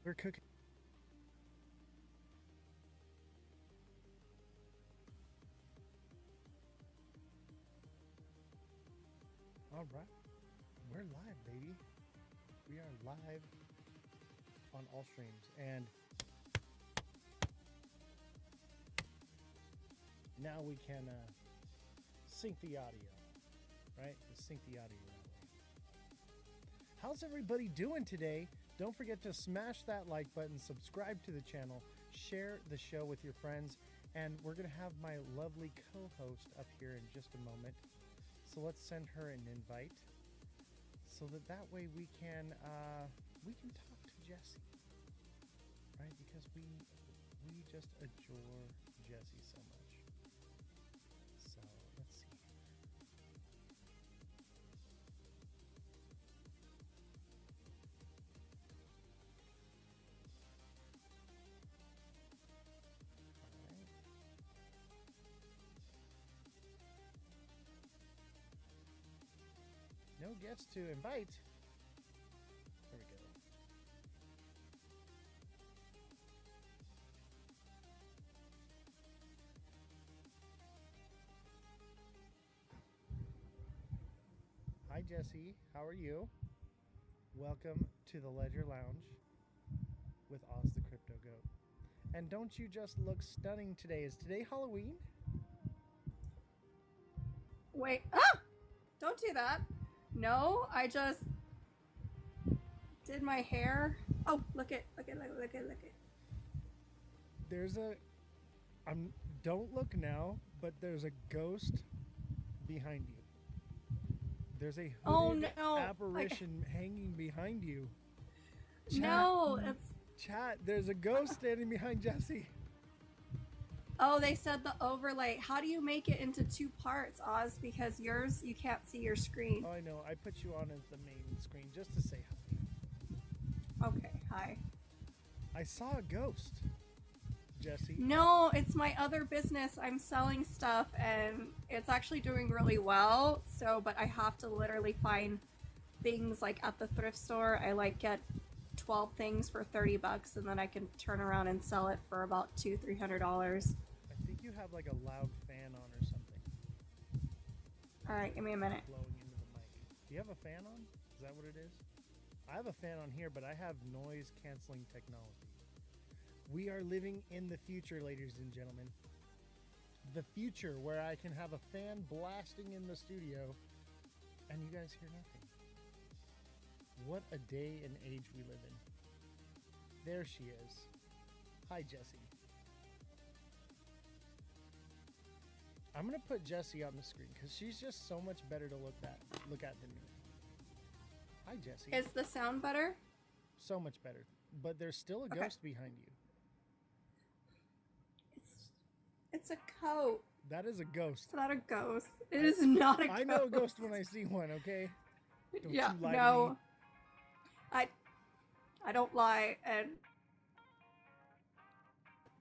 We're cooking. All right. We're live, baby. We are live on all streams. And now we can sync the audio, right? Sync the audio that way. How's everybody doing today? Don't forget to smash that like button, subscribe to the channel, share the show with your friends, and we're going to have my lovely co-host up here in just a moment. So let's send her an invite so that way we can talk to Jessie, right? Because we just adore Jessie so much. So let's see. No guests to invite. There we go. Hi Jessie, how are you? Welcome to the Ledger Lounge with Ozthecryptogoat. And don't you just look stunning today? Is today Halloween? Wait, ah! Don't do that. No, I just did my hair. Oh, look it. There's a, don't look now, but there's a ghost behind you. There's a hooded apparition hanging behind you. Chat, no, it's... Chat, there's a ghost standing behind Jessie. Oh, they said the overlay. How do you make it into two parts, Oz? Because yours, you can't see your screen. Oh, I know. I put you on as the main screen just to say hi. Okay, hi. I saw a ghost, Jessie. No, it's my other business. I'm selling stuff, and it's actually doing really well. So, but I have to literally find things like at the thrift store. I like get 12 things for $30, and then I can turn around and sell it for about $200-300. I think you have like a loud fan on or something. All right, give me a minute. Blowing into the mic. Do you have a fan on? Is that what it is? I have a fan on here, but I have noise canceling technology. We are living in the future, ladies and gentlemen. The future where I can have a fan blasting in the studio and you guys hear nothing. What a day and age we live in. There she is. Hi, Jessie. I'm gonna put Jessie on the screen because she's just so much better to look at than me. Hi, Jessie. Is the sound better? So much better. But there's still a ghost behind you. It's a coat. That is a ghost. It's not a ghost. It is not a ghost. I know a ghost when I see one, okay? Don't yeah, you lie no. to me. I don't lie, and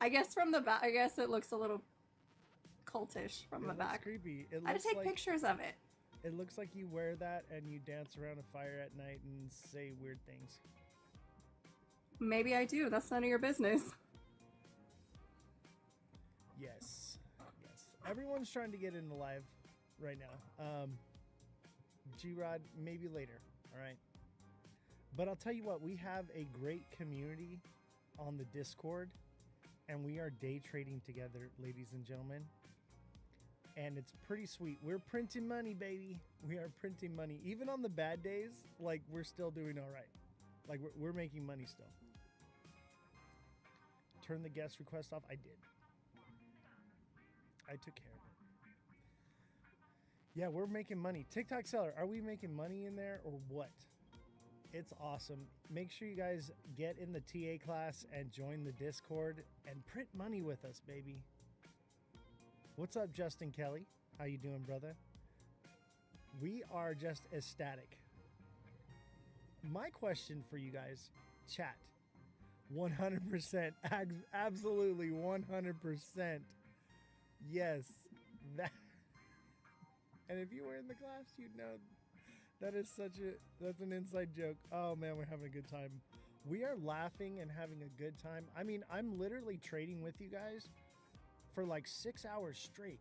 I guess from the back, I guess it looks a little cultish from the back. Creepy. I had to take pictures of it. It looks like you wear that and you dance around a fire at night and say weird things. Maybe I do. That's none of your business. Yes. Yes. Everyone's trying to get into live right now. G-Rod, maybe later. All right. But I'll tell you what, we have a great community on the Discord, and we are day trading together, ladies and gentlemen. And it's pretty sweet. We're printing money, baby. We are printing money. Even on the bad days, like, we're still doing all right. Like, we're making money still. Turn the guest request off. I did. I took care of it. Yeah, we're making money. TikTok seller, are we making money in there or what? It's awesome. Make sure you guys get in the TA class and join the Discord and print money with us, baby. What's up, Justin Kelly? How you doing, brother? We are just ecstatic. My question for you guys, chat, 100%, absolutely 100%. Yes, that. And if you were in the class, you'd know. That's an inside joke. Oh man, we're having a good time. We are laughing and having a good time. I mean, I'm literally trading with you guys for like 6 hours straight.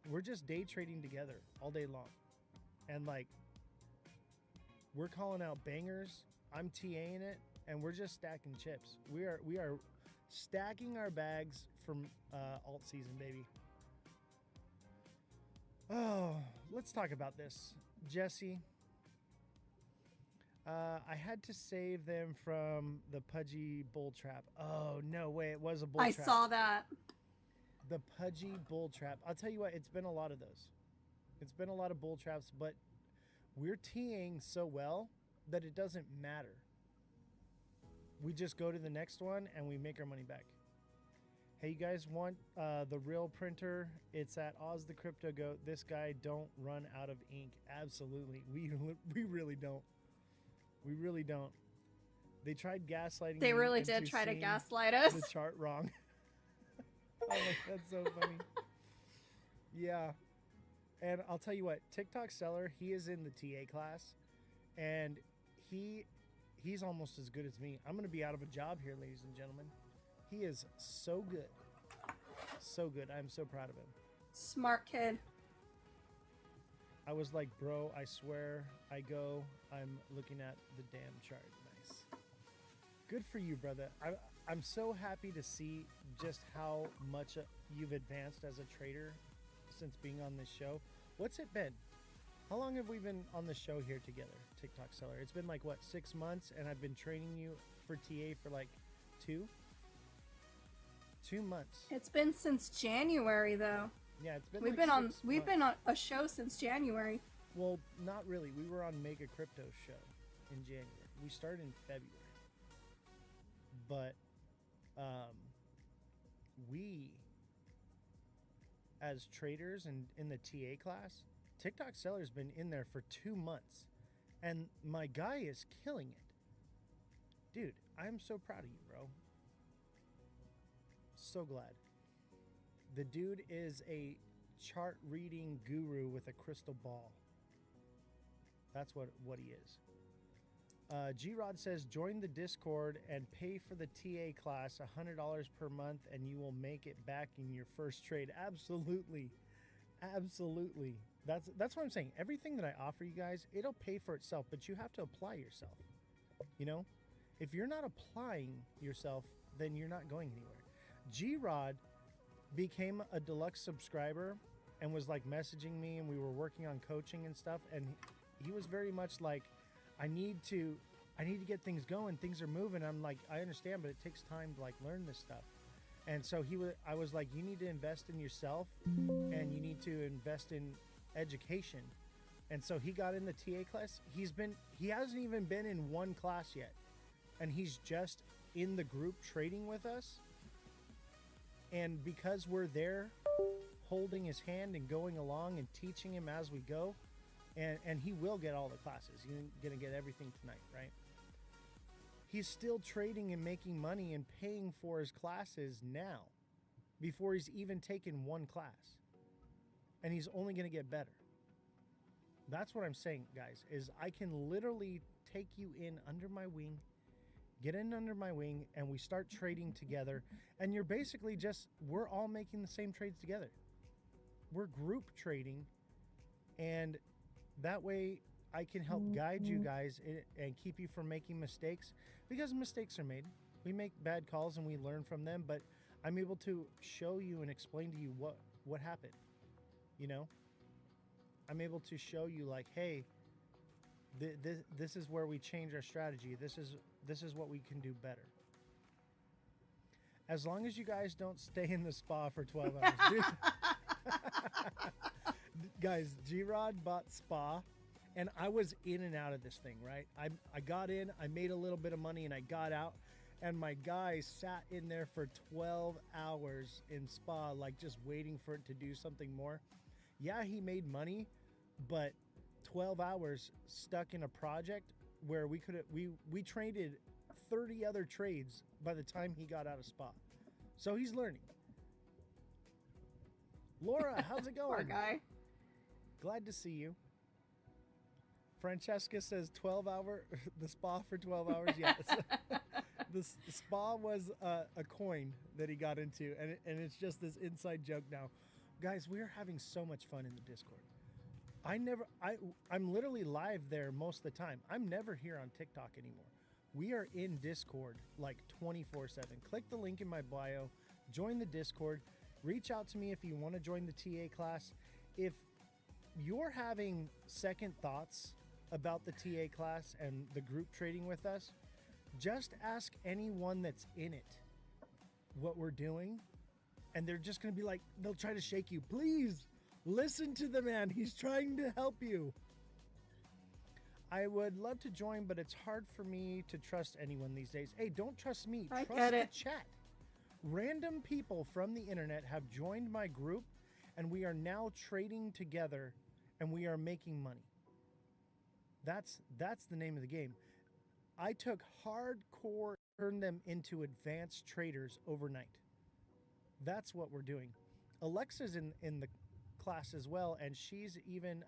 We're just day trading together all day long. And like, we're calling out bangers. I'm TAing it, and we're just stacking chips. We are stacking our bags from alt season, baby. Oh, let's talk about this. Jesse, I had to save them from the pudgy bull trap. Oh, no way. It was a bull trap. I saw that. The pudgy bull trap. I'll tell you what, it's been a lot of those. It's been a lot of bull traps, but we're TAing so well that it doesn't matter. We just go to the next one and we make our money back. Hey, you guys want the real printer? It's at Ozthecryptogoat. This guy don't run out of ink. Absolutely. We really don't. We really don't. They tried gaslighting. They really did try to gaslight us. The chart wrong. Oh, that's so funny. Yeah. And I'll tell you what, TikTok Seller, he is in the TA class, and he's almost as good as me. I'm going to be out of a job here, ladies and gentlemen. He is so good. So good. I'm so proud of him. Smart kid. I was like, bro, I swear, I'm looking at the damn chart. Nice. Good for you, brother. I'm so happy to see just how much you've advanced as a trader since being on this show. What's it been? How long have we been on the show here together, TikTok Seller? It's been like, what, 6 months? And I've been training you for TA for like 2 months. It's been since January, though. Yeah, it's been. We've been on a show since January. Well, not really. We were on Mega Crypto show in January. We started in February, but we, as traders and in the TA class, TikTok Seller's been in there for 2 months, and my guy is killing it, dude. I'm so proud of you, bro. So glad. The dude is a chart reading guru with a crystal ball. That's what he is. G-Rod says, join the Discord and pay for the TA class $100 per month and you will make it back in your first trade. Absolutely. Absolutely. That's what I'm saying. Everything that I offer you guys, it'll pay for itself, but you have to apply yourself. You know? If you're not applying yourself, then you're not going anywhere. G-Rod became a deluxe subscriber and was like messaging me, and we were working on coaching and stuff, and he was very much like, I need to get things going. Things are moving. I'm like, I understand, but it takes time to like learn this stuff. And so I was like, you need to invest in yourself and you need to invest in education. And so he got in the TA class. He hasn't even been in one class yet. And he's just in the group trading with us. And because we're there holding his hand and going along and teaching him as we go, and he will get all the classes. You're going to get everything tonight, right? He's still trading and making money and paying for his classes now before he's even taken one class. And he's only going to get better. That's what I'm saying, guys, is I can literally take you in under my wing, get in under my wing, and we start trading together. And you're basically we're all making the same trades together. We're group trading, and that way I can help guide you guys and keep you from making mistakes, because mistakes are made. We make bad calls and we learn from them, but I'm able to show you and explain to you what happened. You know, I'm able to show you like, hey, this is where we change our strategy. This is what we can do better. As long as you guys don't stay in the spa for 12 hours. Dude. Guys, G-Rod bought spa, and I was in and out of this thing, right? I got in, I made a little bit of money, and I got out, and my guy sat in there for 12 hours in spa, like just waiting for it to do something more. Yeah, he made money, but 12 hours stuck in a project where we traded 30 other trades by the time he got out of spa. So he's learning. Laura, how's it going? Poor guy. Glad to see you. Francesca says 12 hour, the spa for 12 hours. Yes. This spa was a coin that he got into, and it's just this inside joke now. Guys, we are having so much fun in the Discord. I'm literally live there most of the time. I'm never here on TikTok anymore. We are in Discord like 24/7. Click the link in my bio, join the Discord, reach out to me if you want to join the TA class. If you're having second thoughts about the TA class and the group trading with us, just ask anyone that's in it what we're doing, and they're just going to be like, they'll try to shake you. Please listen to the man. He's trying to help you. I would love to join, but it's hard for me to trust anyone these days. Hey, don't trust me. I Trust get the it. chat. Random people from the internet have joined my group, and we are now trading together, and we are making money. That's the name of the game. I took hardcore, turned them into advanced traders overnight. That's what we're doing. Alexa's in the class as well, and she's even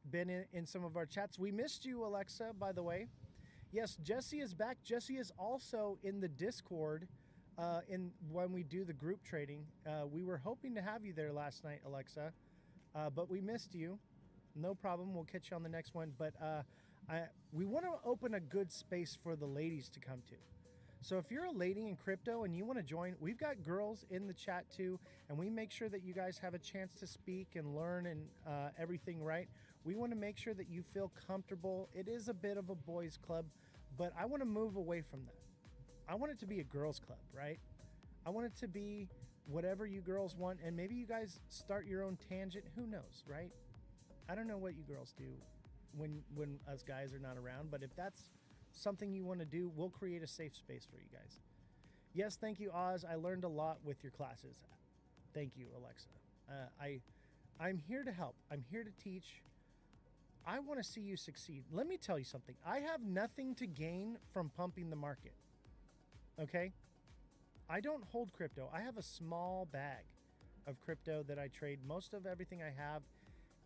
been in some of our chats. We missed you, Alexa, by the way. Yes, Jesse is back. Jesse is also in the Discord when we do the group trading. We were hoping to have you there last night, Alexa, but we missed you. No problem. We'll catch you on the next one. But we want to open a good space for the ladies to come to. So if you're a lady in crypto and you want to join, we've got girls in the chat too, and we make sure that you guys have a chance to speak and learn and everything, right? We want to make sure that you feel comfortable. It is a bit of a boys club, but I want to move away from that. I want it to be a girls club, right? I want it to be whatever you girls want, and maybe you guys start your own tangent. Who knows, right? I don't know what you girls do when us guys are not around, but if that's something you want to do, we'll create a safe space for you guys. Yes, thank you, Oz. I learned a lot with your classes. Thank you, Alexa. I'm here to help. I'm here to teach. I want to see you succeed. Let me tell you something. I have nothing to gain from pumping the market. Okay? I don't hold crypto. I have a small bag of crypto that I trade. Most of everything I have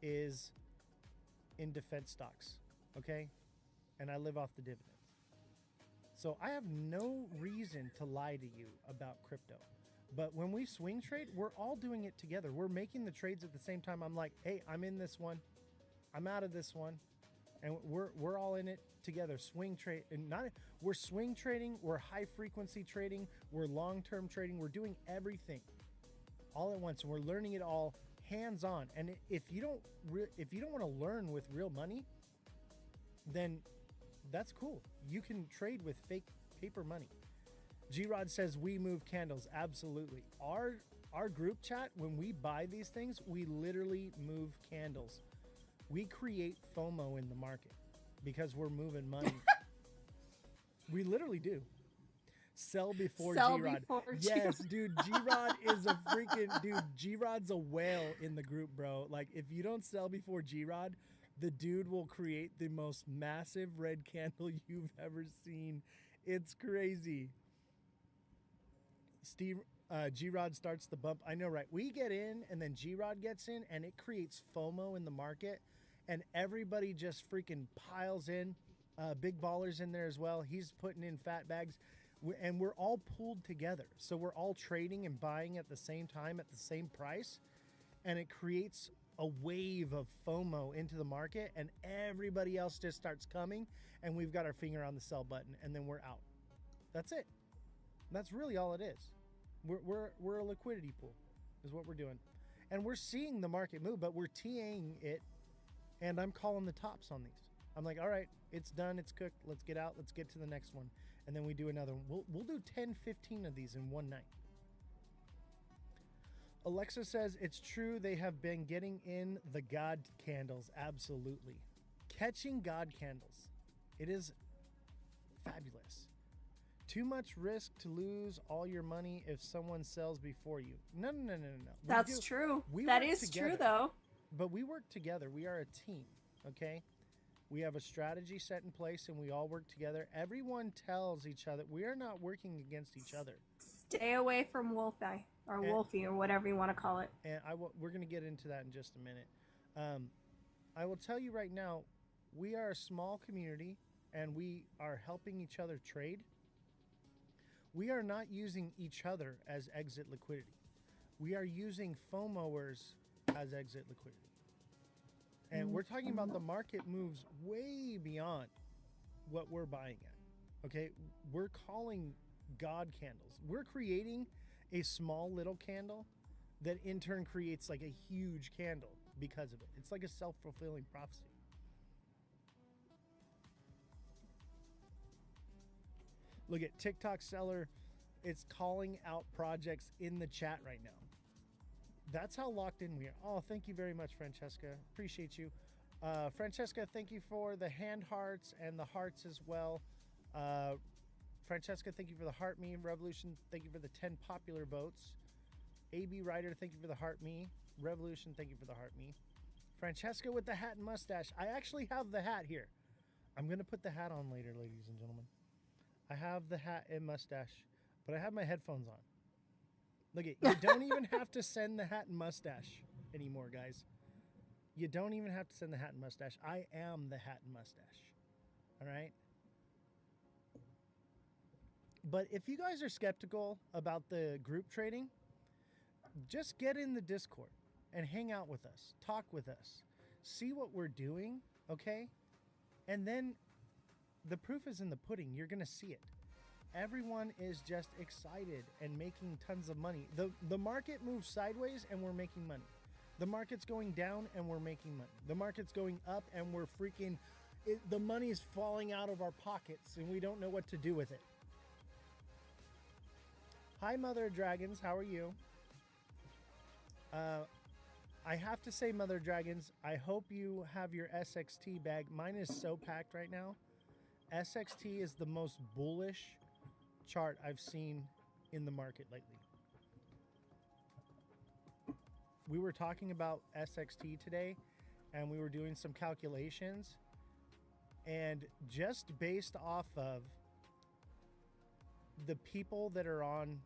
is in defense stocks. Okay? And I live off the dividends. So I have no reason to lie to you about crypto. But when we swing trade, we're all doing it together. We're making the trades at the same time. I'm like, hey, I'm in this one. I'm out of this one. And we're all in it together. Swing trade, and we're swing trading, we're high frequency trading, we're long-term trading, we're doing everything all at once, and we're learning it all hands-on. And if you don't want to learn with real money, then that's cool. You can trade with fake paper money. G-Rod says we move candles. Absolutely. Our group chat, when we buy these things, we literally move candles. We create FOMO in the market because we're moving money. We literally do. Sell before G-Rod. Yes, dude. G-Rod is a freaking dude. G-Rod's a whale in the group, bro. Like, if you don't sell before G-Rod, the dude will create the most massive red candle you've ever seen. It's crazy. G-Rod starts the bump. I know, right? We get in, and then G-Rod gets in, and it creates FOMO in the market, and everybody just freaking piles in. Big Baller's in there as well. He's putting in fat bags, and we're all pooled together. So we're all trading and buying at the same time at the same price, and it creates a wave of FOMO into the market, and everybody else just starts coming, and we've got our finger on the sell button, and then we're out. That's it. That's really all it is. We're a liquidity pool is what we're doing, and we're seeing the market move, but we're TAing it, and I'm calling the tops on these. I'm like, all right, it's done, it's cooked, let's get out, let's get to the next one, and then we do another one. We'll do 10, 15 of these in one night. Alexa says, it's true, they have been getting in the God candles. Absolutely. Catching God candles. It is fabulous. Too much risk to lose all your money if someone sells before you. No. That's true. That is true, though. But we work together. We are a team, okay? We have a strategy set in place, and we all work together. Everyone tells each other. We are not working against each other. Stay away from Wolfie, or Wolfie, or whatever you want to call it. And we're going to get into that in just a minute. I will tell you right now, we are a small community, and we are helping each other trade. We are not using each other as exit liquidity. We are using FOMOers as exit liquidity. And we're talking about the market moves way beyond what we're buying at. Okay? We're calling God candles. We're creating a small little candle that in turn creates like a huge candle because of it. It's like a self-fulfilling prophecy. Look at TikTok seller. It's calling out projects in the chat right now. That's how locked in we are. Oh, thank you very much, Francesca. Appreciate you. Francesca, thank you for the hand hearts and the hearts as well. Francesca, thank you for the heart me. Revolution, thank you for the 10 popular votes. AB Ryder, thank you for the heart me. Revolution, thank you for the heart me. Francesca with the hat and mustache. I actually have the hat here. I'm going to put the hat on later, ladies and gentlemen. I have the hat and mustache, but I have my headphones on. Look at, you don't even have to send the hat and mustache anymore, guys. You don't even have to send the hat and mustache. I am the hat and mustache. All right? But if you guys are skeptical about the group trading, just get in the Discord and hang out with us. Talk with us. See what we're doing, okay? And then the proof is in the pudding. You're going to see it. Everyone is just excited and making tons of money. The market moves sideways and we're making money. The market's going down and we're making money. The market's going up and we're freaking... the money's falling out of our pockets and we don't know what to do with it. Hi, Mother Dragons. How are you? I have to say, Mother Dragons, I hope you have your SXT bag. Mine is so packed right now. SXT is the most bullish chart I've seen in the market lately. We were talking about SXT today and we were doing some calculations, and just based off of the people that are on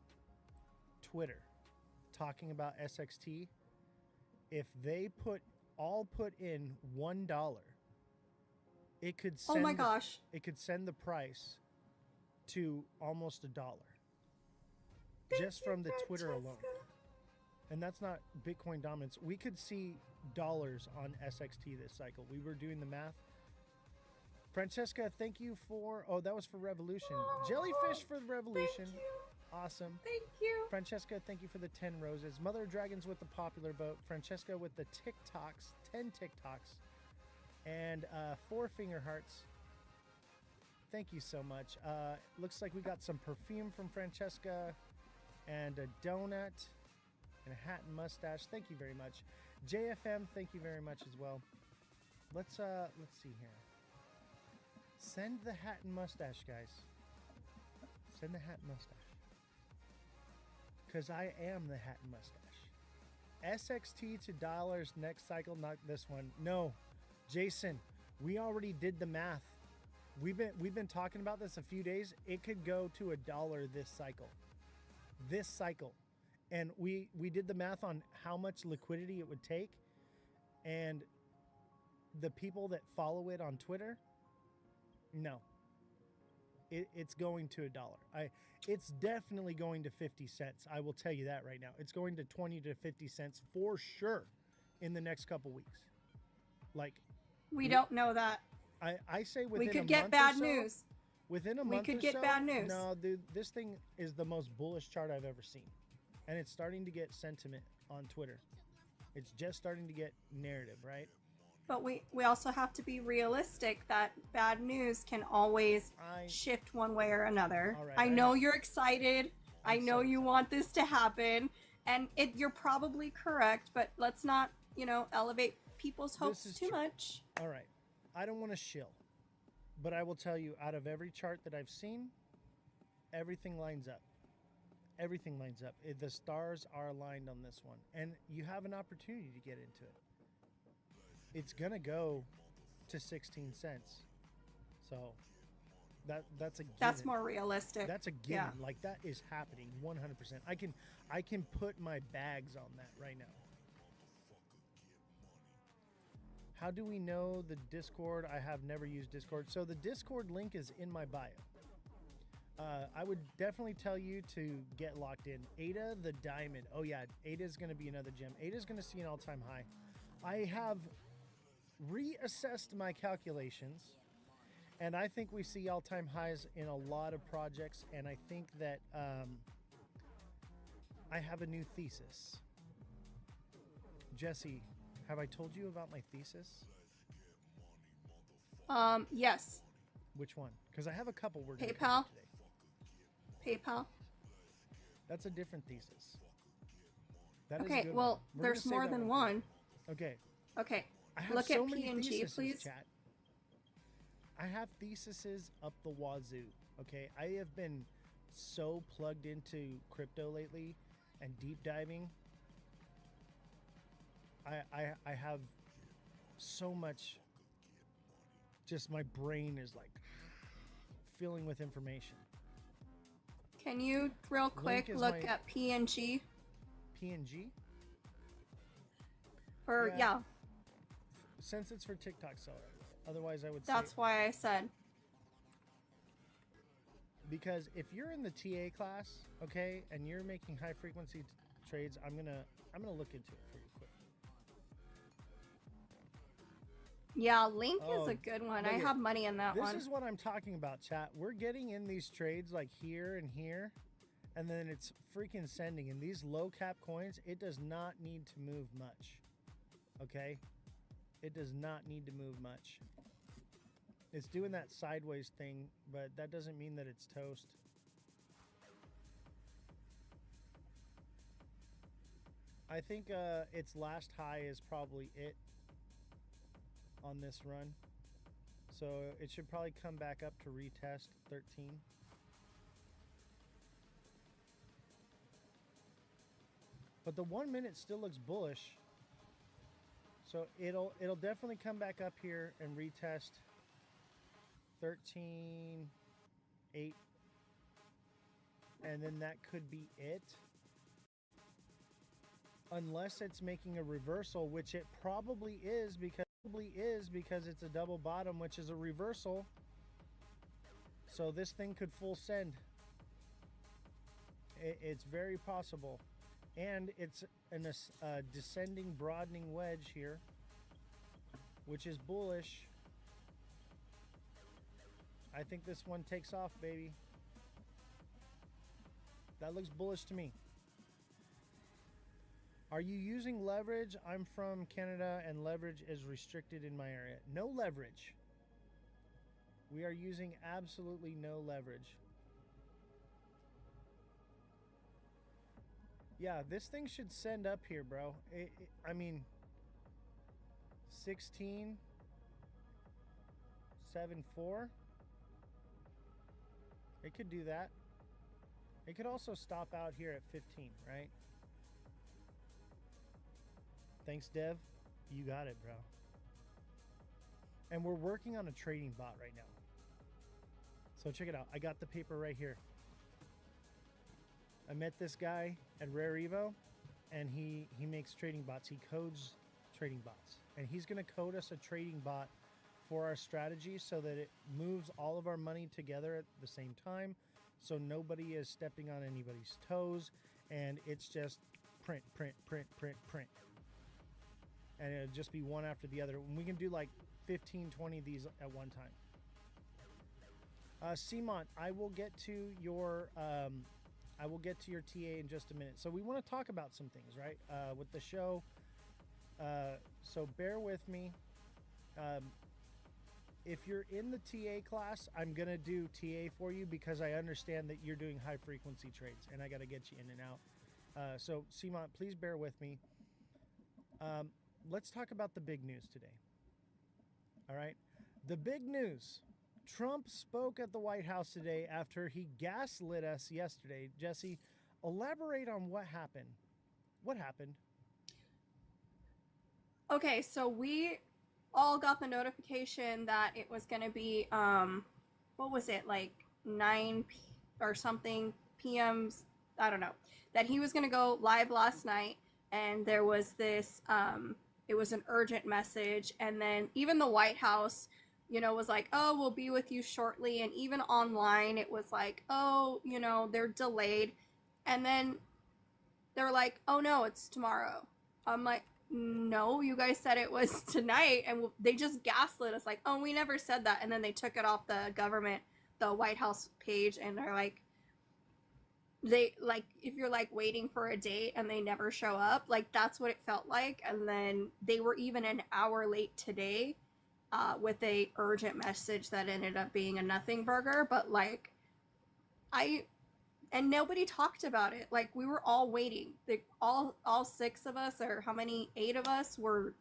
Twitter talking about SXT, if they all put in $1, it could send, oh my gosh, it could send the price to almost $1 just from the Twitter alone. And that's not Bitcoin dominance. We could see dollars on SXT this cycle. We were doing the math. Francesca, thank you for... Oh, that was for Revolution. Jellyfish for the Revolution. Thank you. Awesome. Thank you. Francesca, thank you for the 10 roses. Mother Dragons with the popular vote. Francesca with the TikToks, 10 TikToks. And 4 finger hearts. Thank you so much. Looks like we got some perfume from Francesca. And a donut. And a hat and mustache. Thank you very much. JFM, thank you very much as well. Let's see here. Send the hat and mustache, guys. Send the hat and mustache. Because I am the hat and mustache. SXT to dollars next cycle, not this one. No, Jason, we already did the math. We've been talking about this a few days. It could go to $1 this cycle. This cycle. And we did the math on how much liquidity it would take. And the people that follow it on Twitter, no. It's going to $1. It's definitely going to 50 cents. I will tell you that right now. It's going to 20 to 50 cents for sure in the next couple weeks. Like, we don't know that. I say within we could a get month bad or so, news. Within a we month could or get so, bad news. No, dude, this thing is the most bullish chart I've ever seen. And it's starting to get sentiment on Twitter. It's just starting to get narrative, right? But we also have to be realistic that bad news can always shift one way or another. All right, I know you're excited. I know you want this to happen. And you're probably correct, but let's not, elevate people's hopes too much. All right. I don't want to shill. But I will tell you, out of every chart that I've seen, everything lines up. Everything lines up. The stars are aligned on this one. And you have an opportunity to get into it. It's going to go to 16 cents. So that's a given. That's more realistic. That's a given. Yeah. Like, that is happening 100%. I can put my bags on that right now. How do we know the Discord? I have never used Discord. So the Discord link is in my bio. I would definitely tell you to get locked in. Ada the Diamond. Oh yeah, Ada is going to be another gem. Ada is going to see an all-time high. I have reassessed my calculations, and I think we see all-time highs in a lot of projects, and I think that I have a new thesis. Jesse, have I told you about my thesis? Yes. Which one? Because I have a couple we're going to PayPal. today. PayPal. That's a different thesis. That is a Okay, good well, one. We're there's gonna save more that than one for one. Okay. Okay. I have Look so at many P&G, theses, please. chat. I have theses up the wazoo. Okay, I have been so plugged into crypto lately and deep diving. I have so much. Just my brain is like filling with information. Can you real quick look at P&G? P&G? For, yeah. Since it's for TikTok seller. Otherwise, I would say. That's why I said. Because if you're in the TA class, okay, and you're making high frequency trades, I'm gonna look into it for you quick. Yeah, Link is a good one. I have money in that one. This is what I'm talking about, chat. We're getting in these trades like here and here, and then it's freaking sending. And these low cap coins, it does not need to move much. Okay? It does not need to move much. It's doing that sideways thing, but that doesn't mean that it's toast. I think its last high is probably it on this run. So it should probably come back up to retest 13. But the 1 minute still looks bullish. So it'll definitely come back up here and retest 13.8, and then that could be it, unless it's making a reversal, which it probably is because it's a double bottom, which is a reversal. So this thing could full send. It's very possible. And it's a descending broadening wedge here, which is bullish. I think this one takes off, baby. That looks bullish to me. Are you using leverage? I'm from Canada and leverage is restricted in my area. No leverage. We are using absolutely no leverage. Yeah, this thing should send up here, bro. I mean, 16.74. It could do that. It could also stop out here at 15, right? Thanks, Dev. You got it, bro. And we're working on a trading bot right now. So check it out. I got the paper right here. I met this guy at Rare Evo, and he makes trading bots. He codes trading bots. And he's going to code us a trading bot for our strategy so that it moves all of our money together at the same time, so nobody is stepping on anybody's toes, and it's just print, print, print, print, print. And it'll just be one after the other. And we can do like 15, 20 of these at one time. Simon, I will get to your TA in just a minute. So we want to talk about some things, right? With the show. So bear with me. If you're in the TA class, I'm going to do TA for you because I understand that you're doing high frequency trades and I got to get you in and out. So Simon, please bear with me. Let's talk about the big news today. All right. The big news. Trump spoke at the White House today after he gaslit us yesterday. Jesse, elaborate on what happened. What happened? Okay, so we all got the notification that it was going to be, what was it, like 9 or something p.m. I don't know, that he was going to go live last night, and there was this, it was an urgent message, and then even the White House was like, oh, we'll be with you shortly. And even online, it was like, oh, they're delayed. And then they're like, oh no, it's tomorrow. I'm like, no, you guys said it was tonight. And they just gaslit us, like, oh, we never said that. And then they took it off the White House page, and they're like, if you're like waiting for a date and they never show up, like that's what it felt like. And then they were even an hour late today, with a urgent message that ended up being a nothing burger. But like, and nobody talked about it. Like, we were all waiting. All six of us, or how many, 8 of us were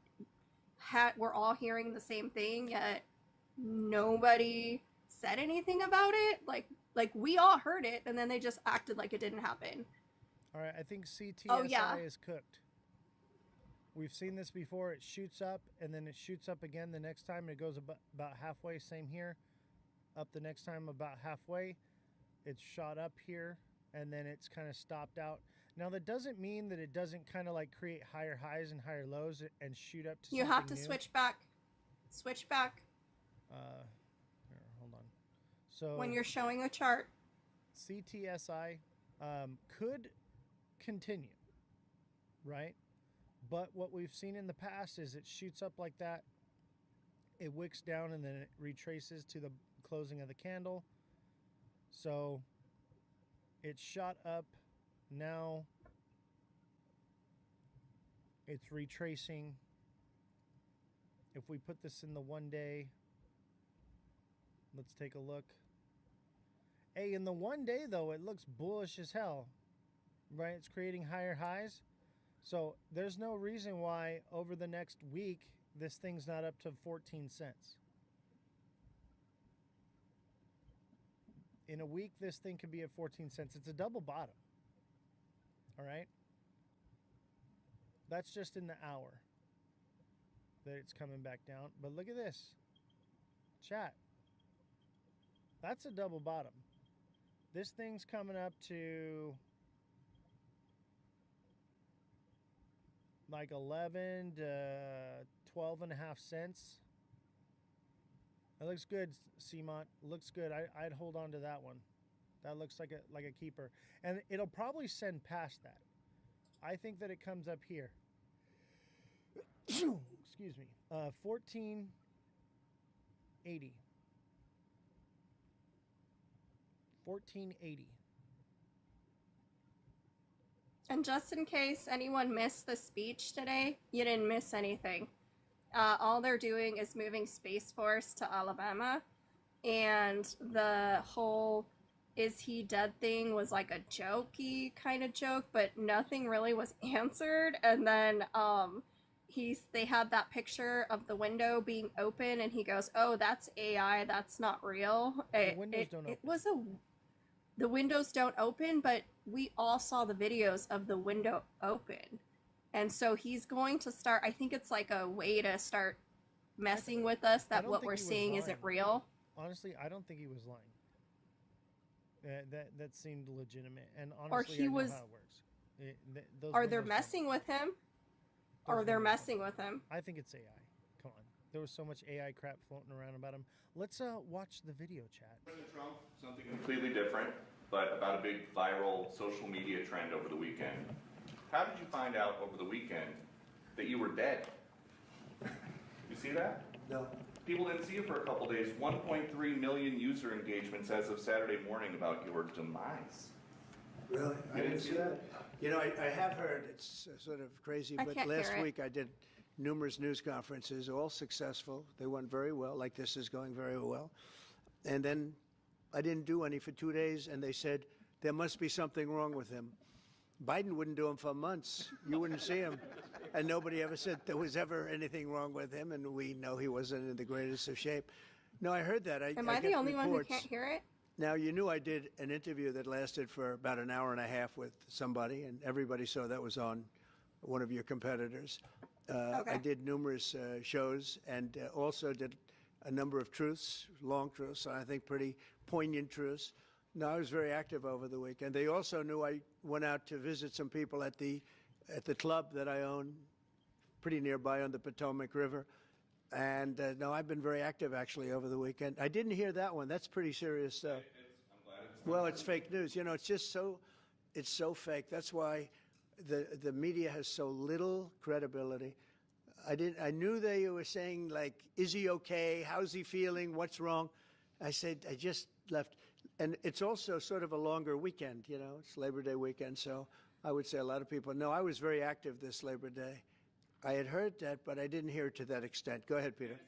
all hearing the same thing, yet nobody said anything about it. Like we all heard it, and then they just acted like it didn't happen. All right, I think CTSI Oh, yeah. is cooked. We've seen this before. It shoots up, and then it shoots up again the next time. It goes about halfway. Same here. Up the next time about halfway. It's shot up here, and then it's kind of stopped out. Now, that doesn't mean that it doesn't kind of like create higher highs and higher lows and shoot up to You something have to new. switch back. Here, hold on. So When you're showing a chart. CTSI could continue, right? But what we've seen in the past is it shoots up like that, it wicks down, and then it retraces to the closing of the candle. So it shot up, now it's retracing. If we put this in the 1 day, let's take a look. Hey, in the 1 day though, it looks bullish as hell, right? It's creating higher highs. So there's no reason why over the next week this thing's not up to 14 cents. In a week, this thing could be at 14 cents. It's a double bottom. All right? That's just in the hour that it's coming back down. But look at this. Chat. That's a double bottom. This thing's coming up to like 11 to 12 and a half cents. That looks good, Seamont. Looks good. I'd hold on to that one. That looks like a keeper. And it'll probably send past that. I think that it comes up here. Excuse me. 1480. 1480. And just in case anyone missed the speech today, you didn't miss anything. All they're doing is moving Space Force to Alabama, and the whole "is he dead" thing was like a jokey kind of joke, but nothing really was answered. And then they had that picture of the window being open, and he goes, "Oh, that's AI. That's not real." The windows don't open. The windows don't open, but we all saw the videos of the window open. And so he's going to start, I think it's like a way to start messing with us that what we're seeing isn't real. Honestly, I don't think he was lying. That seemed legitimate. And honestly, Or he I know was, how it works. or they're messing with him. Or they're messing with him. I think it's AI. Come on. There was so much AI crap floating around about him. Let's watch the video, chat. President Trump, something completely different, but about a big viral social media trend over the weekend. How did you find out over the weekend that you were dead? You see that? No. People didn't see you for a couple days. 1.3 million user engagements as of Saturday morning about your demise. Really? You didn't see that? You know, I have heard, it's sort of crazy, I but can't last hear it. week I did numerous news conferences, all successful. They went very well, like this is going very well. And then I didn't do any for 2 days, and they said, there must be something wrong with him. Biden wouldn't do them for months. You wouldn't see him. And nobody ever said there was ever anything wrong with him, and we know he wasn't in the greatest of shape. No, I heard that. Am I the only one who can't hear it? Now, you knew I did an interview that lasted for about an hour and a half with somebody, and everybody saw that was on one of your competitors. Okay. I did numerous shows and also did a number of truths, long truths, and I think pretty poignant truths. No, I was very active over the weekend. They also knew I went out to visit some people at the club that I own pretty nearby on the Potomac River. And no, I've been very active actually over the weekend. I didn't hear that one. That's pretty serious. I'm glad it's. Well, it's fake news. You know, it's just so, it's so fake. That's why the media has so little credibility. I knew they were saying like, is he okay? How's he feeling? What's wrong? I said, I just left. And it's also sort of a longer weekend, you know, it's Labor Day weekend. So I would say a lot of people, no, I was very active this Labor Day. I had heard that, but I didn't hear it to that extent. Go ahead, Peter.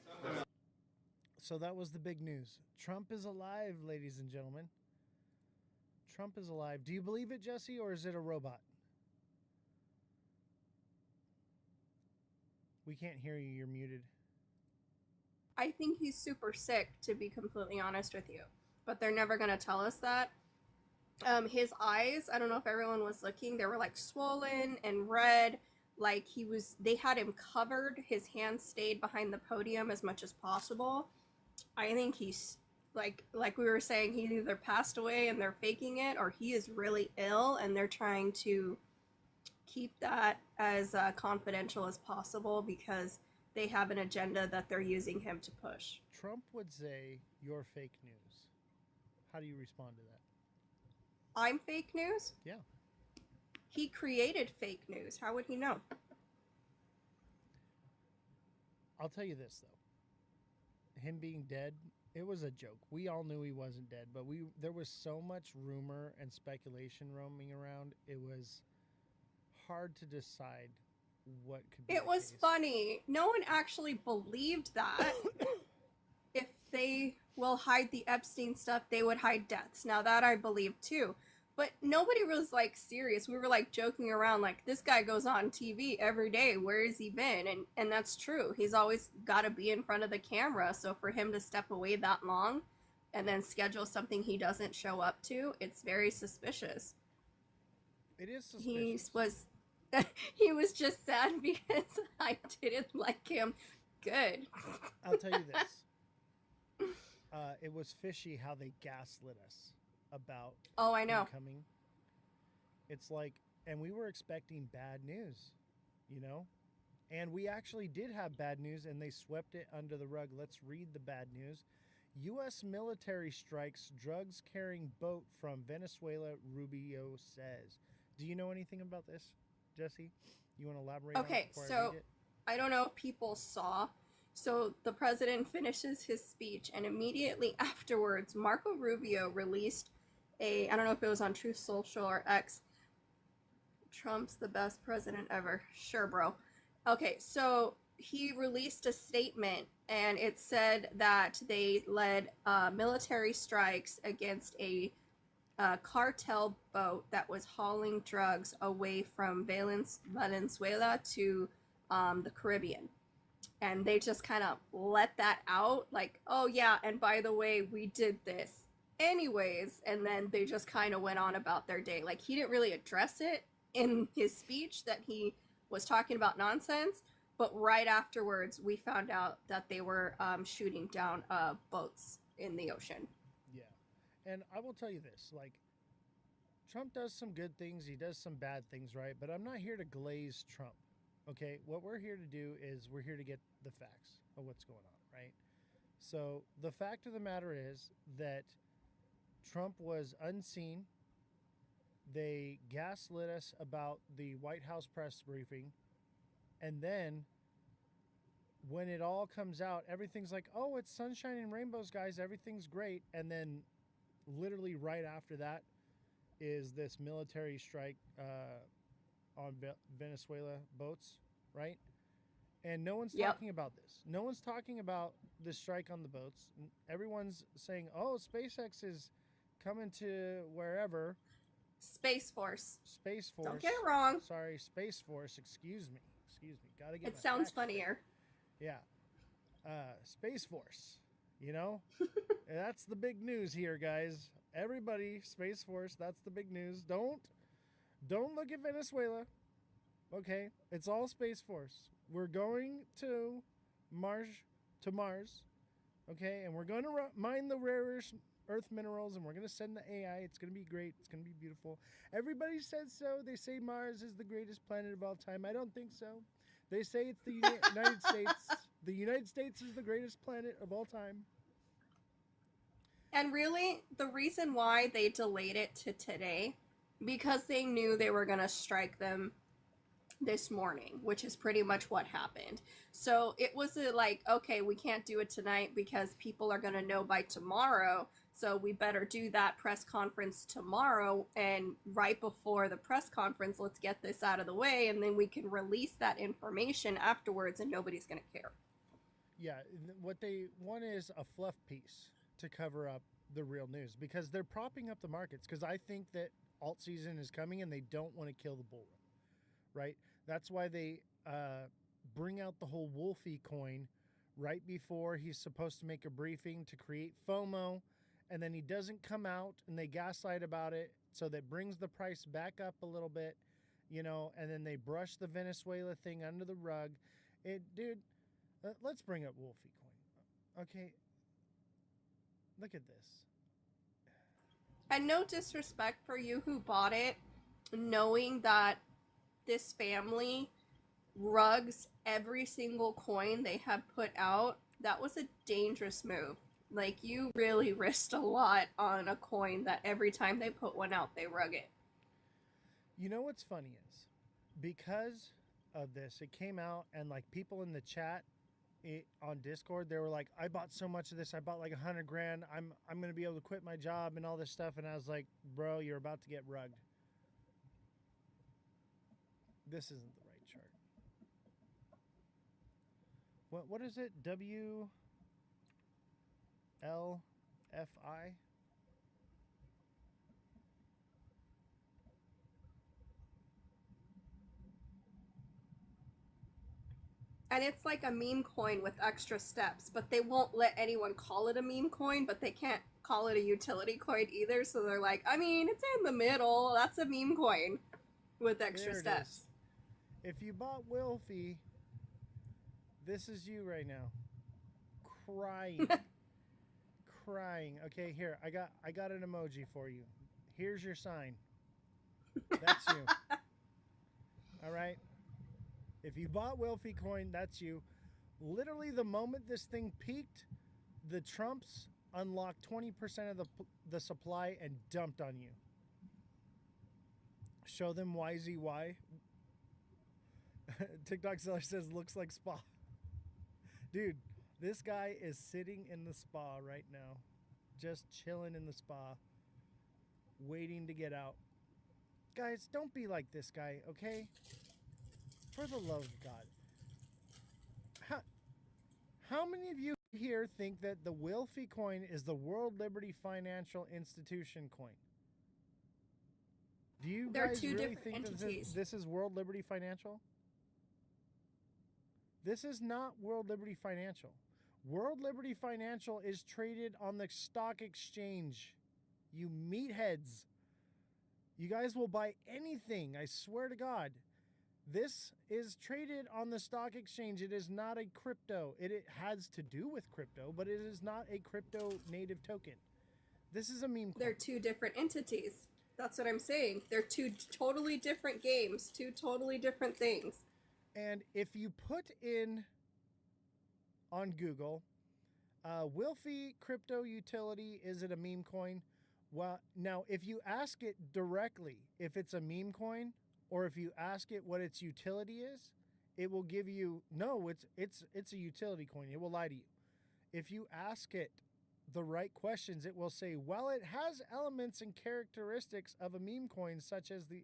So that was the big news. Trump is alive, ladies and gentlemen. Trump is alive. Do you believe it, Jesse, or is it a robot? We can't hear you. You're muted. I think he's super sick, to be completely honest with you. But they're never going to tell us that. His eyes, I don't know if everyone was looking, they were like swollen and red. Like they had him covered. His hands stayed behind the podium as much as possible. I think he's, like we were saying, he either passed away and they're faking it, or he is really ill and they're trying to keep that as confidential as possible because they have an agenda that they're using him to push. Trump would say you're fake news. How do you respond to that? I'm fake news? Yeah. He created fake news. How would he know? I'll tell you this, though. Him being dead, it was a joke. We all knew he wasn't dead, but there was so much rumor and speculation roaming around. It was hard to decide what could be. It was funny. No one actually believed that. If they will hide the Epstein stuff, they would hide deaths. Now that I believe too. But nobody was like serious. We were like joking around like, this guy goes on TV every day. Where has he been? And that's true. He's always got to be in front of the camera. So for him to step away that long and then schedule something he doesn't show up to, it's very suspicious. It is suspicious. He was just sad because I didn't like him. Good. I'll tell you this. It was fishy how they gaslit us about I know. him coming. It's like, and we were expecting bad news, you know? And we actually did have bad news and they swept it under the rug. Let's read the bad news. U.S. military strikes drugs carrying boat from Venezuela, Rubio says. Do you know anything about this, Jesse? You want to elaborate on it before I read it? I don't know if people saw. So the president finishes his speech, and immediately afterwards, Marco Rubio released I don't know if it was on Truth Social or X, Trump's the best president ever. Sure, bro. Okay, so he released a statement, and it said that they led military strikes against a cartel boat that was hauling drugs away from Venezuela to the Caribbean. And they just kind of let that out, like, oh yeah, and by the way, we did this anyways. And then they just kind of went on about their day. Like, he didn't really address it in his speech that he was talking about nonsense, but right afterwards, we found out that they were shooting down boats in the ocean. Yeah. And I will tell you this, like, Trump does some good things, he does some bad things, right? But I'm not here to glaze Trump. Okay, what we're here to do is we're here to get the facts of what's going on, right? So the fact of the matter is that Trump was unseen. They gaslit us about the White House press briefing. And then when it all comes out, everything's like, oh, it's sunshine and rainbows, guys. Everything's great. And then literally right after that is this military strike on Venezuela boats, right? And no one's talking about this. No one's talking about the strike on the boats. Everyone's saying, oh, SpaceX is coming to wherever. Space Force. Space Force. Don't get it wrong. Sorry, Space Force. Excuse me. Gotta get it sounds funnier. Yeah. Space Force. You know? That's the big news here, guys. Everybody, Space Force, that's the big news. Don't look at Venezuela. Okay? It's all Space Force. We're going to Mars. Okay? And we're going to mine the rare earth minerals, and we're going to send the AI. It's going to be great. It's going to be beautiful. Everybody says so. They say Mars is the greatest planet of all time. I don't think so. They say it's the United States. The United States is the greatest planet of all time. And really, the reason why they delayed it to today, because they knew they were going to strike them this morning, which is pretty much what happened. So it was like, okay, we can't do it tonight because people are going to know by tomorrow. So we better do that press conference tomorrow. And right before the press conference, let's get this out of the way. And then we can release that information afterwards and nobody's going to care. Yeah, what they want is a fluff piece to cover up the real news because they're propping up the markets because I think that alt season is coming and they don't want to kill the bull run, right? That's why they bring out the whole Wolfie coin right before he's supposed to make a briefing to create FOMO, and then he doesn't come out and they gaslight about it, so that brings the price back up a little bit, you know, and then they brush the Venezuela thing under the rug. Dude, let's bring up Wolfie coin. Okay, look at this. And no disrespect for you who bought it, knowing that this family rugs every single coin they have put out. That was a dangerous move. Like, you really risked a lot on a coin that every time they put one out, they rug it. You know what's funny is, because of this, it came out and like people in the chat on Discord, they were like, I bought so much of this. I bought like 100 grand. I'm going to be able to quit my job and all this stuff. And I was like, bro, you're about to get rugged. This isn't the right chart. What is it? WLFI? And it's like a meme coin with extra steps, but they won't let anyone call it a meme coin, but they can't call it a utility coin either. So they're like, I mean, it's in the middle. That's a meme coin with extra steps. If you bought Wilfie, this is you right now. Crying. Crying. Okay, here. I got an emoji for you. Here's your sign. That's you. All right? If you bought Wilfie coin, that's you. Literally, the moment this thing peaked, the Trumps unlocked 20% of the supply and dumped on you. Show them YZY. TikTok seller says, looks like spa. Dude, this guy is sitting in the spa right now. Just chilling in the spa. Waiting to get out. Guys, don't be like this guy, okay? For the love of God. How many of you here think that the Wilfie coin is the World Liberty Financial Institution coin? Do you guys really think that this is World Liberty Financial? This is not World Liberty Financial. World Liberty Financial is traded on the stock exchange. You meatheads. You guys will buy anything, I swear to God. This is traded on the stock exchange. It is not a crypto. It has to do with crypto, but it is not a crypto native token. This is a meme coin. They're two different entities. That's what I'm saying. They're two totally different games, two totally different things. And if you put in on Google, Wilfie crypto utility, is it a meme coin? Well, now if you ask it directly if it's a meme coin, or if you ask it what its utility is, it will give you, no, it's a utility coin. It will lie to you. If you ask it the right questions, it will say, well, it has elements and characteristics of a meme coin, such as the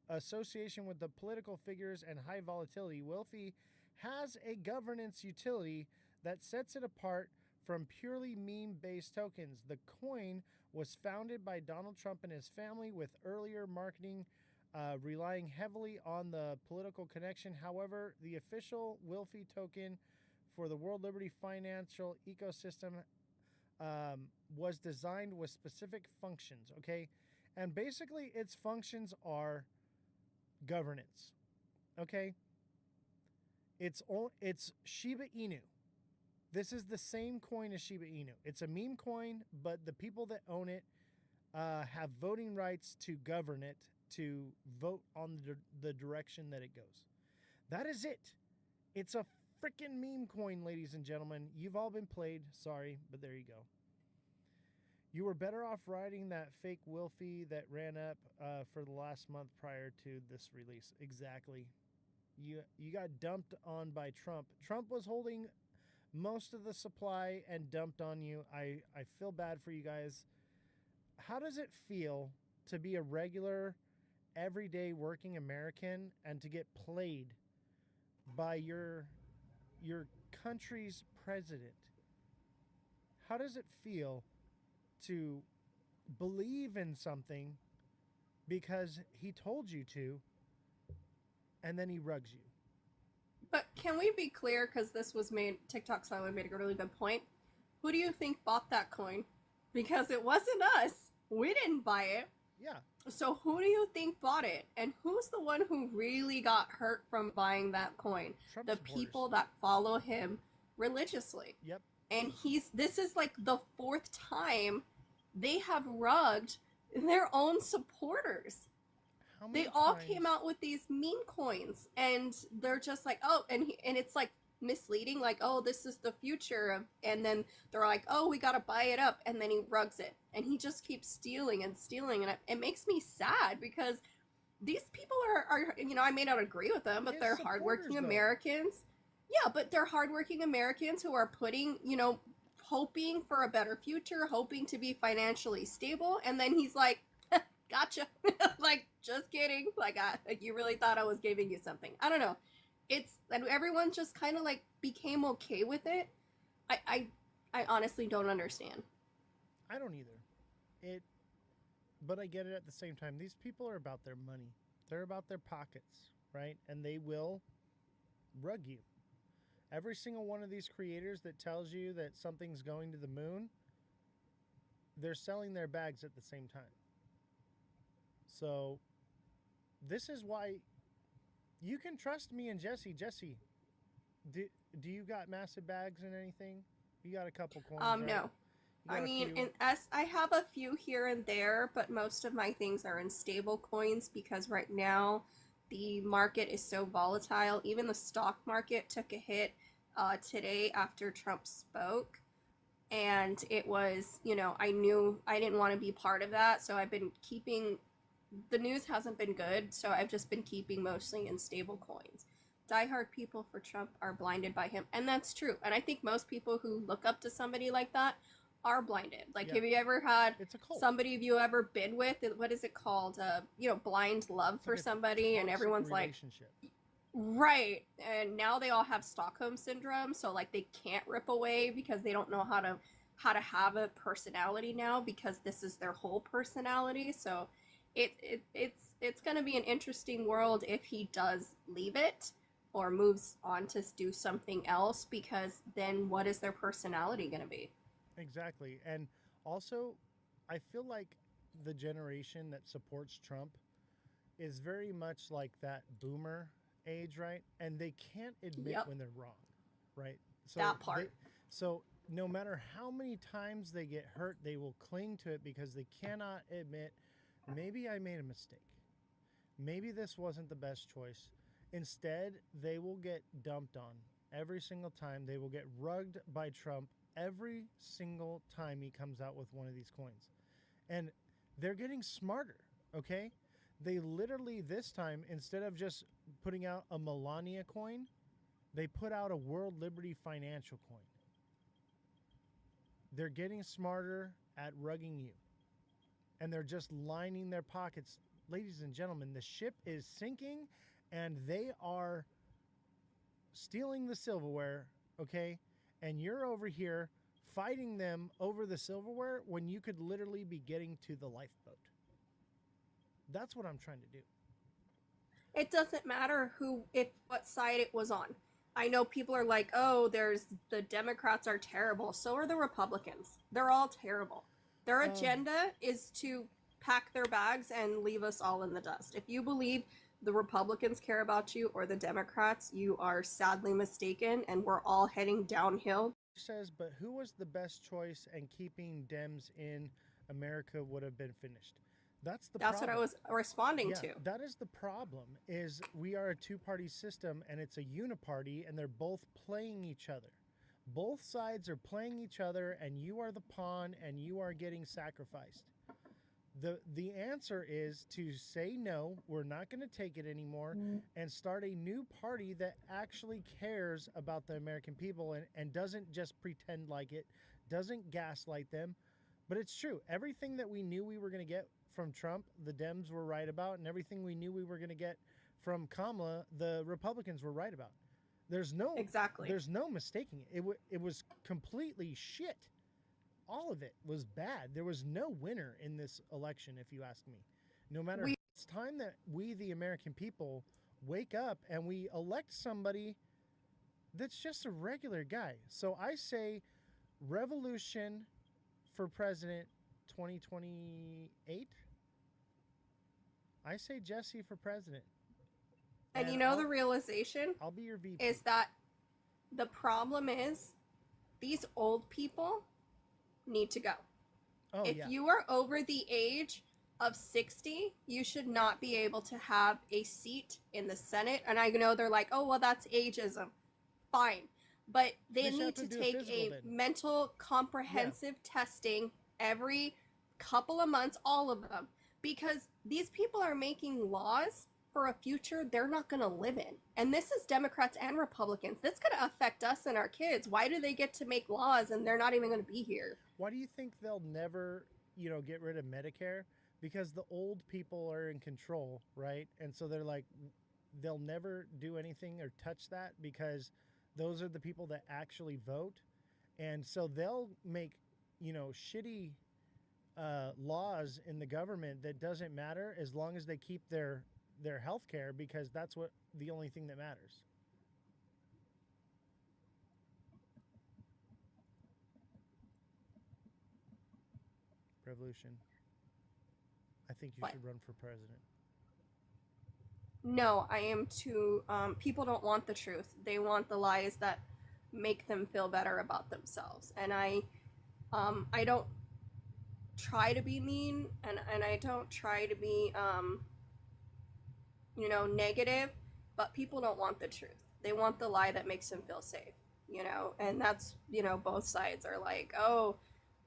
association with the political figures and high volatility. Wilfie has a governance utility that sets it apart from purely meme-based tokens. The coin was founded by Donald Trump and his family, with earlier marketing relying heavily on the political connection. However, the official Wilfie token for the World Liberty financial ecosystem was designed with specific functions, okay? And basically its functions are governance, okay? It's Shiba Inu. This is the same coin as Shiba Inu. It's a meme coin, but the people that own it have voting rights to govern it, to vote on the direction that it goes. That is it. It's a freaking meme coin, ladies and gentlemen. You've all been played. Sorry, but there you go. You were better off riding that fake Wilfie that ran up for the last month prior to this release. Exactly. You got dumped on by Trump. Trump was holding most of the supply and dumped on you. I feel bad for you guys. How does it feel to be a regular, everyday working American and to get played by your country's president? How does it feel to believe in something because he told you to, and then he rugs you? But can we be clear, because this was made, TikTok Silent made a really good point. Who do you think bought that coin? Because it wasn't us. We didn't buy it. Yeah. So who do you think bought it? And who's the one who really got hurt from buying that coin? Trump The supporters. people that follow him religiously. Yep. And this is like the 4th time they have rugged their own supporters. How many They all times- came out with these meme coins, and they're just like, oh, and it's like misleading, like, oh, this is the future, and then they're like, oh, we gotta buy it up, and then he rugs it, and he just keeps stealing and stealing, and it makes me sad because these people are I may not agree with them, but His they're supporters, hardworking though. Americans. Yeah, but they're hardworking Americans who are putting, hoping for a better future, hoping to be financially stable, and then he's like, gotcha. Like, just kidding. Like, you really thought I was giving you something. I don't know. And everyone just kind of like became okay with it. I honestly don't understand. I don't either. But I get it at the same time. These people are about their money. They're about their pockets, right? And they will rug you. Every single one of these creators that tells you that something's going to the moon, they're selling their bags at the same time. So this is why you can trust me and Jesse. Jesse, do you got massive bags and anything? You got a couple coins, right? No. You got I a mean, few? I have a few here and there, but most of my things are in stable coins because right now the market is so volatile. Even the stock market took a hit today after Trump spoke. And it was, I knew I didn't want to be part of that. So I've been keeping, the news hasn't been good. So I've just been keeping mostly in stable coins. Diehard people for Trump are blinded by him. And that's true. And I think most people who look up to somebody like that are blinded. Like, Yeah. have you ever had It's a cult. somebody have you ever been with? What is it called? Blind love It's for like a somebody, and toxic everyone's like, relationship. right. And now they all have Stockholm syndrome, so like they can't rip away because they don't know how to have a personality now because this is their whole personality. So it's going to be an interesting world if he does leave it or moves on to do something else, because then what is their personality going to be? Exactly. And also, I feel like the generation that supports Trump is very much like that boomer age, right? And they can't admit Yep. when they're wrong, right? So That part. So no matter how many times they get hurt, they will cling to it because they cannot admit, maybe I made a mistake. Maybe this wasn't the best choice. Instead, they will get dumped on every single time. They will get rugged by Trump every single time he comes out with one of these coins. And they're getting smarter, okay? They literally, this time, instead of just putting out a Melania coin, they put out a World Liberty Financial coin. They're getting smarter at rugging you. And they're just lining their pockets. Ladies and gentlemen, the ship is sinking and they are stealing the silverware, okay? And you're over here fighting them over the silverware when you could literally be getting to the lifeboat. That's what I'm trying to do. It doesn't matter what side it was on. I know people are like, oh, the Democrats are terrible. So are the Republicans. They're all terrible. Their agenda is to pack their bags and leave us all in the dust. If you believe the Republicans care about you or the Democrats, you are sadly mistaken, and we're all heading downhill. Says, but who was the best choice, and keeping Dems in America would have been finished? That's the That's problem. what I was responding Yeah, to. that is the problem. Is we are a two-party system, and it's a uniparty, and they're both playing each other. Both sides are playing each other, and you are the pawn, and you are getting sacrificed. The answer is to say no, we're not going to take it anymore, and start a new party that actually cares about the American people and doesn't just pretend like it, doesn't gaslight them. But it's true. Everything that we knew we were going to get from Trump, the Dems were right about, and everything we knew we were going to get from Kamala, the Republicans were right about. There's no mistaking it. It was completely shit. All of it was bad. There was no winner in this election, if you ask me. No matter, it's time that we, the American people, wake up and we elect somebody that's just a regular guy. So I say revolution for president 2028. I say Jesse for president. And you know, the realization I'll be your VP. is that the problem is these old people need to go. Oh, if yeah. you are over the age of 60, you should not be able to have a seat in the Senate. And I know they're like, oh, well, that's ageism. Fine. But they need to take a mental comprehensive testing every couple of months, all of them. Because these people are making laws for a future they're not going to live in. And this is Democrats and Republicans. This is going to affect us and our kids. Why do they get to make laws and they're not even going to be here? Why do you think they'll never, get rid of Medicare? Because the old people are in control, right? And so they're like, they'll never do anything or touch that because those are the people that actually vote. And so they'll make, shitty laws in the government that doesn't matter as long as they keep their health care, because that's what the only thing that matters. Revolution. I think you should run for president. No, I am too. People don't want the truth. They want the lies that make them feel better about themselves. And I don't try to be mean, and I don't try to be negative, but people don't want the truth. They want the lie that makes them feel safe, and that's, both sides are like, oh,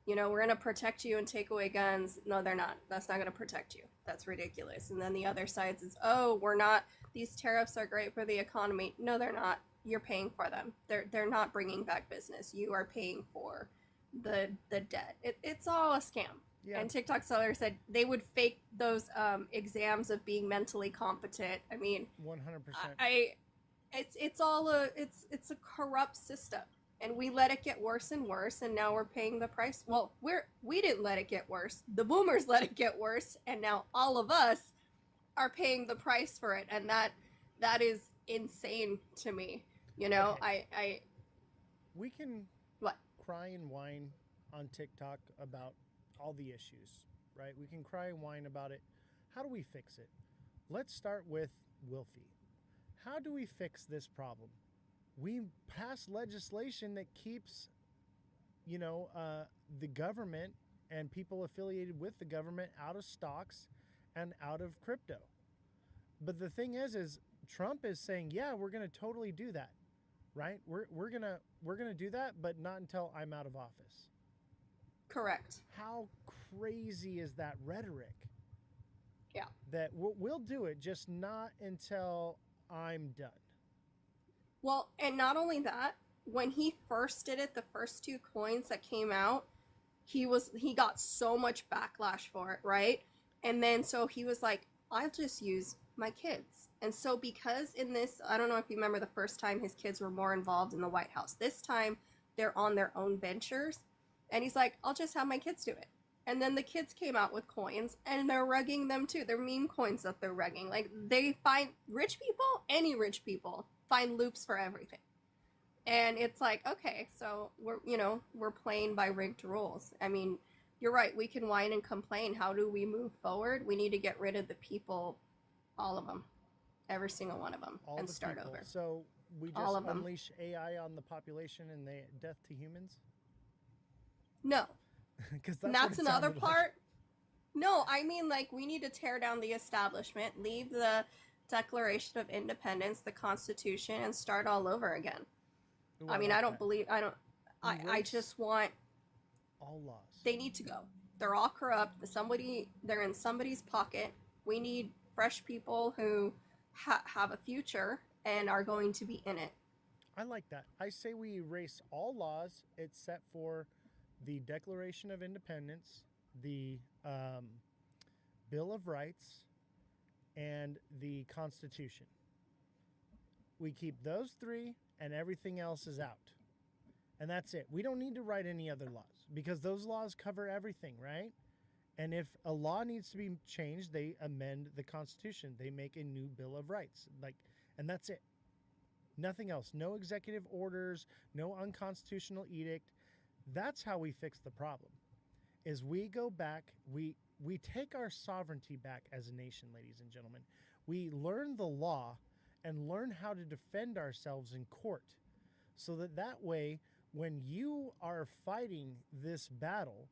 we're going to protect you and take away guns. No, they're not. That's not going to protect you. That's ridiculous. And then the other side is, oh, these tariffs are great for the economy. No, they're not. You're paying for them. They're not bringing back business. You are paying for the debt. It's all a scam. Yeah. And TikTok seller said they would fake those exams of being mentally competent. I mean, 100%. It's a corrupt system, and we let it get worse and worse, and now we're paying the price. Well, we didn't let it get worse. The boomers let it get worse, and now all of us are paying the price for it, and that is insane to me. Okay. We can cry and whine on TikTok about all the issues, right? We can cry and whine about it. How do we fix it? Let's start with Wilfie. How do we fix this problem? We pass legislation that keeps, the government and people affiliated with the government out of stocks and out of crypto. But the thing is Trump is saying, yeah, we're going to totally do that, right? We're gonna do that, but not until I'm out of office. Correct. How crazy is that rhetoric? Yeah. That we'll do it, just not until I'm done. Well, and not only that, when he first did it, the first two coins that came out, he got so much backlash for it, right? And then so he was like, I'll just use my kids. And so because in this, I don't know if you remember the first time his kids were more involved in the White House. This time they're on their own ventures. And he's like, I'll just have my kids do it. And then the kids came out with coins, and they're rugging them too. They're meme coins that they're rugging. Like, they find rich people, any rich people, find loops for everything. And it's like, okay, so we're playing by rigged rules. I mean, you're right. We can whine and complain. How do we move forward? We need to get rid of the people, all of them, every single one of them, and start over. So we just unleash AI on the population and the death to humans? No. Because that's another part. No, I mean, like, we need to tear down the establishment, leave the Declaration of Independence, the Constitution, and start all over again. Ooh, I mean, like I don't that. believe, I don't, I Erase just want, all laws. they need to go. They're all corrupt. They're in somebody's pocket. We need fresh people who have a future and are going to be in it. I like that. I say we erase all laws except for the Declaration of Independence, the Bill of Rights, and the Constitution. We keep those three, and everything else is out. And that's it. We don't need to write any other laws because those laws cover everything, right? And if a law needs to be changed, they amend the Constitution. They make a new Bill of Rights. And that's it. Nothing else. No executive orders, no unconstitutional edict. That's how we fix the problem. Is we go back, we take our sovereignty back as a nation, ladies and gentlemen. We learn the law and learn how to defend ourselves in court so that way when you are fighting this battle,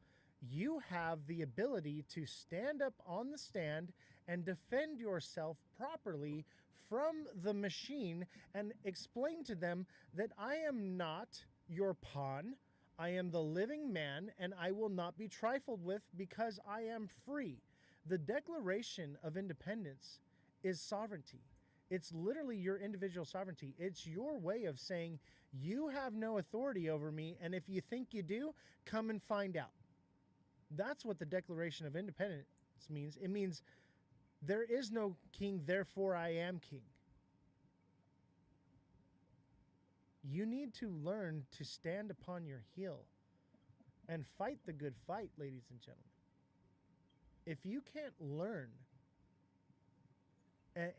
you have the ability to stand up on the stand and defend yourself properly from the machine and explain to them that I am not your pawn. I am the living man and I will not be trifled with because I am free. The Declaration of Independence is sovereignty. It's literally your individual sovereignty. It's your way of saying you have no authority over me, and if you think you do, come and find out. That's what the Declaration of Independence means. It means there is no king, therefore I am king. You need to learn to stand upon your heel and fight the good fight, ladies and gentlemen. If you can't learn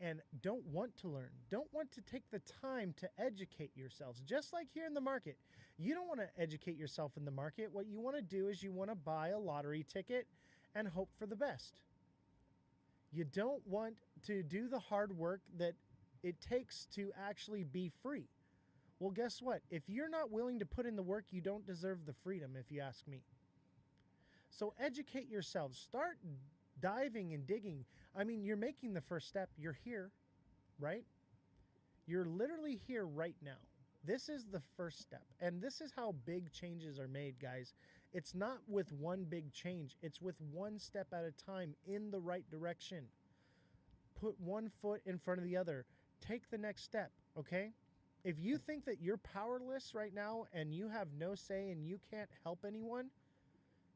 and don't want to learn, don't want to take the time to educate yourselves, just like here in the market. You don't want to educate yourself in the market. What you want to do is you want to buy a lottery ticket and hope for the best. You don't want to do the hard work that it takes to actually be free. Well, guess what? If you're not willing to put in the work, you don't deserve the freedom, if you ask me. So educate yourselves. Start diving and digging. I mean, you're making the first step. You're here, right? You're literally here right now. This is the first step. And this is how big changes are made, guys. It's not with one big change. It's with one step at a time in the right direction. Put one foot in front of the other. Take the next step, okay? If you think that you're powerless right now and you have no say and you can't help anyone,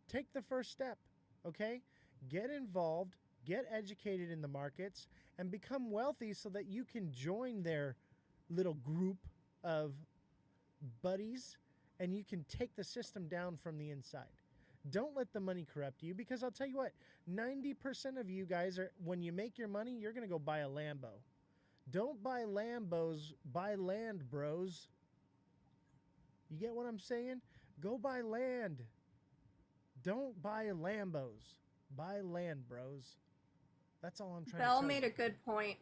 take the first step, okay? Get involved, get educated in the markets, and become wealthy so that you can join their little group of buddies and you can take the system down from the inside. Don't let the money corrupt you, because I'll tell you what, 90% of you guys are, when you make your money, you're going to go buy a Lambo. Don't buy Lambos, buy land, bros. You get what I'm saying? Go buy land. Don't buy Lambos. Buy land, bros. That's all I'm trying to Bell tell you. made a good point.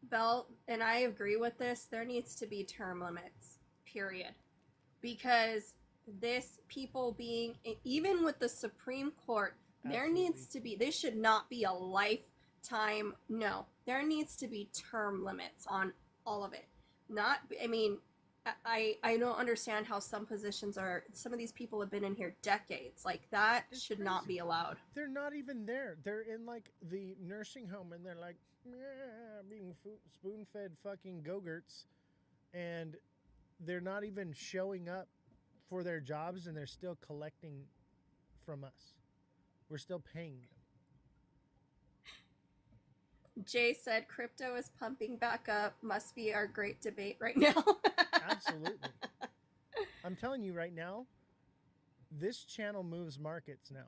Bell, and I agree with this, there needs to be term limits, period. Because people being, even with the Supreme Court, there Absolutely. needs to be, this should not be a lifetime, no. There needs to be term limits on all of it. Not, I mean, I don't understand how some positions are, some of these people have been in here decades. Like, that It's should crazy. not be allowed. They're not even there. They're in like the nursing home and they're like being spoon-fed fucking go-gurts, and they're not even showing up for their jobs, and they're still collecting from us. We're still paying them. Jay said crypto is pumping back up. Must be our great debate right now. Absolutely. I'm telling you right now, this channel moves markets now.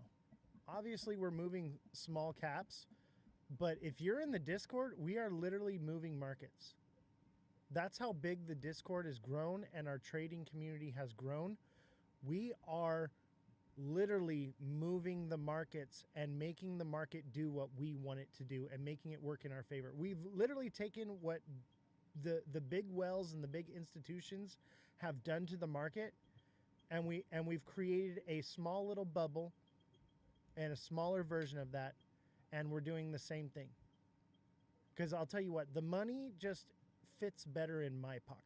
Obviously, we're moving small caps, but if you're in the Discord, we are literally moving markets. That's how big the Discord has grown and our trading community has grown. We are literally moving the markets and making the market do what we want it to do and making it work in our favor. We've literally taken what the big whales and the big institutions have done to the market, and we've created a small little bubble and a smaller version of that and we're doing the same thing. Because I'll tell you what, the money just fits better in my pocket.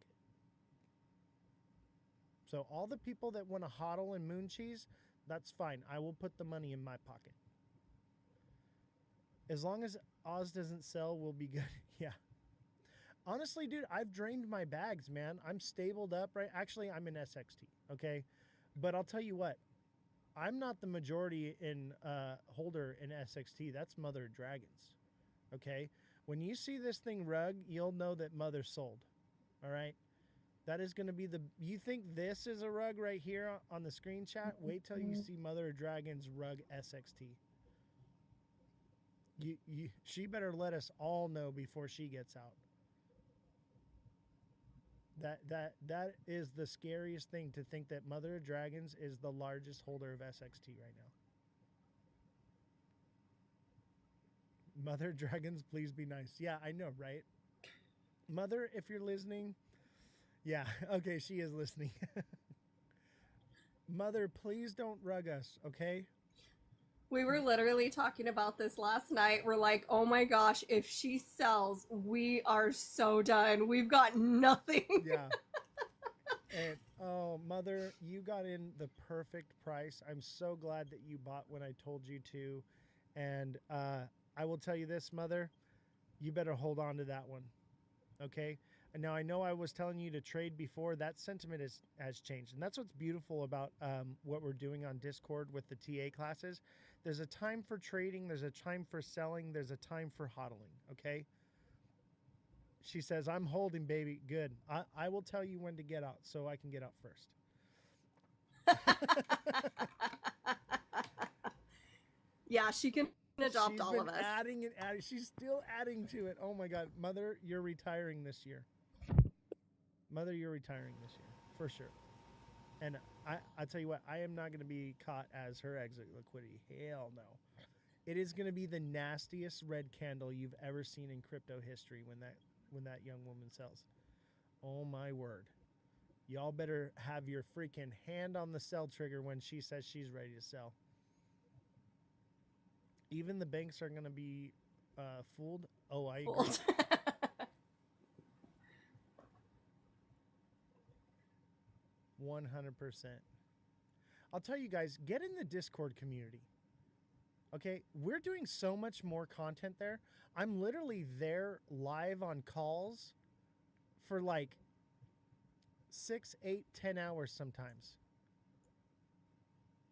So all the people that want to hodl and moon cheese, that's fine. I will put the money in my pocket. As long as Oz doesn't sell, we'll be good. Yeah. Honestly, dude, I've drained my bags, man. I'm stabled up, right? Actually, I'm in SXT, okay? But I'll tell you what, I'm not the majority in holder in SXT. That's Mother of Dragons, okay? When you see this thing rug, you'll know that Mother sold, all right? That is going to be the... You think this is a rug right here on the screen chat? Wait till you see Mother of Dragons rug SXT. She better let us all know before she gets out. That is the scariest thing, to think that Mother of Dragons is the largest holder of SXT right now. Mother of Dragons, please be nice. Yeah, I know, right? Mother, if you're listening... Yeah, okay, she is listening. Mother, please don't rug us, okay? We were literally talking about this last night. We're like, oh my gosh, if she sells, we are so done. We've got nothing. Yeah. And, oh, Mother, you got in the perfect price. I'm so glad that you bought when I told you to. And I will tell you this, Mother, you better hold on to that one, okay? And now I know I was telling you to trade before. That sentiment has changed. And that's what's beautiful about what we're doing on Discord with the TA classes. There's a time for trading. There's a time for selling. There's a time for hodling, okay? She says, I'm holding, baby. Good. I will tell you when to get out so I can get out first. Yeah, she can adopt all of us. Adding and adding. She's still adding to it. Oh my God. Mother, you're retiring this year. Mother, you're retiring this year. For sure. And I tell you what, I am not going to be caught as her exit liquidity. Hell no. It is going to be the nastiest red candle you've ever seen in crypto history when that young woman sells. Oh my word. Y'all better have your freaking hand on the sell trigger when she says she's ready to sell. Even the banks are going to be fooled. Oh, I agree. 100%. I'll tell you guys, get in the Discord community. Okay, we're doing so much more content there. I'm literally there live on calls for like 6, 8, 10 hours sometimes.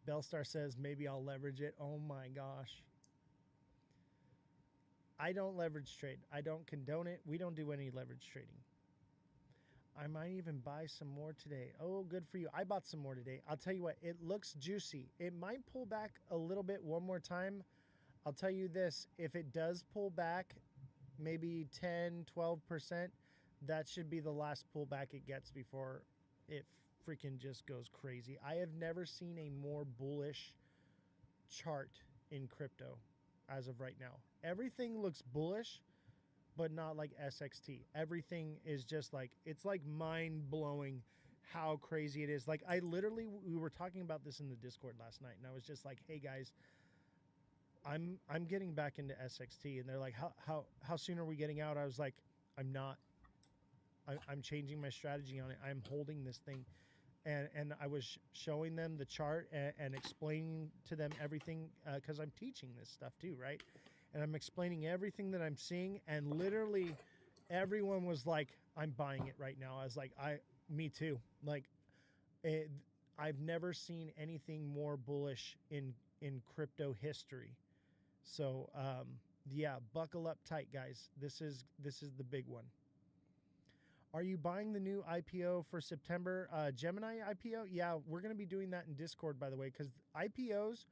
Bellstar says maybe I'll leverage it. Oh my gosh. I don't leverage trade. I don't condone it. We don't do any leverage trading. I might even buy some more today. Oh, good for you. I bought some more today. I'll tell you what, it looks juicy. It might pull back a little bit one more time. I'll tell you this, if it does pull back maybe 10, 12%, that should be the last pullback it gets before it freaking just goes crazy. I have never seen a more bullish chart in crypto as of right now. Everything looks bullish, but not like SXT. Everything is just like, it's like mind-blowing how crazy it is. Like we were talking about this in the Discord last night, and I was just like, hey guys, I'm getting back into SXT. And they're like, how soon are we getting out? I was like, I'm not. I'm changing my strategy on it. I'm holding this thing. And I was showing them the chart and explaining to them everything, because I'm teaching this stuff too, right? And I'm explaining everything that I'm seeing, and literally everyone was like, I'm buying it right now. I was like, me too. Like, I've never seen anything more bullish in crypto history. So, yeah, buckle up tight, guys. This is the big one. Are you buying the new IPO for September? Gemini IPO? Yeah, we're going to be doing that in Discord, by the way, because IPOs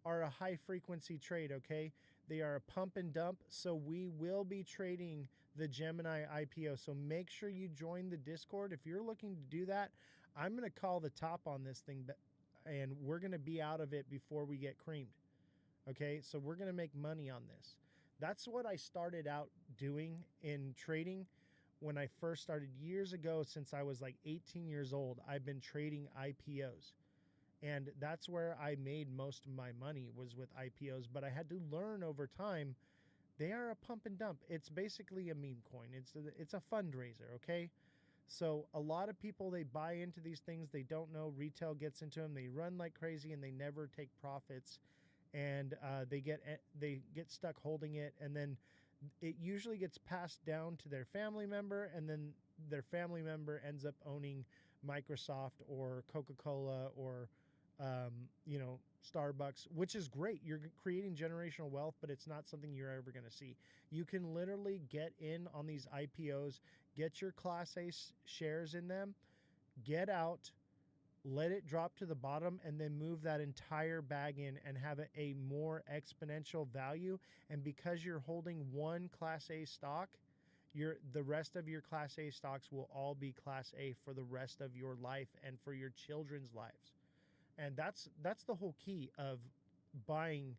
are a high frequency trade, okay? They are a pump and dump, so we will be trading the Gemini IPO. So make sure you join the Discord. If you're looking to do that, I'm going to call the top on this thing, and we're going to be out of it before we get creamed, okay? So we're going to make money on this. That's what I started out doing in trading when I first started years ago. Since I was like 18 years old, I've been trading IPOs. And that's where I made most of my money, was with IPOs. But I had to learn over time, they are a pump and dump. It's basically a meme coin. It's a fundraiser, okay? So a lot of people, they buy into these things. They don't know. Retail gets into them. They run like crazy, and they never take profits. And they get stuck holding it. And then it usually gets passed down to their family member, and then their family member ends up owning Microsoft or Coca-Cola or Starbucks, which is great. You're creating generational wealth, but it's not something you're ever going to see. You can literally get in on these IPOs, get your Class A shares in them, get out, let it drop to the bottom, and then move that entire bag in and have a more exponential value. And because you're holding one Class A stock, the rest of your Class A stocks will all be Class A for the rest of your life and for your children's lives. And that's the whole key of buying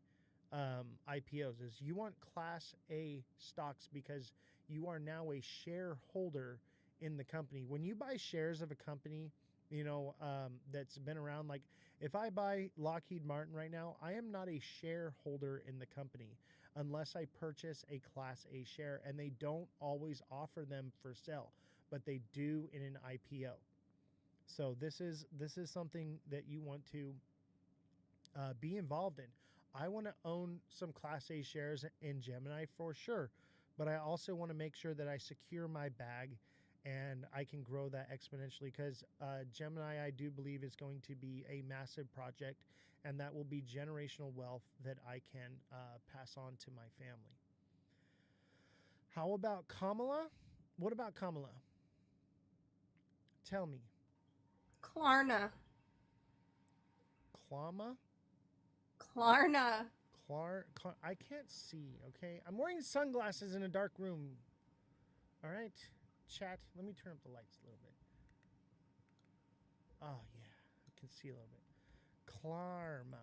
IPOs, is you want Class A stocks because you are now a shareholder in the company. When you buy shares of a company, that's been around, like if I buy Lockheed Martin right now, I am not a shareholder in the company unless I purchase a Class A share, and they don't always offer them for sale, but they do in an IPO. So this is something that you want to be involved in. I want to own some Class A shares in Gemini for sure, but I also want to make sure that I secure my bag and I can grow that exponentially, because Gemini, I do believe, is going to be a massive project, and that will be generational wealth that I can pass on to my family. How about Kamala? What about Kamala? Tell me. Klarna. Klarna? Klarna. I can't see, okay? I'm wearing sunglasses in a dark room. All right, chat, let me turn up the lights a little bit. Oh, yeah, I can see a little bit. Klarna.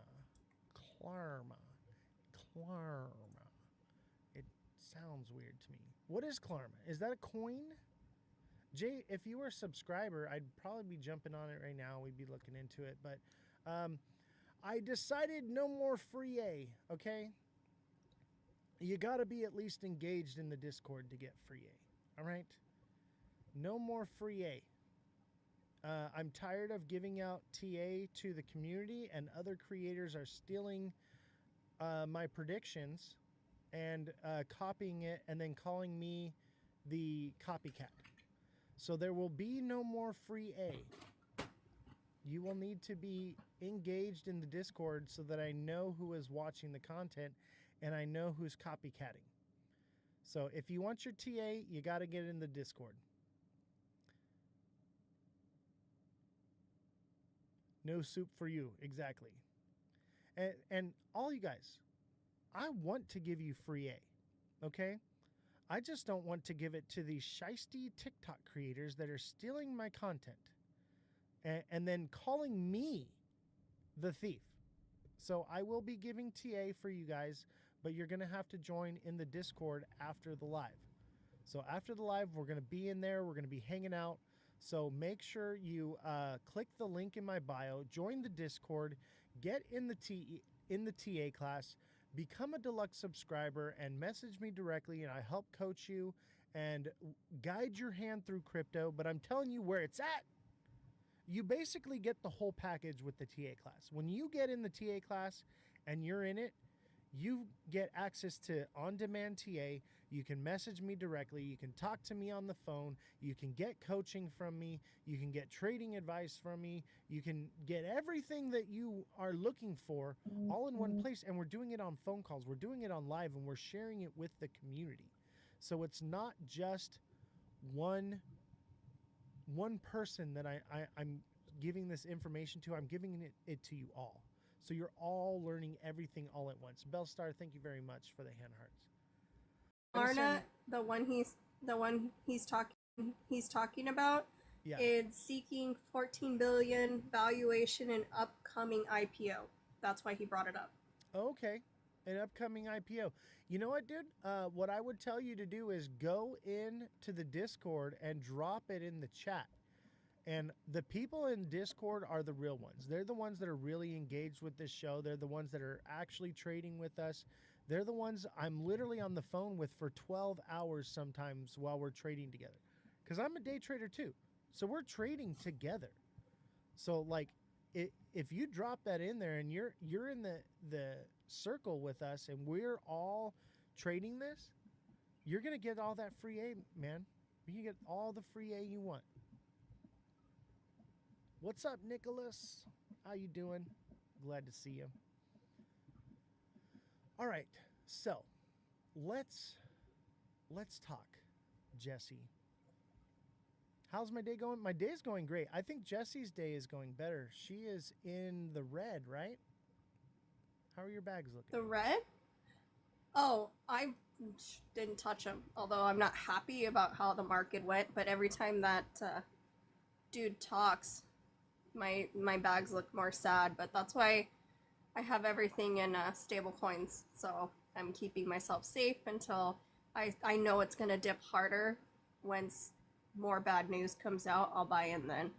It sounds weird to me. What is Klarna? Is that a coin? Jay, if you were a subscriber, I'd probably be jumping on it right now. We'd be looking into it. But I decided no more free A, okay? You got to be at least engaged in the Discord to get free A, all right? No more free A. I'm tired of giving out TA to the community, and other creators are stealing my predictions and copying it and then calling me the copycat. So there will be no more free A. You will need to be engaged in the Discord so that I know who is watching the content and I know who's copycatting. So if you want your TA, you got to get in the Discord. No soup for you, exactly. And all you guys, I want to give you free A, okay? I just don't want to give it to these shisty TikTok creators that are stealing my content and then calling me the thief. So I will be giving TA for you guys, but you're going to have to join in the Discord after the live. So after the live, we're going to be in there. We're going to be hanging out. So make sure you click the link in my bio, join the Discord, get in the TA class, become a deluxe subscriber, and message me directly, and I help coach you and guide your hand through crypto. But I'm telling you where it's at. You basically get the whole package with the TA class. When you get in the TA class and you're in it, you get access to on-demand TA. You can message me directly. You can talk to me on the phone. You can get coaching from me. You can get trading advice from me. You can get everything that you are looking for all in one place. And we're doing it on phone calls. We're doing it on live, and we're sharing it with the community. So it's not just one person that I'm giving this information to. I'm giving it to you all. So you're all learning everything all at once. Bellstar, thank you very much for the hand hearts. Klarna, the one he's talking about, Yeah. is seeking 14 billion valuation in upcoming IPO. That's why he brought it up. Okay. An upcoming IPO. You know what, dude? What I would tell you to do is go in to the Discord and drop it in the chat. And the people in Discord are the real ones. They're the ones that are really engaged with this show. They're the ones that are actually trading with us. They're the ones I'm literally on the phone with for 12 hours sometimes while we're trading together. Because I'm a day trader too. So we're trading together. So like if you drop that in there and you're in the circle with us and we're all trading this, you're going to get all that free A, man. You can get all the free A you want. What's up, Nicholas? How you doing? Glad to see you. All right, so let's talk, Jesse. How's my day going? My day's going great. I think Jesse's day is going better. She is in the red, right? How are your bags looking? The red? Oh, I didn't touch them. Although I'm not happy about how the market went, but every time that dude talks, my bags look more sad. But that's why I have everything in stable coins. So I'm keeping myself safe until I know it's gonna dip harder. Once more bad news comes out, I'll buy in then.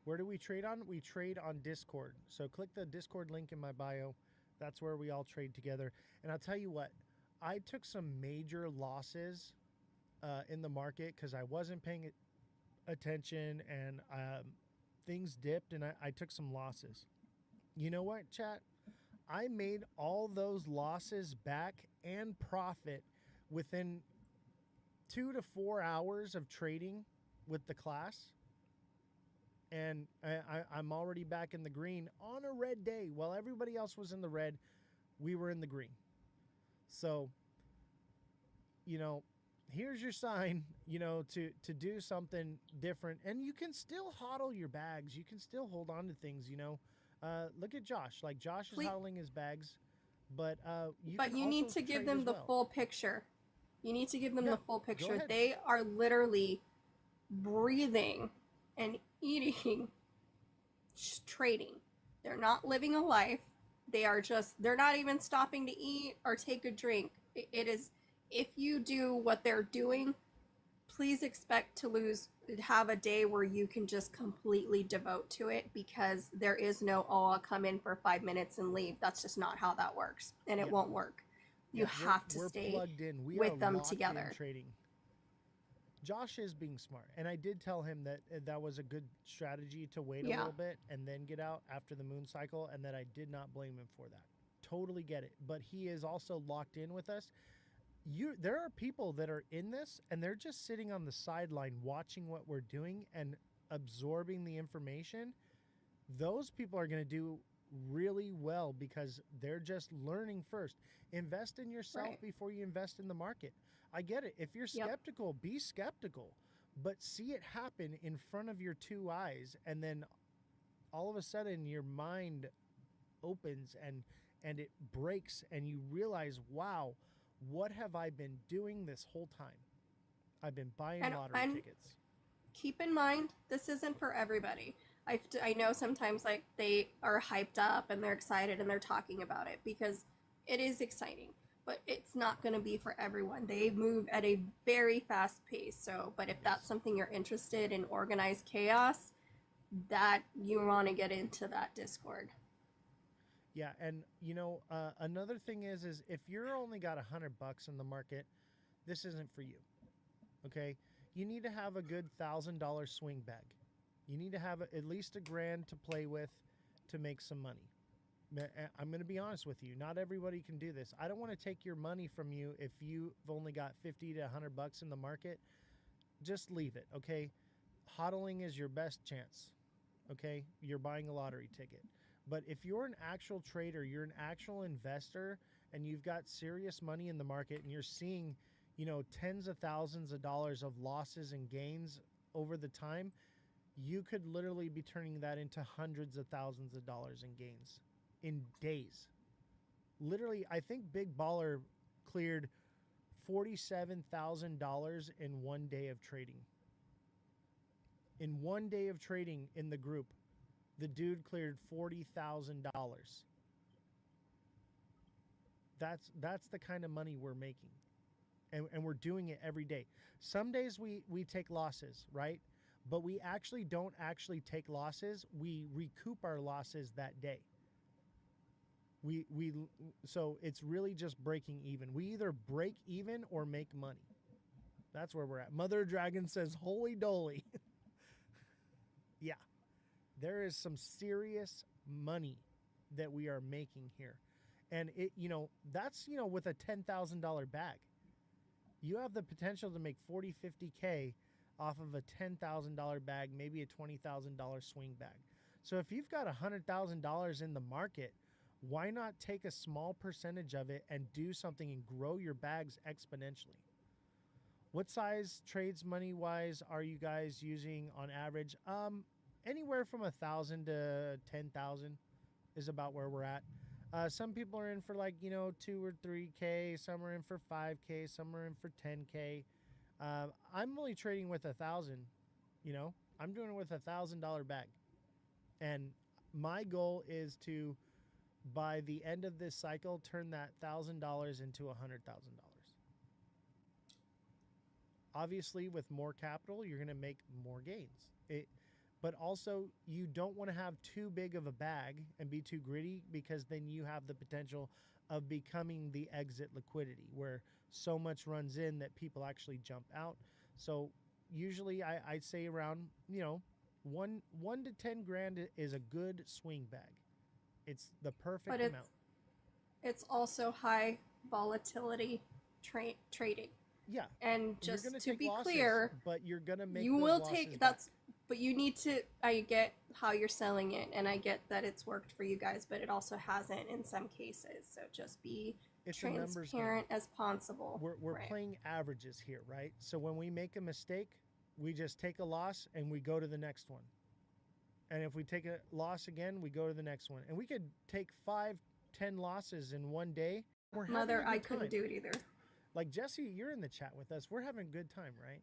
Where do we trade on? We trade on Discord. So click the Discord link in my bio. That's where we all trade together. And I'll tell you what, I took some major losses in the market because I wasn't paying attention and things dipped and I took some losses. You know what, chat? I made all those losses back and profit within 2 to 4 hours of trading with the class. And I'm already back in the green on a red day. While everybody else was in the red, we were in the green. So, you know, here's your sign, you know, to do something different. And you can still hodl your bags. You can still hold on to things, you know. Look at Josh. Like, Josh is hodling his bags. But you need to give them the full picture. You need to give them the full picture. ahead. They are literally breathing and eating, trading. They're not living a life. They're not even stopping to eat or take a drink. It is, if you do what they're doing, please expect to have a day where you can just completely devote to it, because there is no, oh, I'll come in for 5 minutes and leave. That's just not how that works. And it won't work. You have to stay plugged in. with them together. Trading. Josh is being smart, and I did tell him that that was a good strategy to wait a little bit and then get out after the moon cycle, and that I did not blame him for that. Totally get it. But he is also locked in with us. There are people that are in this, and they're just sitting on the sideline watching what we're doing and absorbing the information. Those people are going to do really well because they're just learning first. Invest in yourself before you invest in the market. I get it. If you're skeptical, be skeptical, but see it happen in front of your two eyes, and then all of a sudden your mind opens and it breaks, and you realize, wow, what have I been doing this whole time? I've been buying lottery tickets. Keep in mind, this isn't for everybody. I know sometimes like they are hyped up and they're excited and they're talking about it because it is exciting, but it's not going to be for everyone. They move at a very fast pace. So, but if that's something you're interested in, organized chaos, that you want to get into that Discord. Yeah, and you know, another thing is if you're only got $100 in the market, this isn't for you. Okay, you need to have a good $1,000 swing bag. You need to have at least $1,000 to play with to make some money. I'm going to be honest with you. Not everybody can do this. I don't want to take your money from you if you've only got 50 to $100 in the market. Just leave it, okay? Hodling is your best chance, okay? You're buying a lottery ticket. But if you're an actual trader, you're an actual investor, and you've got serious money in the market, and you're seeing, you know, tens of thousands of dollars of losses and gains over the time, you could literally be turning that into hundreds of thousands of dollars in gains in days. Literally, I think Big Baller cleared $47,000 in 1 day of trading. In 1 day of trading in the group, the dude cleared $40,000. That's the kind of money we're making. And we're doing it every day. Some days we take losses, right? but we actually don't actually take losses. We recoup our losses that day. So it's really just breaking even. We either break even or make money. That's where we're at. Mother Dragon says, holy doly. Yeah, there is some serious money that we are making here. And that's, with a $10,000 bag. You have the potential to make 40, 50K off of a $10,000 bag, maybe a $20,000 swing bag. So if you've got $100,000 in the market, why not take a small percentage of it and do something and grow your bags exponentially? What size trades money wise are you guys using on average? Anywhere from 1,000 to 10,000 is about where we're at. Some people are in for 2 or 3K. Some are in for 5K. Some are in for 10K. I'm only trading with 1,000. I'm doing it with $1,000 bag, and my goal is to, by the end of this cycle, turn that $1,000 into $100,000. Obviously, with more capital, you're going to make more gains. But also, you don't want to have too big of a bag and be too greedy, because then you have the potential of becoming the exit liquidity, where so much runs in that people actually jump out. So usually I'd say around, 1 to 10 grand is a good swing bag. It's the perfect amount. It's also high volatility trading. Yeah. And just to be losses, clear, but you're going to make you those will losses take back. but you need to, I get how you're selling it, and I get that it's worked for you guys, but it also hasn't in some cases. So just be transparent as possible. We're playing averages here, right? So when we make a mistake, we just take a loss and we go to the next one. And if we take a loss again, we go to the next one. And we could take 5, 10 losses in one day. Mother, I couldn't do it either. Like, Jesse, you're in the chat with us. We're having a good time, right?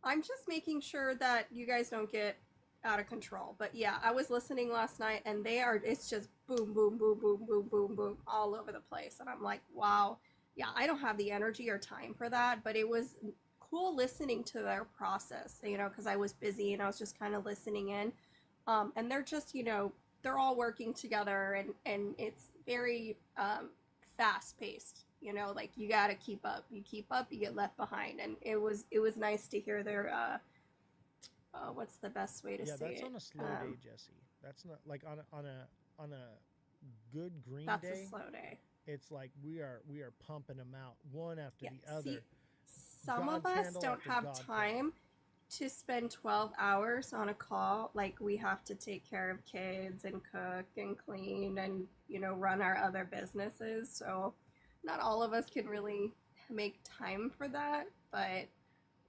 I'm just making sure that you guys don't get out of control. But yeah, I was listening last night, and it's just boom, boom, boom, boom, boom, boom, boom, all over the place. And I'm like, wow, yeah, I don't have the energy or time for that. But it was cool listening to their process, because I was busy and I was just kind of listening in. And they're just, they're all working together, and it's very fast paced. Like, you got to keep up. You keep up, you get left behind. And it was nice to hear their, what's the best way to say it? Yeah, that's on a slow day, Jesse. That's not like on a good green day. That's a slow day. It's like we are pumping them out one after the other. See, some of us don't have time to spend 12 hours on a call. Like, we have to take care of kids and cook and clean and, run our other businesses. So not all of us can really make time for that, but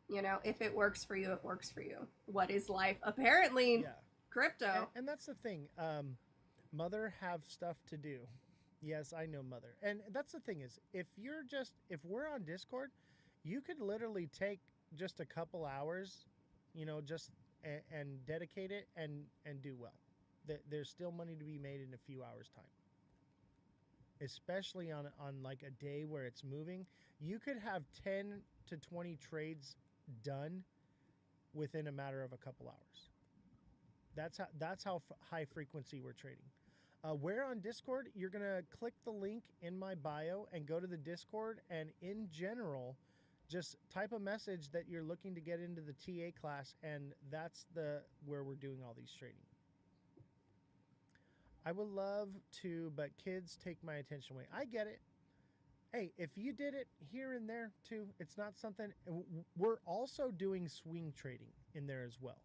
if it works for you, it works for you. What is life? Apparently, yeah. Crypto. And that's the thing. Mother have stuff to do. Yes, I know, Mother. And that's the thing is, if we're on Discord, you could literally take just a couple hours, and dedicate it and do well. There's still money to be made in a few hours' time. Especially on like a day where it's moving, you could have 10 to 20 trades done within a matter of a couple hours. That's how high frequency we're trading. We're on Discord. You're gonna click the link in my bio and go to the Discord, and in general, just type a message that you're looking to get into the TA class, and that's where we're doing all these trading. I would love to, but kids take my attention away. I get it. Hey, if you did it here and there too, it's not something. We're also doing swing trading in there as well.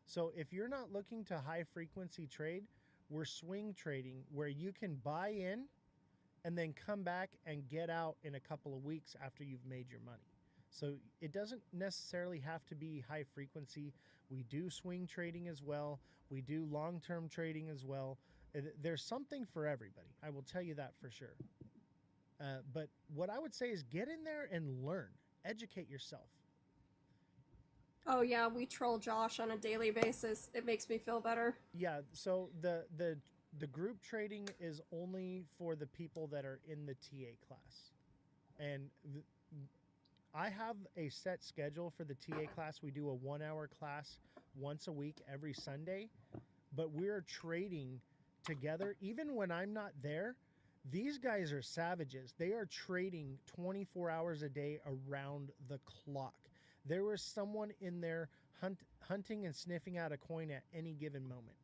So if you're not looking to high frequency trade, we're swing trading where you can buy in and then come back and get out in a couple of weeks after you've made your money. So it doesn't necessarily have to be high frequency. We do swing trading as well. We do long-term trading as well. There's something for everybody. I will tell you that for sure. But what I would say is get in there and learn. Educate yourself. Oh yeah, we troll Josh on a daily basis. It makes me feel better. Yeah, so the group trading is only for the people that are in the TA class. And I have a set schedule for the TA class. We do a 1-hour class once a week every Sunday, but we're trading together. Even when I'm not there, these guys are savages. They are trading 24 hours a day around the clock. There was someone in there hunting and sniffing out a coin at any given moment.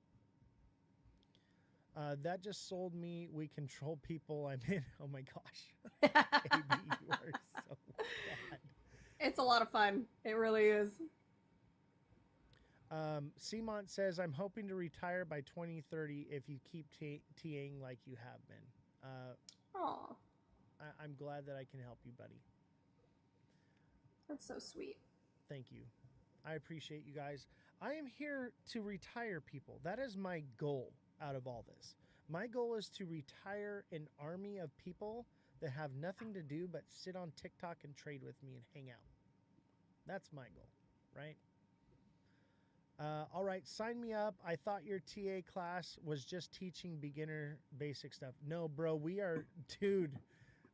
That just sold me. We control people. I'm in. Oh my gosh. AB, you are so bad. It's a lot of fun. It really is. Seamont says, I'm hoping to retire by 2030 if you keep TAing like you have been. Aw, I'm glad that I can help you, buddy. that's so sweet. Thank you. I appreciate you guys. I am here to retire people. That is my goal out of all this. My goal is to retire an army of people that have nothing to do but sit on TikTok and trade with me and hang out. That's my goal, right? All right, sign me up. I thought your TA class was just teaching beginner basic stuff. No, bro, we are, dude,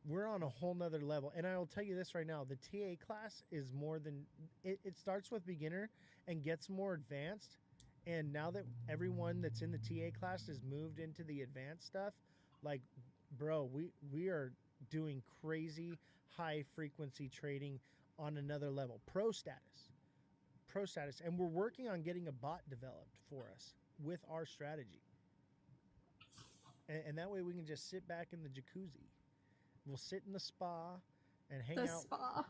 we're on a whole nother level. And I will tell you this right now, the TA class is more than, it starts with beginner and gets more advanced. And now that everyone that's in the TA class has moved into the advanced stuff, like, bro, we are doing crazy high frequency trading on another level. Pro status. And we're working on getting a bot developed for us with our strategy. And that way we can just sit back in the jacuzzi. We'll sit in the spa and hang out spa.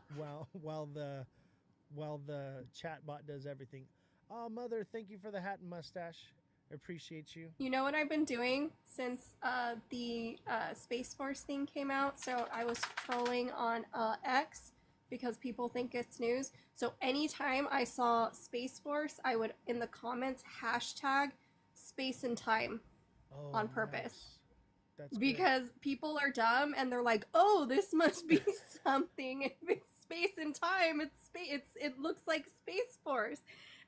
while the chat bot does everything. Oh, Mother, thank you for the hat and mustache. I appreciate you. You know what I've been doing since the Space Force thing came out? So I was trolling on X because people think it's news. So anytime I saw Space Force, I would, in the comments, hashtag space and time on purpose. Nice. That's because people are dumb and they're like, oh, this must be something. If it's space and time, it looks like Space Force.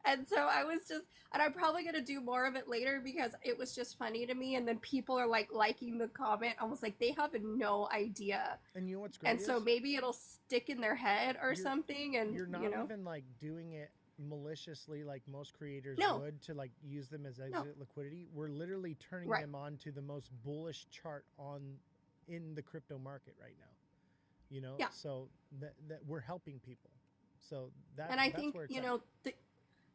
And so I was just, and I'm probably going to do more of it later because it was just funny to me. And then people are like liking the comment. I was like, they have no idea. And you know what's great? And so maybe it'll stick in their head or something. And you're not even like doing it maliciously like most creators would to like use them as exit liquidity. We're literally turning them on to the most bullish chart in the crypto market right now. You know, so that we're helping people. So that, and I that's think where it's you at. know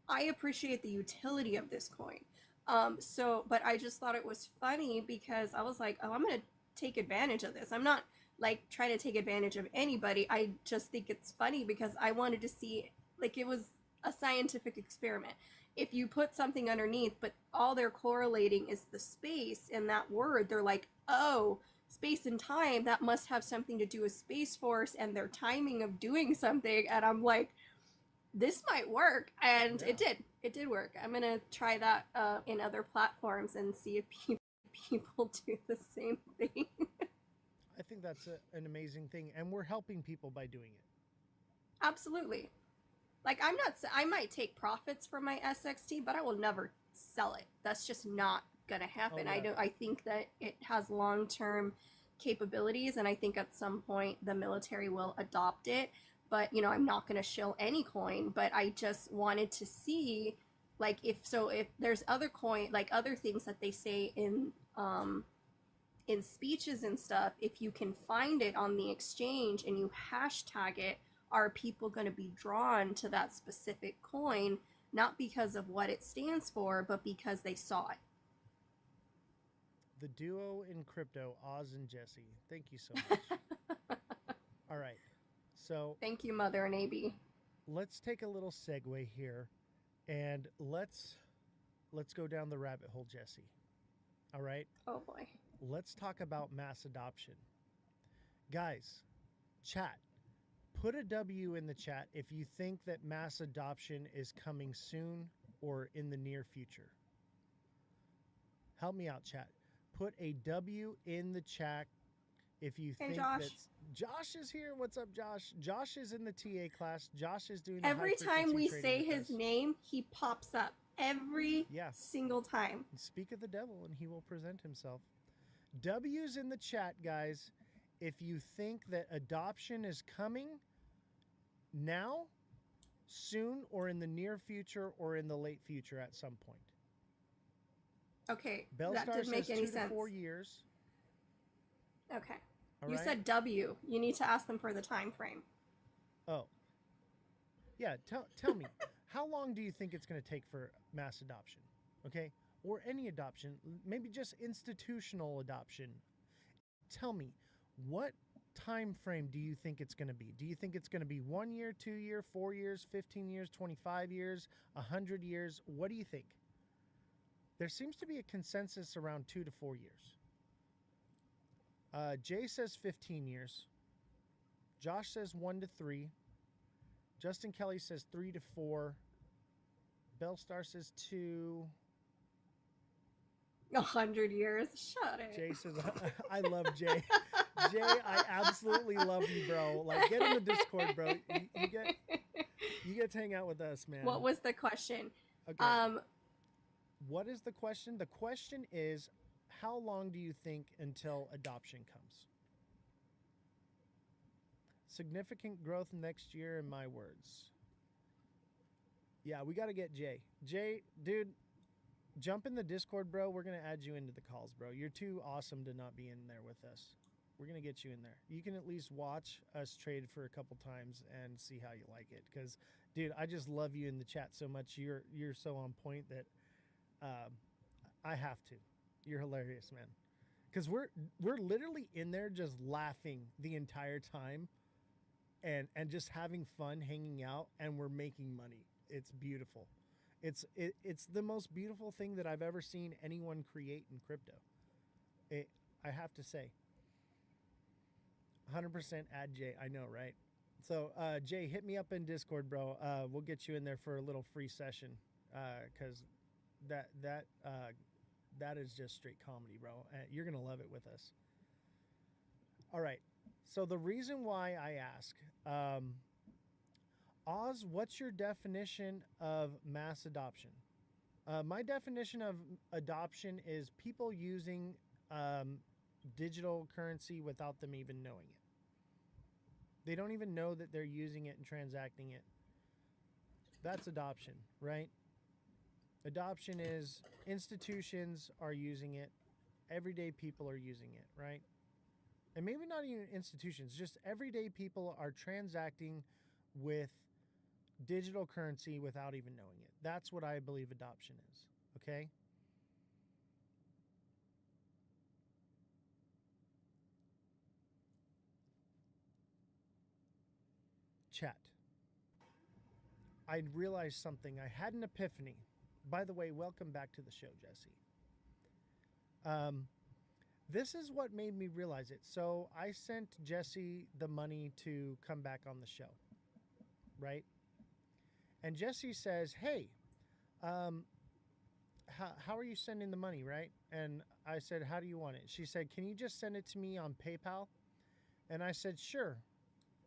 I appreciate the utility of this coin. But I just thought it was funny because I was like, oh, I'm gonna take advantage of this. I'm not like trying to take advantage of anybody. I just think it's funny because I wanted to see, like, it was a scientific experiment. If you put something underneath, but all they're correlating is the space in that word, they're like, oh, space and time, that must have something to do with Space Force and their timing of doing something. And I'm like, this might work. And it did work. I'm going to try that in other platforms and see if people do the same thing. I think that's an amazing thing. And we're helping people by doing it. Absolutely. Like, I might take profits from my SXT, but I will never sell it. That's just not gonna happen. Oh, yeah. I think that it has long-term capabilities, and I think at some point the military will adopt it. But, you know, I'm not gonna shill any coin, but I just wanted to see, like, if there's other other things that they say in speeches and stuff, if you can find it on the exchange and you hashtag it, are people going to be drawn to that specific coin, not because of what it stands for, but because they saw it? The duo in crypto, Oz and Jesse. Thank you so much. All right. So thank you, Mother and AB. Let's take a little segue here and let's go down the rabbit hole, Jesse. All right? Oh boy. Let's talk about mass adoption. Guys, chat. Put a W in the chat if you think that mass adoption is coming soon or in the near future. Help me out, chat. Put a W in the chat if you think that Josh is here. What's up, Josh? Josh is in the TA class. Josh is doing every time we say his name, he pops up every single time. Speak of the devil and he will present himself. W's in the chat, guys. If you think that adoption is coming now, soon, or in the near future, or in the late future at some point. Okay, that Bellstar didn't make says any 2 to sense. 4 years. Okay. All You right? said W. You need to ask them for the time frame. Oh. Yeah, tell me, how long do you think it's going to take for mass adoption? Okay? Or any adoption, maybe just institutional adoption. Tell me, what time frame do you think it's going to be? Do you think it's going to be 1 year, 2 year, 4 years, 15 years, 25 years, 100 years? What do you think? There seems to be a consensus around 2 to 4 years. Jay says 15 years. Josh says 1 to 3. Justin Kelly says 3 to 4. Bellstar says 2. 100 years. Shut it. Jay says, I love Jay. Jay, I absolutely love you, bro. Like, get in the Discord, bro. You get to hang out with us, man. What was the question? Okay. What is the question? The question is, how long do you think until adoption comes? Significant growth next year, in my words. Yeah, we got to get Jay. Jay, dude, jump in the Discord, bro. We're going to add you into the calls, bro. You're too awesome to not be in there with us. We're going to get you in there. You can at least watch us trade for a couple times and see how you like it. Because, dude, I just love you in the chat so much. You're so on point that I have to. You're hilarious, man. Because we're literally in there just laughing the entire time and just having fun, hanging out, and we're making money. It's beautiful. It's the most beautiful thing that I've ever seen anyone create in crypto. I have to say. 100% add Jay. I know, right? So, Jay, hit me up in Discord, bro. We'll get you in there for a little free session because that is just straight comedy, bro. You're going to love it with us. All right. So the reason why I ask, Oz, what's your definition of mass adoption? My definition of adoption is people using digital currency without them even knowing it. They don't even know that they're using it and transacting it. That's adoption, right? Adoption is institutions are using it. Everyday people are using it, right? And maybe not even institutions, just everyday people are transacting with digital currency without even knowing it. That's what I believe adoption is, okay? Chat. I realized something. I had an epiphany. By the way, welcome back to the show, Jesse. This is what made me realize it. So I sent Jesse the money to come back on the show, right? And Jesse says, hey, how are you sending the money, right? And I said, how do you want it? She said, can you just send it to me on PayPal? And I said, sure.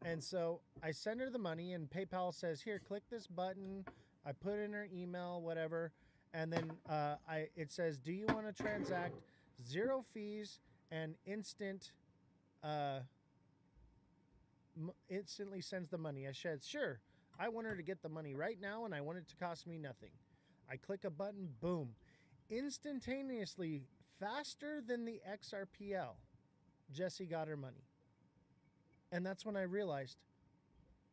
And so I send her the money, and PayPal says, here, click this button. I put in her email, whatever. And then it says, do you want to transact 0 fees and instantly sends the money? I said, sure. I want her to get the money right now, and I want it to cost me nothing. I click a button, boom. Instantaneously, faster than the XRPL, Jesse got her money. And that's when I realized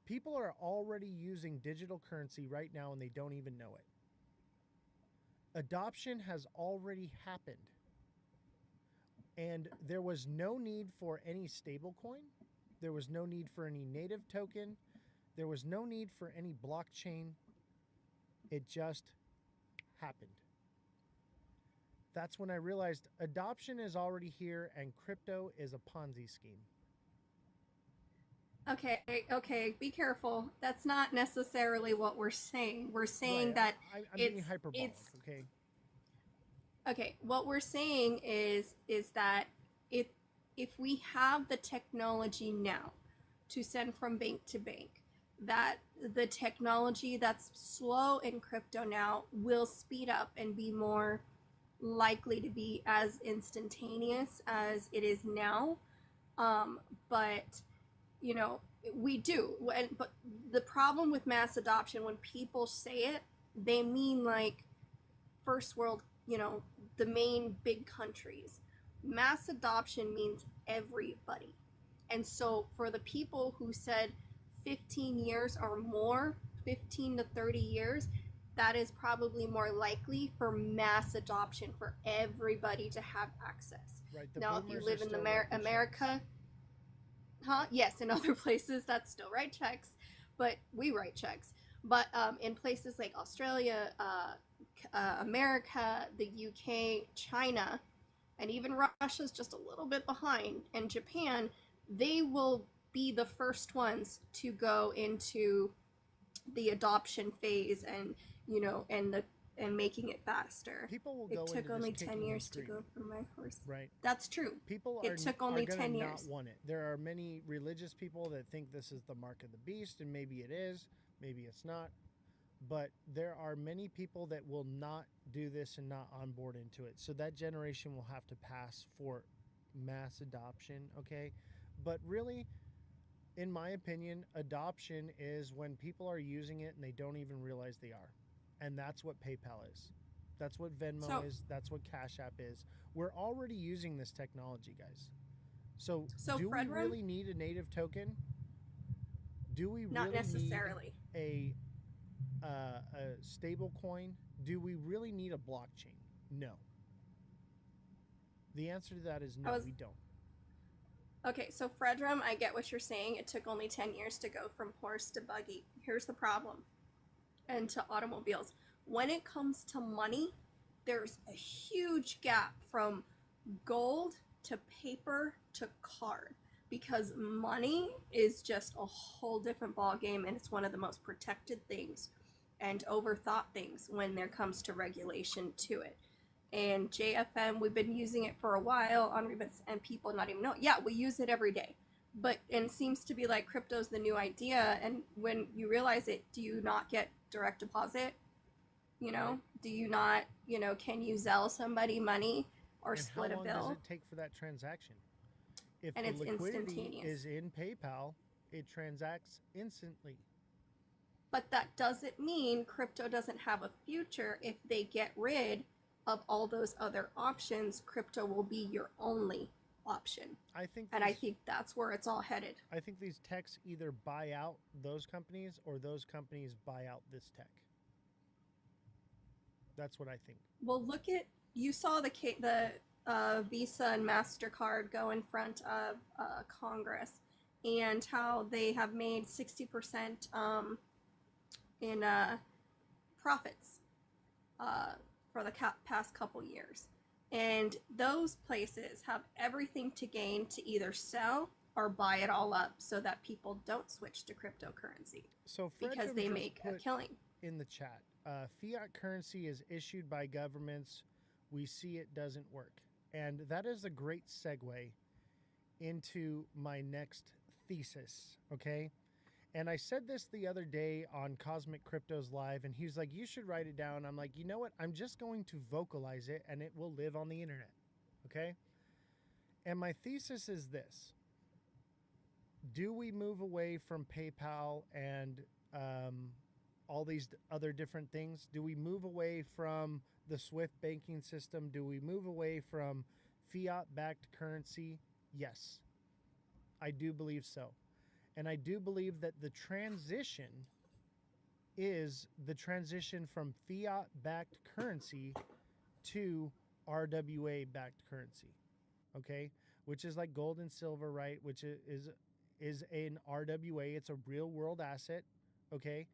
people are already using digital currency right now, and they don't even know it. Adoption has already happened. And there was no need for any stablecoin. There was no need for any native token. There was no need for any blockchain. It just happened. That's when I realized adoption is already here and crypto is a Ponzi scheme. Okay, be careful. That's not necessarily what we're saying. We're saying Right, that I'm being hyperbolic, okay? Okay, what we're saying is that if we have the technology now to send from bank to bank, that the technology that's slow in crypto now will speed up and be more likely to be as instantaneous as it is now. But We do. But the problem with mass adoption, when people say it, they mean like first world, the main big countries. Mass adoption means everybody. And so for the people who said 15 years or more, 15 to 30 years, that is probably more likely for mass adoption for everybody to have access. Right. Now, if you live in America, yes, in other places that still write checks, but we write checks. But in places like Australia, America, the UK, China, and even Russia's just a little bit behind, and Japan, they will be the first ones to go into the adoption phase, and and making it faster. People will go. It took into only this 10 years to go from my horse. Right. That's true. People it took only 10 years. Not want it. There are many religious people that think this is the mark of the beast, and maybe it is, maybe it's not. But there are many people that will not do this and not onboard into it. So that generation will have to pass for mass adoption, okay? But really, in my opinion, adoption is when people are using it and they don't even realize they are. And that's what PayPal is. That's what Venmo is. That's what Cash App is. We're already using this technology, guys. So do we really need a native token? Do we really not necessarily need a stable coin? Do we really need a blockchain? No. The answer to that is no, we don't. Okay, so Fredrum, I get what you're saying. It took only 10 years to go from horse to buggy. Here's the problem. And to automobiles. When it comes to money, there's a huge gap from gold to paper to card. Because money is just a whole different ballgame, and it's one of the most protected things and overthought things when there comes to regulation to it. And JFM, we've been using it for a while on Rebits, and people not even know. Yeah, we use it every day. But it seems to be like crypto's the new idea, and when you realize it, do you not get direct deposit? Do you not, can you Zelle somebody money or split a bill? How long does it take for that transaction? If and the it's liquidity instantaneous. is in PayPal, it transacts instantly. But that doesn't mean crypto doesn't have a future. If they get rid of all those other options, crypto will be your only option. I think that's where it's all headed. I think these techs either buy out those companies or those companies buy out this tech. That's what I think. Well, you saw the Visa and MasterCard go in front of Congress, and how they have made 60% in profits for the past couple years. And those places have everything to gain to either sell or buy it all up so that people don't switch to cryptocurrency. So because they make a killing. In the chat, fiat currency is issued by governments. We see it doesn't work. And that is a great segue into my next thesis, okay? And I said this the other day on Cosmic Cryptos Live, and he was like, you should write it down. I'm like, you know what? I'm just going to vocalize it, and it will live on the internet, okay? And my thesis is this. Do we move away from PayPal and all these other different things? Do we move away from the SWIFT banking system? Do we move away from fiat-backed currency? Yes, I do believe so. And I do believe that the transition is the transition from fiat-backed currency to RWA-backed currency, okay? Which is like gold and silver, right? Which is an RWA. It's a real-world asset, okay?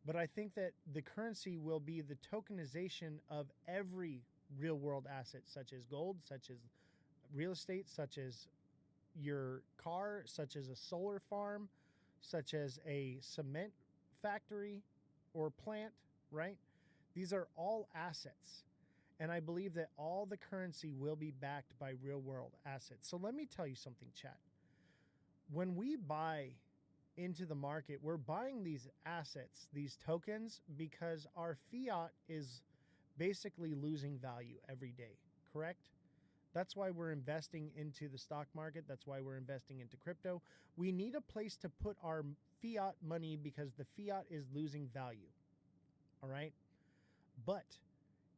But I think that the currency will be the tokenization of every real-world asset, such as gold, such as real estate, such as your car, such as a solar farm, such as a cement factory or plant, right? These are all assets. And I believe that all the currency will be backed by real world assets. So let me tell you something, chat. When we buy into the market, we're buying these assets, these tokens, because our fiat is basically losing value every day, correct? That's why we're investing into the stock market. That's why we're investing into crypto. We need a place to put our fiat money because the fiat is losing value. All right? But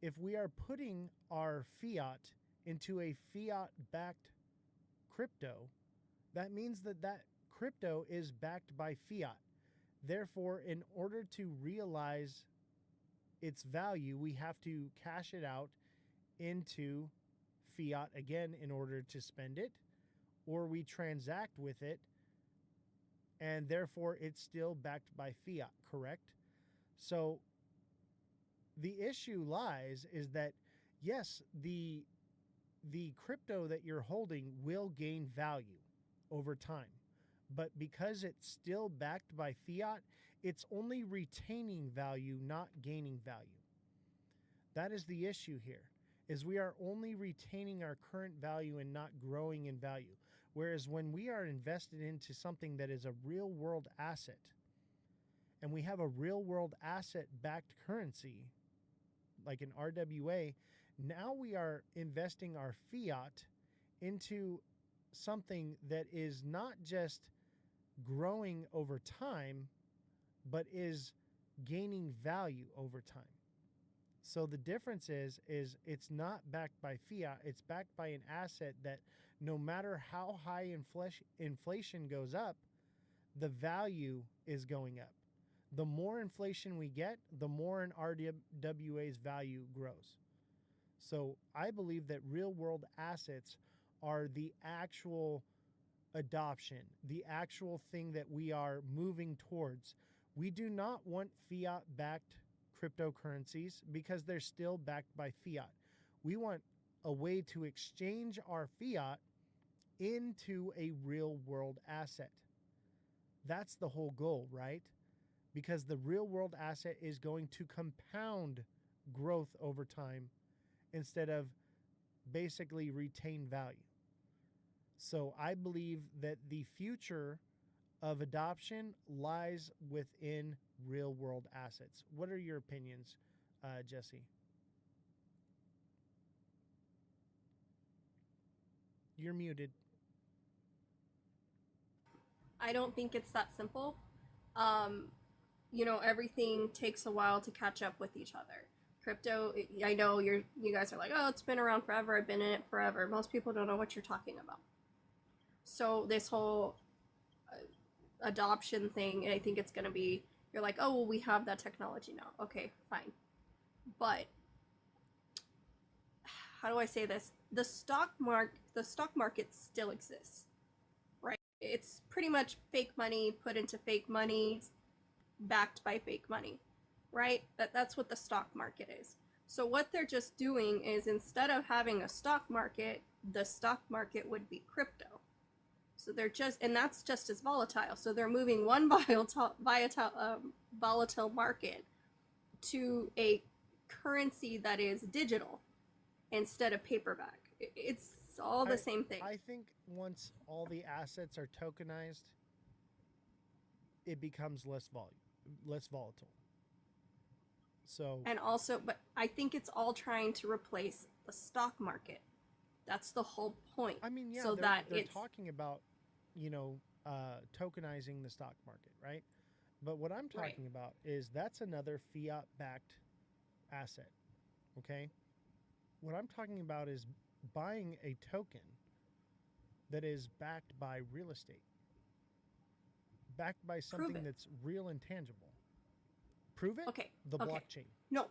if we are putting our fiat into a fiat-backed crypto, that means that that crypto is backed by fiat. Therefore, in order to realize its value, we have to cash it out into fiat again in order to spend it, or we transact with it, and therefore it's still backed by fiat, correct? So the issue lies is that, yes, the crypto that you're holding will gain value over time. But because it's still backed by fiat, it's only retaining value, not gaining value. That is the issue here, is we are only retaining our current value and not growing in value. Whereas when we are invested into something that is a real world asset, and we have a real world asset backed currency, like an RWA, now we are investing our fiat into something that is not just growing over time, but is gaining value over time. So the difference is it's not backed by fiat, it's backed by an asset that no matter how high inflation goes up, the value is going up. The more inflation we get, the more an RWA's value grows. So I believe that real world assets are the actual adoption, the actual thing that we are moving towards. We do not want fiat-backed cryptocurrencies because they're still backed by fiat. We want a way to exchange our fiat into a real world asset. That's the whole goal, right? Because the real world asset is going to compound growth over time instead of basically retain value. So I believe that the future of adoption lies within real world assets. What are your opinions, Jesse? You're muted. I don't think it's that simple. Everything takes a while to catch up with each other. Crypto, I know you guys are like, oh, it's been around forever. I've been in it forever. Most people don't know what you're talking about. So this whole adoption thing, I think it's going to be, you're like, oh, well, we have that technology now. Okay, fine. But how do I say this? The stock market still exists, right? It's pretty much fake money put into fake money, backed by fake money, right? That's what the stock market is. So what they're just doing is, instead of having a stock market, the stock market would be crypto. So they're just, and that's just as volatile. So they're moving one volatile market to a currency that is digital instead of paperback. It's all the same thing. I think once all the assets are tokenized, it becomes less volatile. So, and also, but I think it's all trying to replace the stock market. That's the whole point. I mean, yeah, so they're it's talking about, tokenizing the stock market, right? But what I'm talking about is that's another fiat-backed asset, okay? What I'm talking about is buying a token that is backed by real estate, backed by something that's real and tangible. Prove it? Okay. The blockchain. No.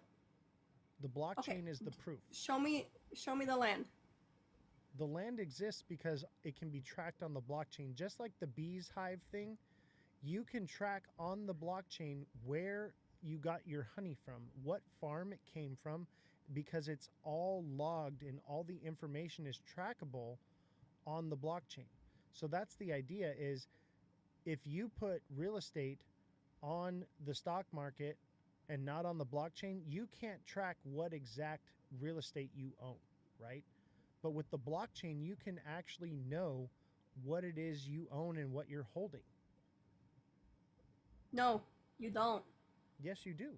The blockchain is the proof. Show me the land. The land exists because it can be tracked on the blockchain. Just like the bees hive thing, you can track on the blockchain where you got your honey from, what farm it came from, because it's all logged and all the information is trackable on the blockchain. So that's the idea, is if you put real estate on the stock market and not on the blockchain, you can't track what exact real estate you own, right? But with the blockchain, you can actually know what it is you own and what you're holding. No, you don't. Yes, you do.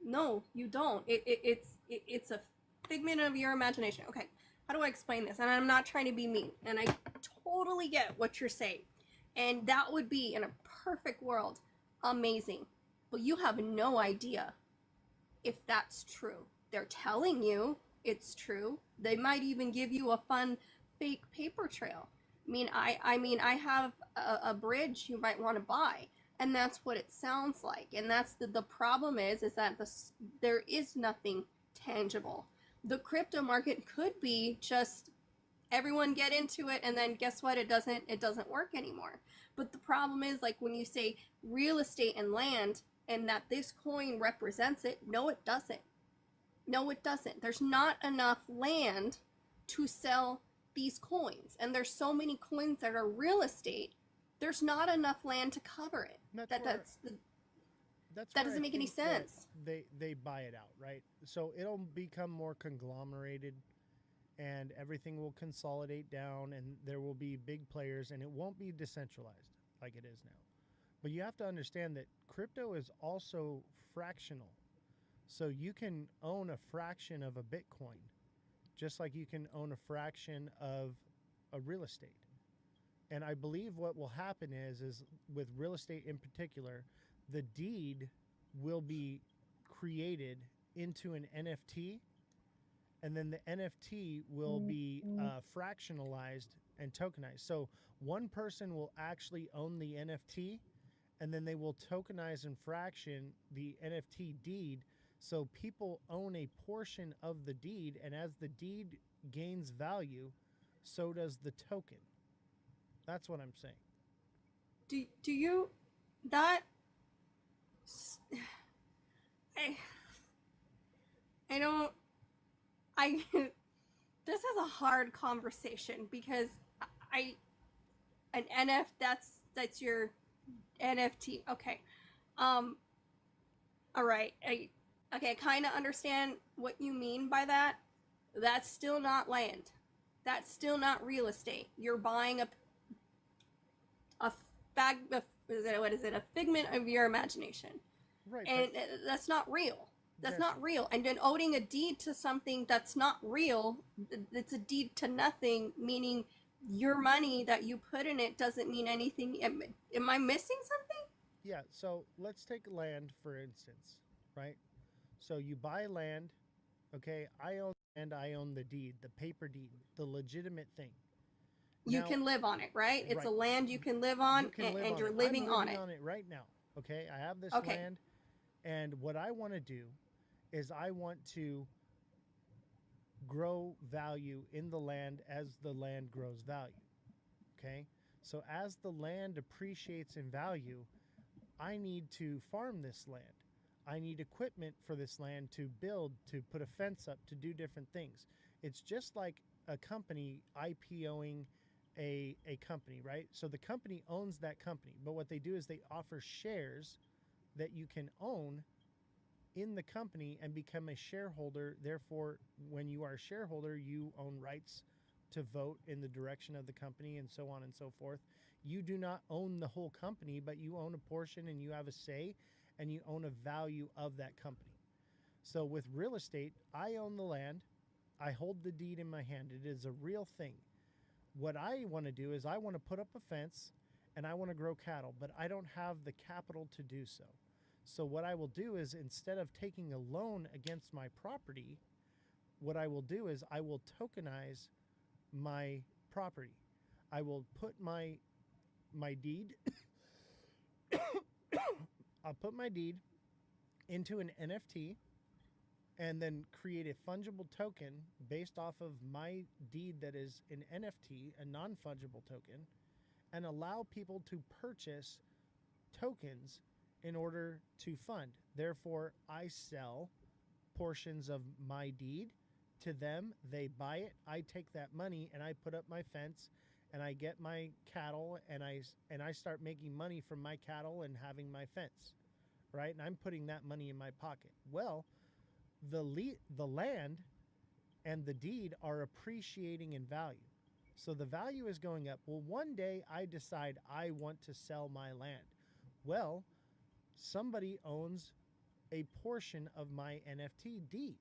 No, you don't. It's a figment of your imagination. Okay, how do I explain this? And I'm not trying to be mean, and I totally get what you're saying. And that would be, in a perfect world, amazing. But you have no idea if that's true. They're telling you it's true. They might even give you a fun fake paper trail. I have a bridge you might want to buy, and that's what it sounds like. And that's the problem is that there is nothing tangible. The crypto market could be just everyone get into it, and then guess what? It doesn't work anymore. But the problem is, like, when you say real estate and land, and that this coin represents it, no, it doesn't. No, it doesn't. There's not enough land to sell these coins, and there's so many coins that are real estate. There's not enough land to cover it. That doesn't make any sense. They buy it out, right? So it'll become more conglomerated, and everything will consolidate down, and there will be big players, and it won't be decentralized like it is now. But you have to understand that crypto is also fractional. So you can own a fraction of a Bitcoin, just like you can own a fraction of a real estate. And I believe what will happen is with real estate in particular, the deed will be created into an NFT, and then the NFT will be fractionalized and tokenized. So one person will actually own the NFT, and then they will tokenize and fraction the NFT deed. So people own a portion of the deed, and as the deed gains value, so does the token. That's what I'm saying. Do you that I don't I this is a hard conversation because an NF that's your NFT. Okay. All right. I kind of understand what you mean by that. That's still not land. That's still not real estate. You're buying a figment of your imagination. Right. And that's not real. That's not real. And then owning a deed to something that's not real, it's a deed to nothing, meaning your money that you put in it doesn't mean anything. Am I missing something? Yeah, so let's take land, for instance, right? So you buy land, okay? I own land, I own the deed, the paper deed, the legitimate thing. You can live on it, right? It's a land you can live on, and you're living on it. I'm living on it right now, okay? I have this land, and what I want to do is I want to grow value in the land as the land grows value, okay? So as the land appreciates in value, I need to farm this land. I need equipment for this land to build, to put a fence up, to do different things. It's just like a company IPOing a company, right? So the company owns that company, but what they do is they offer shares that you can own in the company and become a shareholder. Therefore, when you are a shareholder, you own rights to vote in the direction of the company and so on and so forth. You do not own the whole company, but you own a portion and you have a say and you own a value of that company. So with real estate, I own the land. I hold the deed in my hand. It is a real thing. What I want to do is I want to put up a fence and I want to grow cattle, but I don't have the capital to do so. So what I will do is, instead of taking a loan against my property, what I will do is I will tokenize my property. I will put my deed I'll put my deed into an NFT and then create a fungible token based off of my deed that is an NFT, a non-fungible token, and allow people to purchase tokens in order to fund. Therefore, I sell portions of my deed to them. They buy it. I take that money and I put up my fence and I get my cattle and I start making money from my cattle and having my fence, right? And I'm putting that money in my pocket. Well, the land and the deed are appreciating in value. So the value is going up. Well, one day I decide I want to sell my land. Well, somebody owns a portion of my NFT deed.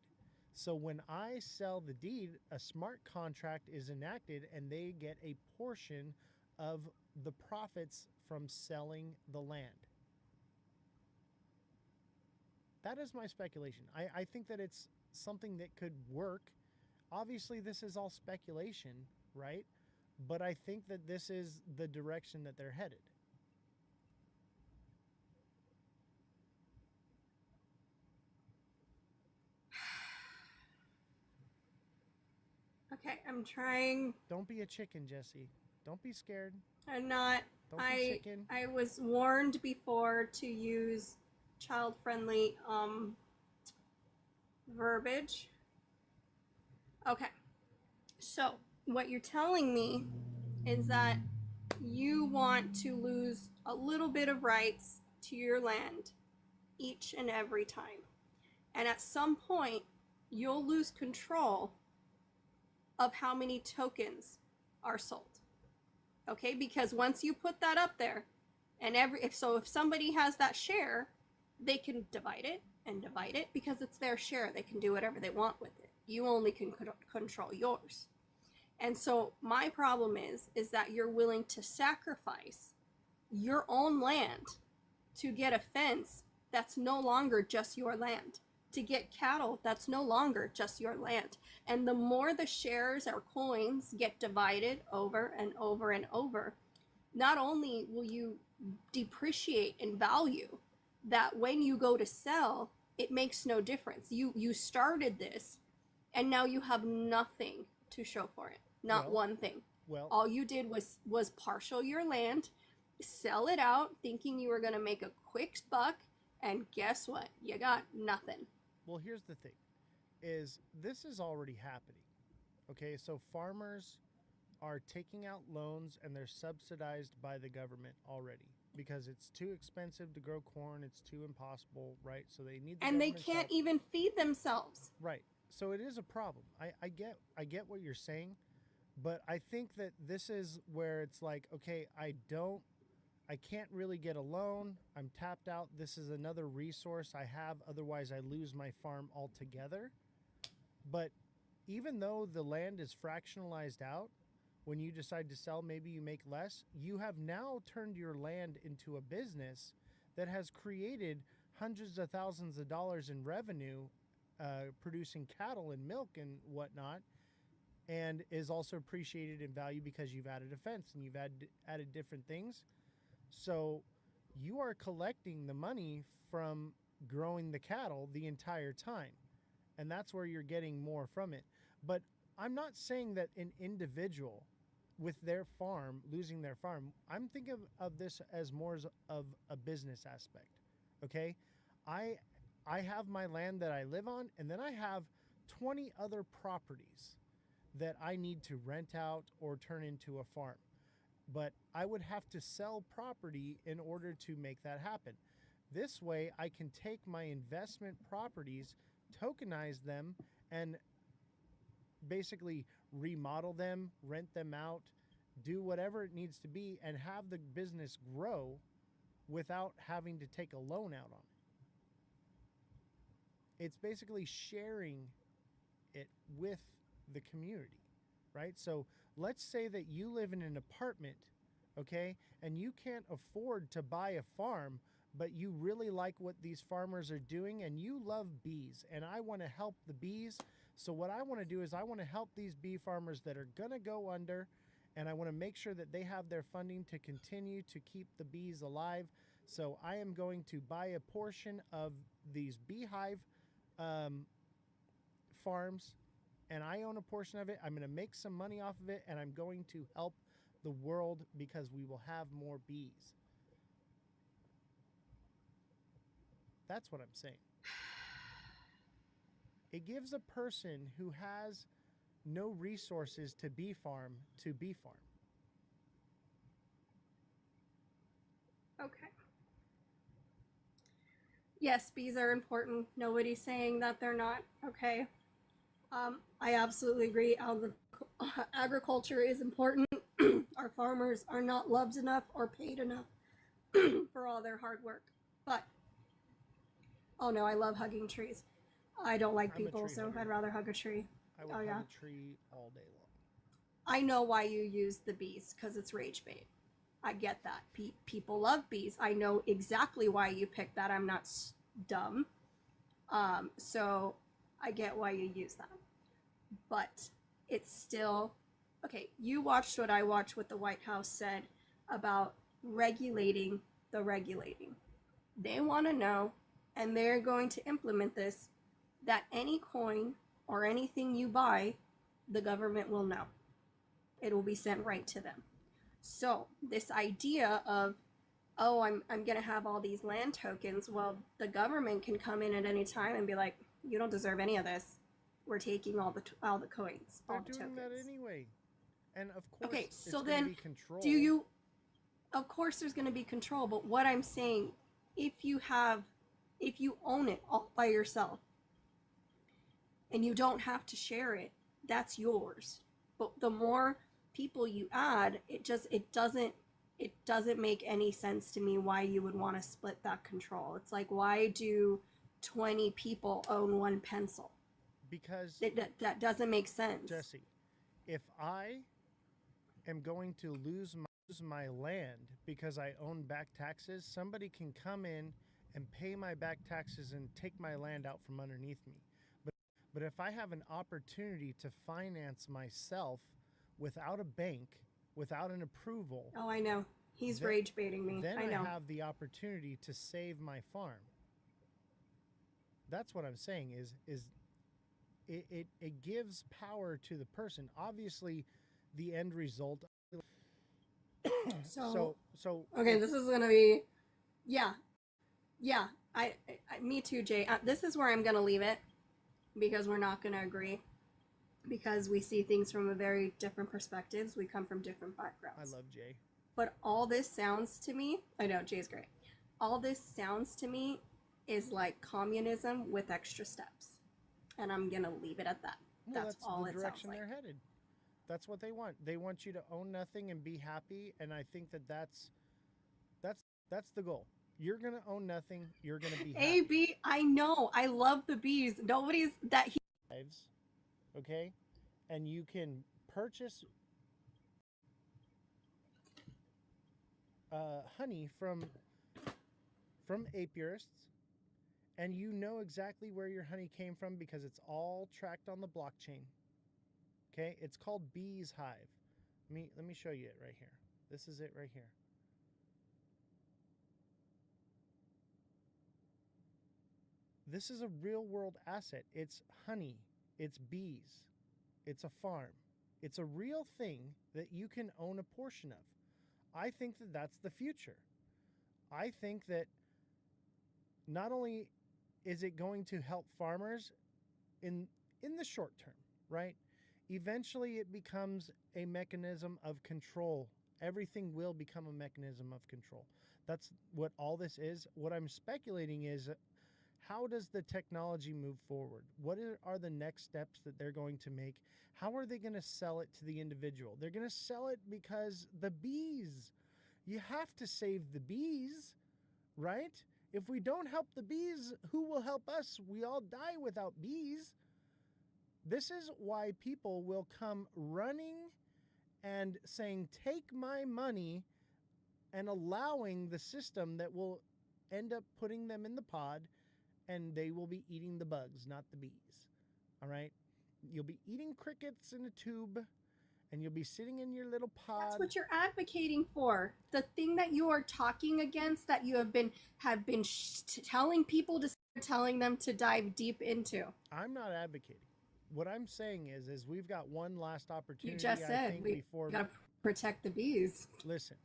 So when I sell the deed, a smart contract is enacted and they get a portion of the profits from selling the land. That is my speculation. I think that it's something that could work. Obviously, this is all speculation, right? But I think that this is the direction that they're headed. Okay, I'm trying. Don't be a chicken, Jesse. Don't be scared. I'm not. Don't be chicken. I was warned before to use child-friendly verbiage. Okay. So, what you're telling me is that you want to lose a little bit of rights to your land each and every time. And at some point, you'll lose control of how many tokens are sold. Okay? Because once you put that up there, and if somebody has that share, they can divide it because it's their share. They can do whatever they want with it. You only can control yours. And so my problem is that you're willing to sacrifice your own land to get a fence that's no longer just your land, to get cattle that's no longer just your land. And the more the shares or coins get divided over and over and over, not only will you depreciate in value, that when you go to sell, it makes no difference. You started this, and now you have nothing to show for it. Not one thing. Well, all you did was partial your land, sell it out, thinking you were going to make a quick buck, and guess what? You got nothing. Well, here's the thing, is this is already happening. Okay, so farmers are taking out loans and they're subsidized by the government already because it's too expensive to grow corn. It's too impossible, right? So they need the and they can't even feed themselves. Right. So it is a problem. I get what you're saying, but I think that this is where it's like, okay, I can't really get a loan. I'm tapped out. This is another resource I have. Otherwise, I lose my farm altogether. But even though the land is fractionalized out, when you decide to sell, maybe you make less. You have now turned your land into a business that has created hundreds of thousands of dollars in revenue, producing cattle and milk and whatnot, and is also appreciated in value because you've added a fence and you've added different things. So you are collecting the money from growing the cattle the entire time. And that's where you're getting more from it. But I'm not saying that an individual with their farm, losing their farm, I'm thinking of this as more of a business aspect, okay? I have my land that I live on, and then I have 20 other properties that I need to rent out or turn into a farm. But I would have to sell property in order to make that happen. This way, I can take my investment properties, tokenize them, and basically remodel them, rent them out, do whatever it needs to be, and have the business grow without having to take a loan out on it. It's basically sharing it with the community, right? So let's say that you live in an apartment, okay, and you can't afford to buy a farm, but you really like what these farmers are doing and you love bees, and I want to help the bees. So what I want to do is I want to help these bee farmers that are going to go under, and I want to make sure that they have their funding to continue to keep the bees alive. So I am going to buy a portion of these beehive farms, and I own a portion of it. I'm going to make some money off of it, and I'm going to help the world because we will have more bees. That's what I'm saying. It gives a person who has no resources to bee farm to bee farm. Okay. Yes, bees are important. Nobody's saying that they're not. Okay. I absolutely agree. Agriculture is important. Our farmers are not loved enough or paid enough for all their hard work. But, oh no, I love hugging trees. I don't like I'm a people, tree so hugger. I'd rather hug a tree. I would Oh, hug yeah. a tree all day long. I know why you use the bees, because it's rage bait. I get that. People love bees. I know exactly why you picked that. I'm not dumb. So I get why you use that. But it's still okay. You watched what I watched, what the White House said about regulating the regulating. They want to know, and they're going to implement this, that any coin or anything you buy, the government will know. It will be sent right to them. So this idea of, oh, I'm gonna have all these land tokens. Well, the government can come in at any time and be like, you don't deserve any of this. We're taking all the coins, They're all the doing tokens. that anyway. And of course, Okay, it's so going to then be control. do you? Of course, there's going to be control. But what I'm saying, if you own it all by yourself, and you don't have to share it, that's yours. But the more people you add, it doesn't make any sense to me why you would want to split that control. It's like, why do 20 people own one pencil? Because That doesn't make sense. Jesse, if I am going to lose my land because I own back taxes, somebody can come in and pay my back taxes and take my land out from underneath me. But if I have an opportunity to finance myself without a bank, without an approval, Oh, I know. He's rage baiting me. then I know. have the opportunity to save my farm. That's what I'm saying is it gives power to the person. Obviously, the end result. So Okay, this is gonna be, yeah. Me too, Jay. This is where I'm gonna leave it, because we're not gonna agree, because we see things from a very different perspectives. We come from different backgrounds. I love Jay. But all this sounds to me, I know Jay's great. All this sounds to me is like communism with extra steps, and I'm gonna leave it at that. Well, That's all the it sounds direction like. they're headed. That's what they want. They want you to own nothing and be happy, and I think that's the goal. You're gonna own nothing. You're gonna be happy. A B, I know. I love the bees. Nobody's that he. Lives, okay, and you can purchase honey from apiarists, and you know exactly where your honey came from because it's all tracked on the blockchain. Okay, it's called Bees Hive. Let me show you it right here. This is it right here. This is a real world asset. It's honey, it's bees, it's a farm. It's a real thing that you can own a portion of. I think that that's the future. I think that not only is it going to help farmers in the short term, right? Eventually it becomes a mechanism of control. Everything will become a mechanism of control. That's what all this is. What I'm speculating is, how does the technology move forward? What are the next steps that they're going to make? How are they going to sell it to the individual? They're going to sell it because the bees. You have to save the bees, right? If we don't help the bees, who will help us? We all die without bees. This is why people will come running and saying, take my money, and allowing the system that will end up putting them in the pod, and they will be eating the bugs, not the bees. All right? You'll be eating crickets in a tube, and you'll be sitting in your little pod. That's what you're advocating for. The thing that you are talking against, that you have been telling people to, telling them to dive deep into. I'm not advocating. What I'm saying is we've got one last opportunity. You just said we got to protect the bees. Listen,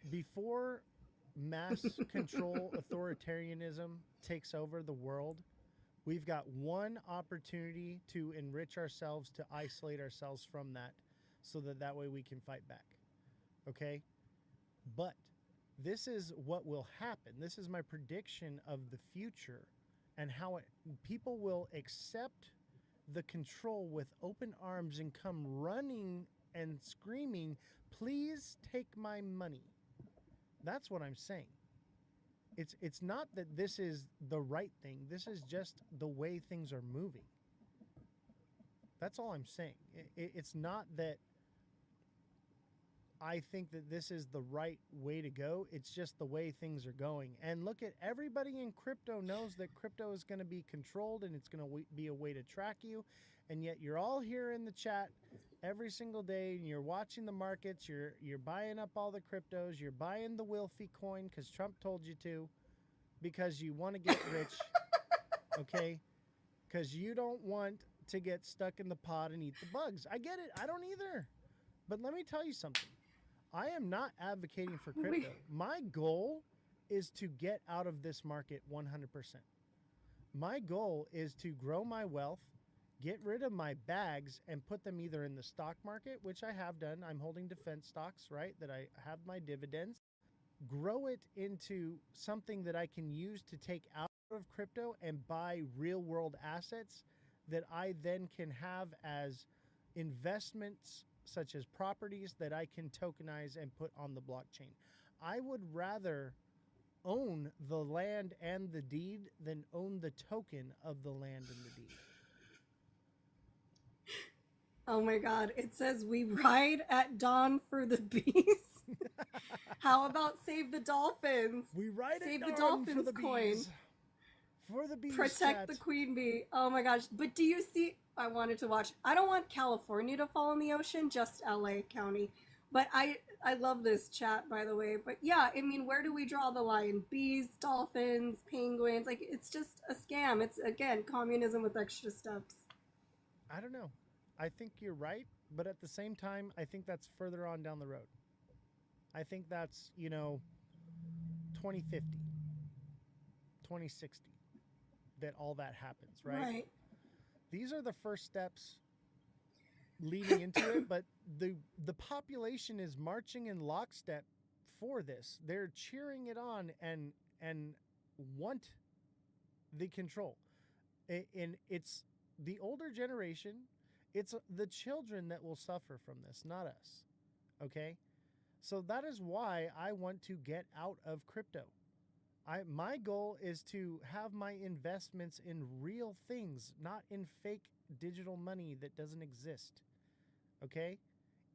before mass control authoritarianism takes over the world, we've got one opportunity to enrich ourselves, to isolate ourselves from that, so that way we can fight back. Okay? But this is what will happen. This is my prediction of the future, and how people will accept the control with open arms and come running and screaming, please take my money. That's what I'm saying. It's not that this is the right thing. This is just the way things are moving. That's all I'm saying. It's not that I think that this is the right way to go. It's just the way things are going. And look at everybody in crypto knows that crypto is going to be controlled and it's going to be a way to track you. And yet you're all here in the chat every single day and you're watching the markets. You're buying up all the cryptos. You're buying the Wilfie coin because Trump told you to, because you want to get rich. Okay? Because you don't want to get stuck in the pod and eat the bugs. I get it. I don't either. But let me tell you something. I am not advocating for crypto. My goal is to get out of this market 100%. My goal is to grow my wealth, get rid of my bags, and put them either in the stock market, which I have done. I'm holding defense stocks, right, that I have my dividends. Grow it into something that I can use to take out of crypto and buy real world assets that I then can have as investments, such as properties that I can tokenize and put on the blockchain. I would rather own the land and the deed than own the token of the land and the deed. Oh my God. It says we ride at dawn for the bees. How about save the dolphins? We ride Save at the dawn dolphins for the coin. bees. For the bees. Protect the queen bee. Oh my gosh. But do you see? I wanted to watch. I don't want California to fall in the ocean, just LA County. But I love this chat, by the way. But yeah, I mean, where do we draw the line? Bees, dolphins, penguins. Like, it's just a scam. It's, again, communism with extra steps. I don't know. I think you're right. But at the same time, I think that's further on down the road. I think that's, 2050, 2060, that all that happens, right? Right. These are the first steps leading into it, but the population is marching in lockstep for this. They're cheering it on and want the control. And it's the older generation, it's the children that will suffer from this, not us. Okay? So that is why I want to get out of crypto. My goal is to have my investments in real things, not in fake digital money that doesn't exist. Okay?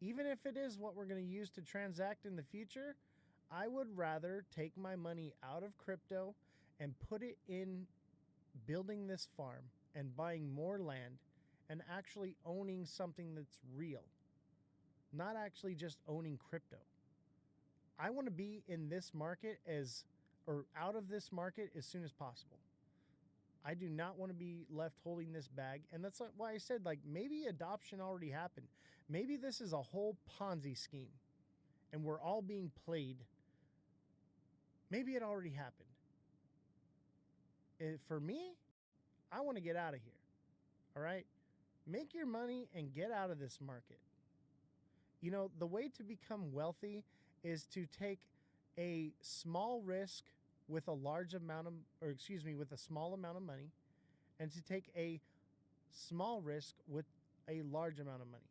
Even if it is what we're going to use to transact in the future, I would rather take my money out of crypto and put it in building this farm and buying more land and actually owning something that's real, not actually just owning crypto. I want to be in this market or out of this market as soon as possible. I do not want to be left holding this bag. And that's why I said, like, maybe adoption already happened. Maybe this is a whole Ponzi scheme and we're all being played. Maybe it already happened. For me, I want to get out of here. All right? Make your money and get out of this market. The way to become wealthy is to take a small risk with a large amount of, with a small amount of money, and to take a small risk with a large amount of money.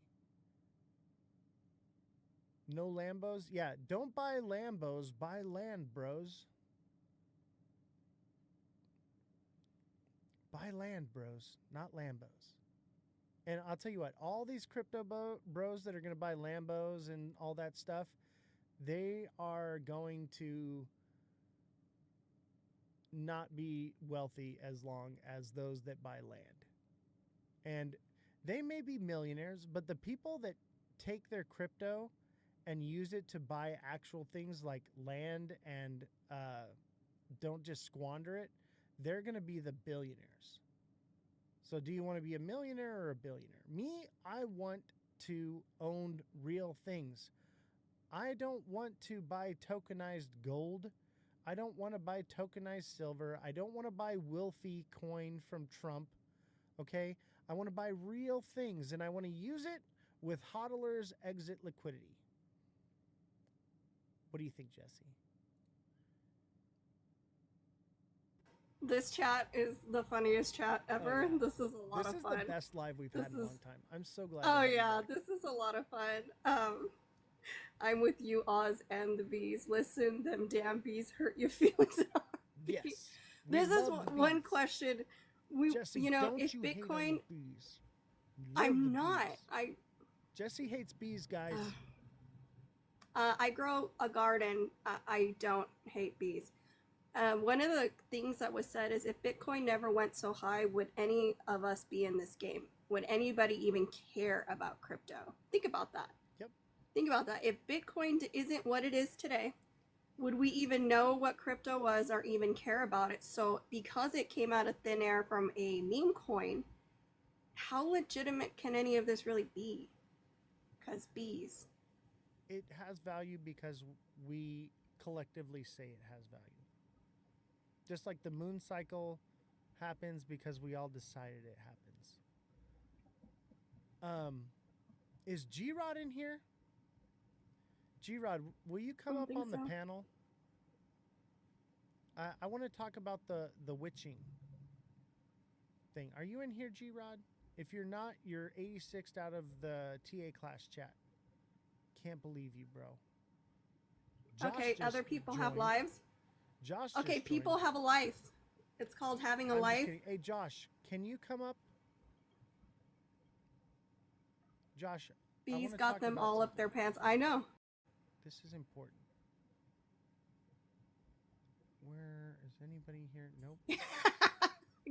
No Lambos? Yeah, don't buy Lambos, buy land, bros. Buy land, bros, not Lambos. And I'll tell you what, all these crypto bros that are going to buy Lambos and all that stuff, they are going to not be wealthy as long as those that buy land. And they may be millionaires, but the people that take their crypto and use it to buy actual things like land and don't just squander it, they're going to be the billionaires. So do you want to be a millionaire or a billionaire? Me, I want to own real things. I don't want to buy tokenized gold. I don't want to buy tokenized silver. I don't want to buy Wilfie coin from Trump. Okay? I want to buy real things, and I want to use it with hodlers exit liquidity. What do you think, Jesse? This chat is the funniest chat ever. Oh, yeah. This is a lot of fun. This is the best live we've had in a long time. I'm so glad. Oh yeah, this is a lot of fun. I'm with you, Oz and the bees. Listen, them damn bees hurt your feelings. Yes. This is love the one bees. question. Jesse, You know, don't if you hate on Bitcoin, the bees? You love the I'm not. bees. Jesse hates bees, guys. I grow a garden. I don't hate bees. One of the things that was said is if Bitcoin never went so high, would any of us be in this game? Would anybody even care about crypto? Think about that. Yep. Think about that. If Bitcoin isn't what it is today, would we even know what crypto was or even care about it? So, because it came out of thin air from a meme coin, how legitimate can any of this really be? Because bees. It has value because we collectively say it has value. Just like the moon cycle happens because we all decided it happens. Is G-Rod in here? G-Rod, will you come I up don't on think the so. panel? I want to talk about the witching thing. Are you in here, G-Rod? If you're not, you're 86th out of the TA class chat. Can't believe you, bro. Josh Okay, just other people have joined. lives. Josh Okay, just people joined. have a life. It's called having a I'm just life. kidding. Hey, Josh, can you come up? Josh, I Bees wanna got talk them about all up something. their pants. I know. This is important. Where is anybody here? Nope.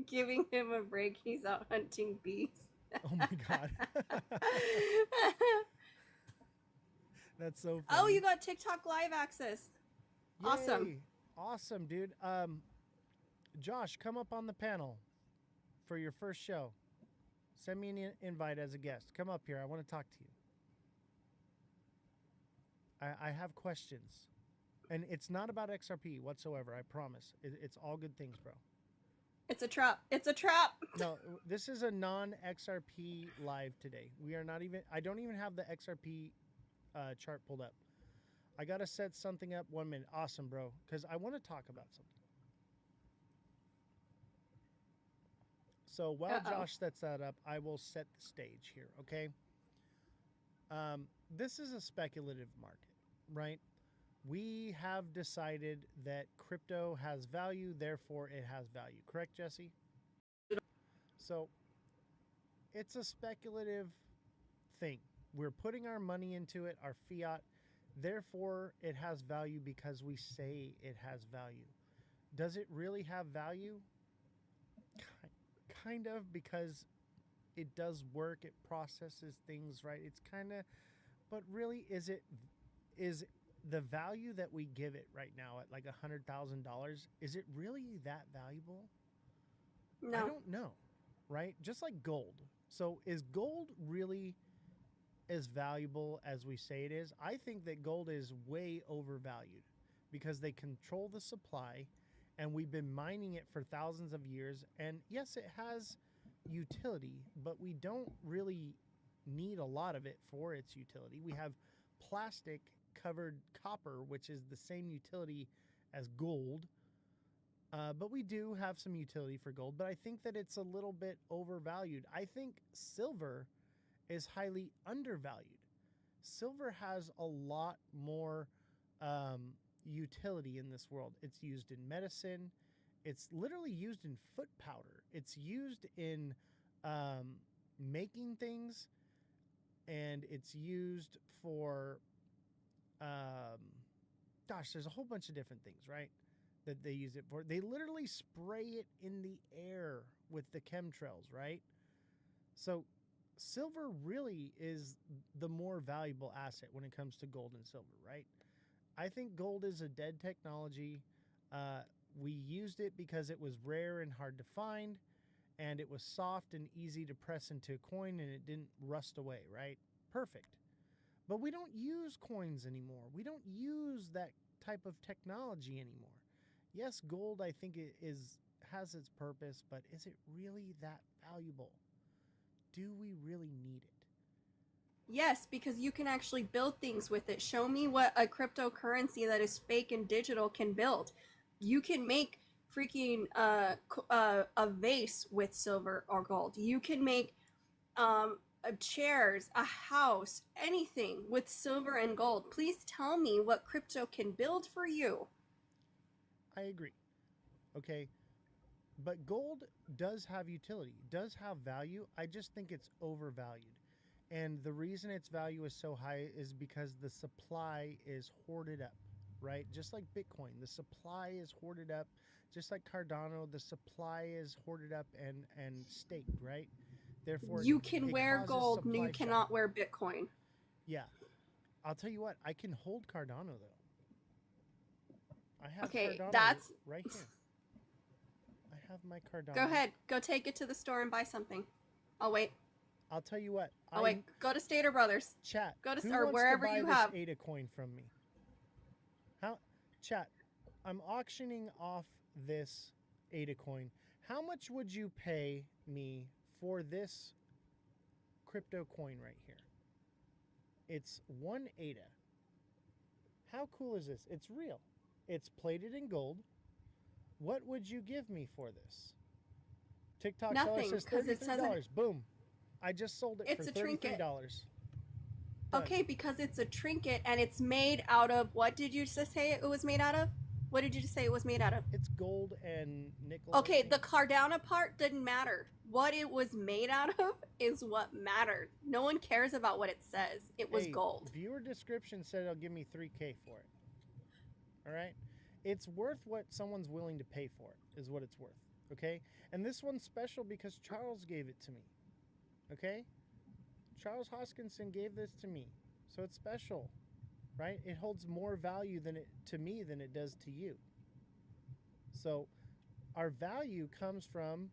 Giving him a break. He's out hunting bees. Oh my god. That's so funny. Oh, you got TikTok live access. Awesome. Yay. Awesome, dude. Josh, come up on the panel for your first show. Send me an invite as a guest. Come up here. I want to talk to you. I have questions. And it's not about XRP whatsoever, I promise. It's all good things, bro. It's a trap. It's a trap. No, this is a non-XRP live today. We are not even, I don't even have the XRP chart pulled up. I got to set something up 1 minute. Awesome, bro. Because I want to talk about something. So while Josh sets that up, I will set the stage here, okay? This is a speculative market, right? We have decided that crypto has value, therefore it has value. Correct, Jesse? So it's a speculative thing. We're putting our money into it, our fiat. Therefore, it has value because we say it has value. Does it really have value? Kind of, because it does work. It processes things, right? It's kind of, but really, is the value that we give it right now at like $100,000, is it really that valuable? No. I don't know, right? Just like gold. So is gold really as valuable as we say it is? I think that gold is way overvalued because they control the supply and we've been mining it for thousands of years. And yes, it has utility, but we don't really need a lot of it for its utility. We have plastic covered copper, which is the same utility as gold. But we do have some utility for gold, but I think that it's a little bit overvalued. I think silver is highly undervalued. Silver has a lot more utility in this world. It's used in medicine. It's literally used in foot powder. It's used in making things, and it's used for, there's a whole bunch of different things, right? That they use it for. They literally spray it in the air with the chemtrails, right? So silver really is the more valuable asset when it comes to gold and silver, right? I think gold is a dead technology. We used it because it was rare and hard to find, and it was soft and easy to press into a coin, and it didn't rust away, right? Perfect. But we don't use coins anymore. We don't use that type of technology anymore. Yes, gold, I think it has its purpose, but is it really that valuable? Do we really need it? Yes, because you can actually build things with it. Show me what a cryptocurrency that is fake and digital can build. You can make freaking a vase with silver or gold. You can make chairs, a house, anything with silver and gold. Please tell me what crypto can build for you. I agree. Okay. But gold does have utility, does have value. I just think it's overvalued. And the reason its value is so high is because the supply is hoarded up, right? Just like Bitcoin, the supply is hoarded up. Just like Cardano, the supply is hoarded up and staked, right? Therefore, You can it wear causes gold, supply you shock. cannot wear Bitcoin. Yeah. I'll tell you what, I can hold Cardano though. I have Okay, Cardano that's... right here. I have my Cardano. Go ahead. Go take it to the store and buy something. I'll wait. I'll tell you what. Oh, wait. Go to Stater Brothers. Chat. Go to who or wants wherever to buy you this have. ADA coin from me? How? Chat. I'm auctioning off this ADA coin. How much would you pay me for this crypto coin right here? It's 1 ADA. How cool is this? It's real. It's plated in gold. What would you give me for this? TikTok Nothing, seller says because it says $33. Boom. I just sold it it's for a trinket. $33. Okay, because it's a trinket and it's made out of, what did you just say it was made out of? What did you just say it was made out of? It's gold and nickel. Okay, the Cardano part didn't matter. What it was made out of is what mattered. No one cares about what it says. It was gold. Viewer description said it'll give me $3K for it. All right? It's worth what someone's willing to pay for it, is what it's worth. Okay? And this one's special because Charles gave it to me. Okay? Charles Hoskinson gave this to me. So it's special. Right? It holds more value to me than it does to you. So our value comes from,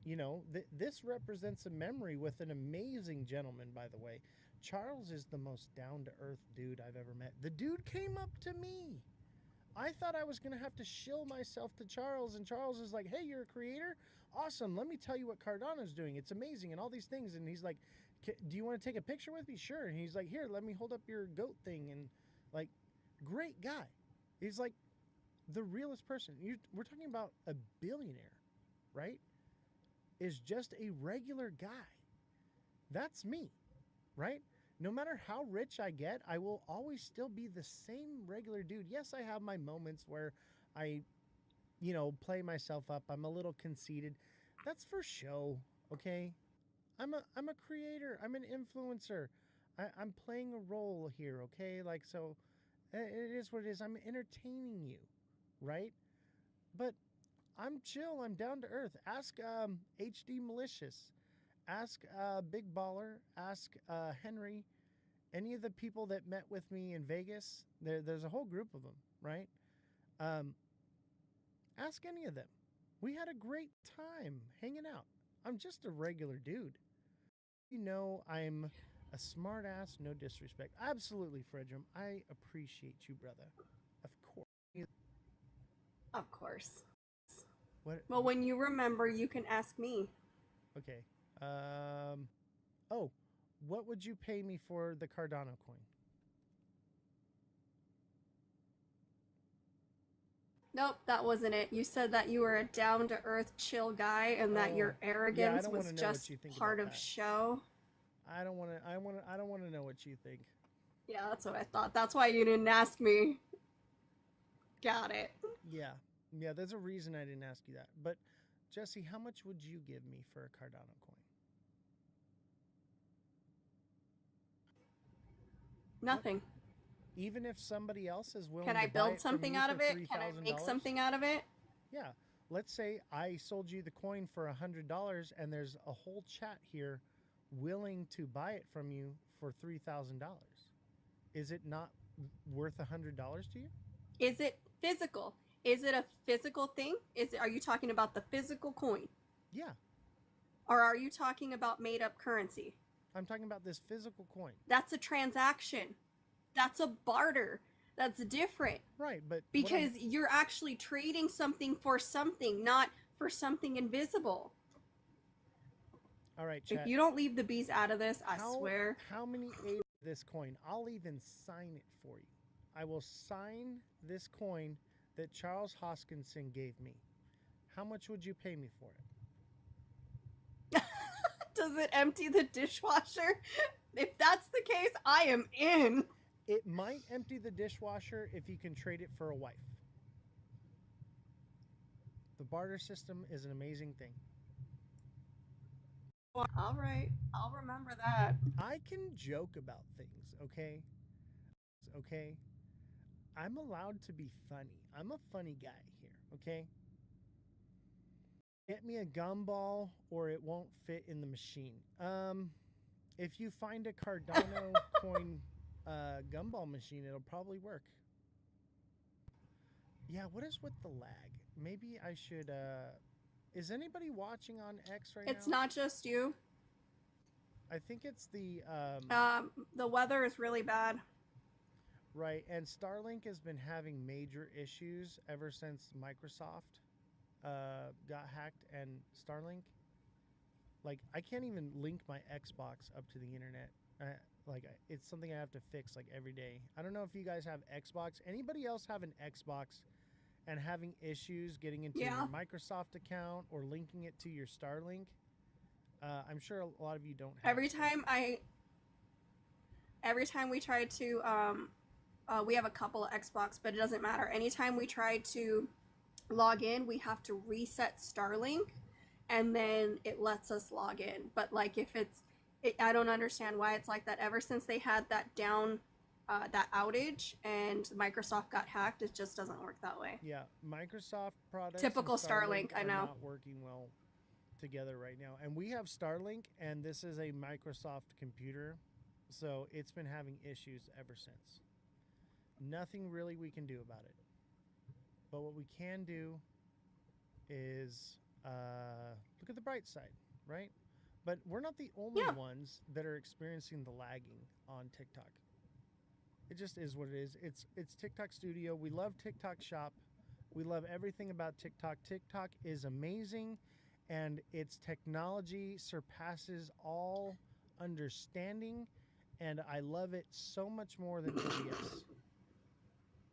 you know, this represents a memory with an amazing gentleman, by the way. Charles is the most down-to-earth dude I've ever met. The dude came up to me. I thought I was going to have to shill myself to Charles, and Charles is like, hey, you're a creator? Awesome. Let me tell you what Cardano's doing. It's amazing and all these things. And he's like, do you want to take a picture with me? Sure. And he's like, here, let me hold up your goat thing. And like, great guy. He's like the realest person. We're talking about a billionaire, right? Is just a regular guy. That's me, right? No matter how rich I get, I will always still be the same regular dude. Yes, I have my moments where I, you know, play myself up. I'm a little conceited. That's for show, okay? I'm a creator. I'm an influencer. I'm playing a role here, okay? Like, so it is what it is. I'm entertaining you, right? But I'm chill. I'm down to earth. Ask HD Malicious. Ask Big Baller. Ask Henry. Any of the people that met with me in Vegas. There's a whole group of them, right? Ask any of them. We had a great time hanging out. I'm just a regular dude. You know, I'm a smart ass, no disrespect. Absolutely, Fredrum. I appreciate you, brother. Of course. Of course. What? Well, when you remember, you can ask me. Okay. Oh, what would you pay me for the Cardano coin? Nope, that wasn't it. You said that you were a down-to-earth, chill guy, and that your arrogance was just part of show. I don't want to know what you think. Yeah, that's what I thought. That's why you didn't ask me. Got it. Yeah, there's a reason I didn't ask you that. But Jesse, how much would you give me for a Cardano coin? Nothing. What? Even if somebody else is willing to buy it. Can I build something out of it? Can I make something out of it? Yeah. Let's say I sold you the coin for $100 and there's a whole chat here willing to buy it from you for $3,000. Is it not worth $100 to you? Is it physical? Is it a physical thing? Are you talking about the physical coin? Yeah. Or are you talking about made up currency? I'm talking about this physical coin. That's a transaction. That's a barter. That's different. Right, but because you're actually trading something for something, not for something invisible. All right, chat. If you don't leave the bees out of this, I swear. How many ate this coin? I'll even sign it for you. I will sign this coin that Charles Hoskinson gave me. How much would you pay me for it? Does it empty the dishwasher? If that's the case, I am in. It might empty the dishwasher if you can trade it for a wife. The barter system is an amazing thing. All right, I'll remember that. I can joke about things, okay? Okay? I'm allowed to be funny. I'm a funny guy here, okay? Get me a gumball or it won't fit in the machine. If you find a Cardano coin gumball machine, it'll probably work. Yeah, what is with the lag? Maybe I should is anybody watching on X right now? It's not just you. I think it's the weather is really bad. right, and Starlink has been having major issues ever since Microsoft got hacked, and Starlink, like, I can't even link my Xbox up to the internet. It's something I have to fix like every day. I don't know if you guys have Xbox. Anybody else have an Xbox and having issues getting into your Microsoft account or linking it to your Starlink? I'm sure a lot of you don't have. Every time we try to we have a couple of Xbox, but it doesn't matter. Anytime we try to log in, we have to reset Starlink, and then it lets us log in. But like if I don't understand why it's like that. Ever since they had that that outage and Microsoft got hacked, it just doesn't work that way. Yeah, Microsoft products. Typical Starlink, I know. Not working well together right now, and we have Starlink, and this is a Microsoft computer, so it's been having issues ever since. Nothing really we can do about it. But what we can do is look at the bright side, right? But we're not the only ones that are experiencing the lagging on TikTok. It just is what it is. It's TikTok Studio. We love TikTok Shop. We love everything about TikTok. TikTok is amazing, and its technology surpasses all understanding, and I love it so much more than OBS.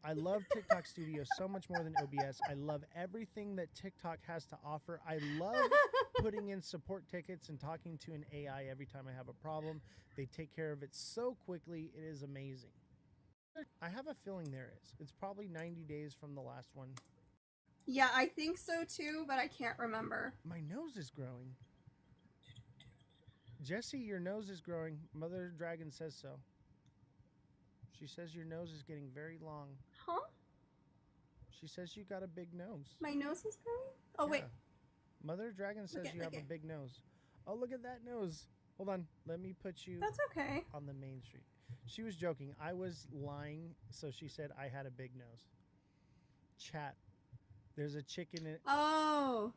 I love TikTok Studio so much more than OBS. I love everything that TikTok has to offer. I love putting in support tickets and talking to an AI every time I have a problem. They take care of it so quickly. It is amazing. I have a feeling there is. It's probably 90 days from the last one. Yeah, I think so too, but I can't remember. My nose is growing. Jesse, your nose is growing. Mother Dragon says so. She says your nose is getting very long. Huh? She says you got a big nose. My nose is growing? Oh, yeah. wait. Mother Dragon says you have a big nose. Oh, look at that nose. Hold on. Let me put you That's okay. on the main street. She was joking. I was lying, so she said I had a big nose. Chat. There's a chicken in... Oh.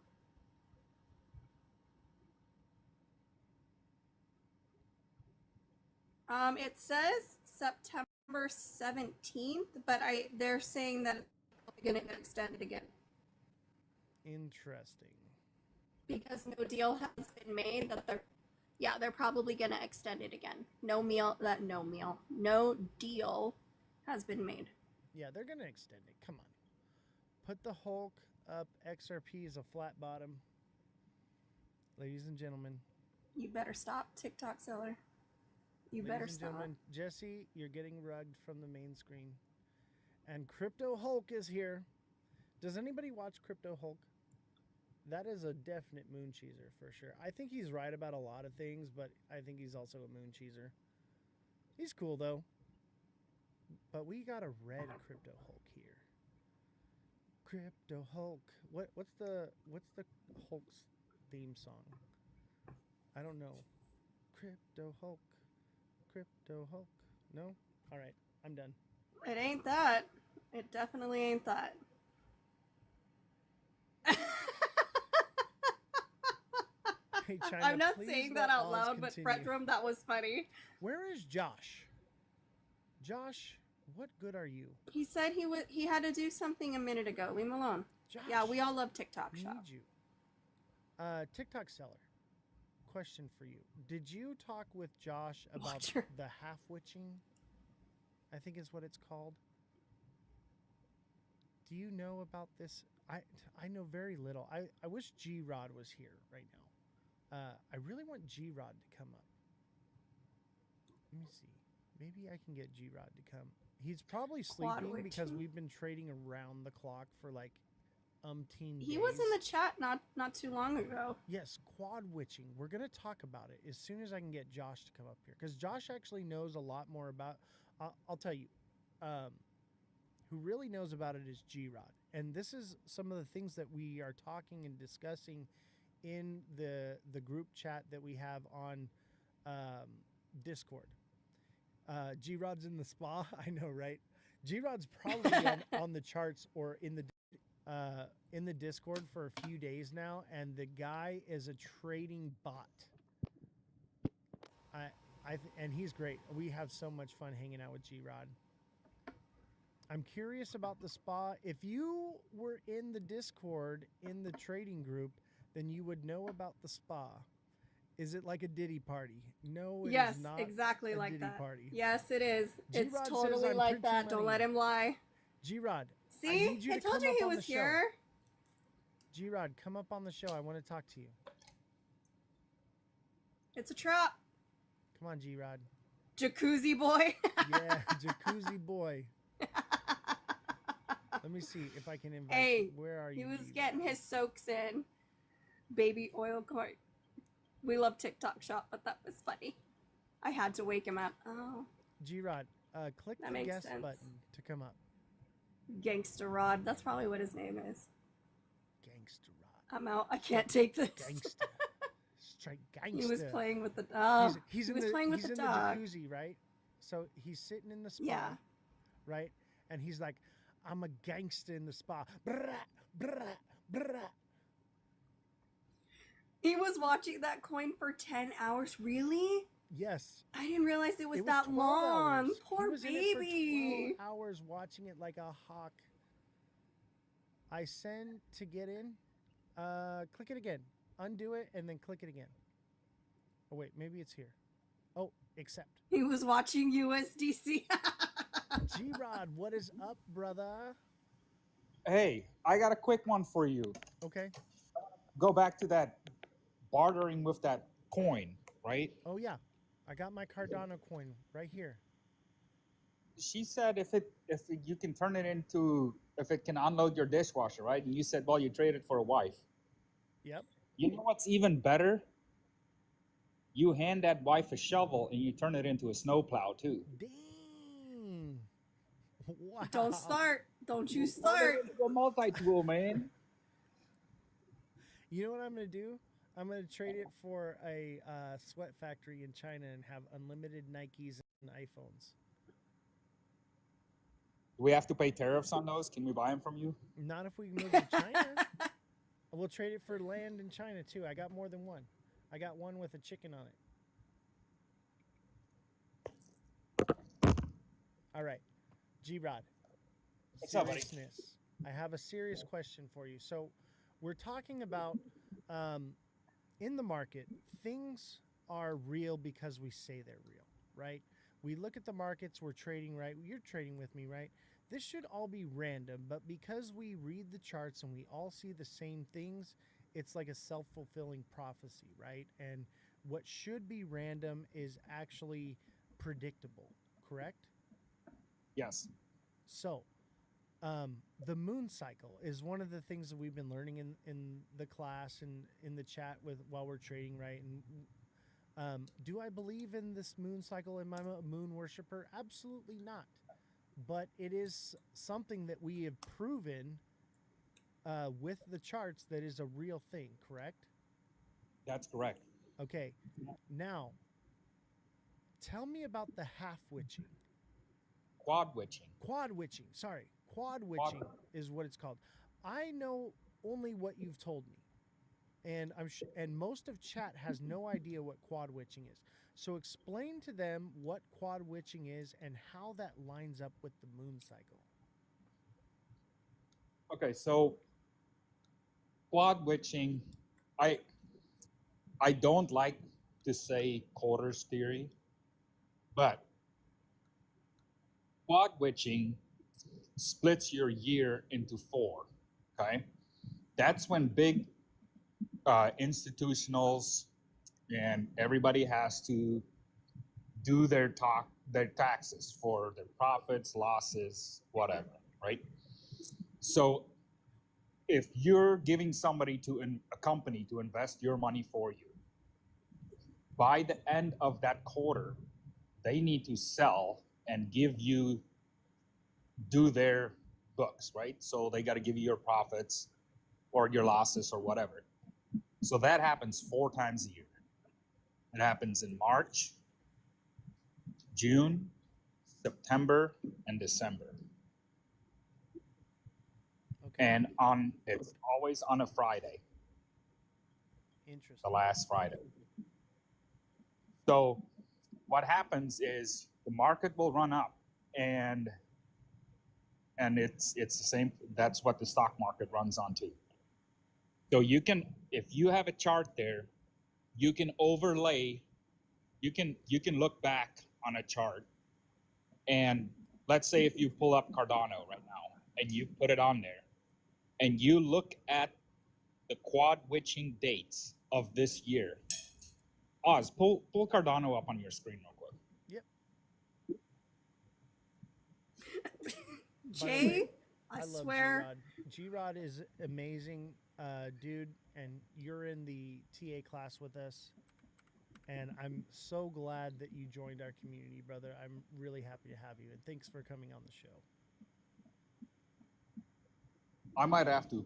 It says September 17th, but they're saying that it's going to get extended again. Interesting. Because no deal has been made that they're probably going to extend it again. No deal has been made. Yeah, they're going to extend it. Come on. Put the Hulk up. XRP is a flat bottom. Ladies and gentlemen. You better stop, TikTok seller. You better stop. Jesse, you're getting rugged from the main screen. And Crypto Hulk is here. Does anybody watch Crypto Hulk? That is a definite moon cheeser for sure. I think he's right about a lot of things, but I think he's also a moon cheeser. He's cool though. But we got a red Crypto Hulk here. Crypto Hulk. What's the Hulk's theme song? I don't know. Crypto Hulk. Crypto Hulk. No? All right, I'm done. It ain't that. It definitely ain't that. Hey, China, I'm not saying that out loud, but Fredrum, that was funny. Where is Josh? Josh, what good are you? He said he had to do something a minute ago. Leave him alone. Josh, yeah, we all love TikTok Shop. Need you. TikTok seller. Question for you. Did you talk with Josh about the half witching? I think is what it's called. Do you know about this? I know very little. I wish G-Rod was here right now. I really want G-Rod to come up. Let me see. Maybe I can get G-Rod to come. He's probably Quad sleeping because witching. we've been trading around the clock for like umpteen He days. was in the chat not too long ago. Yes, quad witching. We're going to talk about it as soon as I can get Josh to come up here, because Josh actually knows a lot more about. I'll tell you, who really knows about it is G-Rod, and this is some of the things that we are talking and discussing in the group chat that we have on Discord. G-Rod's in the spa. I know, right? G-Rod's probably on the charts or in the Discord for a few days now, and the guy is a trading bot. And he's great. We have so much fun hanging out with G-Rod. I'm curious about the spa. If you were in the Discord in the trading group, then you would know about the spa. Is it like a Diddy party? No, it Yes, is not exactly a like Diddy that. party. Yes, it is. G-Rod It's says totally I'm like printing that. Don't money. let him lie. G-Rod, I See? need you I to told come you up he on was the show. here. G-Rod, come up on the show. I want to talk to you. It's a trap. Come on, G-Rod. Jacuzzi boy. Yeah, jacuzzi boy. Let me see if I can invite Hey, you. Where are you? He was G-Rod? getting his soaks in. Baby oil court. We love TikTok shop, but that was funny. I had to wake him up. Oh, G-Rod, click That the makes guest sense. button to come up. Gangster Rod. That's probably what his name is. Gangster Rod. I'm out. I can't take this. Gangster. Straight gangster. He was playing with the dog. He's he in was the, playing with he's the in dog. the jacuzzi, right? So he's sitting in the spa, Yeah. right? And he's like, I'm a gangster in the spa. Brrrah, brrrah, brrrah. He was watching that coin for 10 hours. Really? Yes. I didn't realize it was, It was that 12 long. hours. Poor He was in it for baby. 12 hours watching it like a hawk. I send to get in. Click it again. Undo it and then click it again. Oh, wait. Maybe it's here. Oh, accept. He was watching USDC. G-Rod, what is up, brother? Hey, I got a quick one for you. Okay. Go back to that bartering with that coin, right? Oh, yeah. I got my Cardano coin right here. She said if you can turn it into, if it can unload your dishwasher, right? And you said, well, you traded for a wife. Yep. You know what's even better? You hand that wife a shovel and you turn it into a snowplow too. Dang. Wow. Don't start. Don't you Turn start. it into a multi-tool, man. You know what I'm going to do? I'm going to trade it for a sweat factory in China and have unlimited Nikes and iPhones. Do we have to pay tariffs on those? Can we buy them from you? Not if we move to China. We'll trade it for land in China, too. I got more than one. I got one with a chicken on it. All right. G-Rod. What's up, buddy? Seriousness. I have a serious question for you. So we're talking about in the market, things are real because we say they're real, right? We look at the markets, we're trading, right? You're trading with me, right? This should all be random, but because we read the charts and we all see the same things, it's like a self-fulfilling prophecy, right? And what should be random is actually predictable, correct? Yes. So, the moon cycle is one of the things that we've been learning in the class and in the chat with while we're trading, right? And do I believe in this moon cycle? Am I a moon worshiper? Absolutely not. But it is something that we have proven with the charts that is a real thing, correct? That's correct. Okay. Now, tell me about the half witching. Quad witching. Quad witching. Sorry. Quad witching is what it's called. I know only what you've told me. And and most of chat has no idea what quad witching is. So explain to them what quad witching is and how that lines up with the moon cycle. Okay, so quad witching, I don't like to say quarters theory, but quad witching splits your year into 4. Okay, that's when big institutionals and everybody has to do their taxes for their profits, losses, whatever, right? So if you're giving somebody a company to invest your money for you, by the end of that quarter, they need to sell and do their books, right? So they got to give you your profits or your losses or whatever. So that happens 4 times a year. It happens in March, June, September, and December. Okay. And it's always on a Friday, Interesting. the last Friday. So what happens is the market will run up, and it's the same. That's what the stock market runs on too. So you can, if you have a chart there, you can overlay. You can look back on a chart, and let's say if you pull up Cardano right now and you put it on there, and you look at the quad witching dates of this year. Oz, pull Cardano up on your screen real quick. Yep. Jay, I love swear. G-Rod is amazing, dude, and you're in the TA class with us. And I'm so glad that you joined our community, brother. I'm really happy to have you, and thanks for coming on the show. I might have to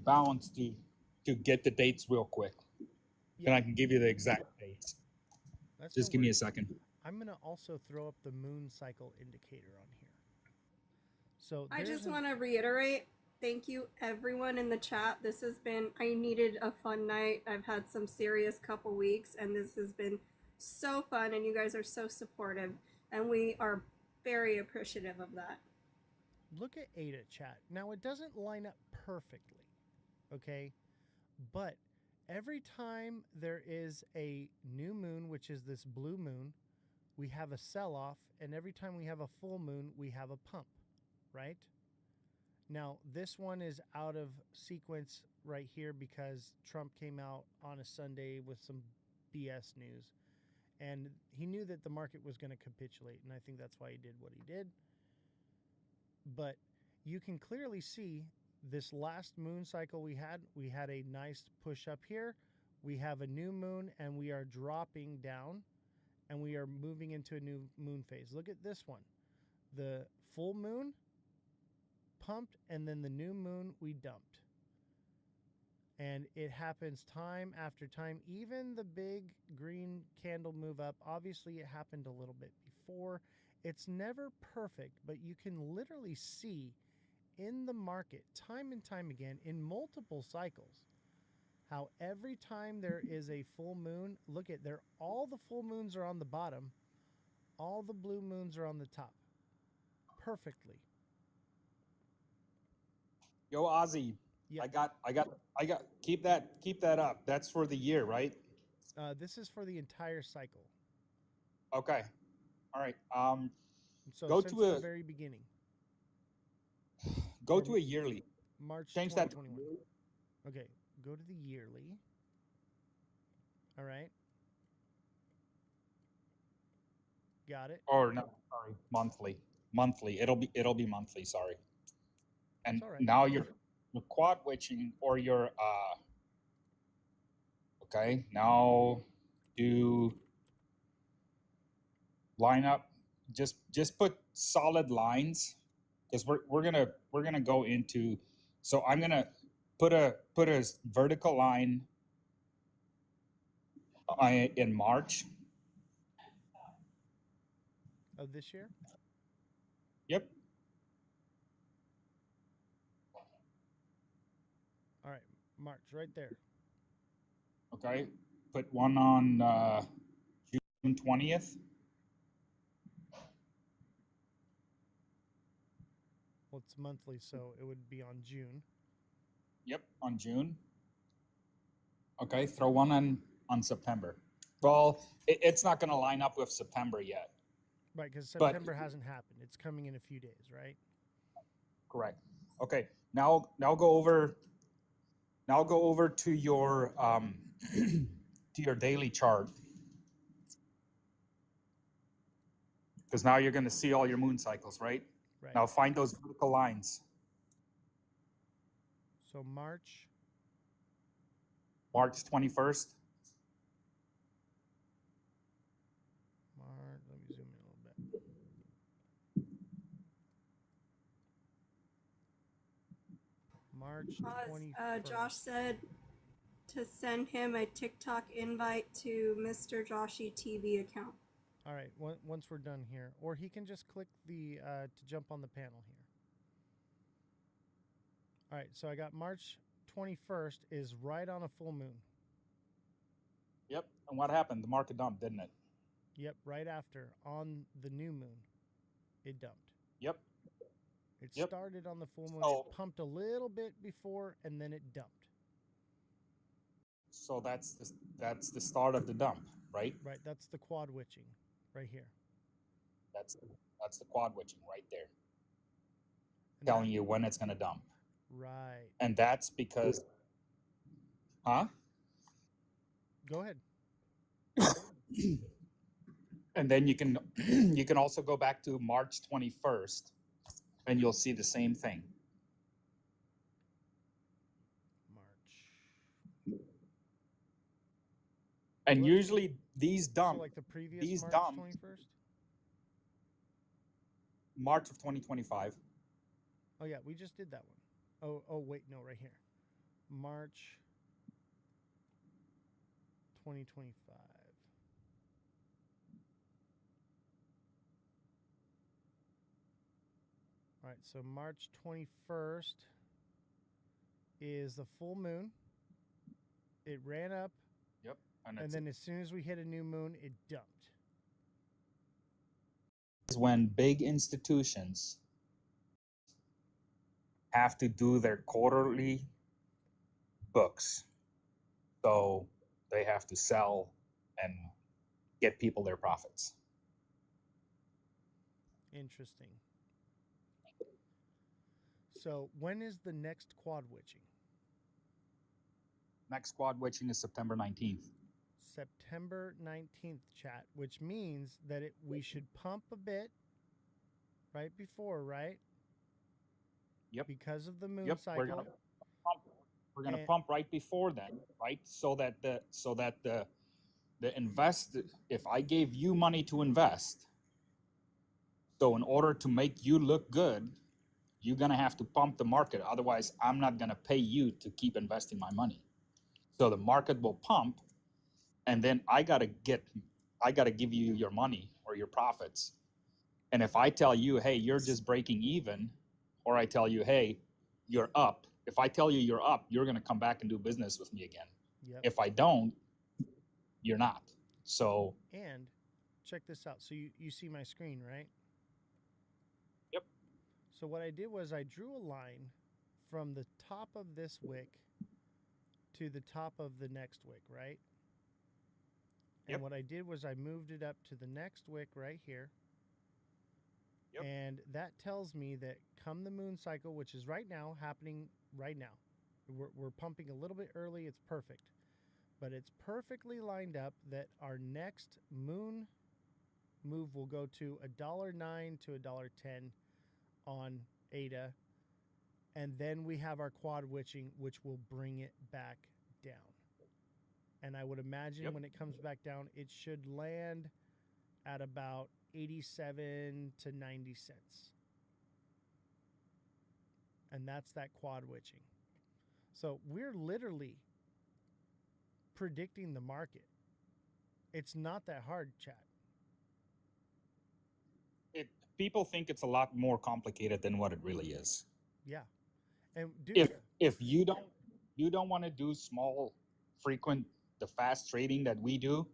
balance to get the dates real quick. Then I can give you the exact dates. Just give me a second. I'm going to also throw up the moon cycle indicator on here. So I just want to reiterate, thank you everyone in the chat. This has been, I needed a fun night. I've had some serious couple weeks, and this has been so fun, and you guys are so supportive, and we are very appreciative of that. Look at Ada chat. Now, it doesn't line up perfectly, okay? But every time there is a new moon, which is this blue moon, we have a sell-off, and every time we have a full moon, we have a pump, right? Now, this one is out of sequence right here because Trump came out on a Sunday with some BS news, and he knew that the market was going to capitulate, and I think that's why he did what he did. But you can clearly see this last moon cycle we had a nice push up here. We have a new moon, and we are dropping down, and we are moving into a new moon phase. Look at this one. The full moon pumped, and then the new moon we dumped. And it happens time after time. Even the big green candle move up, obviously it happened a little bit before. It's never perfect, but you can literally see in the market time and time again in multiple cycles how every time there is a full moon, look at there, all the full moons are on the bottom, all the blue moons are on the top. Perfectly. Yo, Ozzy. Yeah. I got keep that up. That's for the year, right? This is for the entire cycle. Okay. All right. So go since to the very beginning. Go to a yearly. March Change 2021. Okay, go to the yearly. All right. Got it. Or no, sorry, monthly. Monthly. It'll be monthly, sorry. And now you're quad witching or your okay, now do line up, just put solid lines, because we're gonna go into, so I'm gonna put a vertical line in March of this year. Yep. All right, March right there. Okay, put one on June 20th. Well, it's monthly, so it would be on June. Yep, on June. Okay, throw one on September. Well, it's not going to line up with September yet. Right, because September hasn't happened. It's coming in a few days, right? Correct. Okay, now go over to your to your daily chart, because now you're going to see all your moon cycles, right? Right. Now find those vertical lines. So March. March 21st. Let me zoom in a little bit. March 21st. Josh said to send him a TikTok invite to Mr. Joshy TV account. All right, once we're done here. Or he can just click the to jump on the panel here. All right, so I got March 21st is right on a full moon. Yep. And what happened? The market dumped, didn't it? Yep, right after on the new moon, it dumped. Yep. It Yep. started on the full moon. So- It pumped a little bit before, and then it dumped. So that's the start of the dump, right? Right, that's the quad witching right here. That's the quad witching right there, And telling you when it's going to dump. Right. And that's because, huh? Go ahead. And then you can also go back to March 21st, and you'll see the same thing. March. And What? usually these dump, So like the previous these March dump- 21st? March of 2025. Oh yeah, we just did that one. Oh wait, no, right here. March 2025. All right, so March 21st is the full moon. It ran up, Yep. and then as soon as we hit a new moon, it dumped. Is when big institutions have to do their quarterly books. So they have to sell and get people their profits. Interesting. So when is the next quad witching? Next quad witching is September 19th. September 19th, chat, which means that we should pump a bit right before, right? Yep. Because of the moon Yep. cycle. We're gonna pump right before then, right? So that the invest, if I gave you money to invest, so in order to make you look good, you're gonna have to pump the market. Otherwise, I'm not gonna pay you to keep investing my money. So the market will pump, and then I gotta give you your money or your profits. And if I tell you, hey, you're just breaking even, or I tell you, hey, you're up. If I tell you you're up, you're gonna come back and do business with me again. Yep. If I don't, you're not. So And check this out. So you see my screen, right? Yep. So what I did was I drew a line from the top of this wick to the top of the next wick, right? And Yep. what I did was I moved it up to the next wick right here. Yep. And that tells me that come the moon cycle, which is right now, happening right now. We're pumping a little bit early. It's perfect. But it's perfectly lined up that our next moon move will go to $1.09 to $1.10 on ADA. And then we have our quad witching, which will bring it back down. And I would imagine Yep. when it comes back down, it should land at about 87 to 90 cents. And that's that quad witching. So we're literally predicting the market. It's not that hard, chat. people think it's a lot more complicated than what it really is. Yeah. And dude, If you don't want to do small, frequent, the fast trading that we do,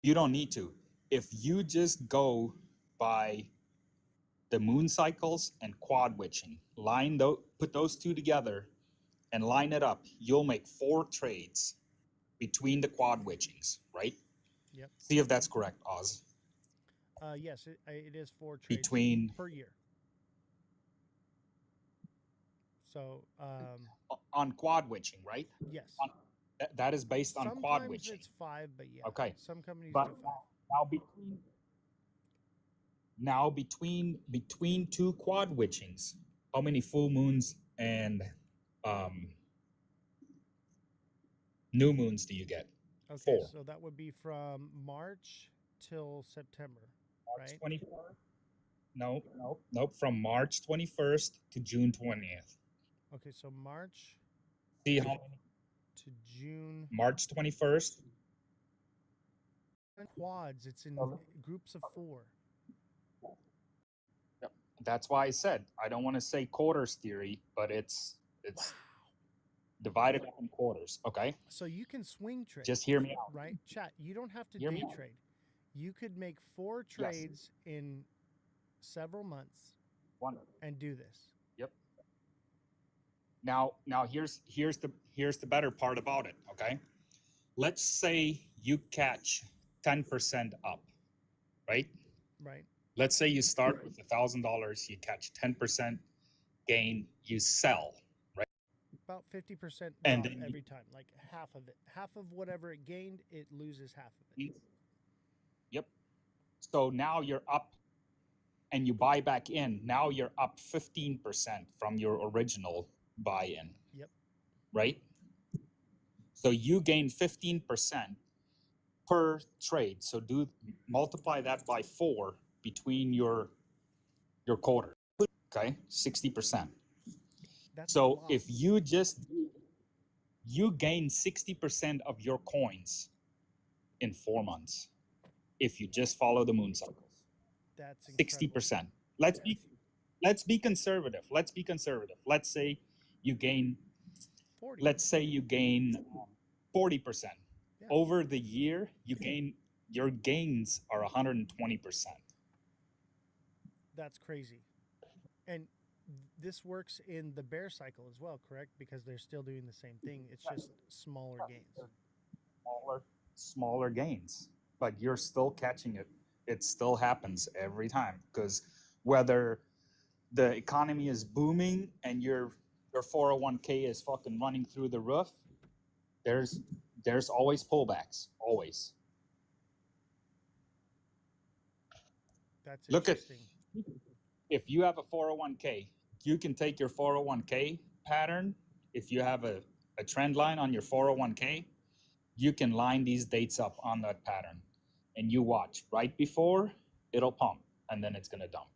you don't need to. If you just go by the moon cycles and quad witching, put those two together and line it up, you'll make 4 trades between the quad witchings, right? Yep. See if that's correct, Oz. Yes, it is 4 trades Between per year. So, on quad witching, right? yes. That is based on quad Sometimes witching. it's 5, but yeah. Okay. Some companies But do 5. now between two quad witchings, how many full moons and um, new moons do you get? Okay, 4. so that would be from March till September, March right? 21st. Nope. From March 21st to June 20th. Okay, so March See how many? to June. March 21st. Quads, it's in groups of 4. Yep. That's why I said I don't want to say quarters theory, but it's divided up in quarters. Okay. So you can swing trade. Just hear me out. Right? Chat, you don't have to Hear me day out. trade. You could make 4 trades in several months and do this. Yep. Now here's the better part about it, okay? Let's say you catch 10% up, right? Right? Let's say you start with $1,000, you catch 10% gain, you sell, right? About 50% And drop then every time, like half of it. Half of whatever it gained, it loses half of it. Yep. So now you're up and you buy back in. Now you're up 15% from your original buy-in. Yep. Right? So you gain 15% per trade. So multiply that by 4 between your quarter. Okay, 60%. That's so if you gain 60% of your coins in 4 months if you just follow the moon cycles. That's 60%. Let's be conservative. Let's Let's say you gain 40. Let's say you gain 40%. Yeah. Over the year, your gains are 120%. That's crazy. And this works in the bear cycle as well, correct? Because they're still doing the same thing. It's just smaller gains. Smaller gains, but you're still catching it. It still happens every time, because whether the economy is booming and your 401k is fucking running through the roof, there's always pullbacks, always. That's interesting. Look at, if you have a 401k, you can take your 401k pattern. If you have a trend line on your 401k, you can line these dates up on that pattern, and you watch. Right before, it'll pump, and then it's gonna dump.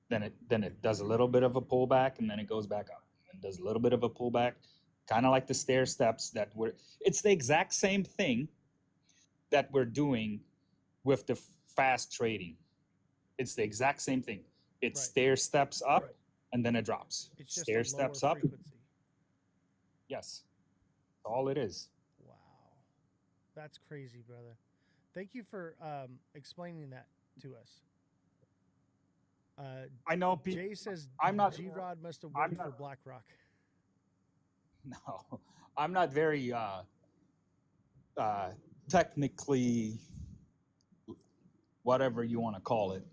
Then it does a little bit of a pullback, and then it goes back up, and does a little bit of a pullback, kind of like the stair steps that it's the exact same thing that we're doing with the fast trading. It's the exact same thing. It stair steps up, and then it drops. It's just stair steps up. Frequency. Yes, that's all it is. Wow, that's crazy, brother. Thank you for explaining that to us. I know. Jay says G-Rod must have worked for BlackRock. No, I'm not very technically, whatever you want to call it.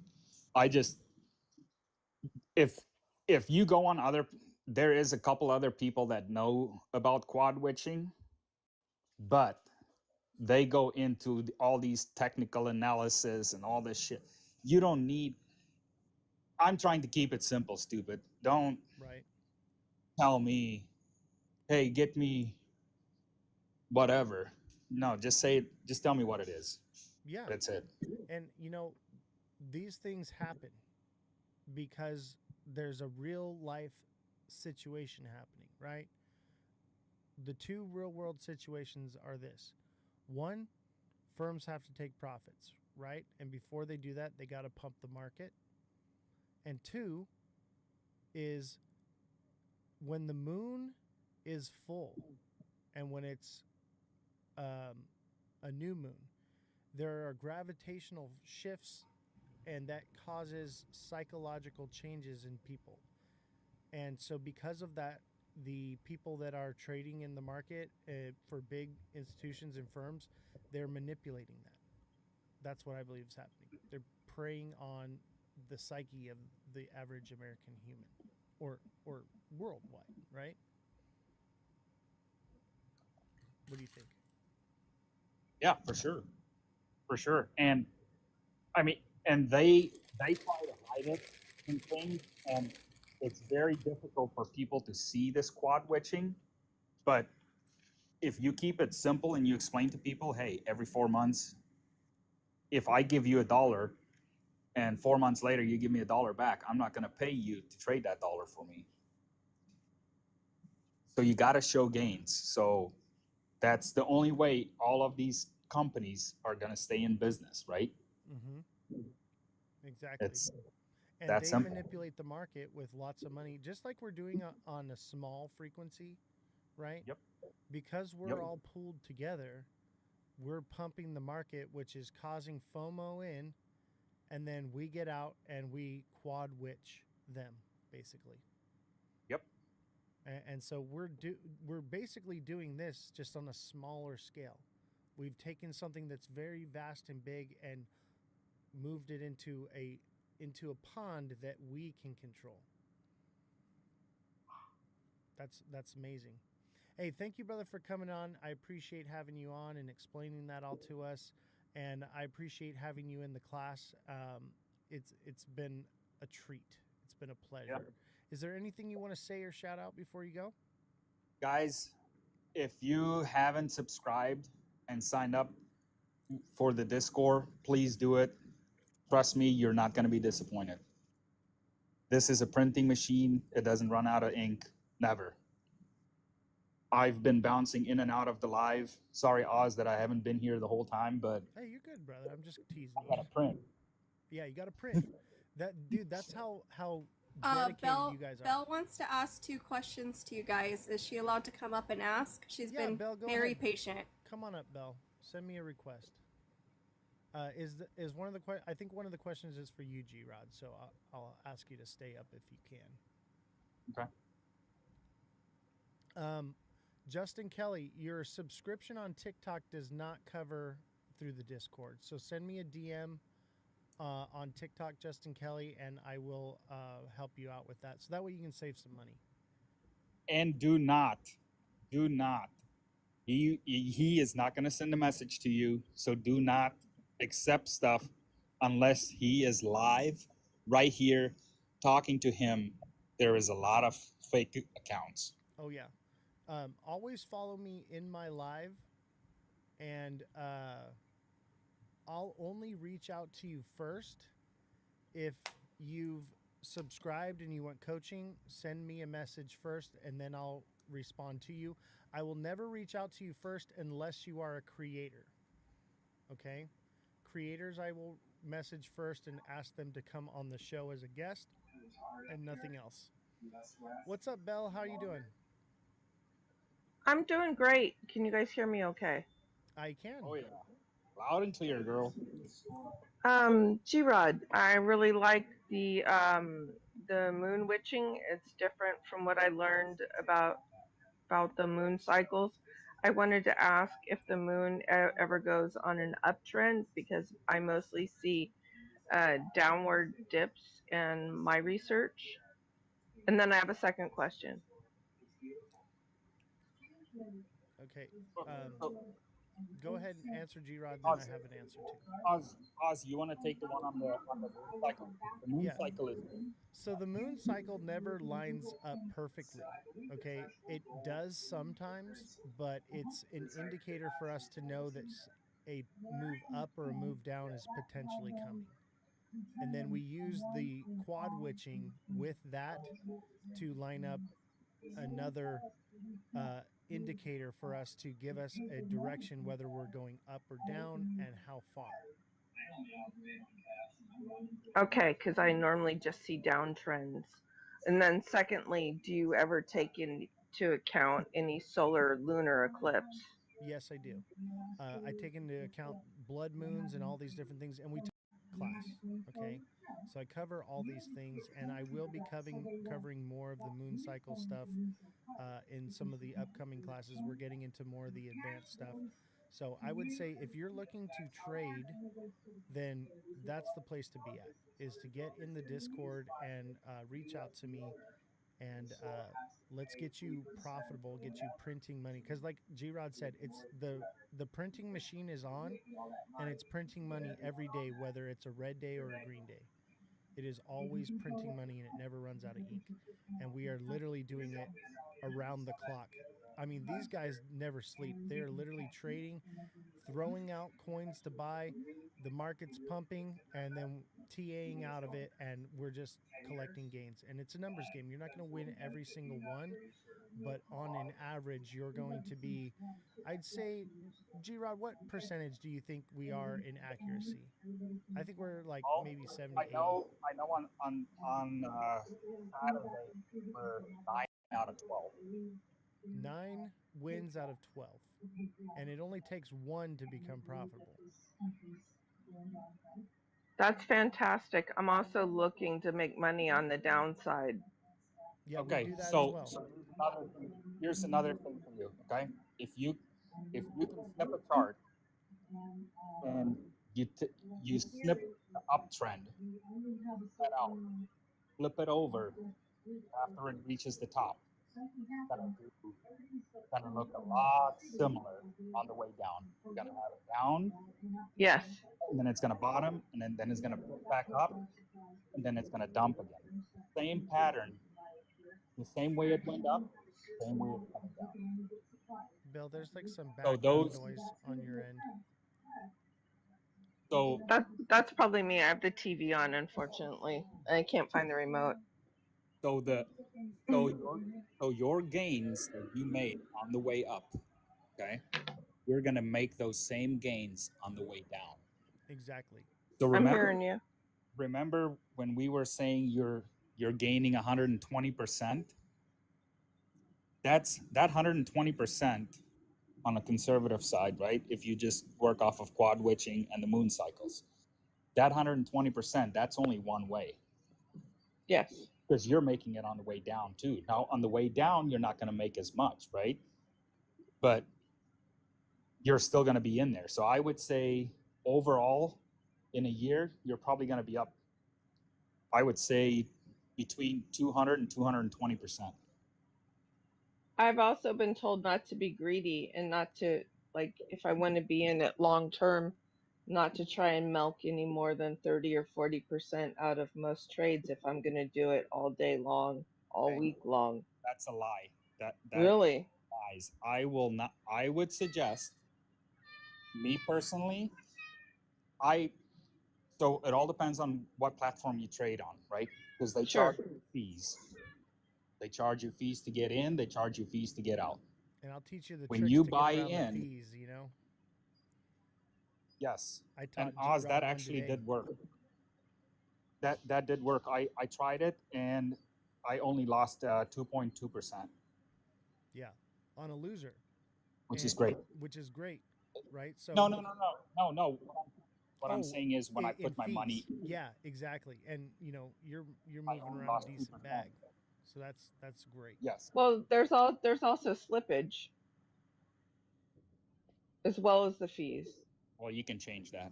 I just, if you go on there is a couple other people that know about quad witching, but they go into all these technical analysis and all this shit. You don't need. I'm trying to keep it simple, stupid. Don't tell me, hey, get me whatever. No, just tell me what it is. Yeah. That's it. And these things happen because there's a real life situation happening, right? The 2 real world situations are this. 1, firms have to take profits, right? And before they do that, they got to pump the market. And 2 is when the moon is full and when it's a new moon, there are gravitational shifts, and that causes psychological changes in people. And so because of that, the people that are trading in the market for big institutions and firms, they're manipulating that. That's what I believe is happening. They're preying on the psyche of the average American human, or worldwide, right? What do you think? Yeah, for sure. And I mean, and they try to hide it in things, and it's very difficult for people to see this quad witching. But if you keep it simple and you explain to people, hey, every 4 months, if I give you $1 and 4 months later you give me $1 back, I'm not going to pay you to trade that dollar for me. So you got to show gains. So that's the only way all of these companies are going to stay in business, right? Mm-hmm. Exactly. It's And that they simple. manipulate the market with lots of money, just like we're doing on a small frequency, right? Yep. Because Yep. we're all pooled together, we're pumping the market, which is causing FOMO in, and then we get out and we quad witch them, basically. Yep. And so we're basically doing this just on a smaller scale. We've taken something that's very vast and big and moved it into a pond that we can control. That's amazing. Hey, thank you, brother, for coming on. I appreciate having you on and explaining that all to us, and I appreciate having you in the class. It's been a treat. It's been a pleasure. Yeah. Is there anything you want to say or shout out before you go? Guys, if you haven't subscribed and signed up for the Discord, please do it. Trust me, you're not going to be disappointed. This is a printing machine. It doesn't run out of ink. Never. I've been bouncing in and out of the live. Sorry, Oz, that I haven't been here the whole time, but Hey, you're good, brother. I'm just teasing I you. got to print. Yeah, you got to print. That dude. That's how dedicated Belle, you guys are. Belle wants to ask 2 questions to you guys. Is she allowed to come up and ask? She's Yeah, been Belle, go very ahead. patient. Come on up, Belle. Send me a request. Is one of the I think one of the questions is for you, G Rod. So I'll ask you to stay up if you can. Okay. Justin Kelly, your subscription on TikTok does not cover through the Discord. So send me a DM on TikTok, Justin Kelly, and I will help you out with that. So that way you can save some money. And do not. He is not going to send a message to you. So do not accept stuff unless he is live right here talking to him. There is a lot of fake accounts. Oh yeah. Always follow me in my live, and I'll only reach out to you first if you've subscribed and you want coaching. Send me a message first, and then I'll respond to you. I will never reach out to you first unless you are a creator. Okay? Creators, I will message first and ask them to come on the show as a guest, and nothing else. What's up, Belle? How are you doing? I'm doing great. Can you guys hear me okay? I can. Oh yeah, loud and clear, girl. G-Rod, I really like the moon witching. It's different from what I learned about the moon cycles. I wanted to ask if the moon ever goes on an uptrend because I mostly see downward dips in my research. And then I have a second question. Okay. So, Go ahead and answer, G Rod, then I Oz, have an answer too. Oz, you want to take the one on the moon cycle? The moon Yeah. cycle is So the moon cycle never lines up perfectly. Okay. It does sometimes, but it's an indicator for us to know that a move up or a move down is potentially coming. And then we use the quad witching with that to line up another indicator for us to give us a direction whether we're going up or down and how far. Okay, because I normally just see downtrends. And then, secondly, do you ever take into account any solar lunar eclipse? Yes, I do. I take into account blood moons and all these different things, and we take class. Okay, so I cover all these things, and I will be covering more of the moon cycle stuff in some of the upcoming classes. We're getting into more of the advanced stuff. So I would say if you're looking to trade, then that's the place to be at, is to get in the Discord and reach out to me and let's get you profitable, get you printing money. Because like G-Rod said, it's the printing machine is on, and it's printing money every day, whether it's a red day or a green day. It is always printing money, and it never runs out of ink. And we are literally doing it around the clock. I mean, these guys never sleep. They are literally trading, throwing out coins to buy. The market's pumping, and then TAing out of it, and we're just collecting gains. And it's a numbers game. You're not going to win every single one, but on an average, you're going to be, I'd say, G-Rod, what percentage do you think we are in accuracy? I think we're like Oh, maybe 70, 80. I know on Saturday we're 9 out of 12. 9 wins out of 12. And it only takes one to become profitable. That's fantastic. I'm also looking to make money on the downside. Yeah, we Okay, do that as so well. here's another thing for you. Okay, if you can snip a chart and you snip the uptrend, that out, flip it over after it reaches the top, it's gonna look a lot similar on the way down. You're gonna have it down, Yes. and then it's gonna bottom, and then it's gonna pick back up, and then it's gonna dump again. Same pattern, the same way it went up, same way it's coming down. Bill, there's like some So background noise on your end. so That's probably me. I have the TV on, unfortunately. I can't find the remote. so the so your gains that you made on the way up, okay, you're gonna make those same gains on the way down. Exactly. So I'm hearing you. remember when we were saying you're gaining 120%? That's that 120% on a conservative side, right? If you just work off of quad witching and the moon cycles, that 120%, that's only one way, Yes. because you're making it on the way down too. Now, on the way down, you're not going to make as much, right? But you're still going to be in there. So I would say overall, in a year, you're probably going to be up, I would say, between 200 and 220%. I've also been told not to be greedy and not to, like, if I want to be in it long term, not to try and milk any more than 30 or 40% out of most trades if I'm going to do it all day long, all Okay. week long. That's a lie. That Really? lies. I will not. I would suggest, me personally, so it all depends on what platform you trade on, right? Because they Sure. charge you fees. They charge you fees to get in. They charge you fees to get out. And I'll teach you the When tricks you to get buy around in, the fees, you know? yes. I And taught Oz, G-Rod that one actually today. did work. That did work. I tried it and I only lost 2.2%, Yeah, on a loser. which And is great. which is great, right? So No. What I'm oh, saying is when I in put my fees. money, Yeah, exactly. And you know, you're I moving only around lost a decent 2%. bag. So that's great. Yes. Well, there's also slippage as well as the fees. Well, you can change that.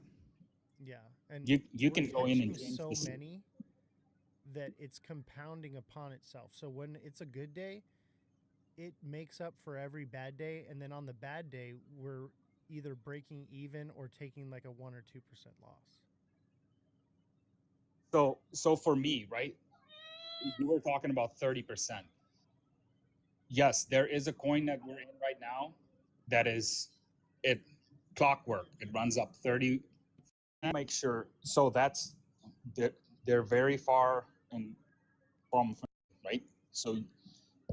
Yeah. And You we're can go in and catching change so this. many that it's compounding upon itself. So when it's a good day, it makes up for every bad day, and then on the bad day, we're either breaking even or taking like a 1 or 2% loss. So for me, right? You were talking about 30%. Yes, there is a coin that we're in right now that is it clockwork. It runs up 30. Make sure. So that's they're very far and from, right? So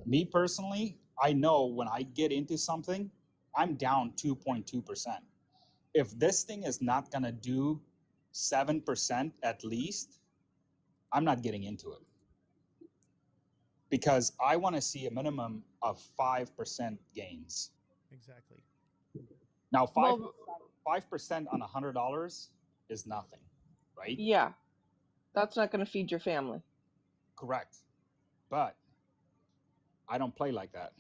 me personally, I know when I get into something, I'm down 2.2%. If this thing is not going to do 7% at least, I'm not getting into it, because I want to see a minimum of 5% gains. Exactly. Now, Well, 5% on $100 is nothing, right? yeah, that's not going to feed your family. Correct. But I don't play like that.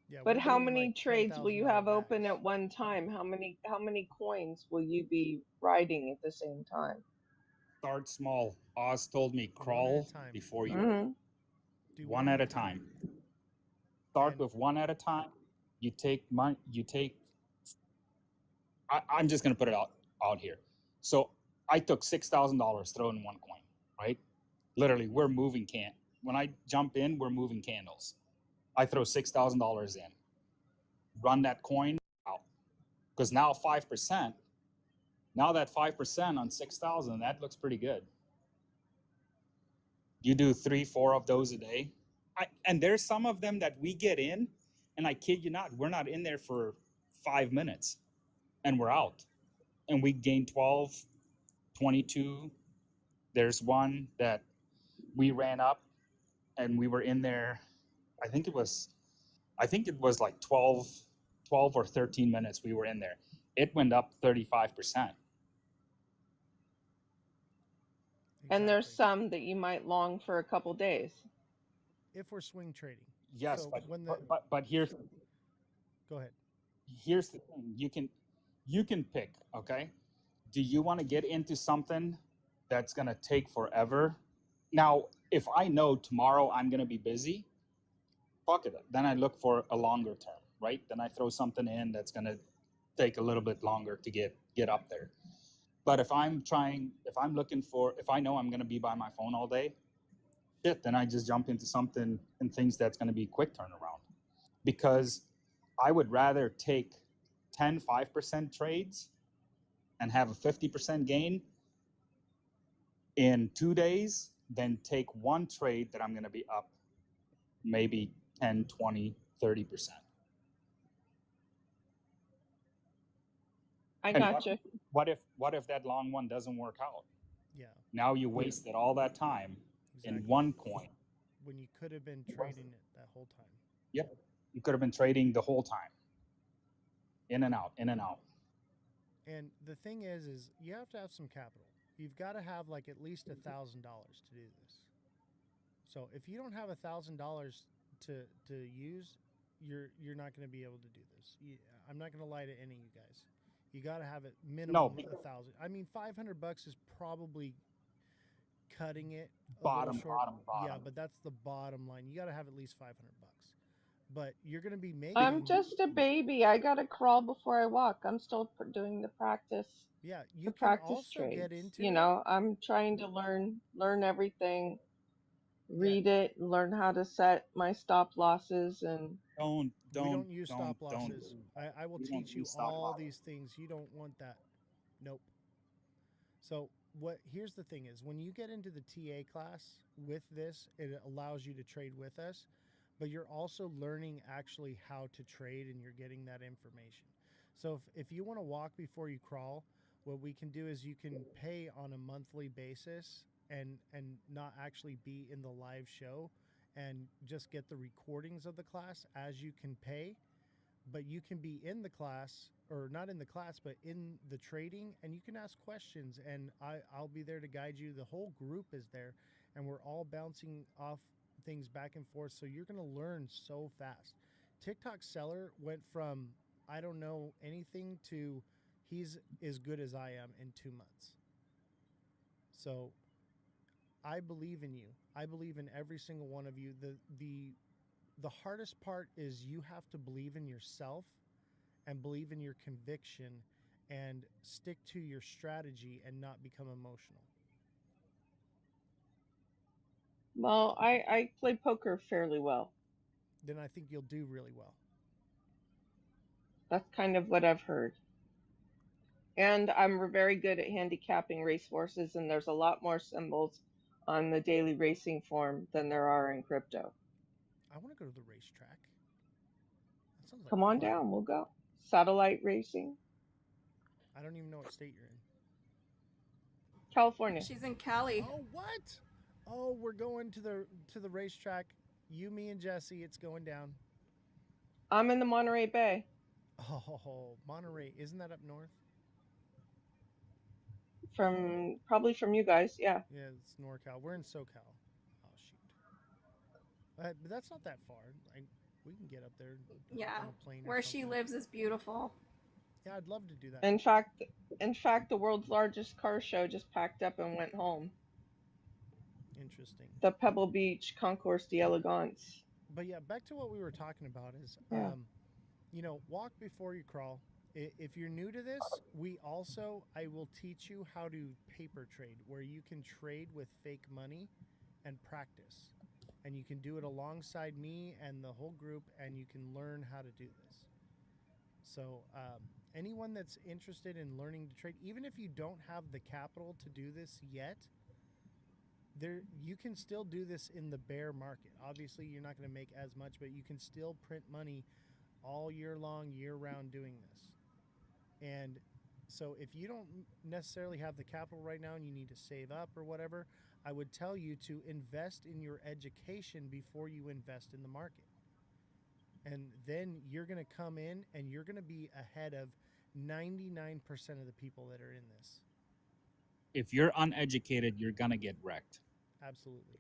Yeah, But we how gain many like trades will you $10,000 have open bags. at one time? How many coins will you be riding at the same time? Start small. Oz told me One at crawl a time. before you. Mm-hmm. Do one at a time. Start And- with one at a time. You take money. I'm just gonna put it out here. So I took $6,000, throw in one coin, right? Literally, we're moving when I jump in, we're moving candles. I throw $6,000 in, run that coin out, because now 5%. Now that 5% on 6,000, that looks pretty good. You do 3-4 of those a day, and there's some of them that we get in, and I kid you not, we're not in there for 5 minutes, and we're out, and we gain 12, 22. There's one that we ran up, and we were in there. I think it was like 12 or 13 minutes we were in there. It went up 35%. And there's Exactly. some that you might long for a couple days. If we're swing trading. Yes, So but when the but here's go ahead. here's the thing. You can pick, okay? Do you want to get into something that's going to take forever? Now, if I know tomorrow I'm going to be busy, fuck it. Then I look for a longer term, right? Then I throw something in that's going to take a little bit longer to get up there. But if I know I'm going to be by my phone all day, shit, then I just jump into something and things that's going to be quick turnaround. Because I would rather take 5% trades and have a 50% gain in 2 days than take one trade that I'm going to be up maybe 10, 20, 30%. I got you. What if that long one doesn't work out? Yeah. Now you wasted all that time Exactly. in one coin. When you could have been trading it that whole time. Yep. You could have been trading the whole time. In and out, in and out. And the thing is you have to have some capital. You've got to have like at least $1,000 to do this. So if you don't have $1,000 to use, you're not going to be able to do this. I'm not going to lie to any of you guys. You got to have it minimum 1,000. I mean, $500 is probably cutting it a little short. Bottom. Yeah, but that's the bottom line. You got to have at least $500. But you're going to be making. I'm just a baby. I gotta crawl before I walk. I'm still doing the practice. Yeah, you the can practice also trades. get into. You know, I'm trying to learn everything, read it, learn how to set my stop losses, and we don't use stop losses. I will teach you all these things. You don't want that. Nope. So here's the thing is when you get into the TA class with this, it allows you to trade with us, but you're also learning actually how to trade and you're getting that information. So if you want to walk before you crawl, what we can do is you can pay on a monthly basis and not actually be in the live show and just get the recordings of the class as you can pay, but you can be in the class or not in the class, but in the trading, and you can ask questions and I'll be there to guide you. The whole group is there and we're all bouncing off things back and forth. So you're going to learn so fast. TikTok seller went from, I don't know anything to he's as good as I am in 2 months. So I believe in you. I believe in every single one of you. The hardest part is you have to believe in yourself and believe in your conviction and stick to your strategy and not become emotional. well, I play poker fairly well. Then I think you'll do really well. That's kind of what I've heard. And I'm very good at handicapping racehorses, and there's a lot more symbols on the daily racing form than there are in crypto. I want to go to the racetrack. That sounds like Come on fun. down, we'll go. Satellite racing. I don't even know what state you're in. California. She's in Cali. Oh, what? Oh, we're going to the racetrack. You, me, and Jesse. It's going down. I'm in the Monterey Bay. Oh, Monterey. Isn't that up north? Probably from you guys, yeah. Yeah, it's NorCal. We're in SoCal. Oh, shoot. But that's not that far. We can get up there. Yeah, on a plane or where she something. lives is beautiful. Yeah, I'd love to do that. In fact, the world's largest car show just packed up and went home. interesting. the Pebble Beach Concours d'Elegance. But yeah, back to what we were talking about is, Yeah. walk before you crawl. If you're new to this, I will teach you how to paper trade, where you can trade with fake money and practice. And you can do it alongside me and the whole group, and you can learn how to do this. So anyone that's interested in learning to trade, even if you don't have the capital to do this yet, you can still do this in the bear market. Obviously, you're not going to make as much, but you can still print money all year long, year round doing this. And so if you don't necessarily have the capital right now and you need to save up or whatever, I would tell you to invest in your education before you invest in the market. And then you're going to come in and you're going to be ahead of 99% of the people that are in this. If you're uneducated, you're gonna get wrecked. Absolutely.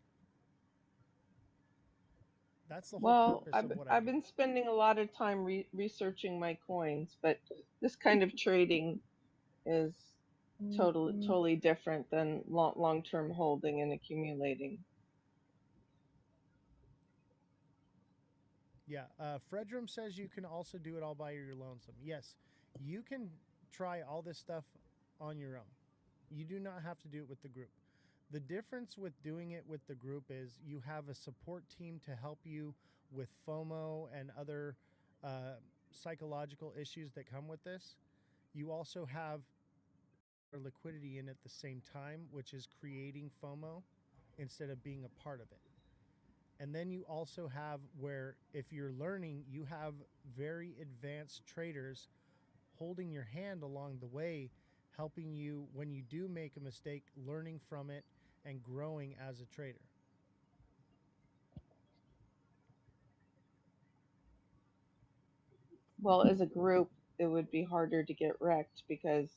That's the whole Well, purpose of what I I've do. been spending a lot of time researching my coins, but this kind of trading is totally different than long-term holding and accumulating. Yeah. Fredrum says you can also do it all by your lonesome. Yes, you can try all this stuff on your own. You do not have to do it with the group. The difference with doing it with the group is you have a support team to help you with FOMO and other psychological issues that come with this. You also have liquidity in at the same time, which is creating FOMO instead of being a part of it. And then you also have where, if you're learning, you have very advanced traders holding your hand along the way, helping you when you do make a mistake, learning from it and growing as a trader. Well, as a group, it would be harder to get wrecked because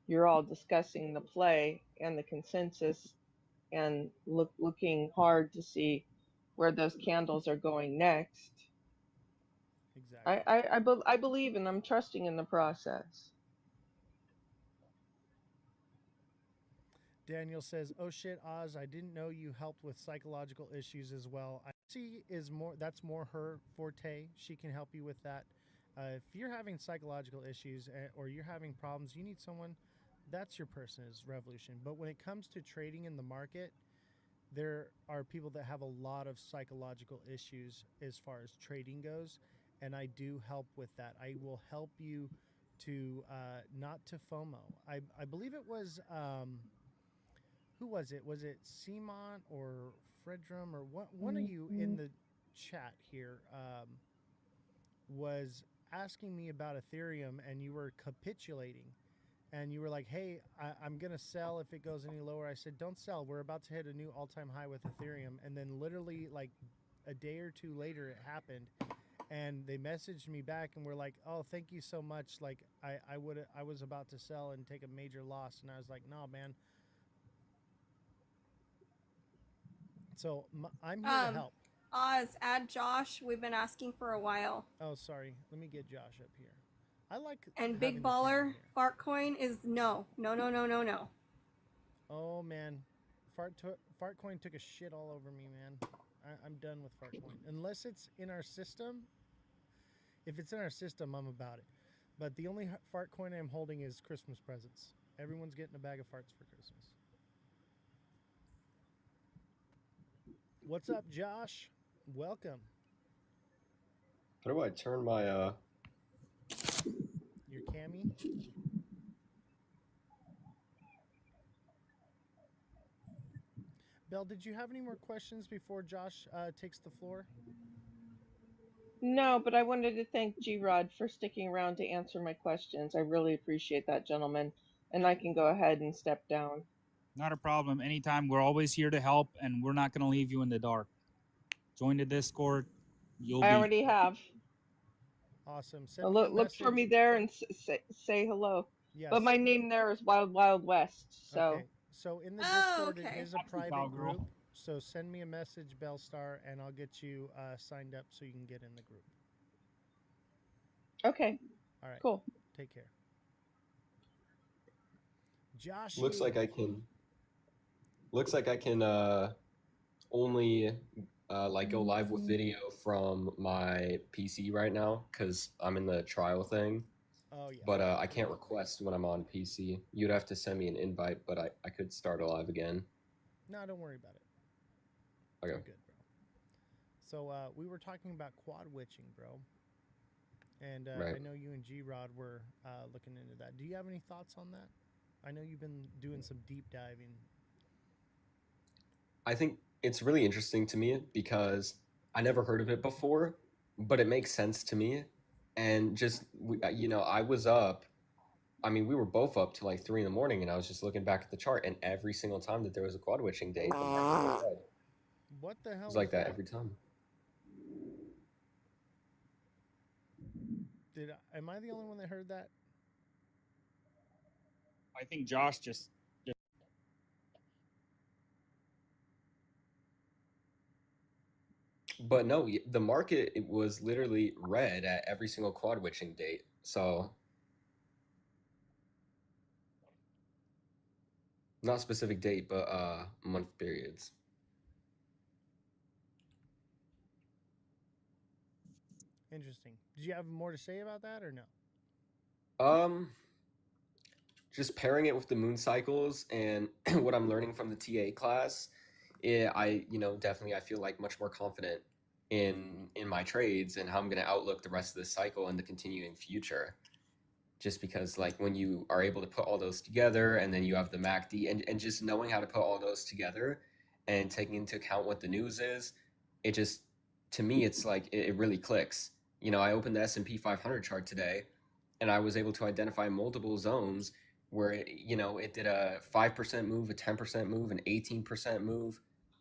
you're all discussing the play and the consensus and looking hard to see where those candles are going next. Exactly. I believe and I'm trusting in the process. Daniel says, "Oh shit, Oz, I didn't know you helped with psychological issues as well." She is that's more her forte. She can help you with that. If you're having psychological issues or you're having problems, you need someone. That's your person is Revolution. But when it comes to trading in the market, there are people that have a lot of psychological issues as far as trading goes, and I do help with that. I will help you to not to FOMO. I believe it was who was it? Was it Simon or Fredrum or one of you in the chat here was asking me about Ethereum, and you were capitulating. And you were like, "Hey, I'm gonna sell if it goes any lower." I said, "Don't sell. We're about to hit a new all-time high with Ethereum." And then literally like a day or two later, it happened, and they messaged me back and were like, "Oh, thank you so much. Like, I was about to sell and take a major loss," and I was like, "No, man." So I'm here to help. Oz, add Josh. We've been asking for a while. Oh, sorry. Let me get Josh up here. I like And having Big the camera Baller, here. Fartcoin is no. Oh man, Fartcoin took a shit all over me, man. I'm done with Fartcoin unless it's in our system. If it's in our system, I'm about it. But the only Fartcoin I'm holding is Christmas presents. Everyone's getting a bag of farts for Christmas. What's up, Josh? Welcome. How do I turn my Your cami? Belle, did you have any more questions before Josh takes the floor? No, but I wanted to thank G-Rod for sticking around to answer my questions. I really appreciate that, gentlemen. And I can go ahead and step down. Not a problem. Anytime. We're always here to help, and we're not going to leave you in the dark. Join the Discord. I already have. Awesome. Send me a Look for message. me there and say hello. Yes. But my name there is Wild Wild West. So. Okay. So in the Discord, okay. it is a private group. So send me a message, Bellstar, and I'll get you signed up so you can get in the group. Okay. All right. Cool. Take care. Josh. looks like I can Looks like I can only like go live with video from my PC right now because I'm in the trial thing. Oh yeah. But I can't request when I'm on PC. You'd have to send me an invite, but I could start a live again. No, don't worry about it. Okay. You're good, bro. So we were talking about quad witching, bro. And Right. I know you and G Rod were looking into that. Do you have any thoughts on that? I know you've been doing some deep diving. I think it's really interesting to me because I never heard of it before, but it makes sense to me. And just, you know, I was up. I mean, we were both up till like 3 in the morning, and I was just looking back at the chart, and every single time that there was a quad witching date, the market was red. What the It hell was like that that? every time. Am I the only one that heard that? I think Josh just But no, the market it was literally red at every single quad witching date. So not specific date, but month periods. Interesting. Did you have more to say about that or no? Um, just pairing it with the moon cycles and what I'm learning from the TA class, definitely I feel like much more confident in my trades and how I'm going to outlook the rest of this cycle and the continuing future. Just because like when you are able to put all those together and then you have the MACD and just knowing how to put all those together and taking into account what the news is, it just to me it's like it really clicks. You know, I opened the S&P 500 chart today and I was able to identify multiple zones where it did a 5% move, a 10% move, an 18% move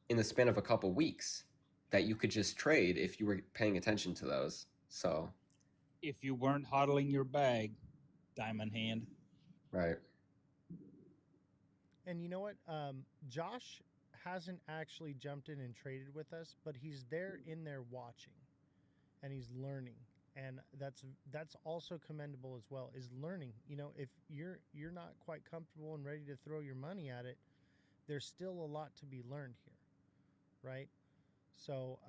in the span of a couple weeks that you could just trade if you were paying attention to those. So, if you weren't hodling your bag, diamond hand. right. And you know what? Josh hasn't actually jumped in and traded with us, but he's in there watching, and he's learning, and that's also commendable as well. Is learning. You know, if you're not quite comfortable and ready to throw your money at it, there's still a lot to be learned here, right? So,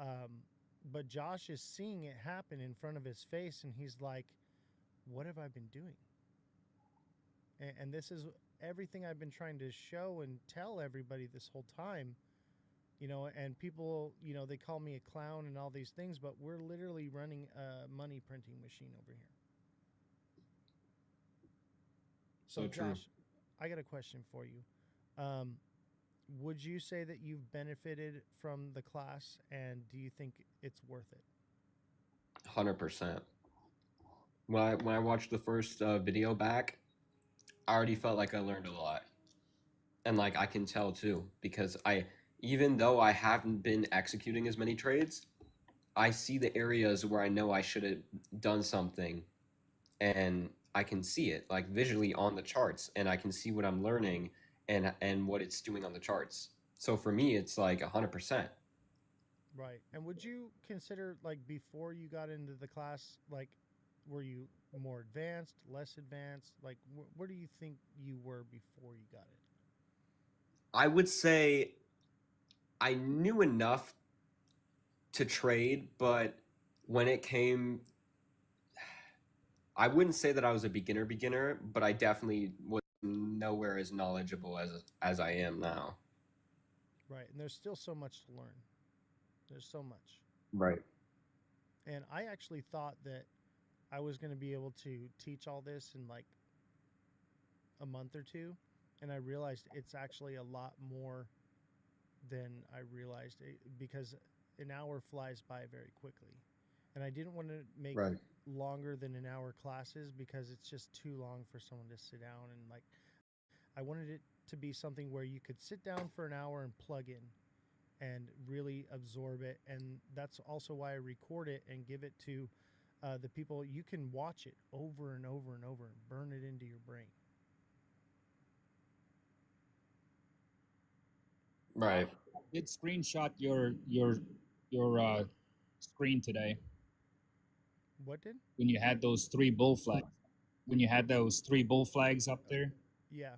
but Josh is seeing it happen in front of his face, and he's like, "What have I been doing?" And this is everything I've been trying to show and tell everybody this whole time, you know, and people, you know, they call me a clown and all these things, but we're literally running a money printing machine over here. So true. Josh, I got a question for you. Would you say that you've benefited from the class, and do you think it's worth it? 100%. When I watched the first video back, I already felt like I learned a lot. And like I can tell too because even though I haven't been executing as many trades, I see the areas where I know I should have done something and I can see it like visually on the charts and I can see what I'm learning and what it's doing on the charts. So for me it's like 100%. Right. And would you consider, like, before you got into the class, like, were you more advanced, less advanced? Like, where do you think you were before you got it? I would say I knew enough to trade, but when it came I wouldn't say that I was a beginner, but I definitely was nowhere as knowledgeable as I am now. Right. And there's still so much to learn. There's so much. Right. And I actually thought that I was going to be able to teach all this in like a month or two. And I realized it's actually a lot more than I realized because an hour flies by very quickly. And I didn't want to make Right. longer than an hour classes because it's just too long for someone to sit down and like I wanted it to be something where you could sit down for an hour and plug in and really absorb it. And that's also why I record it and give it to the people. You can watch it over and over and over and burn it into your brain. Right. I did screenshot your screen today What did? when you had those three bull flags. When you had those three bull flags up there Yeah.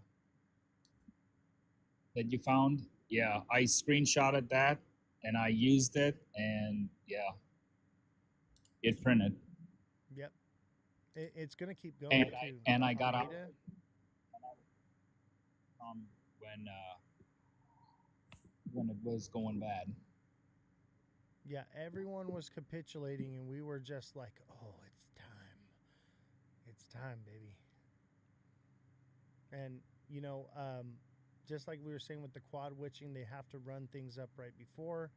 that you found, yeah, I screenshotted that and I used it, and yeah, it printed. Yep. It's going to keep going And too. I On got out ADA, when it was going bad. yeah, everyone was capitulating and we were just like, oh, it's time. It's time, baby. And, you know, just like we were saying with the quad witching, they have to run things up right before.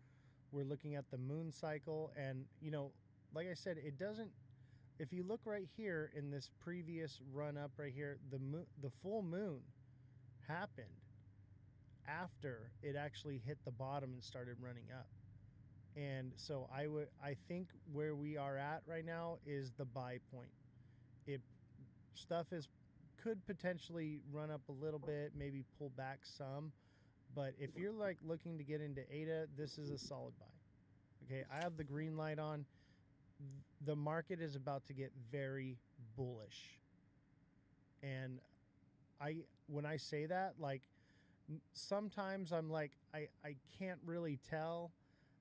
We're looking at the moon cycle. And, you know, like I said, it doesn't, if you look right here in this previous run up right here, the full moon happened after it actually hit the bottom and started running up. And so I think where we are at right now is the buy point. It stuff is could potentially run up a little bit, maybe pull back some, but if you're like looking to get into ADA, this is a solid buy. Okay, I have the green light on. The market is about to get very bullish. And when I say that, like sometimes I'm like I can't really tell,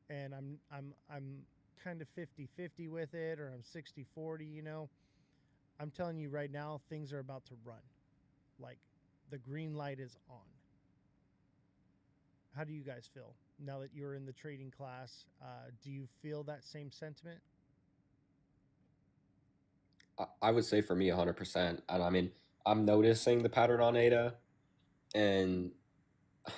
and I'm kind of 50-50 with it, or I'm 60-40, you know. I'm telling you right now, things are about to run. Like the green light is on. How do you guys feel now that you're in the trading class? Do you feel that same sentiment? I would say for me 100%. And I mean, I'm noticing the pattern on ADA, and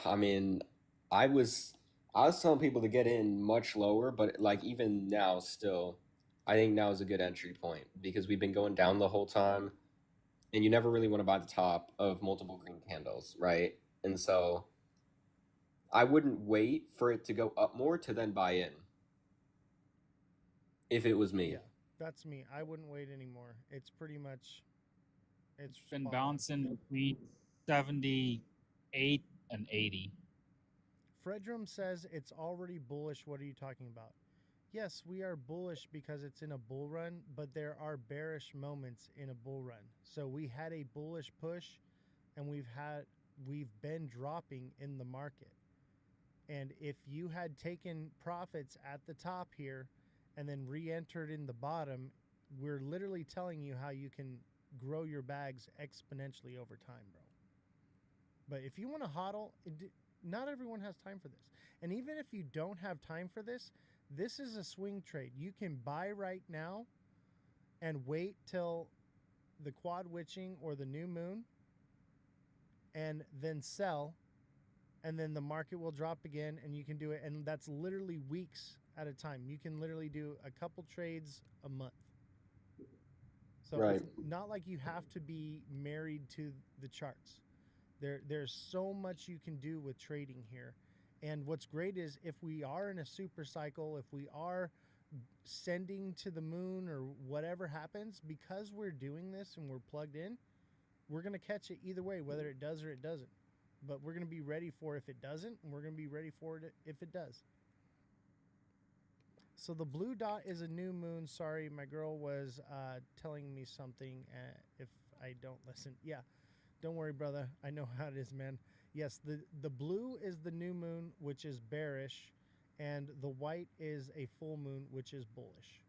I mean, I was I was telling people to get in much lower, but like even now still, I think now is a good entry point because we've been going down the whole time, and you never really want to buy the top of multiple green candles, right? And so I wouldn't wait for it to go up more to then buy in if it was me. Yeah, that's me. I wouldn't wait anymore. It's pretty much it's Been spot on. bouncing between 78 and 80. Fredrum says it's already bullish. What are you talking about? Yes, we are bullish because it's in a bull run, but there are bearish moments in a bull run. So we had a bullish push, and we've been dropping in the market. And if you had taken profits at the top here and then re-entered in the bottom, we're literally telling you how you can grow your bags exponentially over time, bro. But if you want to hodl, not everyone has time for this. And even if you don't have time for this, this is a swing trade. You can buy right now and wait till the quad witching or the new moon and then sell, and then the market will drop again and you can do it. And that's literally weeks at a time. You can literally do a couple trades a month. So Right. it's not like you have to be married to the charts. There's so much you can do with trading here. And what's great is if we are in a super cycle, if we are sending to the moon or whatever happens, because we're doing this and we're plugged in, we're going to catch it either way, whether it does or it doesn't. But we're going to be ready for if it doesn't, and we're going to be ready for it if it does. So the blue dot is a new moon. Sorry, my girl was telling me something. If I don't listen, yeah, don't worry, brother. I know how it is, man. Yes, the blue is the new moon, which is bearish, and the white is a full moon, which is bullish.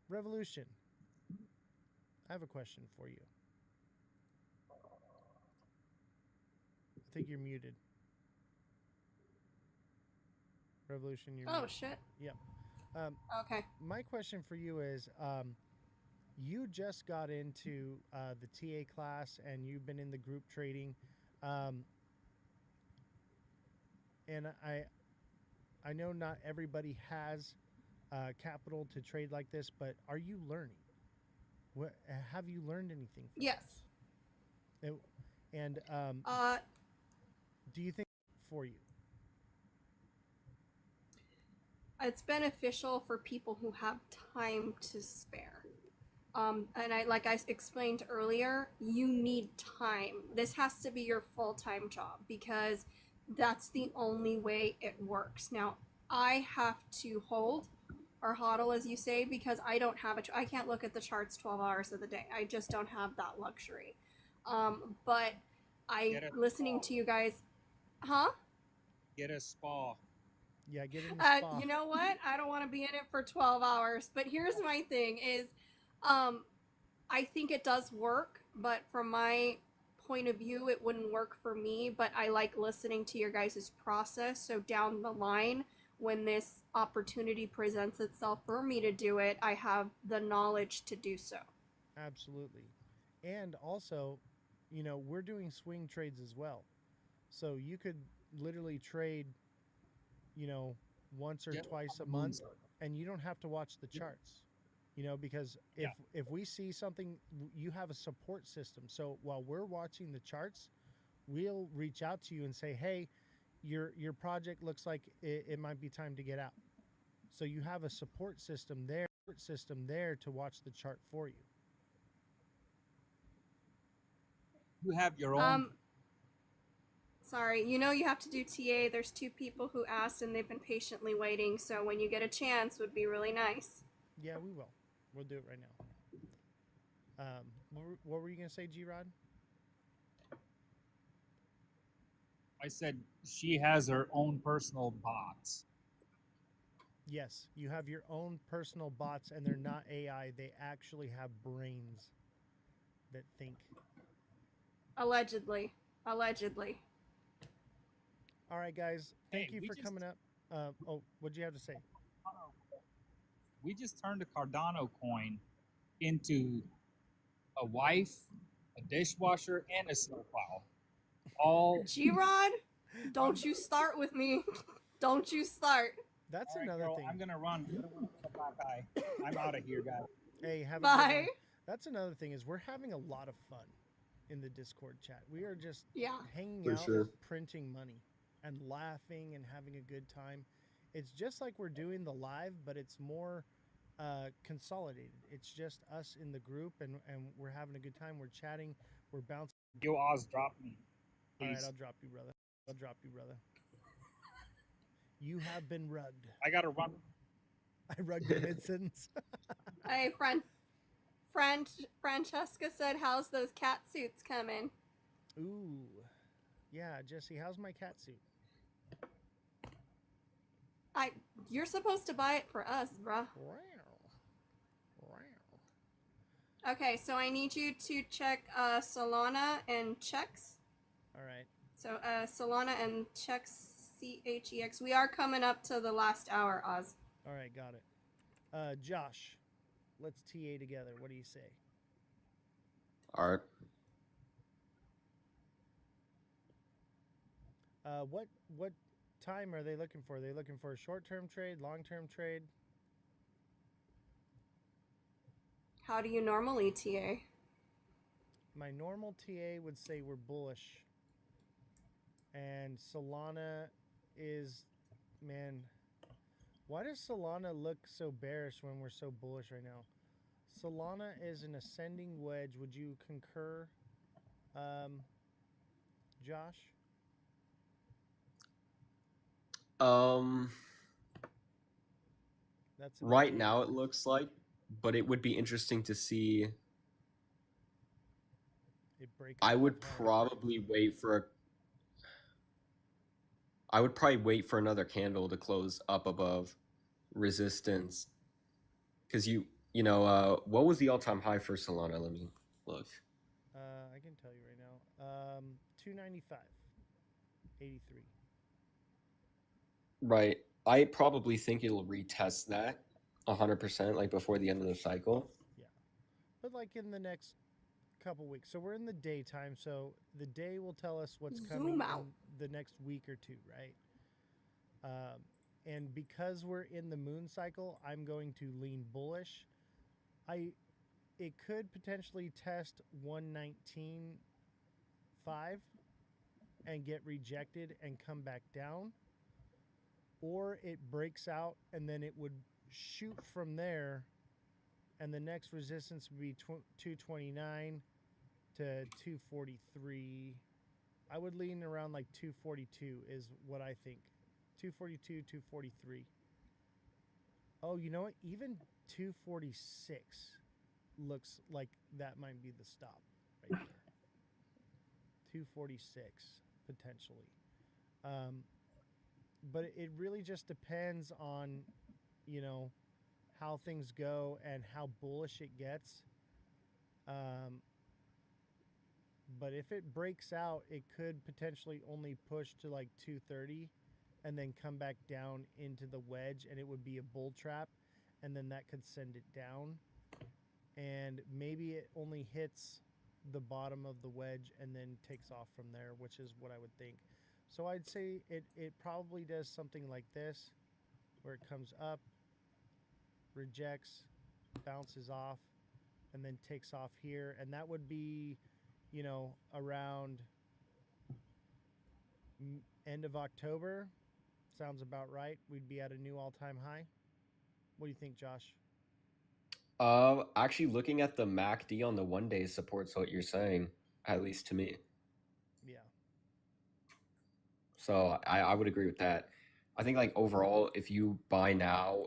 Revolution. I have a question for you. I think you're muted. Revolution, you're Oh muted. shit. Yep. Okay. My question for you is, you just got into the TA class and you've been in the group trading, and I know not everybody has capital to trade like this, but are you learning? What have you learned anything from Yes. it? And do you think for you? It's beneficial for people who have time to spare. And like I explained earlier, you need time. This has to be your full-time job because that's the only way it works. Now, I have to hold or hodl, as you say, because I don't have I can't look at the charts 12 hours of the day. I just don't have that luxury. But listening to you guys, huh? Get a spa. Yeah, get in the spa. You know what? I don't want to be in it for 12 hours. But here's my thing: is, I think it does work, but from my point of view, it wouldn't work for me. But I like listening to your guys' process. So down the line, when this opportunity presents itself for me to do it, I have the knowledge to do so. Absolutely. And also, we're doing swing trades as well. So you could literally trade, once or twice a month, and you don't have to watch the charts. Because if we see something, you have a support system. So while we're watching the charts, we'll reach out to you and say, hey, your project looks like it might be time to get out. So you have a support system there to watch the chart for you. You have your own. Sorry, you have to do TA. There's 2 people who asked and they've been patiently waiting. So when you get a chance, would be really nice. Yeah, we will. We'll do it right now. What were you gonna say, G-Rod? I said she has her own personal bots. Yes, you have your own personal bots, and they're not AI. They actually have brains that think. Allegedly. All right, guys. Thank you for coming up. What'd you have to say? We just turned a Cardano coin into a wife, a dishwasher, and a snowplow. All G-Rod, don't you start with me. Don't you start. That's right, another girl, thing. I'm gonna run. Bye. I'm out of here, guys. Hey, have a Bye. good one. That's another thing is we're having a lot of fun in the Discord chat. We are just hanging For out, sure. printing money, and laughing and having a good time. It's just like we're doing the live, but it's more consolidated. It's just us in the group, and we're having a good time. We're chatting. We're bouncing. Yo, Oz, drop me. All right, Please. I'll drop you, brother. You have been rugged. I gotta run. I rugged the mid-sentence. Hey, Francesca said, how's those cat suits coming? Ooh. Yeah, Jesse, how's my cat suit? You're supposed to buy it for us, bruh. Wow. Okay, so I need you to check Solana and checks. All right. So Solana and checks, CHEX. We are coming up to the last hour, Oz. All right, got it. Josh, let's TA together. What do you say? All right. What time are they looking for? Are they looking for a short-term trade, long-term trade? How do you normally TA? My normal TA would say we're bullish. And Solana is, man, why does Solana look so bearish when we're so bullish right now? Solana is an ascending wedge. Would you concur, Josh? That's Right now it looks like, but it would be interesting to see. It breaks. I would probably wait for another candle to close up above resistance. Because what was the all-time high for Solana? Let me look. I can tell you right now. 295.83. Right. I probably think it'll retest that 100%, like before the end of the cycle. Yeah. But like in the next couple weeks. So we're in the daytime, so the day will tell us what's coming in the next week or two, right? And because we're in the moon cycle, I'm going to lean bullish. It could potentially test 119.5 and get rejected and come back down, or it breaks out and then it would shoot from there, and the next resistance would be 229 to 243. I would lean around like 242 is what I think. 242, 243. Oh, you know what? Even 246 looks like that might be the stop right there. 246 potentially. Um, but it really just depends on, you know, how things go and how bullish it gets. Um, but if it breaks out, it could potentially only push to like 230 and then come back down into the wedge, and it would be a bull trap, and then that could send it down. And maybe it only hits the bottom of the wedge and then takes off from there, which is what I would think. So I'd say it probably does something like this, where it comes up, rejects, bounces off, and then takes off here. And that would be, you know, around end of October. Sounds about right. We'd be at a new all-time high. What do you think, Josh? Actually, looking at the MACD on the 1 day supports what you're saying, at least to me. Yeah. So I would agree with that. I think like overall, if you buy now,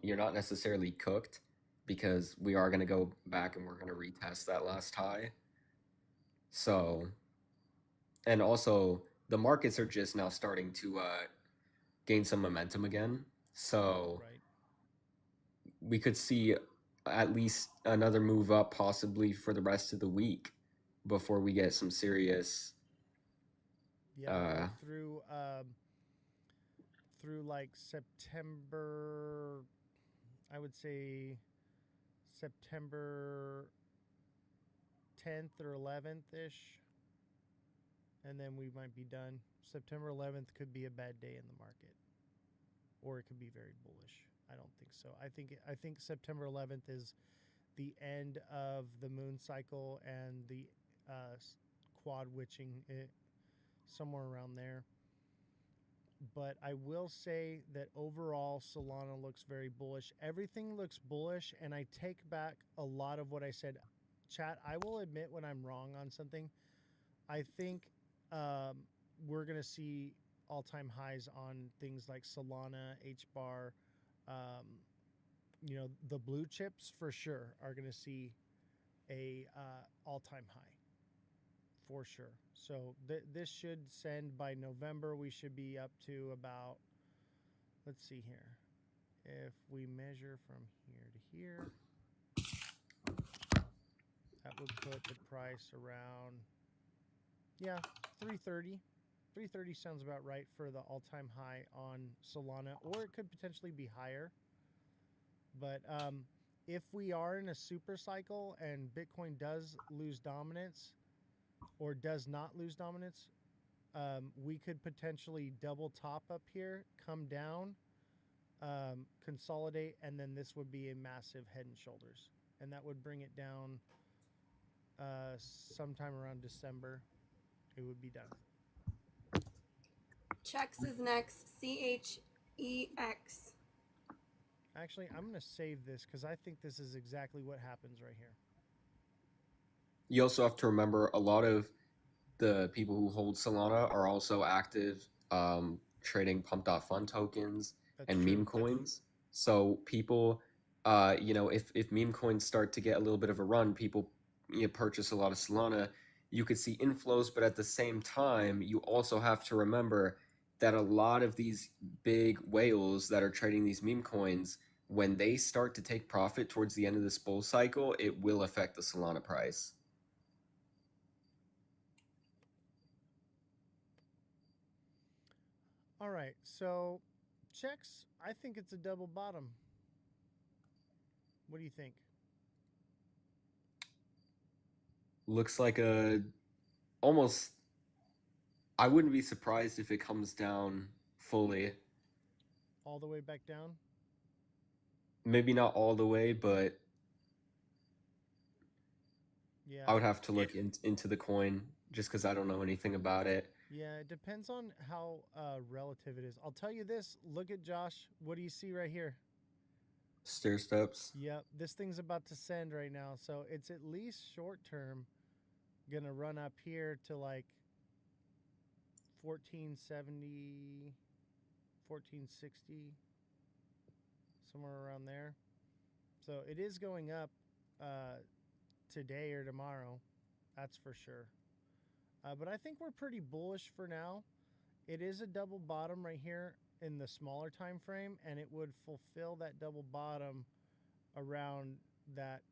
you're not necessarily cooked because we are going to go back and we're going to retest that last high. So, and also the markets are just now starting to gain some momentum again. So Right. we could see at least another move up possibly for the rest of the week before we get some serious Yeah, go through like September, I would say September 10th or 11th ish, and then we might be done. September 11th could be a bad day in the market, or it could be very bullish. I don't think so. I think September 11th is the end of the moon cycle and the quad witching, somewhere around there. But I will say that overall Solana looks very bullish. Everything looks bullish, and I take back a lot of what I said. Chat, I will admit when I'm wrong on something. I think we're going to see all-time highs on things like Solana, HBAR. You know, the blue chips for sure are going to see a all-time high for sure. So this should send by November. We should be up to about, let's see here. If we measure from here to here, that would put the price around, yeah, 330. 330 sounds about right for the all-time high on Solana, or it could potentially be higher. But if we are in a super cycle and Bitcoin does lose dominance or does not lose dominance, we could potentially double top up here, come down, consolidate, and then this would be a massive head and shoulders. And that would bring it down sometime around December. It would be done. Chex is next. CHEX. Actually, I'm going to save this because I think this is exactly what happens right here. You also have to remember a lot of the people who hold Solana are also active trading pump.fun tokens and meme coins. So people, if meme coins start to get a little bit of a run, people purchase a lot of Solana. You could see inflows, but at the same time, you also have to remember that a lot of these big whales that are trading these meme coins, when they start to take profit towards the end of this bull cycle, it will affect the Solana price. All right, so checks, I think it's a double bottom. What do you think? Looks like almost, I wouldn't be surprised if it comes down fully. All the way back down? Maybe not all the way, but yeah, I would have to look into the coin just because I don't know anything about it. Yeah, it depends on how relative it is. I'll tell you this. Look at Josh. What do you see right here? Stair steps. Yep, this thing's about to send right now. So it's at least short term going to run up here to like 1470, 1460, somewhere around there. So it is going up today or tomorrow. That's for sure. But I think we're pretty bullish for now. It is a double bottom right here in the smaller time frame, and it would fulfill that double bottom around that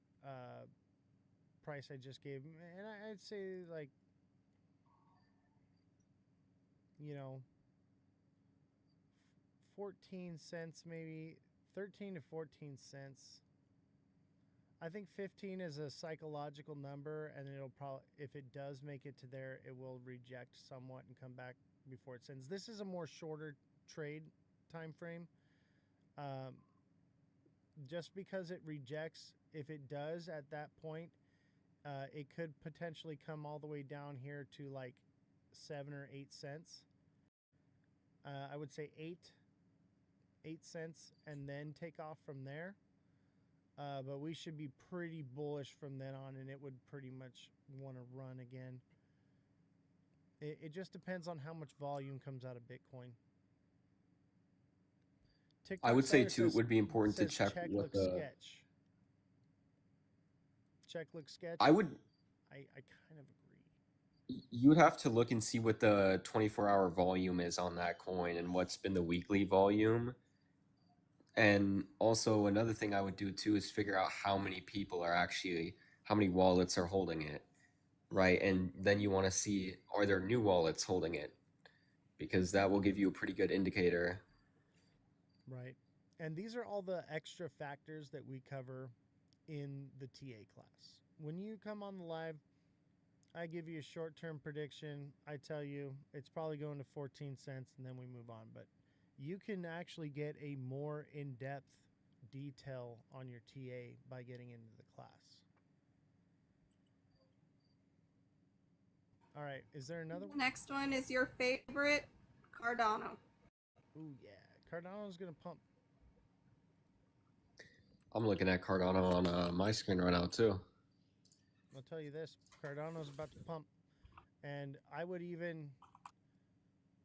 price I just gave. And I'd say, like, you know, 14 cents, maybe 13 to 14 cents. I think 15 is a psychological number, and it'll probably, if it does make it to there, it will reject somewhat and come back before it sends. This is a more shorter trade time frame. Just because it rejects, if it does at that point, it could potentially come all the way down here to like 7 or 8 cents. I would say 8 cents, and then take off from there. But we should be pretty bullish from then on, and it would pretty much want to run again. It just depends on how much volume comes out of Bitcoin. I would say too, it would be important to check what the. Sketch. Check, look, sketch. I would. I kind of agree. You would have to look and see what the 24-hour volume is on that coin and what's been the weekly volume. And also another thing I would do too is figure out how many people are actually, how many wallets are holding it, right? And then you want to see, are there new wallets holding it? Because that will give you a pretty good indicator. Right. And these are all the extra factors that we cover in the TA class. When you come on the live, I give you a short-term prediction. I tell you it's probably going to 14 cents, and then we move on. But you can actually get a more in-depth detail on your TA by getting into the class. All right, is there another one? Next one is your favorite, Cardano. Ooh, yeah. Cardano's going to pump. I'm looking at Cardano on my screen right now too. I'll tell you this, Cardano's about to pump. And I would even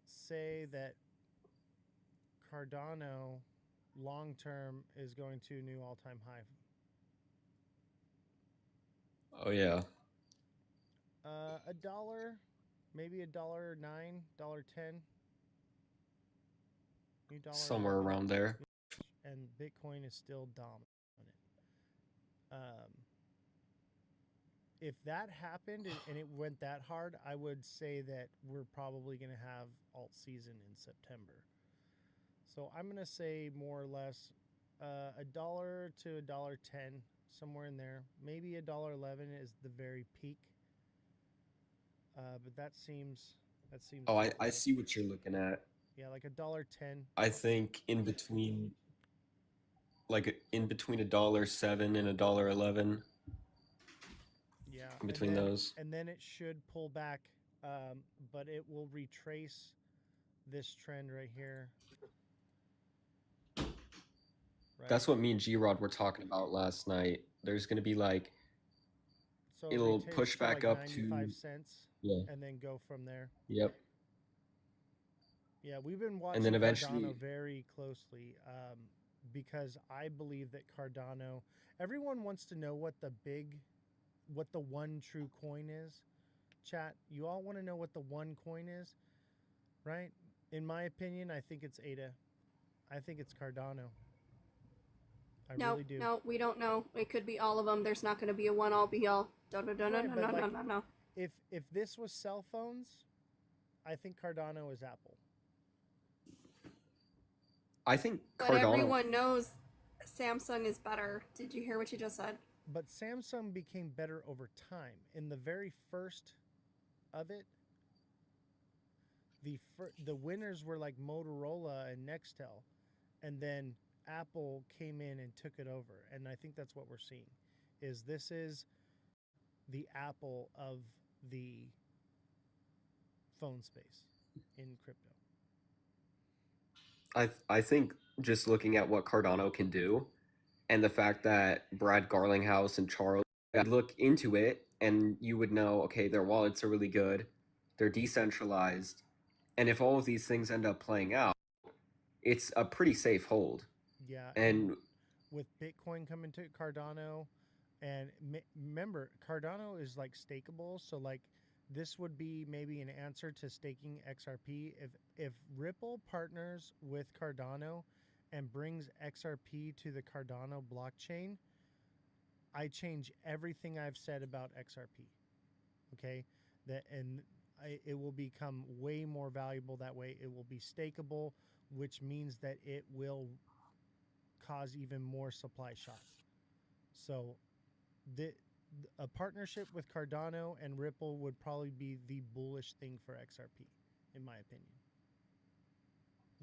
say that Cardano long-term is going to a new all-time high. Oh, yeah. $1, maybe $1.09, $1.10. Somewhere around there. And Bitcoin is still dominant. If that happened and it went that hard, I would say that we're probably going to have alt season in September. So I'm going to say more or less $1 to $1.10, somewhere in there. Maybe $1.11 is the very peak. But that seems. Oh, I see what you're looking at. Yeah, like $1.10. I think in between $1.07 and $1.11. Yeah, in between those. And then it should pull back, but it will retrace this trend right here. Right. That's what me and G-Rod were talking about last night. There's going to be like, so it'll push back like up to 95 cents, yeah, and then go from there. Yep. Yeah, we've been watching and then eventually Cardano very closely because I believe that Cardano. Everyone wants to know what the one true coin is. Chat, you all want to know what the one coin is, right? In my opinion, I think it's ADA. I think it's Cardano. I really do. No, we don't know. It could be all of them. There's not going to be a one all be all. No. If this was cell phones, I think Cardano is Apple. I think But Cardano. everyone knows Samsung is better. Did you hear what you just said? But Samsung became better over time. In the very first of it, the winners were like Motorola and Nextel, and then Apple came in and took it over. And I think that's what we're seeing. This is the Apple of the phone space in crypto. I think just looking at what Cardano can do, and the fact that Brad Garlinghouse and Charles look into it, and you would know, okay, their wallets are really good, they're decentralized, and if all of these things end up playing out, it's a pretty safe hold. Yeah, and with Bitcoin coming to Cardano, and remember, Cardano is like stakeable, so like this would be maybe an answer to staking XRP. If Ripple partners with Cardano and brings XRP to the Cardano blockchain, I change everything I've said about XRP. Okay, it will become way more valuable that way. It will be stakeable, which means that it will cause even more supply shock. So, a partnership with Cardano and Ripple would probably be the bullish thing for XRP, in my opinion.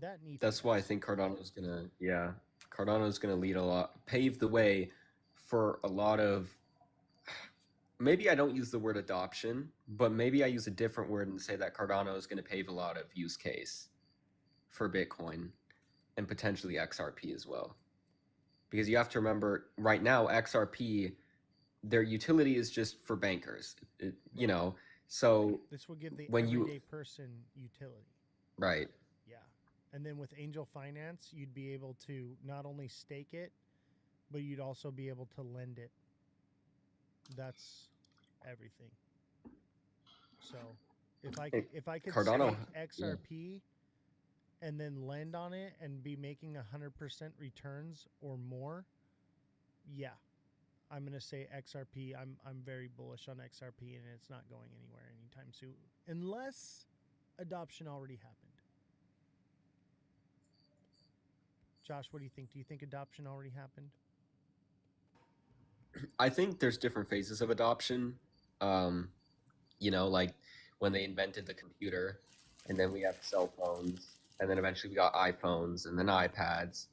That needs. That's why I think Cardano's gonna lead a lot, pave the way for a lot of. Maybe I don't use the word adoption, but maybe I use a different word and say that Cardano is going to pave a lot of use case for Bitcoin and potentially XRP as well. Because you have to remember, right now, XRP, their utility is just for bankers, you know. So this will give the when everyday person utility. Right. Yeah. And then with Angel Finance, you'd be able to not only stake it, but you'd also be able to lend it. That's everything. So if I could Cardano, stake XRP and then lend on it and be making 100% returns or more, yeah, I'm gonna say XRP. I'm very bullish on XRP, and it's not going anywhere anytime soon, unless adoption already happened. Josh, what do you think? Do you think adoption already happened? I think there's different phases of adoption. You know, like when they invented the computer, and then we have cell phones, and then eventually we got iPhones and then iPads.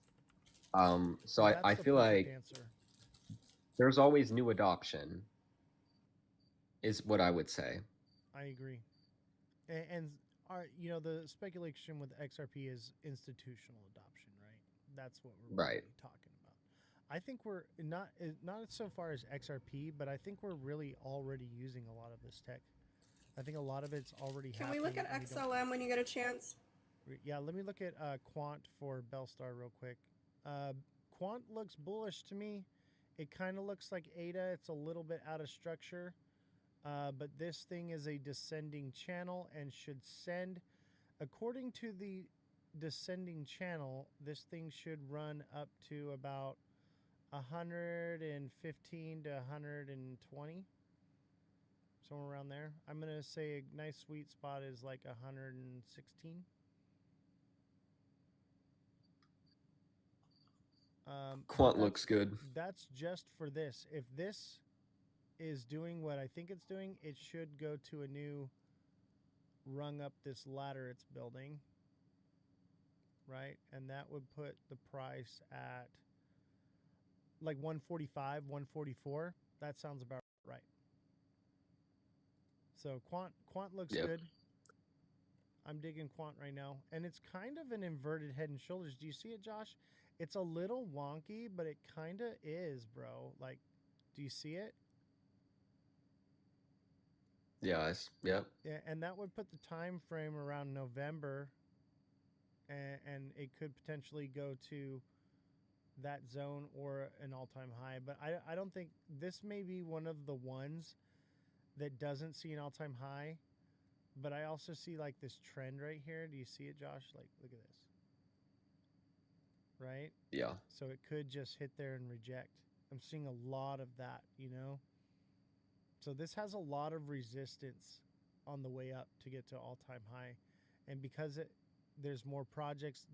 So I feel like there's always new adoption, is what I would say. I agree. And the speculation with XRP is institutional adoption, right? That's what we're really talking about. I think we're not so far as XRP, but I think we're really already using a lot of this tech. I think a lot of it's already happening. Can we look at XLM when you get a chance? Yeah, let me look at Quant for Bellstar real quick. Quant looks bullish to me. It kind of looks like ADA. It's a little bit out of structure. But this thing is a descending channel and should send. According to the descending channel, this thing should run up to about 115 to 120. Somewhere around there. I'm going to say a nice sweet spot is like 116. Quant looks good. That's just for this. If this is doing what I think it's doing, it should go to a new rung up this ladder it's building. Right? And that would put the price at like 145, 144. That sounds about right. So Quant looks good. I'm digging Quant right now. And it's kind of an inverted head and shoulders. Do you see it, Josh? It's a little wonky, but it kind of is, bro. Like, do you see it? Yeah. Yeah, and that would put the time frame around November, and it could potentially go to that zone or an all-time high. But I don't think this may be one of the ones that doesn't see an all-time high. But I also see like this trend right here. Do you see it, Josh? Like, look at this. Right? Yeah. So it could just hit there and reject. I'm seeing a lot of that, So this has a lot of resistance on the way up to get to all-time high. And because there's more projects,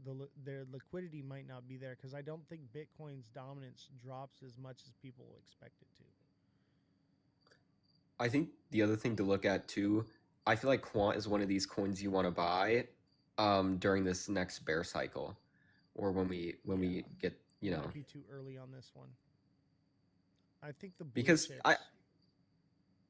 their liquidity might not be there, because I don't think Bitcoin's dominance drops as much as people expect it to. I think the other thing to look at too, I feel like Quant is one of these coins you want to buy during this next bear cycle, or when we get, Might be too early on this one. I think because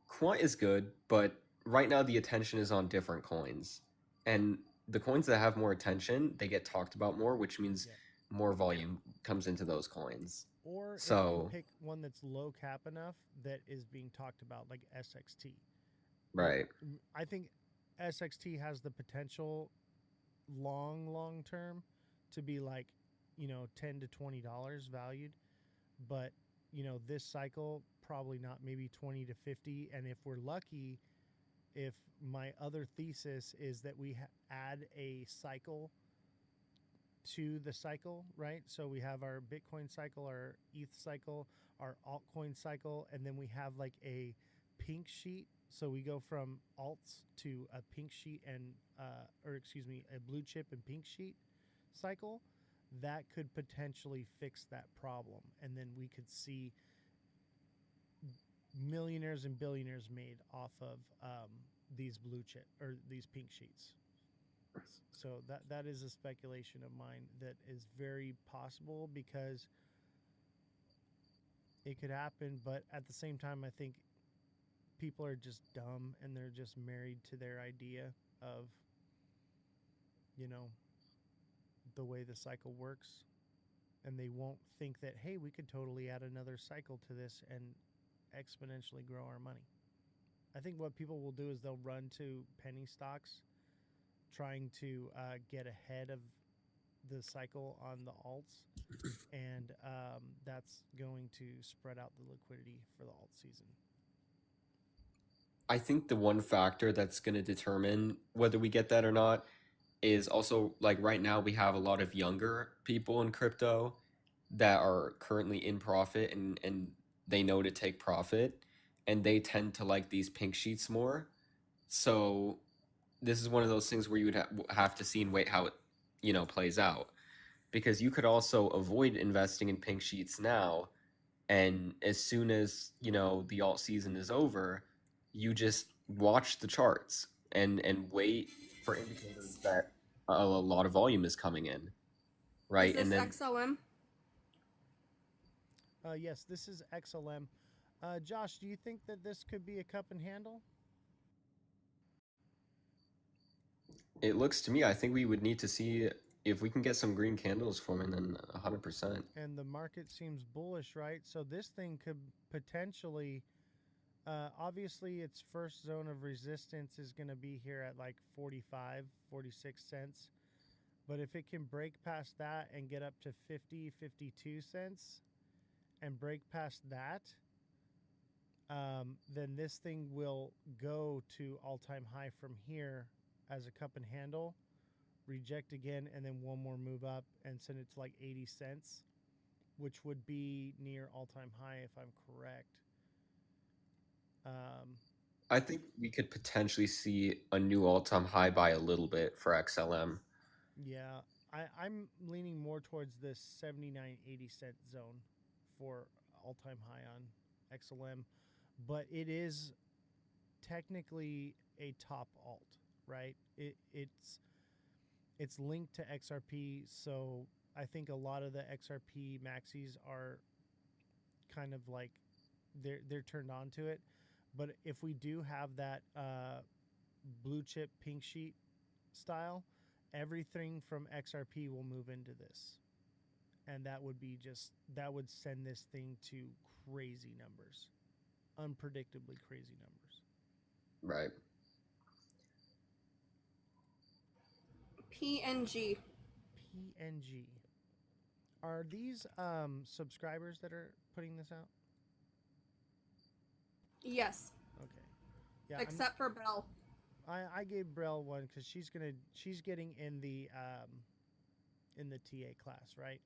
Quant is good, but right now the attention is on different coins, and the coins that have more attention, they get talked about more, which means more volume comes into those coins. Or if you pick one that's low cap enough that is being talked about, like SXT. Right. I think SXT has the potential long term to be like, $10 to $20 valued. But, this cycle, probably not, maybe 20 to 50. And if we're lucky, if my other thesis is that we add a cycle to the cycle, right? So we have our Bitcoin cycle, our ETH cycle, our altcoin cycle, and then we have like a pink sheet. So we go from alts to a pink sheet and, or excuse me, a blue chip and pink sheet cycle. That could potentially fix that problem. And then we could see millionaires and billionaires made off of these blue chip or these pink sheets. So that is a speculation of mine that is very possible because it could happen, but at the same time I think people are just dumb and they're just married to their idea of, you know, the way the cycle works, and they won't think that, hey, we could totally add another cycle to this and exponentially grow our money. I think what people will do is they'll run to penny stocks trying to get ahead of the cycle on the alts, and that's going to spread out the liquidity for the alt season. I think the one factor that's going to determine whether we get that or not is also, like, right now we have a lot of younger people in crypto that are currently in profit, and they know to take profit, and they tend to like these pink sheets more. So this is one of those things where you would have to see and wait how it, plays out, because you could also avoid investing in pink sheets now, and as soon as the alt season is over, you just watch the charts and wait for indicators that a lot of volume is coming in, right? Is this And then XLM? Yes, this is XLM. Josh, do you think that this could be a cup and handle? it looks to me, I think we would need to see if we can get some green candles forming, then 100%. And the market seems bullish, right? So this thing could potentially, obviously its first zone of resistance is going to be here at like 45, 46 cents. But if it can break past that and get up to 50, 52 cents and break past that, then this thing will go to all-time high from here as a cup and handle, reject again, and then one more move up and send it to like 80 cents, which would be near all-time high if I'm correct. I think we could potentially see a new all-time high by a little bit for XLM. Yeah, I'm leaning more towards this 79, 80 cent zone for all-time high on XLM, but it is technically a top alt, right? It's linked to XRP, so I think a lot of the XRP maxis are kind of like they're turned on to it. But if we do have that blue chip pink sheet style, everything from XRP will move into this, and that would would send this thing to crazy numbers, unpredictably crazy numbers. Right. PNG. PNG. Are these subscribers that are putting this out? Yes. Okay. Yeah. Except for Belle. I gave Brell one because she's getting in the TA class, right?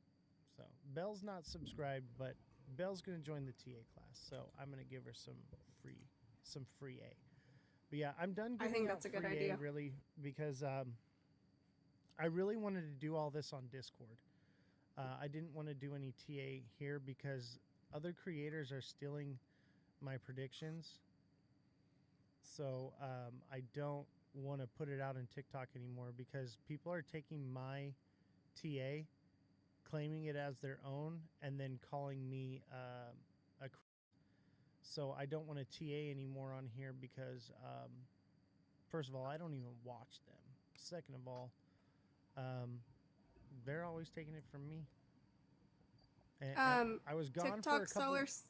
So Belle's not subscribed, but Belle's gonna join the TA class, so I'm gonna give her some free A. But yeah, I'm done giving I think out that's a good free idea. A, really, because I really wanted to do all this on Discord. I didn't want to do any TA here because other creators are stealing my predictions. So I don't want to put it out on TikTok anymore because people are taking my TA, claiming it as their own, and then calling me a. So I don't want to TA anymore on here because, first of all, I don't even watch them. Second of all, they're always taking it from me. And I was gone TikTok for a couple. sellers.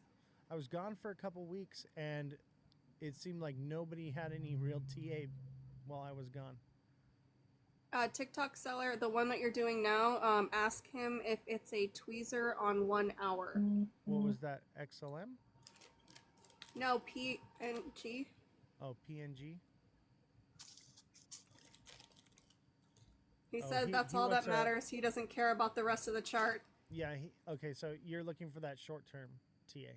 I was gone for a couple weeks, and it seemed like nobody had any real TA while I was gone. TikTok seller, the one that you're doing now, ask him if it's a tweezer on 1 hour. What was that? XLM? No, PNG. Oh, PNG. He Oh, said that's he all that wants a- matters. He doesn't care about the rest of the chart. Yeah. Okay. So you're looking for that short term TA.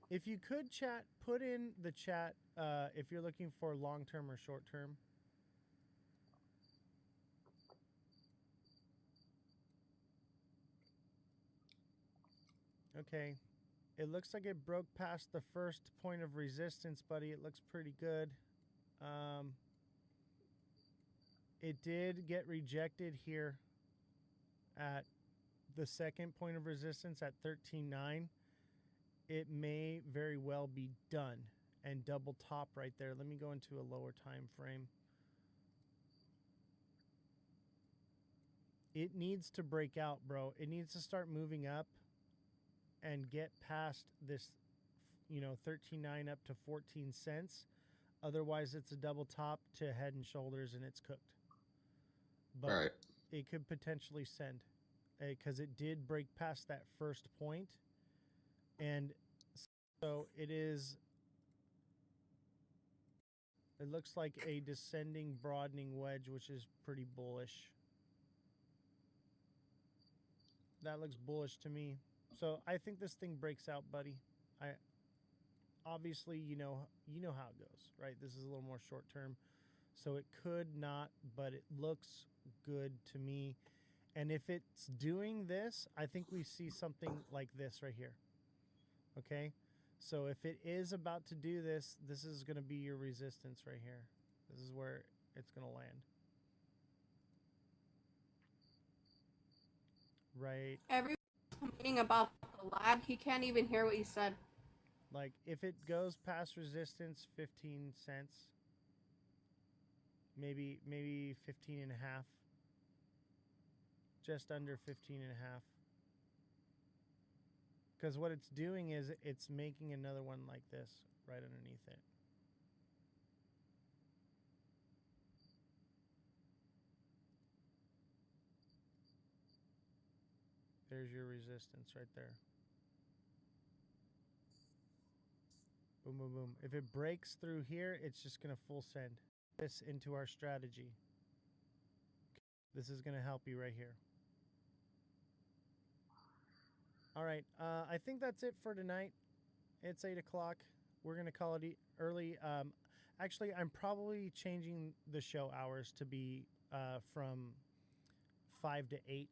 If you could chat, put in the chat if you're looking for long term or short term. Okay. It looks like it broke past the first point of resistance, buddy. It looks pretty good. It did get rejected here at the second point of resistance at 13.9. It may very well be done and double top right there. Let me go into a lower time frame. It needs to break out, bro. It needs to start moving up and get past this, 13.9 up to 14 cents. Otherwise, it's a double top to head and shoulders and it's cooked. But All right. it could potentially send because it did break past that first point. And so it looks like a descending broadening wedge, which is pretty bullish. That looks bullish to me. So I think this thing breaks out, buddy. Obviously, you know how it goes, right? This is a little more short term. So it could not, but it looks good to me. And if it's doing this, I think we see something like this right here. Okay? So if it is about to do this, this is going to be your resistance right here. This is where it's going to land. Right. Everyone's complaining about the lag. He can't even hear what you said. Like if it goes past resistance 15 cents, maybe 15 and a half. Just under 15 and a half. Because what it's doing is it's making another one like this right underneath it. There's your resistance right there. Boom, boom, boom. If it breaks through here, it's just going to full send this into our strategy. This is going to help you right here. All right. I think that's it for tonight. It's 8 o'clock. We're going to call it early. Actually, I'm probably changing the show hours to be from 5 to 8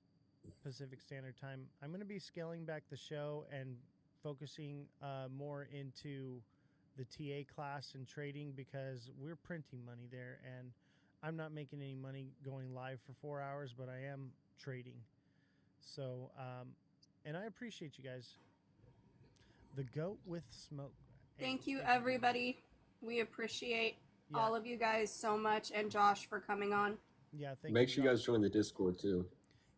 Pacific Standard Time. I'm going to be scaling back the show and focusing more into the TA class and trading because we're printing money there and I'm not making any money going live for 4 hours, but I am trading. So, and I appreciate you guys. The goat with smoke. Thank you, everybody. We appreciate all of you guys so much, and Josh for coming on. Yeah, thank you. Make sure you guys join the Discord too.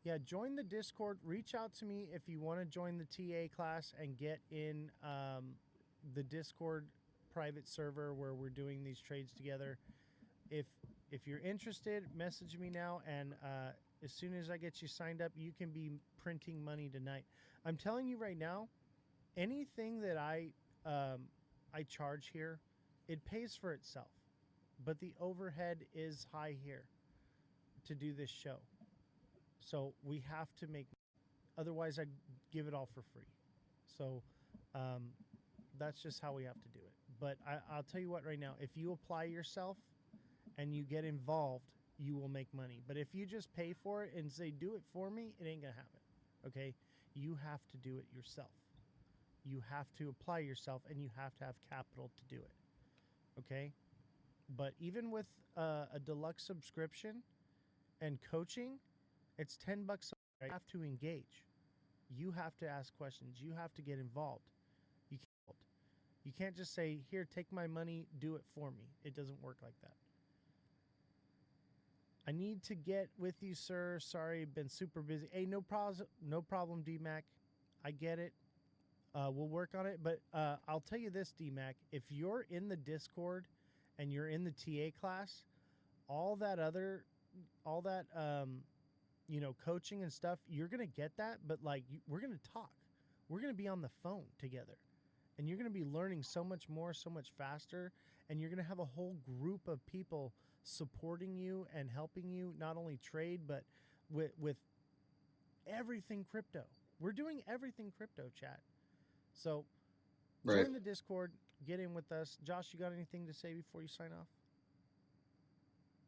Yeah, join the Discord. Reach out to me if you want to join the TA class and get in the Discord private server where we're doing these trades together. If you're interested, message me now, and as soon as I get you signed up, you can be printing money tonight. I'm telling you right now, anything that I charge here, it pays for itself. But the overhead is high here to do this show. So we have to make, otherwise I give it all for free. So that's just how we have to do it. But I'll tell you what right now, if you apply yourself and you get involved, you will make money. But if you just pay for it and say, do it for me, it ain't going to happen. Okay? You have to do it yourself. You have to apply yourself and you have to have capital to do it. Okay? But even with a deluxe subscription and coaching, it's $10. You have to engage. You have to ask questions. You have to get involved. You can't just say, here, take my money, do it for me. It doesn't work like that. I need to get with you, sir. Sorry, been super busy. Hey, no problem, D-Mac. I get it. We'll work on it. But I'll tell you this, D-Mac. If you're in the Discord and you're in the TA class, all that coaching and stuff, you're going to get that. But, we're going to talk. We're going to be on the phone together. And you're going to be learning so much more, so much faster. And you're going to have a whole group of people supporting you and helping you not only trade, but with everything crypto. We're doing everything crypto, chat. So Right. join the Discord, get in with us. Josh, you got anything to say before you sign off?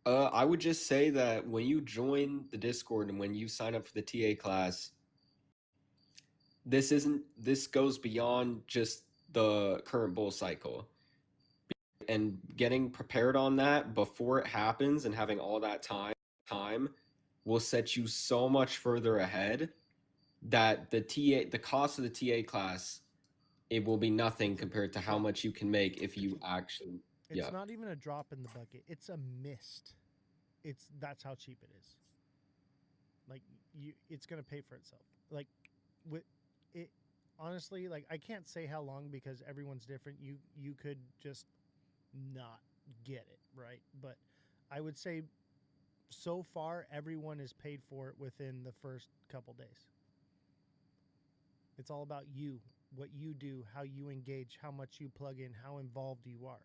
I would just say that when you join the Discord and when you sign up for the TA class, this goes beyond just the current bull cycle. And getting prepared on that before it happens and having all that time will set you so much further ahead that the cost of the TA class, it will be nothing compared to how much you can make if you actually It's not even a drop in the bucket. It's a mist. That's how cheap it is. Like it's gonna pay for itself. Like with it, honestly, like I can't say how long because everyone's different. You could just not get it, right? But I would say so far everyone is paid for it within the first couple days. It's all about you, what you do, how you engage, how much you plug in, how involved you are.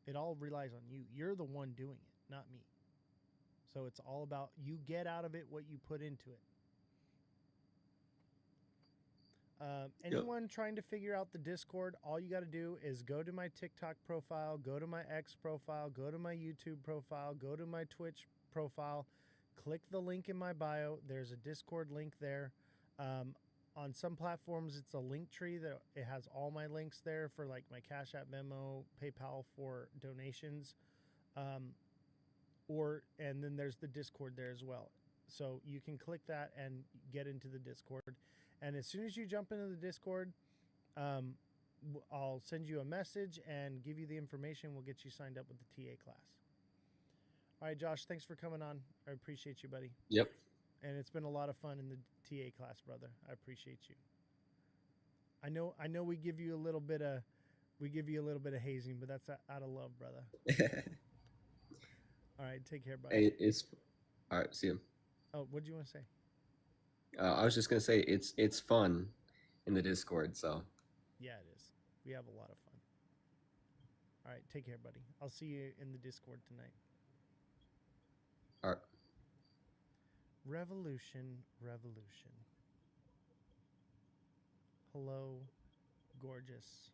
It all relies on you. You're the one doing it, not me. So it's all about you get out of it what you put into it. Anyone trying to figure out the Discord, all you got to do is go to my TikTok profile, go to my X profile, go to my YouTube profile, go to my Twitch profile, click the link in my bio. There's a Discord link there. On some platforms, it's a link tree that it has all my links there for like my Cash App, Venmo, PayPal for donations. And then there's the Discord there as well. So you can click that and get into the Discord. And as soon as you jump into the Discord, I'll send you a message and give you the information. We'll get you signed up with the TA class. All right, Josh, thanks for coming on. I appreciate you, buddy. Yep. And it's been a lot of fun in the TA class, brother. I appreciate you. I know we give you a little bit of hazing, but that's out of love, brother. All right, take care, buddy. Hey, all right. See you. Oh, what do you want to say? I was just gonna say it's fun in the Discord. So yeah, it is. We have a lot of fun. All right, take care, buddy. I'll see you in the Discord tonight. all right. Revolution. Hello, gorgeous.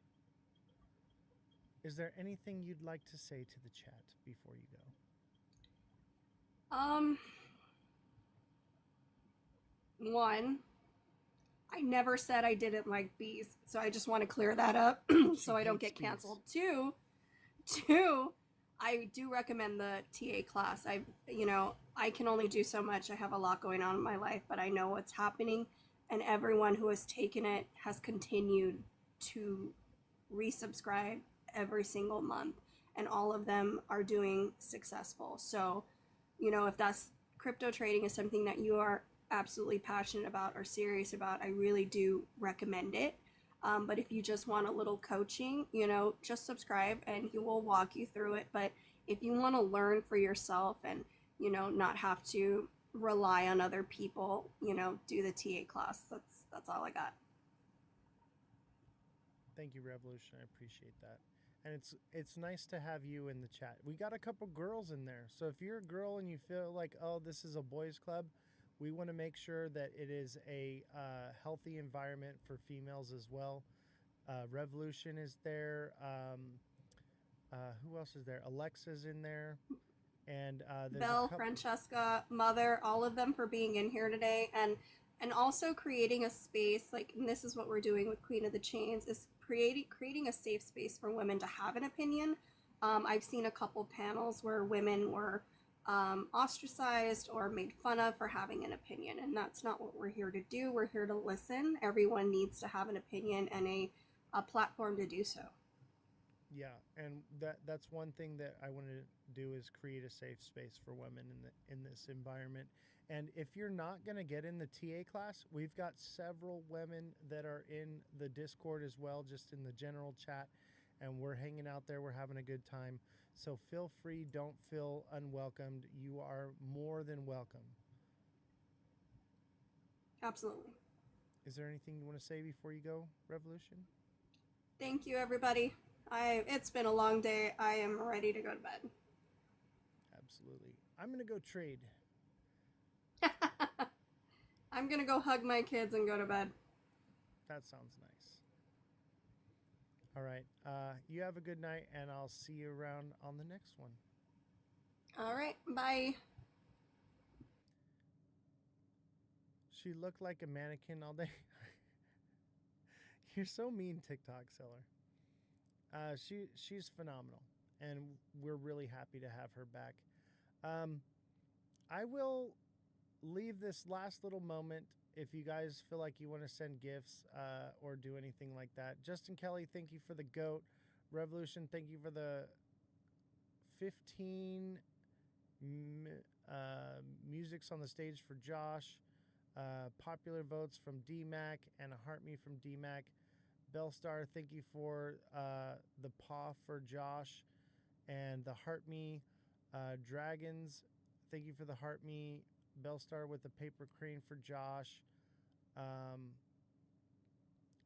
Is there anything you'd like to say to the chat before you go? One, I never said I didn't like bees, so I just want to clear that up so I don't get canceled. Two, I do recommend the TA class. I can only do so much. I have a lot going on in my life, but I know what's happening, and everyone who has taken it has continued to resubscribe every single month, and all of them are doing successful. So, if that's crypto trading is something that you are absolutely passionate about or serious about, I really do recommend it. But if you just want a little coaching, just subscribe and he will walk you through it. But if you want to learn for yourself and, not have to rely on other people, do the TA class. That's all I got. Thank you, Revolution. I appreciate that. And it's nice to have you in the chat. We got a couple girls in there. So if you're a girl and you feel like, oh, this is a boys club, we want to make sure that it is a healthy environment for females as well. Revolution is there. Who else is there? Alexa's in there. And Belle, Francesca, Mother, all of them for being in here today. And also creating a space, and this is what we're doing with Queen of the Chains, is creating a safe space for women to have an opinion. I've seen a couple panels where women were ostracized or made fun of for having an opinion, and that's not what we're here to do. We're here to listen. Everyone needs to have an opinion and a platform to do so. Yeah, and that's one thing that I want to do is create a safe space for women in this environment. And if you're not going to get in the TA class, we've got several women that are in the Discord as well, just in the general chat, and we're hanging out there. We're having a good time. So feel free. Don't feel unwelcomed. You are more than welcome. Absolutely. Is there anything you want to say before you go, Revolution? Thank you, everybody. It's been a long day. I am ready to go to bed. Absolutely. I'm gonna go trade. I'm gonna go hug my kids and go to bed. That sounds nice. All right. You have a good night, and I'll see you around on the next one. All right, bye. She looked like a mannequin all day. You're so mean, TikTok seller. She's phenomenal, and we're really happy to have her back. I will leave this last little moment if you guys feel like you want to send gifts or do anything like that. Justin Kelly, thank you for the goat. Revolution, thank you for the 15 musics on the stage for Josh. Popular votes from DMAC and a heart me from DMAC. Bellstar, thank you for the paw for Josh and the heart me. Dragons, thank you for the heart me. Bellstar with the paper crane for Josh.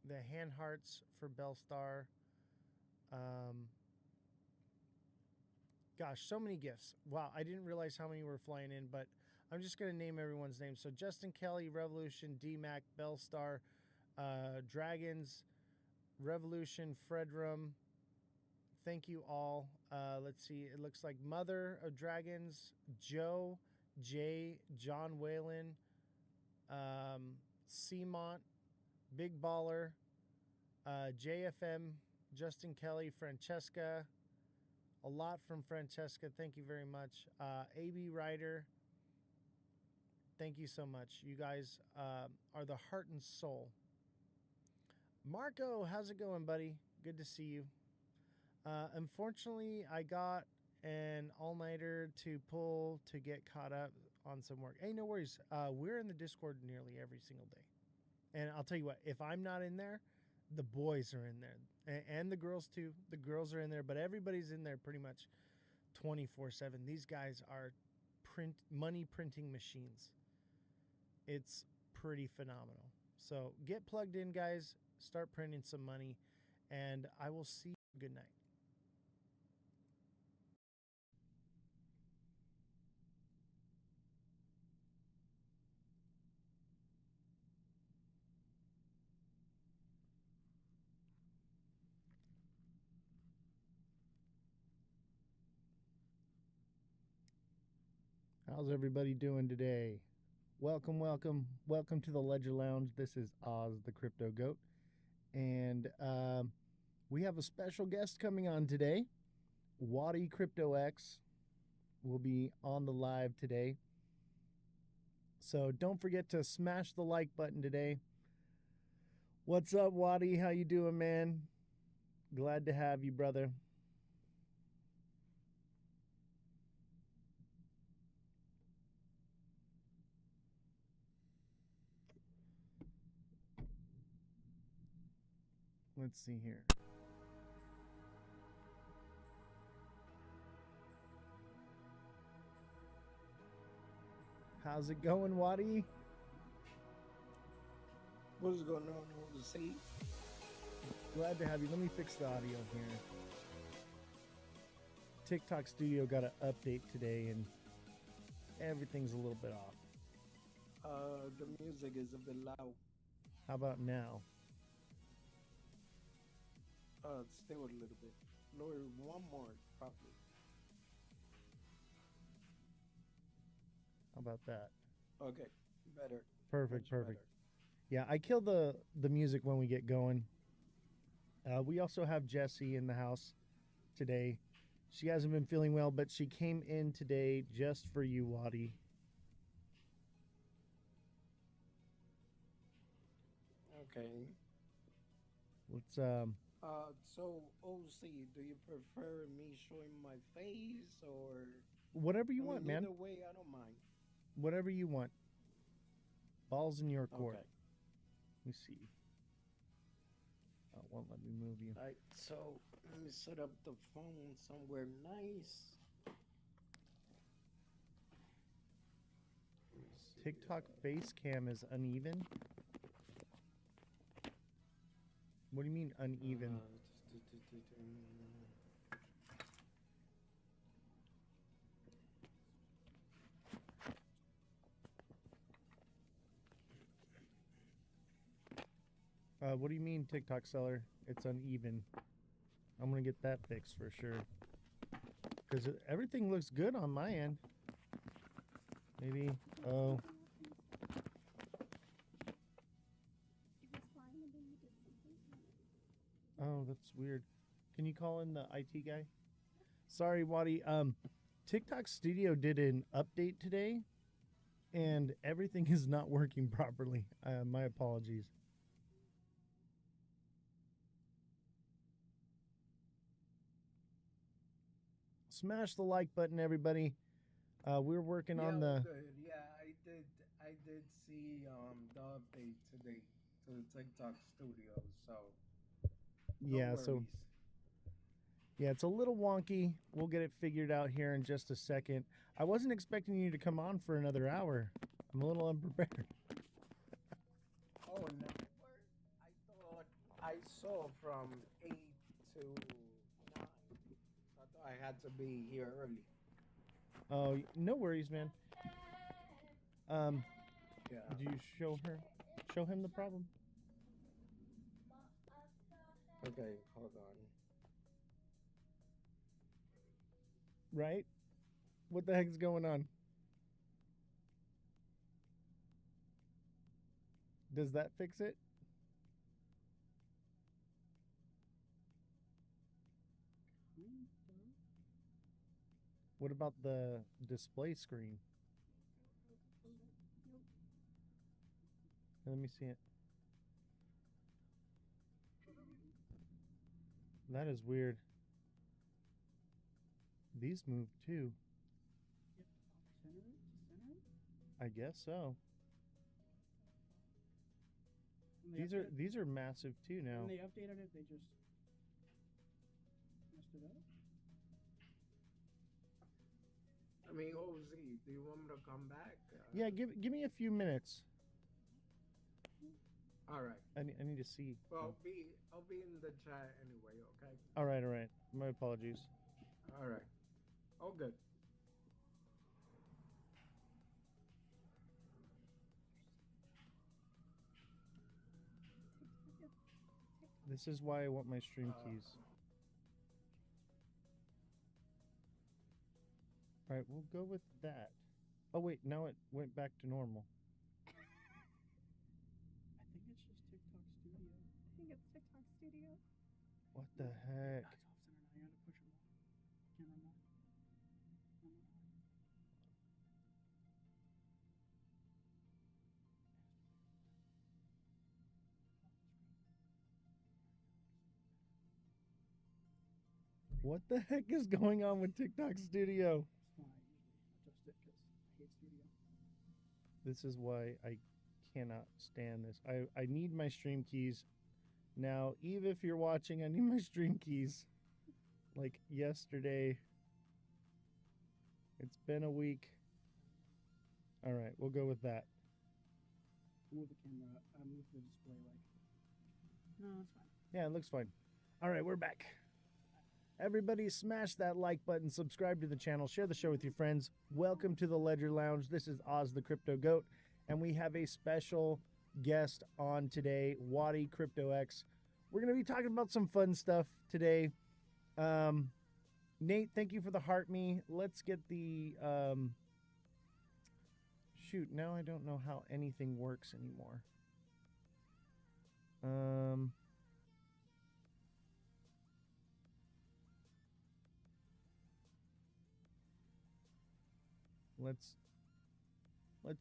The hand hearts for Bellstar. Gosh, so many gifts. Wow, I didn't realize how many were flying in, but I'm just going to name everyone's name. So Justin Kelly, Revolution, DMAC, Bellstar, Dragons, Revolution, Fredrum. Thank you all. Let's see. It looks like Mother of Dragons, Joe, Jay, John Whalen, Seamont, Big Baller, JFM, Justin Kelly, Francesca. A lot from Francesca. Thank you very much. AB Ryder. Thank you so much. You guys are the heart and soul. Marco, how's it going, buddy? Good to see you. Unfortunately, I got an all-nighter to pull to get caught up on some work. Hey, no worries. We're in the Discord nearly every single day. And I'll tell you what, if I'm not in there, the boys are in there. And the girls too. The girls are in there, but everybody's in there pretty much 24/7. These guys are money printing machines. It's pretty phenomenal. So get plugged in, guys. Start printing some money, and I will see you. Good night. How's everybody doing today? Welcome, welcome, welcome to the Ledger Lounge. This is Oz the Crypto Goat, and we have a special guest coming on today. Waddy Crypto X will be on the live today, so don't forget to smash the like button today. What's up, Waddy? How you doing, man? Glad to have you, brother. Let's see here. How's it going, Waddy? What's going on over the sea? Glad to have you. Let me fix the audio here. TikTok Studio got an update today, and everything's a little bit off. The music is a bit loud. How about now? Still a little bit. Lower one more, probably. How about that? Okay, better. Perfect, Much perfect. better. Yeah, I kill the music when we get going. We also have Jessie in the house today. She hasn't been feeling well, but she came in today just for you, Waddy. Okay. Let's So OC, do you prefer me showing my face or whatever you I want, mean, man. either way, I don't mind. Whatever you want. Ball's in your court. Okay. Let me see. Oh, won't let me move you. All right. So let me set up the phone somewhere nice. Let me see. TikTok face cam is uneven. What do you mean uneven? What do you mean, TikTok seller? It's uneven. I'm gonna get that fixed for sure. Because everything looks good on my end. Maybe. Oh. Oh, that's weird. Can you call in the IT guy? Sorry, Waddy. TikTok Studio did an update today, and everything is not working properly. My apologies. Smash the like button, everybody. We're working on the. Good. Yeah, I did. I did see the update today to the TikTok studio. So no Yeah, worries. so yeah, it's a little wonky. We'll get it figured out here in just a second. I wasn't expecting you to come on for another hour. I'm a little unprepared. Oh, no. I thought I saw from 8 to 9. I thought I had to be here early. Oh, no worries, man. Yeah. Did you show him the problem? Okay, hold on. Right? What the heck's going on? Does that fix it? What about the display screen? Let me see it. That is weird. These move too. I guess so. These are massive too now. When they updated it, they just messed it up. I mean, OZ, do you want me to come back? Yeah, give me a few minutes. All right. I need to see. Well, I'll be in the chat anyway. Okay. All right. My apologies. All right. All good. This is why I want my stream keys. All right, we'll go with that. Oh wait, now it went back to normal. I think it's just TikTok Studio. I think it's TikTok Studio. What the heck? That's off center now. You gotta push them more. Camera more. What the heck is going on with TikTok Studio? That's why I usually adjust it because I hate Studio. This is why I cannot stand this. I need my stream keys. Now, Eve, if you're watching, I need my stream keys. Like yesterday. It's been a week. All right, we'll go with that. Move the camera. Move the display. No, it's fine. Yeah, it looks fine. All right, we're back. Everybody smash that like button, subscribe to the channel, share the show with your friends. Welcome to the Ledger Lounge. This is Oz the Crypto Goat, and we have a special guest on today, Waddy Crypto X. We're going to be talking about some fun stuff today. Nate, thank you for the heart me. Let's get the shoot, now I don't know how anything works anymore. Let's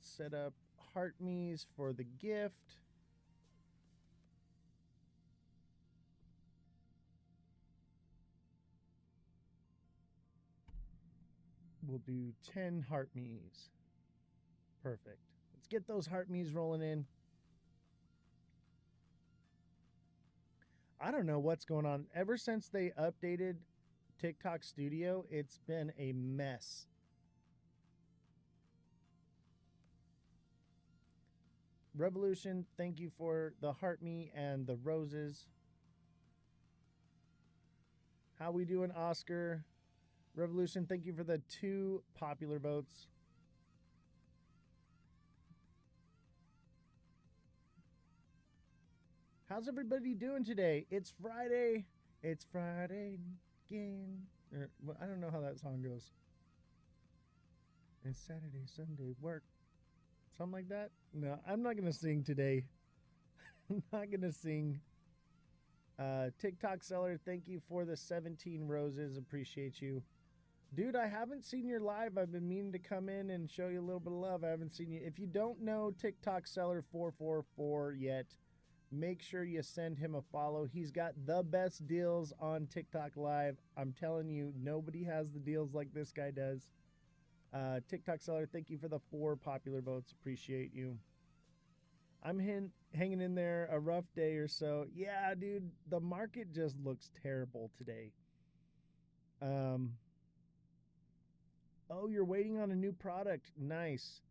set up heart me's for the gift. We'll do 10 heart me's. Perfect. Let's get those heart me's rolling in. I don't know what's going on. Ever since they updated TikTok Studio, it's been a mess. Revolution, thank you for the heart me and the roses. How we doing, Oscar? Revolution, thank you for the 2 popular votes. How's everybody doing today? It's Friday. It's Friday again. Well, I don't know how that song goes. It's Saturday, Sunday, work. Something like that? No, I'm not going to sing today. I'm not going to sing. TikTok seller, thank you for the 17 roses. Appreciate you. Dude, I haven't seen your live. I've been meaning to come in and show you a little bit of love. I haven't seen you. If you don't know TikTok seller 444 yet, make sure you send him a follow. He's got the best deals on TikTok live. I'm telling you, nobody has the deals like this guy does. TikTok seller, thank you for the 4 popular votes. Appreciate you. I'm hanging in there a rough day or so. Yeah, dude, the market just looks terrible today. Oh, you're waiting on a new product. Nice.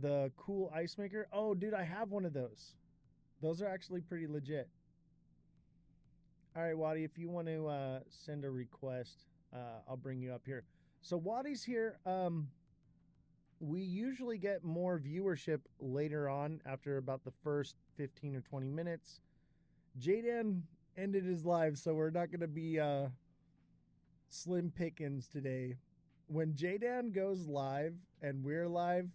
The cool ice maker. Oh, dude, I have one of those. Those are actually pretty legit. All right, Waddy, if you want to send a request, I'll bring you up here. So Waddy's here. We usually get more viewership later on after about the first 15 or 20 minutes. Jaden ended his live, so we're not going to be slim pickings today. When Jaden goes live and we're live,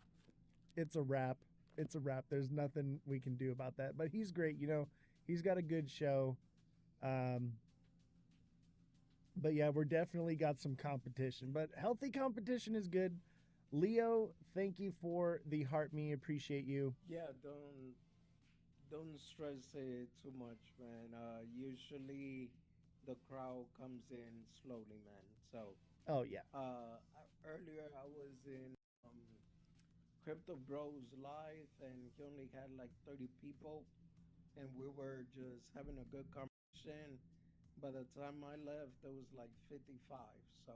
it's a wrap. It's a wrap. There's nothing we can do about that. But he's great. You know, he's got a good show. But yeah, we're definitely got some competition. But healthy competition is good. Leo, thank you for the heart me. Appreciate you. Yeah, don't stress it too much, man. Usually the crowd comes in slowly, man. So Oh, yeah. earlier I was in Crypto Bros live, and he only had like 30 people, and we were just having a good conversation. By the time I left, there was like 55. So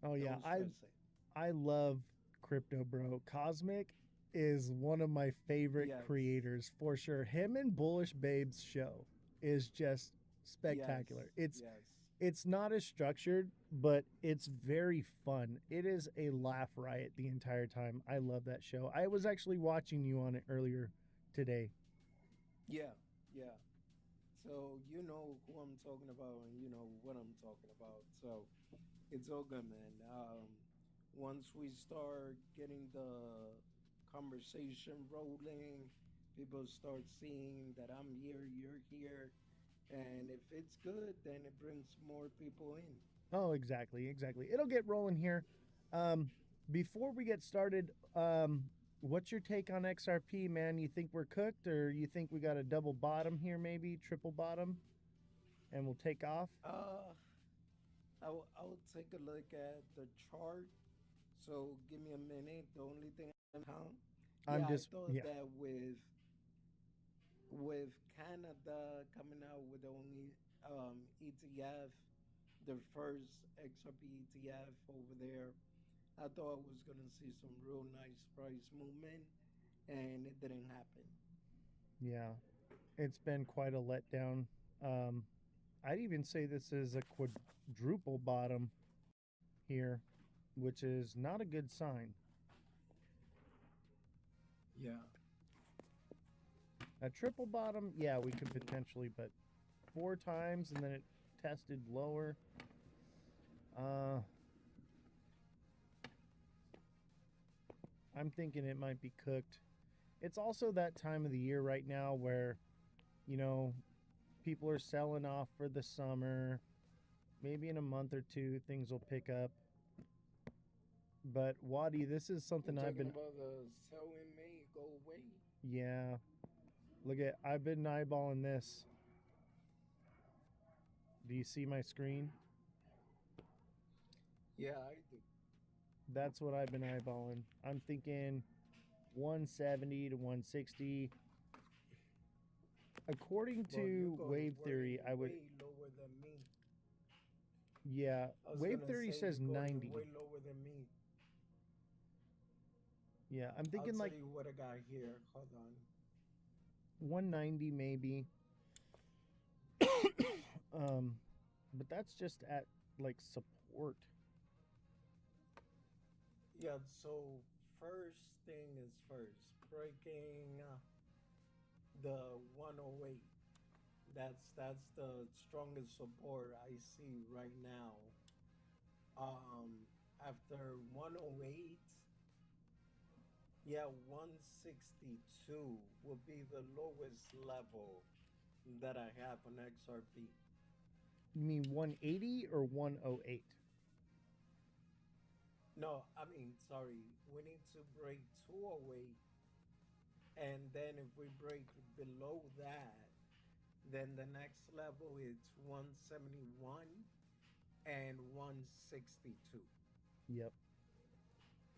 Oh, yeah. don't stress it. I love Crypto Bro. Cosmic is one of my favorite Yes. creators for sure. Him and Bullish Babe's show is just spectacular. Yes. It's not as structured, but it's very fun. It is a laugh riot the entire time. I love that show. I was actually watching you on it earlier today. Yeah. So you know who I'm talking about, and you know what I'm talking about. So it's all good, man. Once we start getting the conversation rolling, people start seeing that I'm here, you're here, and if it's good, then it brings more people in. Oh, exactly. It'll get rolling here. Before we get started, what's your take on XRP, man? You think we're cooked, or you think we got a double bottom here, maybe triple bottom, and we'll take off? I will take a look at the chart. So give me a minute. The only thing I I'm I just thought yeah. that with Canada coming out with only ETF, the first XRP ETF over there, I thought I was gonna see some real nice price movement, and it didn't happen. Yeah, it's been quite a letdown. I'd even say this is a quadruple bottom here, which is not a good sign. Yeah. A triple bottom, yeah, we could potentially, but 4 times and then it tested lower. I'm thinking it might be cooked. It's also that time of the year right now where, you know, people are selling off for the summer. Maybe in a month or two, things will pick up. But Wadi, this is something You're I've been. talking about the selling may go away. Yeah. I've been eyeballing this. Do you see my screen? Yeah, I do. That's what I've been eyeballing. I'm thinking 170 to 160. According Well, to you're going wave theory, I would. way lower than me. Yeah, I was wave gonna theory say says you're going 90. way lower than me. Yeah, I'm thinking I'll like tell you what I got here. Hold on. 190 maybe. But that's just at like support. Yeah, so first thing is first. Breaking the 108. That's the strongest support I see right now. After 108, yeah, 162 will be the lowest level that I have on XRP. You mean 180 or 108? No, I mean, sorry, we need to break 208, and then if we break below that, then the next level is 171 and 162. Yep.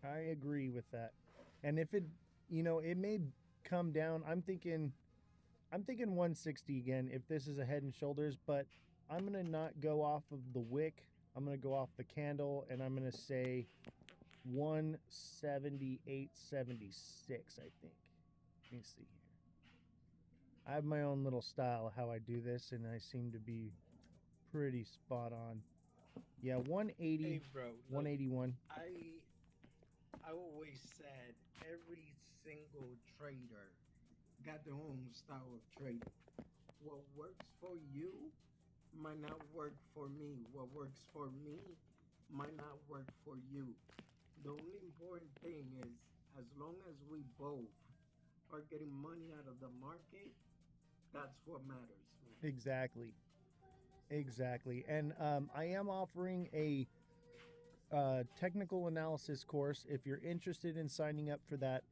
I agree with that. And if it, it may come down. I'm thinking 160 again if this is a head and shoulders, but I'm going to not go off of the wick. I'm going to go off the candle and I'm going to say 178.76, I think. Let me see here. I have my own little style how I do this and I seem to be pretty spot on. Yeah, 180, Hey, bro, look, 181. I always said every single trader got their own style of trading. What works for you might not work for me. What works for me might not work for you. The only important thing is as long as we both are getting money out of the market, that's what matters, man. Exactly. And I am offering a technical analysis course. If you're interested in signing up for that,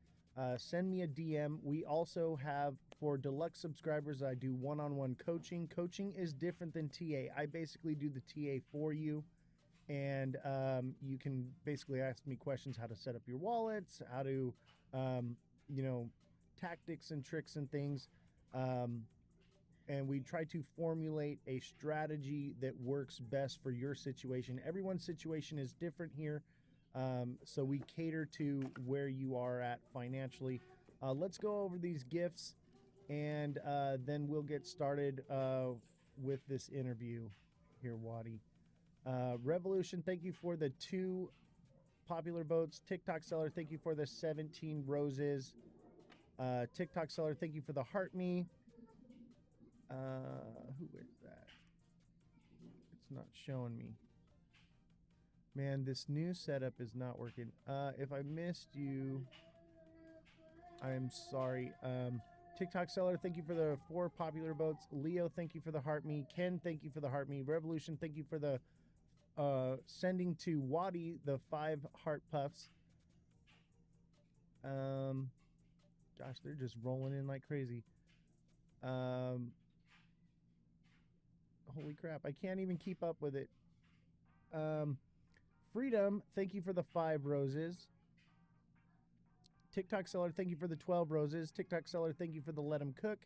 send me a DM. We also have, for deluxe subscribers, I do one-on-one coaching. Coaching is different than TA. I basically do the TA for you, and you can basically ask me questions how to set up your wallets, how to, tactics and tricks and things. And we try to formulate a strategy that works best for your situation. Everyone's situation is different here, so we cater to where you are at financially. Let's go over these gifts, and then we'll get started with this interview here, Wadi. Revolution, thank you for the 2 popular votes. TikTok Seller, thank you for the 17 roses. TikTok Seller, thank you for the heart me. Who is that? It's not showing me. Man, this new setup is not working. If I missed you, I am sorry. TikTok Seller, thank you for the 4 popular votes. Leo, thank you for the heart me. Ken, thank you for the heart me. Revolution, thank you for the sending to Wadi the 5 heart puffs. Gosh, they're just rolling in like crazy. Holy crap, I can't even keep up with it. Freedom, thank you for the 5 roses. TikTok Seller, thank you for the 12 roses. TikTok Seller, thank you for the let him cook.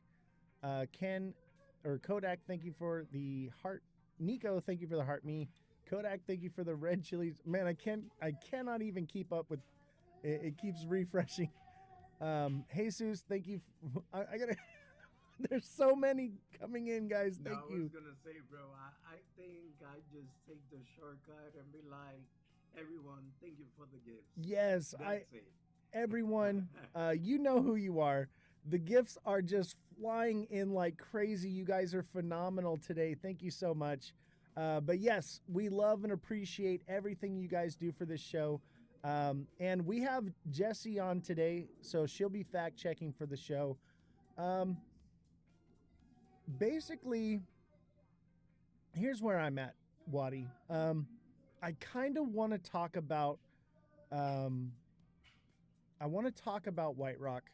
Kodak, thank you for the heart. Nico, thank you for the heart me. Kodak, thank you for the red chilies. Man, I cannot even keep up with it. It keeps refreshing. Jesus, thank you. I gotta. There's so many coming in, guys. Thank I you. was gonna say, bro, I think I just take the shortcut and be like, everyone, thank you for the gifts. Yes, That's it. Everyone, you know who you are. The gifts are just flying in like crazy. You guys are phenomenal today. Thank you so much. But yes, we love and appreciate everything you guys do for this show. And we have Jessie on today, so she'll be fact checking for the show. Basically, here's where I'm at, Wadi. I kind of want to talk about White Rock,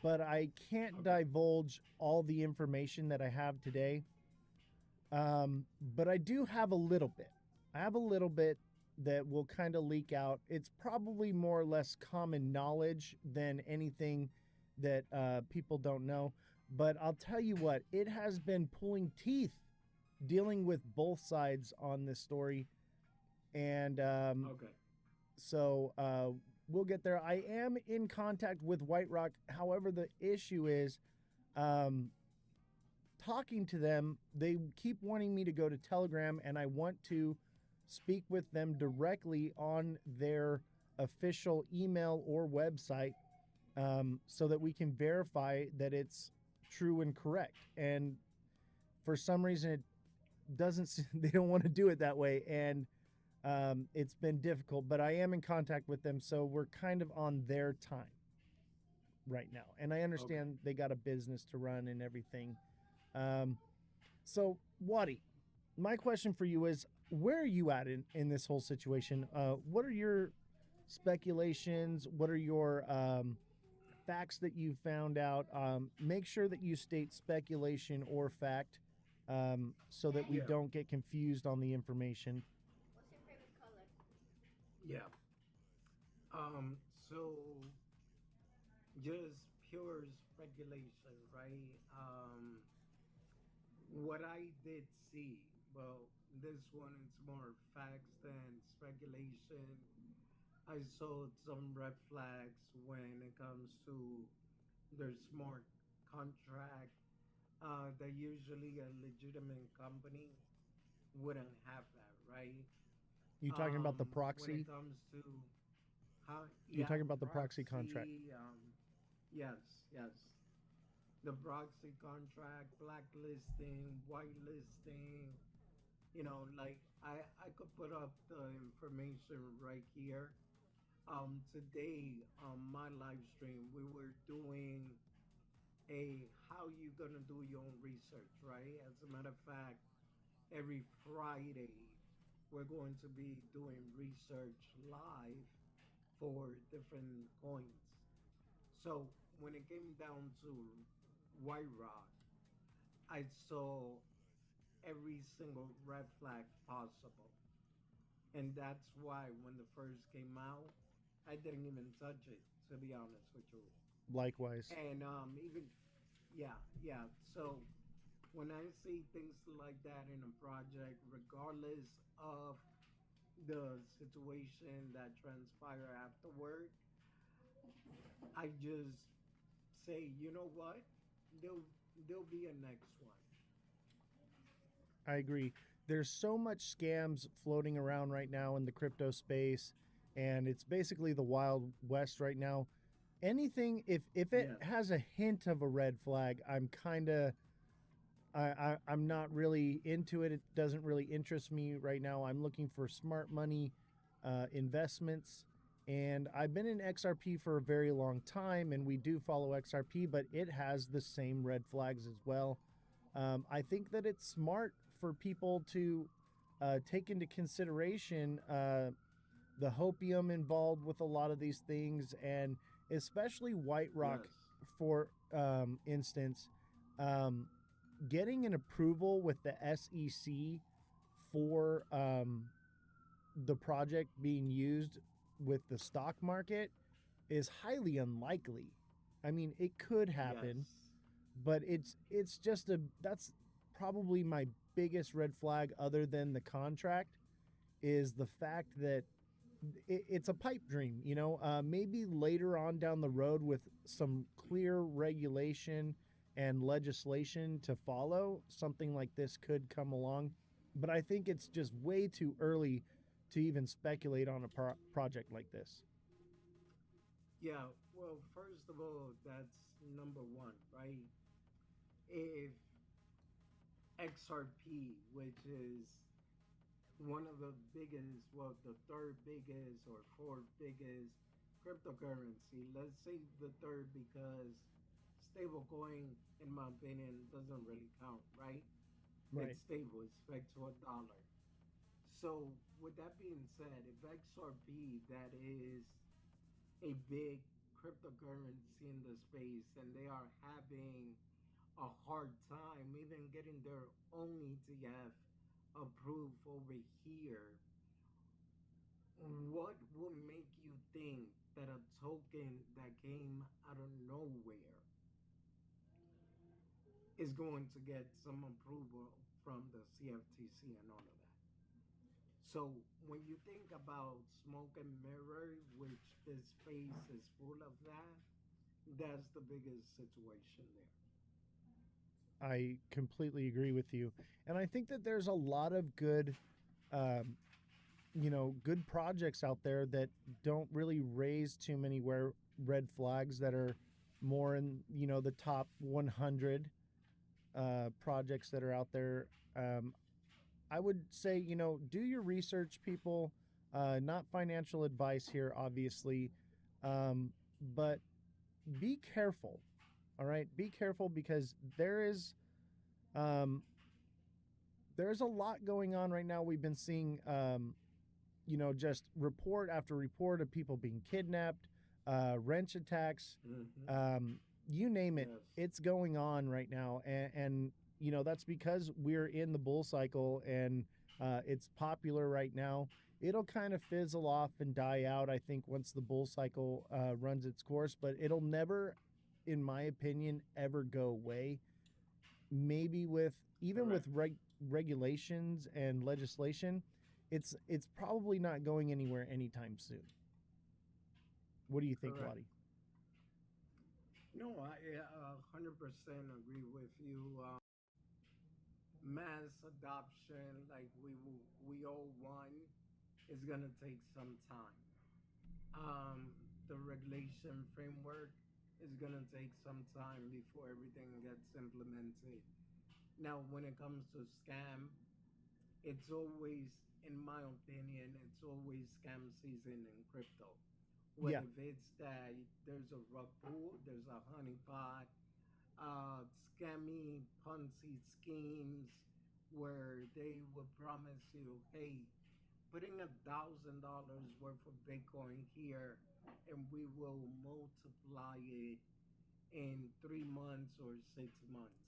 but I can't divulge all the information that I have today. But I do have a little bit. I have a little bit that will kind of leak out. It's probably more or less common knowledge than anything that people don't know. But I'll tell you what, it has been pulling teeth dealing with both sides on this story. And so we'll get there. I am in contact with White Rock. However, the issue is talking to them. They keep wanting me to go to Telegram, and I want to speak with them directly on their official email or website so that we can verify that it's true and correct. And for some reason it doesn't. They don't want to do it that way, and it's been difficult. But I am in contact with them, so we're kind of on their time right now. And I understand they got a business to run and everything. So, Wadi, my question for you is, where are you at in this whole situation? What are your speculations? What are your facts that you found out? Make sure that you state speculation or fact so that we Yeah. don't get confused on the information. What's your favorite color? Yeah. So just pure speculation, right? What I did see, well, this one is more facts than speculation. I saw some red flags when it comes to their smart contract. That usually a legitimate company wouldn't have that, right? You talking about the When it proxy? comes to, huh? You're Yeah, talking about the proxy contract. Yes, yes. The proxy contract, blacklisting, whitelisting. Like I could put up the information right here. Today on my live stream, we were doing a how you gonna do your own research, right? As a matter of fact, every Friday we're going to be doing research live for different coins. So when it came down to White Rock, I saw every single red flag possible. And that's why when the first came out, I didn't even touch it, to be honest with you. Likewise. And even, yeah, yeah. So when I see things like that in a project, regardless of the situation that transpire afterward, I just say, you know what? There'll there'll be a next one. I agree. There's so much scams floating around right now in the crypto space, and it's basically the wild west right now. Anything if it Yes. has a hint of a red flag, I'm kind of I'm not really into it. It doesn't really interest me right now. I'm looking for smart money investments, and I've been in XRP for a very long time, and we do follow XRP, but it has the same red flags as well. I think that it's smart for people to take into consideration the hopium involved with a lot of these things, and especially White Rock, Yes. for instance. Um, Getting an approval with the SEC for the project being used with the stock market is highly unlikely. I mean, it could happen, Yes. but it's just a that's probably my biggest red flag other than the contract is the fact that it's a pipe dream. Maybe later on down the road with some clear regulation and legislation to follow, something like this could come along. But I think it's just way too early to even speculate on a project like this. Yeah. Well, first of all, that's number one, right? If XRP, which is one of the biggest, well, the third biggest or fourth biggest cryptocurrency. Let's say the third because stablecoin, in my opinion, doesn't really count, right? Right. It's stable, it's pegged to a dollar. So, with that being said, if XRP, that is a big cryptocurrency in the space, and they are having a hard time even getting their own ETF approved over here, what would make you think that a token that came out of nowhere is going to get some approval from the CFTC and all of that? So when you think about smoke and mirror, which this space is full of that, that's the biggest situation there. I completely agree with you. And I think that there's a lot of good um, good projects out there that don't really raise too many red flags that are more in, the top 100. projects that are out there. I would say, do your research, people. Not financial advice here, obviously, but be careful. All right, be careful because um, there's a lot going on right now. We've been seeing, just report after report of people being kidnapped, wrench attacks, you name it. Yes. It's going on right now, and that's because we're in the bull cycle, and it's popular right now. It'll kind of fizzle off and die out, I think, once the bull cycle runs its course, but it'll never, in my opinion, ever go away. Maybe with even Correct. with regulations and legislation, it's probably not going anywhere anytime soon. What do you think, Correct. Lottie? No, I 100% agree with you. Mass adoption, like we all want, is gonna take some time. The regulation framework is gonna take some time before everything gets implemented. Now, when it comes to scam, it's always, in my opinion, it's always scam season in crypto. What Yeah. if it's that there's a rug pull, there's a honeypot, scammy Ponzi schemes where they will promise you, hey, putting $1,000 worth of Bitcoin here, and we will multiply it in 3 months or 6 months.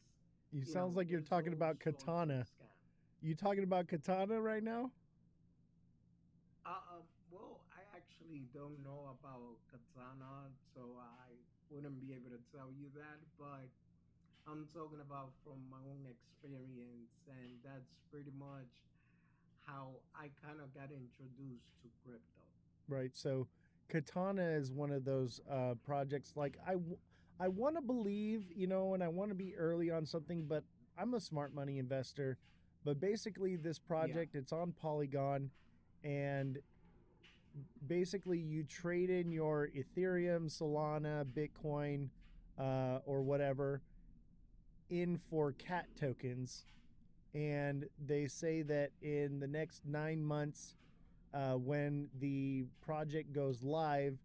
You sounds like you're There's talking all about sorts of Katana. scams. You talking about Katana right now? Well, I actually don't know about Katana, so I wouldn't be able to tell you that, but I'm talking about from my own experience, and that's pretty much how I kind of got introduced to crypto. Right. So Katana is one of those projects. Like I want to believe, and I want to be early on something, but I'm a smart money investor. But basically, this project, it's on Polygon, and basically you trade in your Ethereum, Solana, Bitcoin, or whatever in for cat tokens. And they say that in the next 9 months, when the project goes live,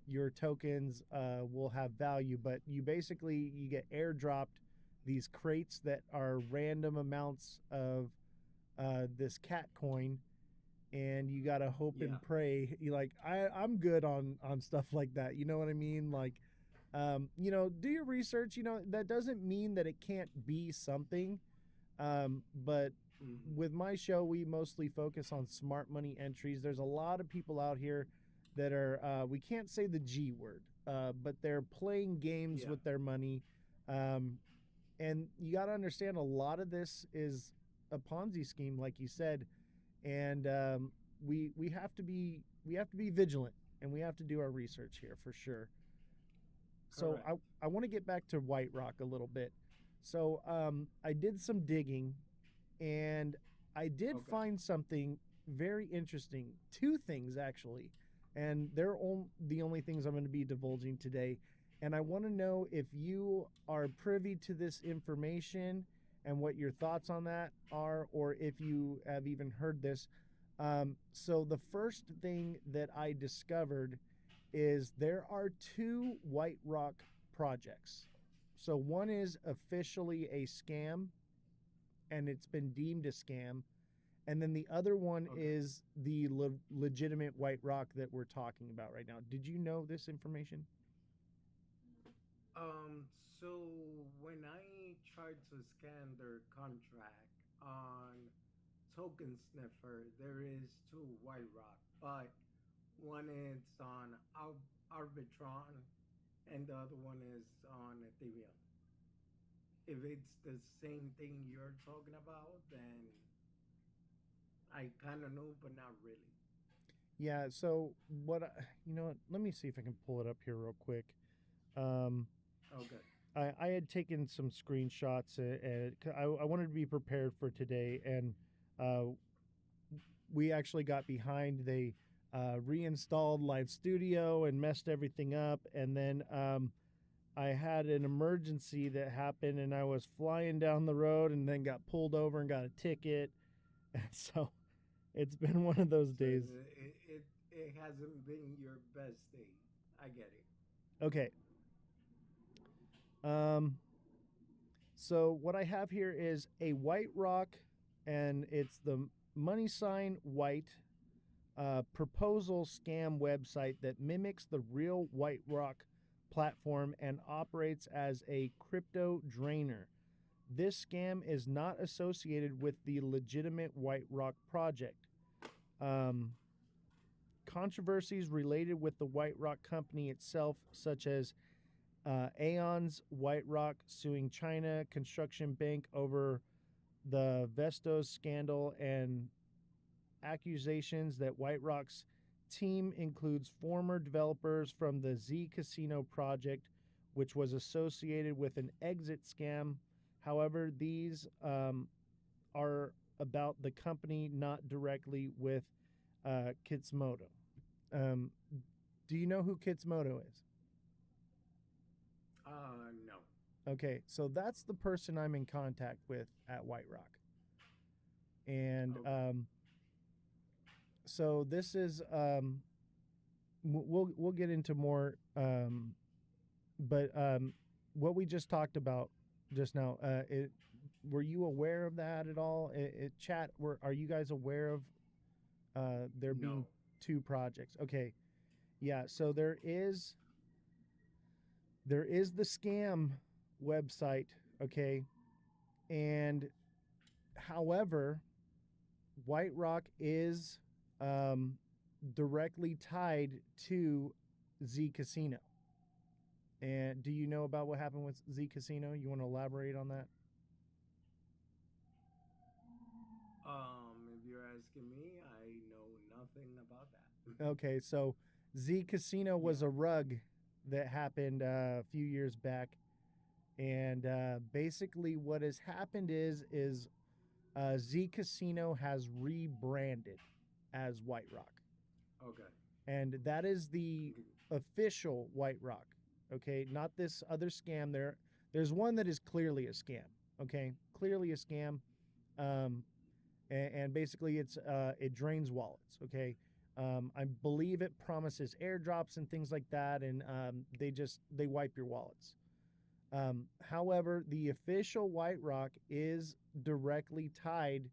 your tokens will have value. But you get airdropped these crates that are random amounts of this cat coin, and you gotta hope and pray. I'm good on stuff like that. You know what I mean? Like, do your research. That doesn't mean that it can't be something. But with my show, we mostly focus on smart money entries. There's a lot of people out here that are, we can't say the G word, but they're playing games with their money. And you got to understand a lot of this is a Ponzi scheme, like you said. And we have to be vigilant, and we have to do our research here for sure. So I want to get back to White Rock a little bit. So I did some digging, and I did find something very interesting. Two things, actually. And they're the only things I'm going to be divulging today. And I want to know if you are privy to this information and what your thoughts on that are, or if you have even heard this. So the first thing that I discovered is there are two White Rock projects. So one is officially a scam, and it's been deemed a scam. And then the other one is the legitimate White Rock that we're talking about right now. Did you know this information? So when I tried to scan their contract on Token Sniffer, there is two White Rock, but one is on Arbitron, and the other one is on Ethereum. If it's the same thing you're talking about, then I kind of know, but not really. Yeah. So you know what? Let me see if I can pull it up here real quick. Okay. I had taken some screenshots, and I wanted to be prepared for today, and we actually got behind. They reinstalled Live Studio and messed everything up, and then I had an emergency that happened, and I was flying down the road, and then got pulled over and got a ticket. And so it's been one of those So days. it hasn't been your best day. I get it. Okay. So what I have here is a white rock, and it's the money sign white proposal scam website that mimics the real white rock platform and operates as a crypto drainer. This scam is not associated with the legitimate White Rock project. Controversies related with the White Rock company itself, such as Aeon's White Rock suing China Construction Bank over the Vestos scandal, and accusations that White Rock's team includes former developers from the Z Casino project, which was associated with an exit scam. However, these are about the company, not directly with Kitsumoto. Do you know who Kitsumoto is? No. Okay, so that's the person I'm in contact with at White Rock. And Okay. so this is we'll get into more but what we just talked about just now, were you aware of that at all? Chat, are you guys aware of there being No. two projects? Okay. Yeah, so there is the scam website, okay? And however, White Rock is directly tied to Z Casino. And do you know about what happened with Z Casino? You want to elaborate on that? If you're asking me, I know nothing about that. Okay, so Z Casino was Yeah. a rug that happened a few years back, and basically what has happened is Z Casino has rebranded as White Rock, Okay. and that is the official White Rock. Okay, not this other scam. There's one that is clearly a scam. Okay, clearly a scam. And basically it drains wallets. Okay, I believe it promises airdrops and things like that, and they wipe your wallets. However, the official White Rock is directly tied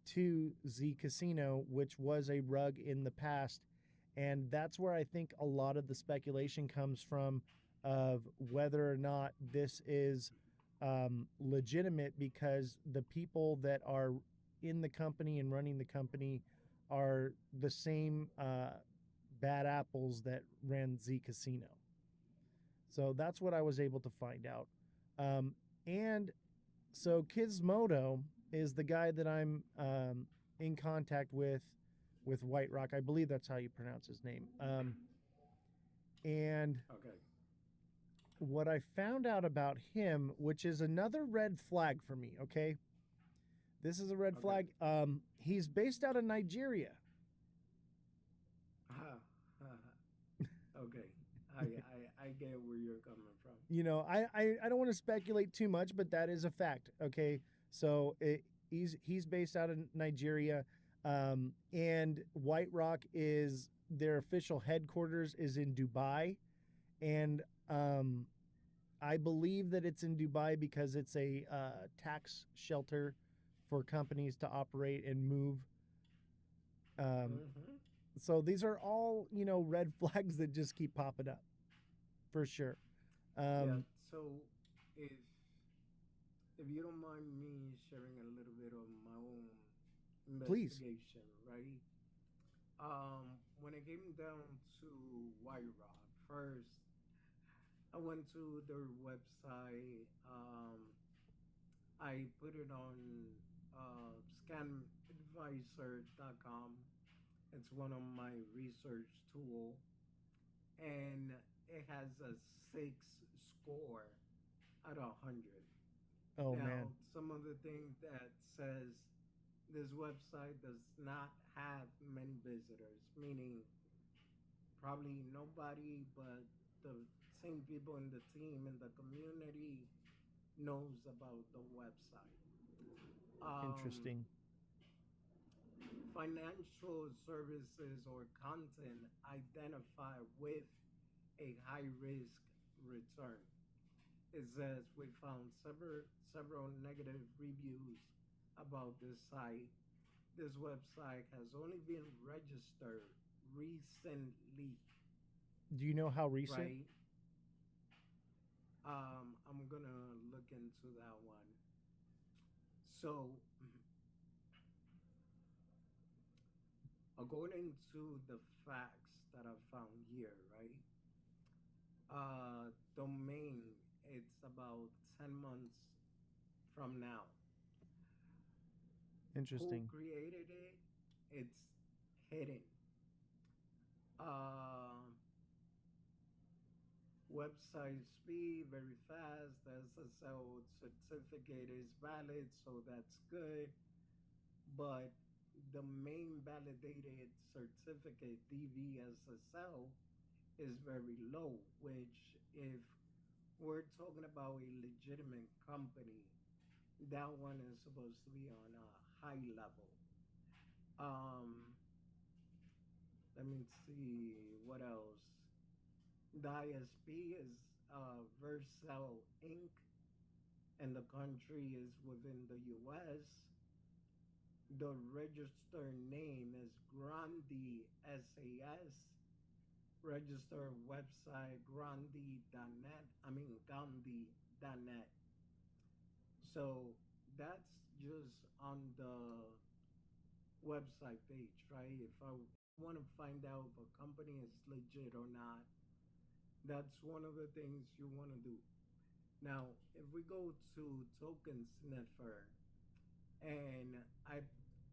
to Z Casino, which was a rug in the past, and that's where I think a lot of the speculation comes from of whether or not this is legitimate, because the people that are in the company and running the company are the same bad apples that ran Z Casino. So that's what I was able to find out. And so Gizmodo is the guy that I'm in contact with White Rock. I believe that's how you pronounce his name. And Okay. what I found out about him, which is another red flag for me, okay? This is a red Okay. flag. He's based out of Nigeria. Okay. I get where you're coming from. You know, I don't want to speculate too much, but that is a fact, okay? So he's based out of Nigeria, and White Rock is their official headquarters is in Dubai, and I believe that it's in Dubai because it's a tax shelter for companies to operate and move. Mm-hmm. So these are all, red flags that just keep popping up, for sure. Yeah. So if if you don't mind me sharing a little bit of my own Please. investigation, right? When it came down to White Rock, first I went to their website. I put it on scanadvisor.com. It's one of my research tool, and it has a 6 score out of 100. Oh, Now, man. some of the things that says this website does not have many visitors, meaning probably nobody but the same people in the team in the community knows about the website. Interesting. Financial services or content identified with a high risk return. It says we found several negative reviews about this site. This website has only been registered recently, Do you know how recent? right? I'm gonna look into that one. So, according to the facts that I found here, right? Domain, it's about 10 months from now. Who Interesting. created it? It's hidden. Uh, Website speed very fast. The SSL certificate is valid, so that's good. But the main validated certificate DVSSL is very low, which if we're talking about a legitimate company, that one is supposed to be on a high level. Um, Let me see what else. The ISP is Vercel Inc., and the country is within the US. The registered name is Grandi SAS. Registered website Grandi.net. I mean Gandhi.net. So that's just on the website page, right? If I want to find out if a company is legit or not, that's one of the things you want to do. Now, if we go to Token Sniffer and I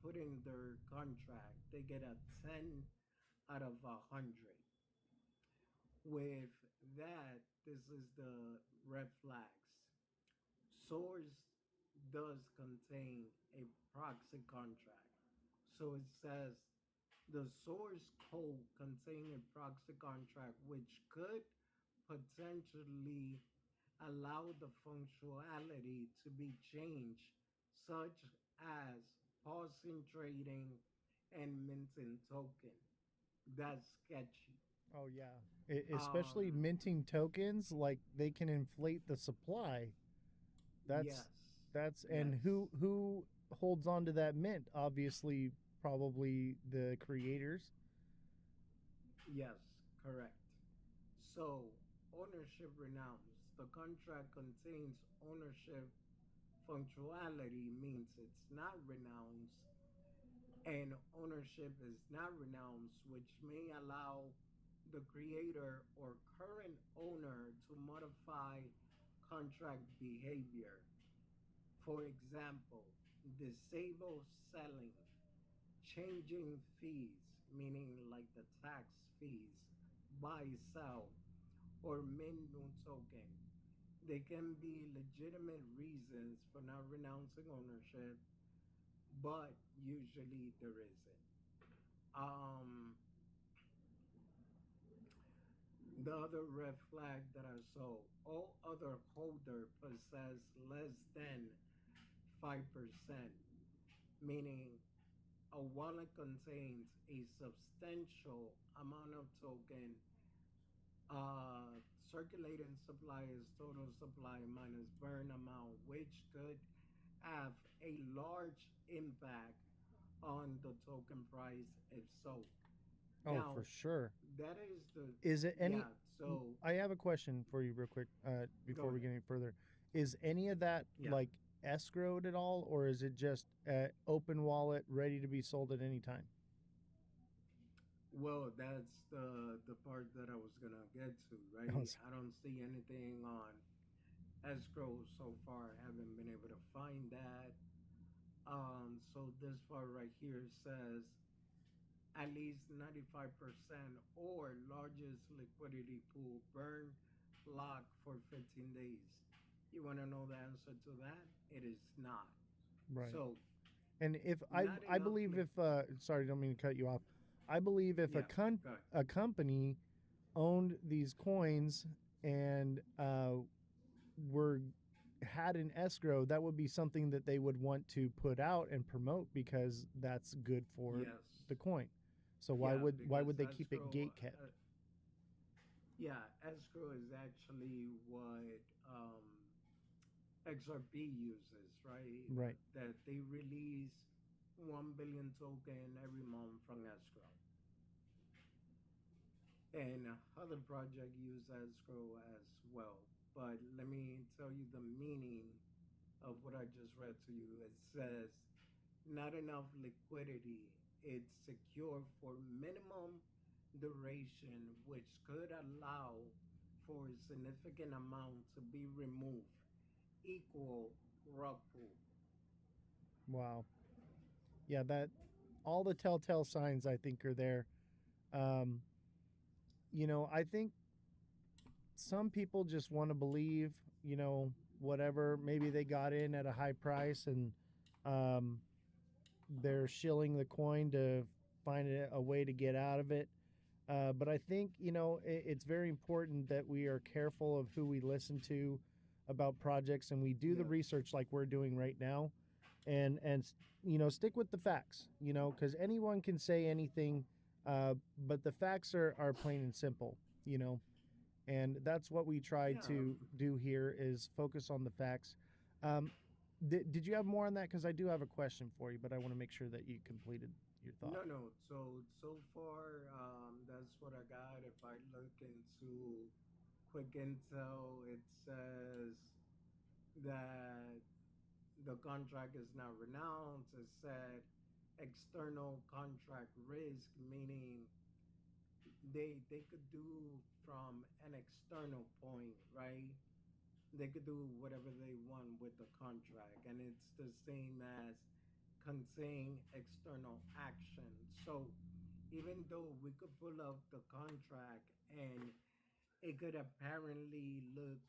put in their contract, they get a 10 out of 100. With that, this is the red flags. Source does contain a proxy contract. So it says the source code contains a proxy contract which could potentially allow the functionality to be changed, such as pausing trading and minting token. That's sketchy. Oh yeah. Especially Um, minting tokens, like they can inflate the supply. That's yes, that's and yes, who holds on to that mint? Obviously, probably the creators. yes, correct. So, ownership renounced. The contract contains ownership functionality means it's not renounced, and ownership is not renounced, which may allow the creator or current owner to modify contract behavior. For example, disable selling, changing fees, meaning like the tax fees, buy, sell, or mint new token. There can be legitimate reasons for not renouncing ownership, but usually there isn't. Um, the other red flag that I saw, all other holder possess less than 5%, meaning a wallet contains a substantial amount of token. Circulating supply is total supply minus burn amount, which could have a large impact on the token price if so. Oh, Now, for sure. that is the, Is it yeah, any? so I have a question for you, real quick, go before we ahead. get any further. Is any of that Yeah. like escrowed at all, or is it just open wallet, ready to be sold at any time? Well, that's the part that I was gonna get to, Oh, right? I don't see anything on escrow so far. I haven't been able to find that. So this part right here says at least 95% or largest liquidity pool burn lock for 15 days. You want to know the answer to that? It is not. right. So, And if not I enough. believe if sorry, don't mean to cut you off. I believe if Yeah, go ahead. a company owned these coins and were had an escrow, that would be something that they would want to put out and promote because that's good for Yes. the coin. So why Yeah, would because they keep it escrow, gate kept? yeah, escrow is actually what XRP uses, right? Right. That they release 1 billion token every month from escrow. And other project use escrow as well. But let me tell you the meaning of what I just read to you. It says, not enough liquidity. It's secure for minimum duration, which could allow for a significant amount to be removed. Equal rug pull. Wow. Yeah, that all the telltale signs I think are there. Um, I think some people just want to believe, whatever. Maybe they got in at a high price and um, they're shilling the coin to find a way to get out of it. But I think, it's very important that we are careful of who we listen to about projects and we do the Yes. research like we're doing right now and stick with the facts, because anyone can say anything, but the facts are plain and simple, and that's what we try Yeah. to do here is focus on the facts. Um, did you have more on that? Because I do have a question for you, but I want to make sure that you completed your thought. No. So far, that's what I got. If I look into quick intel, it says that the contract is not renounced. It said external contract risk, meaning they could do from an external point, right? They could do whatever they want with the contract, and it's the same as contain external action. So even though we could pull up the contract and it could apparently look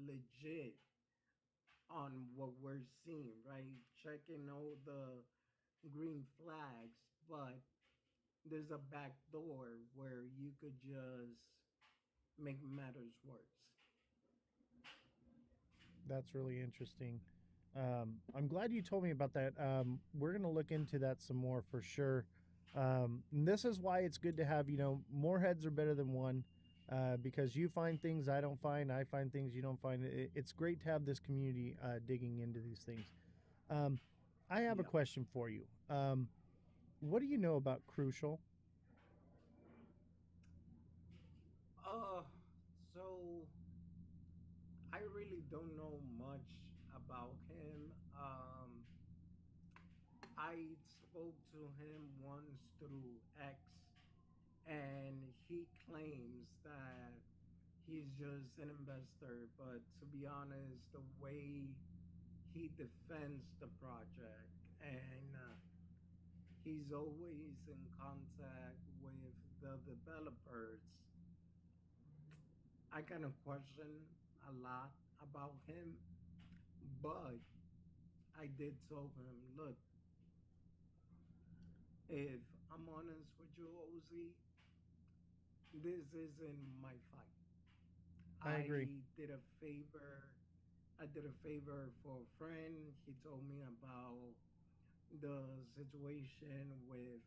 legit on what we're seeing, right? Checking all the green flags, but there's a back door where you could just make matters worse. That's really interesting. I'm glad you told me about that. We're going to look into that some more for sure. And this is why it's good to have, more heads are better than one, because you find things I don't find, I find things you don't find. It's great to have this community digging into these things. I have a Yeah. question for you. What do you know about Crucial? Uh, so I really don't know much about him. I spoke to him once through X, and he claims that he's just an investor. But to be honest, the way he defends the project and he's always in contact with the developers, I kind of question a lot about him. But I did tell him, look, if I'm honest with you, Ozzy, this isn't my fight. I agree. I did a favor. I did a favor for a friend. He told me about the situation with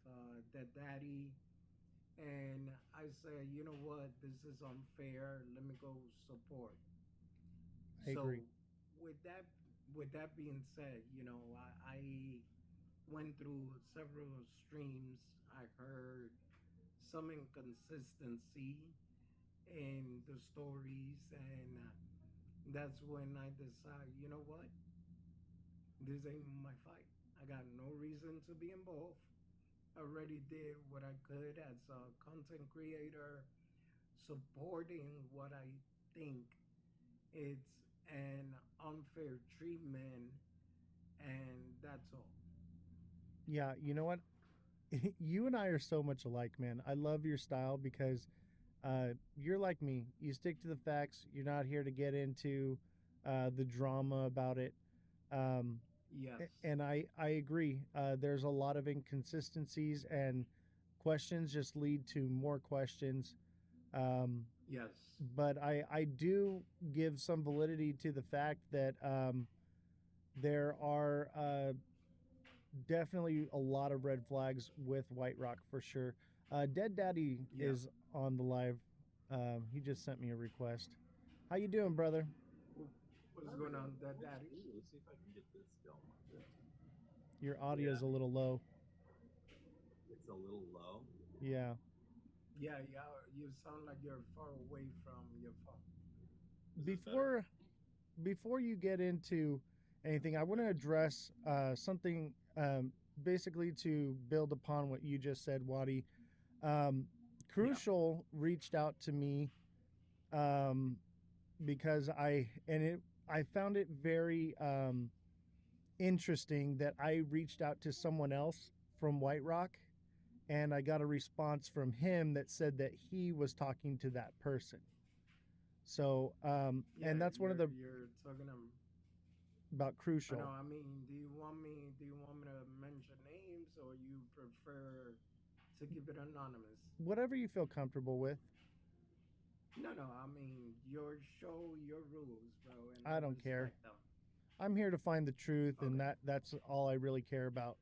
the daddy, and I said, you know what, this is unfair. Let me go support. I So, agree. with that, with that being said, I went through several streams. I heard some inconsistency in the stories, and that's when I decided, you know what, this ain't my fight. I got no reason to be involved. I already did what I could as a content creator, supporting what I think it's an unfair treatment, and that's all. Yeah, you know what? You and I are so much alike, man. I love your style because you're like me. You stick to the facts. You're not here to get into the drama about it. Um, Yes. and I agree. There's a lot of inconsistencies, and questions just lead to more questions. Yes. But I do give some validity to the fact that there are definitely a lot of red flags with White Rock for sure. Dead Daddy Yeah. is on the live. He just sent me a request. How you doing, brother? What's going on, Daddy? Let's see if I can get this going like this. Your audio's a little low. It's a little low. Yeah. Yeah, you sound like you're far away from your phone. Before you get into anything, I want to address something basically to build upon what you just said, Wadi. Crucial reached out to me because I found it very interesting that I reached out to someone else from White Rock, and I got a response from him that said that he was talking to that person. So, and that's one of the you're talking about Crucial. No, I mean, do you want me to mention names, or you prefer to keep it anonymous? Whatever you feel comfortable with. No, I mean, your show, your rules, bro. And I don't care. respect them. I'm here to find the truth, and that's all I really care about.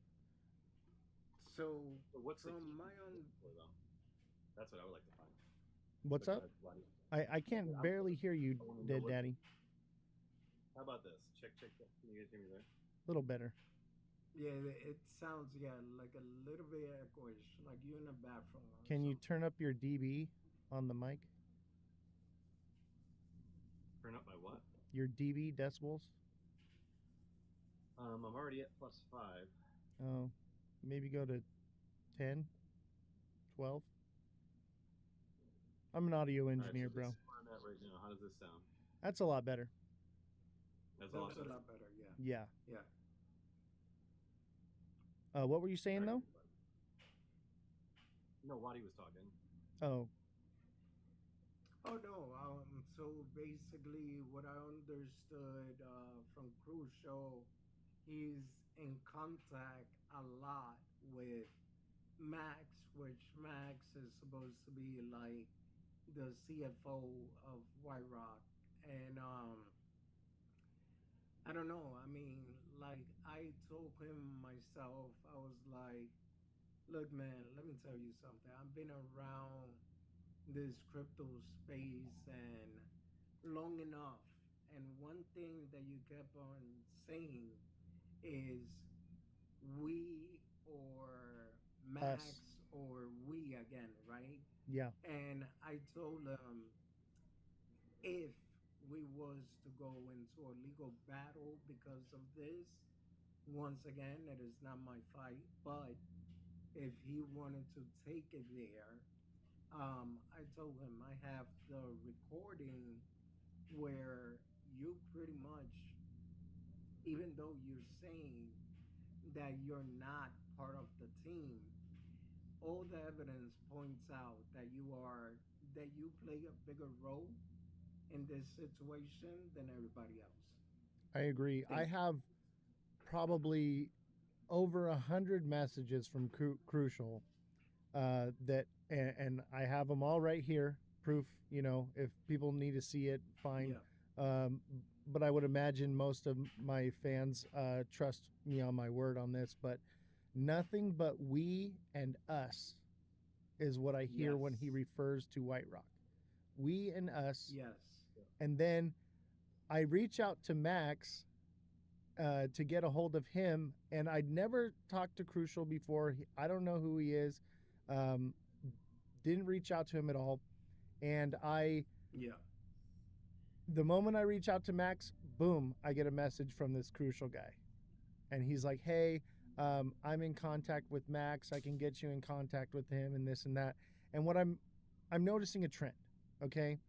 So what's from my own, that's what I would like to find. What's up? I can't barely hear you, Dead Daddy. How about this? Check. Can you guys hear me there? A little better. Yeah, it sounds like a little bit echoish, like you in a bathroom. Can you turn up your dB on the mic? Turn up my what? Your dB decibels. I'm already at +5. Oh, maybe go to 10, 12. I'm an audio engineer, right, so bro. this is where I'm at right now. How does this sound? That's a lot better. That's a lot better. Yeah. What were you saying though? No, Wadi was talking. Oh. Oh no. So basically, what I understood from Crucial, he's in contact a lot with Max, which Max is supposed to be like the CFO of White Rock, and I don't know. I mean, like I told him myself, I was like, look, man, let me tell you something. I've been around this crypto space and long enough. And one thing that you kept on saying is we or Max Us. or we again, right? Yeah. And I told him if we was to go into a legal battle because of this, once again, it is not my fight, but if he wanted to take it there, I told him I have the recording where you pretty much, even though you're saying that you're not part of the team, all the evidence points out that you play a bigger role in this situation than everybody else. I agree. I have probably over 100 messages from Crucial that, and I have them all right here. Proof, if people need to see it, fine. Yeah. But I would imagine most of my fans trust me on my word on this. But nothing but we and us is what I hear when he refers to White Rock. We and us. Yes. And then I reach out to Max to get a hold of him, and I'd never talked to Crucial before. I don't know who he is. Didn't reach out to him at all. And the moment I reach out to Max, boom, I get a message from this Crucial guy. And he's like, hey, I'm in contact with Max. I can get you in contact with him and this and that. And what I'm noticing a trend, okay?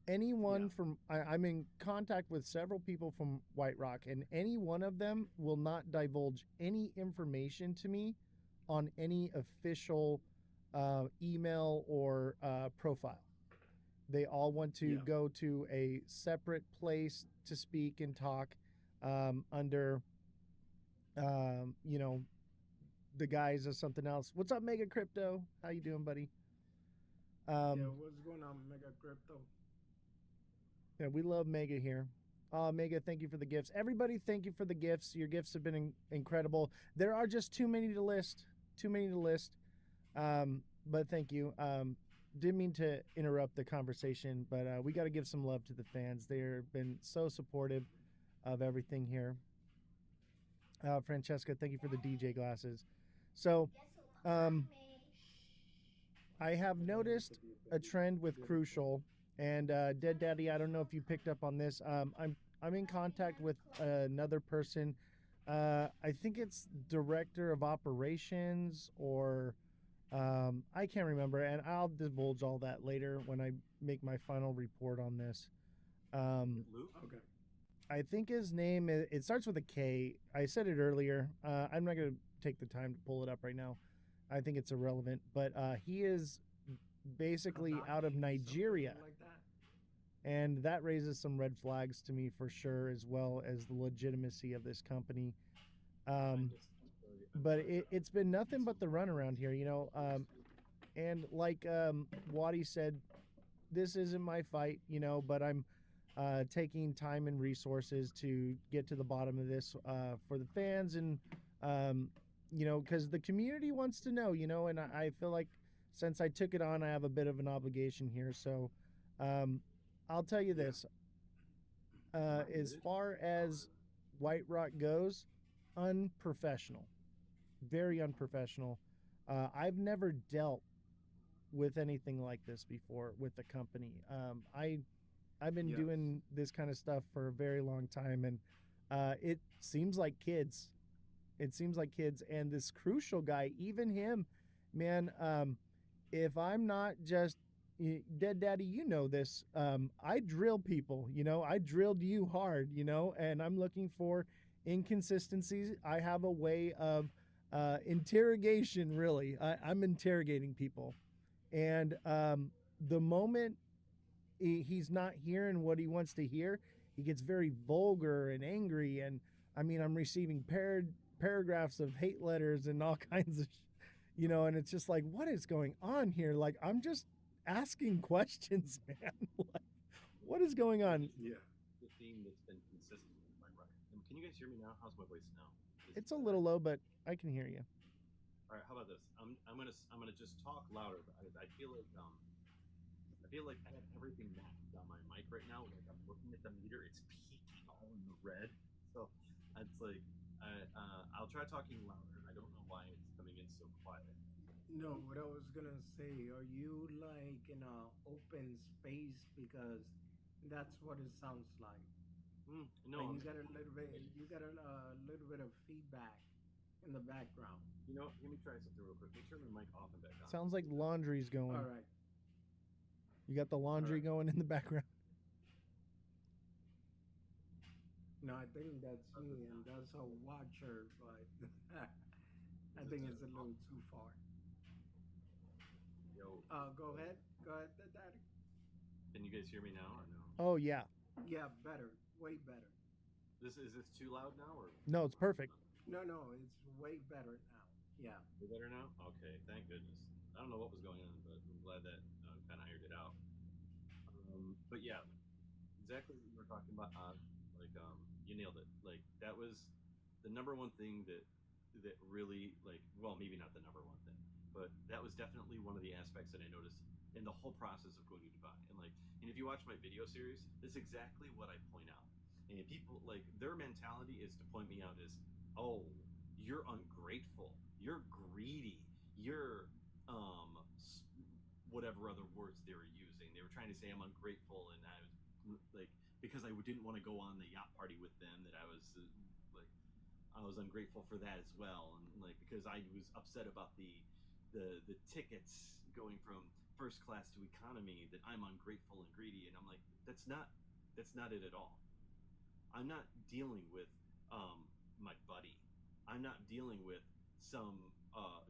Anyone from, I'm in contact with several people from White Rock, and any one of them will not divulge any information to me on any official email or profile. They all want to go to a separate place to speak and talk under, the guise of something else. What's up, Mega Crypto? How you doing, buddy? Yeah, what's going on, Mega Crypto? Yeah, we love Mega here. Mega, thank you for the gifts. Everybody, thank you for the gifts. Your gifts have been incredible. There are just too many to list. Too many to list. But thank you. Didn't mean to interrupt the conversation, but we got to give some love to the fans. They've been so supportive of everything here. Francesca, thank you for the DJ glasses. So, I have noticed a trend with Crucial and Dead Daddy. I don't know if you picked up on this. I'm in contact with another person. I think it's director of operations or I can't remember, and I'll divulge all that later when I make my final report on this. Luke? Okay. I think his name it starts with a K. I said it earlier. I'm not going to take the time to pull it up right now. I think it's irrelevant, but he is basically out of Nigeria. Something like that. And that raises some red flags to me for sure, as well as the legitimacy of this company. But it's been nothing but the run around here, you know. And like Waddy said, this isn't my fight, you know, but I'm taking time and resources to get to the bottom of this for the fans and, you know, because the community wants to know, you know, and I feel like since I took it on, I have a bit of an obligation here. So I'll tell you this. As far as White Rock goes, unprofessional. Very unprofessional. I've never dealt with anything like this before with the company. I've been doing this kind of stuff for a very long time, and it seems like kids. It seems like kids, and this Crucial guy, even him, man. If I'm not just Dead Daddy, you know this. I drill people. You know, I drilled you hard. You know, and I'm looking for inconsistencies. I have a way of interrogation. Really, I'm interrogating people, and the moment he's not hearing what he wants to hear, he gets very vulgar and angry. And I mean, I'm receiving paragraphs of hate letters and all kinds of, you know, and it's just like, what is going on here? Like, I'm just asking questions, man. Like, what is going on? Yeah. The theme that's been consistent with my record. Can you guys hear me now? How's my voice now? It's a little low, but I can hear you. All right. How about this? I'm gonna just talk louder. I feel like I have everything maxed on my mic right now. Like I'm looking at the meter, it's peaking all in the red. So it's like I'll try talking louder. I don't know why it's coming in so quiet. No, what I was gonna say, are you like in a open space? Because that's what it sounds like. No, And you got a little bit of feedback in the background. You know, let me try something real quick. Let me turn my mic off and back on. Sounds like laundry's going. All right. You got the laundry going in the background. No, I think that's me, and that's a watcher, but I think it's a little too far. Yo. Go ahead, Daddy. Can you guys hear me now or no? Oh yeah. Yeah, better, way better. Is this too loud now or? No, it's perfect. No, it's way better now. Yeah. Way better now? Okay, thank goodness. I don't know what was going on, but I'm glad that kind of ironed it out. But yeah, exactly what you were talking about. You nailed it. Like that was the number one thing that really well, maybe not the number one thing, but that was definitely one of the aspects that I noticed in the whole process of going to Dubai. And if you watch my video series, that's exactly what I point out. And people their mentality is to point me out as, oh, you're ungrateful, you're greedy, you're whatever other words they were using. They were trying to say I'm ungrateful, and I was because I didn't want to go on the yacht party with them, that I was ungrateful for that as well, and because I was upset about the tickets going from first class to economy, that I'm ungrateful and greedy, and I'm like, that's not it at all. I'm not dealing with my buddy. I'm not dealing with some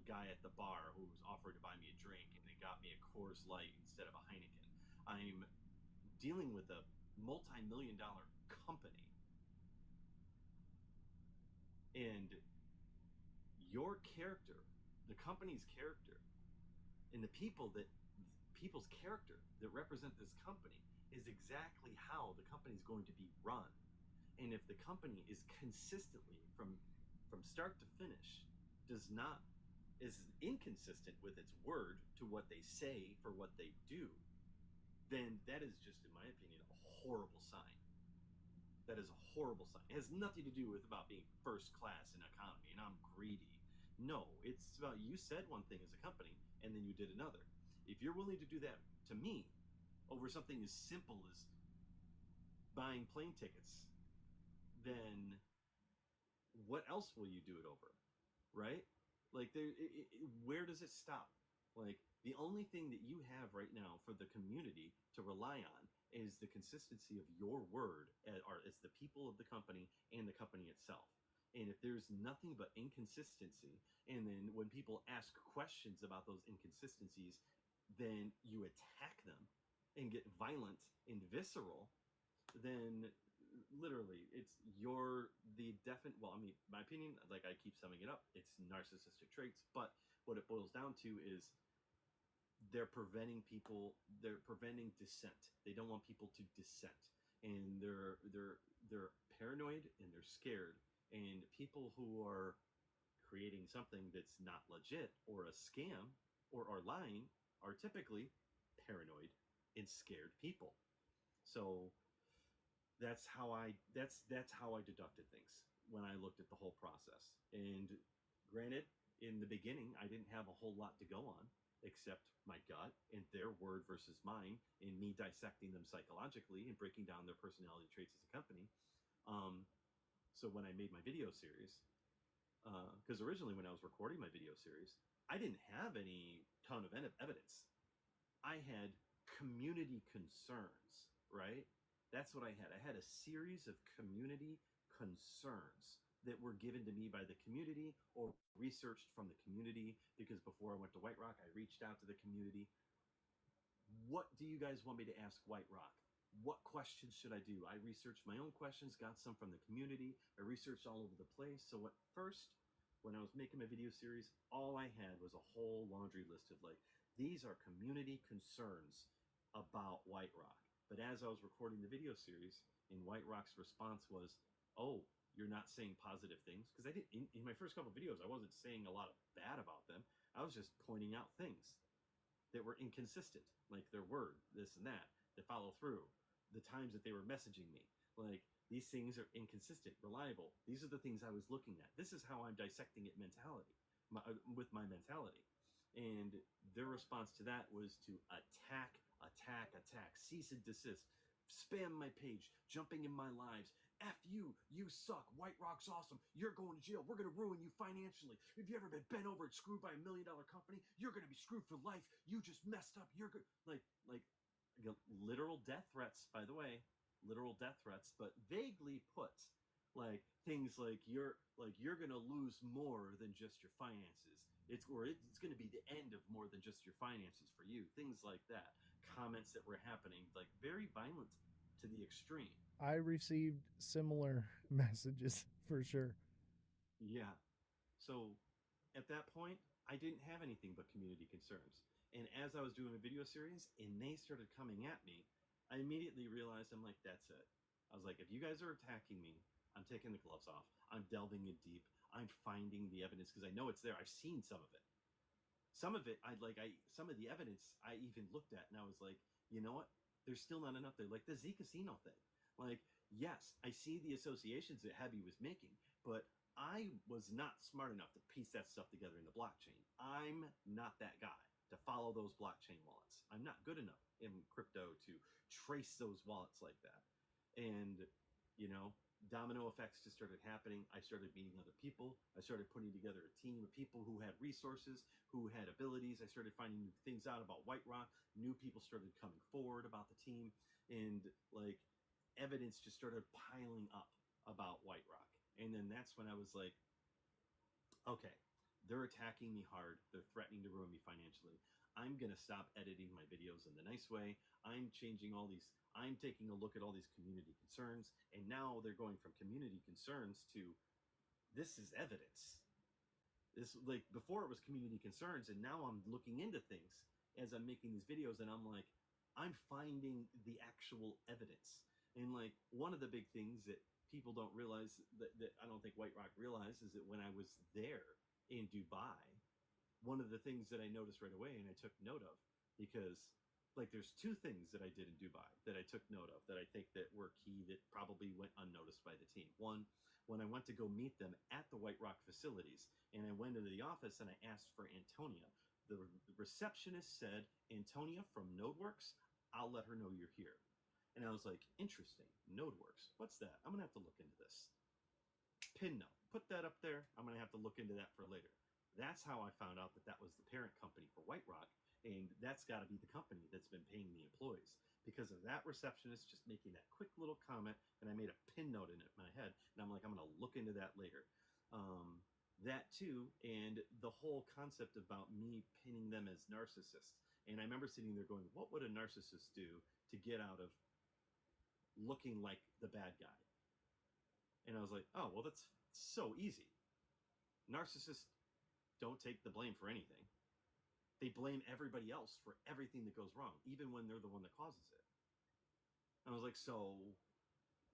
guy at the bar who was offered to buy me a drink and they got me a Coors Light instead of a Heineken. I'm dealing with a multi-million-dollar company, and your character, the company's character, and the people people's character that represent this company is exactly how the company is going to be run. And if the company is consistently from start to finish is inconsistent with its word to what they say for what they do, then that is just, in my opinion, a horrible sign. That is a horrible sign. It has nothing to do with about being first class in economy and I'm greedy. No, it's about you said one thing as a company and then you did another. If you're willing to do that to me over something as simple as buying plane tickets, then what else will you do it over? Right? Like, where does it stop? Like, the only thing that you have right now for the community to rely on is the consistency of your word as the people of the company and the company itself. And if there's nothing but inconsistency, and then when people ask questions about those inconsistencies, then you attack them and get violent and visceral, then literally it's the definite, well, I mean, my opinion, like I keep summing it up, it's narcissistic traits, but what it boils down to is they're preventing dissent. They don't want people to dissent, and they're paranoid and they're scared, and people who are creating something that's not legit or a scam or are lying are typically paranoid and scared people. So that's how I deducted things when I looked at the whole process. And granted, in the beginning, I didn't have a whole lot to go on except my gut and their word versus mine, and me dissecting them psychologically and breaking down their personality traits as a company. So when I made my video series, because originally when I was recording my video series, I didn't have any ton of evidence. I had community concerns, right? That's what I had. I had a series of community concerns that were given to me by the community or researched from the community, because before I went to White Rock, I reached out to the community. What do you guys want me to ask White Rock? What questions should I do? I researched my own questions, got some from the community. I researched all over the place. So at first, when I was making my video series, all I had was a whole laundry list of like, these are community concerns about White Rock. But as I was recording the video series, and White Rock's response was, oh, you're not saying positive things. Because I did in my first couple of videos, I wasn't saying a lot of bad about them. I was just pointing out things that were inconsistent, like their word, this and that, that follow through, the times that they were messaging me. Like, these things are inconsistent, reliable. These are the things I was looking at. This is how I'm dissecting it with my mentality. And their response to that was to attack, cease and desist, spam my page, jumping in my lives. F you, you suck, White Rock's awesome, you're going to jail, we're going to ruin you financially. Have you ever been bent over and screwed by $1 million company? You're going to be screwed for life. You just messed up. You're good. Like literal death threats, by the way, literal death threats, but vaguely put, like things like you're going to lose more than just your finances. It's going to be the end of more than just your finances for you. Things like that. Comments that were happening, like very violent to the extreme. I received similar messages for sure. Yeah. So at that point, I didn't have anything but community concerns. And as I was doing a video series and they started coming at me, I immediately realized, I'm like, that's it. I was like, if you guys are attacking me, I'm taking the gloves off. I'm delving in deep. I'm finding the evidence because I know it's there. I've seen some of it. Some of it, some of the evidence I even looked at and I was like, you know what? There's still not enough there. Like the Z Casino thing. Like, yes, I see the associations that Heavy was making, but I was not smart enough to piece that stuff together in the blockchain. I'm not that guy to follow those blockchain wallets. I'm not good enough in crypto to trace those wallets like that. And, you know, domino effects just started happening. I started meeting other people. I started putting together a team of people who had resources, who had abilities. I started finding new things out about White Rock. New people started coming forward about the team. And, like, evidence just started piling up about White Rock. And then that's when I was like, okay, they're attacking me hard. They're threatening to ruin me financially. I'm going to stop editing my videos in the nice way. I'm changing all these. I'm taking a look at all these community concerns. And now they're going from community concerns to this is evidence. This, like, before it was community concerns, and now I'm looking into things as I'm making these videos, and I'm like, I'm finding the actual evidence. And like one of the big things that people don't realize that I don't think White Rock realized is that when I was there in Dubai, one of the things that I noticed right away and I took note of, because like there's two things that I did in Dubai that I took note of that I think that were key that probably went unnoticed by the team. One, when I went to go meet them at the White Rock facilities and I went into the office and I asked for Antonia, the receptionist said, Antonia from NodeWorks, I'll let her know you're here. And I was like, interesting, NodeWorks, what's that? I'm gonna have to look into this. Pin note, put that up there. I'm gonna have to look into that for later. That's how I found out that that was the parent company for White Rock, and that's got to be the company that's been paying the employees because of that receptionist just making that quick little comment, and I made a pin note in it in my head, and I'm like, I'm going to look into that later. That too, and the whole concept about me pinning them as narcissists. And I remember sitting there going, what would a narcissist do to get out of looking like the bad guy? And I was like, oh, well, that's so easy. Narcissists don't take the blame for anything. They blame everybody else for everything that goes wrong, even when they're the one that causes it. And I was like, so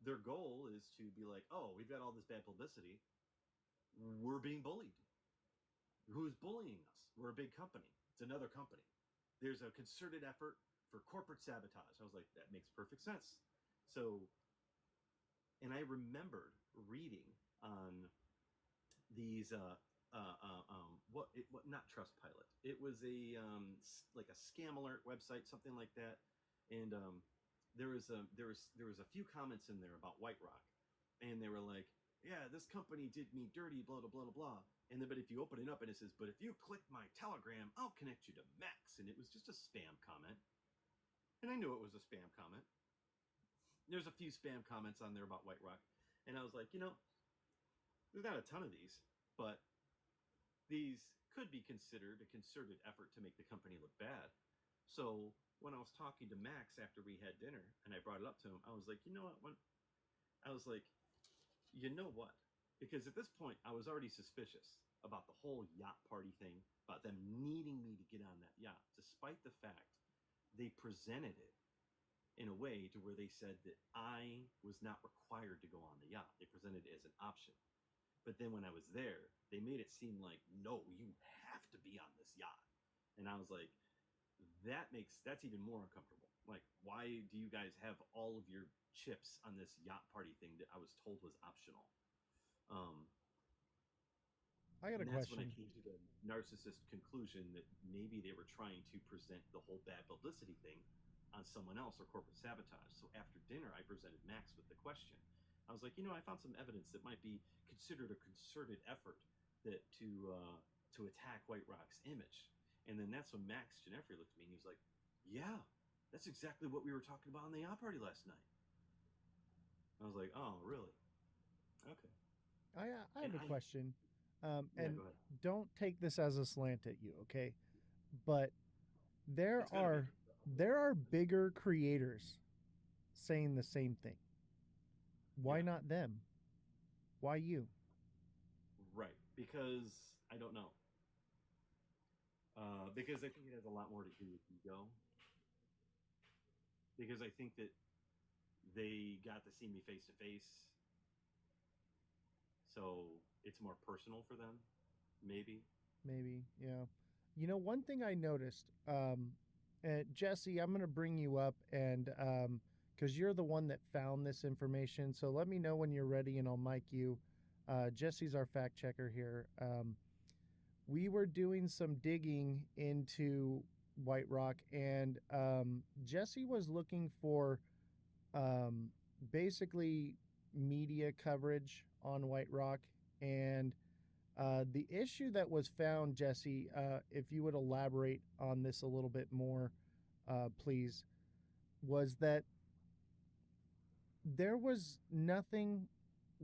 their goal is to be like, oh, we've got all this bad publicity. We're being bullied. Who's bullying us? We're a big company. It's another company. There's a concerted effort for corporate sabotage. I was like, that makes perfect sense. So, and I remembered reading on these what not Trustpilot. It was a like a scam alert website, something like that. And there was a few comments in there about White Rock, and they were like, yeah, this company did me dirty, blah blah blah blah blah. And then, but if you open it up and it says, but if you click my Telegram, I'll connect you to Max. And it was just a spam comment. And I knew it was a spam comment. There's a few spam comments on there about White Rock. And I was like, there's not a ton of these, but these could be considered a concerted effort to make the company look bad. So when I was talking to Max after we had dinner and I brought it up to him, I was like, you know what? Because at this point I was already suspicious about the whole yacht party thing, about them needing me to get on that yacht, despite the fact they presented it in a way to where they said that I was not required to go on the yacht. They presented it as an option. But then when I was there, they made it seem like, no, you have to be on this yacht. And I was like, that's even more uncomfortable. Like, why do you guys have all of your chips on this yacht party thing that I was told was optional? I got a And that's question. when I came to the narcissist conclusion that maybe they were trying to present the whole bad publicity thing on someone else or corporate sabotage. So after dinner, I presented Max with the question. I was like, I found some evidence that might be considered a concerted effort that to attack White Rock's image. And then that's when Max Gineffri looked at me and he was like, yeah, that's exactly what we were talking about on the yacht party last night. I was like, oh, really? Okay. I have a question. Yeah, and go ahead. don't take this as a slant at you, okay? But there It's gonna be. are bigger creators saying the same thing. Why Yeah. not them? Why you? Right. Because I don't know. Because I think it has a lot more to do with ego. Because I think that they got to see me face to face. So it's more personal for them, maybe. Maybe, yeah. One thing I noticed, Jesse, I'm going to bring you up and because you're the one that found this information. So let me know when you're ready and I'll mic you. Jesse's our fact checker here. We were doing some digging into White Rock, and Jesse was looking for basically media coverage on White Rock. And the issue that was found, Jesse, if you would elaborate on this a little bit more, please, was that there was nothing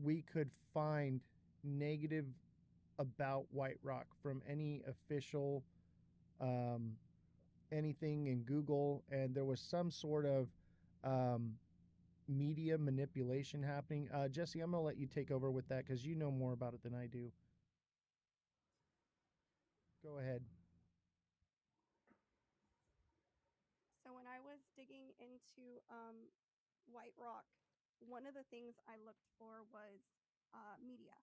we could find negative about White Rock from any official anything in Google, and there was some sort of media manipulation happening. Jesse, I'm going to let you take over with that because you know more about it than I do. Go ahead. was digging into White Rock, one of the things I looked for was media.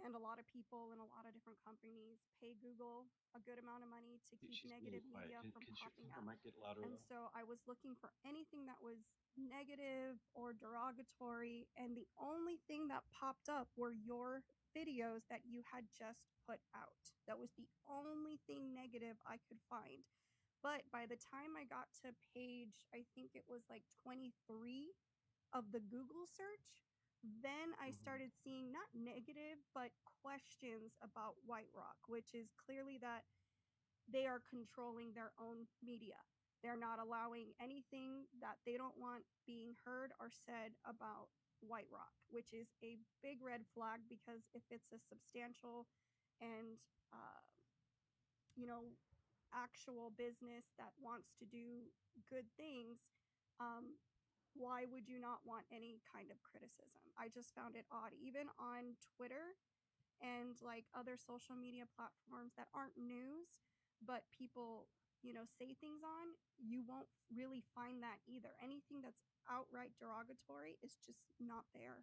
And a lot of people and a lot of different companies pay Google a good amount of money to keep She's really negative quiet. media from Can popping her up. mic get louder And though? so I was looking for anything that was negative or derogatory, and the only thing that popped up were your videos that you had just put out. That was the only thing negative I could find. But by the time I got to page, I think it was like 23 of the Google search, then I started seeing not negative, but questions about White Rock, which is clearly that they are controlling their own media. They're not allowing anything that they don't want being heard or said about White Rock, which is a big red flag because if it's a substantial and uh, you know, actual business that wants to do good things, um, why would you not want any kind of criticism? I just found it odd. Even on Twitter and like other social media platforms that aren't news, but people, say things on, you won't really find that either. Anything that's outright derogatory is just not there.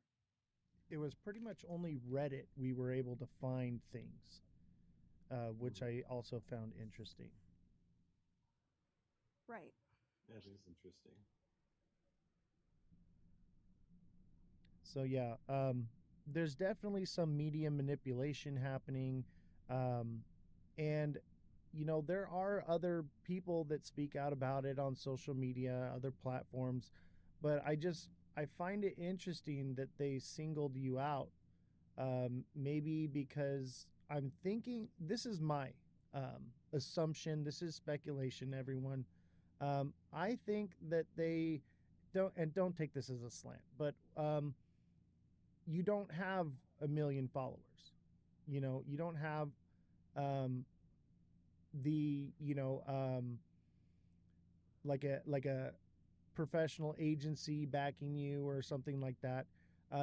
It was pretty much only Reddit we were able to find things, which I also found interesting. Right. That is interesting. So yeah, there's definitely some media manipulation happening, and there are other people that speak out about it on social media, other platforms, but I find it interesting that they singled you out. Maybe because I'm thinking this is my assumption. This is speculation, everyone. I think that they don't take this as a slant, but you don't have a million followers. You don't have um, the like a professional agency backing you or something like that.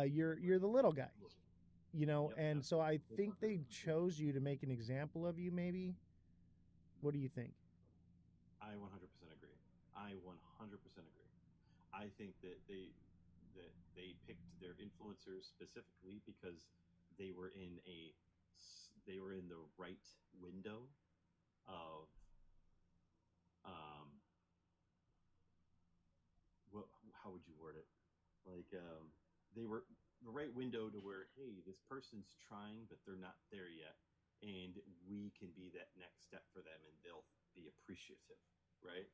You're the little guy, Yep, and so I absolutely. think they chose you to make an example of you. Maybe. What do you think? I 100% agree. I 100% agree. I think that they picked their influencers specifically because they were in they were in the right window of um what how would you word it? Like they were the right window to where, hey, this person's trying but they're not there yet, and we can be that next step for them and they'll be appreciative, right?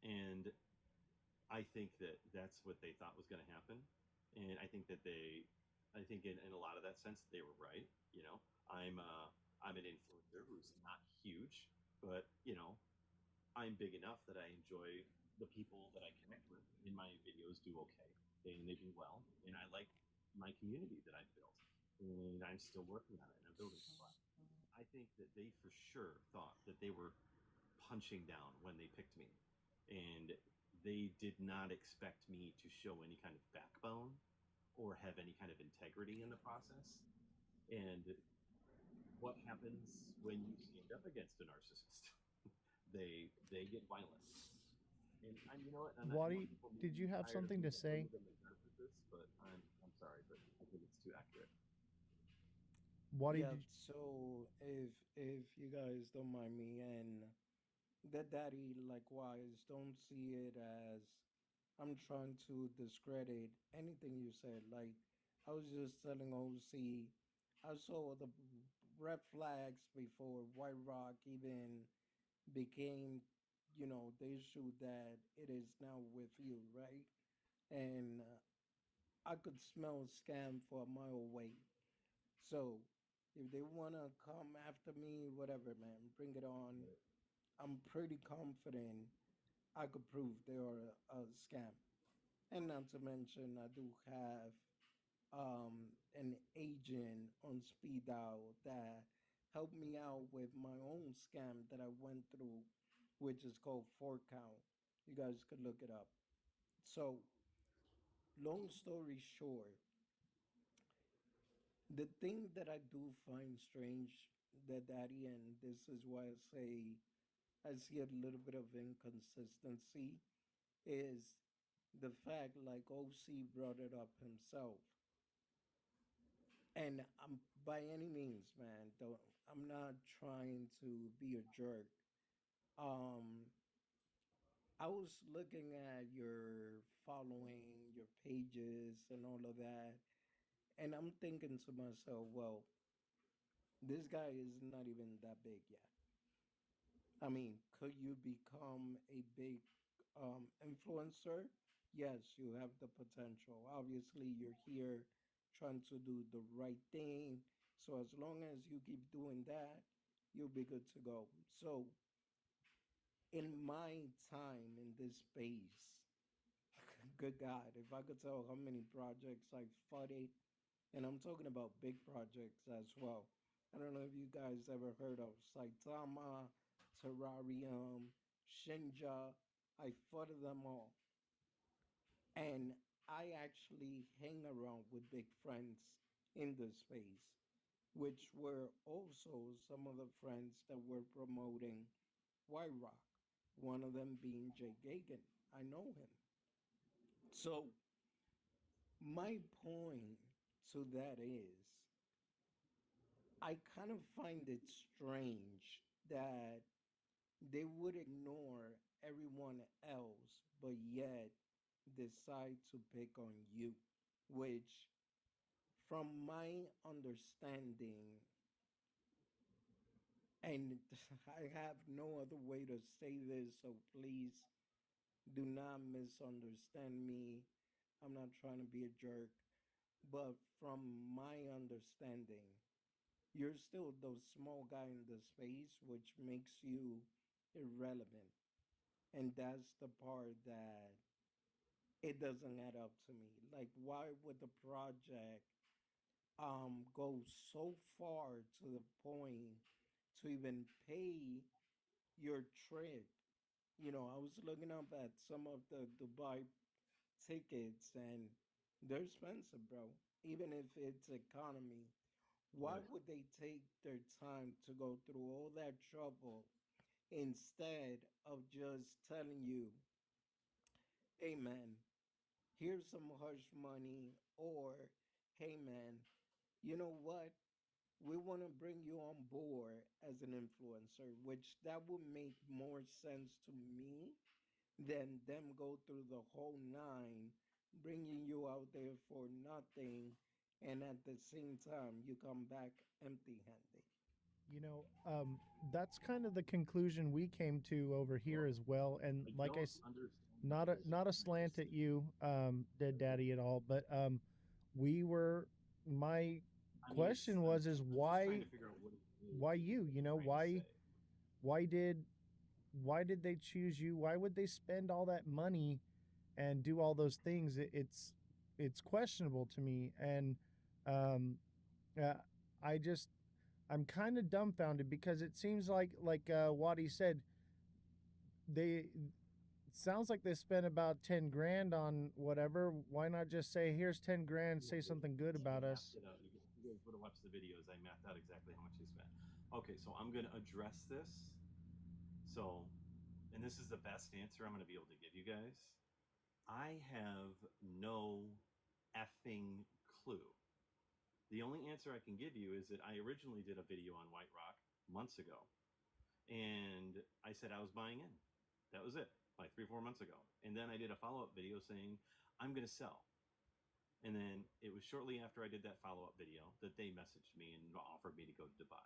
And I think that that's what they thought was going to happen, and I think in a lot of that sense they were right. You know, I'm an influencer who's not huge, but I'm big enough that I enjoy the people that I connect with, and my videos do okay, and they do well, and I like my community that I've built, and I'm still working on it, and I'm building a lot. I think that they for sure thought that they were punching down when they picked me. And they did not expect me to show any kind of backbone or have any kind of integrity in the process. And what happens when you stand up against a narcissist? They get violent. And I'm you know what? And I know Wadi, people may did be you have tired of something me to referring say? to them as narcissists, but I'm sorry, but I think it's too accurate. Wadi, Yeah, did so if you guys don't mind me, and that daddy likewise, don't see it as I'm trying to discredit anything you said. Like I was just telling OC, I saw the red flags before White Rock even became, the issue that it is now with you, right? And I could smell scam for a mile away. So if they wanna come after me, whatever, man, bring it on. I'm pretty confident I could prove they are a scam. And not to mention, I do have an agent on speed dial that helped me out with my own scam that I went through, which is called 4Count. You guys could look it up. So, long story short, the thing that I do find strange, that Daddy, and this is why I say I see a little bit of inconsistency is the fact, like OC brought it up himself, and I'm by any means, man. Don't I'm not trying to be a jerk. Um, I was looking at your following, your pages, and all of that, and I'm thinking to myself, well, this guy is not even that big yet. I mean, could you become a big influencer? Yes, you have the potential. Obviously, you're here trying to do the right thing. So as long as you keep doing that, you'll be good to go. So in my time in this space, good God, if I could tell how many projects I've funded, and I'm talking about big projects as well. I don't know if you guys ever heard of Saitama, Terrarium, Shinja. I funded them all. And I actually hang around with big friends in the space, which were also some of the friends that were promoting White Rock, one of them being Jay Gagan. I know him. So my point to that is I kind of find it strange that they would ignore everyone else, but yet decide to pick on you, which, from my understanding, and I have no other way to say this, so please do not misunderstand me. I'm not trying to be a jerk, but from my understanding, you're still the small guy in the space, which makes you irrelevant. And that's the part that it doesn't add up to me. Like, why would the project go so far to the point to even pay your trip? You know, I was looking up at some of the Dubai tickets, and they're expensive, bro. Even if it's economy, why Right. would they take their time to go through all that trouble instead of just telling you, hey man, here's some hush money, or hey man, you know what? We want to bring you on board as an influencer, which that would make more sense to me than them go through the whole nine, bringing you out there for nothing, and at the same time, you come back empty handed. You know, that's kind of the conclusion we came to over here Well, as well. And I like don't understand not a this. not a slant at you, Dead Daddy, at all, but we were. My I mean, it's. question was, is I'm just trying to figure out what it is why that you? you're You know, trying to say. why did why did they choose you? Why would they spend all that money and do all those things? It's questionable to me, and um, uh, I just I'm kind of dumbfounded because it seems like Wadi said, they sounds like they spent about 10 grand on whatever. Why not just say, here's 10 grand, say something good I about mapped us? it out. You guys would have watched the videos. I mapped out exactly how much they spent. Okay, so I'm going to address this. So, and this is the best answer I'm going to be able to give you guys. I have no effing clue. The only answer I can give you is that I originally did a video on White Rock months ago, and I said I was buying in. That was it, like 3 or 4 months ago. And then I did a follow up video saying I'm going to sell. And then it was shortly after I did that follow up video that they messaged me and offered me to go to Dubai.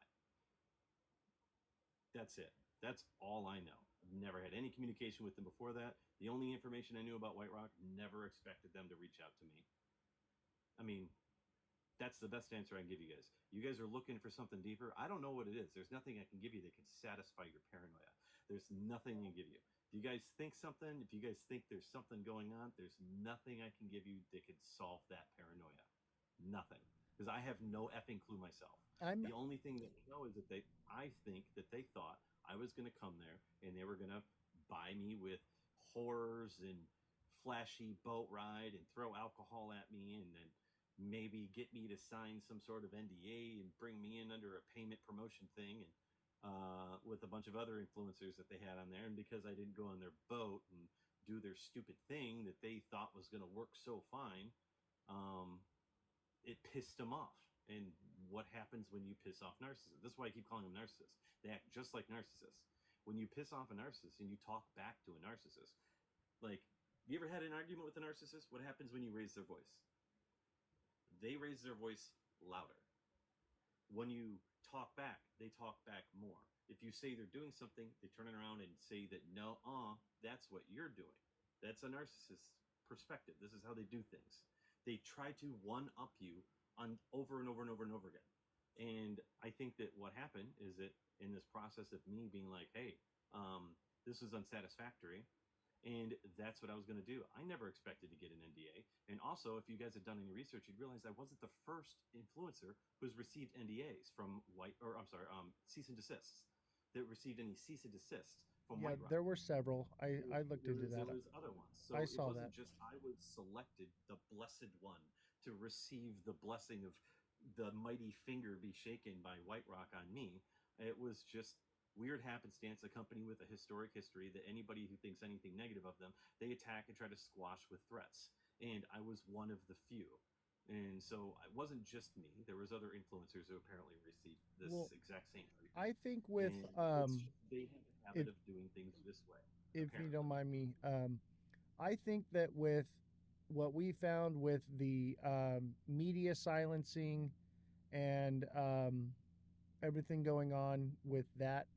That's it. That's all I know. I've never had any communication with them before that. The only information I knew about White Rock, never expected them to reach out to me. I mean, that's the best answer I can give you guys. You guys are looking for something deeper. I don't know what it is. There's nothing I can give you that can satisfy your paranoia. There's nothing I can give you. If you guys think something, if you guys think there's something going on, there's nothing I can give you that can solve that paranoia. Nothing. Because I have no effing clue myself. I'm The only thing that I know is that I think that they thought I was going to come there and they were going to buy me with horrors and flashy boat ride and throw alcohol at me and then maybe get me to sign some sort of NDA and bring me in under a payment promotion thing. And with a bunch of other influencers that they had on there, and because I didn't go on their boat and do their stupid thing that they thought was going to work so fine, um, it pissed them off. And what happens when you piss off narcissists? That's why I keep calling them narcissists. They act just like narcissists. When you piss off a narcissist and you talk back to a narcissist, like, you ever had an argument with a narcissist? What happens when you raise their voice? They raise their voice louder. When you talk back, they talk back more. If you say they're doing something, they turn it around and say that no, that's what you're doing. That's a narcissist's perspective. This is how they do things. They try to one up you on over and over and over and over again. And I think that what happened is that in this process of me being like, hey, this is unsatisfactory, and that's what I was going to do. I never expected to get an NDA. And also, if you guys had done any research, you'd realize I wasn't the first influencer who's received NDAs from cease and desists, that received any cease and desists from Yeah, White Rock. there were several. I looked into There that. was other ones. So I it saw wasn't that. just I was selected, the blessed one, to receive the blessing of the mighty finger be shaken by White Rock on me. It was just weird happenstance, a company with a historic history that anybody who thinks anything negative of them, they attack and try to squash with threats. And I was one of the few. And so it wasn't just me. There was other influencers who apparently received this Well, exact same treatment. I think with And they have a habit if of doing things this way. if you Apparently. don't mind me, I think that with what we found with the media silencing and everything going on with that,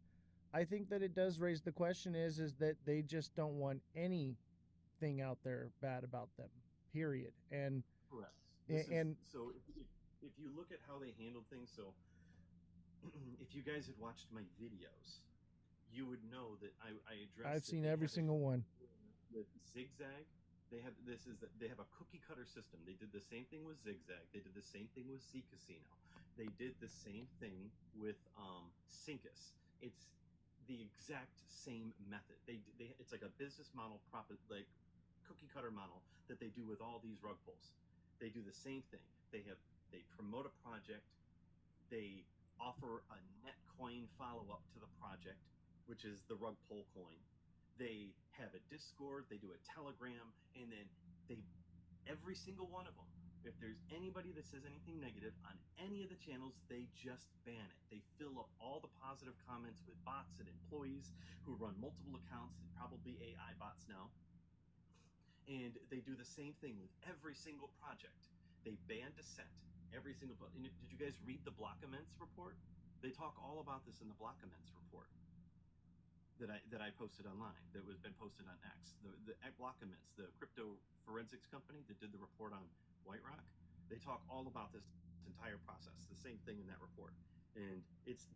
I think that it does raise the question is that they just don't want anything out there bad about them, period. And Correct. So if you look at how they handled things, so if you guys had watched my videos, you would know that I addressed. I've seen every single one. With Zigzag, they have they have a cookie cutter system. They did the same thing with Zigzag. They did the same thing with C Casino. They did the same thing with Syncus. It's the exact same method. It's like a business model, like cookie cutter model that they do with all these rug pulls. They do the same thing. They promote a project. They offer a net coin follow up to the project, which is the rug pull coin. They have a Discord, they do a Telegram, and then every single one of them, if there's anybody that says anything negative on any of the channels, they just ban it. They fill up all the positive comments with bots and employees who run multiple accounts, probably AI bots now. And they do the same thing with every single project. They ban dissent. Every single. Did you guys read the block amends report? They talk all about this in the block amends report that I posted online, that was been posted on X. The block amends, the crypto forensics company that did the report on White Rock, they talk all about this entire process. The same thing in that report. And it's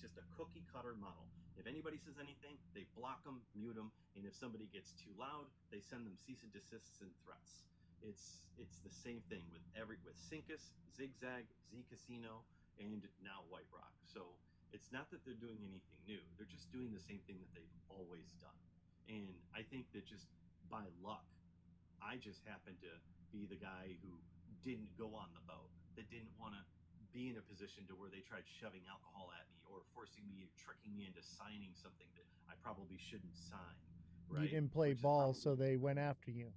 just a cookie cutter model. If anybody says anything, they block them, mute them, and if somebody gets too loud, they send them cease and desists and threats. It's the same thing with Syncus, Zigzag, Z Casino, and now White Rock. So it's not that they're doing anything new. They're just doing the same thing that they've always done. And I think that just by luck, I just happened to be the guy who didn't go on the boat, that didn't want to be in a position to where they tried shoving alcohol at me or forcing me, tricking me into signing something that I probably shouldn't sign. Right? You didn't play ball, so they went after you.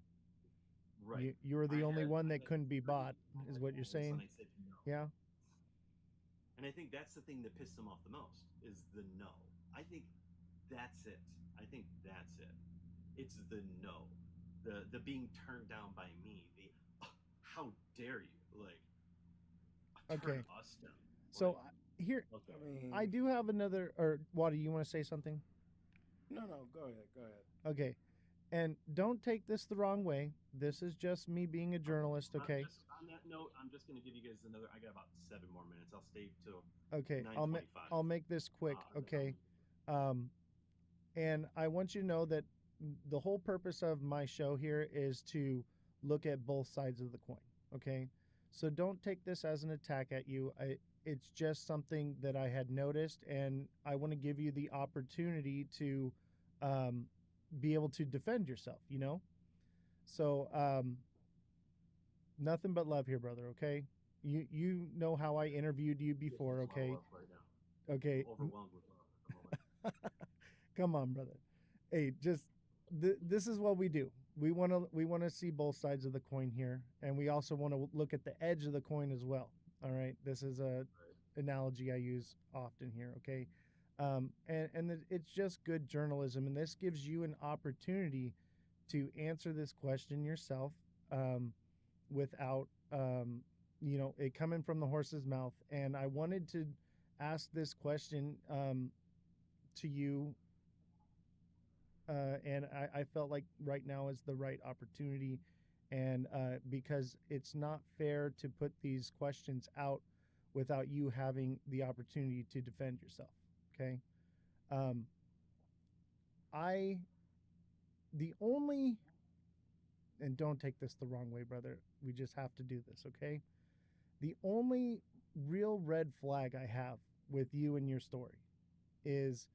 Right. You were the only one that couldn't be bought, is what you're saying? And I said no. Yeah. And I think that's the thing that pissed them off the most, is the no. I think that's it. It's the no. The being turned down by me. The how dare you? Like, turn us down. So here, okay. I do have another. Or Waddy, you want to say something? No, go ahead. Okay. And don't take this the wrong way. This is just me being a journalist, okay? On that note, I'm just going to give you guys another. I got about 7 more minutes. I'll stay till. Okay, 9:25. I'll make this quick, okay? And I want you to know that the whole purpose of my show here is to look at both sides of the coin, okay? So don't take this as an attack at you. It's just something that I had noticed, and I want to give you the opportunity to be able to defend yourself, you know? So nothing but love here, brother, okay? You know how I interviewed you before, okay? Right now. Okay. Overwhelmed with love. Come on, brother. Hey, just this is what we do. We want to see both sides of the coin here, and we also want to look at the edge of the coin as well. All right, this is a analogy I use often here. Okay, and it's just good journalism, and this gives you an opportunity to answer this question yourself, without it coming from the horse's mouth. And I wanted to ask this question to you, and I felt like right now is the right opportunity, and because it's not fair to put these questions out without you having the opportunity to defend yourself. Okay, um, I the only and don't take this the wrong way, brother. We just have to do this, okay? The only real red flag I have with you and your story is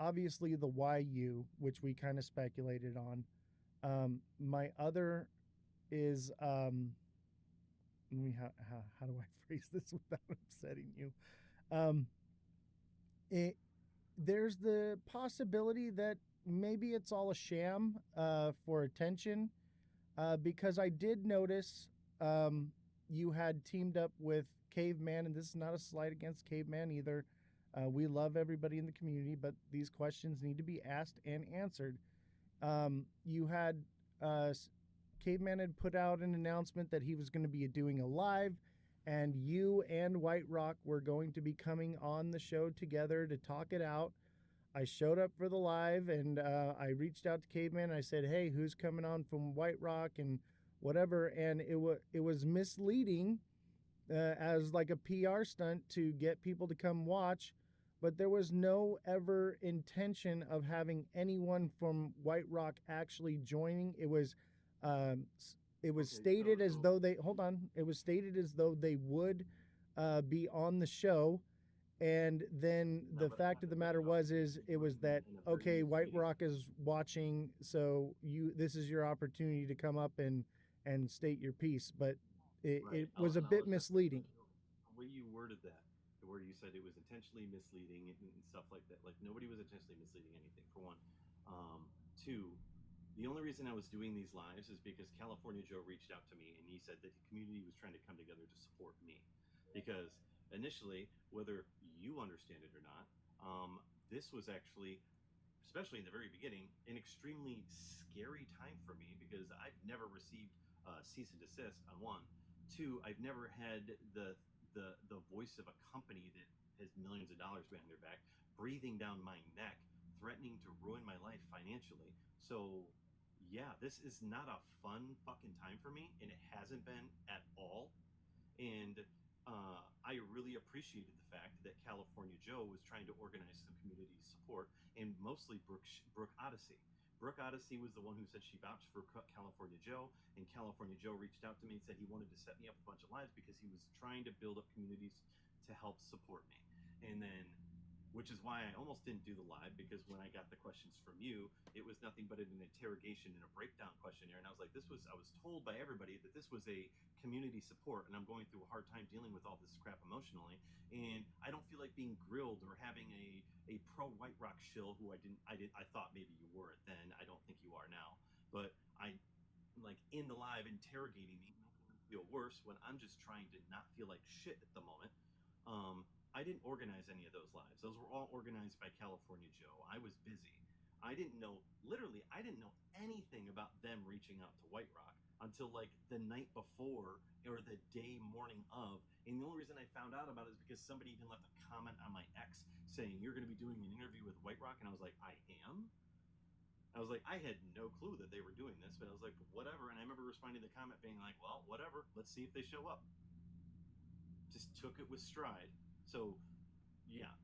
obviously the YU, which we kind of speculated on. My other is let me how do I phrase this without upsetting you? Um, there's the possibility that maybe it's all a sham for attention, because I did notice you had teamed up with Caveman, and this is not a slight against Caveman either. We love everybody in the community, but these questions need to be asked and answered. You had Caveman had put out an announcement that he was going to be doing a live, and you and White Rock were going to be coming on the show together to talk it out. I showed up for the live, and I reached out to Caveman. And I said, "Hey, who's coming on from White Rock and whatever?" And it was misleading as like a PR stunt to get people to come watch, but there was no ever intention of having anyone from White Rock actually joining. Um, it was stated as though they hold on. It was stated as though they would be on the show. And then the fact of the matter was it was that, okay, White Rock is watching, so this is your opportunity to come up and state your piece. But it was a bit misleading. The way you worded that, where you said it was intentionally misleading and stuff like that, like nobody was intentionally misleading anything, for one. Two, the only reason I was doing these lives is because California Joe reached out to me and he said that the community was trying to come together to support me. Because initially, whether you understand it or not, this was actually, especially in the very beginning, an extremely scary time for me because I've never received cease and desist on one. Two, I've never had the voice of a company that has millions of dollars behind their back breathing down my neck, threatening to ruin my life financially. So yeah, this is not a fun fucking time for me, and it hasn't been at all. And I really appreciated the fact that California Joe was trying to organize some community support, and mostly Brooke Odyssey. Brooke Odyssey was the one who said she vouched for California Joe, and California Joe reached out to me and said he wanted to set me up a bunch of lives because he was trying to build up communities to help support me. And then, which is why I almost didn't do the live, because when I got the questions from you, it was nothing but an interrogation and a breakdown questionnaire. And I was like, I was told by everybody that this was a community support, and I'm going through a hard time dealing with all this crap emotionally. And I don't feel like being grilled or having a pro White Rock shill who I thought maybe you were then. I don't think you are now. But I, like, in the live interrogating me, making me feel worse when I'm just trying to not feel like shit at the moment. I didn't organize any of those lives. Those were all organized by California Joe. I was busy. I didn't know, literally, I didn't know anything about them reaching out to White Rock until like the night before or the day morning of. And the only reason I found out about it is because somebody even left a comment on my ex saying, "You're going to be doing an interview with White Rock." And I was like, "I am?" I was like, I had no clue that they were doing this, but I was like, whatever. And I remember responding to the comment being like, "Well, whatever. Let's see if they show up." Just took it with stride. So yeah.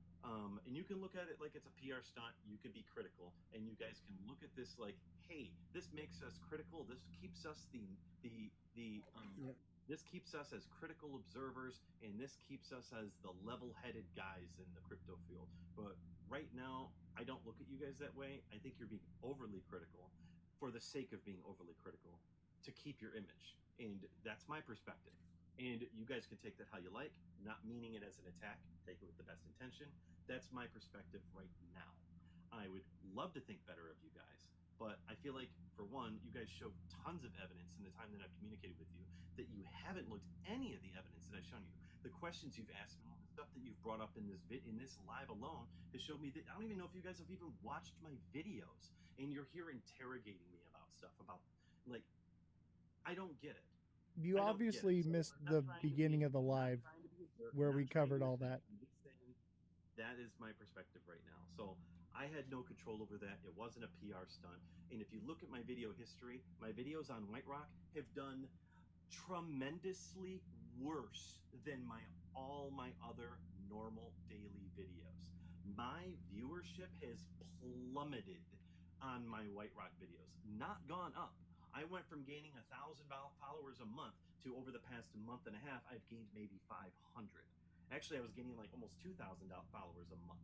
And you can look at it like it's a PR stunt. You could be critical, and you guys can look at this like, hey, this makes us critical. This keeps us Yeah. this keeps us as critical observers, and this keeps us as the level-headed guys in the crypto field. But right now, I don't look at you guys that way. I think you're being overly critical for the sake of being overly critical to keep your image, and that's my perspective. And you guys can take that how you like, not meaning it as an attack. Take it with the best intention. That's my perspective right now. I would love to think better of you guys, but I feel like, for one, you guys show tons of evidence in the time that I've communicated with you that you haven't looked any of the evidence that I've shown you. The questions you've asked me, the stuff that you've brought up in this live alone has showed me that I don't even know if you guys have even watched my videos, and you're here interrogating me about stuff about, like, I don't get it. You I don't get it. obviously So missed I'm not the trying to beginning be. of the I'm not live trying to be a jerk. I'm where we not trying covered to all attack. that. I'm just saying that is my perspective right now. So I had no control over that. It wasn't a PR stunt. And if you look at my video history, my videos on White Rock have done tremendously worse than all my other normal daily videos. My viewership has plummeted on my White Rock videos, not gone up. I went from gaining 1,000 followers a month to, over the past month and a half, I've gained maybe 500. Actually, I was gaining like almost 2,000 followers a month,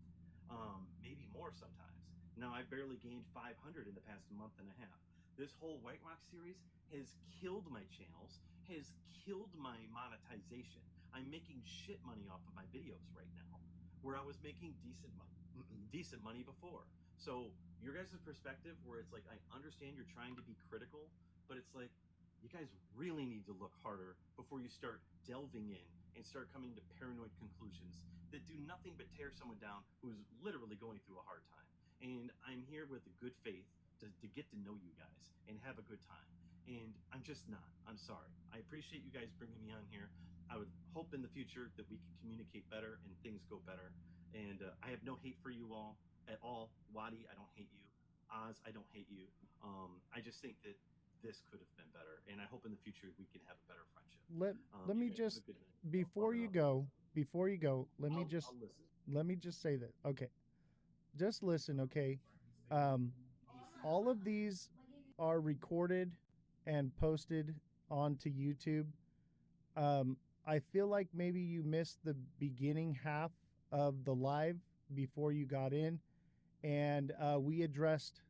maybe more sometimes. Now I've barely gained 500 in the past month and a half. This whole White Rock series has killed my channels, has killed my monetization. I'm making shit money off of my videos right now, where I was making decent money before. So your guys' perspective, where it's like, I understand you're trying to be critical, but it's like, you guys really need to look harder before you start delving in and start coming to paranoid conclusions that do nothing but tear someone down who's literally going through a hard time. And I'm here with a good faith to get to know you guys and have a good time. And I'm just not. I'm sorry. I appreciate you guys bringing me on here. I would hope in the future that we can communicate better and things go better. And I have no hate for you all at all. Wadi, I don't hate you. Oz, I don't hate you. I just think that this could have been better, and I hope in the future we can have a better friendship. Let You me guys have just, a good night. before you go, I'll listen. let me just say that. Okay. Just listen, okay? Um all of these are recorded and posted onto YouTube. I feel like maybe you missed the beginning half of the live before you got in, and we addressed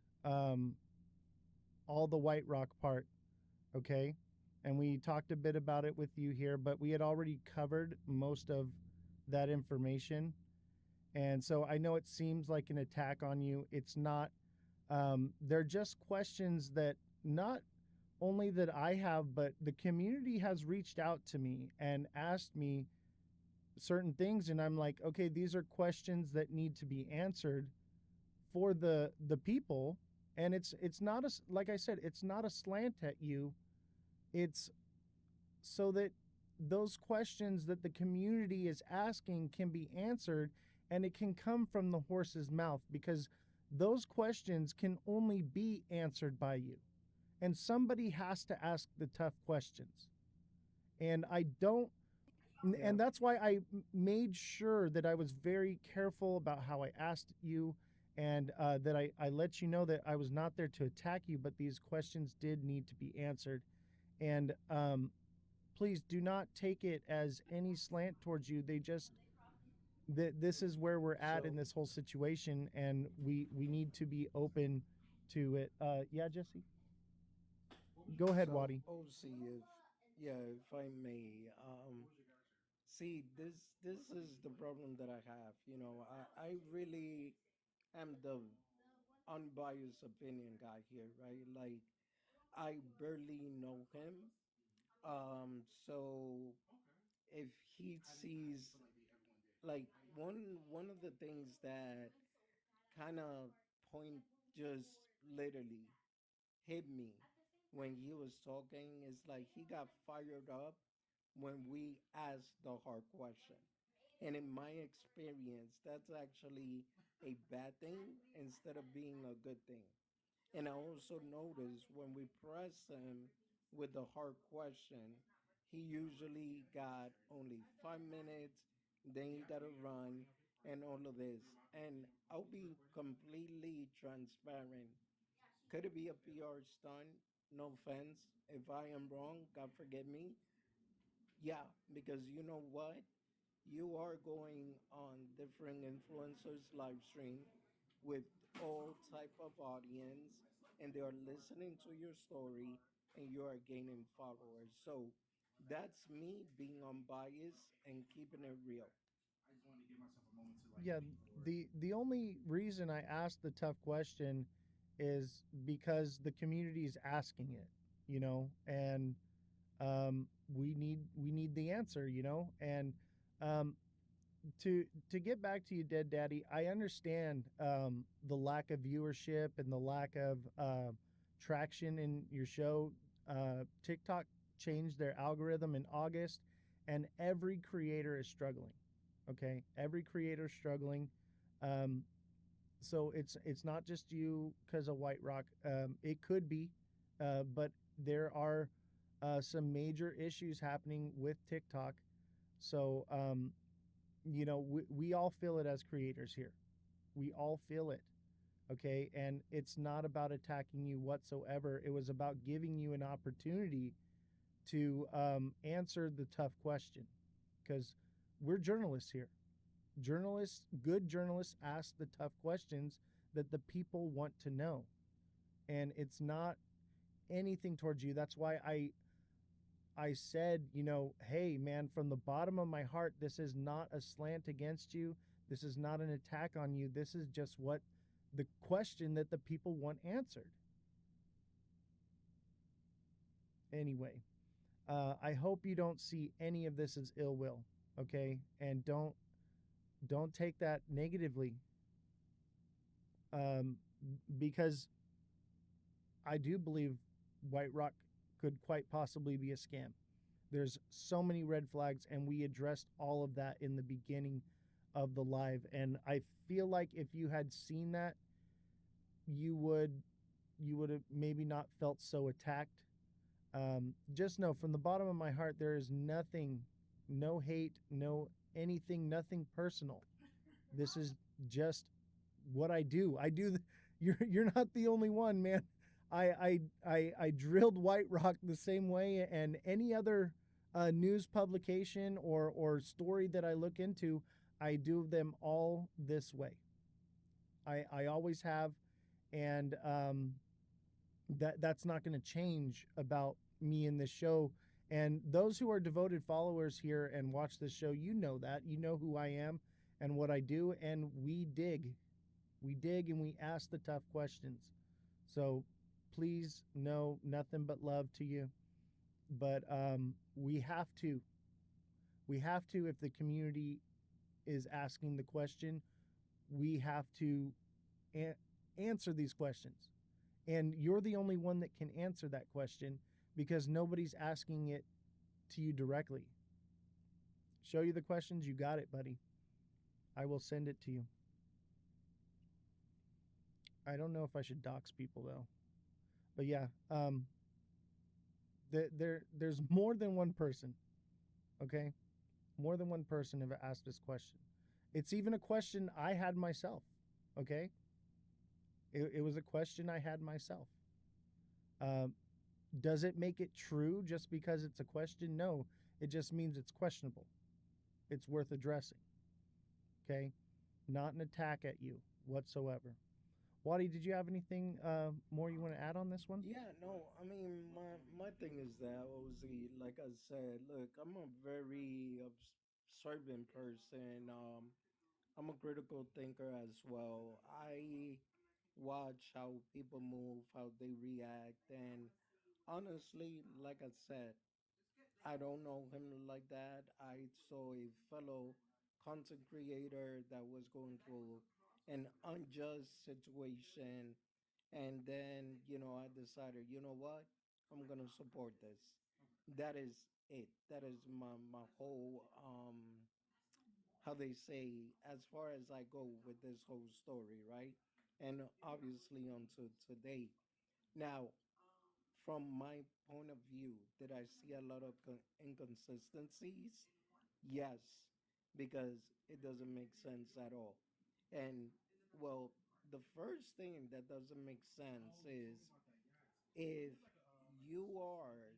all the White Rock part, okay? And we talked a bit about it with you here, but we had already covered most of that information. And so I know it seems like an attack on you. It's not. They're just questions that not only that I have, but the community has reached out to me and asked me certain things, and I'm like, okay, these are questions that need to be answered for the people, and it's not a, like I said, it's not a slant at you. It's so that those questions that the community is asking can be answered, and it can come from the horse's mouth, because those questions can only be answered by you, and somebody has to ask the tough questions. And I don't, Yeah. and that's why I made sure that I was very careful about how I asked you, and that I let you know that I was not there to attack you, but these questions did need to be answered. And please do not take it as any slant towards you. They just, that this is where we're at in So this whole situation, and we need to be open to it. Yeah, Jesse, go ahead, so Wadi. OC, if yeah, if I may, see, this is the problem that I have. You know, I really am the unbiased opinion guy here, right? Like, I barely know him. So if he sees, like, one of the things that kind of point just literally hit me when he was talking is like he got fired up when we asked the hard question. And in my experience, that's actually a bad thing instead of being a good thing. And I also noticed when we press him with the hard question, he usually got only 5 minutes, then he got to run and all of this. And I'll be completely transparent. Could it be a PR stunt? No offense. If I am wrong, God forgive me. Yeah, because you know what? You are going on different influencers live stream with all type of audience, and they are listening to your story, and you are gaining followers. So that's me being unbiased and keeping it real. Yeah, The only reason I asked the tough question is because the community is asking it, and we need the answer, and um, to get back to you, Dead Daddy, I understand the lack of viewership and the lack of traction in your show. TikTok changed their algorithm in August, and every creator is struggling. Okay, every creator is struggling. Um, so it's not just you because of White Rock. It could be, but there are some major issues happening with TikTok. So we all feel it as creators here. We all feel it. Okay. And it's not about attacking you whatsoever. It was about giving you an opportunity to answer the tough question because we're journalists here. Good journalists ask the tough questions that the people want to know. And it's not anything towards you. That's why I said, hey, man, from the bottom of my heart, this is not a slant against you. This is not an attack on you. This is just what the question that the people want answered. Anyway, I hope you don't see any of this as ill will, okay? And don't take that negatively, um, because I do believe White Rock could quite possibly be a scam. There's so many red flags, and we addressed all of that in the beginning of the live. And I feel like if you had seen that, you would have maybe not felt so attacked. Just know from the bottom of my heart, there is nothing, no hate, no anything, nothing personal. This is just what I do. You're not the only one, man. I drilled White Rock the same way, and any other news publication or story that I look into, I do them all this way. I always have, and that's not going to change about me in this show. And those who are devoted followers here and watch this show, that you know who I am and what I do, and we dig and we ask the tough questions. So please know nothing but love to you. But we have to, if the community is asking the question, we have to answer these questions. And you're the only one that can answer that question because nobody's asking it to you directly. Show you the questions, you got it, buddy. I will send it to you. I don't know if I should dox people though. But yeah, there's more than one person, okay? More than one person have asked this question. It's even a question I had myself, okay? It was a question I had myself. Um, does it make it true just because it's a question? No, it just means it's questionable. It's worth addressing, okay? Not an attack at you whatsoever. Wadi, did you have anything more you want to add on this one? Yeah, no, I mean, my thing is that, Ozzy, like I said, look, I'm a very observant person. I'm a critical thinker as well. I watch how people move, how they react, and honestly, like I said, I don't know him like that. I saw a fellow content creator that was going through an unjust situation. And then, I decided, you know what? I'm going to support this. That is it. That is my whole, how they say, as far as I go with this whole story, right? And obviously, until today. Now, from my point of view, did I see a lot of inconsistencies? Yes, because it doesn't make sense at all. And well, the first thing that doesn't make sense is if you are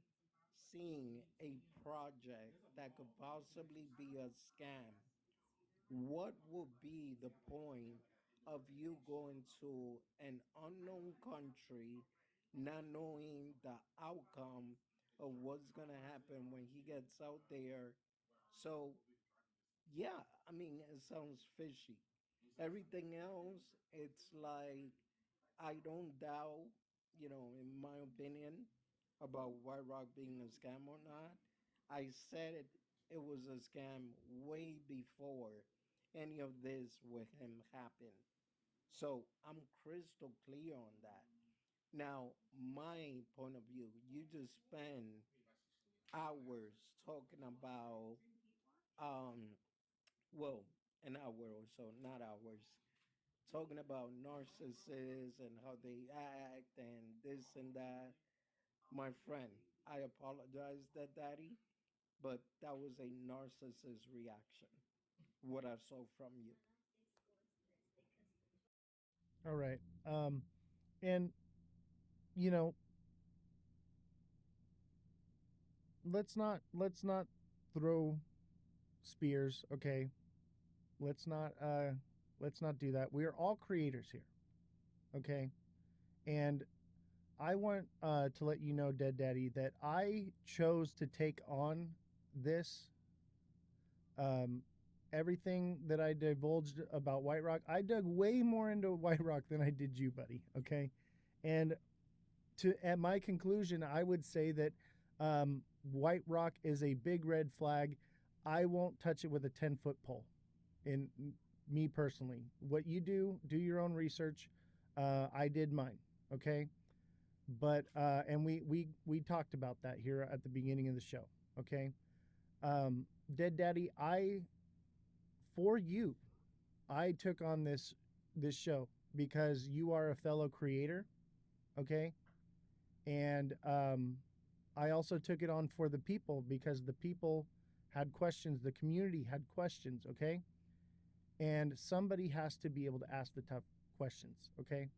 seeing a project that could possibly be a scam, what would be the point of you going to an unknown country, not knowing the outcome of what's going to happen when he gets out there? So, yeah, I mean, it sounds fishy. Everything else, it's like I don't doubt, in my opinion, about White Rock being a scam or not. I said it was a scam way before any of this with him happened. So I'm crystal clear on that. Now, my point of view, you just spend hours talking about, um, well, an hour or so, not hours, talking about narcissists and how they act and this and that. My friend, I apologize, that daddy, but that was a narcissist reaction. What I saw from you. All right. And you know, let's not throw spears, okay? Let's not do that. We are all creators here, okay? And I want to let you know, Dead Daddy, that I chose to take on this. Um, Everything that I divulged about White Rock, I dug way more into White Rock than I did you, buddy. Okay, and to at my conclusion, I would say that White Rock is a big red flag. I won't touch it with a 10-foot pole. In me personally, what you do your own research. I did mine. Okay, but and we talked about that here at the beginning of the show. Okay, Dead Daddy, for you, I took on this show because you are a fellow creator. Okay, and I also took it on for the people because the people had questions, the community had questions. Okay, and somebody has to be able to ask the tough questions. Okay,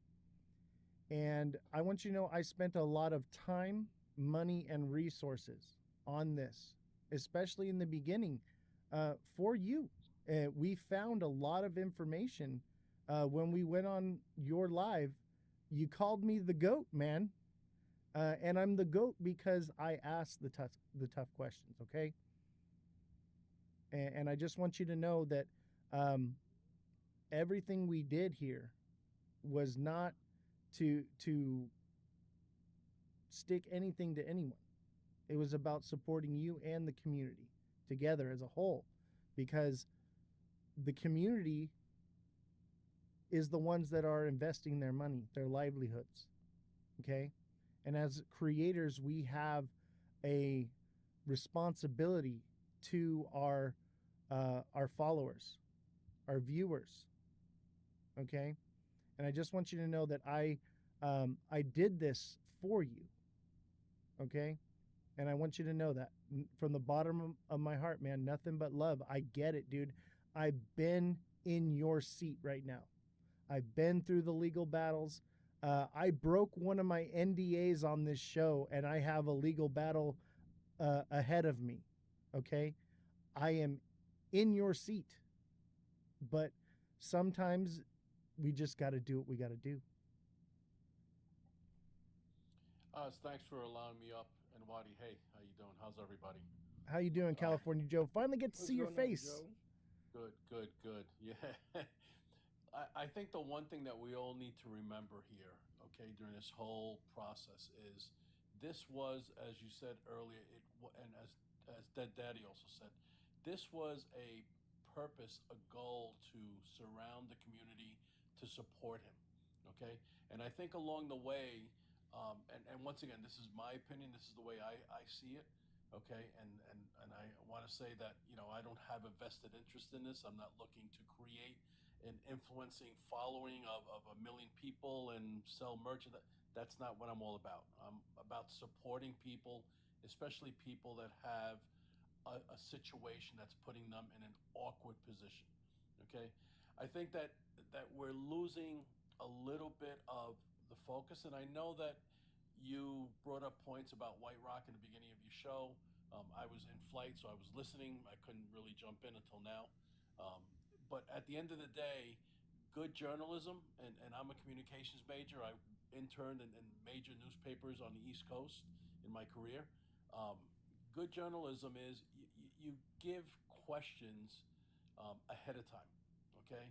and I want you to know I spent a lot of time, money, and resources on this, especially in the beginning, for you. We found a lot of information when we went on your live. You called me the goat, man, and I'm the goat because I asked the tough questions. Okay, and I just want you to know that um, everything we did here was not to stick anything to anyone. It was about supporting you and the community together as a whole, because the community is the ones that are investing their money, their livelihoods. Okay, and as creators, we have a responsibility to our followers, our viewers. Okay, and I just want you to know that I did this for you. Okay, and I want you to know that from the bottom of my heart, man, nothing but love. I get it, dude. I've been in your seat right now. I've been through the legal battles. I broke one of my NDAs on this show, and I have a legal battle ahead of me. Okay, I am in your seat, but sometimes we just got to do what we got to do. Thanks for allowing me up. And Wadi, hey, how you doing? How's everybody? How you doing, Um, California Joe? Finally get to What's see your going on, face. Joe? Good, good, good. Yeah. I think the one thing that we all need to remember here, okay, during this whole process is this was, as you said earlier, and as Dead Daddy also said, this was a purpose, a goal to surround the community, to support him, okay? And I think along the way, and once again, this is my opinion, this is the way I see it, okay? And I want to say that, I don't have a vested interest in this. I'm not looking to create an influencing following of a million people and sell merchandise. That's not what I'm all about. I'm about supporting people, especially people that have a situation that's putting them in an awkward position. Okay, I think that we're losing a little bit of the focus, and I know that you brought up points about White Rock in the beginning of your show. I was in flight, so I was listening. I couldn't really jump in until now. Um, but at the end of the day, good journalism, and I'm a communications major. I interned in major newspapers on the East Coast in my career. Um, Good journalism is you give questions ahead of time, okay?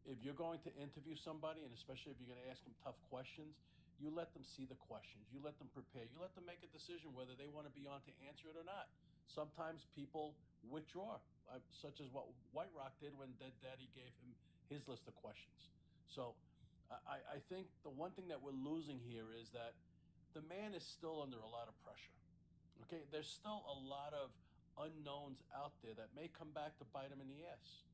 if you're going to interview somebody, and especially if you're going to ask them tough questions, you let them see the questions, you let them prepare, you let them make a decision whether they want to be on to answer it or not. Sometimes people withdraw, such as what White Rock did when Dead Daddy gave him his list of questions. So I think the one thing that we're losing here is that the man is still under a lot of pressure. Okay, there's still a lot of unknowns out there that may come back to bite him in the ass.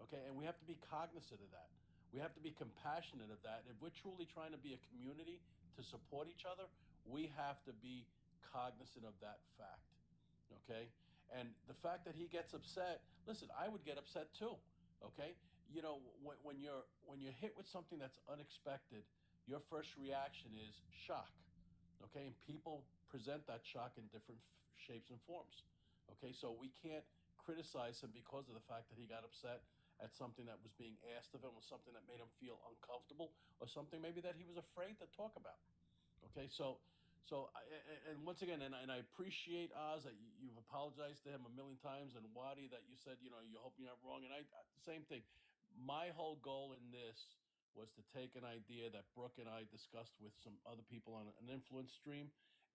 Okay, and we have to be cognizant of that. We have to be compassionate of that. If we're truly trying to be a community to support each other, we have to be cognizant of that fact. Okay, and the fact that he gets upset, listen, I would get upset too. Okay, you know, when you're hit with something that's unexpected, your first reaction is shock. Okay, and people present that shock in different shapes and forms. Okay, so we can't criticize him because of the fact that he got upset at something that was being asked of him, or something that made him feel uncomfortable, or something maybe that he was afraid to talk about. Okay, and once again, and I appreciate Oz that you've apologized to him a million times, and Wadi that you said, you know, you hope you're not wrong, and I same thing. My whole goal in this was to take an idea that Brooke and I discussed with some other people on an influence stream,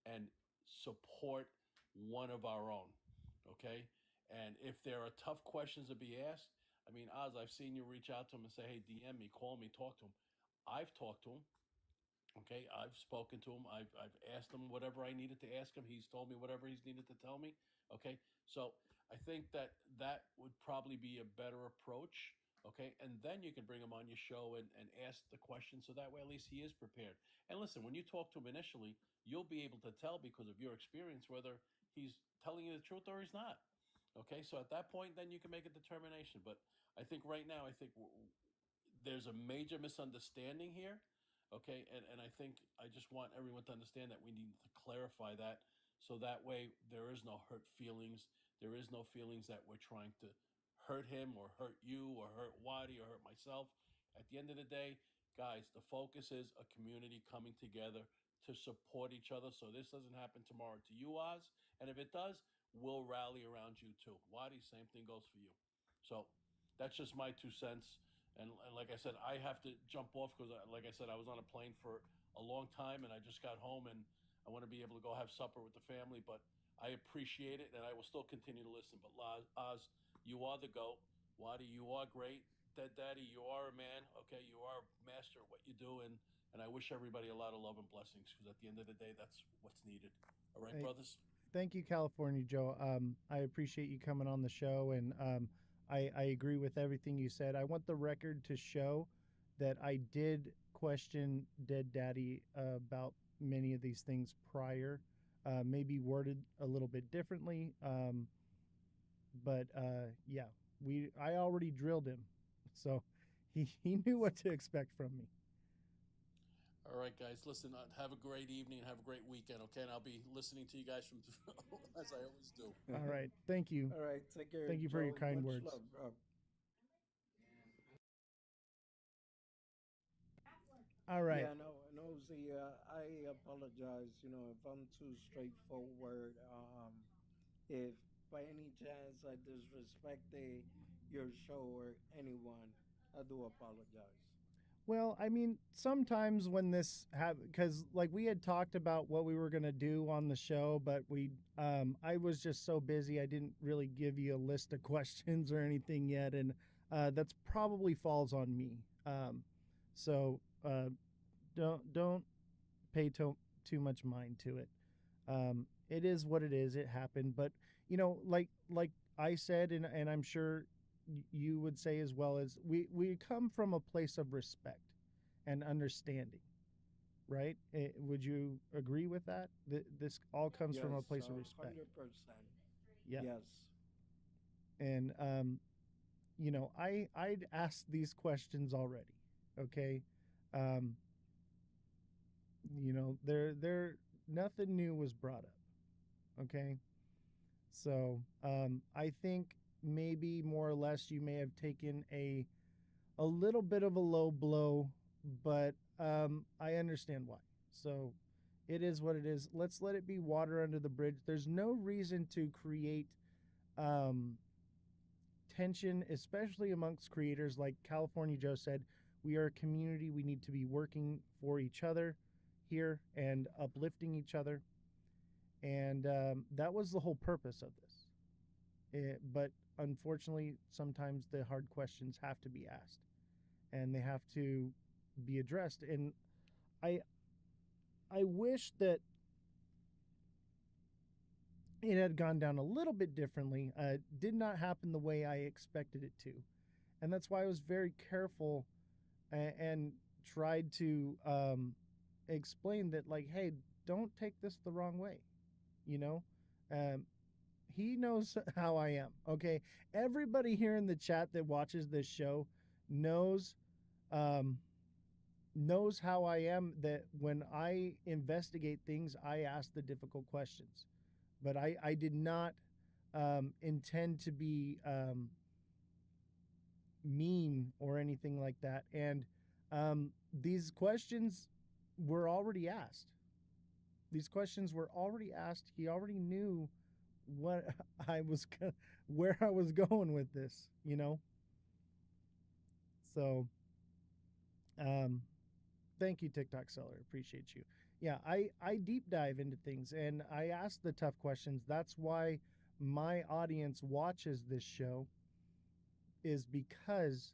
and support one of our own. Okay, and if there are tough questions to be asked, I mean, Oz, I've seen you reach out to him and say, hey, DM me, call me, talk to him. I've talked to him. Okay, I've spoken to him. I've asked him whatever I needed to ask him. He's told me whatever he's needed to tell me. Okay, so I think that that would probably be a better approach. Okay, and then you can bring him on your show and ask the question, so that way at least he is prepared. And listen, when you talk to him initially, you'll be able to tell because of your experience whether he's telling you the truth or he's not. Okay, so at that point, then you can make a determination. But I think right now, I think there's a major misunderstanding here. Okay, and I think I just want everyone to understand that we need to clarify that, so that way there is no hurt feelings. There is no feelings that we're trying to hurt him or hurt you or hurt Wadi or hurt myself. At the end of the day, guys, the focus is a community coming together to support each other, so this doesn't happen tomorrow to you, Oz. And if it does, we'll rally around you too. Wadi, same thing goes for you. So that's just my 2 cents. And like I said, I have to jump off because, like I said, I was on a plane for a long time, and I just got home, and I want to be able to go have supper with the family. But I appreciate it, and I will still continue to listen. But Oz, you are the GOAT. Wadi, you are great. Dead Daddy, you are a man. Okay, you are a master at what you do, and I wish everybody a lot of love and blessings, because at the end of the day, that's what's needed. All right, Hey, brothers? thank you, California Joe. I appreciate you coming on the show, and I agree with everything you said. I want the record to show that I did question Dead Daddy about many of these things prior, maybe worded a little bit differently. But yeah, I already drilled him, so he knew what to expect from me. All right, guys. Listen, have a great evening and have a great weekend, okay? And I'll be listening to you guys from as I always do. All right, thank you. All right, take care. Thank you for your Joe. kind Much words. love, bro. All right. Yeah, no. See, I apologize. You know, if I'm too straightforward. If by any chance I disrespected your show or anyone, I do apologize. Well, I mean, sometimes when this because like we had talked about what we were gonna do on the show, but I was just so busy I didn't really give you a list of questions or anything yet, and that's probably falls on me. So don't pay too much mind to it. It is what it is. It happened, but you know, like I said, and I'm sure you would say as well, as we come from a place of respect and understanding, right? Would you agree with that? This all comes Yes, from a place of respect. 100%. Yeah. Yes. And you know, I'd asked these questions already. Okay. You know, there nothing new was brought up. Okay. So I think maybe more or less you may have taken a little bit of a low blow, but I understand why. So it is what it is. Let's let it be water under the bridge. There's no reason to create tension, especially amongst creators. Like California Joe said, we are a community. We need to be working for each other here and uplifting each other. And that was the whole purpose of this. But unfortunately, sometimes the hard questions have to be asked and they have to be addressed. And I wish that it had gone down a little bit differently. Did not happen the way I expected it to. And that's why I was very careful and tried to explain that, like, hey, don't take this the wrong way. You know, he knows how I am. Okay. Everybody here in the chat that watches this show knows how I am, that when I investigate things, I ask the difficult questions. But I did not intend to be mean or anything like that. And these questions were already asked. These questions were already asked. He already knew what where I was going with this, you know? So, thank you, TikTok seller. Appreciate you. Yeah, I deep dive into things and I ask the tough questions. That's why my audience watches this show, is because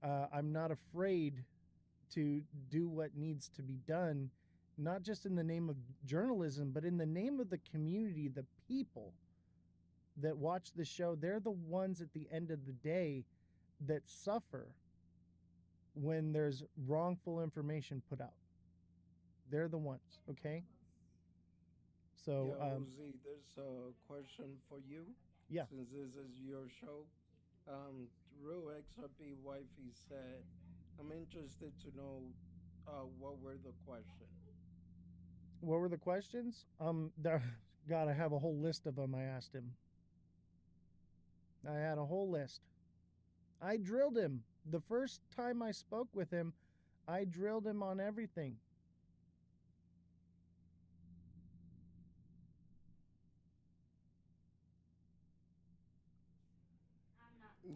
I'm not afraid to do what needs to be done, not just in the name of journalism, but in the name of the community, the people that watch the show. They're the ones at the end of the day that suffer when there's wrongful information put out. They're the ones, okay? So, Yeah, Uzi, there's a question for you. Yeah. Since this is your show, Real XRP Wifey said, I'm interested to know what were the questions. What were the questions? God, I have a whole list of them. I asked him. I had a whole list. I drilled him. The first time I spoke with him, I drilled him on everything.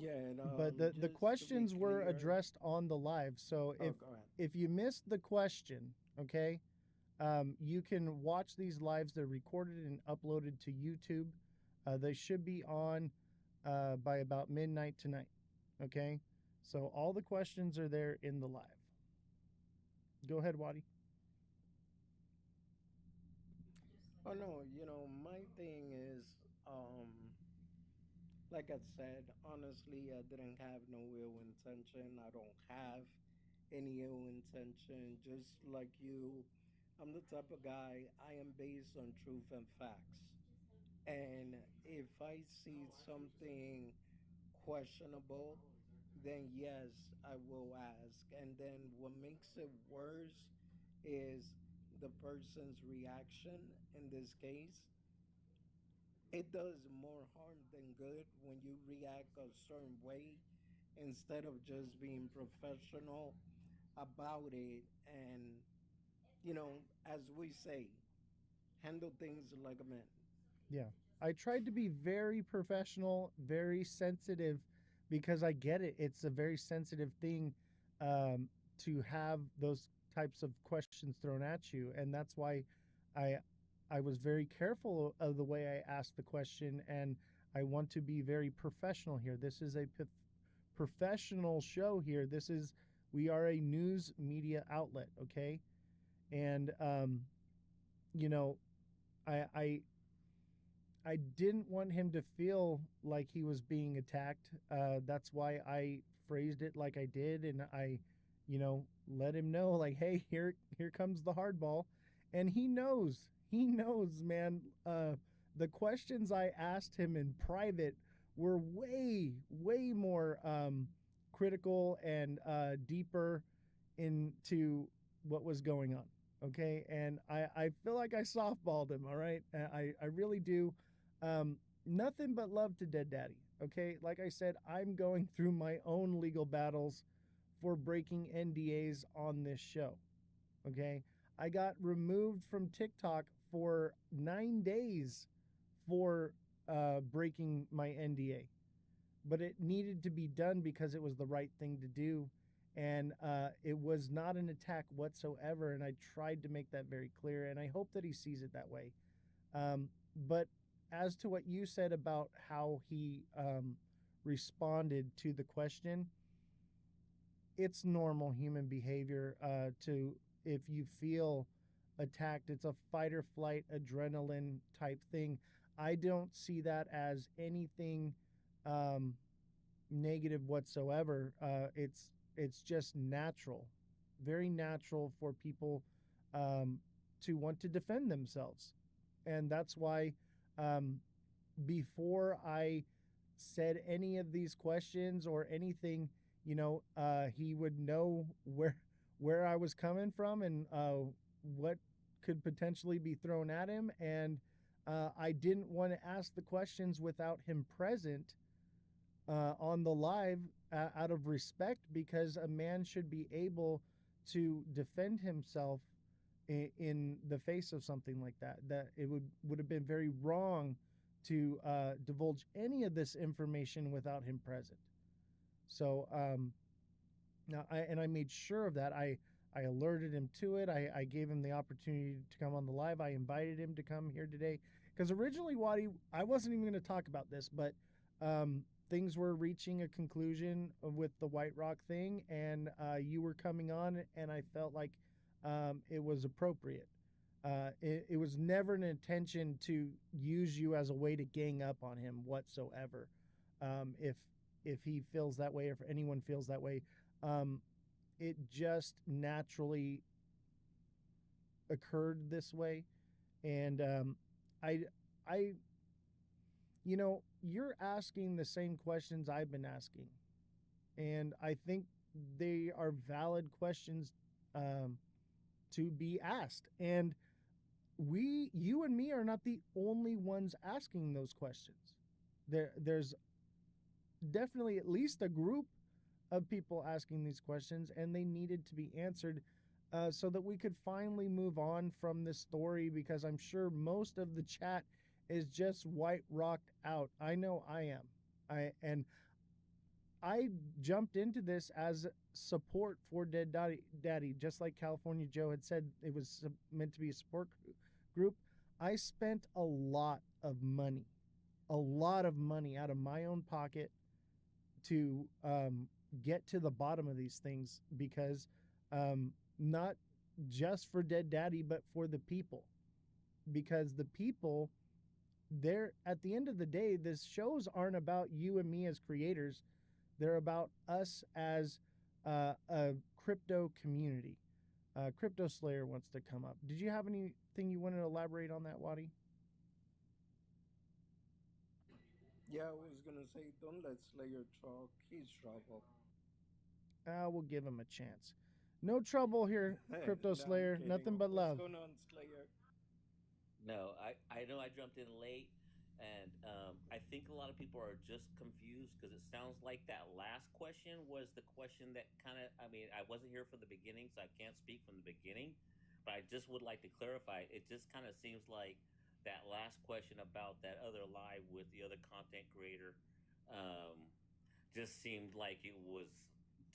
Yeah, and, but the questions were addressed on the live. So if you missed the question, okay, you can watch these lives. They're recorded and uploaded to YouTube. They should be on by about midnight tonight. Okay, so all the questions are there in the live. Go ahead, Wadi. Oh no, my thing is, like I said, honestly, I didn't have no ill intention. I don't have any ill intention. Just like you, I'm the type of guy, I am based on truth and facts. And if I see something questionable, then yes, I will ask. And then what makes it worse is the person's reaction in this case. It does more harm than good when you react a certain way instead of just being professional about it. And, as we say, handle things like a man. Yeah. I tried to be very professional, very sensitive, because I get it. It's a very sensitive thing to have those types of questions thrown at you. And that's why I was very careful of the way I asked the question. And I want to be very professional here. This is a professional show here. We are a news media outlet, okay? And, I didn't want him to feel like he was being attacked. That's why I phrased it like I did, and I, let him know, like, hey, here comes the hardball, and he knows, man. The questions I asked him in private were way more critical and deeper into what was going on. Okay, and I feel like I softballed him. All right, I really do. Nothing but love to Dead Daddy. Okay, like I said, I'm going through my own legal battles for breaking NDAs on this show. Okay, I got removed from TikTok for 9 days for breaking my NDA. but it needed to be done because it was the right thing to do. And it was not an attack whatsoever. And I tried to make that very clear. And I hope that he sees it that way. But as to what you said about how he responded to the question, it's normal human behavior to, if you feel attacked, it's a fight or flight adrenaline type thing. I don't see that as anything um, negative whatsoever. It's just natural, very natural for people um, to want to defend themselves, and that's why um, before I said any of these questions or anything, he would know where I was coming from and what could potentially be thrown at him, and I didn't want to ask the questions without him present on the live out of respect, because a man should be able to defend himself in the face of something like that. That it would have been very wrong to divulge any of this information without him present. So now I made sure of that. I alerted him to it. I gave him the opportunity to come on the live. I invited him to come here today because originally, Wadi, I wasn't even going to talk about this, but things were reaching a conclusion with the White Rock thing, and you were coming on, and I felt like it was appropriate. It was never an intention to use you as a way to gang up on him whatsoever. If he feels that way, or if anyone feels that way, it just naturally occurred this way, and I, you're asking the same questions I've been asking, and I think they are valid questions to be asked, and you and me are not the only ones asking those questions. There's definitely at least a group of people asking these questions, and they needed to be answered so that we could finally move on from this story, because I'm sure most of the chat is just white rocked out. I know I am. I jumped into this as support for Dead Daddy, just like California Joe had said it was meant to be a support group. I spent a lot of money out of my own pocket to get to the bottom of these things, because not just for Dead Daddy, but for the people, because the people, they're, at the end of the day, this shows aren't about you and me as creators. They're about us as a crypto community. Crypto Slayer wants to come up. Did you have anything you wanted to elaborate on that, Wadi? Yeah, I was gonna say, don't let Slayer talk. He's trouble. We'll give him a chance. No trouble here, Crypto No, I'm Slayer. kidding. Nothing but What's love. going on, Slayer? No, I know I jumped in late, and I think a lot of people are just confused because it sounds like that last question was the question that kind of, I mean, I wasn't here from the beginning, so I can't speak from the beginning, but I just would like to clarify. It just kind of seems like that last question about that other live with the other content creator um, just seemed like it was,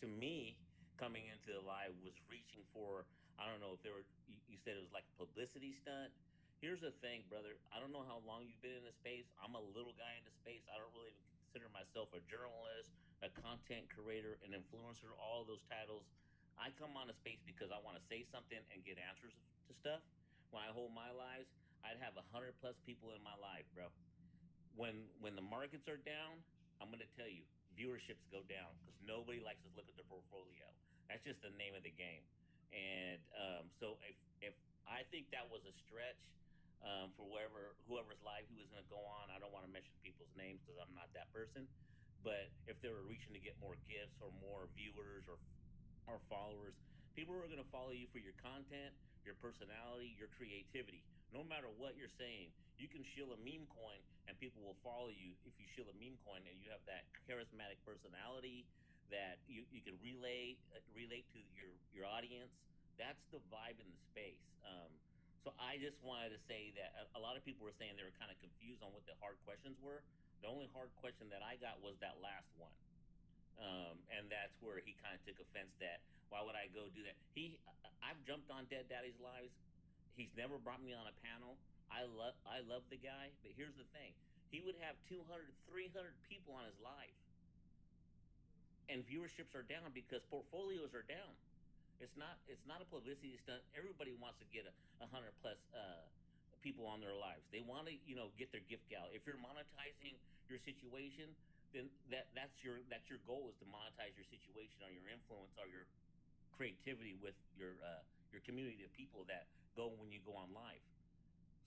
to me, coming into the live was reaching for, I don't know if there were, you said it was like a publicity stunt. Here's the thing, brother. I don't know how long you've been in the space. I'm a little guy in the space. I don't really consider myself a journalist, a content creator, an influencer, all of those titles. I come on a space because I want to say something and get answers to stuff. When I hold my lives, I'd have 100+ people in my life, bro. When the markets are down, I'm gonna tell you, viewerships go down because nobody likes to look at their portfolio. That's just the name of the game. And so if I think that was a stretch for whoever's live who was gonna go on. I don't want to mention people's names because I'm not that person. But if they were reaching to get more gifts or more viewers or followers, people are going to follow you for your content, your personality, your creativity. No matter what you're saying, you can shill a meme coin and people will follow you if you shill a meme coin and you have that charismatic personality that you can relate to your audience. That's the vibe in the space. So I just wanted to say that a lot of people were saying they were kind of confused on what the hard questions were. The only hard question that I got was that last one. And that's where he kind of took offense that why would I go do that? I've jumped on Dead Daddy's lives. He's never brought me on a panel. I love the guy, but here's the thing: he would have 200, 300 people on his live, and viewerships are down because portfolios are down. It's not a publicity stunt. Everybody wants to get a hundred plus people on their lives. They want to get their gift out. If you're monetizing your situation, then that's your goal is to monetize your situation or your influence or your creativity with your community of people that go when you go on live.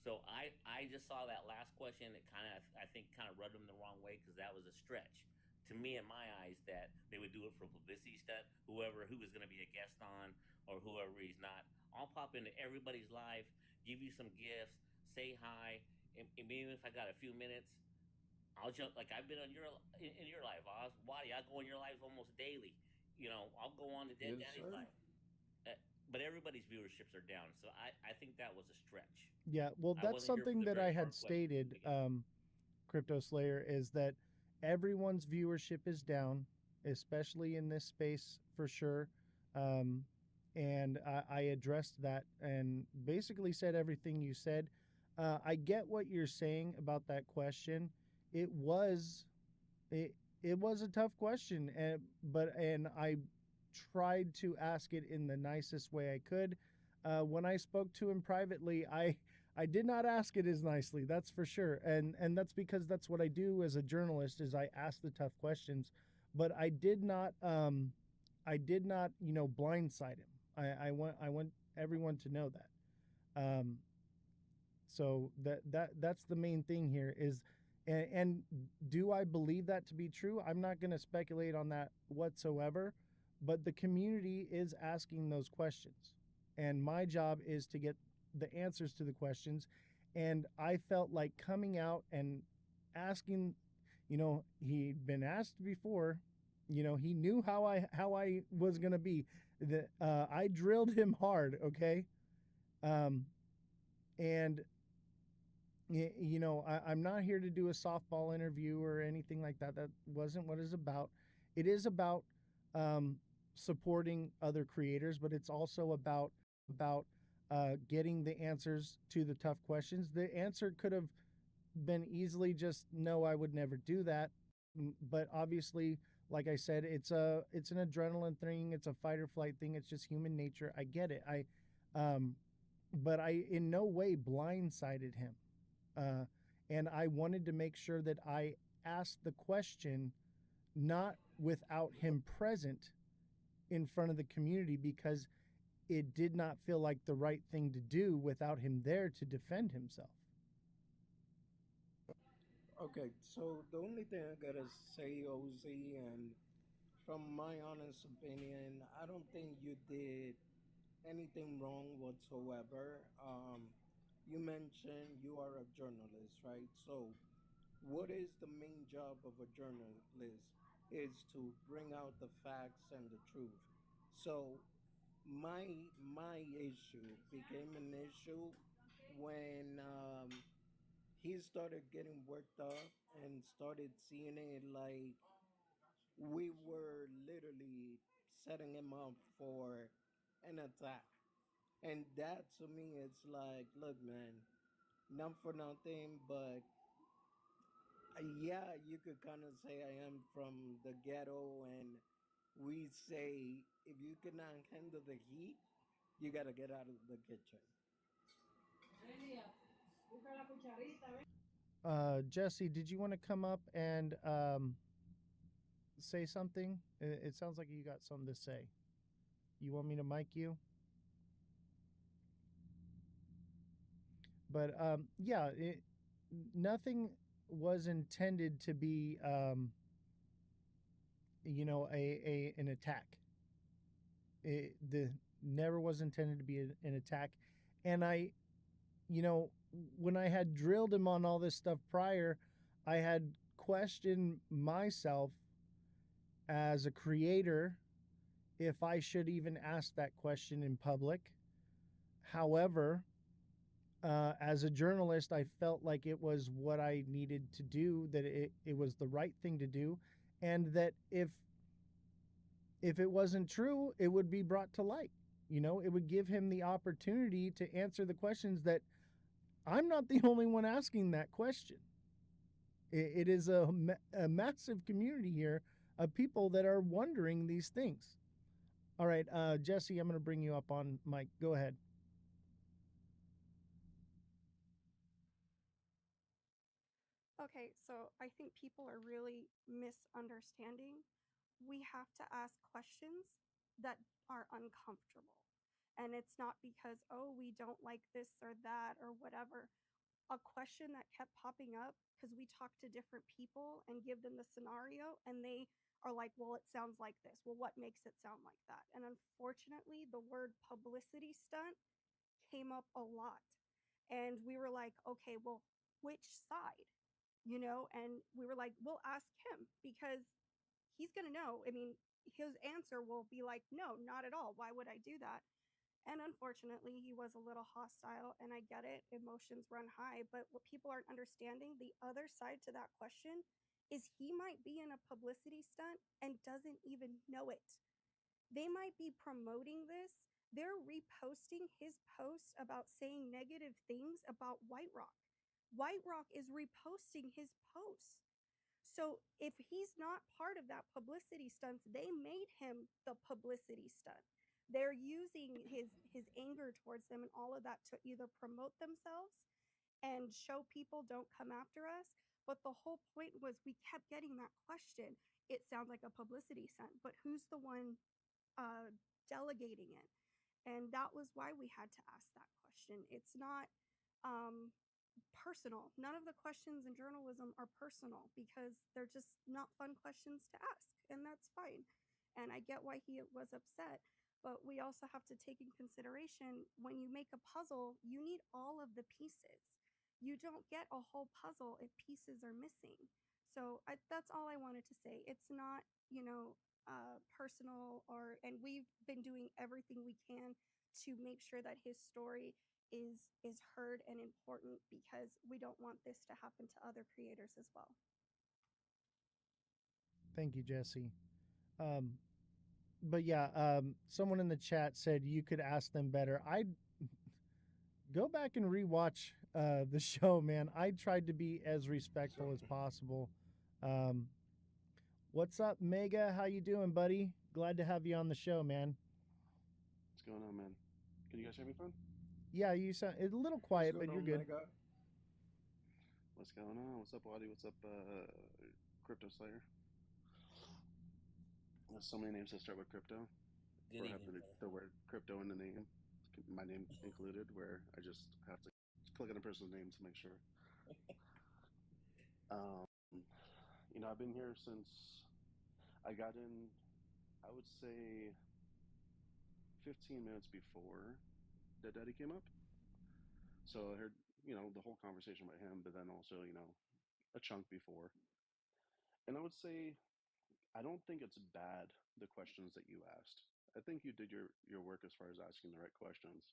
So I just saw that last question. It kind of I think kind of rubbed them the wrong way because that was a stretch to me in my eyes that they would do it for publicity stunt. Who is going to be a guest on or whoever he's not. I'll pop into everybody's live, give you some gifts, say hi, and maybe if I got a few minutes, I'll jump like I've been on in your live, Oz. Waddy, I go on your lives almost daily. I'll go on to Dead Yes, Daddy's sir. live. But everybody's viewerships are down, so I think that was a stretch. Yeah, well, I that's wasn't here for something the that I very had hard question at the stated, beginning. Crypto Slayer, is that everyone's viewership is down, especially in this space for sure. Um, and I addressed that and basically said everything you said. I get what you're saying about that question. It was it it was a tough question, and I tried to ask it in the nicest way I could. When I spoke to him privately, I did not ask it as nicely. That's for sure, and that's because that's what I do as a journalist is I ask the tough questions, but I did not blindside him. I want everyone to know that. Um, so that's the main thing here is, and do I believe that to be true? I'm not going to speculate on that whatsoever, but the community is asking those questions, and my job is to get the answers to the questions. And I felt like coming out and asking, he'd been asked before, he knew how I was going to be. That I drilled him hard, okay? Um, and I'm not here to do a softball interview or anything like that. That wasn't what it's about. It is about um, supporting other creators, but it's also about getting the answers to the tough questions. The answer could have been easily just no, I would never do that. But obviously, like I said, it's an adrenaline thing. It's a fight or flight thing. It's just human nature. I get it. Um, but I in no way blindsided him, uh, and I wanted to make sure that I asked the question not without him present in front of the community because it did not feel like the right thing to do without him there to defend himself. Okay, so the only thing I gotta say, OZ, and from my honest opinion, I don't think you did anything wrong whatsoever. You mentioned you are a journalist, right? So, what is the main job of a journalist? Is to bring out the facts and the truth. So, my issue became an issue when he started getting worked up and started seeing it like we were literally setting him up for an attack. And that to me, it's like, look, man, not for nothing, but yeah, you could kind of say I am from the ghetto, and we say if you cannot handle the heat, you got to get out of the kitchen. Jesse, did you want to come up and say something? It sounds like you got something to say. You want me to mic you? But yeah, nothing was intended to be, an attack. The never was intended to be an attack, and when I had drilled him on all this stuff prior, I had questioned myself as a creator if I should even ask that question in public. However, as a journalist, I felt like it was what I needed to do, that it was the right thing to do, and that if it wasn't true, it would be brought to light. You know, it would give him the opportunity to answer the questions that I'm not the only one asking that question. It is a massive community here of people that are wondering these things. All right, Jesse, I'm going to bring you up on mic. Go ahead. Okay, so I think people are really misunderstanding. We have to ask questions that are uncomfortable. And it's not because, oh, we don't like this or that or whatever. A question that kept popping up because we talk to different people and give them the scenario, and they are like, well, it sounds like this. Well, what makes it sound like that? And unfortunately, the word publicity stunt came up a lot. And we were like, okay, well, which side? You know, and we were like, we'll ask him because he's going to know. I mean, his answer will be like, no, not at all. Why would I do that? And unfortunately, he was a little hostile, and I get it. Emotions run high. But what people aren't understanding, the other side to that question is he might be in a publicity stunt and doesn't even know it. They might be promoting this. They're reposting his posts about saying negative things about White Rock. White Rock is reposting his posts. So if he's not part of that publicity stunts, they made him the publicity stunt. They're using his anger towards them and all of that to either promote themselves and show people don't come after us. But the whole point was we kept getting that question. It sounds like a publicity stunt, but who's the one delegating it? And that was why we had to ask that question. It's not um, personal. None of the questions in journalism are personal because they're just not fun questions to ask, and that's fine. And I get why he was upset, but we also have to take in consideration when you make a puzzle, you need all of the pieces. You don't get a whole puzzle if pieces are missing. So that's all I wanted to say. It's not, personal, and we've been doing everything we can to make sure that his story is heard and important because we don't want this to happen to other creators as well. Thank you, Jesse. Um, but yeah, someone in the chat said you could ask them better. I'd go back and rewatch the show, man. I tried to be as respectful as possible. Um, what's up, Mega? How you doing, buddy? Glad to have you on the show, man. What's going on, man? Can you guys hear me fine? Yeah, you sound a little quiet, but you're good. Mega? What's going on? What's up, Waddy? What's up, Crypto Slayer? There's so many names that start with crypto. Good or have evening, the word crypto in the name, my name included, where I just have to click on a person's name to make sure. Um, I've been here since I got in, I would say 15 minutes before Dead Daddy came up. So I heard, the whole conversation about him, but then also, a chunk before. And I would say, I don't think it's bad, the questions that you asked. I think you did your work as far as asking the right questions.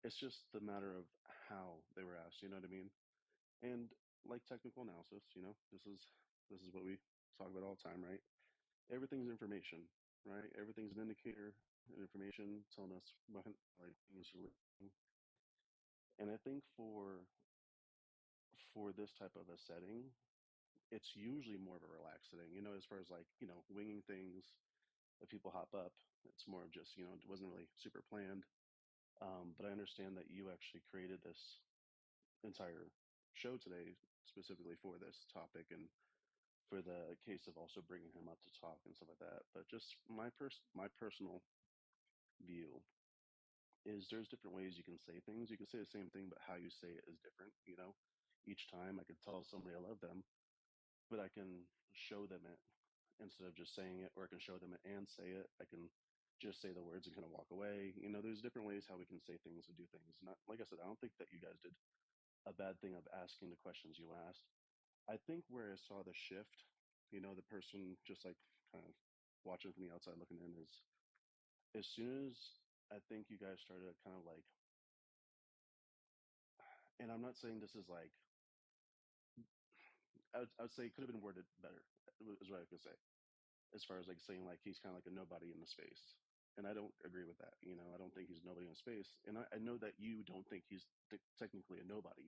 It's just the matter of how they were asked, you know what I mean? And like technical analysis, this is what we talk about all the time, right? Everything's information, right? Everything's an indicator, an information telling us what like things are looking. And I think for this type of a setting, it's usually more of a relaxed setting, as far as like, winging things. If people hop up, it's more of just, it wasn't really super planned. But I understand that you actually created this entire show today specifically for this topic and for the case of also bringing him up to talk and stuff like that. But just my personal view is there's different ways you can say things. You can say the same thing, but how you say it is different. Each time I could tell somebody I love them, but I can show them it instead of just saying it, or I can show them it and say it. I can just say the words and kind of walk away. There's different ways how we can say things and do things. Not like I said, I don't think that you guys did a bad thing of asking the questions you asked. I think where I saw the shift, the person just like kind of watching from the outside looking in, is as soon as I think you guys started kind of like And I'm not saying this is like, I would say it could have been worded better, is what I could say, as far as like saying like he's kind of like a nobody in the space. And I don't agree with that. You know, I don't think he's nobody in space. And I know that you don't think he's technically a nobody.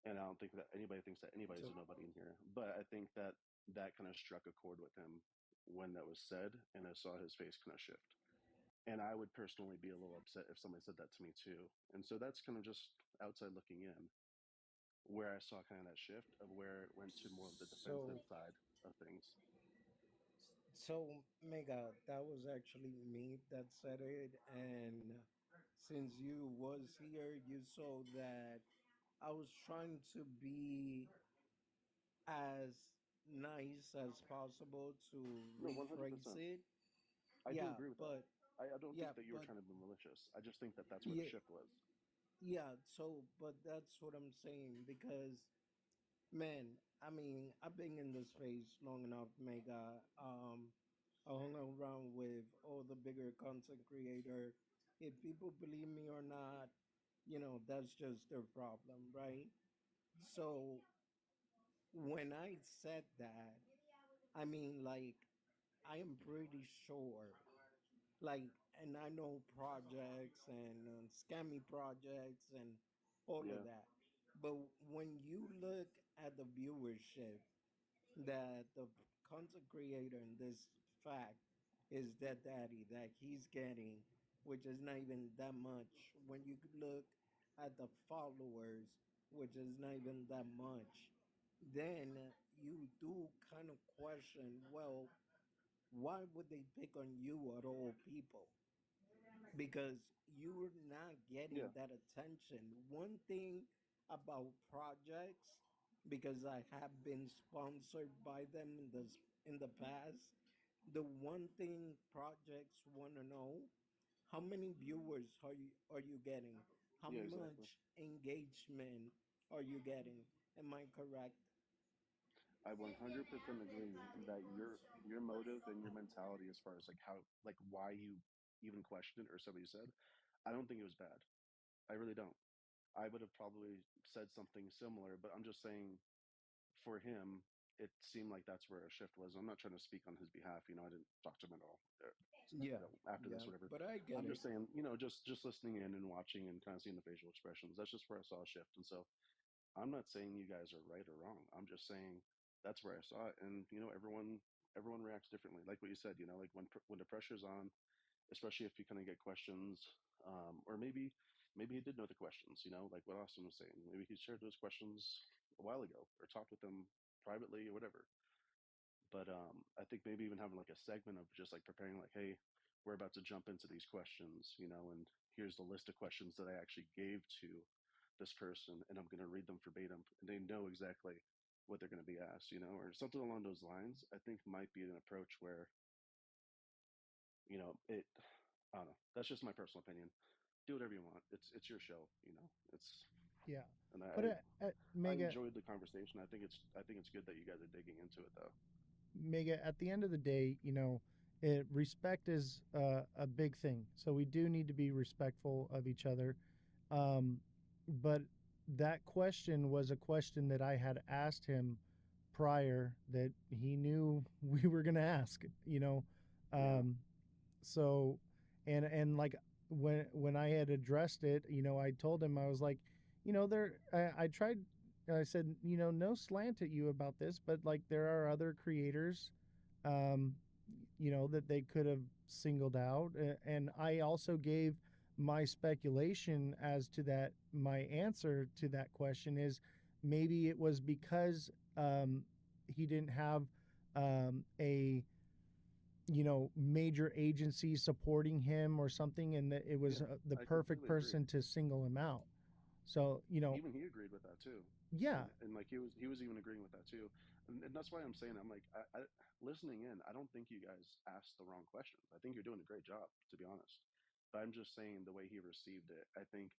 And I don't think that anybody thinks that anybody's So a nobody in here. But I think that that kind of struck a chord with him when that was said, and I saw his face kind of shift. And I would personally be a little upset if somebody said that to me too. And so that's kind of just outside looking in, where I saw kind of that shift of where it went to more of the defensive so side of things. so Mega, that was actually me that said it, and since you was here, you saw that I was trying to be as nice as possible to No, rephrase 100%. it. I do Yeah, agree with that. but I don't yeah, think that you were but trying to be malicious. I just think that that's where the yeah, shift was. yeah. So, but that's what I'm saying because, man, I mean, I've been in this space long enough, Mega. I hung around with all the bigger content creator. If people believe me or not, that's just their problem, right? So when I said that, I mean, like, I am pretty sure, like, and I know projects and scammy projects and all of Yeah, that. But when you look at the viewership that the content creator in this fact is that daddy that he's getting, which is not even that much. When you look at the followers, which is not even that much, then you do kind of question, well, why would they pick on you at all people? Because you're not yeah, getting that attention. One thing about projects, because I have been sponsored by them in the past, the one thing projects want to know, how many viewers are you getting? How yeah, exactly. much engagement are you getting? Am I correct? I 100% agree that your motive and your mentality as far as like how like why you even questioned it or somebody said, I don't think it was bad. I really don't. I would have probably said something similar, but I'm just saying for him, it seemed like that's where a shift was. I'm not trying to speak on his behalf. You know, I didn't talk to him at all. Yeah, After this, yeah, whatever. but I get I'm it. just saying, you know, just listening in and watching and kind of seeing the facial expressions. That's just where I saw a shift. And so I'm not saying you guys are right or wrong. I'm just saying that's where I saw it. And you know, everyone reacts differently. Like what you said, you know, like when the pressure's on, especially if you kind of get questions, or maybe he did know the questions. You know, like what Austin was saying. Maybe he shared those questions a while ago or talked with them privately or whatever. But I think maybe even having like a segment of just like preparing, like, hey, we're about to jump into these questions, you know, and here's the list of questions that I actually gave to this person, and I'm going to read them verbatim, and they know exactly what they're going to be asked, you know, or something along those lines. I think might be an approach where, you know, it. I don't know. That's just my personal opinion. Do whatever you want. It's your show, you know. It's Yeah. and But I Mega, enjoyed the conversation. I think it's good that you guys are digging into it though. Mega, at the end of the day, respect is a big thing. So we do need to be respectful of each other. Um, but that question was a question that I had asked him prior that he knew we were going to ask, Yeah. Um, so, and like when I had addressed it, I told him, I was like, I tried, I said, no slant at you about this, but like there are other creators, um, that they could have singled out. And I also gave my speculation as to that. My answer to that question is maybe it was because he didn't have a major agency supporting him or something, and that it was Yeah. the I perfect completely agree. person to single him out. So Even he agreed with that too, yeah, and like he was even agreeing with that too, and that's why I'm saying I'm like listening in. I don't think you guys asked the wrong questions. I think you're doing a great job, to be honest. But I'm just saying the way he received it. I think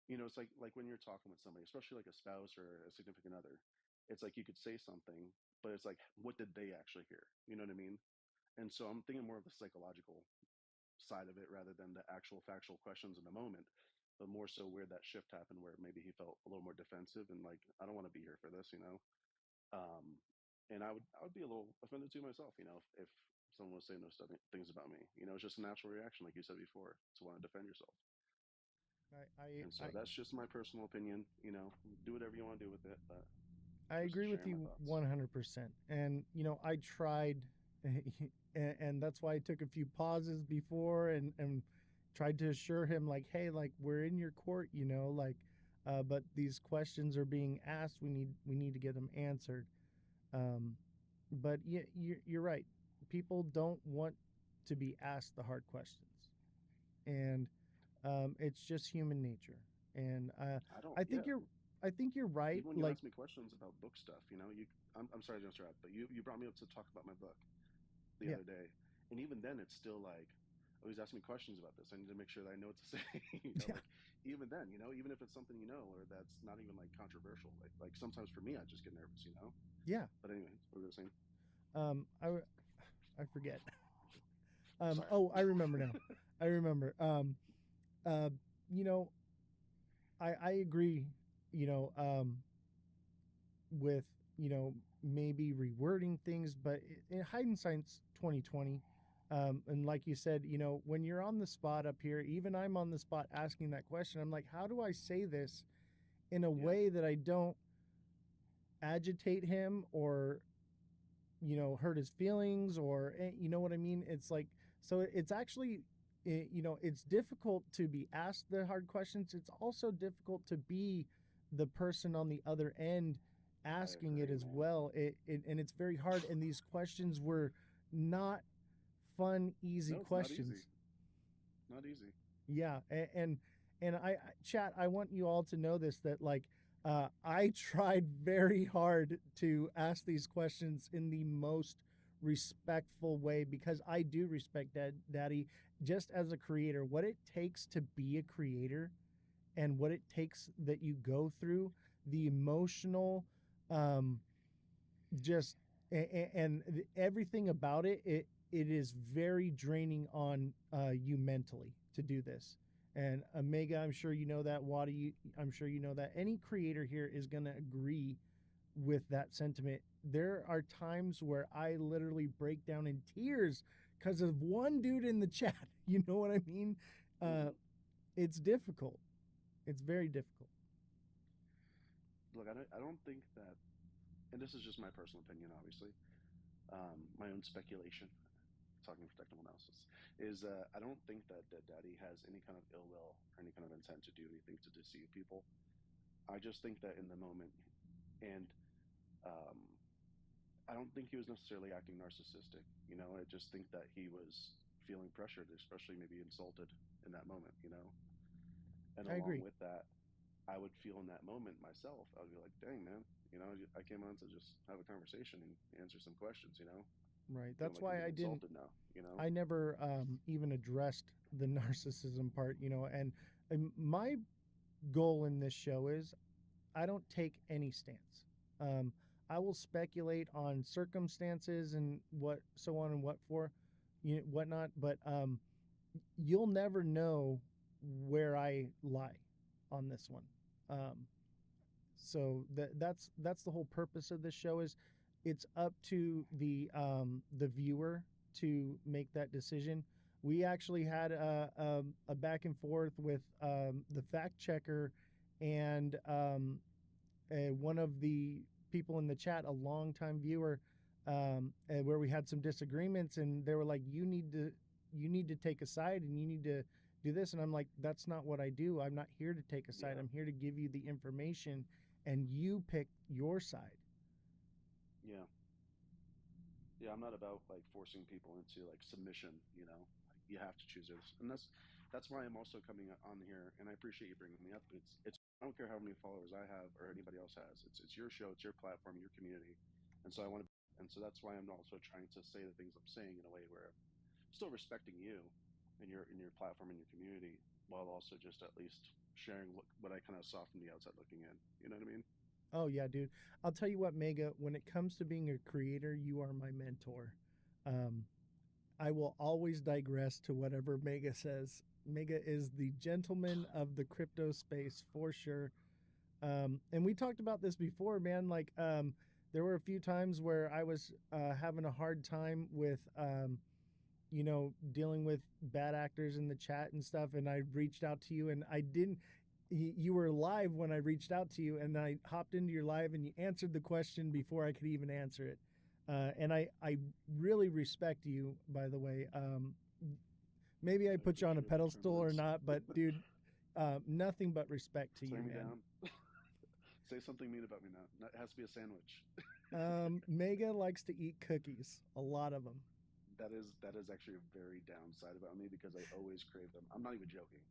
you know it's like when you're talking with somebody, especially like a spouse or a significant other. It's like you could say something, but it's like what did they actually hear? You know what I mean? And so I'm thinking more of the psychological side of it rather than the actual factual questions in the moment but more so where that shift happened, where maybe he felt a little more defensive and like, I don't want to be here for this, you know. And I would be a little offended too myself, you know, if someone was saying those things about me. You know, it's just a natural reaction, like you said before, to want to defend yourself. And so I that's just my personal opinion. You know, do whatever you want to do with it, but I just agree with sharing my you thoughts. 100%. And, you know, I tried, and that's why I took a few pauses before and tried to assure him, like, hey, like, we're in your court, you know, like, but these questions are being asked. We need to get them answered. Um, but you're right. People don't want to be asked the hard questions. And it's just human nature. And I don't. I Yeah. think you're I think you're right. Even when you Like, ask me questions about book stuff, you know, I'm sorry to interrupt, but you brought me up to talk about my book the yeah, other day, and even then, it's still like, oh, he's asking me questions about this. I need to make sure that I know what to say. You know, yeah, like even then, you know, even if it's something you know or that's not even like controversial, like sometimes for me, I just get nervous, you know. yeah. But anyway, what were you saying? I forget. Sorry. Oh, I remember now. I remember. Uh, you know, I agree. You know, with maybe rewording things, but in hindsight's 2020. And like you said, you know, when you're on the spot up here, even I'm on the spot asking that question. I'm like, how do I say this in a Yeah. way that I don't agitate him or hurt his feelings or you know what I mean? It's like, so it's actually it's difficult to be asked the hard questions. It's also difficult to be the person on the other end I asking it agree, as man. well. And it's very hard, and these questions were not fun, easy No, it's not easy. questions. Not easy. Yeah, and chat. I want you all to know this, that like I tried very hard to ask these questions in the most respectful way because I do respect Daddy just as a creator. What it takes to be a creator and what it takes that you go through, the emotional, um, just and everything about it, it is very draining on you mentally to do this. And Omega, I'm sure you know that. Wadi, I'm sure you know that. Any creator here is going to agree with that sentiment. There are times where I literally break down in tears because of one dude in the chat. You know what I mean? Mm-hmm. It's difficult. It's very difficult. Look, I don't think that, and this is just my personal opinion, obviously, my own speculation, talking for technical analysis, is I don't think that Dead Daddy has any kind of ill will or any kind of intent to do anything to deceive people. I just think that in the moment, and um, I don't think he was necessarily acting narcissistic. You know, I just think that he was feeling pressured, especially maybe insulted in that moment. You know, and I along agree. with that, I would feel in that moment myself. I would be like, "Dang, man, you know, I came on to just have a conversation and answer some questions. You know, Right. feeling That's like I'm why being insulted now. You know, I never even addressed the narcissism part, and my goal in this show is I don't take any stance. Um, I will speculate on circumstances and what so on and whatnot, but you'll never know where I lie on this one. Um, so that's the whole purpose of this show is it's up to the viewer to make that decision. We actually had a back and forth with the fact checker and one of the people in the chat, a longtime viewer, where we had some disagreements, and they were like, "You need to take a side, and you need to do this." And I'm like, "That's not what I do. I'm not here to take a side. yeah, I'm here to give you the information, and you pick your side." yeah. Yeah, I'm not about like forcing people into like submission, you know. Like, you have to choose this. And that's why I'm also coming on here, and I appreciate you bringing me up. It's I don't care how many followers I have or anybody else has. It's your show, it's your platform, your community. And so I want to and so that's why I'm also trying to say the things I'm saying in a way where I'm still respecting you and your platform and your community while also just at least sharing what I kind of saw from the outside looking in. You know what I mean? Oh yeah, dude. I'll tell you what, Mega. When it comes to being a creator, you are my mentor. Um, I will always digress to whatever Mega says. Mega is the gentleman of the crypto space for sure. And we talked about this before, man. Like, there were a few times where I was having a hard time with, dealing with bad actors in the chat and stuff. And I reached out to you, and I didn't. You were live when I reached out to you, and I hopped into your live, and you answered the question before I could even answer it. And I really respect you, by the way. Maybe I put you on a pedestal or not, but dude, nothing but respect to you, Tear me man. down. Say something mean about me now. It has to be a sandwich. Mega likes to eat cookies, a lot of them. That is actually a very downside about me because I always crave them. I'm not even joking.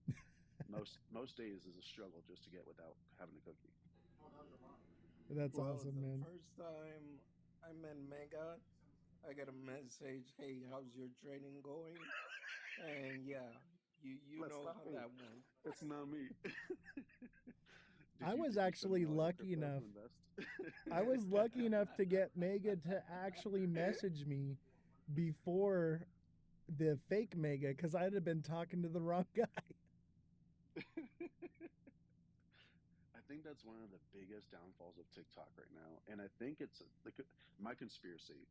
Most days is a struggle just to get without having a cookie. That's Well, awesome, the man. first time I met Mega, I got a message, "Hey, how's your training going?" And yeah, you Let's know stop how me. that went. It's not me. I was Did you send me actually all your lucky crypto enough. to invest? I was lucky enough to get Mega to actually message me before the fake Mega, because I'd have been talking to the wrong guy. I think that's one of the biggest downfalls of TikTok right now, and I think it's like my conspiracy.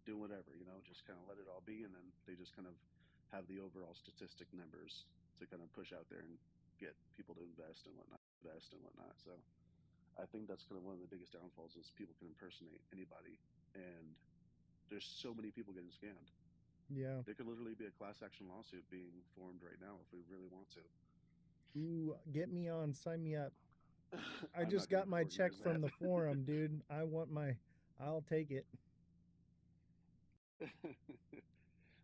Do whatever, just kind of let it all be, and then they just kind of have the overall statistic numbers to kind of push out there and get people to invest and whatnot. So I think that's kind of one of the biggest downfalls is people can impersonate anybody, and there's so many people getting scammed. Yeah. There could literally be a class action lawsuit being formed right now if we really want to. Ooh, get me on, sign me up. I I'm just not gonna got my check organize from that. the forum, dude. I'll take it.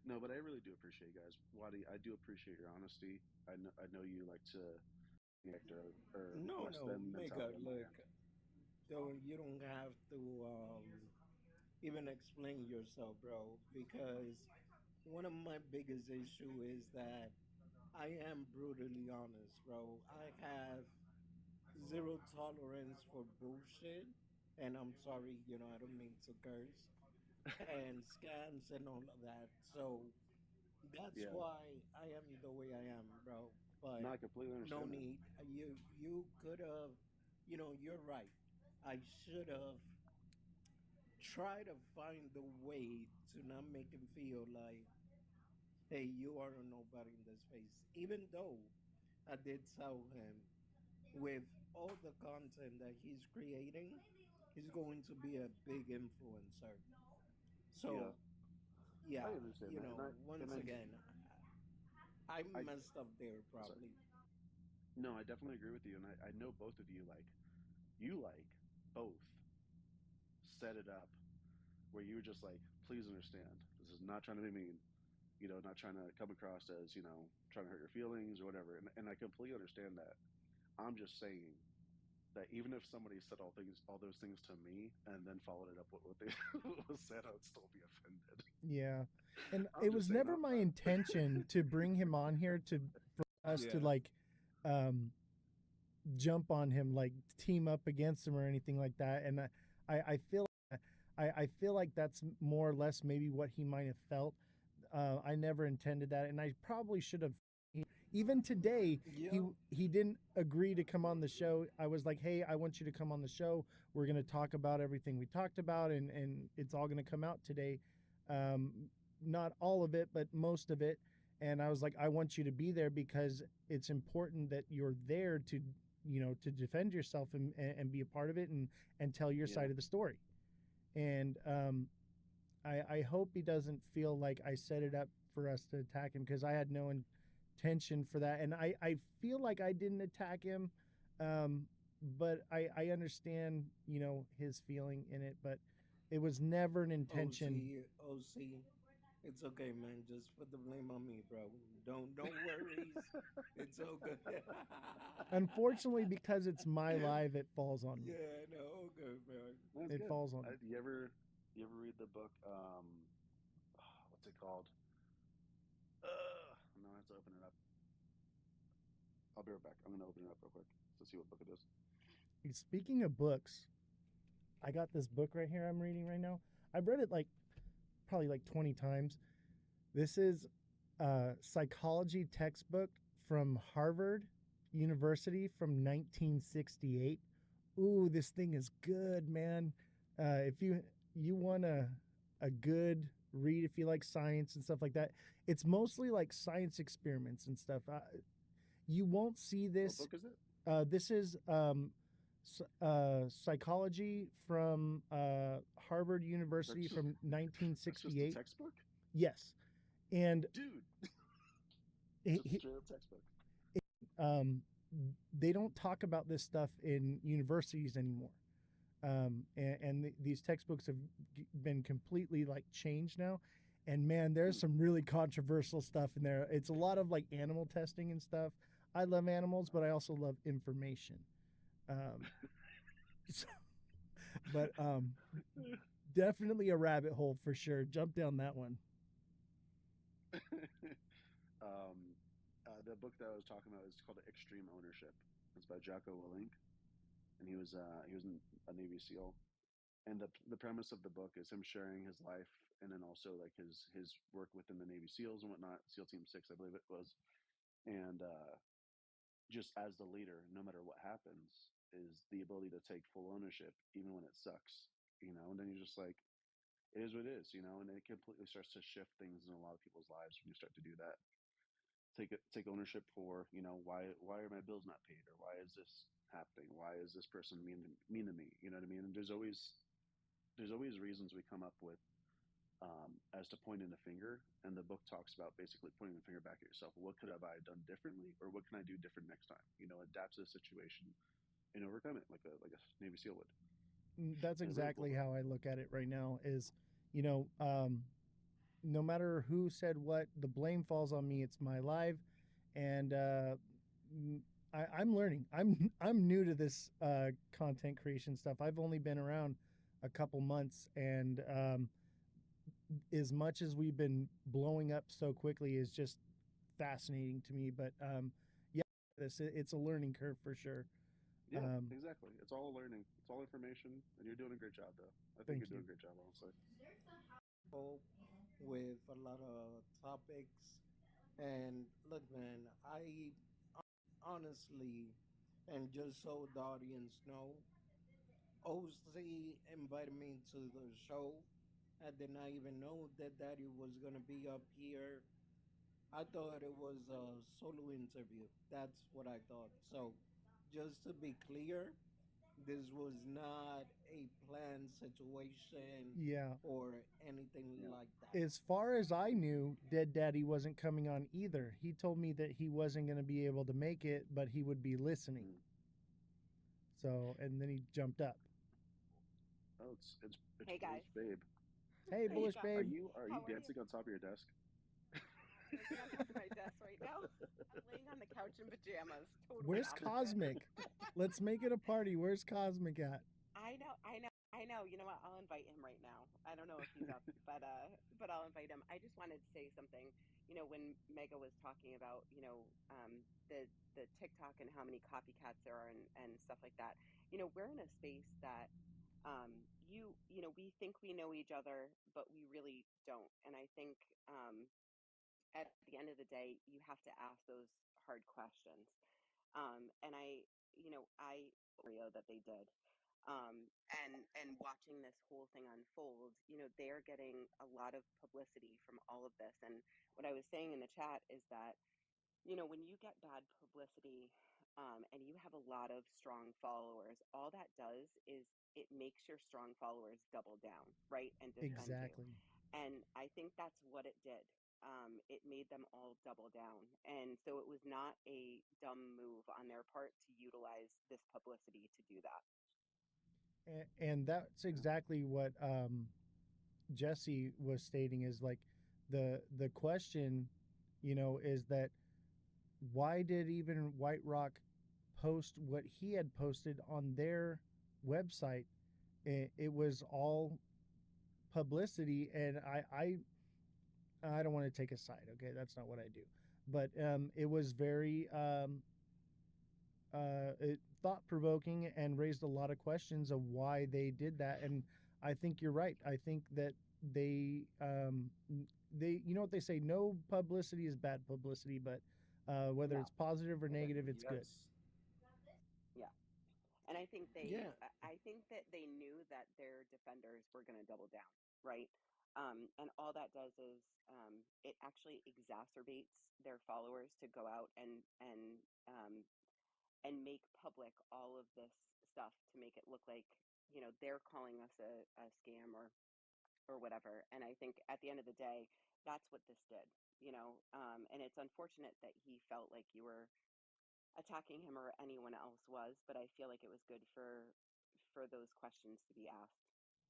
No, but I really do appreciate you guys. Wadi, I do appreciate your honesty. I know you like to connect or No, West no, End Mega, mentality on my look, end. you don't have to even explain yourself, bro, because one of my biggest issue is that I am brutally honest, bro. I have zero tolerance for bullshit, and I'm sorry, I don't mean to curse, and scams and all of that. So that's Yeah. why I am the way I am, bro. But No, I completely no understand that. need. You could have, you're right. I should have tried to find a way to not make him feel like, hey, you are a nobody in this space. Even though I did tell him with all the content that he's creating, he's going to be a big influencer. Yeah, So, yeah, I understand that, and once again, I I messed up there I'm sorry. probably. No, I definitely agree with you, and I know both of you both set it up where you were just like, please understand, this is not trying to be mean, not trying to come across as trying to hurt your feelings or whatever, and I completely understand that. I'm just saying that even if somebody said all those things to me, and then followed it up with what they was said, I would still be offended. Yeah. And I'm it just was saying, never my intention to bring him on here for us to Yeah. like jump on him, like team up against him or anything like that. And I feel I feel like that's more or less maybe what he might have felt. I never intended that, and I probably should have. Even today, Yeah. he didn't agree to come on the show. I was like, hey, I want you to come on the show. We're going to talk about everything we talked about, and it's all going to come out today. Not all of it, but most of it. And I was like, I want you to be there because it's important that you're there to, to defend yourself and be a part of it and tell your Yeah. side of the story. And I hope he doesn't feel like I set it up for us to attack him, because I had no intention for that. And I feel like I didn't attack him, but I understand, his feeling in it, but it was never an intention. OC, it's okay, man. Just put the blame on me, bro. Don't worry. It's all good. Unfortunately, because it's my live, it falls on me. Yeah, no, all good, bro. That's It good. falls on me. You ever read the book? What's it called? No, I have to open it up. I'll be right back. I'm gonna open it up real quick to see what book it is. Speaking of books, I got this book right here I'm reading right now. I've read it probably 20 times. This is psychology textbook from Harvard University from 1968. Ooh, this thing is good, man. If you want a good read, if you like science and stuff like that, it's mostly like science experiments and stuff. You won't see this. What book is it? This is psychology from Harvard University That's from that's just a 1968. textbook, Yes, and dude. he, Just a straight up textbook. um, they don't talk about this stuff in universities anymore. These textbooks have been completely like changed now. And man, there's some really controversial stuff in there. It's a lot of like animal testing and stuff. I love animals, but I also love information. So, but definitely a rabbit hole for sure. Jump down that one. The book that I was talking about is called Extreme Ownership. It's by Jocko Willink, and he was a Navy SEAL. And the premise of the book is him sharing his life, and then also like his work within the Navy SEALs and whatnot, SEAL Team 6, I believe it was. And just as the leader, no matter what happens, is the ability to take full ownership, even when it sucks, you know. And then you're just like, it is what it is, you know. And it completely starts to shift things in a lot of people's lives when you start to do that. Take ownership for, you know, why are my bills not paid, or why is this happening? Why is this person mean to me? You know what I mean? And there's always reasons we come up with, as to pointing the finger, and the book talks about basically pointing the finger back at yourself. What could have I done differently, or what can I do different next time? You know, adapt to the situation and overcome it like a Navy SEAL would. That's And a really exactly cool book. how I look at it right now. Is you know, no matter who said what, the blame falls on me. It's my life, and I'm learning. I'm new to this content creation stuff. I've only been around a couple months, and as much as we've been blowing up so quickly is just fascinating to me. But yeah, it's a learning curve for sure. Yeah, exactly. It's all learning. It's all information, and you're doing a great job, though. I think Thank you're doing you. a great job, honestly. With a lot of topics. And look, man, I honestly, and just so the audience know, OC invited me to the show. I did not even know that Daddy was gonna be up here. I thought it was a solo interview. That's what I thought. So, just to be clear, this was not a planned situation Yeah. or anything Yeah. like that. As far as I knew, Dead Daddy wasn't coming on either. He told me that he wasn't going to be able to make it, but he would be listening. Mm. So, and then he jumped up. Oh, it's Hey guys. Bullish Babe. Hey, Hey Bullish guys. Are Babe. you How are you? dancing on top of your desk? Dancing on top of my desk right now. I'm laying on the couch in pajamas. Totally Where's opposite. Cosmic? Let's make it a party. Where's Cosmic at? I know. You know what? I'll invite him right now. I don't know if he's up, but I'll invite him. I just wanted to say something. You know, when Mega was talking about, the TikTok and how many copycats there are and stuff like that. You know, we're in a space that we think we know each other, but we really don't. And I think at the end of the day, you have to ask those hard questions. And I Oreo that they did. And watching this whole thing unfold, they're getting a lot of publicity from all of this. And what I was saying in the chat is that, when you get bad publicity, and you have a lot of strong followers, all that does is it makes your strong followers double down, right? And defend you. Exactly. And I think that's what it did. It made them all double down. And so it was not a dumb move on their part to utilize this publicity to do that. And that's exactly what Jesse was stating is like the question, is that why did even White Rock post what he had posted on their website? It was all publicity, and I don't want to take a side. Okay, that's not what I do, but it was very thought provoking and raised a lot of questions of why they did that. And I think you're right. I think that they you know what they say, no publicity is bad publicity, but whether No, it's positive or negative, it's good. Yes. yeah. And I think Yeah. I think that they knew that their defenders were going to double down, right? And all that does is it actually exacerbates their followers to go out um, and make public all of this stuff to make it look like they're calling us a scam or whatever. And I think at the end of the day, that's what this did, and it's unfortunate that he felt like you were attacking him or anyone else was, but I feel like it was good for those questions to be asked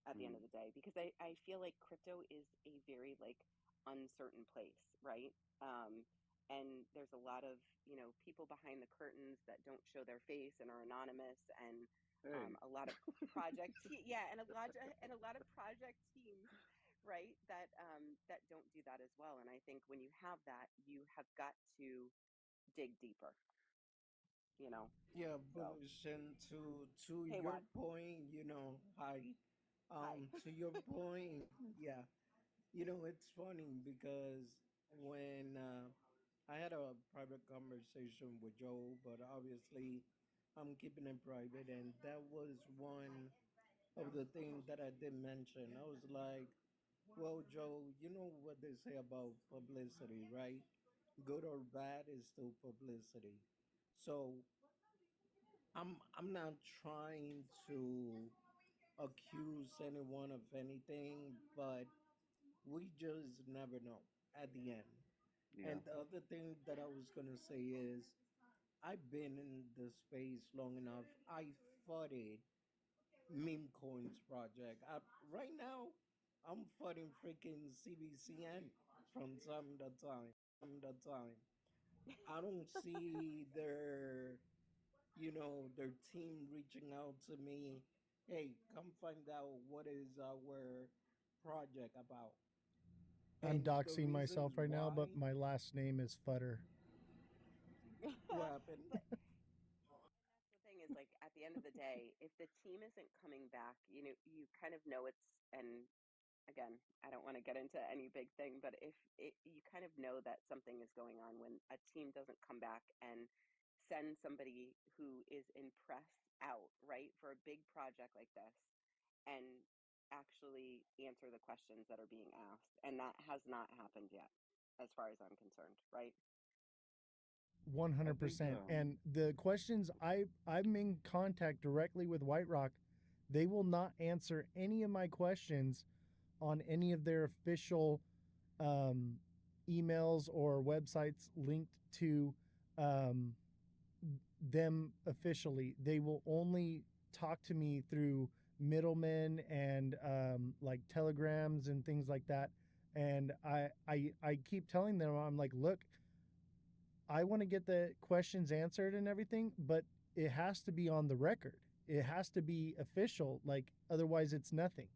at the end Mm. of the day, because I feel like crypto is a very like uncertain place, right? Um, and there's a lot of people behind the curtains that don't show their face and are anonymous, and Hey. a lot of yeah, and a lot of project teams, right? That don't do that as well. And I think when you have that, you have got to dig deeper, you know. Yeah, So, Bolution, to hey, your Wad, point, hi. hi. To your point, yeah. It's funny because when I had a private conversation with Joe, but obviously I'm keeping it private, and that was one of the things that I did mention. I was like, well, Joe, you know what they say about publicity, right? Good or bad is still publicity. So I'm not trying to accuse anyone of anything, but we just never know at the end. Yeah. And the other thing that I was gonna say is I've been in the space long enough. I funded meme coins project. Right now, I'm funding freaking CBCN from time to time. I don't see their team reaching out to me. Hey, come find out what is our project about. I'm And the doxing reasons myself right now, but why, my last name is Futter. what happened? but that's the thing is, like, at the end of the day, if the team isn't coming back, you kind of know it's, and again, I don't want to get into any big thing, but if you kind of know that something is going on when a team doesn't come back and send somebody who is in press out, right, for a big project like this, and actually answer the questions that are being asked. And that has not happened yet, as far as I'm concerned, right? I think 100%. And the questions I'm in contact directly with White Rock, they will not answer any of my questions on any of their official um, emails or websites linked to um, them officially. They will only talk to me through middlemen and like telegrams and things like that. And I keep telling them, I'm like, look, I want to get the questions answered and everything, but it has to be on the record. It has to be official. Like otherwise, it's nothing.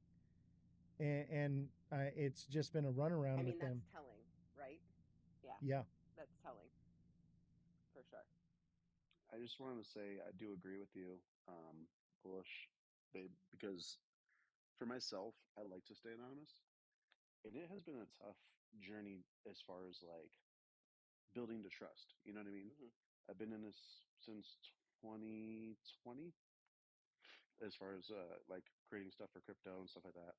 And it's just been a I runaround mean, with that's them. telling, right? Yeah, Yeah. that's telling for sure. I just wanted to say I do agree with you, Bullish, babe, because for myself, I like to stay anonymous, and it has been a tough journey as far as like building the trust. You know what I mean? Hmm. I've been in this since 2020, as far as like creating stuff for crypto and stuff like that.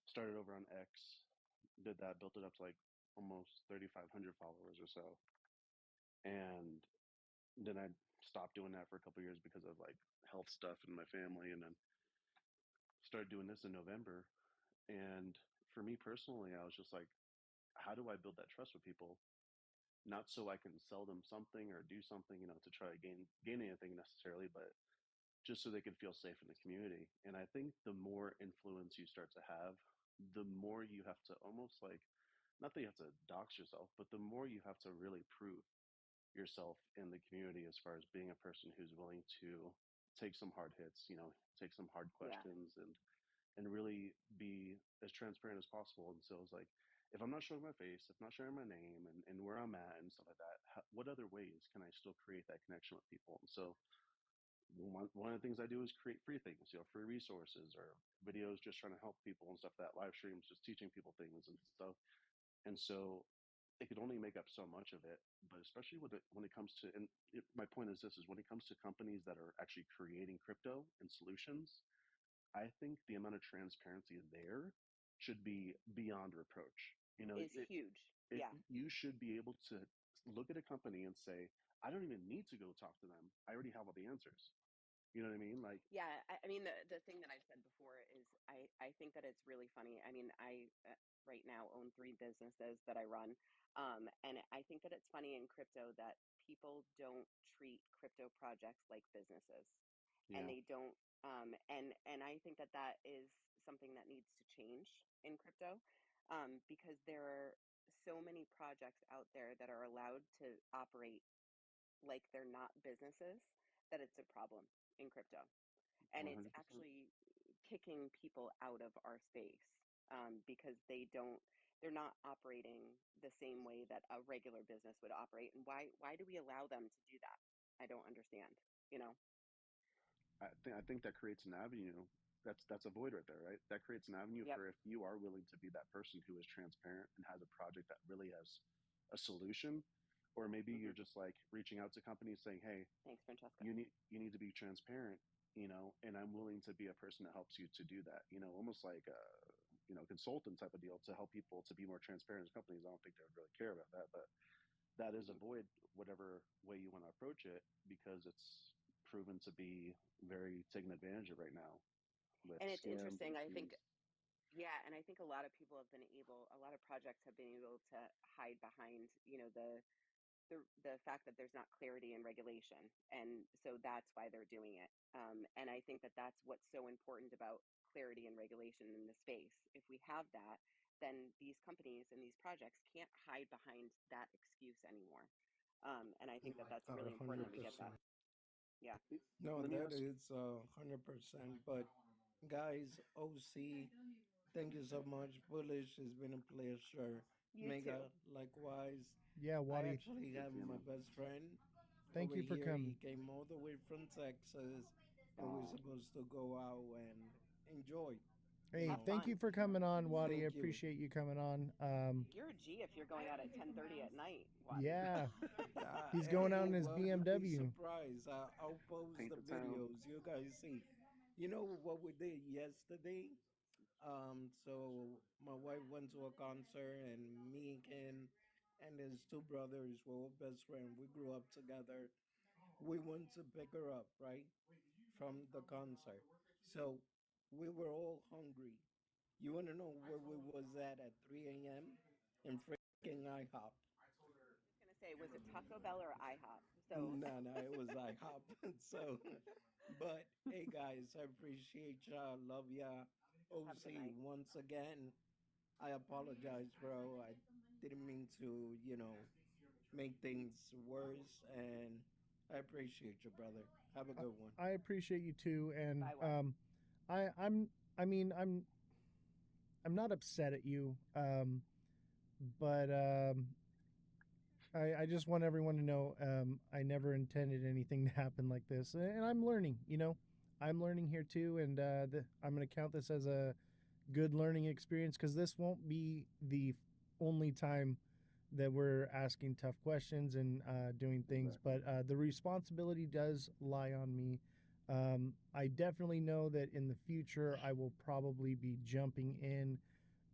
Started over on X, did that, built it up to like almost 3,500 followers or so, and then I stopped doing that for a couple years because of like health stuff in my family, and then started doing this in November. And for me personally, I was just like, how do I build that trust with people? Not so I can sell them something or do something, to try to gain anything necessarily, but just so they could feel safe in the community. And I think the more influence you start to have, the more you have to almost like, not that you have to dox yourself, but the more you have to really prove yourself in the community as far as being a person who's willing to take some hard hits, take some hard Yeah. questions, and really be as transparent as possible. And so it's like, if I'm not showing my face, if I'm not sharing my name and where I'm at and stuff like that, what other ways can I still create that connection with people? And so one of the things I do is create free things, free resources or videos just trying to help people and stuff. That live streams just teaching people things and stuff. And so it could only make up so much of it. But especially when it comes to, my point is this: is when it comes to companies that are actually creating crypto and solutions, I think the amount of transparency there should be beyond reproach. Is huge. Yeah. You should be able to look at a company and say, I don't even need to go talk to them. I already have all the answers. You know what I mean? Like, Yeah, I mean, the thing that I've said before is I think that it's really funny. I mean, I right now own three businesses that I run. And I think that it's funny in crypto that people don't treat crypto projects like businesses, and yeah, they don't. And I think that that is something that needs to change in crypto, because there are so many projects out there that are allowed to operate like they're not businesses, that it's a problem in crypto, and it's 100%. actually kicking people out of our space, because they're not operating the same way that a regular business would operate. And why do we allow them to do that? I don't understand, you know. I think that creates an avenue. That's a void right there, right? That creates an avenue Yep. for, if you are willing to be that person who is transparent and has a project that really has a solution, or maybe Hmm. you're just like reaching out to companies saying, "Hey, Thanks, Francesca. you need to be transparent, and I'm willing to be a person that helps you to do that." Almost like a consultant type of deal to help people to be more transparent as companies. I don't think they would really care about that, but that is a Hmm. void, whatever way you want to approach it, because it's proven to be very taken advantage of right now with And it's scams and interesting. I think, fees. yeah, and I think a lot of people have been able, a lot of projects have been able to hide behind, the fact that there's not clarity in regulation, and so that's why they're doing it. And I think that that's what's so important about clarity and regulation in the space. If we have that, then these companies and these projects can't hide behind that excuse anymore. And I think that that's really important that we get 100%. that. Yeah. No, Let me that ask. is 100%. But guys, OC, thank you so much. Bullish, it's been a pleasure. You too. Mega, likewise. Yeah, I Wadi, actually Good have seeing my you. best friend thank over you for here. coming. He came all the way from Texas, and we're Oh, supposed to go out and enjoy, you Hey, Have know. thank you fun. for coming on, Wadi. I Thank you. appreciate you coming on. You're a G if you're going out at 10:30 at night, Wadi. Yeah, he's going out Hey, in his well, you'd be BMW. surprised. I'll post paint the the town. videos. You guys see. You know what we did yesterday? So my wife went to a concert, and me, Ken, and his two brothers were all best friends. We grew up together. We went to pick her up, right, from the concert. So we were all hungry. You want to know where we was at 3 a.m.? In freaking IHOP. I was gonna say, was it Taco Bell or IHOP? So No, no, it was IHOP. So, but hey, guys, I appreciate y'all. Love ya. have a good OC, night. once again, I apologize, bro. I didn't mean to, make things worse. And I appreciate you, brother. Have a I good one. I appreciate you too, and Bye, Wadi. I I'm I mean I'm not upset at you, but I just want everyone to know I never intended anything to happen like this, and I'm learning. I'm learning here too, and I'm going to count this as a good learning experience because this won't be the only time that we're asking tough questions and doing things, Exactly. but the responsibility does lie on me. I definitely know that in the future I will probably be jumping in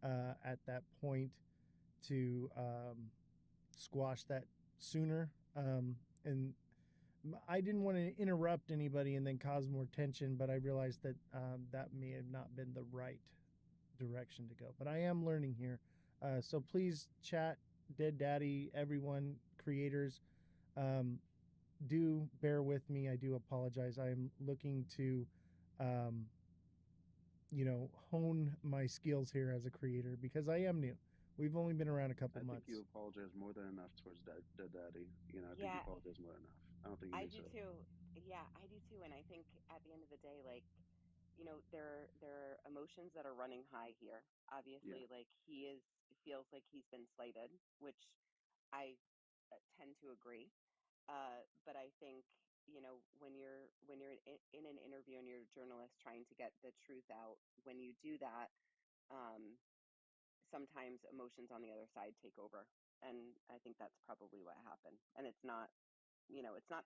at that point to squash that sooner. And I didn't want to interrupt anybody and then cause more tension, but I realized that that may have not been the right direction to go. But I am learning here. So please, chat, Dead Daddy, everyone, creators, um, do bear with me. I do apologize. I am looking to, um, hone my skills here as a creator because I am new. We've only been around a couple I think months. you apologize more than enough towards Dead Daddy. I think you Yeah, apologize more than enough. I don't think you I need do to. too. Yeah, I do too. And I think at the end of the day, like, there are emotions that are running high here. Yeah. Obviously, like, he feels like he's been slighted, which I tend to agree. But I think when you're in an interview and you're a journalist trying to get the truth out, when you do that, um, sometimes emotions on the other side take over. And I think that's probably what happened. And it's not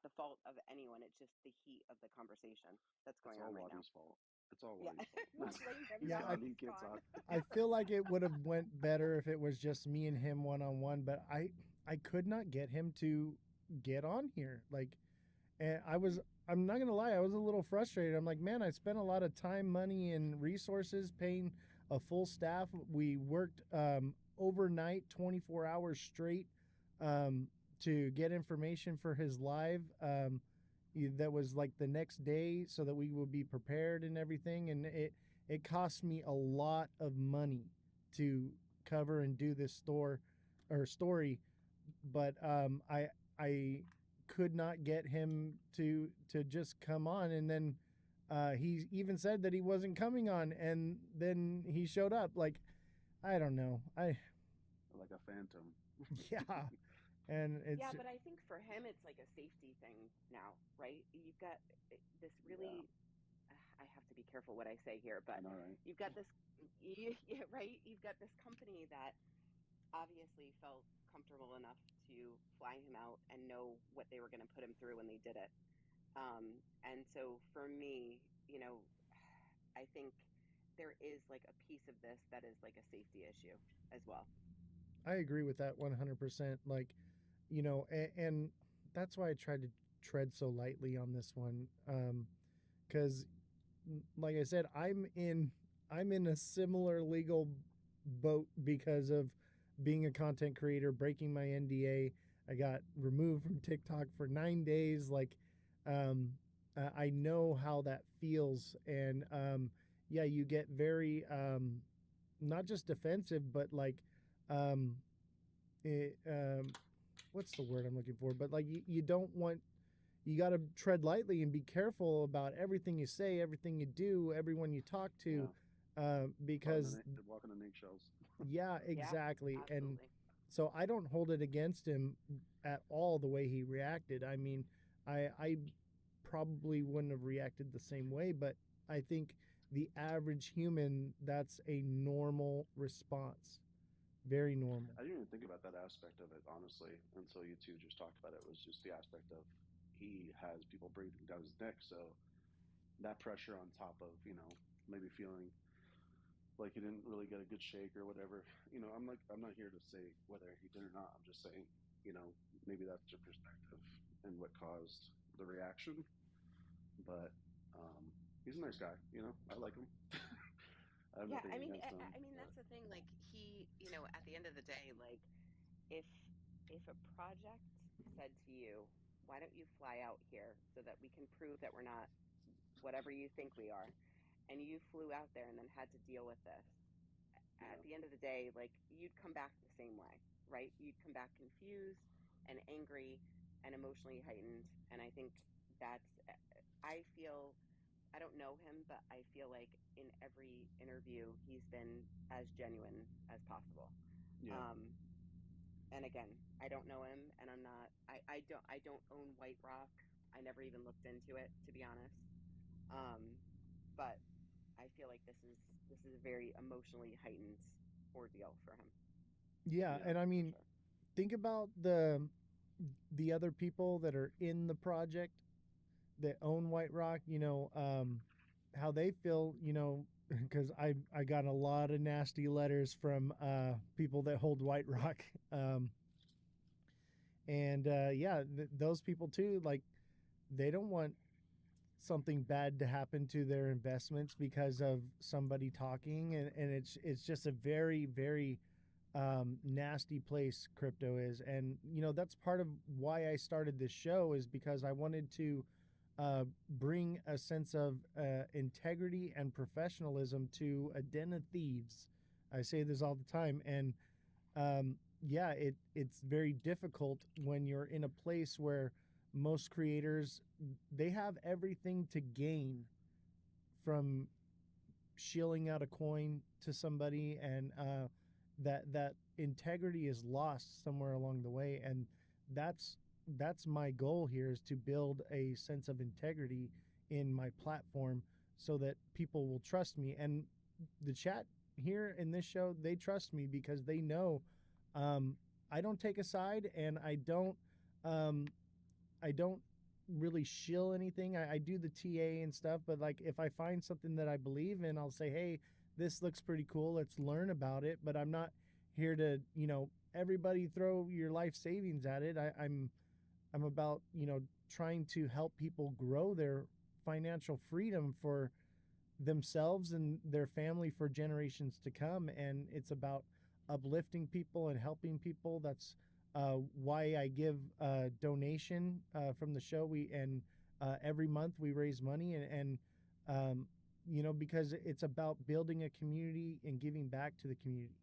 the fault of anyone. It's just the heat of the conversation that's It's going all on right now. Waddy's fault. It's all Yeah. Waddy's fault. We'll blame him Yeah, now I, that he's He can't gone. talk. I feel like it would have went better if it was just me and him one on one, but I could not get him to get on here. Like, and I'm not gonna lie, I was a little frustrated. I'm like, man, I spent a lot of time, money, and resources paying a full staff. We worked overnight, 24 hours straight, um, to get information for his live. That was like the next day, so that we would be prepared and everything. And it cost me a lot of money to cover and do this story, but I could not get him to just come on. And then he even said that he wasn't coming on, and then he showed up. Like, I don't know, Like a phantom. yeah. And it's, Yeah, but I think for him, it's like a safety thing now, right? You've got this really, I have to be careful what I say here, I but know, right? you've got this, yeah, right? You've got this company that obviously felt comfortable enough to fly him out and know what they were going to put him through when they did it. And so for me, I think there is like a piece of this that is like a safety issue as well. I agree with that 100%. Like, and that's why I tried to tread so lightly on this one, because like I said, I'm in a similar legal boat because of being a content creator, breaking my NDA. I got removed from TikTok for 9 days. Like, I know how that feels, and yeah, you get very not just defensive, but like, um, it, what's the word I'm looking for? But like, you don't want, you got to tread lightly and be careful about everything you say, everything you do, everyone you talk to, because Walking on eggshells. yeah, Yeah, exactly. And absolutely. so I don't hold it against him at all the way he reacted. I mean, I probably wouldn't have reacted the same way, but I think the average human, that's a normal response. Very normal. I didn't even think about that aspect of it, honestly, until you two just talked about it. It was just the aspect of he has people breathing down his neck. So that pressure on top of, maybe feeling like he didn't really get a good shake or whatever. I'm not here to say whether he did or not. I'm just saying, maybe that's your perspective and what caused the reaction. But he's a nice guy, I like him. I have Yeah, nothing I mean, against him. that's the thing. Like at the end of the day, like if a project said to you, "Why don't you fly out here so that we can prove that we're not whatever you think we are," and you flew out there and then had to deal with this, at Yeah. the end of the day, like you'd come back the same way, right? You'd come back confused and angry and emotionally heightened. And I think that's, I feel, I don't know him, but I feel like in every interview, he's been as genuine as possible. Yeah. Um, and again, I don't know him, and I don't own White Rock. I never even looked into it, to be honest. Um, but I feel like this is a very emotionally heightened ordeal for him. Yeah, Yeah, and I for mean, sure. think about the other people that are in the project that own White Rock, how they feel, because I got a lot of nasty letters from people that hold White Rock, and yeah, those people too, like, they don't want something bad to happen to their investments because of somebody talking, and it's just a very, very nasty place crypto is. And that's part of why I started this show, is because I wanted to bring a sense of integrity and professionalism to a den of thieves. I say this all the time, and yeah, it's very difficult when you're in a place where most creators, they have everything to gain from shilling out a coin to somebody, and that integrity is lost somewhere along the way. And that's that's my goal here, is to build a sense of integrity in my platform so that people will trust me. And the chat here in this show, they trust me because they know um, I don't take a side, and um, I don't really shill anything. I do the TA and stuff, but like if I find something that I believe in, I'll say, hey, this looks pretty cool. Let's learn about it. But I'm not here to, everybody throw your life savings at it. I'm about, trying to help people grow their financial freedom for themselves and their family for generations to come. And it's about uplifting people and helping people. That's why I give a donation from the show. Every month we raise money, and because it's about building a community and giving back to the community.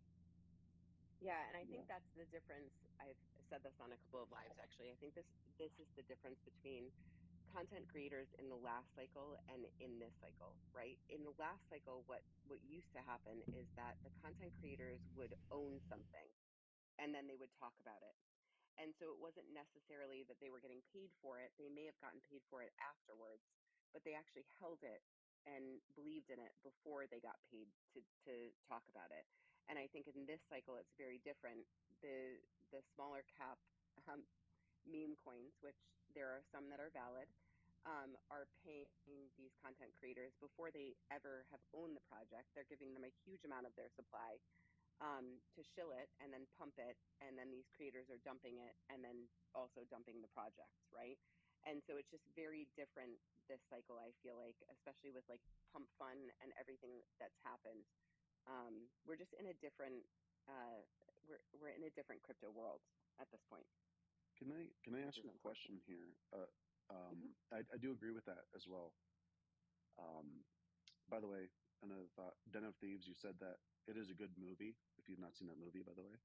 Yeah, and I think that's the difference. I've said this on a couple of lives actually. I think this is the difference between content creators in the last cycle and in this cycle, right? In the last cycle, what used to happen is that the content creators would own something and then they would talk about it. And so it wasn't necessarily that they were getting paid for it. They may have gotten paid for it afterwards, but they actually held it and believed in it before they got paid to talk about it. And I think in this cycle, it's very different. The smaller cap um, meme coins, which there are some that are valid, are paying these content creators before they ever have owned the project. They're giving them a huge amount of their supply to shill it and then pump it, and then these creators are dumping it and then also dumping the projects, right? And so it's just very different this cycle. I feel like, especially with like pump fun and everything that's happened, we're just in a different we're in a different crypto world at this point, Can I which ask is a unfortunate. question here? Hmm. I do agree with that as well. Um, by the way, another thought, Den of Thieves. You said that it is a good movie. If you've not seen that movie, by the way,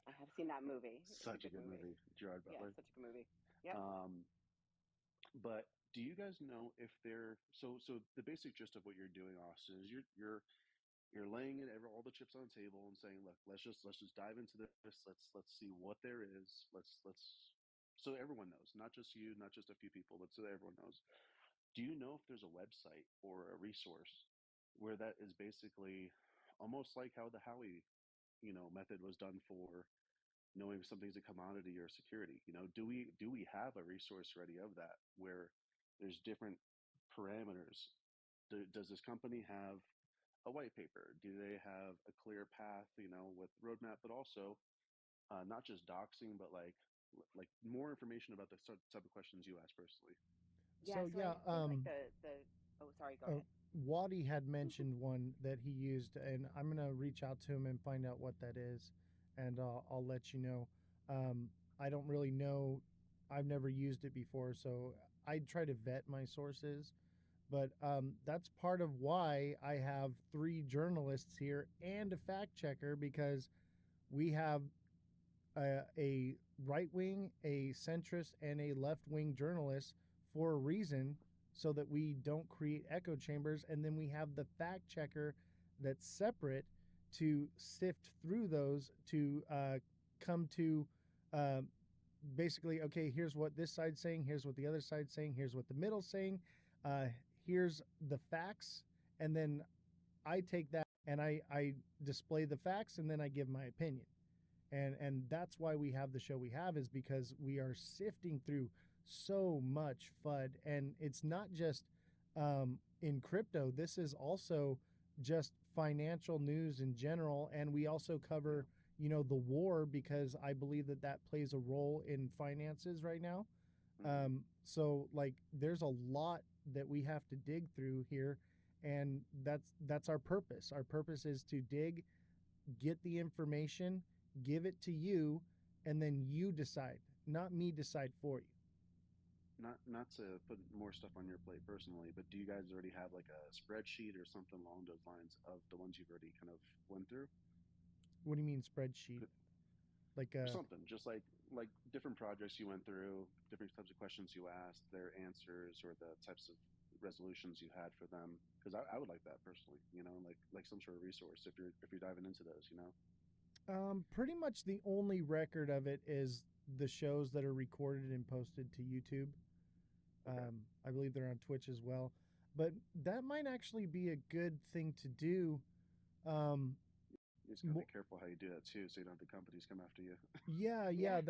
I have seen that movie. It's a such a good good movie. movie, Gerard Yeah, Butler. such a good movie. Yep. Um, but do you guys know if they're so the basic gist of what you're doing, Austin, is you're laying it all the chips on the table and saying, look, let's just dive into this. Let's see what there is. Let's so everyone knows, not just you, not just a few people, but so that everyone knows. Do you know if there's a website or a resource where that is basically almost like how the Howie, method was done for knowing if something's a commodity or security? Do we have a resource ready of that where there's different parameters? Does this company have a white paper? Do they have a clear path, with roadmap, but also not just doxing, but like more information about the type of questions you ask personally? Yeah, So so I yeah, feel like the oh, sorry, go uh, ahead. Waddy had mentioned one that he used, and I'm gonna reach out to him and find out what that is, and I'll let you know. I don't really know. I've never used it before, so I try to vet my sources. But that's part of why I have 3 journalists here and a fact checker, because we have a right wing, a centrist, and a left wing journalist for a reason, so that we don't create echo chambers. And then we have the fact checker that's separate to sift through those to come to uh, basically, okay, here's what this side's saying, here's what the other side's saying, here's what the middle's saying, uh, here's the facts. And then I take that and I display the facts, and then I give my opinion. And that's why we have the show we have, is because we are sifting through so much FUD. And it's not just in crypto, this is also just financial news in general. And we also Yeah. cover, the war, because I believe that that plays a role in finances right now. Hmm. So like there's a lot that we have to dig through here, and that's our purpose. Our purpose is to dig, get the information, give it to you, and then you decide, not me decide for you. Not to put more stuff on your plate personally, but do you guys already have like a spreadsheet or something along those lines of the ones you've already kind of went through? What do you mean spreadsheet? Like Or something just like different projects you went through, different types of questions you asked, their answers, or the types of resolutions you had for them, because I would like that personally, like some sort of resource if you're diving into those. pretty much the only record of it is the shows that are recorded and posted to YouTube. I believe they're on Twitch as well. But that might actually be a good thing to do. You just gotta be careful how you do that too, so you don't have the companies come after you. Yeah,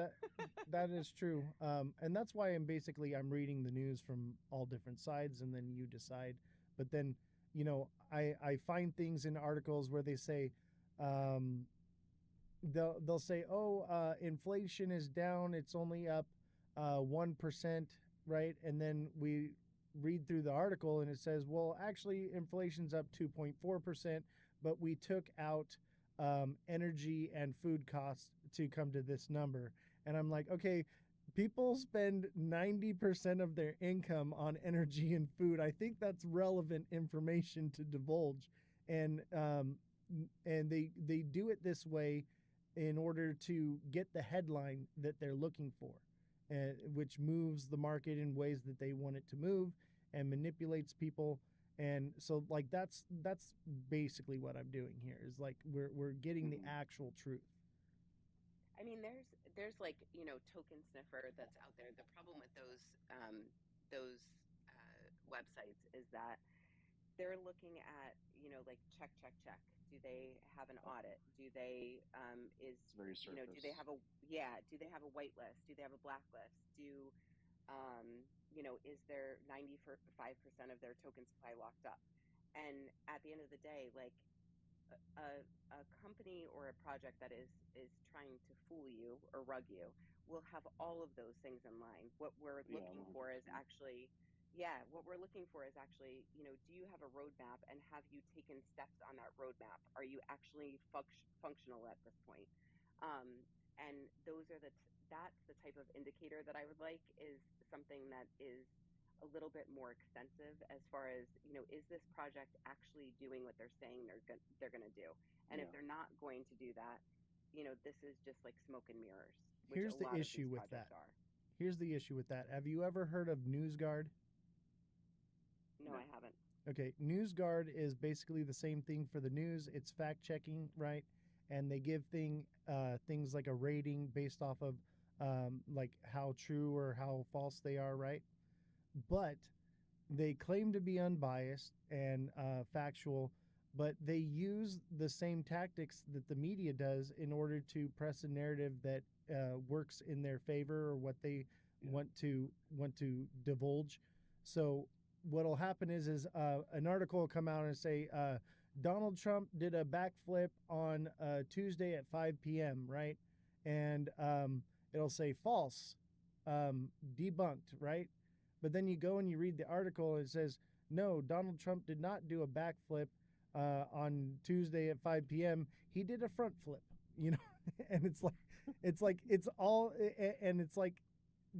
that is true. And that's why I'm reading the news from all different sides, and then you decide. But then, I find things in articles where they say, um, they'll say, oh, inflation is down, it's only up 1%, right? And then we read through the article and it says, well, actually, inflation's up 2.4%, but we took out energy and food costs to come to this number. And I'm like, okay, people spend 90% of their income on energy and food. I think that's relevant information to divulge. And they do it this way in order to get the headline that they're looking for, which moves the market in ways that they want it to move and manipulates people. And so, like, that's basically what I'm doing here is like we're getting the actual truth. I mean, there's like, token sniffer that's out there. The problem with those websites is that they're looking at, like check, check, check. Do they have an audit? Do they It's very surface. do they have do they have a white list? Do they have a black list? Is there 95% of their token supply locked up? And at the end of the day, like, a company or a project that is trying to fool you or rug you will have all of those things in line. What we're looking for is 100%. actually, what we're looking for is actually, do you have a roadmap, and have you taken steps on that roadmap? Are you actually functional at this point? And those are that's the type of indicator that I would like, is something that is a little bit more extensive, as far as, is this project actually doing what they're saying they're going to do? And if Yeah. they're not going to do that, this is just like smoke and mirrors, which Here's a the lot of these issue with projects that. are. Here's the issue with that. Have you ever heard of NewsGuard? No, I haven't. Okay, NewsGuard is basically the same thing for the news. It's fact checking, right? And they give things like a rating based off of like how true or how false they are, right? But they claim to be unbiased and factual, but they use the same tactics that the media does in order to press a narrative that works in their favor or what they want to divulge. So what'll happen is an article will come out and say Donald Trump did a backflip on Tuesday at 5 p.m. right, and it'll say false, debunked, right? But then you go and you read the article and it says, no, Donald Trump did not do a backflip on Tuesday at 5 p.m. He did a front flip, and it's like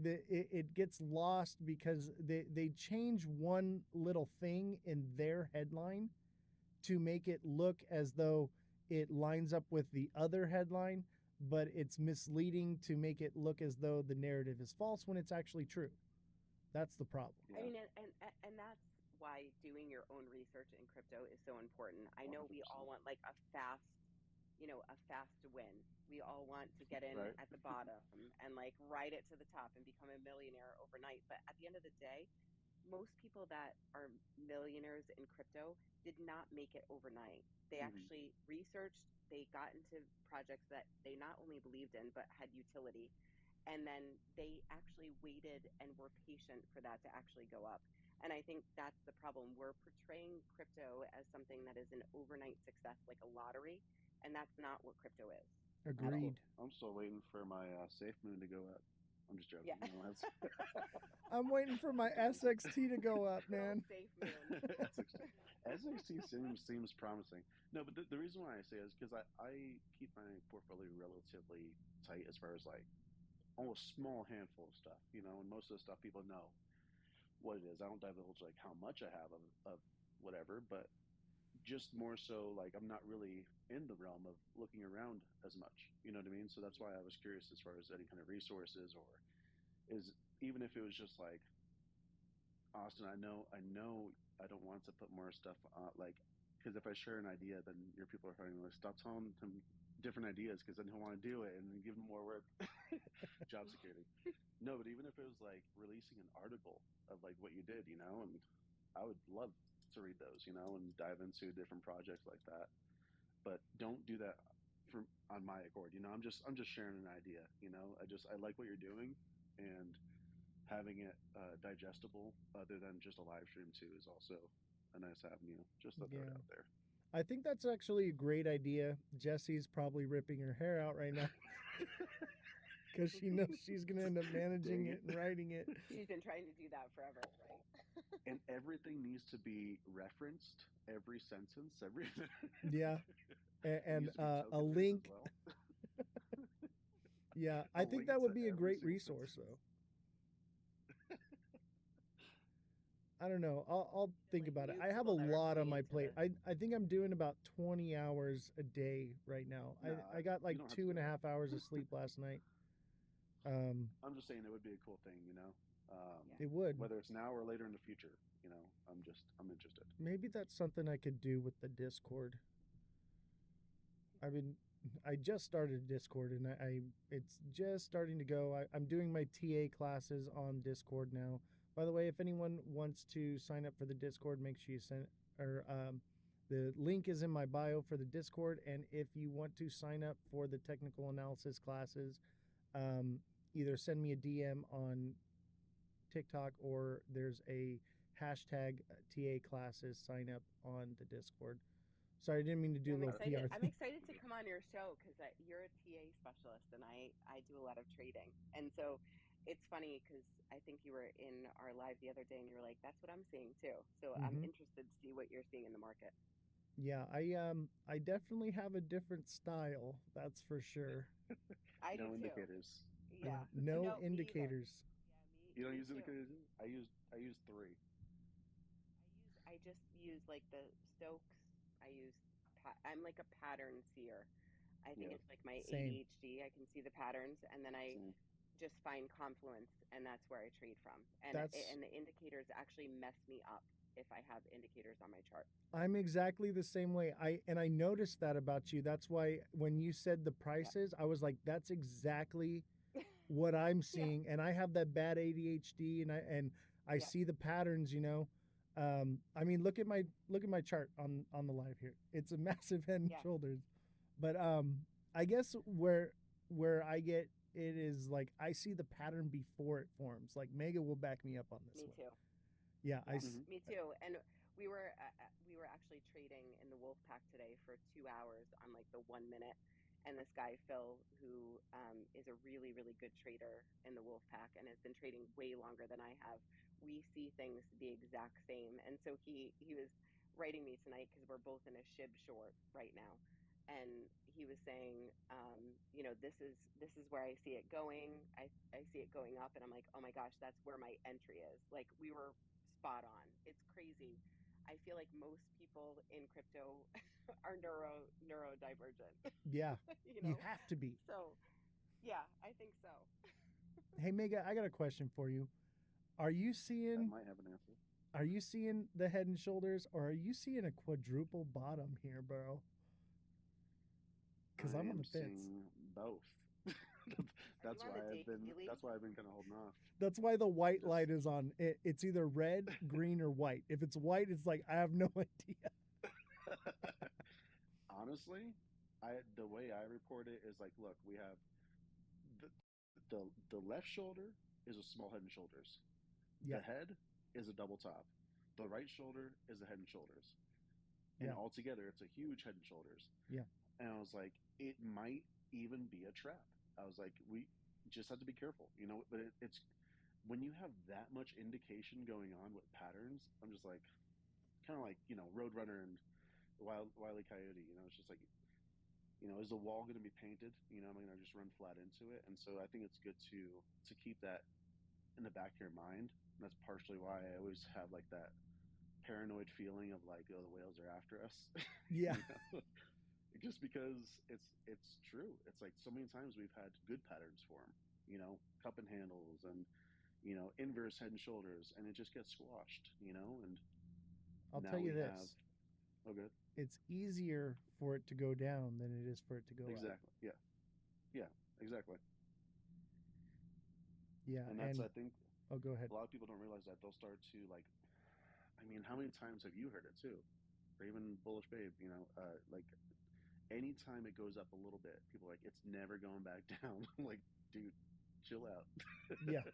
it gets lost because they change one little thing in their headline to make it look as though it lines up with the other headline, but it's misleading to make it look as though the narrative is false when it's actually true. That's the problem. I mean, and that's why doing your own research in crypto is so important. I know we all 100%. want like a fast win. We all want to get in Right. at the bottom and like ride it to the top and become a millionaire overnight. But at the end of the day, most people that are millionaires in crypto did not make it overnight. They actually researched, they got into projects that they not only believed in, but had utility. And then they actually waited and were patient for that to actually go up. And I think that's the problem. We're portraying crypto as something that is an overnight success, like a lottery, and that's not what crypto is. Agreed. I'm still waiting for my safe moon to go up. I'm just joking. Yeah. No, that's I'm waiting for my SXT to go up, man. Safe moon. SXT seems promising. No, but the reason why I say is because I keep my portfolio relatively tight as far as like almost small handful of stuff, and most of the stuff people know what it is. I don't divulge like how much I have of whatever, but just more so like I'm not really in the realm of looking around as much. You know what I mean? So that's why I was curious as far as any kind of resources, or is even if it was just like, Austin, I know I don't want to put more stuff like, because if I share an idea, then your people are going to stop telling them different ideas because then he'll want to do it and then give him more work. Job security. No, but even if it was like releasing an article of like what you did, and I would love to read those, and dive into different projects like that. But don't do that from on my accord. I'm just sharing an idea. I like what you're doing, and having it digestible other than just a live stream too is also a nice avenue. Just to throw it Yeah. out there. I think that's actually a great idea. Jesse's probably ripping her hair out right now because she knows she's going to end up managing Dang it and writing it. She's been trying to do that forever, right? And everything needs to be referenced, every sentence, every. Yeah. It And needs to be a tokenized as link. well. Yeah. A I think link that would to be a every great single resource, sentence. though. I don't know. I'll think about it. I have a Will never lot put on me my into plate. the. I think I'm doing about 20 hours a day right now. No, I got you like don't have to two do and a that. half hours of sleep last night. I'm just saying it would be a cool thing, It would. Whether it's now or later in the future, I'm interested. Maybe that's something I could do with the Discord. I just started Discord and it's just starting to go. I'm doing my TA classes on Discord now. By the way, if anyone wants to sign up for the Discord, make sure you send the link is in my bio for the Discord. And if you want to sign up for the technical analysis classes, either send me a DM on TikTok or there's a hashtag TA classes sign up on the Discord. Sorry, I didn't mean to do a little PR I'm thing. excited to come on your show because you're a TA specialist and I do a lot of trading. And so it's funny because I think you were in our live the other day and you were like, that's what I'm seeing too. So I'm Mhm. interested to see what you're seeing in the market. Yeah, I definitely have a different style, that's for sure. I do No too. indicators. Yeah. No No, me either. indicators. Yeah, You don't me use too. indicators? I use 3. I just use like the Stokes. I'm like a pattern seer. I think Yeah. it's like my Same. ADHD. I can see the patterns and then I Same. just find confluence and that's where I trade from. That's And the indicators actually mess me up if I have indicators on my chart. I'm exactly the same way. I noticed that about you. That's why when you said the prices, I was like, that's exactly what I'm seeing. And I have that bad ADHD and I see the patterns, I mean, look at my chart on the live here. It's a massive head and shoulders. But I guess where I get it is like I see the pattern before it forms. Like Mega will back me up on this Me one. too. Yeah, Me too. And we were actually trading in the wolf pack today for 2 hours on like the 1 minute. And this guy Phil, who is a really really good trader in the wolf pack and has been trading way longer than I have, we see things the exact same. And so he was writing me tonight because we're both in a SHIB short right now. And he was saying, this is where I see it going. I see it going up, and I'm like, oh my gosh, that's where my entry is. Like we were spot on. It's crazy. I feel like most people in crypto are neurodivergent. Yeah. you You know? have to be. So yeah, I think so. Hey Mega, I got a question for you. Are you I seeing might have an answer. Are you seeing the head and shoulders or are you seeing a quadruple bottom here, bro? Cuz I I'm on am the fence. seeing both. Are you on the daily? That's why I've been kind of holding off. That's why the white Just light is on. It's either red, green or white. If it's white, it's like I have no idea. honestly, the way I report it is like, look, we have the the left shoulder is a small head and shoulders. Yeah. The head is a double top. The right shoulder is a head and shoulders. And Yeah. altogether it's a huge head and shoulders. Yeah. And I was like, it might even be a trap. I was like, we just have to be careful, but it's when you have that much indication going on with patterns, I'm just like kind of like, Roadrunner and Wile E. Coyote, it's just like, is the wall going to be painted? Am I going to just run flat into it? And so I think it's good to keep that in the back of your mind. And that's partially why I always have like that paranoid feeling of like, oh, the whales are after us. Yeah. Just because it's true. It's like so many times we've had good patterns form, cup and handles and inverse head and shoulders, and it just gets squashed, and I'll now tell you we have. this. Oh, good. it's easier for it to go down than it is for it to go up. Exactly. Yeah. Yeah. Exactly. Yeah, And that's, and I think, oh, go ahead. a lot of people don't realize that they'll start to like. I mean, how many times have you heard it too? Or even Bullish Babe, like anytime it goes up a little bit, people are like, it's never going back down. I'm like, dude, chill out. Yeah.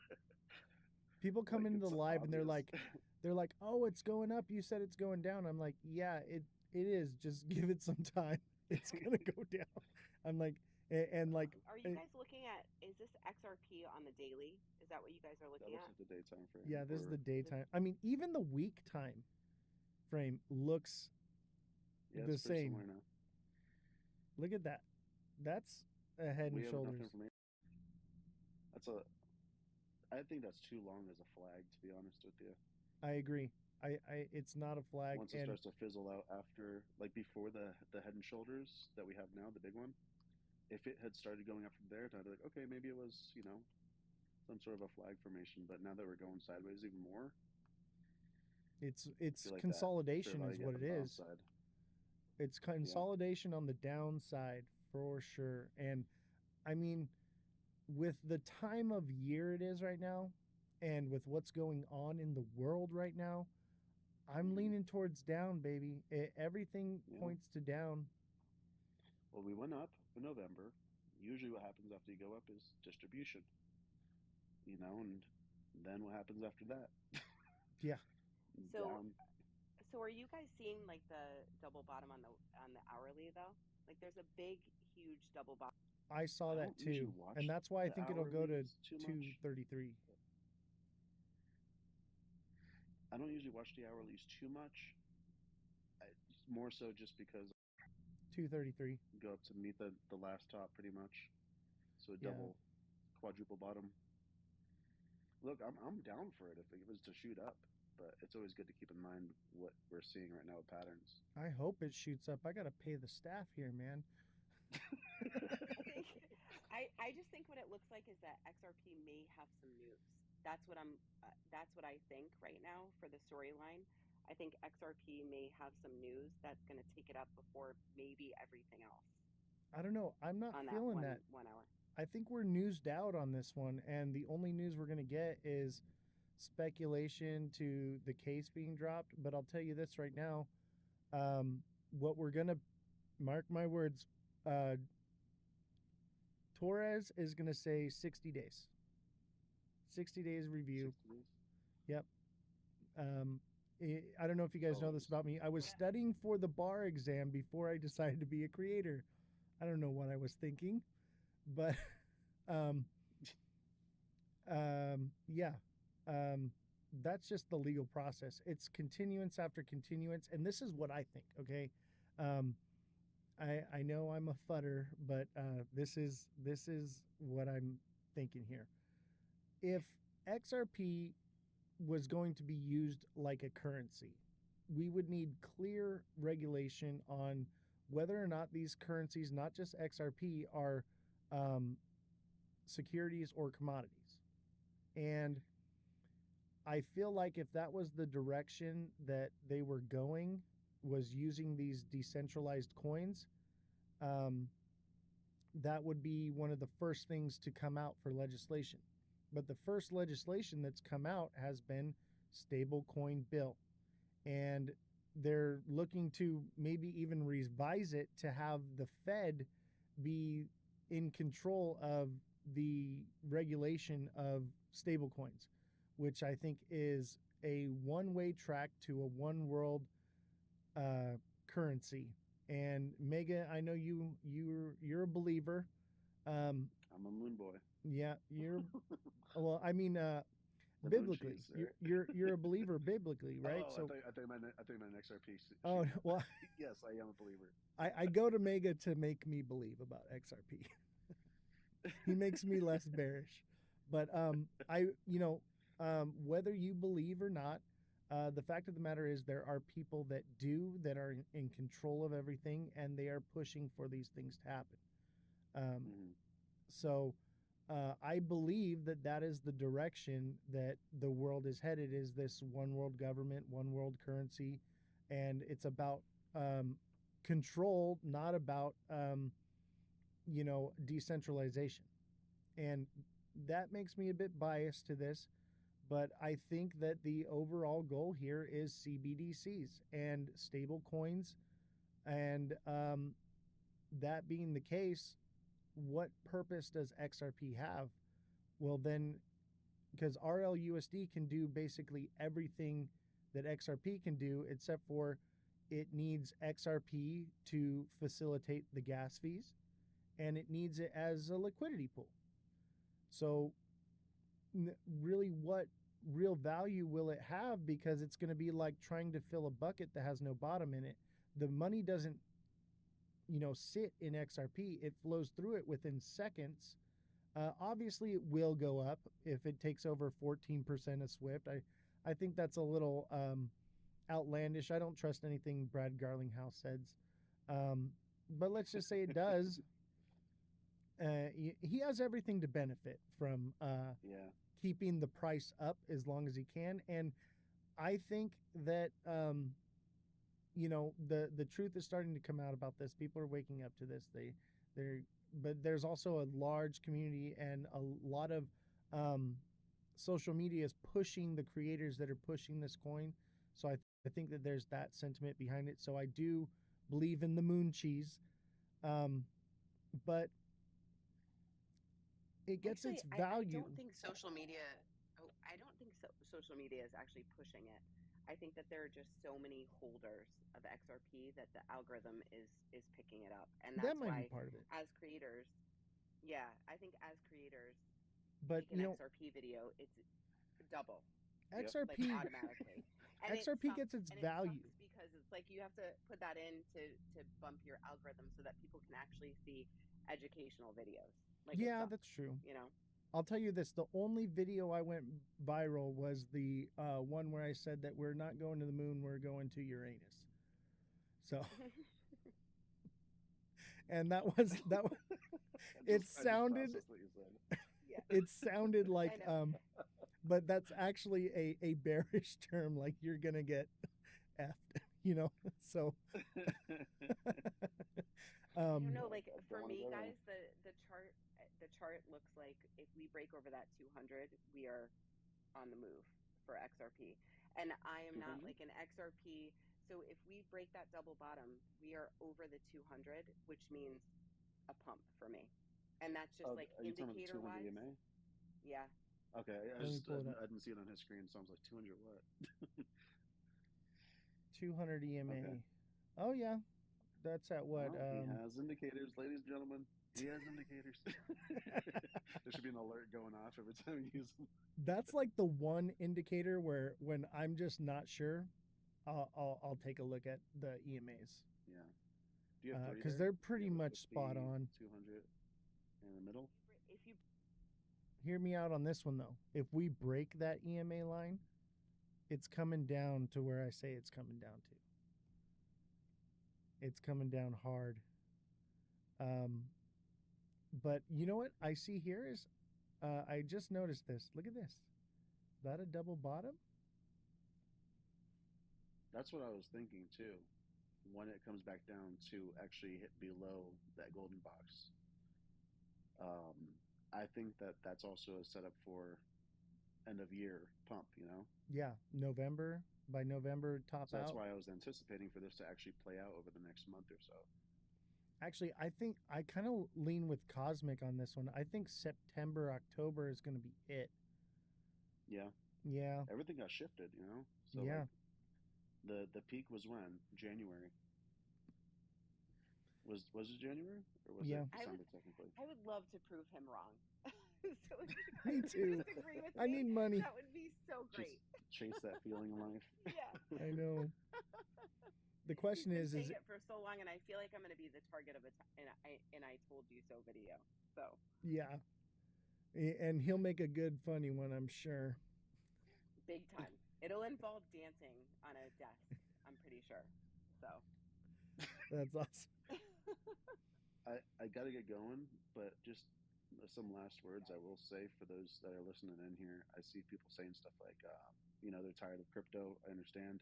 People come Like, into the it's live and obvious. they're like, "Oh, it's going up. You said it's going down." I'm like, "Yeah, it is. Just give it some time. It's gonna go down." I'm like, and like, Are you guys looking at? Is this XRP on the daily? Is that what you guys are That looking looks at? like the daytime frame. yeah, this is the Or daytime. I mean, even the week time frame looks yeah, the it's pretty same. similar now. Look at that. That's a head We and have enough shoulders. information. That's a. I think that's too long as a flag, to be honest with you. I agree. It's not a flag, Once it and starts to fizzle out after, like before the Head and Shoulders that we have now, the big one, if it had started going up from there, then I'd be like, okay, maybe it was, some sort of a flag formation. But now that we're going sideways even more, it's I feel like that fair consolidation value is gap what on it the is. downside. It's Yeah. consolidation on the downside for sure. And I mean, with the time of year it is right now, and with what's going on in the world right now, I'm leaning towards down, baby. Everything Yeah. points to down. Well, we went up in November. Usually, what happens after you go up is distribution, and then what happens after that? Yeah. So, Down. so are you guys seeing like the double bottom on the hourly though? Like, there's a big, huge double bottom. I saw I that don't usually too. watch And that's why I the think it'll go to hourlies too much. 233. I don't usually watch the hourlies too much. More so just because 233. go up to meet the last top pretty much. So a Yeah. double, quadruple bottom. Look, I'm down for it if it was to shoot up, but it's always good to keep in mind what we're seeing right now with patterns. I hope it shoots up. I got to pay the staff here, man. I just think what it looks like is that XRP may have some news. That's what I think right now for the storyline. I think XRP may have some news that's going to take it up before maybe everything else I don't know. I'm not on that feeling one that. 1 hour. I think we're newsed out on this one, and the only news we're going to get is speculation to the case being dropped. But I'll tell you this right now: what we're going to mark my words, Torres is going to say 60 days. 60 days review. 60 days? Yep. I don't know if you guys know this about me. I was studying for the bar exam before I decided to be a creator. I don't know what I was thinking, but yeah, that's just the legal process. It's continuance after continuance, and this is what I think. Okay, I know I'm a futter, but this is what I'm thinking here. If XRP was going to be used like a currency, we would need clear regulation on whether or not these currencies, not just XRP, are securities or commodities. And I feel like if that was the direction that they were going, was using these decentralized coins, that would be one of the first things to come out for legislation. But the first legislation that's come out has been stablecoin bill. And they're looking to maybe even revise it to have the Fed be in control of the regulation of stablecoins, which I think is a one-way track to a one world currency. And Mega, I know you're a believer. I'm a moon boy. Yeah, you're. Well, I mean, The moon biblically, cheese, sir. you're a believer biblically, right? Oh, So, I think my XRP. oh shooting up. well, Yes, I am a believer. I go to Mega to make me believe about XRP. He makes me less bearish, but whether you believe or not, the fact of the matter is there are people that do, that are in control of everything, and they are pushing for these things to happen. So I believe that is the direction that the world is headed, is this one world government, one world currency. And it's about control, not about decentralization. And that makes me a bit biased to this, but I think that the overall goal here is CBDCs and stable coins. And that being the case, what purpose does XRP have? Well, then, because RLUSD can do basically everything that XRP can do, except for it needs XRP to facilitate the gas fees, and it needs it as a liquidity pool. So really, what real value will it have? Because it's going to be like trying to fill a bucket that has no bottom in it. The money doesn't sit in XRP. It flows through it within seconds. Obviously, it will go up if it takes over 14% of Swift. I think that's a little outlandish. I don't trust anything Brad Garlinghouse says. But let's just say it does. He has everything to benefit from keeping the price up as long as he can. And I think that the truth is starting to come out about this. People are waking up to this. But there's also a large community and a lot of social media is pushing the creators that are pushing this coin. So I think that there's that sentiment behind it. So I do believe in the moon cheese, but it gets Actually, its value. I don't think social media. Oh, I don't think social media is actually pushing it. I think that there are just so many holders of XRP that the algorithm is picking it up, and That that's might be why, part of it. as creators, yeah, I think as creators, But make an XRP video, it's double, like XRP automatically, and it XRP sucks. gets its And it value. sucks because it's like you have to put that in to bump your algorithm so that people can actually see educational videos. Like it Yeah, sucks, that's true. you know. I'll tell you this, the only video I went viral was the one where I said that we're not going to the moon, we're going to Uranus. So and that was it sounded Yeah. it sounded I like know. but that's actually a bearish term, like you're gonna get effed, so I don't know. um Like for me, guys, the chart looks like if we break over that 200, we are on the move for XRP. And I am not 200? like an XRP. So if we break that double bottom, we are over the 200, which means a pump for me. And that's just Oh, like are you talking about the indicator 200 wise. EMA? Yeah. Okay, let me pull it up. I didn't see it on his screen, so I was like 200 what? 200 EMA. Okay. Oh yeah, that's at what Well, he has indicators, ladies and gentlemen. He has indicators. There should be an alert going off every time you use them. that's like the one indicator where when I'm just not sure, I'll take a look at the EMAs. Yeah. Do you have three Because there? they're You pretty have a much 50, spot on. 200 in the middle? If you Hear me out on this one though. If we break that EMA line, it's coming down to where I say it's coming down to. It's coming down hard. But you know what I see here is, I just noticed this. Look at this. Is that a double bottom? That's what I was thinking too. When it comes back down to actually hit below that golden box. I think that that's also a setup for end of year pump, you know? Yeah, November. By November, top So that's out. why I was anticipating for this to actually play out over the next month or so. Actually, I think I kind of lean with Cosmic on this one. I think September, October is going to be it. Yeah. Yeah. Everything got shifted, you know? So Yeah. like the peak was when? January. Was it January? Or was Yeah. it December technically? I would love to prove him wrong. So if you Me guys too. just agree with I me, need money. that would be so Just great. chase that feeling in life. Yeah. I know. The He's question been is saying it for so long, and I feel like I'm going to be the target of an I told you so video. So yeah. And he'll make a good funny one, I'm sure. big time. It'll involve dancing on a desk. I'm pretty sure. So That's awesome. I got to get going, but just some last words I will say for those that are listening in here. I see people saying stuff like, they're tired of crypto. I understand.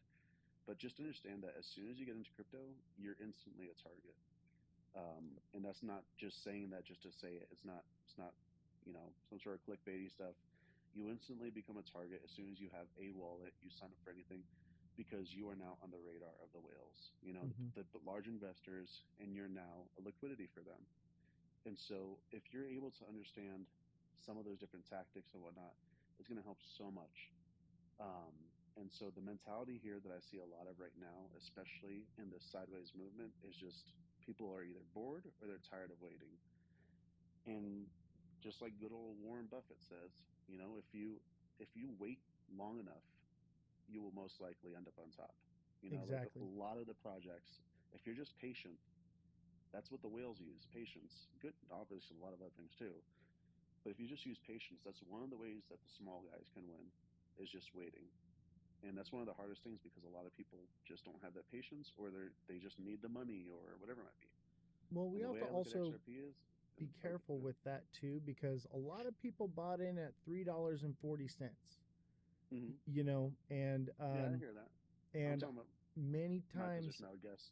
But just understand that as soon as you get into crypto, you're instantly a target. And that's not just saying that just to say it. It's not some sort of clickbaity stuff. You instantly become a target as soon as you have a wallet, you sign up for anything, because you are now on the radar of the whales, the large investors, and you're now a liquidity for them. And so if you're able to understand some of those different tactics and whatnot, it's going to help so much. And so the mentality here that I see a lot of right now, especially in this sideways movement, is just people are either bored or they're tired of waiting. And just like good old Warren Buffett says, if you wait long enough, you will most likely end up on top. Like a Exactly. lot of the projects, if you're just patient, that's what the whales use, patience. Good, obviously a lot of other things too. But if you just use patience, that's one of the ways that the small guys can win, is just waiting. And that's one of the hardest things, because a lot of people just don't have that patience, or they just need the money or whatever it might be. Well, we And the have to way I look at also XRP is, be careful with that too, because a lot of people bought in at $3.40. And yeah, I hear that. I'm and talking about many my times, position, I would guess.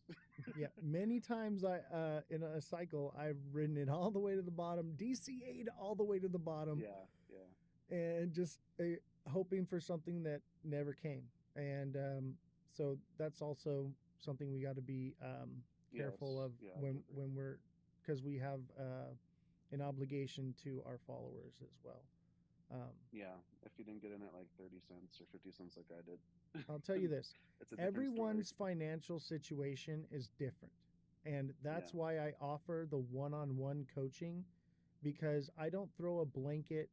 yeah, many times I in a cycle I've ridden it all the way to the bottom, DCA'd all the way to the bottom, yeah, and just hoping for something that never came. And so that's also something we got to be careful Yes, of yeah, I do agree. when we're, because we have an obligation to our followers as well. Yeah, if you didn't get in at like 30 cents or 50 cents like I did, I'll tell you this, it's a different story. everyone's financial situation is different. And that's Yeah. why I offer the one-on-one coaching, because I don't throw a blanket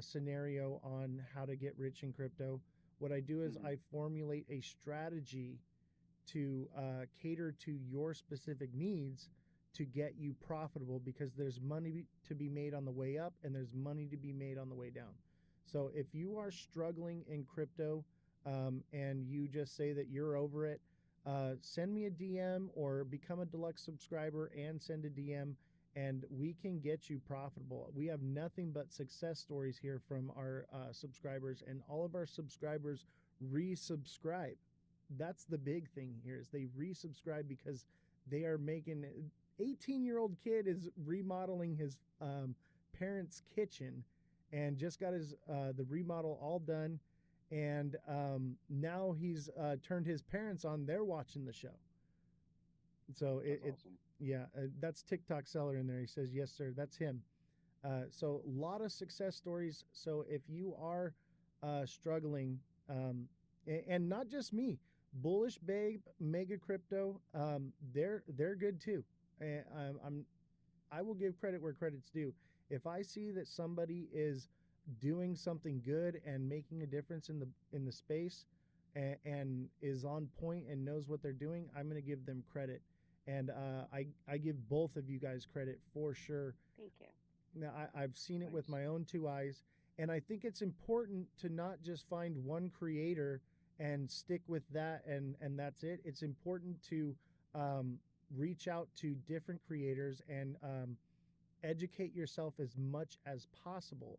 scenario on how to get rich in crypto. What I do is I formulate a strategy to cater to your specific needs to get you profitable, because there's money to be made on the way up and there's money to be made on the way down. So if you are struggling in crypto and you just say that you're over it, send me a DM or become a deluxe subscriber and send a DM, and we can get you profitable. We have nothing but success stories here from our subscribers, and all of our subscribers resubscribe. That's the big thing here, is they resubscribe because they are making 18-year-old kid is remodeling his parents' kitchen and just got his the remodel all done, and now he's turned his parents on. They're watching the show. So that's awesome. Yeah, that's TikTok seller in there. He says, yes, sir. That's him. So a lot of success stories. So if you are struggling, and not just me, Bullish Babe, Mega Crypto, they're good too. I will give credit where credit's due. If I see that somebody is doing something good and making a difference in the space, and is on point and knows what they're doing, I'm going to give them credit. And I give both of you guys credit for sure. Thank you. Now, I've seen it with my own two eyes, and I think it's important to not just find one creator and stick with that, and that's it. It's important to reach out to different creators and educate yourself as much as possible.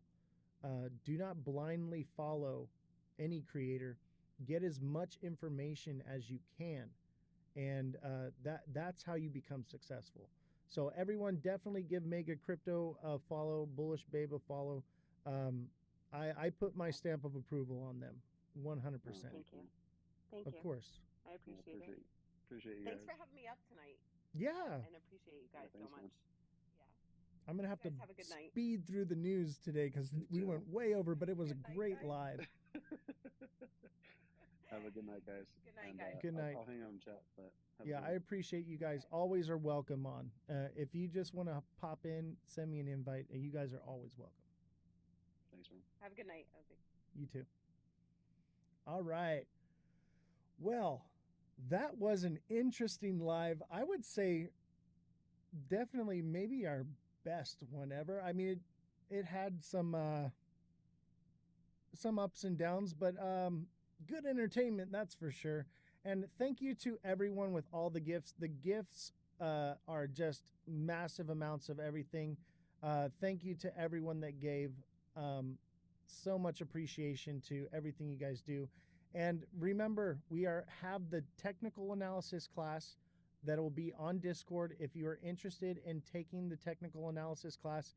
Do not blindly follow any creator. Get as much information as you can, and that's how you become successful. So everyone, definitely give Mega Crypto a follow, Bullish Babe a follow. I put my stamp of approval on them, 100%. Thank you. Thank Of you. course. I appreciate it. Appreciate you Thanks guys. for having me up tonight. Yeah. And appreciate you guys so thanks, much. man. Yeah. I'm going to have to have a good night. speed through the news today because we went way over, but it was a great live. Have a good night, guys. Good night, And, guys. Good night. I'll hang out and chat, but have a Yeah, good I night. appreciate you guys. Always are welcome on. If you just want to pop in, send me an invite, and you guys are always welcome. Thanks, man. Have a good night, Ozzy. You too. All right. Well, that was an interesting live. I would say definitely maybe our best one ever. I mean, it had some ups and downs, but good entertainment, that's for sure. And thank you to everyone with all the gifts. The gifts are just massive amounts of everything. Thank you to everyone that gave. So much appreciation to everything you guys do. And remember, we have the technical analysis class that will be on Discord. If you are interested in taking the technical analysis class,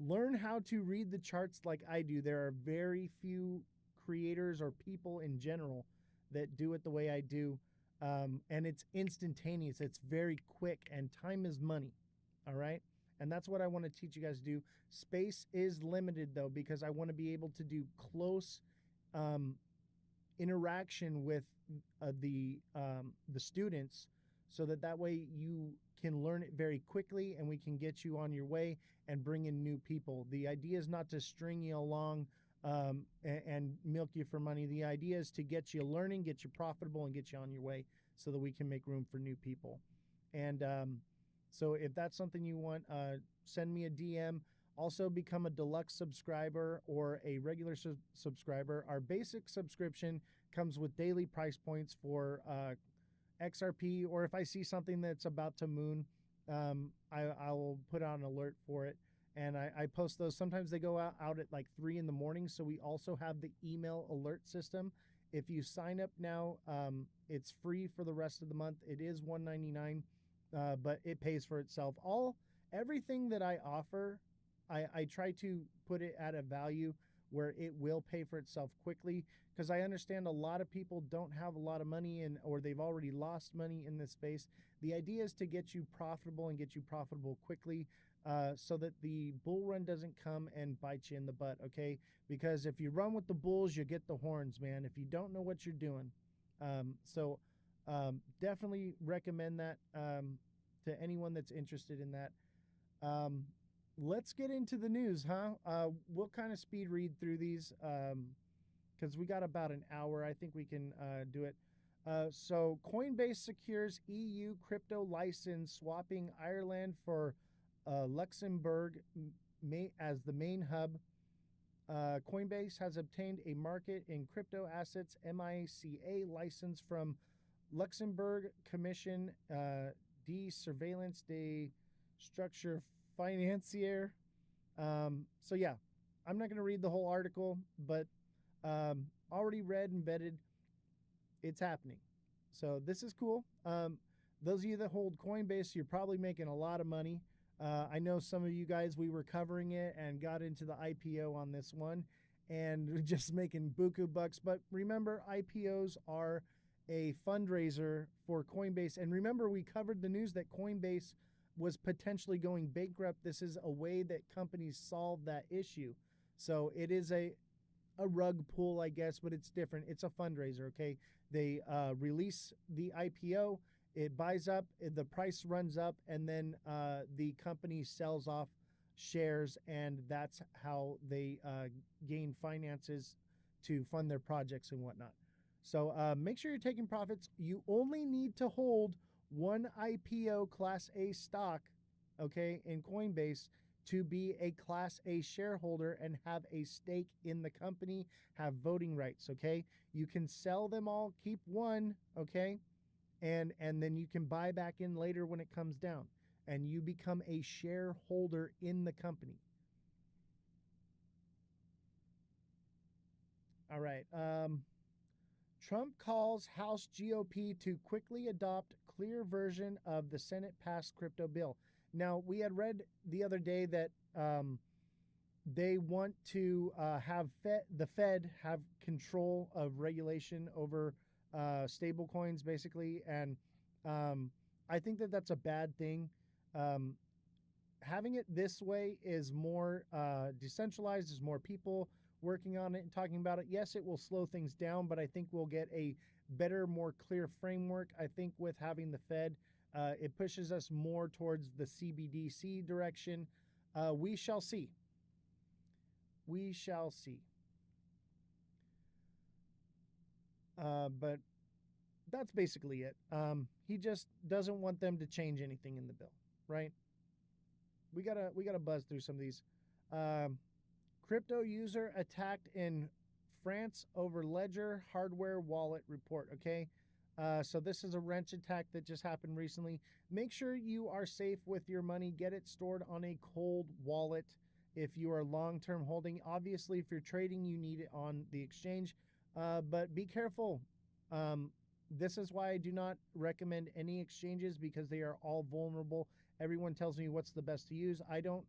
learn how to read the charts like I do. There are very few creators or people in general that do it the way I do. And it's instantaneous. It's very quick, and time is money. All right. And that's what I want to teach you guys to do. Space is limited though, because I want to be able to do close interaction with the students, so that way you can learn it very quickly and we can get you on your way and bring in new people. The idea is not to string you along and milk you for money. The idea is to get you learning, get you profitable, and get you on your way so that we can make room for new people. And so if that's something you want, send me a DM. Also, become a deluxe subscriber or a regular subscriber. Our basic subscription comes with daily price points for XRP, or if I see something that's about to moon, I will put out an alert for it. And I post those. Sometimes they go out at like 3 in the morning. So we also have the email alert system. If you sign up now, it's free for the rest of the month. It is $1.99, but it pays for itself. Everything that I offer, I try to put it at a value where it will pay for itself quickly, because I understand a lot of people don't have a lot of money or they've already lost money in this space. The idea is to get you profitable and get you profitable quickly, so that the bull run doesn't come and bite you in the butt, okay? Because if you run with the bulls, you get the horns, man, if you don't know what you're doing. Definitely recommend that to anyone that's interested in that. Let's get into the news, huh? We'll kind of speed read through these because we got about an hour. I think we can do it. So Coinbase secures EU crypto license, swapping Ireland for Luxembourg as the main hub. Coinbase has obtained a market in crypto assets MiCA license from Luxembourg Commission de Surveillance de Structure Financier. So yeah, I'm not going to read the whole article, but already read and vetted. It's happening. So this is cool. Those of you that hold Coinbase, you're probably making a lot of money. I know some of you guys, we were covering it and got into the IPO on this one and just making buku bucks. But remember, IPOs are a fundraiser for Coinbase. And remember, we covered the news that Coinbase was potentially going bankrupt. This is a way that companies solve that issue. So it is a rug pull, I guess, but it's different. It's a fundraiser, okay? They release the IPO, it buys up, the price runs up, and then the company sells off shares, and that's how they gain finances to fund their projects and whatnot. So make sure you're taking profits. You only need to hold one IPO Class A stock, okay, in Coinbase to be a Class A shareholder and have a stake in the company, have voting rights, okay? You can sell them all, keep one, okay? And then you can buy back in later when it comes down, and you become a shareholder in the company. All right. Trump calls House GOP to quickly adopt clear version of the Senate-passed crypto bill. Now, we had read the other day that they want to have the Fed have control of regulation over stable coins, basically. And I think that that's a bad thing. Having it this way is more decentralized, there's more people working on it and talking about it. Yes, it will slow things down, but I think we'll get a better, more clear framework. I think with having the Fed, it pushes us more towards the CBDC direction. We shall see. We shall see. But that's basically it. He just doesn't want them to change anything in the bill, right? We gotta buzz through some of these. Crypto user attacked in France over Ledger hardware wallet report. Okay, so this is a wrench attack that just happened recently. Make sure you are safe with your money. Get it stored on a cold wallet if you are long-term holding. Obviously, if you're trading, you need it on the exchange. But be careful. This is why I do not recommend any exchanges, because they are all vulnerable. Everyone tells me what's the best to use. I don't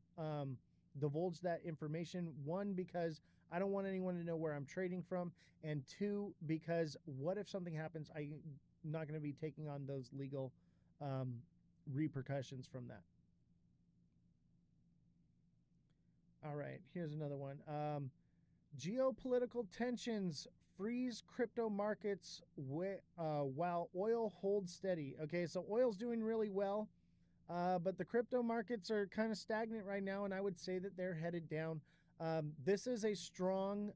divulge that information. One, because I don't want anyone to know where I'm trading from, and two, because what if something happens? I'm not going to be taking on those legal repercussions from that. All right, here's another one. Geopolitical tensions freeze crypto markets while oil holds steady. Okay, so oil's doing really well, but the crypto markets are kind of stagnant right now, and I would say that they're headed down. This is a strong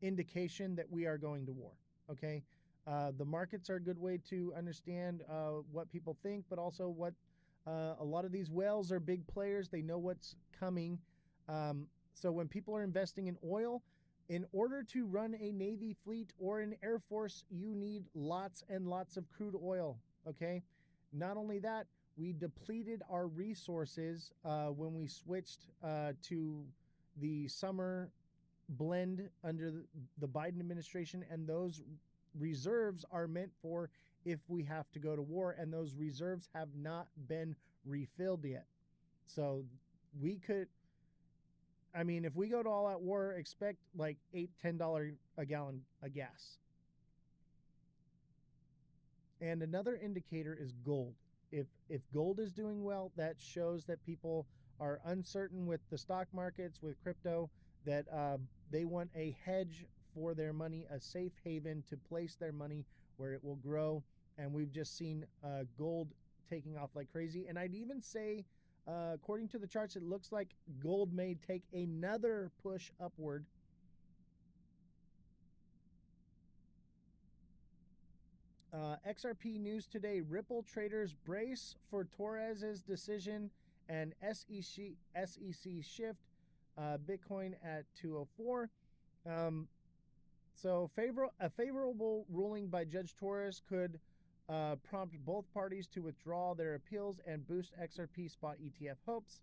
indication that we are going to war. Okay, the markets are a good way to understand what people think, but also what a lot of these whales are big players. They know what's coming. So when people are investing in oil, in order to run a Navy fleet or an Air Force, you need lots and lots of crude oil, okay? Not only that, we depleted our resources when we switched to the summer blend under the Biden administration, and those reserves are meant for if we have to go to war, and those reserves have not been refilled yet. So we could... I mean, if we go to all out war, expect like $8-10 a gallon of gas. And another indicator is gold. If gold is doing well, that shows that people are uncertain with the stock markets, with crypto, that they want a hedge for their money, a safe haven to place their money where it will grow. And we've just seen gold taking off like crazy. And I'd even say, according to the charts, it looks like gold may take another push upward. XRP news today: Ripple traders brace for Torres's decision and SEC shift. Bitcoin at 204. So a favorable ruling by Judge Torres could prompt both parties to withdraw their appeals and boost XRP spot ETF hopes.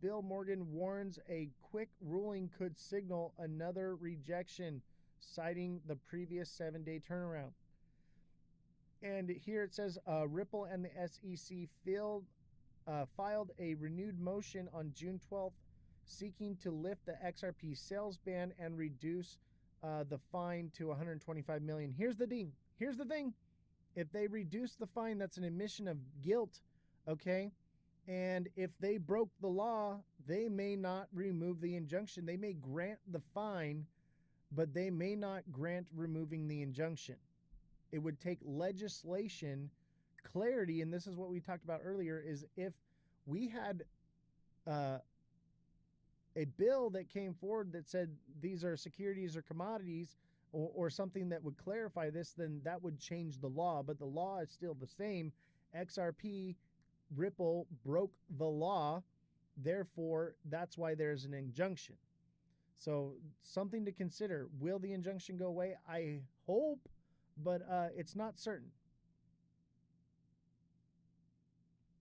Bill Morgan warns a quick ruling could signal another rejection, citing the previous 7-day turnaround. And here it says Ripple and the SEC filed a renewed motion on June 12th, seeking to lift the XRP sales ban and reduce the fine to $125 million. Here's the thing. If they reduce the fine, that's an admission of guilt, okay? And if they broke the law, they may not remove the injunction. They may grant the fine, but they may not grant removing the injunction. It would take legislation clarity, and this is what we talked about earlier, is if we had a bill that came forward that said these are securities or commodities, or something that would clarify this, then that would change the law. But the law is still the same. XRP, Ripple broke the law. Therefore, that's why there's an injunction. So something to consider. Will the injunction go away? I hope, but it's not certain.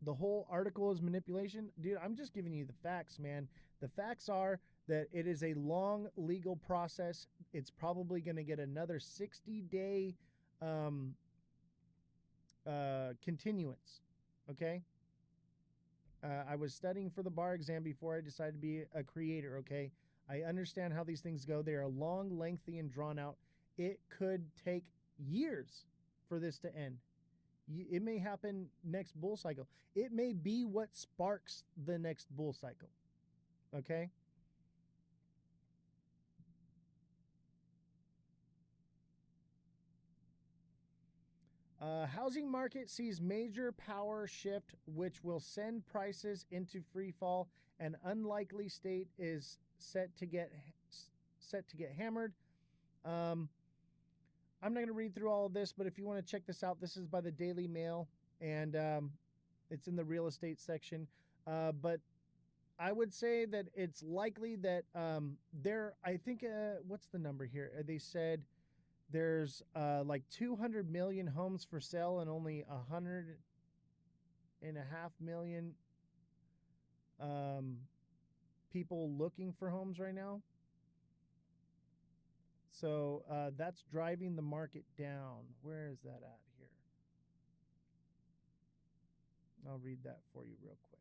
The whole article is manipulation. Dude, I'm just giving you the facts, man. The facts are that it is a long legal process. It's probably going to get another 60-day continuance. Okay? I was studying for the bar exam before I decided to be a creator, okay? I understand how these things go. They are long, lengthy, and drawn out. It could take years for this to end. It may happen next bull cycle. It may be what sparks the next bull cycle. Okay? Housing market sees major power shift, which will send prices into free fall. An unlikely state is set to get hammered. I'm not going to read through all of this, but if you want to check this out, this is by the Daily Mail, and it's in the real estate section. But I would say that it's likely that I think, what's the number here? They said there's like 200 million homes for sale and only 100.5 million people looking for homes right now. So that's driving the market down. Where is that at here? I'll read that for you real quick.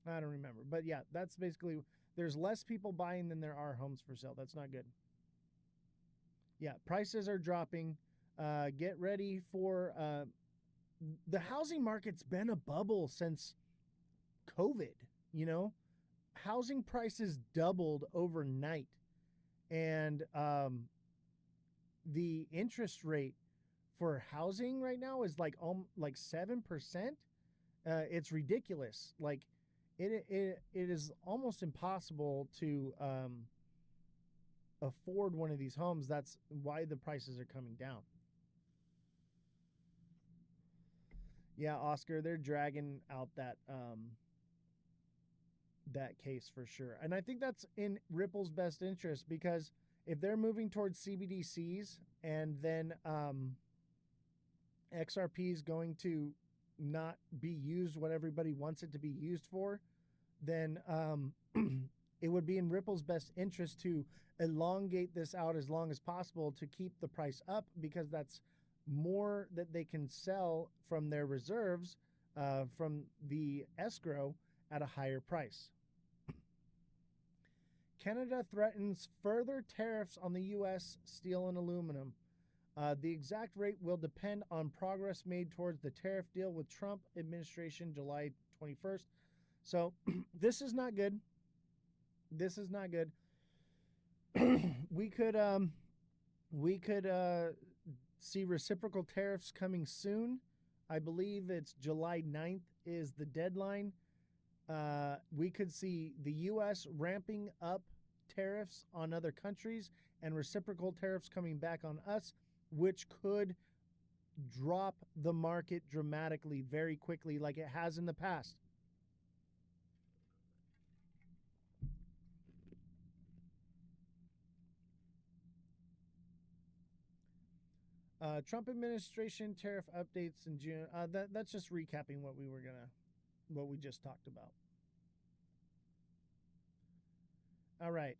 I don't remember. But yeah, that's basically, there's less people buying than there are homes for sale. That's not good. Yeah, prices are dropping. Get ready for the housing market's been a bubble since COVID. You know, housing prices doubled overnight, and the interest rate for housing right now is like 7%. It's ridiculous. Like it is almost impossible to afford one of these homes. That's why the prices are coming down. Yeah, Oscar, they're dragging out that that case for sure. And I think that's in Ripple's best interest, because if they're moving towards CBDCs and then XRP is going to not be used what everybody wants it to be used for, then it would be in Ripple's best interest to elongate this out as long as possible to keep the price up, because that's more that they can sell from their reserves from the escrow at a higher price. Canada threatens further tariffs on the U.S. steel and aluminum. The exact rate will depend on progress made towards the tariff deal with Trump administration July 21st. So this is not good. This is not good. We could see reciprocal tariffs coming soon. I believe it's July 9th is the deadline. We could see the U.S. ramping up tariffs on other countries and reciprocal tariffs coming back on us, which could drop the market dramatically very quickly like it has in the past. Trump administration tariff updates in June. That's just recapping what we just talked about. All right.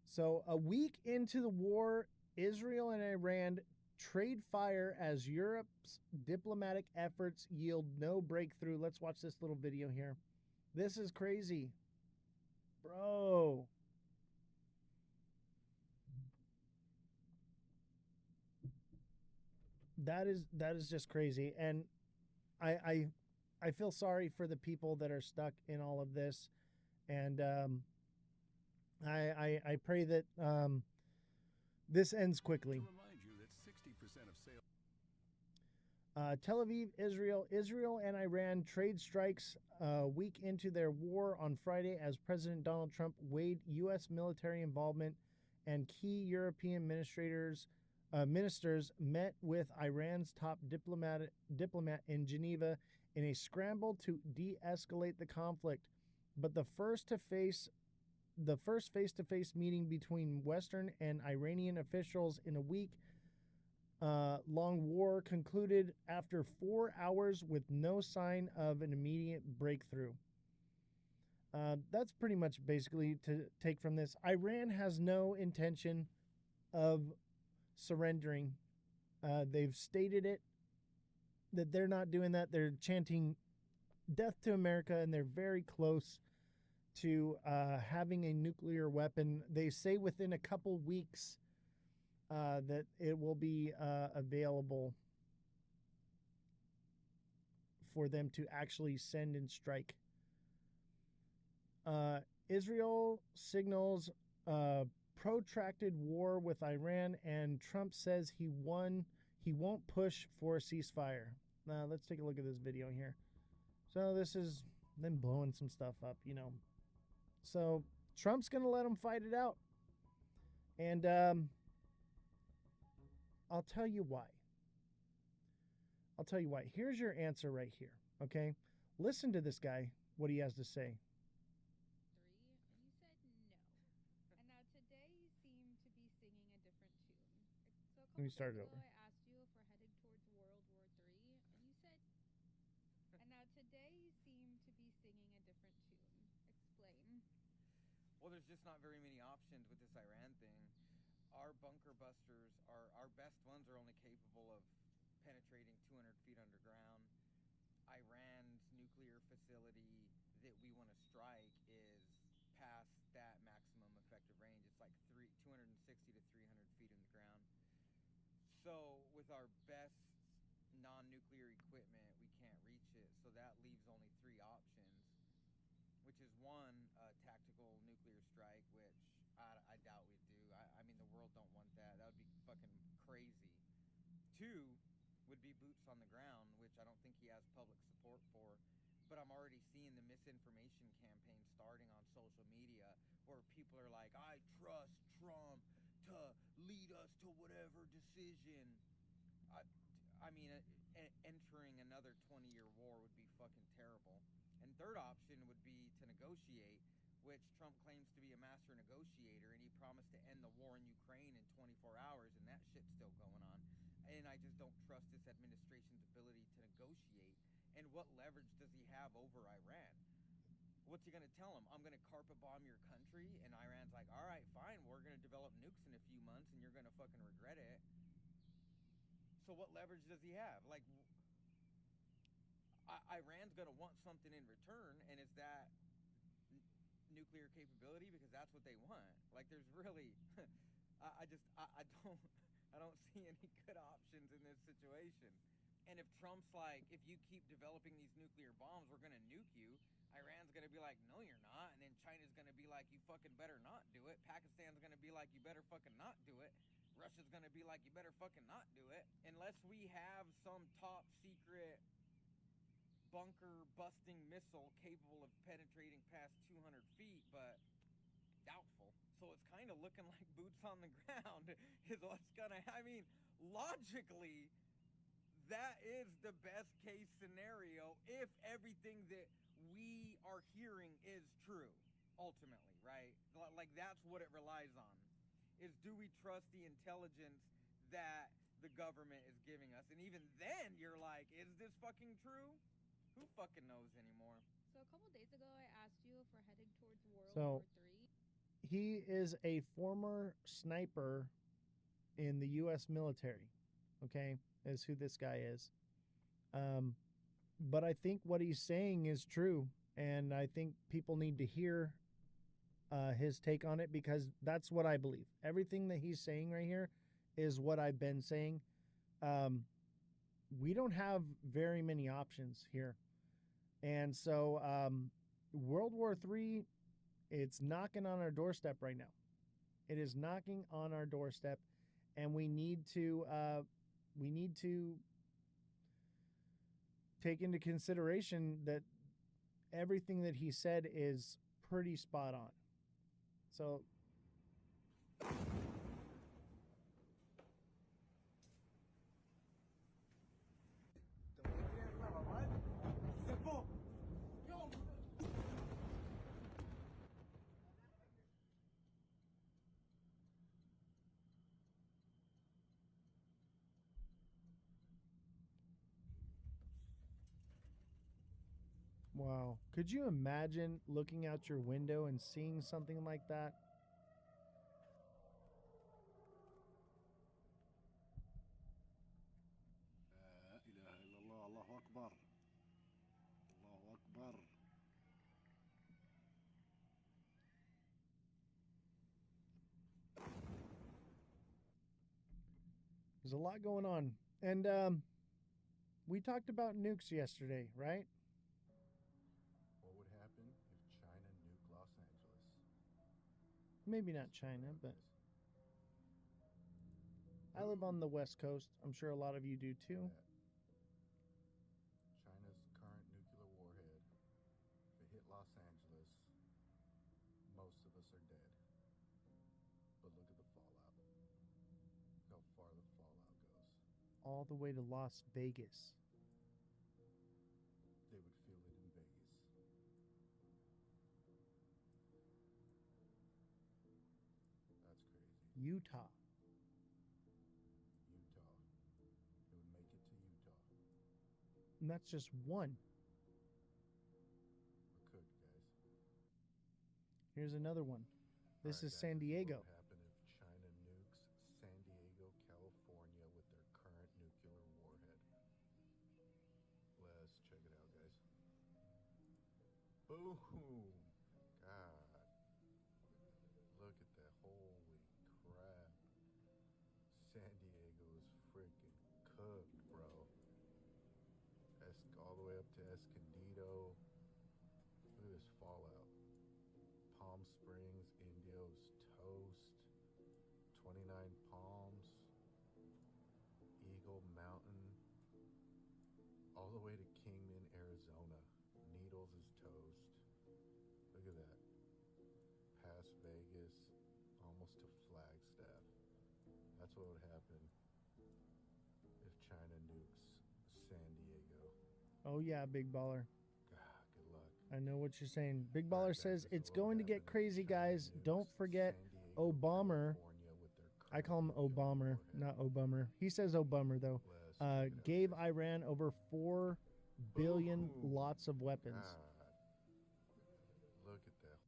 So a week into the war, Israel and Iran trade fire as Europe's diplomatic efforts yield no breakthrough. Let's watch this little video here. This is crazy, bro. That is just crazy, and I feel sorry for the people that are stuck in all of this, and I pray that this ends quickly. Tel Aviv, Israel and Iran trade strikes a week into their war on Friday as President Donald Trump weighed U.S. military involvement, and key European ministers met with Iran's top diplomat in Geneva in a scramble to de-escalate the conflict. But the first face-to-face meeting between Western and Iranian officials in a week long war concluded after 4 hours with no sign of an immediate breakthrough. That's pretty much basically to take from this. Iran has no intention of surrendering. They've stated it, that they're not doing that. They're chanting death to America, and they're very close to having a nuclear weapon. They say within a couple weeks that it will be available for them to actually send and strike. Israel signals protracted war with Iran, and Trump says he won't push for a ceasefire. Now let's take a look at this video here. So this is them blowing some stuff up, you know. So Trump's gonna let them fight it out, and I'll tell you why. Here's your answer right here, okay? Listen to this guy, what he has to say. Let me start it over. I asked you if we're heading towards World War III, and you said, and now today you seem to be singing a different tune. just not very many options with this Iran thing. Our bunker busters, our best ones are only capable of penetrating 200 feet underground. Iran's nuclear facility that we want to strike is past that maximum effective range. It's like 260 to 300 feet in the ground. So with our best non-nuclear equipment, we can't reach it. So that leaves only 3 options, which is one, tactical nuclear strike, which I doubt we'd do. I mean, the world don't want that. That would be fucking crazy. 2 would be boots on the ground, which I don't think he has public support for. But I'm already seeing the misinformation campaign starting on social media where people are like, I trust Trump to lead us to whatever decision. I mean, entering another 20-year war would be fucking terrible. And third option would be to negotiate, which Trump claims to be a master negotiator, and he promised to end the war in Ukraine in 24 hours, and that shit's still going on. And I just don't trust this administration's ability to negotiate. And what leverage does he have over Iran? What's he going to tell him? I'm going to carpet bomb your country? And Iran's like, all right, fine, we're going to develop nukes in a few months, and you're going to fucking regret it. So what leverage does he have? Like, Iran's going to want something in return, and is that nuclear capability? Because that's what they want. Like, there's really, I don't see any good options in this situation. And if Trump's like, if you keep developing these nuclear bombs, we're going to nuke you, Iran's going to be like, no, you're not. And then China's going to be like, you fucking better not do it. Pakistan's going to be like, you better fucking not do it. Russia's going to be like, you better fucking not do it. Unless we have some top secret bunker busting missile capable of penetrating past 200 feet, but doubtful. So it's kind of looking like boots on the ground is what's gonna, I mean, logically, that is the best case scenario if everything that we are hearing is true, ultimately, right? Like, that's what it relies on, is do we trust the intelligence that the government is giving us? And even then, you're like, is this fucking true? Who fucking knows anymore? So a couple days ago, I asked you if we're heading towards World So War III. he is a former sniper in the U.S. military. Okay, is who this guy is. But I think what he's saying is true, and I think people need to hear his take on it, because that's what I believe. Everything that he's saying right here is what I've been saying. We don't have very many options here. And so World War III, it's knocking on our doorstep right now. It is knocking on our doorstep, and we need to take into consideration that everything that he said is pretty spot on. So wow. Could you imagine looking out your window and seeing something like that? لا إله إلا الله الله أكبر الله أكبر. There's a lot going on. And we talked about nukes yesterday, right? What would happen if China nuked Los Angeles? Maybe not China, but I live on the West Coast. I'm sure a lot of you do too. China's current nuclear warhead, if it hit Los Angeles, most of us are dead. But look at the fallout. Look how far the fallout goes. All the way to Las Vegas. They would feel it in Vegas. That's crazy. Utah. Utah. It would make it to Utah. And that's just one. Or could, guys. Here's another one. This is guys, San this is what Diego. would happen if China nukes San Diego, California with their current nuclear warhead. Let's check it out, guys. Boom! God. Look at that. Holy crap. San Diego is freaking cooked, bro. All the way up to Escondido. Look at this fallout. Palm Springs, Indio's toast. 29 Palms. Eagle Mountain. All the way to Kingman, Arizona. Needles is toast. Look at that. Past Vegas, almost to Flagstaff. That's what would happen if China nukes San Diego. Oh yeah, Big Baller. God, good luck. I know what you're saying. Big All Baller right, guys, says this is it's what would going to happen get if crazy, China guys. nukes Don't forget San Diego, Obama. California with their I current call him nuclear Obama, warhead. not Obama. He says Obama though. Let's check it out, Gave guys. Iran over 4 billion Boom. lots of weapons. God. Look at that.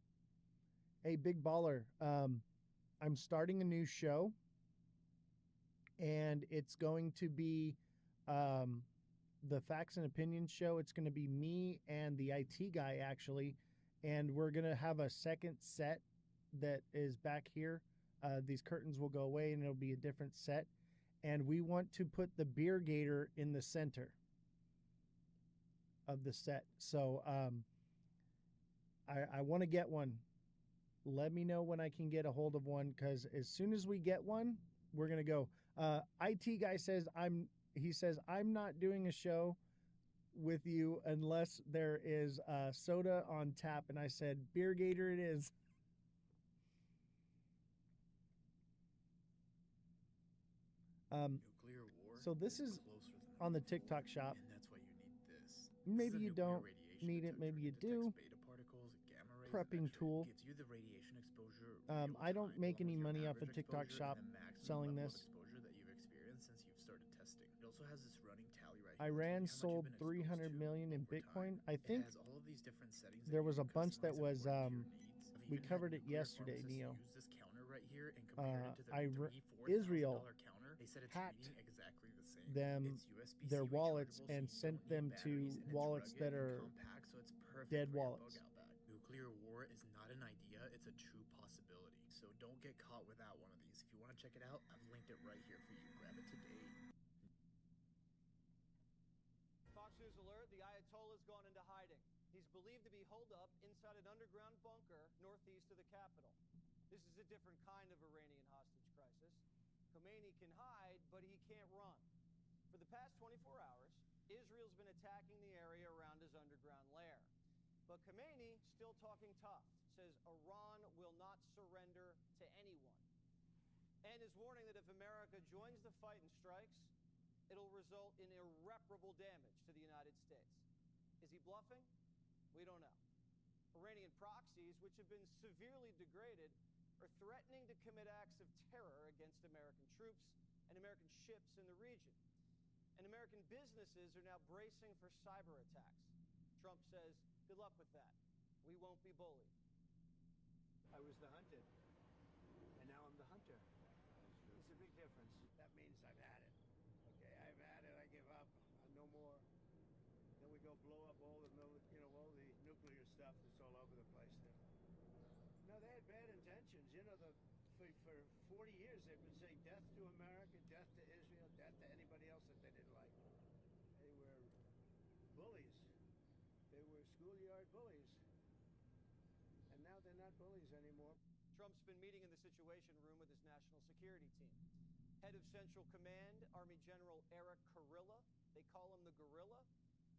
Hey, Big Baller. I'm starting a new show, and it's going to be the Facts and Opinions show. It's going to be me and the IT guy, actually, and we're going to have a second set that is back here. These curtains will go away, and it'll be a different set. And we want to put the beer gator in the center of the set. So I want to get one. Let me know when I can get a hold of one, because as soon as we get one, we're gonna go. IT guy says I'm not doing a show with you unless there is soda on tap, and I said beer gator it is. Nuclear war. So this is closer than on the TikTok shop. and that's why you need this. Maybe This is a you nuclear don't radiation need it. Maybe you detector. do. It detects beta particles, gamma rays, Prepping X-ray. tool. Gives you the radiation exposure I don't make any along with money your off of average TikTok exposure shop and the maximum selling level of this. exposure that you've experienced since you've started testing. It also has this running tally right here. Iran sold 300 million in Bitcoin. I think It has all of these different settings there that was you a can bunch that customize was according to your needs. I've we even had covered it nuclear yesterday, pharmacists Neo. use this counter right here and compared it to their Israel $3,000-$4,000 counter. They said it's hacked reading exactly the same. them It's USB-C their wallets rechargeable, so and you sent don't need them to batteries, and it's wallets rugged that and are compact, so it's perfect dead for your wallets. bug out bag. Nuclear war is not an idea, it's a true possibility. So don't get caught without one of these. If you want to check it out, I've linked it right here for you. Grab it today. Fox News alert, the Ayatollah's gone into hiding. He's believed to be holed up inside an underground bunker northeast of the capital. This is a different kind of Iranian hostage crisis. Khomeini can hide, but he can't run. For the past 24 hours, Israel's been attacking the area around his underground lair. But Khomeini, still talking tough, says Iran will not surrender to anyone. And is warning that if America joins the fight and strikes, it'll result in irreparable damage to the United States. Is he bluffing? We don't know. Iranian proxies, which have been severely degraded, are threatening to commit acts of terror against American troops and American ships in the region. And American businesses are now bracing for cyber attacks. Trump says, good luck with that. We won't be bullied. I was the hunted, and now I'm the hunter. It's a big difference. That means I've had it. Okay, I've had it. I give up. No more. Then we go blow up all the all the nuclear stuff that's all over the place there. No, they had bad intentions. For 40 years they've been saying death to America, death to Israel, death to anybody else that they didn't like. They were bullies. They were schoolyard bullies. And now they're not bullies anymore. Trump's been meeting in the Situation Room with his national security team. Head of Central Command, Army General Eric Kurilla, they call him the Gorilla,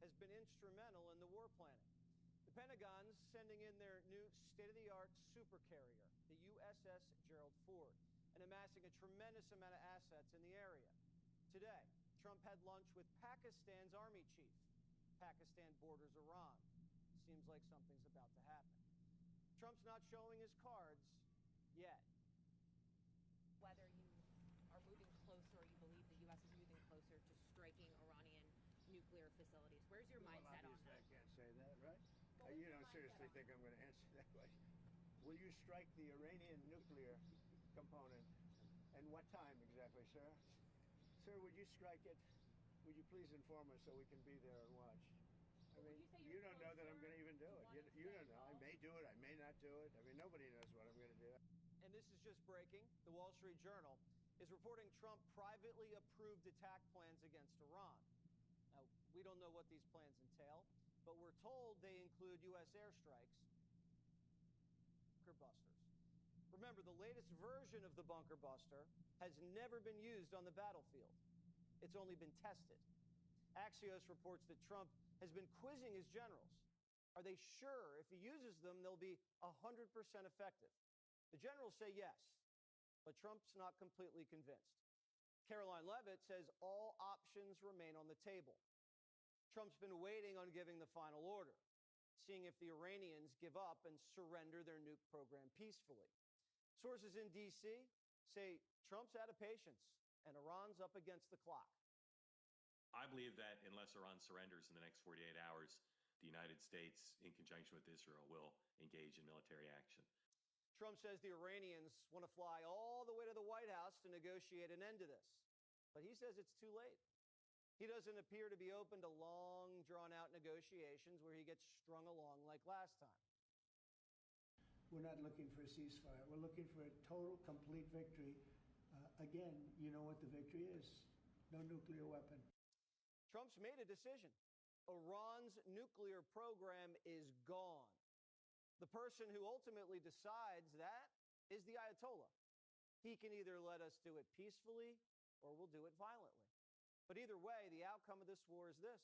has been instrumental in the war planning. The Pentagon's sending in their new state-of-the-art supercarrier, the USS Gerald Ford, and amassing a tremendous amount of assets in the area. Today, Trump had lunch with Pakistan's army chief. Pakistan borders Iran. Seems like something's about to happen. Trump's not showing his cards yet. Whether you are moving closer or you believe the U.S. is moving closer to striking Iranian nuclear facilities. Where's your mindset on that? I can't say that, right? You don't seriously think I'm going to answer that way? will you strike the Iranian nuclear component? And what time exactly, sir? Sir, would you strike it? Would you please inform us so we can be there and watch? I mean, you don't know that I'm going to even do it. You don't know. I may do it. I may not do it. I mean, nobody knows what I'm going to do. And this is just breaking. The Wall Street Journal is reporting Trump privately approved attack plans against Iran. Now, we don't know what these plans entail, but we're told they include U.S. airstrikes, bunker busters. Remember, the latest version of the bunker buster has never been used on the battlefield. It's only been tested. Axios reports that Trump has been quizzing his generals. Are they sure if he uses them, they'll be 100% effective? The generals say yes, but Trump's not completely convinced. Caroline Leavitt says all options remain on the table. Trump's been waiting on giving the final order, seeing if the Iranians give up and surrender their nuke program peacefully. Sources in D.C. say Trump's out of patience and Iran's up against the clock. I believe that unless Iran surrenders in the next 48 hours, the United States, in conjunction with Israel, will engage in military action. Trump says the Iranians want to fly all the way to the White House to negotiate an end to this. But he says it's too late. He doesn't appear to be open to long, drawn-out negotiations where he gets strung along like last time. We're not looking for a ceasefire. We're looking for a total, complete victory. Again, you know what the victory is. No nuclear weapon. Trump's made a decision. Iran's nuclear program is gone. The person who ultimately decides that is the Ayatollah. He can either let us do it peacefully or we'll do it violently. But either way, the outcome of this war is this.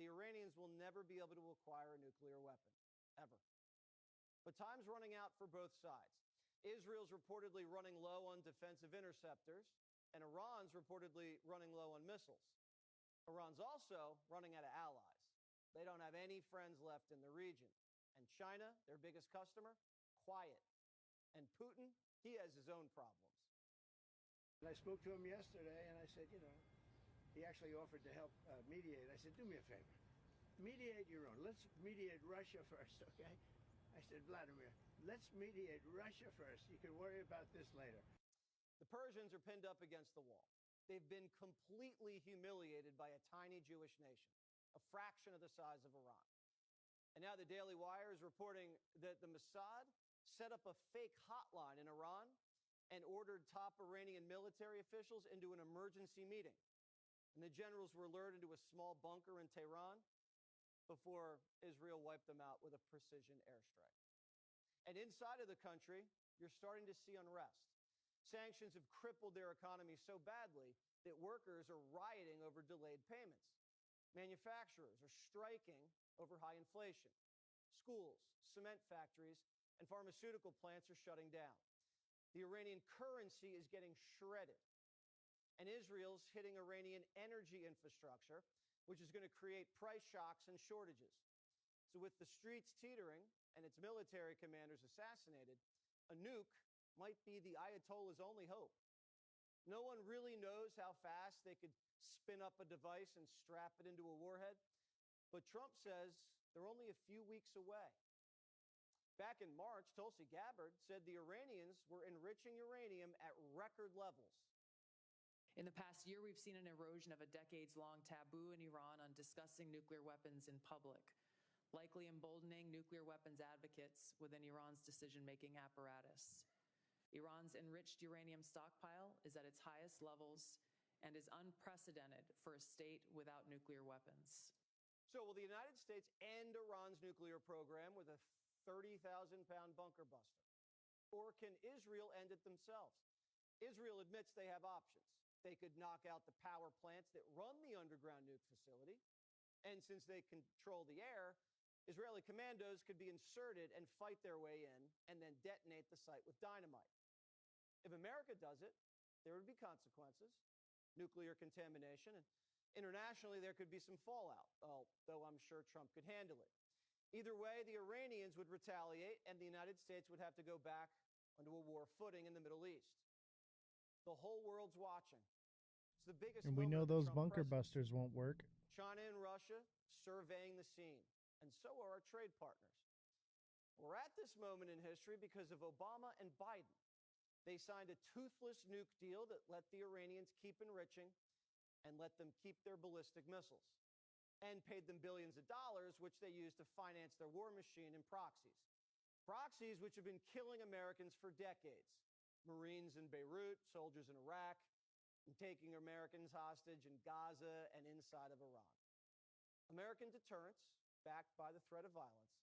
The Iranians will never be able to acquire a nuclear weapon, ever. But time's running out for both sides. Israel's reportedly running low on defensive interceptors, and Iran's reportedly running low on missiles. Iran's also running out of allies. They don't have any friends left in the region. And China, their biggest customer, quiet. And Putin, he has his own problems. And I spoke to him yesterday, and I said, you know, he actually offered to help mediate. I said, do me a favor. Mediate your own. Let's mediate Russia first, okay? I said, Vladimir, let's mediate Russia first. You can worry about this later. The Persians are pinned up against the wall. They've been completely humiliated by a tiny Jewish nation, a fraction of the size of Iran. And now the Daily Wire is reporting that the Mossad set up a fake hotline in Iran and ordered top Iranian military officials into an emergency meeting. And the generals were lured into a small bunker in Tehran before Israel wiped them out with a precision airstrike. And inside of the country, you're starting to see unrest. Sanctions have crippled their economy so badly that workers are rioting over delayed payments. Manufacturers are striking over high inflation. Schools, cement factories, and pharmaceutical plants are shutting down. The Iranian currency is getting shredded. And Israel's hitting Iranian energy infrastructure, which is going to create price shocks and shortages. So with the streets teetering and its military commanders assassinated, a nuke might be the Ayatollah's only hope. No one really knows how fast they could spin up a device and strap it into a warhead, but Trump says they're only a few weeks away. Back in March, Tulsi Gabbard said the Iranians were enriching uranium at record levels. In the past year, we've seen an erosion of a decades-long taboo in Iran on discussing nuclear weapons in public, likely emboldening nuclear weapons advocates within Iran's decision-making apparatus. Iran's enriched uranium stockpile is at its highest levels and is unprecedented for a state without nuclear weapons. So will the United States end Iran's nuclear program with a 30,000-pound bunker buster? Or can Israel end it themselves? Israel admits they have options. They could knock out the power plants that run the underground nuke facility. And since they control the air, Israeli commandos could be inserted and fight their way in and then detonate the site with dynamite. If America does it, there would be consequences, nuclear contamination, and internationally there could be some fallout, though I'm sure Trump could handle it. Either way, the Iranians would retaliate and the United States would have to go back onto a war footing in the Middle East. The whole world's watching. It's the biggest And we moment know of the those Trump bunker presidency. busters won't work. China and Russia surveying the scene, and so are our trade partners. We're at this moment in history because of Obama and Biden. They signed a toothless nuke deal that let the Iranians keep enriching and let them keep their ballistic missiles, and paid them billions of dollars, which they used to finance their war machine and proxies. Proxies which have been killing Americans for decades. Marines in Beirut, soldiers in Iraq, and taking Americans hostage in Gaza and inside of Iran. American deterrence, backed by the threat of violence,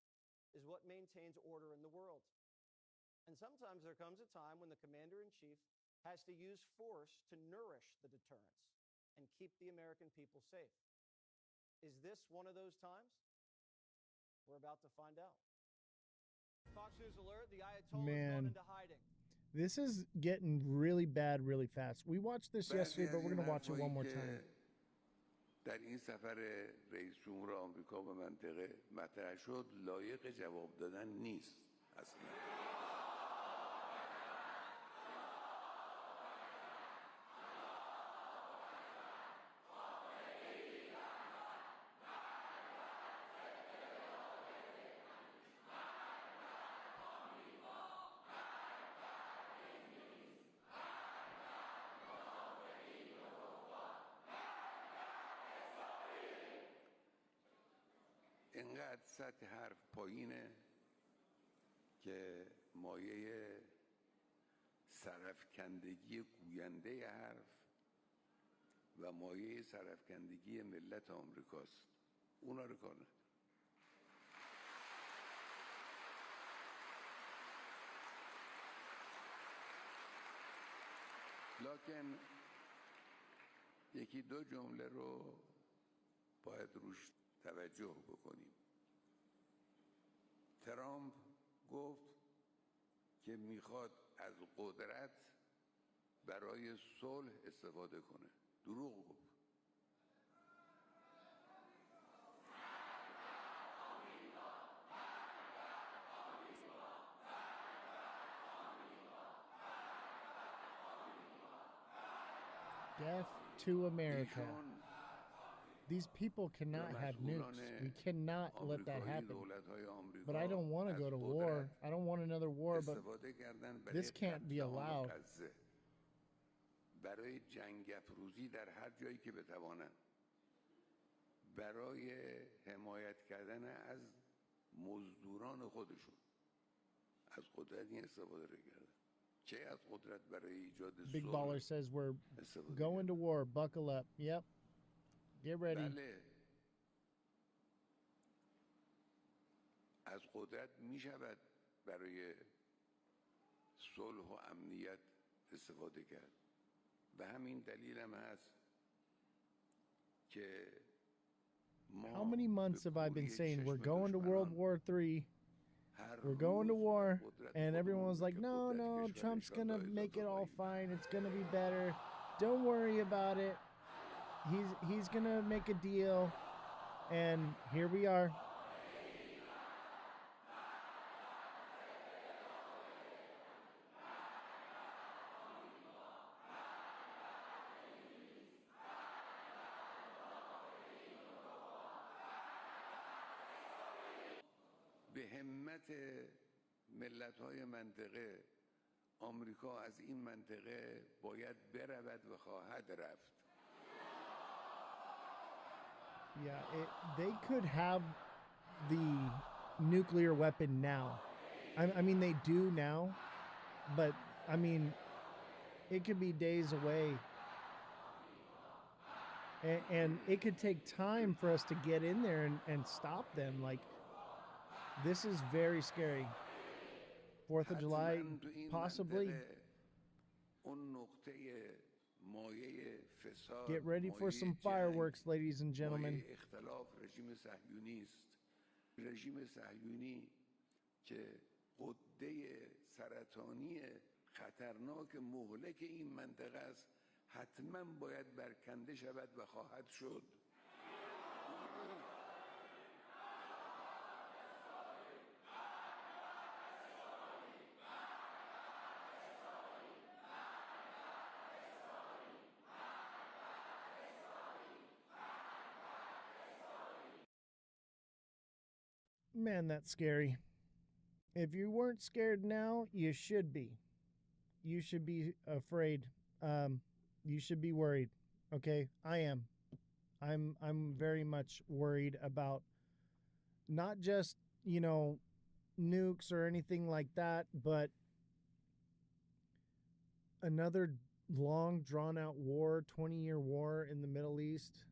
is what maintains order in the world. And sometimes there comes a time when the commander-in-chief has to use force to nourish the deterrence and keep the American people safe. Is this one of those times? We're about to find out. Fox News alert, the Ayatollah has gone into hiding. This is getting really bad really fast. We watched this yesterday, but we're going to watch it one more time. در این سفر رئیس جمهور آمریکا به منطقه مطرح شد لایق جواب دادن نیست اصلا. اینقدر سطح حرف پایینه که مایه سرفکندگی گوینده حرف و مایه سرفکندگی ملت آمریکاست. اونا رو کار نداره. لکن یکی دو جمله رو باید روش توجه بکنیم. ترامپ گفت که میخواد از قدرت برای صلح استفاده کنه. دروغ گفت. Death to America. These people cannot have nukes. We cannot let that happen. But I don't want to go to war. I don't want another war, but this can't be allowed. برای جنگ افروزی در هر جایی که بتوانند، برای حمایت کردن از مزدوران خودشون از قدرت این استفاده رو کردن. چه از قدرت برای ایجاد Big Baller says we're going to war. Buckle up. Yep. Get ready. بله. از قدرت می شود برای صلح و امنیت استفاده کرد. به همین دلیل هم هست که How many months have I been saying we're going to World War III? We're going to war, and everyone was like, no, Trump's going to make it all fine. It's going to be better. Don't worry about it. He's going to make a deal, and here we are. به همت ملت‌های منطقه آمریکا از این منطقه باید برود و خواهد رفت. Yeah, they could have the nuclear weapon now. I mean, they do now, but I mean, it could be days away. And it could take time for us to get in there and stop them. Like, this is very scary. 4th of July, possibly. Get ready for some fireworks, ladies and gentlemen. رژیم صهیونی که غده سرطانی خطرناک مهلک این منطقه است حتما باید برکنده شود و خواهد شد. Man, that's scary. If you weren't scared now, you should be. You should be afraid. You should be worried. Okay, I am. I'm very much worried about not just, nukes or anything like that, but another long drawn out war, 20-year war in the Middle East,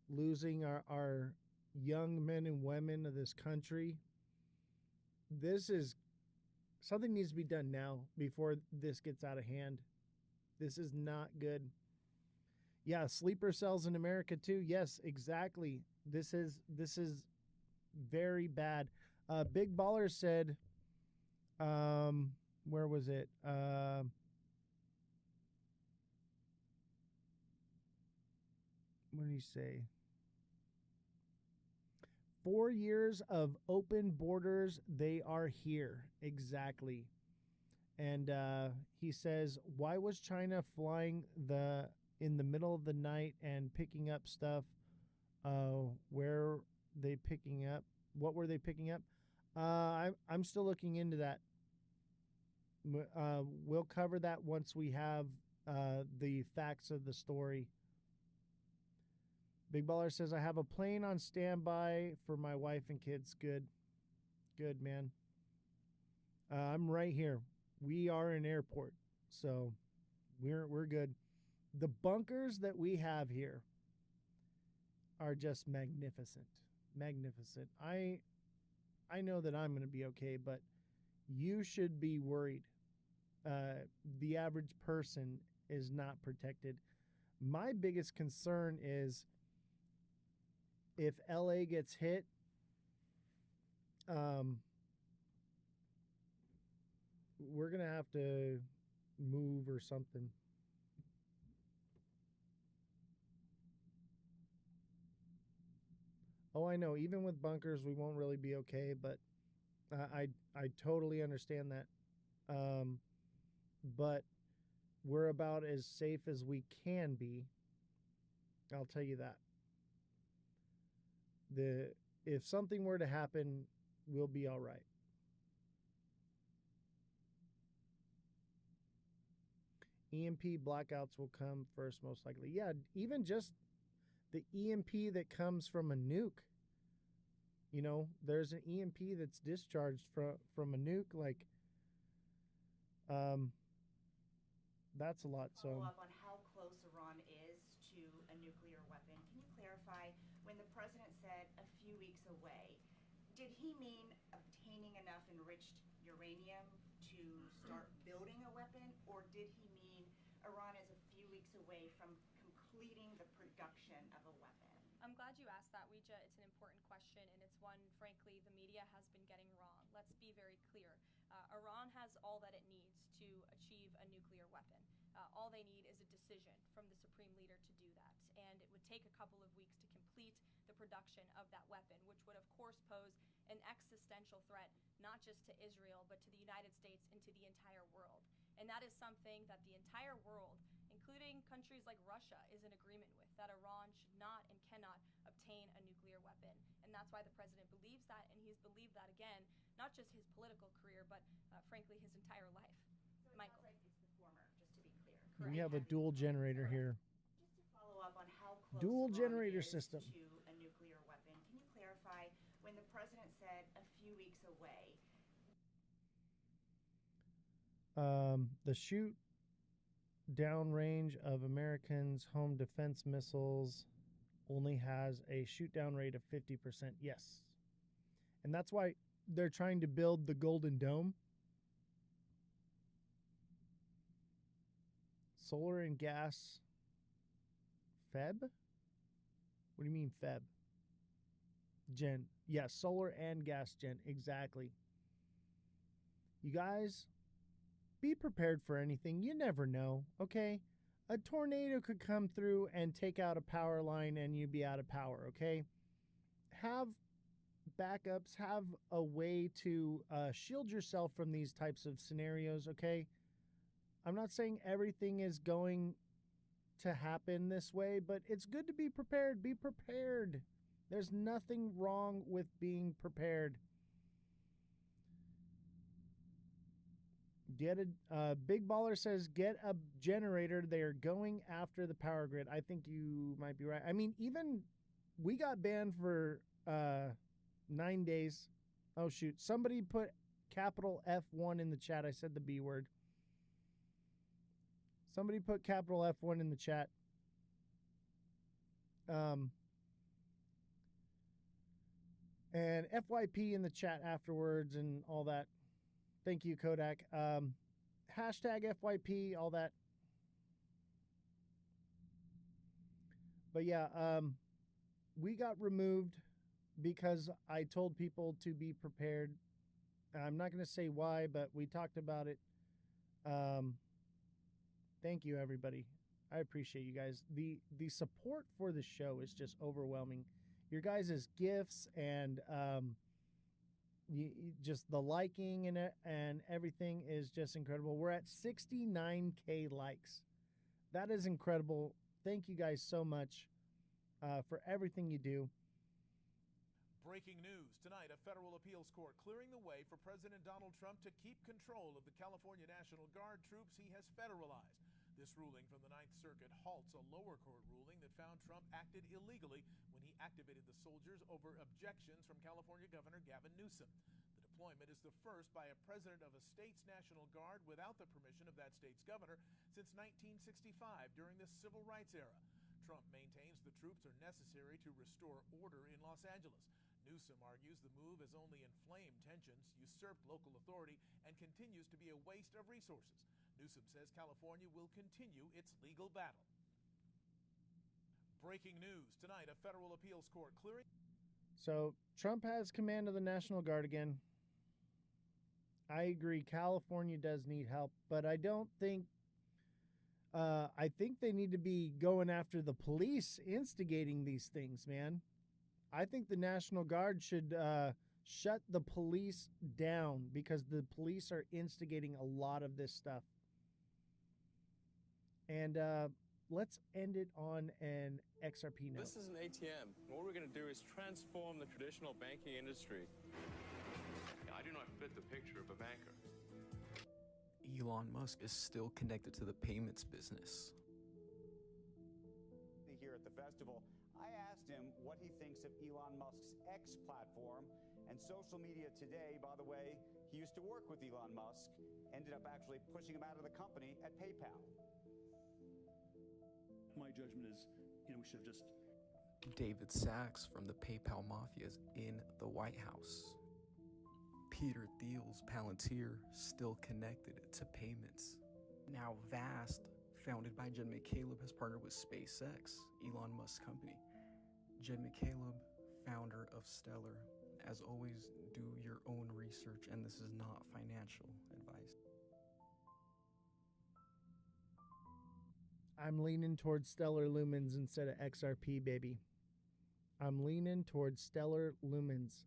losing our young men and women of this country. This is something needs to be done now before this gets out of hand. This is not good. Yeah, sleeper cells in America too. Yes, exactly. This is very bad. Big Baller said, where was it? What did he say? 4 years of open borders. They are here. Exactly. And he says, why was China flying in the middle of the night and picking up stuff? Where they picking up? What were they picking up? I'm still looking into that. We'll cover that once we have the facts of the story. Big Baller says, I have a plane on standby for my wife and kids. Good. Good, man. I'm right here. We are an airport, so we're good. The bunkers that we have here are just magnificent. Magnificent. I know that I'm going to be okay, but you should be worried. The average person is not protected. My biggest concern is if LA gets hit, we're going to have to move or something. Oh, I know. Even with bunkers, we won't really be okay, but I totally understand that. But we're about as safe as we can be. I'll tell you that. If something were to happen, we'll be all right. EMP blackouts will come first, most likely. Yeah, even just the EMP that comes from a nuke. There's an EMP that's discharged from a nuke. That's a lot. Follow up on how close Iran is to a nuclear weapon. Can you clarify when the president said a few weeks away? Did he mean obtaining enough enriched uranium to start building a weapon, or did he mean Iran is a few weeks away from completing the production of a weapon? I'm glad you asked that, Ouija. It's an important question, and it's one, frankly, the media has been getting wrong. Let's be very clear. Iran has all that it needs to achieve a nuclear weapon. All they need is a decision from the supreme leader to do that. And it would take a couple of weeks to complete the production of that weapon, which would, of course, pose an existential threat, not just to Israel, but to the United States and to the entire world. And that is something that the entire world, including countries like Russia, is in agreement with, that Iran should not and cannot obtain a nuclear weapon. And that's why the president believes that, and he's believed that, again, not just his political career, but frankly, his entire life. So it Michael. sounds like it's the former, just to be clear. We have a dual generator here. Just to follow up on how close Dual Iran generator is system. to a nuclear weapon, can you clarify when the president said a few weeks away? The shoot down range of Americans' home defense missiles only has a shoot down rate of 50%. Yes. And that's why they're trying to build the Golden Dome. Solar and gas Feb? What do you mean Feb? Gen. Yeah, solar and gas gen. Exactly. You guys, be prepared for anything. You never know, okay? A tornado could come through and take out a power line and you'd be out of power, okay? Have backups, have a way to shield yourself from these types of scenarios, okay? I'm not saying everything is going to happen this way, but it's good to be prepared. Be prepared. There's nothing wrong with being prepared. Get a Big Baller says get a generator. They are going after the power grid. I think you might be right. I mean, even we got banned for 9 days. Oh shoot! Somebody put capital F1 in the chat. I said the B word. Somebody put capital F1 in the chat. And FYP in the chat afterwards and all that. Thank you, Kodak. Hashtag FYP, all that. But yeah, we got removed because I told people to be prepared. I'm not going to say why, but we talked about it. Thank you, everybody. I appreciate you guys. The support for the show is just overwhelming. Your guys' gifts and just the liking and everything is just incredible. We're at 69K likes. That is incredible. Thank you guys so much for everything you do. Breaking news tonight, a federal appeals court clearing the way for President Donald Trump to keep control of the California National Guard troops he has federalized. This ruling from the Ninth Circuit halts a lower court ruling that found Trump acted illegally when he activated the soldiers over objections from California Governor Gavin Newsom. The deployment is the first by a president of a state's National Guard without the permission of that state's governor since 1965 during the Civil Rights era. Trump maintains the troops are necessary to restore order in Los Angeles. Newsom argues the move has only inflamed tensions, usurped local authority, and continues to be a waste of resources. Newsom says California will continue its legal battle. Breaking news tonight, a federal appeals court clearing. So Trump has command of the National Guard again. I agree. California does need help, but I don't think. I think they need to be going after the police instigating these things, man. I think the National Guard should shut the police down because the police are instigating a lot of this stuff. And let's end it on an XRP note. This is an ATM. What we're going to do is transform the traditional banking industry. I do not fit the picture of a banker. Elon Musk is still connected to the payments business. Here at the festival, I asked him what he thinks of Elon Musk's X platform and social media today. By the way, he used to work with Elon Musk, ended up actually pushing him out of the company at PayPal. My judgment is, we should have just... David Sachs from the PayPal Mafia is in the White House. Peter Thiel's Palantir still connected to payments. Now Vast, founded by Jed McCaleb, has partnered with SpaceX, Elon Musk's company. Jed McCaleb, founder of Stellar. As always, do your own research, and this is not financial advice. I'm leaning towards Stellar Lumens instead of XRP, baby. I'm leaning towards Stellar Lumens.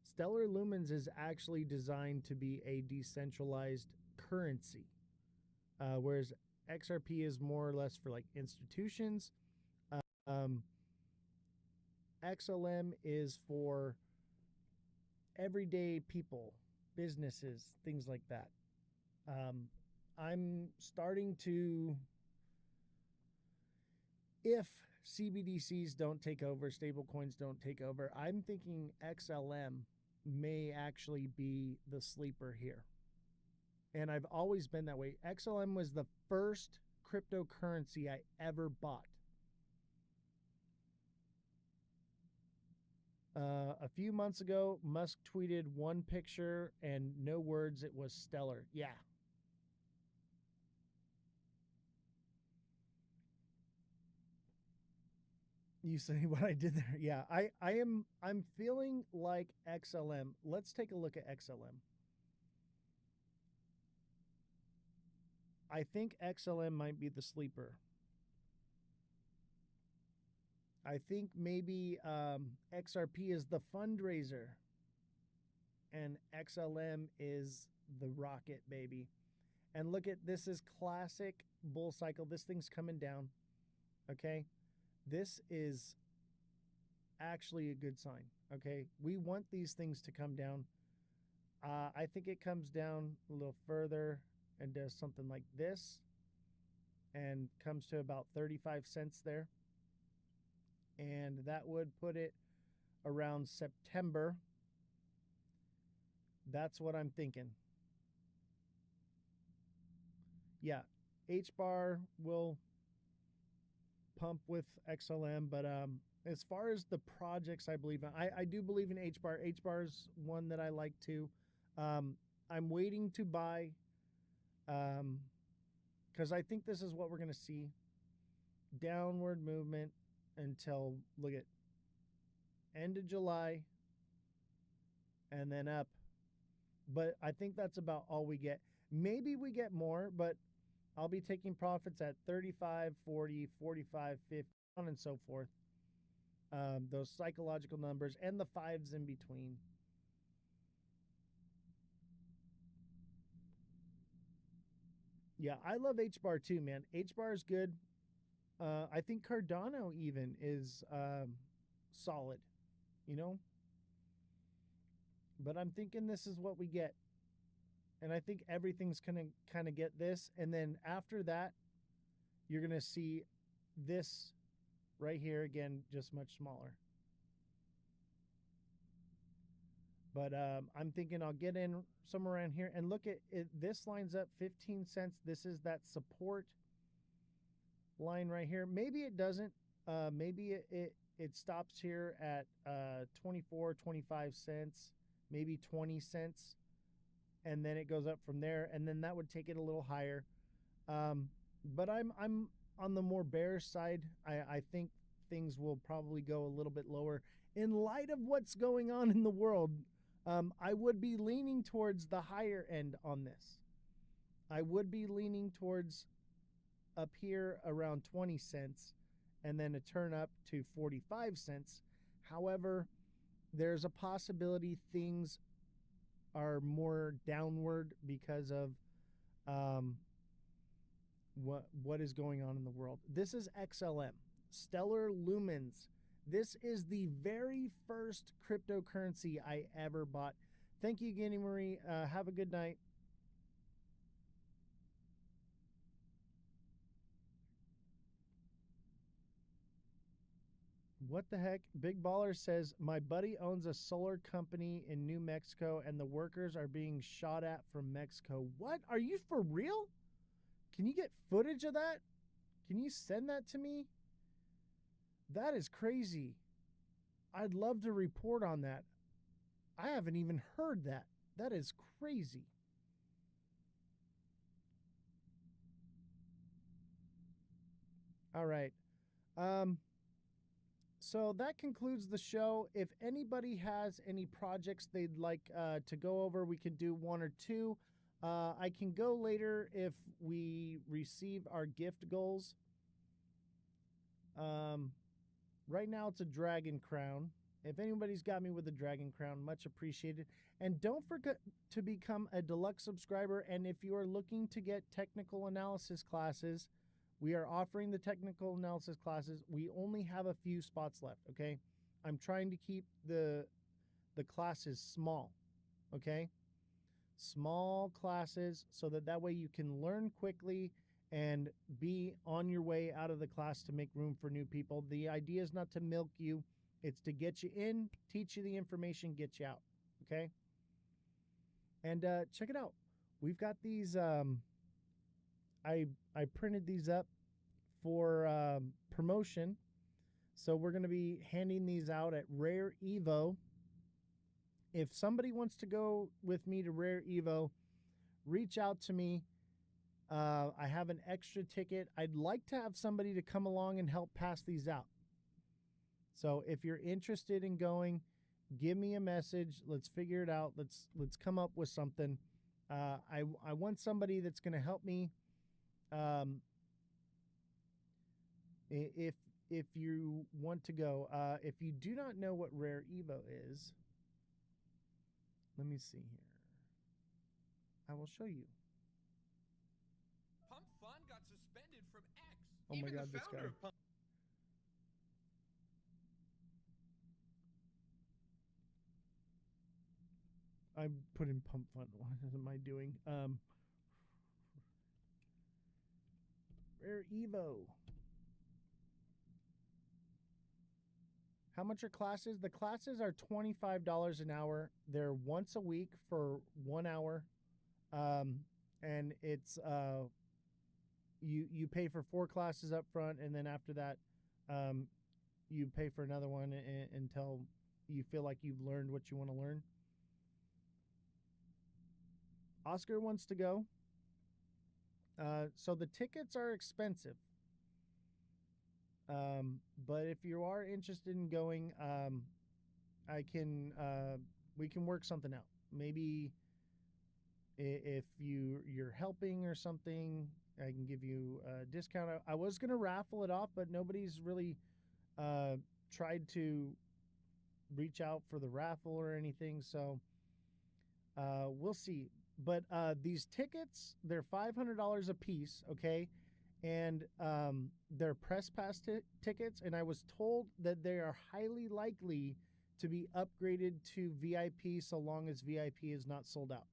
Stellar Lumens is actually designed to be a decentralized currency, whereas XRP is more or less for like institutions. XLM is for everyday people, businesses, things like that. I'm starting to, if CBDCs don't take over, stablecoins don't take over, I'm thinking XLM may actually be the sleeper here. And I've always been that way. XLM was the first cryptocurrency I ever bought. A few months ago, Musk tweeted one picture and no words. It was Stellar. Yeah. You see what I did there? Yeah, I'm feeling like XLM. Let's take a look at XLM. I think XLM might be the sleeper. I think maybe XRP is the fundraiser and XLM is the rocket, baby. And look at this is classic bull cycle. This thing's coming down. Okay. This is actually a good sign. Okay. We want these things to come down. I think it comes down a little further. and does something like this and comes to about 35 cents there. And that would put it around September. That's what I'm thinking. Yeah, H-bar will pump with XLM, but as far as the projects I believe in, I do believe in H-bar. H-bar is one that I like too. I'm waiting to buy because I think this is what we're going to see. Downward movement until, look at, end of July and then up. But I think that's about all we get. Maybe we get more, but I'll be taking profits at 35, 40, 45, 50, on and so forth. Those psychological numbers and the fives in between. Yeah, I love H-bar too, man. H-bar is good. I think Cardano even is solid, you know? But I'm thinking this is what we get. And I think everything's going to kind of get this. And then after that, you're going to see this right here again, just much smaller. But I'm thinking I'll get in somewhere around here. And look at it. This lines up 15 cents. This is that support line right here. Maybe it doesn't. Maybe it stops here at 24, 25 cents, maybe 20 cents. And then it goes up from there. And then that would take it a little higher. But I'm on the more bearish side. I think things will probably go a little bit lower. In light of what's going on in the world, I would be leaning towards the higher end on this. I would be leaning towards up here around 20 cents and then a turn up to 45 cents. However, there's a possibility things are more downward because of what is going on in the world. This is XLM, Stellar Lumens. This is the very first cryptocurrency I ever bought. Thank you, Guinea Marie. Have a good night. What the heck? Big Baller says, my buddy owns a solar company in New Mexico and the workers are being shot at from Mexico. What? Are you for real? Can you get footage of that? Can you send that to me? That is crazy. I'd love to report on that. I haven't even heard that. That is crazy. All right. So that concludes the show. If anybody has any projects they'd like to go over, we can do one or two. I can go later if we receive our gift goals. Right now it's a dragon crown. If anybody's got me with a dragon crown, much appreciated. And don't forget to become a deluxe subscriber. And if you are looking to get technical analysis classes, we are offering the technical analysis classes. We only have a few spots left, okay? I'm trying to keep the classes small, okay? Small classes so that way you can learn quickly and be on your way out of the class to make room for new people. The idea is not to milk you. It's to get you in, teach you the information, get you out, okay? And check it out. We've got these, I printed these up for promotion. So we're going to be handing these out at Rare Evo. If somebody wants to go with me to Rare Evo, reach out to me. I have an extra ticket. I'd like to have somebody to come along and help pass these out. So if you're interested in going, give me a message. Let's figure it out. Let's come up with something. I want somebody that's going to help me. If you want to go, if you do not know what Rare Evo is, let me see here. I will show you. Pump Fun got suspended from X. Oh my God, this guy. I'm putting Pump Fun. What am I doing? Rare Evo. How much are classes? The classes are $25 an hour. They're once a week for 1 hour. And it's you pay for 4 classes up front, and then after that you pay for another one until you feel like you've learned what you want to learn. Oscar wants to go. So the tickets are expensive. But if you are interested in going, we can work something out. Maybe if you're helping or something, I can give you a discount. I was going to raffle it off, but nobody's really tried to reach out for the raffle or anything. So we'll see. But these tickets, they're $500 a piece, okay? And they're press pass tickets, and I was told that they are highly likely to be upgraded to VIP so long as VIP is not sold out.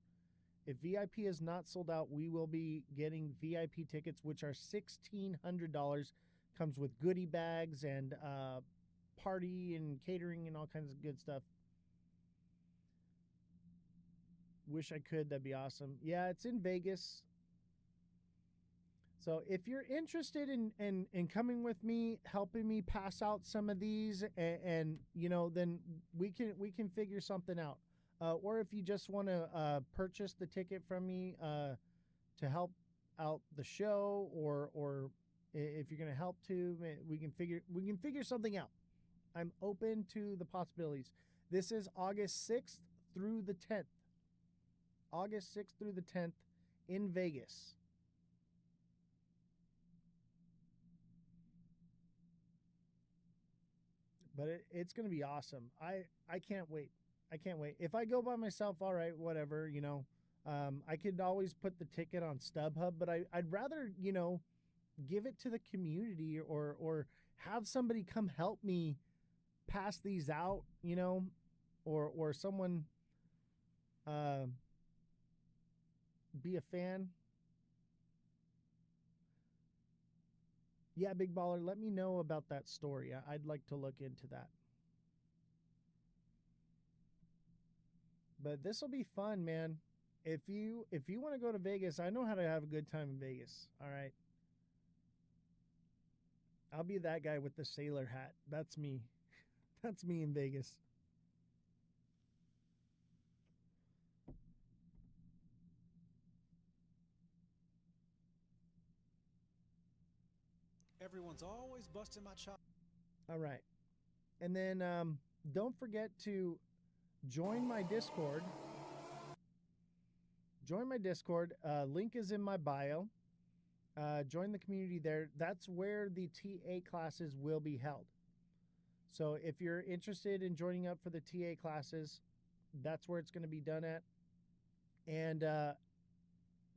If VIP is not sold out, we will be getting VIP tickets, which are $1,600. Comes with goodie bags and party and catering and all kinds of good stuff. Wish I could. That'd be awesome. Yeah, it's in Vegas. So if you're interested in coming with me, helping me pass out some of these, and you know, then we can figure something out. Or if you just want to purchase the ticket from me to help out the show, or if you're going to help too, we can figure something out. I'm open to the possibilities. This is August 6th through the 10th. August 6th through the 10th in Vegas. But it's going to be awesome. I can't wait. I can't wait. If I go by myself, all right, whatever, you know. I could always put the ticket on StubHub, but I'd rather, you know, give it to the community or have somebody come help me pass these out, you know, or someone be a fan. Yeah, Big Baller, let me know about that story. I'd like to look into that. But this will be fun, man. If you want to go to Vegas, I know how to have a good time in Vegas. All right. I'll be that guy with the sailor hat. That's me. That's me in Vegas. Everyone's always busting my chop. All right. And then don't forget to join my Discord. Join my Discord. Link is in my bio. Join the community there. That's where the TA classes will be held. So if you're interested in joining up for the TA classes, that's where it's going to be done at. And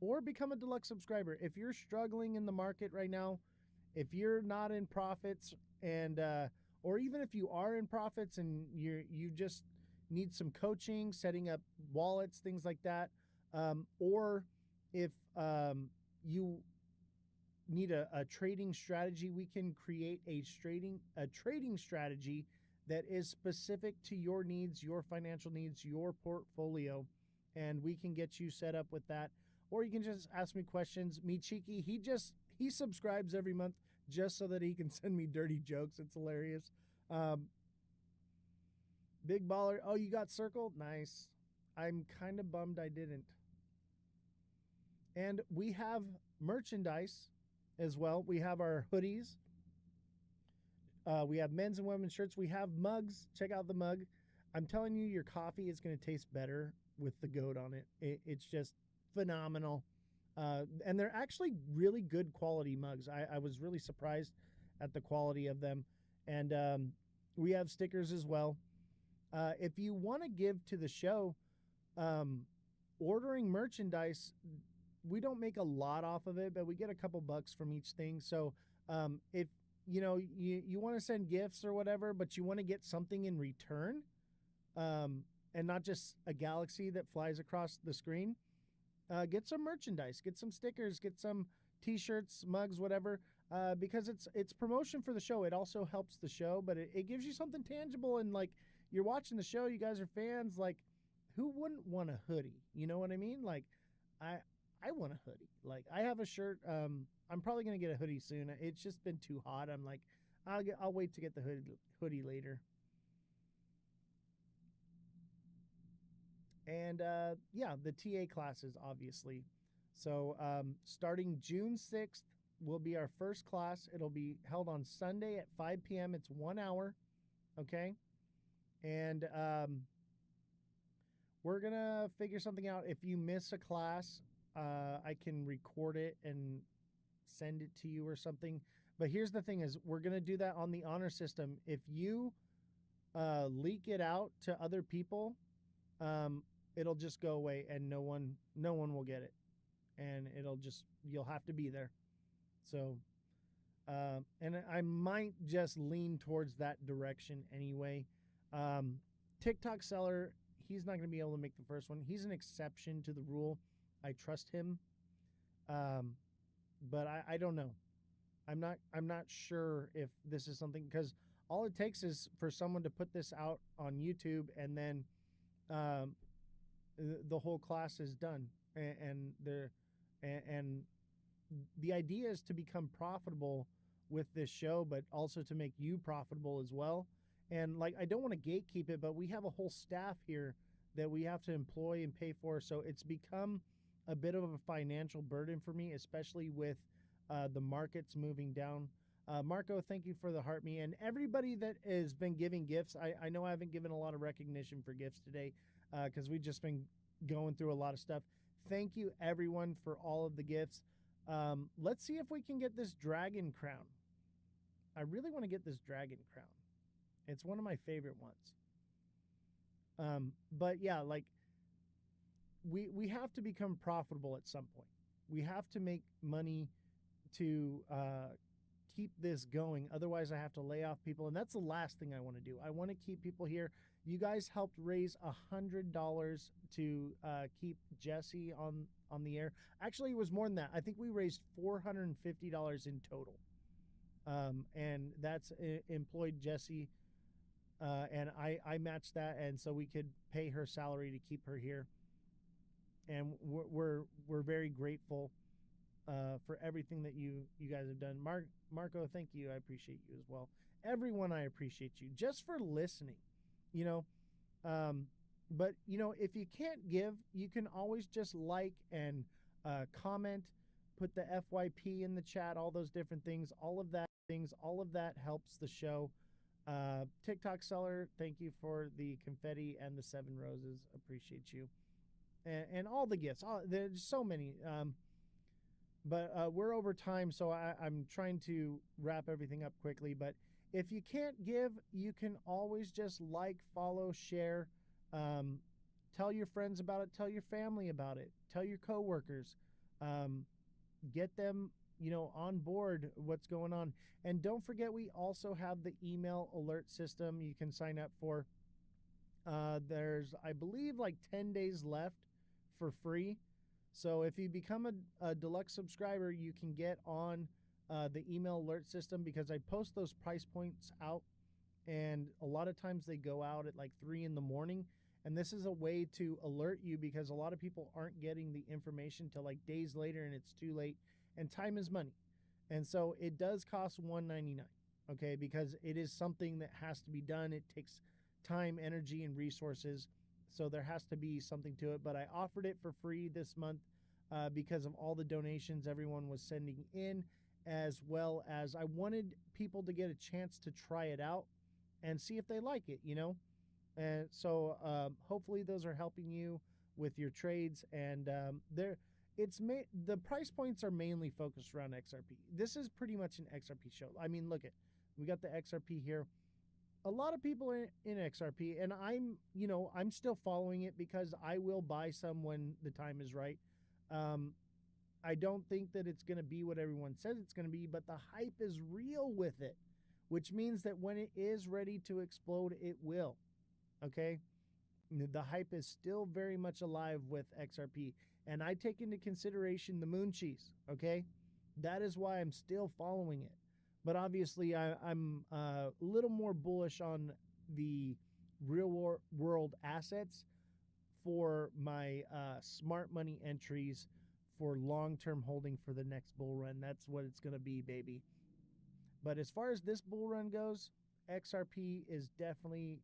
or become a deluxe subscriber. If you're struggling in the market right now, if you're not in profits, and or even if you are in profits and you just need some coaching, setting up wallets, things like that, or if you need a trading strategy, we can create a trading strategy that is specific to your needs, your financial needs, your portfolio, and we can get you set up with that. Or you can just ask me questions. Me Cheeky, he subscribes every month just so that he can send me dirty jokes. It's hilarious. Big Baller, oh, you got circled? Nice. I'm kind of bummed I didn't. And we have merchandise as well. We have our hoodies. We have men's and women's shirts. We have mugs. Check out the mug. I'm telling you, your coffee is going to taste better with the goat on it. It's just phenomenal. And they're actually really good quality mugs. I was really surprised at the quality of them. And we have stickers as well. If you want to give to the show, ordering merchandise, we don't make a lot off of it, but we get a couple bucks from each thing. So if you know you want to send gifts or whatever, but you want to get something in return, and not just a galaxy that flies across the screen, get some merchandise, get some stickers, get some T-shirts, mugs, whatever, because it's promotion for the show. It also helps the show, but it gives you something tangible. And like, you're watching the show, you guys are fans. Like, who wouldn't want a hoodie? You know what I mean? Like, I want a hoodie. Like, I have a shirt. I'm probably gonna get a hoodie soon. It's just been too hot. I'm like, I'll wait to get the hoodie later. And yeah, the TA classes, obviously. So starting June 6th will be our first class. It'll be held on Sunday at 5 p.m. It's 1 hour, okay? And we're going to figure something out. If you miss a class, I can record it and send it to you or something. But here's the thing is, we're going to do that on the honor system. If you leak it out to other people, it'll just go away and no one will get it. And you'll have to be there. So, and I might just lean towards that direction anyway. TikTok seller, he's not going to be able to make the first one. He's an exception to the rule. I trust him. But I don't know. I'm not sure if this is something, because all it takes is for someone to put this out on YouTube, and then the whole class is done. And the idea is to become profitable with this show, but also to make you profitable as well. And like, I don't want to gatekeep it, but we have a whole staff here that we have to employ and pay for. So it's become a bit of a financial burden for me, especially with the markets moving down. Marco, thank you for the heart me, and everybody that has been giving gifts. I know I haven't given a lot of recognition for gifts today because we've just been going through a lot of stuff. Thank you, everyone, for all of the gifts. Let's see if we can get this dragon crown. I really want to get this dragon crown. It's one of my favorite ones. But yeah, like, we have to become profitable at some point. We have to make money to keep this going. Otherwise, I have to lay off people, and that's the last thing I want to do. I want to keep people here. You guys helped raise $100 to keep Jesse on the air. Actually, it was more than that. I think we raised $450 in total, and that's employed Jesse, and I matched that, and so we could pay her salary to keep her here. And we're very grateful for everything that you guys have done. Marco, thank you. I appreciate you as well. Everyone, I appreciate you just for listening, you know. But, you know, if you can't give, you can always just like and comment, put the FYP in the chat, all those different things, all of that helps the show. TikTok seller, thank you for the confetti and the 7 roses. Appreciate you. And all the gifts. There's so many. But we're over time, so I'm trying to wrap everything up quickly. But if you can't give, you can always just like, follow, share. Tell your friends about it. Tell your family about it. Tell your coworkers. Get them, you know, on board what's going on. And don't forget, we also have the email alert system you can sign up for. There's, I believe, like 10 days left for free. So if you become a deluxe subscriber, you can get on the email alert system, because I post those price points out, and a lot of times they go out at like 3 in the morning. And this is a way to alert you, because a lot of people aren't getting the information till like days later, and it's too late, and time is money. And so it does cost $1.99, okay, because it is something that has to be done. It takes time, energy, and resources. So there has to be something to it. But I offered it for free this month because of all the donations everyone was sending in, as well as I wanted people to get a chance to try it out and see if they like it, you know. And so hopefully those are helping you with your trades. And the price points are mainly focused around XRP. This is pretty much an XRP show. I mean, look at, we got the XRP here. A lot of people are in XRP, and I'm still following it because I will buy some when the time is right. I don't think that it's going to be what everyone says it's going to be, but the hype is real with it, which means that when it is ready to explode, it will. Okay? The hype is still very much alive with XRP, and I take into consideration the moon cheese. Okay? That is why I'm still following it. But obviously, I'm a little more bullish on the real world assets for my smart money entries for long-term holding for the next bull run. That's what it's going to be, baby. But as far as this bull run goes, XRP is definitely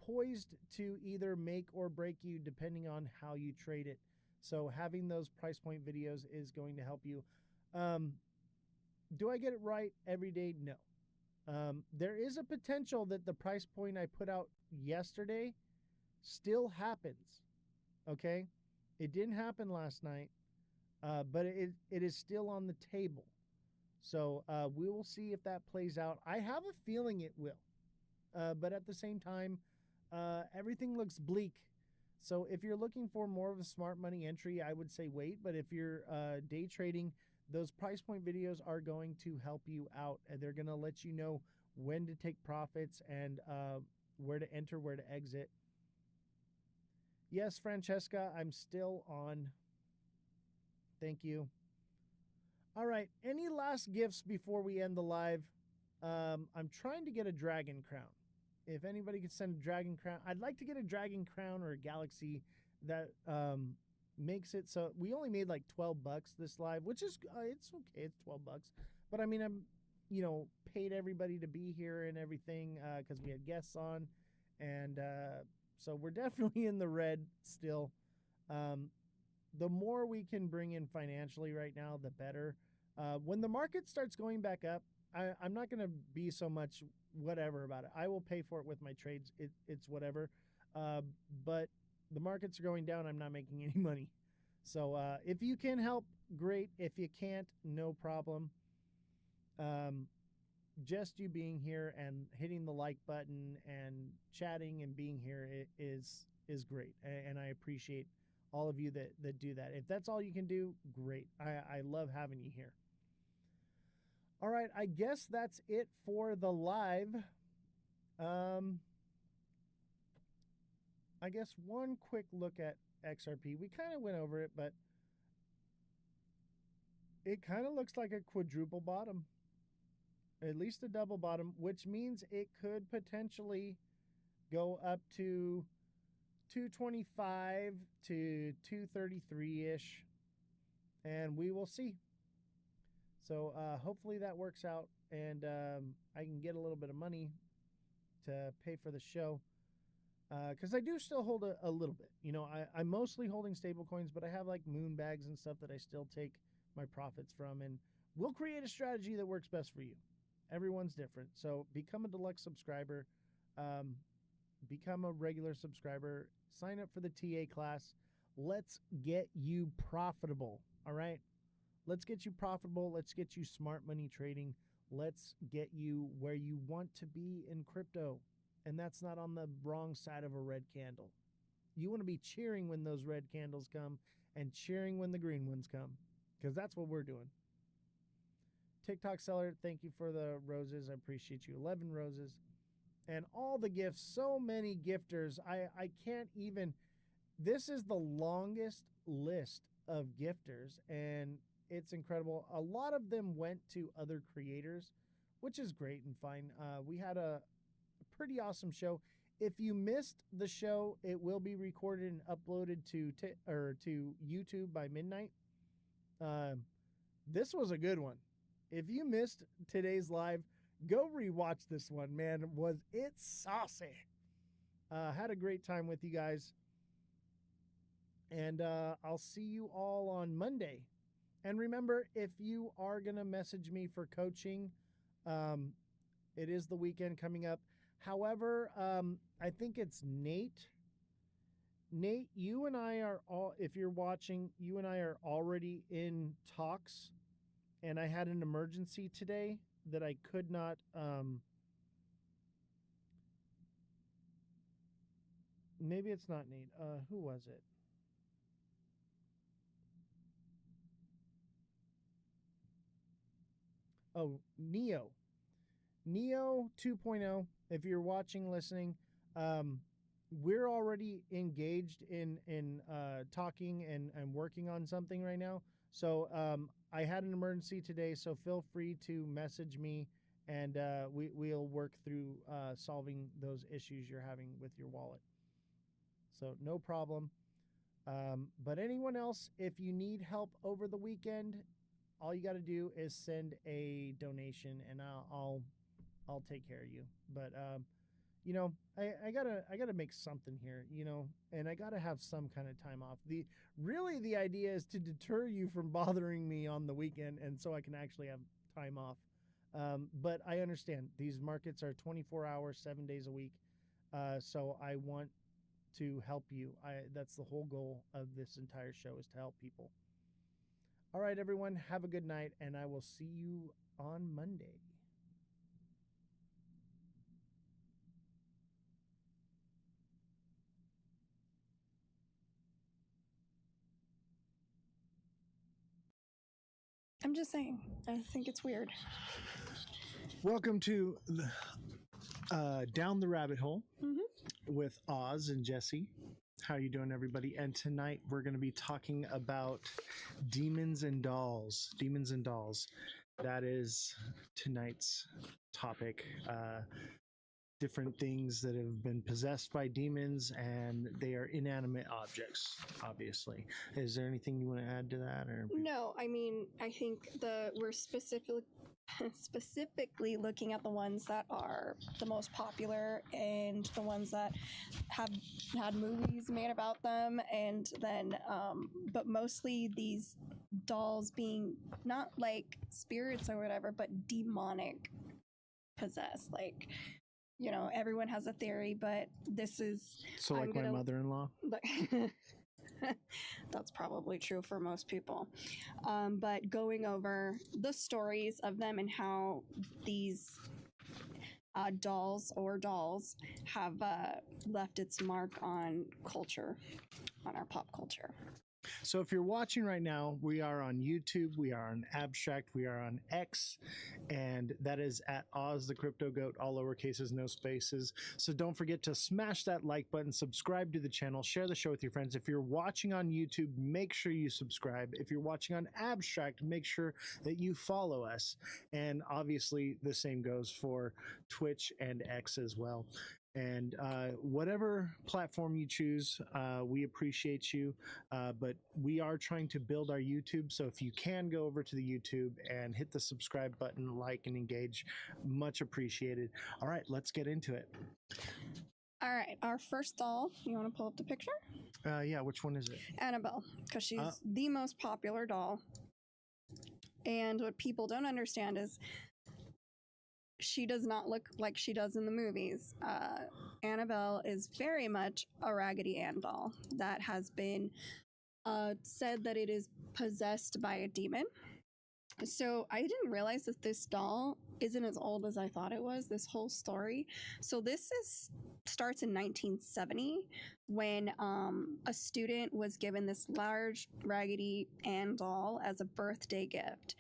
poised to either make or break you depending on how you trade it. So having those price point videos is going to help you. Do I get it right every day? No. There is a potential that the price point I put out yesterday still happens. Okay? It didn't happen last night, but it is still on the table. So we will see if that plays out. I have a feeling it will. But at the same time, everything looks bleak. So if you're looking for more of a smart money entry, I would say wait. But if you're day trading, those price point videos are going to help you out. And they're going to let you know when to take profits and where to enter, where to exit. Yes, Francesca, I'm still on. Thank you. All right. Any last gifts before we end the live? I'm trying to get a dragon crown. If anybody could send a dragon crown, I'd like to get a dragon crown or a galaxy that makes it so we only made like $12 this live, which is it's okay. It's $12, but I mean I'm paid everybody to be here and everything because we had guests on, and so we're definitely in the red still. The more we can bring in financially right now, the better. When the market starts going back up, I'm not going to be so much whatever about it. I will pay for it with my trades. It's whatever. But the markets are going down. I'm not making any money. So if you can help, great. If you can't, no problem. Just you being here and hitting the like button and chatting and being here is great. And I appreciate all of you that do that. If that's all you can do, great. I love having you here. All right, I guess that's it for the live. I guess one quick look at XRP. We kind of went over it, but it kind of looks like a quadruple bottom, at least a double bottom, which means it could potentially go up to 225 to 233-ish, and we will see. So hopefully that works out, and I can get a little bit of money to pay for the show, because I do still hold a little bit. I'm mostly holding stable coins, but I have like moon bags and stuff that I still take my profits from, and we'll create a strategy that works best for you. Everyone's different. So become a deluxe subscriber, become a regular subscriber, sign up for the TA class. Let's get you profitable. All right. Let's get you profitable. Let's get you smart money trading. Let's get you where you want to be in crypto. And that's not on the wrong side of a red candle. You want to be cheering when those red candles come and cheering when the green ones come, because that's what we're doing. TikTok seller, thank you for the roses. I appreciate you. 11 roses. And all the gifts. So many gifters. I can't even. This is the longest list of gifters, and it's incredible. A lot of them went to other creators, which is great and fine. We had a pretty awesome show. If you missed the show, it will be recorded and uploaded to YouTube by midnight. This was a good one. If you missed today's live, go rewatch this one, man. Was it saucy? Had a great time with you guys. And I'll see you all on Monday. And remember, if you are going to message me for coaching, it is the weekend coming up. However, I think it's Nate. Nate, you and I are all, if you're watching, you and I are already in talks. And I had an emergency today that I could not, maybe it's not Nate. Who was it? Oh, Neo 2.0. If you're watching, listening, we're already engaged in talking and working on something right now. So I had an emergency today, so feel free to message me, and we'll work through solving those issues you're having with your wallet. So no problem. But anyone else, if you need help over the weekend, all you got to do is send a donation, and I'll take care of you. But you know, I gotta make something here, you know, and I gotta have some kind of time off. The idea is to deter you from bothering me on the weekend, and so I can actually have time off. But I understand these markets are 24 hours, 7 days a week. So I want to help you. That's the whole goal of this entire show, is to help people. All right, everyone, have a good night, and I will see you on Monday. I'm just saying, I think it's weird. Welcome to Down the Rabbit Hole with Oz and Jesse. How you doing, everybody? And tonight we're going to be talking about demons and dolls. Demons and dolls. That is tonight's topic. Different things that have been possessed by demons, and they are inanimate objects, obviously. Is there anything you want to add to that? Or No, I mean, I think we're specifically looking at the ones that are the most popular and the ones that have had movies made about them, and then but mostly these dolls being not like spirits or whatever, but demonic possessed. Like, you know, everyone has a theory, but this is so like my mother-in-law. That's probably true for most people. But going over the stories of them and how these dolls have left its mark on culture, on our pop culture. So if you're watching right now, we are on YouTube, we are on Abstract, we are on X, and that is at Ozthecryptogoat, all lowercases, no spaces. So don't forget to smash that like button, subscribe to the channel, share the show with your friends. If you're watching on YouTube, make sure you subscribe. If you're watching on Abstract, make sure that you follow us. And obviously the same goes for Twitch and X as well. And whatever platform you choose, we appreciate you. But we are trying to build our YouTube. So if you can go over to the YouTube and hit the subscribe button, like and engage, much appreciated. All right, let's get into it. All right, our first doll, you want to pull up the picture? Yeah, which one is it? Annabelle, because she's the most popular doll. And what people don't understand is she does not look like she does in the movies. Annabelle is very much a Raggedy Ann doll that has been said that it is possessed by a demon. So I didn't realize that this doll isn't as old as I thought it was, this whole story. So this starts in 1970 when a student was given this large Raggedy Ann doll as a birthday gift.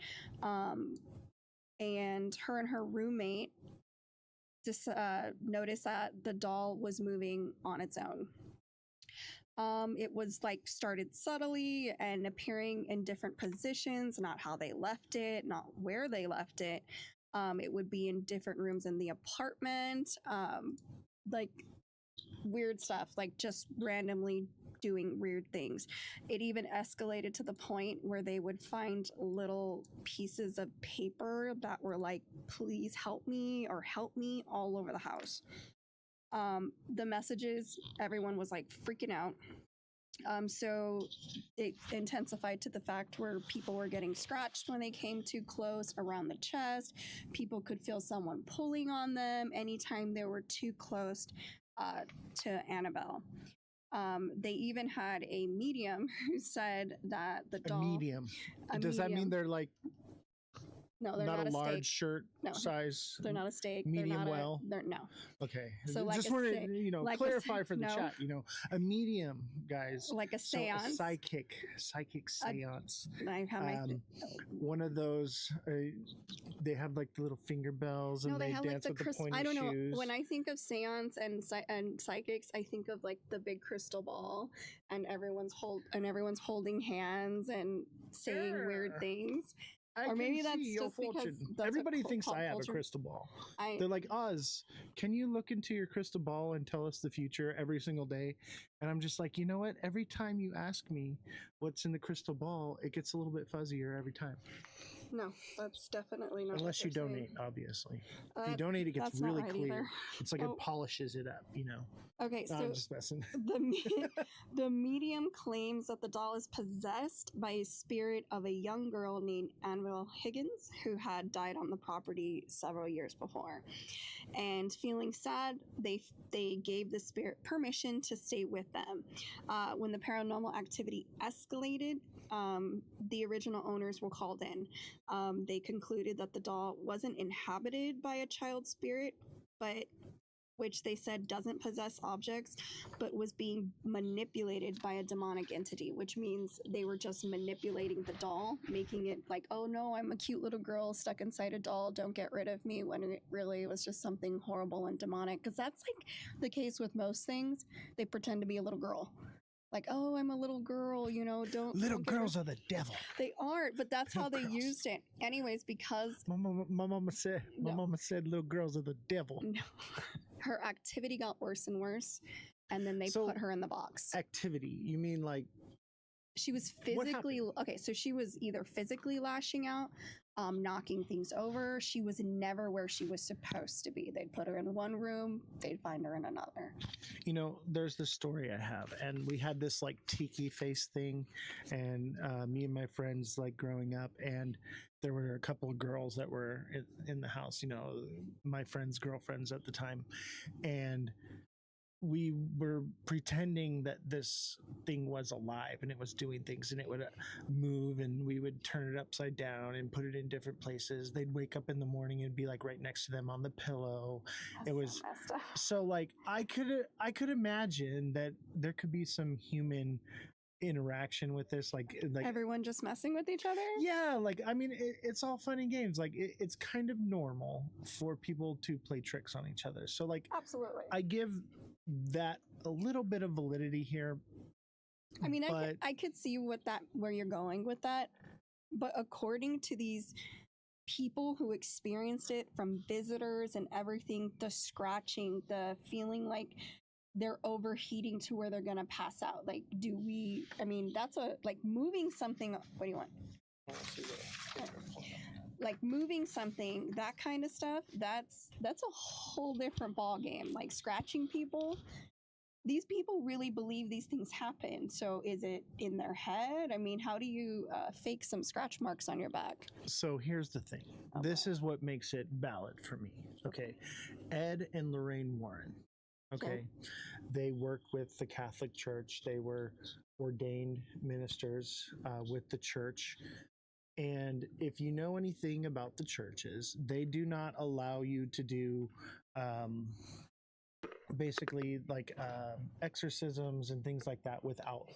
And her and her roommate just noticed that the doll was moving on its own. It was like started subtly and appearing in different positions, not how they left it, not where they left it. It would be in different rooms in the apartment, like weird stuff, like just randomly doing weird things. It even escalated to the point where they would find little pieces of paper that were like, please help me or help me, all over the house. The messages, everyone was like freaking out. So it intensified to the fact where people were getting scratched when they came too close around the chest. People could feel someone pulling on them anytime they were too close to Annabelle. They even had a medium who said that the doll... A medium? Does that mean they're like... No, they're not not a a large steak. shirt No, size. they're not a steak. Medium they're not well. They're no. Okay. So like just a wanted se- to, like a clarify se- for the no. chat, a medium, guys. Like a So a seance. psychic seance. I have my. One of those, they have like the little finger bells and No, they have like dance the with the crystal. pointy I don't know. shoes. When I think of seance and psychics, I think of like the big crystal ball, and everyone's holding hands and saying weird things. Or maybe that's just because everybody thinks I have a crystal ball. They're like, Oz, can you look into your crystal ball and tell us the future every single day? And I'm just like, you know what? Every time you ask me what's in the crystal ball, it gets a little bit fuzzier every time. No, that's definitely not. Unless you what they're donate, saying. obviously. If you donate, it gets that's not really right clear. either. It's like it polishes it up, Okay, No, so I'm just messing. the medium claims that the doll is possessed by a spirit of a young girl named Annabelle Higgins, who had died on the property several years before. And feeling sad, they gave the spirit permission to stay with them. When the paranormal activity escalated, the original owners were called in. They concluded that the doll wasn't inhabited by a child spirit, but which they said doesn't possess objects, but was being manipulated by a demonic entity, which means they were just manipulating the doll, making it like, oh no, I'm a cute little girl stuck inside a doll, don't get rid of me, when it really was just something horrible and demonic. Because that's like the case with most things. They pretend to be a little girl. Like, oh, I'm a little girl, don't. Little don't girls are the devil. They aren't, but that's how Little they girls. used it. Anyways, because My mama said little girls are the devil. No. Her activity got worse and worse, and then they put her in the box. Activity? You mean like she was physically okay? So she was either physically lashing out, knocking things over. She was never where she was supposed to be. They'd put her in one room, they'd find her in another. There's this story I have, and we had this like tiki face thing, and me and my friends like growing up, and there were a couple of girls that were in the house, my friends' girlfriends at the time, and we were pretending that this thing was alive and it was doing things, and it would move, and we would turn it upside down and put it in different places. They'd wake up in the morning and be like right next to them on the pillow. It was so like I could imagine that there could be some human interaction with this, like everyone just messing with each other. Yeah, like I mean, it's all fun and games. Like it's kind of normal for people to play tricks on each other. So like, absolutely, I give that a little bit of validity here. I mean, I could see where you're going with that, but according to these people who experienced it, from visitors and everything, the scratching, the feeling like they're overheating to where they're gonna pass out. Like, that's like moving something. What do you want? Like moving something, that kind of stuff, that's a whole different ball game. Like scratching people, these people really believe these things happen. So is it in their head? I mean, how do you fake some scratch marks on your back? So here's the thing. This is what makes it valid for me. Okay. Ed and Lorraine Warren. Okay. They work with the Catholic Church. They were ordained ministers with the church. And if you know anything about the churches, they do not allow you to do basically like exorcisms and things like that without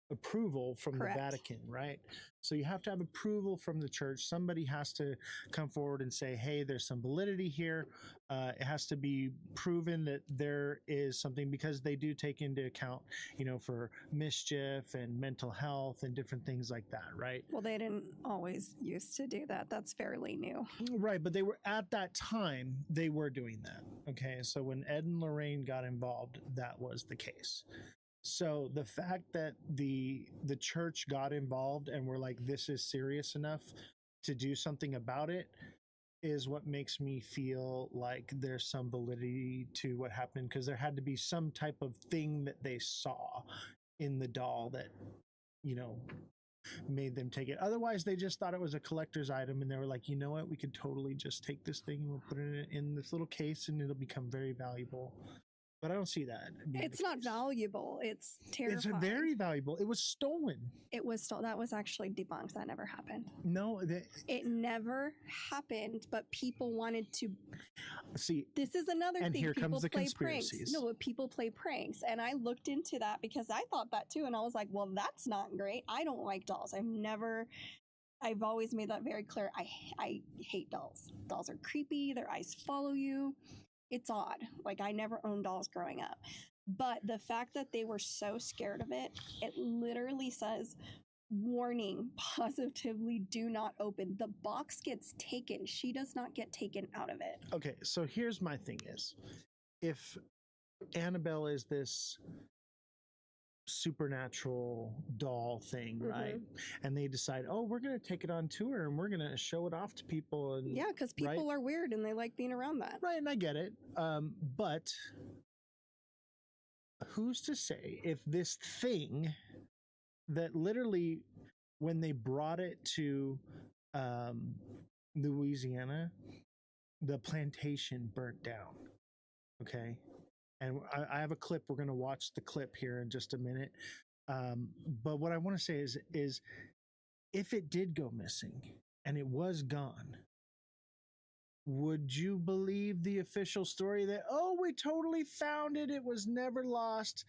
approval from the Vatican, right? So you have to have approval from the church. Somebody has to come forward and say, hey, there's some validity here. It has to be proven that there is something, because they do take into account, for mischief and mental health and different things like that, right? Well, they didn't always used to do that. That's fairly new. Right, but they were, at that time, they were doing that. Okay, so when Ed and Lorraine got involved, that was the case. So the fact that the church got involved and were like, this is serious enough to do something about it, is what makes me feel like there's some validity to what happened, because there had to be some type of thing that they saw in the doll that, made them take it. Otherwise, they just thought it was a collector's item, and they were like, you know what, we could totally just take this thing and we'll put it in this little case and it'll become very valuable. But I don't see that. It's not valuable. It's terrifying. It's very valuable. It was stolen. It was stolen. That was actually debunked. That never happened. No, it never happened. But people wanted to see. This is another and thing. Here People comes the play conspiracies. pranks. No, but people play pranks, and I looked into that because I thought that too, and I was like, well, that's not great. I don't like dolls. I've always made that very clear. I hate dolls. Dolls are creepy. Their eyes follow you. It's odd. Like, I never owned dolls growing up. But the fact that they were so scared of it, it literally says, warning, positively do not open. The box gets taken. She does not get taken out of it. Okay, so here's my thing is, if Annabelle is this supernatural doll thing, right? And they decide, oh, we're going to take it on tour and we're going to show it off to people. And yeah, because people are weird and they like being around that. Right, and I get it. But who's to say if this thing that literally, when they brought it to Louisiana, the plantation burnt down. Okay. And I have a clip. We're going to watch the clip here in just a minute. But what I want to say is if it did go missing and it was gone, would you believe the official story that, oh, we totally found it, it was never lost?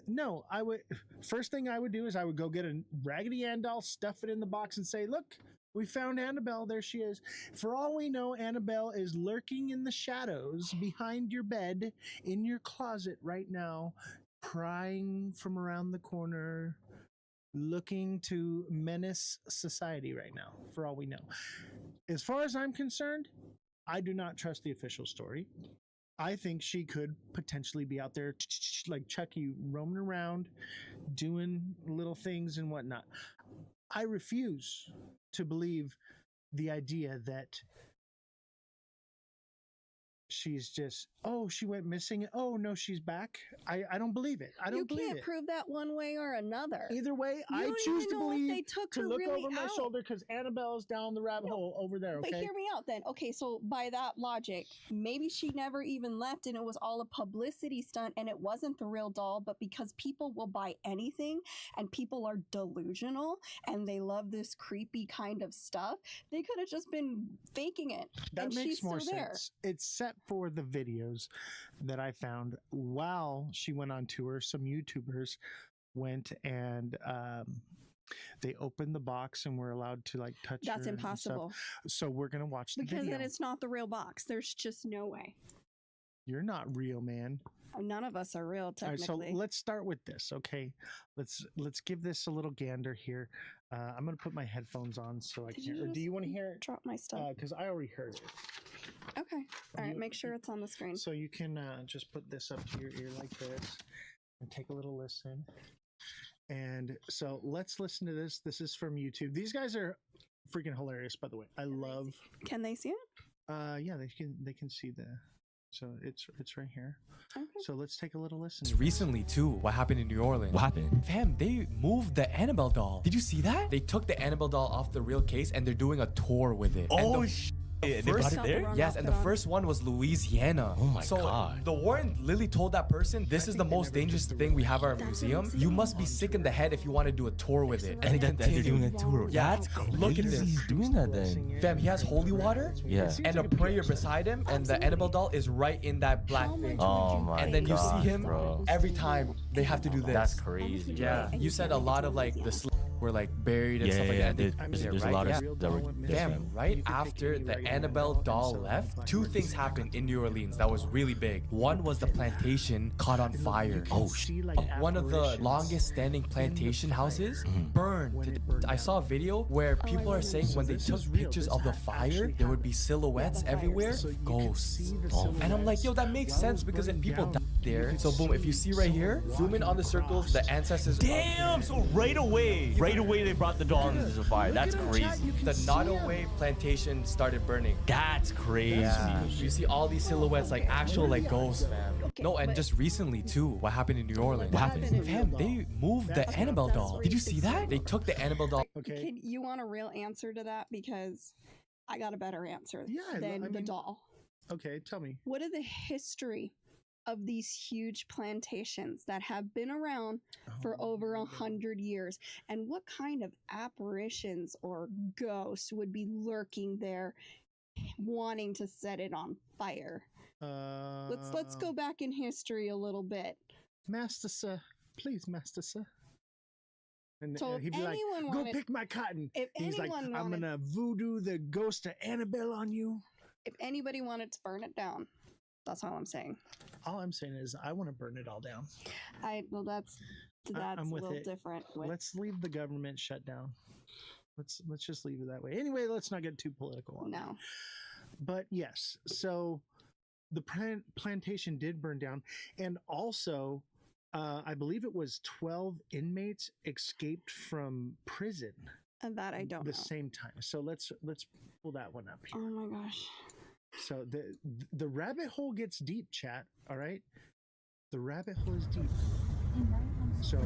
No, I would. First thing I would do is I would go get a Raggedy Ann doll, stuff it in the box and say, look, we found Annabelle. There she is. For all we know, Annabelle is lurking in the shadows behind your bed, in your closet right now, prying from around the corner, looking to menace society right now, for all we know. As far as I'm concerned, I do not trust the official story. I think she could potentially be out there like Chucky, roaming around, doing little things and whatnot. I refuse to believe the idea that she's just, oh, she went missing. Oh, no, she's back. I don't believe it. I don't believe it. You can't prove that one way or another. Either way, I choose to believe to look over my shoulder because Annabelle's down the rabbit hole over there, okay? But hear me out then. Okay, so by that logic, maybe she never even left and it was all a publicity stunt and it wasn't the real doll, but because people will buy anything and people are delusional and they love this creepy kind of stuff, they could have just been faking it. That and makes she's more still sense. It's set for the videos that I found while she went on tour. Some YouTubers went and they opened the box and were allowed to like touch That's her impossible. So we're gonna watch the Because video. then it's not the real box. There's just no way. You're not real, man. None of us are real, technically. All right, so let's start with this, okay? Let's give this a little gander here. I'm gonna put my headphones on so I can. Or do you want to hear it? Drop my stuff. Because I already heard it. Okay. All right. Make sure it's on the screen. So you can just put this up to your ear like this and take a little listen. And so let's listen to this. This is from YouTube. These guys are freaking hilarious, by the way. I love. Can they see it? Yeah, they can see the. So it's right here. Okay. So let's take a little listen. Recently too, what happened in New Orleans? What happened? Fam, they moved the Annabelle doll. Did you see that? They took the Annabelle doll off the real case and they're doing a tour with it. Oh shit. They brought it there? Yes, and the first one was Louisiana. Oh my god. The warden literally told that person, this is the most dangerous thing we have at our museum. You must be sick in the head if you want to do a tour with it. And they're doing a tour. Yeah, That's crazy. look at this. He's doing that then. Fam, he has holy water and a prayer beside him, and the Annabelle doll is right in that black thing. Oh my god. And then you see him bro. every time they have to do this. That's crazy. Yeah, you said a lot of like the were like buried and stuff like that. There's a lot of that were Damn, right after the Annabelle doll left, two things happened in New Orleans that was really big. One was the plantation caught on fire. Oh shit. One of the longest standing plantation houses burned to death. I saw a video where people are saying when they took pictures of the fire, there would be silhouettes everywhere, ghosts. And I'm like, yo, that makes sense because if people died there, so boom, if you see right here, zoom in on the circles, the ancestors. Damn, so right away they brought the doll into the fire. That's crazy. The Nottoway plantation started burning. That's crazy. Yeah. You see all these silhouettes like actual like ghosts, fam. No, and just recently too, what happened in New Orleans? What happened? Fam, they moved the Annabelle doll. Did you see that? They took the Annabelle doll. Okay. You want a real answer to that? Because I got a better answer than the doll. Okay, tell me. What is the history of these huge plantations that have been around for over 100 years. And what kind of apparitions or ghosts would be lurking there wanting to set it on fire? Let's go back in history a little bit. Master Sir, please, Master Sir. And So if he'd be like, anyone go wanted- pick my cotton. if He's like, anyone I'm wanted- going to voodoo the ghost of Annabelle on you. If anybody wanted to burn it down, that's all I'm saying. All I'm saying is I want to burn it all down. Well, that's I'm a with little it. different. Let's leave the government shut down. Let's just leave it that way. Anyway, let's not get too political on that. But yes, so the plantation did burn down, and also I believe it was 12 inmates escaped from prison. And that I don't know. The same time. So let's pull that one up here. Oh my gosh. So the rabbit hole gets deep, chat. All right, the rabbit hole is deep. So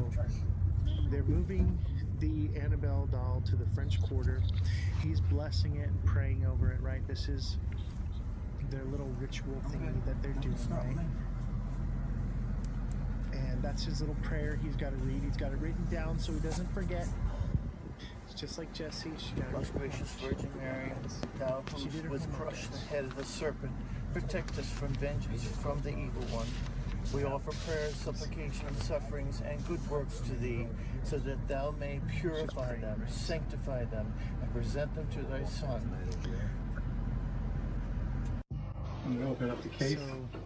they're moving the Annabelle doll to the French Quarter. He's blessing it and praying over it. Right, this is their little ritual thingy that they're doing. Right, and that's his little prayer. He's got to read. He's got it written down so he doesn't forget. Just like Jessie, she got Most gracious Virgin Mary, thou who wouldst crush the head of the serpent, protect us from vengeance from the evil one. We offer prayers, supplication, sufferings, and good works to thee, so that thou may purify them, sanctify them, and present them to thy Son. I'm going to open up the case.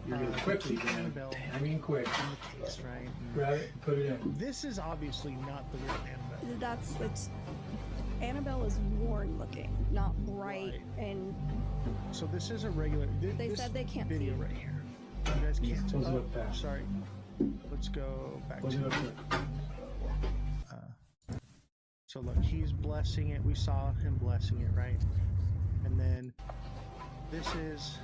You're going to quickly, Annabelle. I mean quick. In the case, right? Grab it and put it in. This is obviously not the real Annabelle. It's Annabelle is worn looking, not bright and. So this is a regular. They this said they can't video see. right here. You guys can't. Close it up fast. Sorry. Let's go back Close to. it up quick. So look, he's blessing it. We saw him blessing it, right? And then this is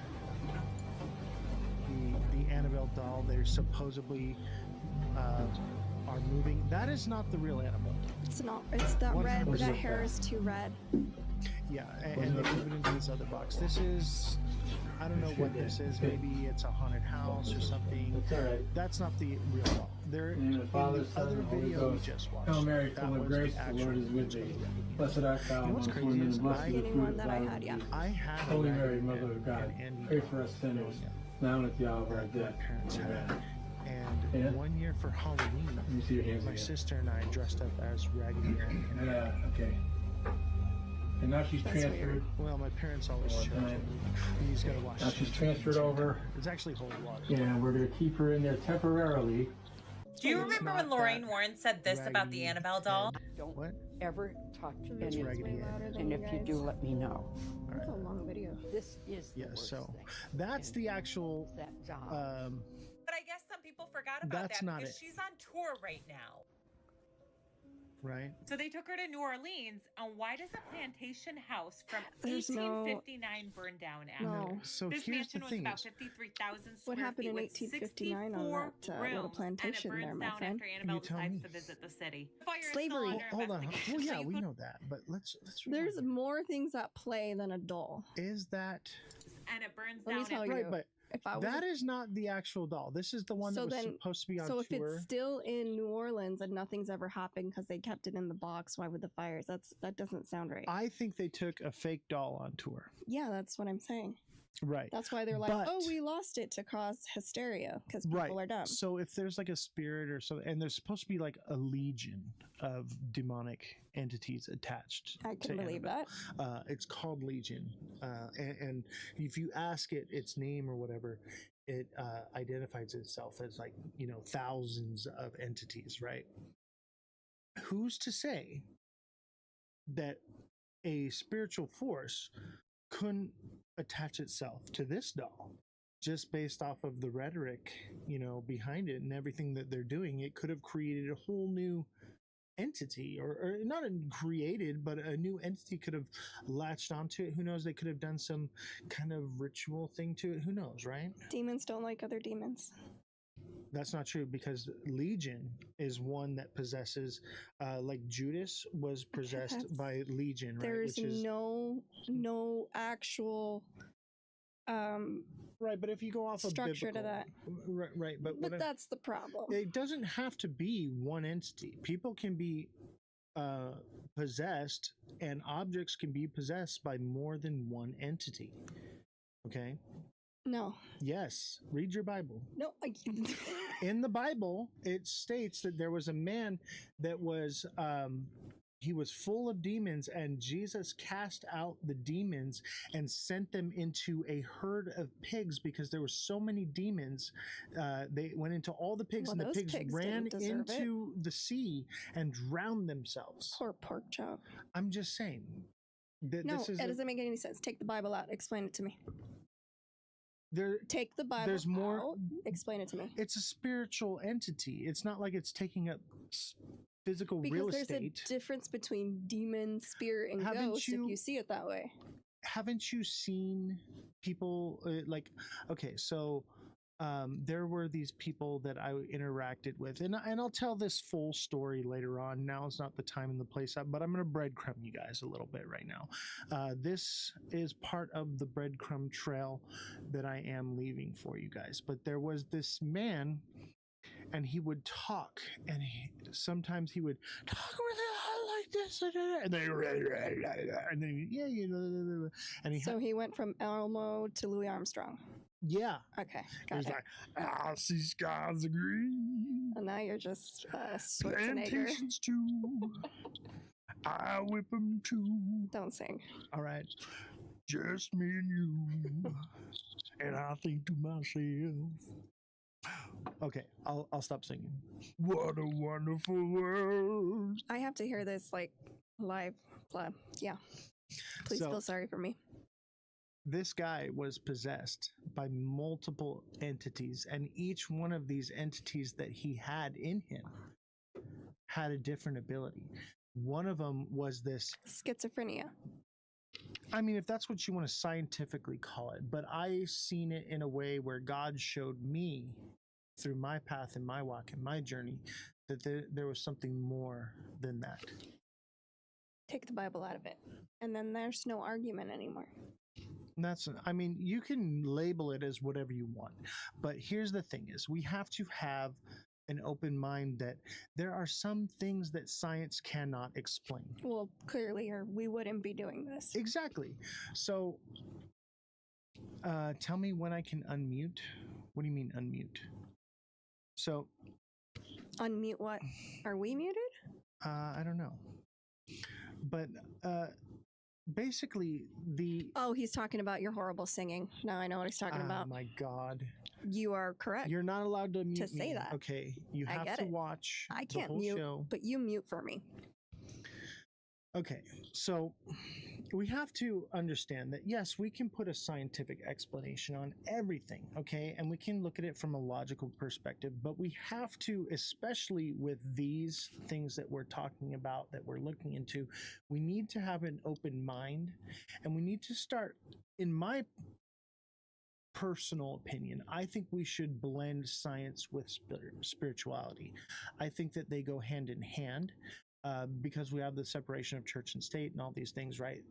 the Annabelle doll. They're supposedly are moving. That is not the real Annabelle. It's not. It's that red. 100%. That hair is too red. Yeah, and they move it into this other box. This is, I don't know what this is. Maybe it's a haunted house or something. That's all right. That's not the real doll. They're In the name of the Father, in the Son, other and Holy video we Ghost. just watched. Hail Mary, that full of was grace, the actual Lord is with thee. Blessed art thou You know what's amongst crazy women, is and blessed I- is the Getting fruit one of that thy I womb, had, yeah. Jesus. I had Holy a Mary, rabbit Mother of God, and pray for us sinners, now and at the hour of our death. My parents had. Amen. And Yeah. one year for Halloween, Let me see your hands my again. sister and I dressed up as Raggedy Ann. Yeah, okay. And now she's That's transferred. weird. Well, my parents always One chose time. it. He's got to watch. Now she's transferred over. It's actually whole water. And we're going to keep her in there temporarily. Do you It's remember not when Lorraine that Warren said this about the Annabelle doll? Don't What? ever touch That's any Raggedy Ann. and if you do, let me know. That's a long video. This is the Yeah, worst so thing. that's the actual. That doll. But I guess some people forgot about That's that not because it. she's on tour right now. Right. So they took her to New Orleans, and why does a plantation house from There's no- 1859 burn down after? No. So This here's mansion the was thing about is- 53,000 square What happened feet in with 1859 on 64 that little rooms, plantation and it there, burns my down friend? after Annabelle You tell decides me. to visit the city. The fire is Slavery. still under Hold on. investigation, Well, so yeah, you we could- know that, but let's. There's more things at play than a doll. Is that and it burns Let me down tell after right? you. But If I was that is not the actual doll. This is the one that So was then- supposed to be on so if tour. it's still in New Orleans and nothing's ever happened because they kept it in the box, why would the fires? That doesn't sound right. I think they took a fake doll on tour. Yeah, that's what I'm saying. Right. That's why they're like, But- oh, we lost it to cause hysteria because people Right. are dumb. So if there's like a spirit or something, and there's supposed to be like a legion of demonic entities attached. I can to believe Annabelle. It's called Legion, and if you ask it its name or whatever, it identifies itself as like thousands of entities. Right? Who's to say that a spiritual force couldn't attach itself to this doll just based off of the rhetoric behind it and everything that they're doing? It could have created a whole new entity, or not created, but a new entity could have latched onto it. Who knows? They could have done some kind of ritual thing to it. Who knows, right? Demons don't like other demons. That's not true, because Legion is one that possesses, like Judas was possessed That's- by Legion, right? There's Which is no actual Right, but if you go off of structure to biblical, that. right, but That's the problem. It doesn't have to be one entity. People can be possessed, and objects can be possessed by more than one entity. Okay. No. Yes. Read your Bible. No. In the Bible, it states that there was a man that was he was full of demons, and Jesus cast out the demons and sent them into a herd of pigs because there were so many demons. They went into all the pigs, and the pigs ran into the sea and drowned themselves. Poor pork chop. I'm just saying. No, it doesn't make any sense. Take the Bible out. Explain it to me. Take the Bible there's more out. Explain it to me. It's a spiritual entity. It's not like it's taking up physical real estate. Because there's a difference between demon, spirit, and ghost if you see it that way. Haven't you seen people there were these people that I interacted with, and I'll tell this full story later on. Now is not the time and the place, but I'm going to breadcrumb you guys a little bit right now. This is part of the breadcrumb trail that I am leaving for you guys. But there was this man, and he would talk, and sometimes he would talk really like this, and then so he went from Elmo to Louis Armstrong. Yeah. Okay. Got it. Like, I see skies are green. And now you're just Schwarzenegger. Plantations too. I whip them too. Don't sing. All right. Just me and you. And I think to myself. Okay, I'll stop singing. What a wonderful world. I have to hear this like live. Yeah. Please feel sorry for me. This guy was possessed by multiple entities, and each one of these entities that he had in him had a different ability. One of them was this schizophrenia. I mean, if that's what you want to scientifically call it, but I seen it in a way where God showed me through my path and my walk and my journey that there was something more than that. Take the Bible out of it, and then there's no argument anymore. You can label it as whatever you want, but here's the thing is we have to have an open mind that there are some things that science cannot explain. Well, clearly, or we wouldn't be doing this. Exactly. So, tell me when I can unmute. What do you mean unmute? So, unmute what? Are we muted? I don't know. But, basically he's talking about your horrible singing. Now I know what he's talking about. Oh my God. You are correct. You're not allowed to mute say that. Okay. You have to watch I can't the whole mute, show. But you mute for me. Okay. So we have to understand that, yes, we can put a scientific explanation on everything, okay? And we can look at it from a logical perspective, but we have to, especially with these things that we're talking about, that we're looking into, we need to have an open mind, and we need to start, in my personal opinion, I think we should blend science with spirituality. I think that they go hand in hand. Because we have the separation of church and state and all these things, right?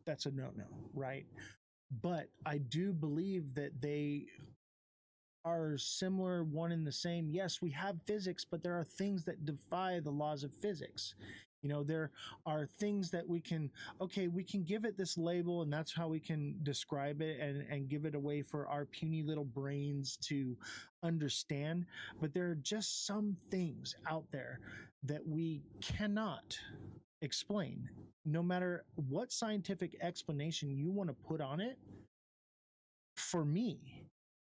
That's a no-no, right? But I do believe that they are similar, one and the same. Yes, we have physics, but there are things that defy the laws of physics. You know, there are things that we can give it this label, and that's how we can describe it and give it a way for our puny little brains to understand. But there are just some things out there that we cannot explain. No matter what scientific explanation you want to put on it, for me,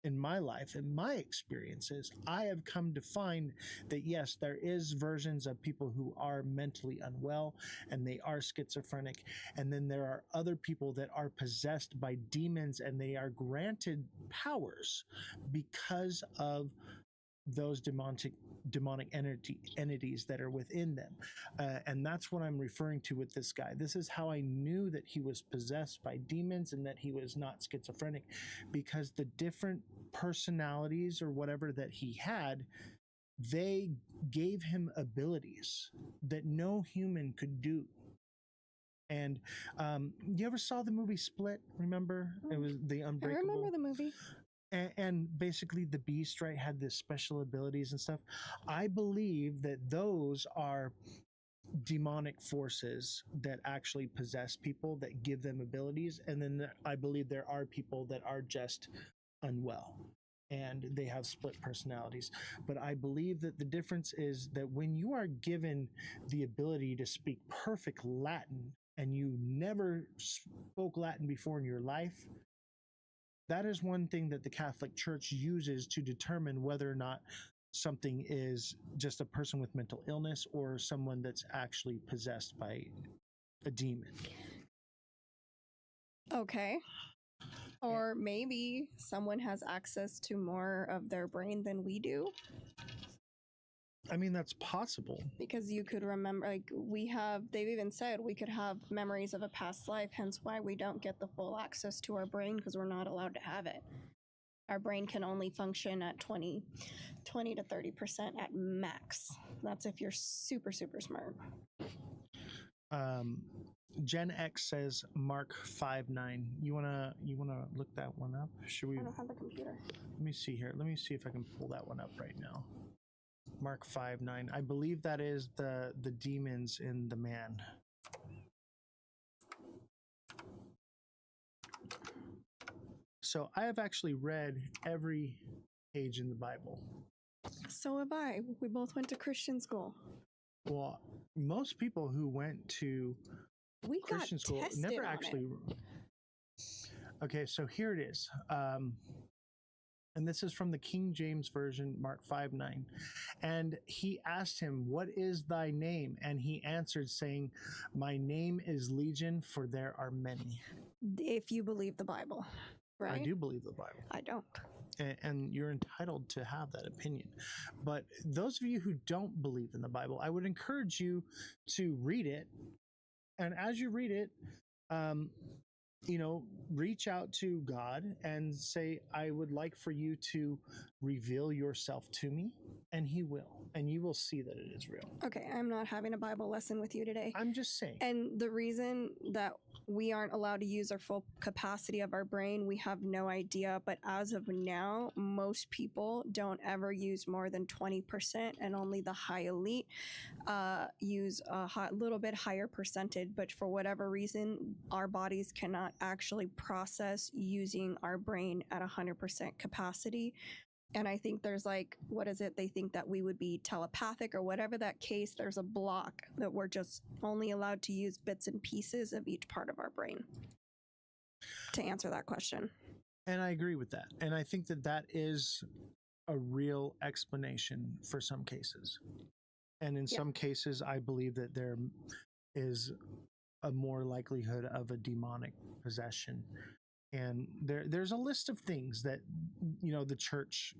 in my life, in my experiences, I have come to find that yes, there is versions of people who are mentally unwell and they are schizophrenic. And then there are other people that are possessed by demons and they are granted powers because of those demonic entities that are within them. And that's what I'm referring to with this guy. This is how I knew that he was possessed by demons and that he was not schizophrenic, because the different personalities or whatever that he had, they gave him abilities that no human could do. And you ever saw the movie Split? Remember? It was The Unbreakable. I remember the movie. and basically the beast, right, had this special abilities and stuff. I believe that those are demonic forces that actually possess people, that give them abilities. And then I believe there are people that are just unwell and they have split personalities. But I believe that the difference is that when you are given the ability to speak perfect Latin and you never spoke Latin before in your life, that is one thing that the Catholic Church uses to determine whether or not something is just a person with mental illness or someone that's actually possessed by a demon. Okay. Or maybe someone has access to more of their brain than we do. I mean, that's possible. Because you could remember, like, they've even said we could have memories of a past life, hence why we don't get the full access to our brain because we're not allowed to have it. Our brain can only function at 20 to 30% at max. That's if you're super, super smart. Gen X says Mark 5.9. You wanna look that one up? Should we? I don't have a computer. Let me see here. Let me see if I can pull that one up right now. Mark 5.9. I believe that is the demons in the man. So I have actually read every page in the Bible. So have I. We both went to Christian school. Well, most people who went to Christian school never actually. Okay, so here it is. And this is from the King James Version, Mark 5:9. And he asked him, "What is thy name?" And he answered, saying, "My name is Legion, for there are many." If you believe the Bible, right? I do believe the Bible. I don't. And you're entitled to have that opinion. But those of you who don't believe in the Bible, I would encourage you to read it. And as you read it, reach out to God and say, "I would like for you to reveal yourself to me," and he will, and you will see that it is real. Okay, I'm not having a Bible lesson with you today. I'm just saying. And the reason that we aren't allowed to use our full capacity of our brain, we have no idea. But as of now, most people don't ever use more than 20%, and only the high elite use a little bit higher percentage. But for whatever reason, our bodies cannot actually process using our brain at 100% capacity. And I think there's they think that we would be telepathic or whatever that case, there's a block that we're just only allowed to use bits and pieces of each part of our brain to answer that question. And I agree with that. And I think that that is a real explanation for some cases. And in some cases, I believe that there is a more likelihood of a demonic possession. And there's a list of things that, the church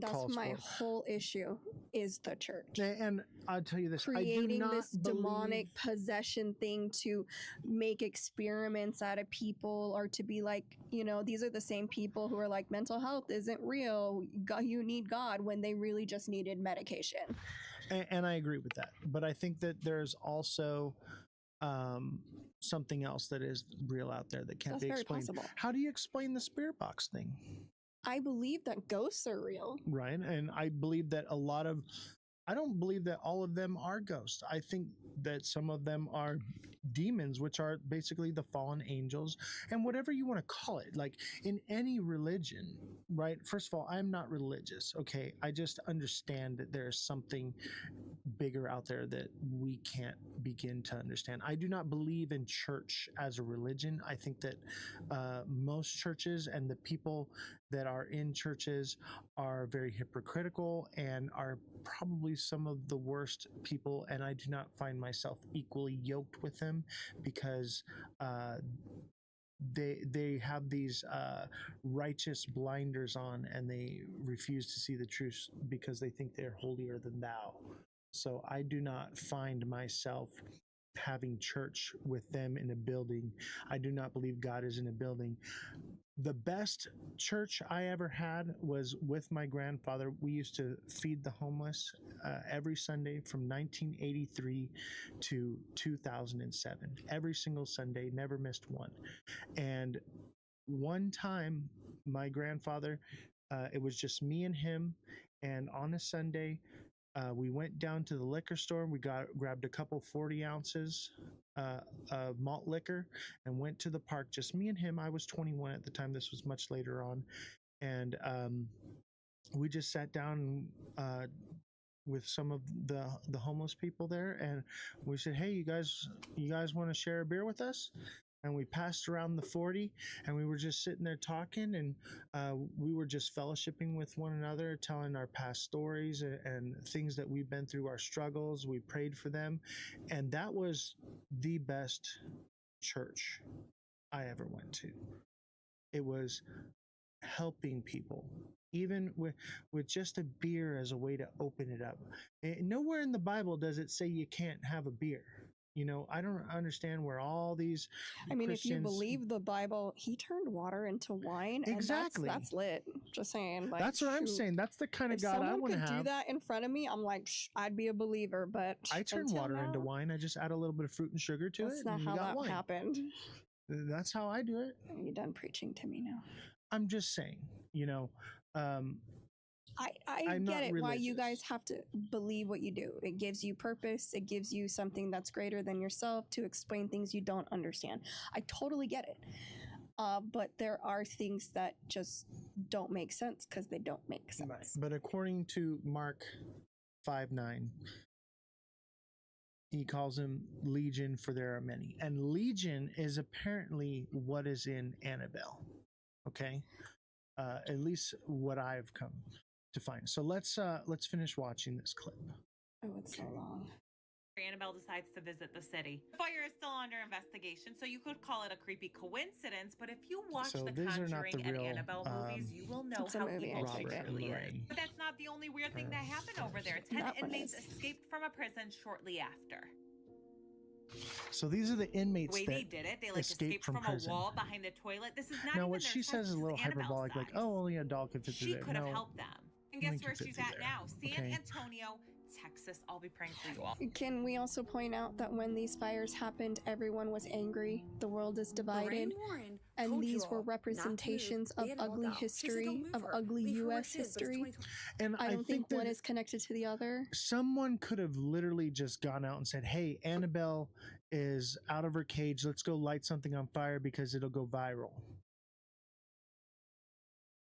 calls for. That's my whole issue, is the church. And I'll tell you this, creating this demonic possession thing to make experiments out of people, or to be like, these are the same people who are like, mental health isn't real, you need God, when they really just needed medication. And I agree with that. But I think that there's also something else that is real out there that can't be explained. Possible. How do you explain the spirit box thing? I believe that ghosts are real. Right. And I believe that I don't believe that all of them are ghosts. I think that some of them are demons, which are basically the fallen angels, and whatever you want to call it. Like in any religion, right? First of all, I'm not religious. Okay. I just understand that there's something bigger out there that we can't begin to understand. I do not believe in church as a religion. I think that most churches and the people that are in churches are very hypocritical and are probably some of the worst people, and I do not find myself equally yoked with them because they have these righteous blinders on, and they refuse to see the truth because they think they're holier than thou. So I do not find myself having church with them in a building. I do not believe God is in a building. The best church I ever had was with my grandfather. We used to feed the homeless every Sunday from 1983 to 2007. Every single Sunday, never missed one. And one time my grandfather. It was just me and him. And on a Sunday, we went down to the liquor store. We grabbed a couple 40 ounces of malt liquor and went to the park. Just me and him. I was 21 at the time. This was much later on. And we just sat down with some of the homeless people there, and we said, "Hey, you guys want to share a beer with us?" And we passed around the 40, and we were just sitting there talking, and we were just fellowshipping with one another, telling our past stories and things that we've been through, our struggles. We prayed for them, and that was the best church I ever went to. It was helping people, even with just a beer as a way to open it up. Nowhere in the Bible does it say you can't have a beer. You know, I don't understand where all these I mean, Christians, if you believe the Bible, he turned water into wine. Exactly. And that's lit. Just saying. Like, that's what I'm shoot. saying. That's the kind of If God I someone want to could do have. that in front of me, I'm like, I'd be a believer. But I turn until water into now, wine. I just add a little bit of fruit and sugar to that's it. not and how you got that wine. happened. That's how I do it. You're done preaching to me now. I'm just saying, you know, I I'm get not it why you religious. guys have to believe what you do. It gives you purpose. It gives you something that's greater than yourself to explain things you don't understand. I totally get it. But there are things that just don't make sense because they don't make sense. Right. But according to Mark 5:9, he calls him Legion, for there are many. And Legion is apparently what is in Annabelle. Okay? At least what I've come to find. So let's finish watching this clip. Oh, it's so long. Annabelle decides to visit the city. The fire is still under investigation, so you could call it a creepy coincidence, but if you watch So the these are not Conjuring the and real, Annabelle movies, you will know It's a how movie, evil I she think. Robert and truly is. Lorraine. But that's not the only weird thing that happened over there. 10 That one inmates is. escaped from a prison shortly after. So these are the The inmates way that they did it, they like escaped from a prison. wall behind the toilet. This is not Now even what their she size, says is a this little Annabelle's hyperbolic, like, size. "Oh, only a doll could fit through She there." could have No, helped them. And only guess where could fit she's through at there. now? San Okay. Antonio, Texas. I'll be praying for you all. Can we also point out that when these fires happened, everyone was angry? The world is divided. And these were representations of ugly history, of ugly U.S. history. And I don't think one that is connected to the other. someone could have literally just gone out and said, "Hey, Annabelle is out of her cage. Let's go light something on fire because it'll go viral."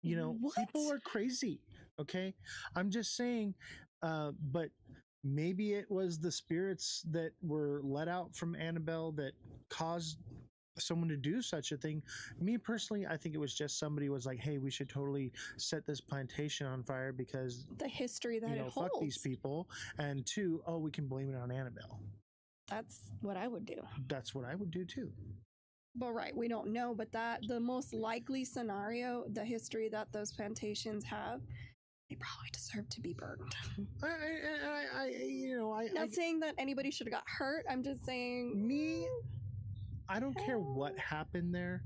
You know, people are crazy. Okay, I'm just saying. But maybe it was the spirits that were let out from Annabelle that caused someone to do such a thing. Me personally, I think it was just somebody was like, "Hey, we should totally set this plantation on fire because the history that you know, it fuck holds. these people." And two, oh, we can blame it on Annabelle. That's what I would do. That's what I would do too. But right, we don't know. But that the most likely scenario, the history that those plantations have, they probably deserve to be burned. Not saying that anybody should have got hurt. I'm just saying I don't care what happened there.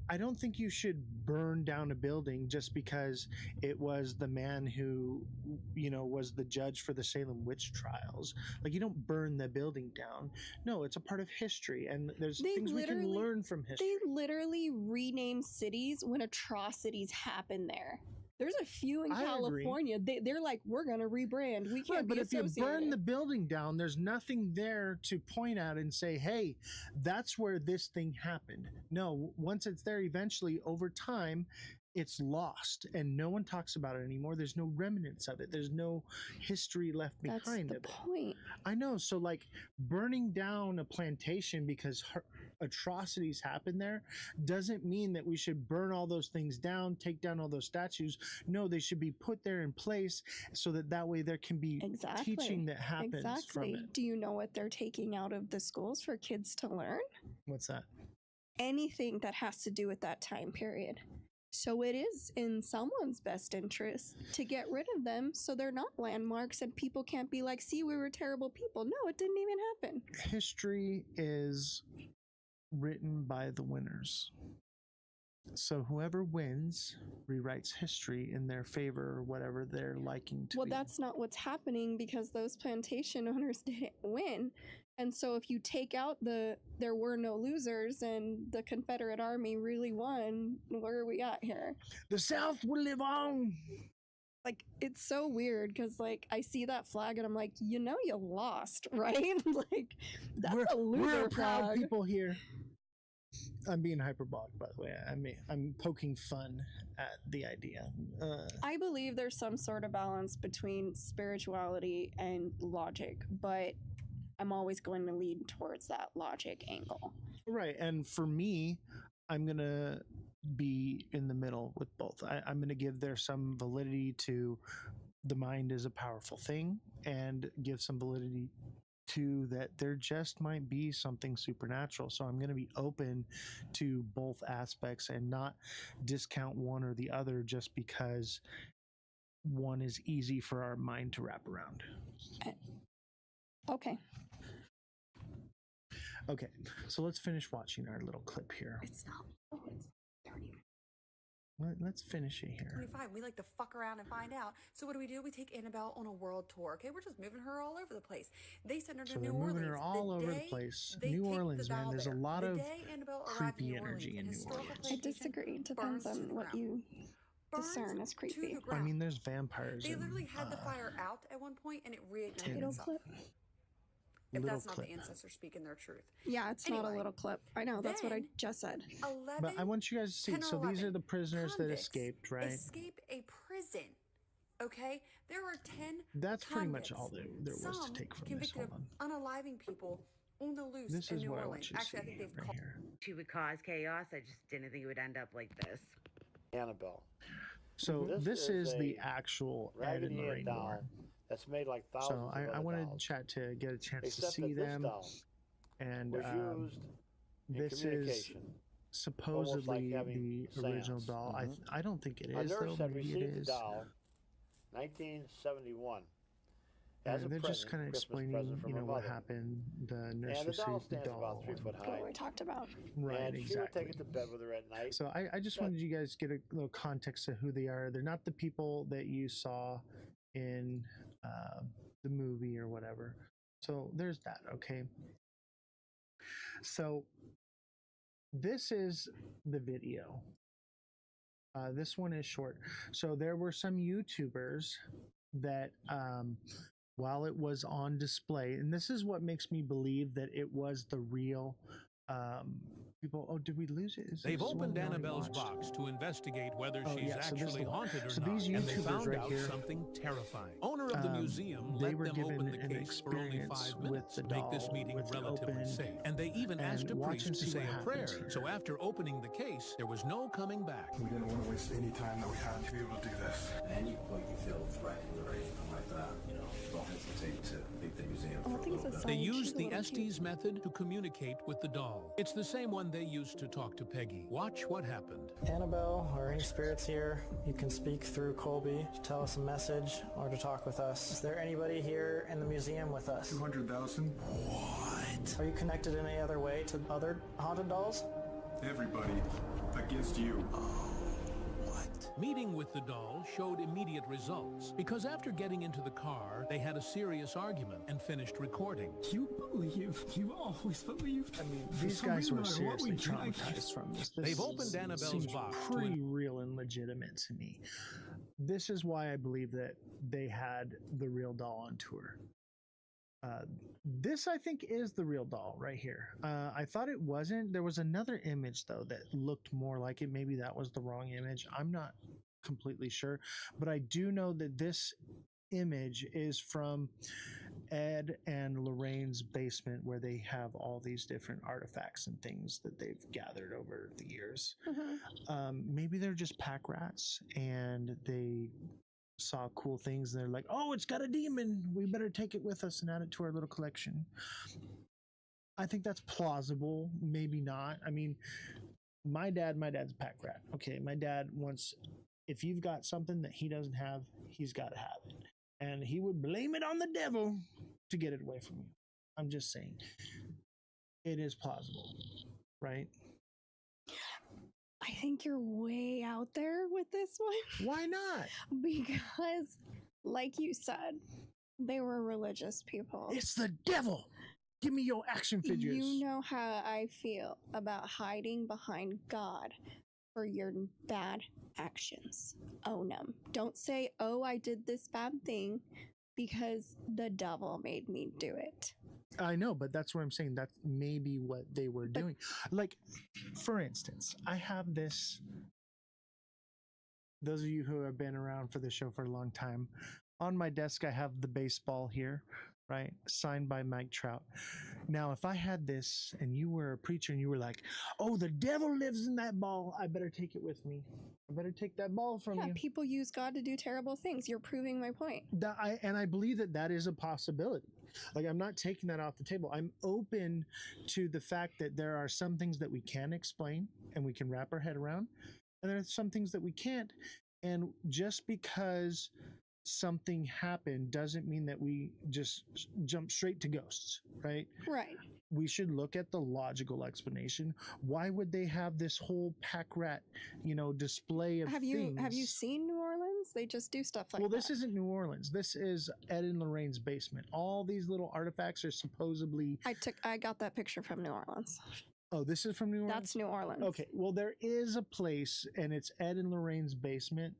I don't think you should burn down a building just because it was the man who, you know, was the judge for the Salem witch trials. Like, you don't burn the building down. No, it's a part of history, and there's things we can learn from history. They literally rename cities when atrocities happen there. There's a few in California. They're like, we're going to rebrand. We can't but be if you associated. burn the building down, there's nothing there to point at and say, "Hey, that's where this thing happened." No, once it's there, eventually, over time, it's lost, and no one talks about it anymore. There's no remnants of it. There's no history left behind of it. That's the point. I know. So, like, burning down a plantation because atrocities happen there doesn't mean that we should burn all those things down, take down all those statues. No, they should be put there in place so that way there can be teaching that happens from it. Do you know what they're taking out of the schools for kids to learn? What's that? Anything that has to do with that time period. So it is in someone's best interest to get rid of them so they're not landmarks and people can't be like, "See, we were terrible people." No, it didn't even happen. History is written by the winners. So whoever wins rewrites history in their favor or whatever they're liking to Well, be. that's not what's happening because those plantation owners didn't win. And so if you take out there were no losers and the Confederate Army really won, where are we at here? The South will live on. Like, it's so weird because, like, I see that flag and I'm like, you lost, right? Like, that's a loser We're proud flag. people here. I'm being hyperbolic, by the way. I'm poking fun at the idea. I believe there's some sort of balance between spirituality and logic, but I'm always going to lean towards that logic angle. Right, and for me, I'm going to be in the middle with both. I'm going to give there some validity to the mind is a powerful thing and give some validity to that there just might be something supernatural. So I'm going to be open to both aspects and not discount one or the other just because one is easy for our mind to wrap around. Okay. Okay, so let's finish watching our little clip here. It's not. It's 30. Let's finish it here. 25. We like to fuck around and find out. So what do? We take Annabelle on a world tour. Okay, we're just moving her all over the place. They send her to New Orleans. So they're moving her all over the place. New Orleans, man. There's a lot of creepy energy in New Orleans. I disagree. Depends on what you discern as creepy. I mean, there's vampires. They literally had the fire out at one point and it reignited Little itself. clip. If Little that's not clip. the ancestors speaking their truth. Yeah, it's not a little clip. I know, that's what I just said. 11, But I want you guys to see. 10 or So these are 11 the prisoners that convicts escaped, right? Escape a prison. Okay? There are 10 That's pretty much convicts. all there was Some to take from this. convicted Hold on. of unaliving people on the loose This in is New what I Orleans. want you to Actually, I see think they've right called here. She would cause chaos. I just didn't think it would end up like this. Annabelle. So this is the actual Ed and Raggedy Ann Lorraine doll Moore. that's made like thousands So of I other wanted dolls. chat to get a chance Except to that see this them. doll And was used in this is communication, supposedly almost like having the original seance. doll. I don't think it A is, nurse though. had Maybe it received the is. doll 1971 as a They're present, just kind of Christmas explaining, present from her what mother. happened. The nurse And the doll received the stands about doll. 3 foot What high. we talked about. Right, And she would take exactly. it to bed with her at night. So I just wanted you guys to get a little context of who they are. They're not the people that you saw in the movie or whatever. So there's that, okay? So this is the video. This one is short. So there were some YouTubers that while it was on display, and this is what makes me believe that it was the real people. Oh, did we lose it? They've opened Annabelle's box to investigate whether she's so this is actually the one. haunted or So not, these and they YouTubers found right out here, something terrifying. Owner of the museum they let were them given open the an case for only experience 5 with minutes the to make this doll, meeting with it relatively open, safe. And they even and asked a watch priest and to see say what a prayer. happens here. So after opening the case, there was no coming back. We didn't want to waste any time that we had to be able to do this. At any point you feel threatened or anything like that, don't hesitate to leave the museum for a little bit. They used the Estes method to communicate with the doll. It's the same one they used to talk to Peggy. Watch what happened. Annabelle, or any spirits here, you can speak through Colby to tell us a message or to talk with us. Is there anybody here in the museum with us? 200,000? What? Are you connected in any other way to other haunted dolls? Everybody against you. Meeting with the doll showed immediate results because after getting into the car, they had a serious argument and finished recording. You believe. You always believed. I mean, these guys were seriously traumatized from this. They've opened Annabelle's seems box pretty real and legitimate to me. This is why I believe that they had the real doll on tour. This, I think, is the real doll right here. I thought it wasn't. There was another image, though, that looked more like it. Maybe that was the wrong image. I'm not completely sure. But I do know that this image is from Ed and Lorraine's basement, where they have all these different artifacts and things that they've gathered over the years. Maybe they're just pack rats and they saw cool things and they're like, oh, it's got a demon, we better take it with us and add it to our little collection. I think that's plausible. Maybe not. I mean, my dad's a pack rat. Okay, my dad wants, if you've got something that he doesn't have, he's got to have it, and he would blame it on the devil to get it away from you. I'm just saying, it is plausible, right? I think you're way out there with this one. Why not? Because, like you said, they were religious people. It's the devil. Give me your action figures. You know how I feel about hiding behind God for your bad actions. Own them. Don't say, oh, I did this bad thing because the devil made me do it. I know, but that's what I'm saying. That's maybe what they were doing. Like, for instance, I have this. Those of you who have been around for the show for a long time, on my desk, I have the baseball here, right? Signed by Mike Trout. Now, if I had this and you were a preacher and you were like, oh, the devil lives in that ball, I better take it with me. I better take that ball from you. People use God to do terrible things. You're proving my point. And I believe that is a possibility. Like, I'm not taking that off the table. I'm open to the fact that there are some things that we can explain and we can wrap our head around, and there are some things that we can't. And just because something happened doesn't mean that we just jump straight to ghosts, right? Right. We should look at the logical explanation. Why would they have this whole pack rat, display of things? Have you seen New Orleans? They just do stuff like that. Well, this isn't New Orleans. This is Ed and Lorraine's basement. All these little artifacts are supposedly. I got that picture from New Orleans. Oh, this is from New Orleans? That's New Orleans. Okay. Well, there is a place, and it's Ed and Lorraine's basement.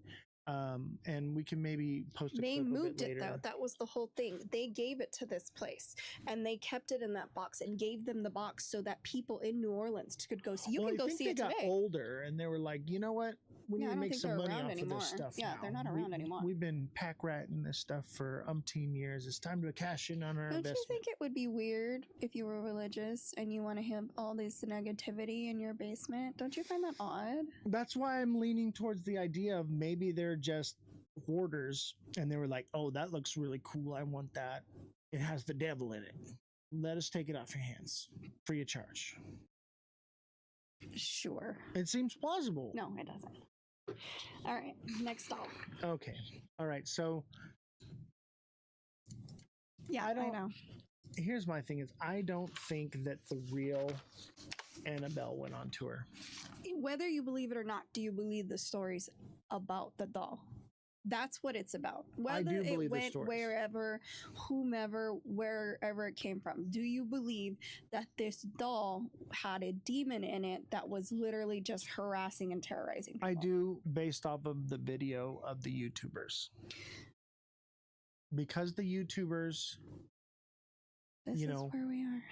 And we can maybe post a They clip moved of it later. though. That was the whole thing. They gave it to this place and they kept it in that box and gave them the box so that people in New Orleans could go see. You can go see it today. They got older and they were like, you know what? We need to make some money off of this stuff. Yeah, now. they're not around anymore. We've been pack ratting this stuff for umpteen years. It's time to cash in on our investment. Don't you think it would be weird if you were religious and you want to have all this negativity in your basement? Don't you find that odd? That's why I'm leaning towards the idea of maybe they're just hoarders and they were like, oh, that looks really cool. I want that. It has the devil in it. Let us take it off your hands. Free of charge. Sure. It seems plausible. No, it doesn't. All right, next doll. Okay. All right. So yeah, I know. Here's my thing is I don't think that the real Annabelle went on tour. Whether you believe it or not, do you believe the stories about the doll? That's what it's about. Whether it went wherever, wherever it came from. Do you believe that this doll had a demon in it that was literally just harassing and terrorizing people? I do, based off of the video of the YouTubers. Because the YouTubers, this is where we are.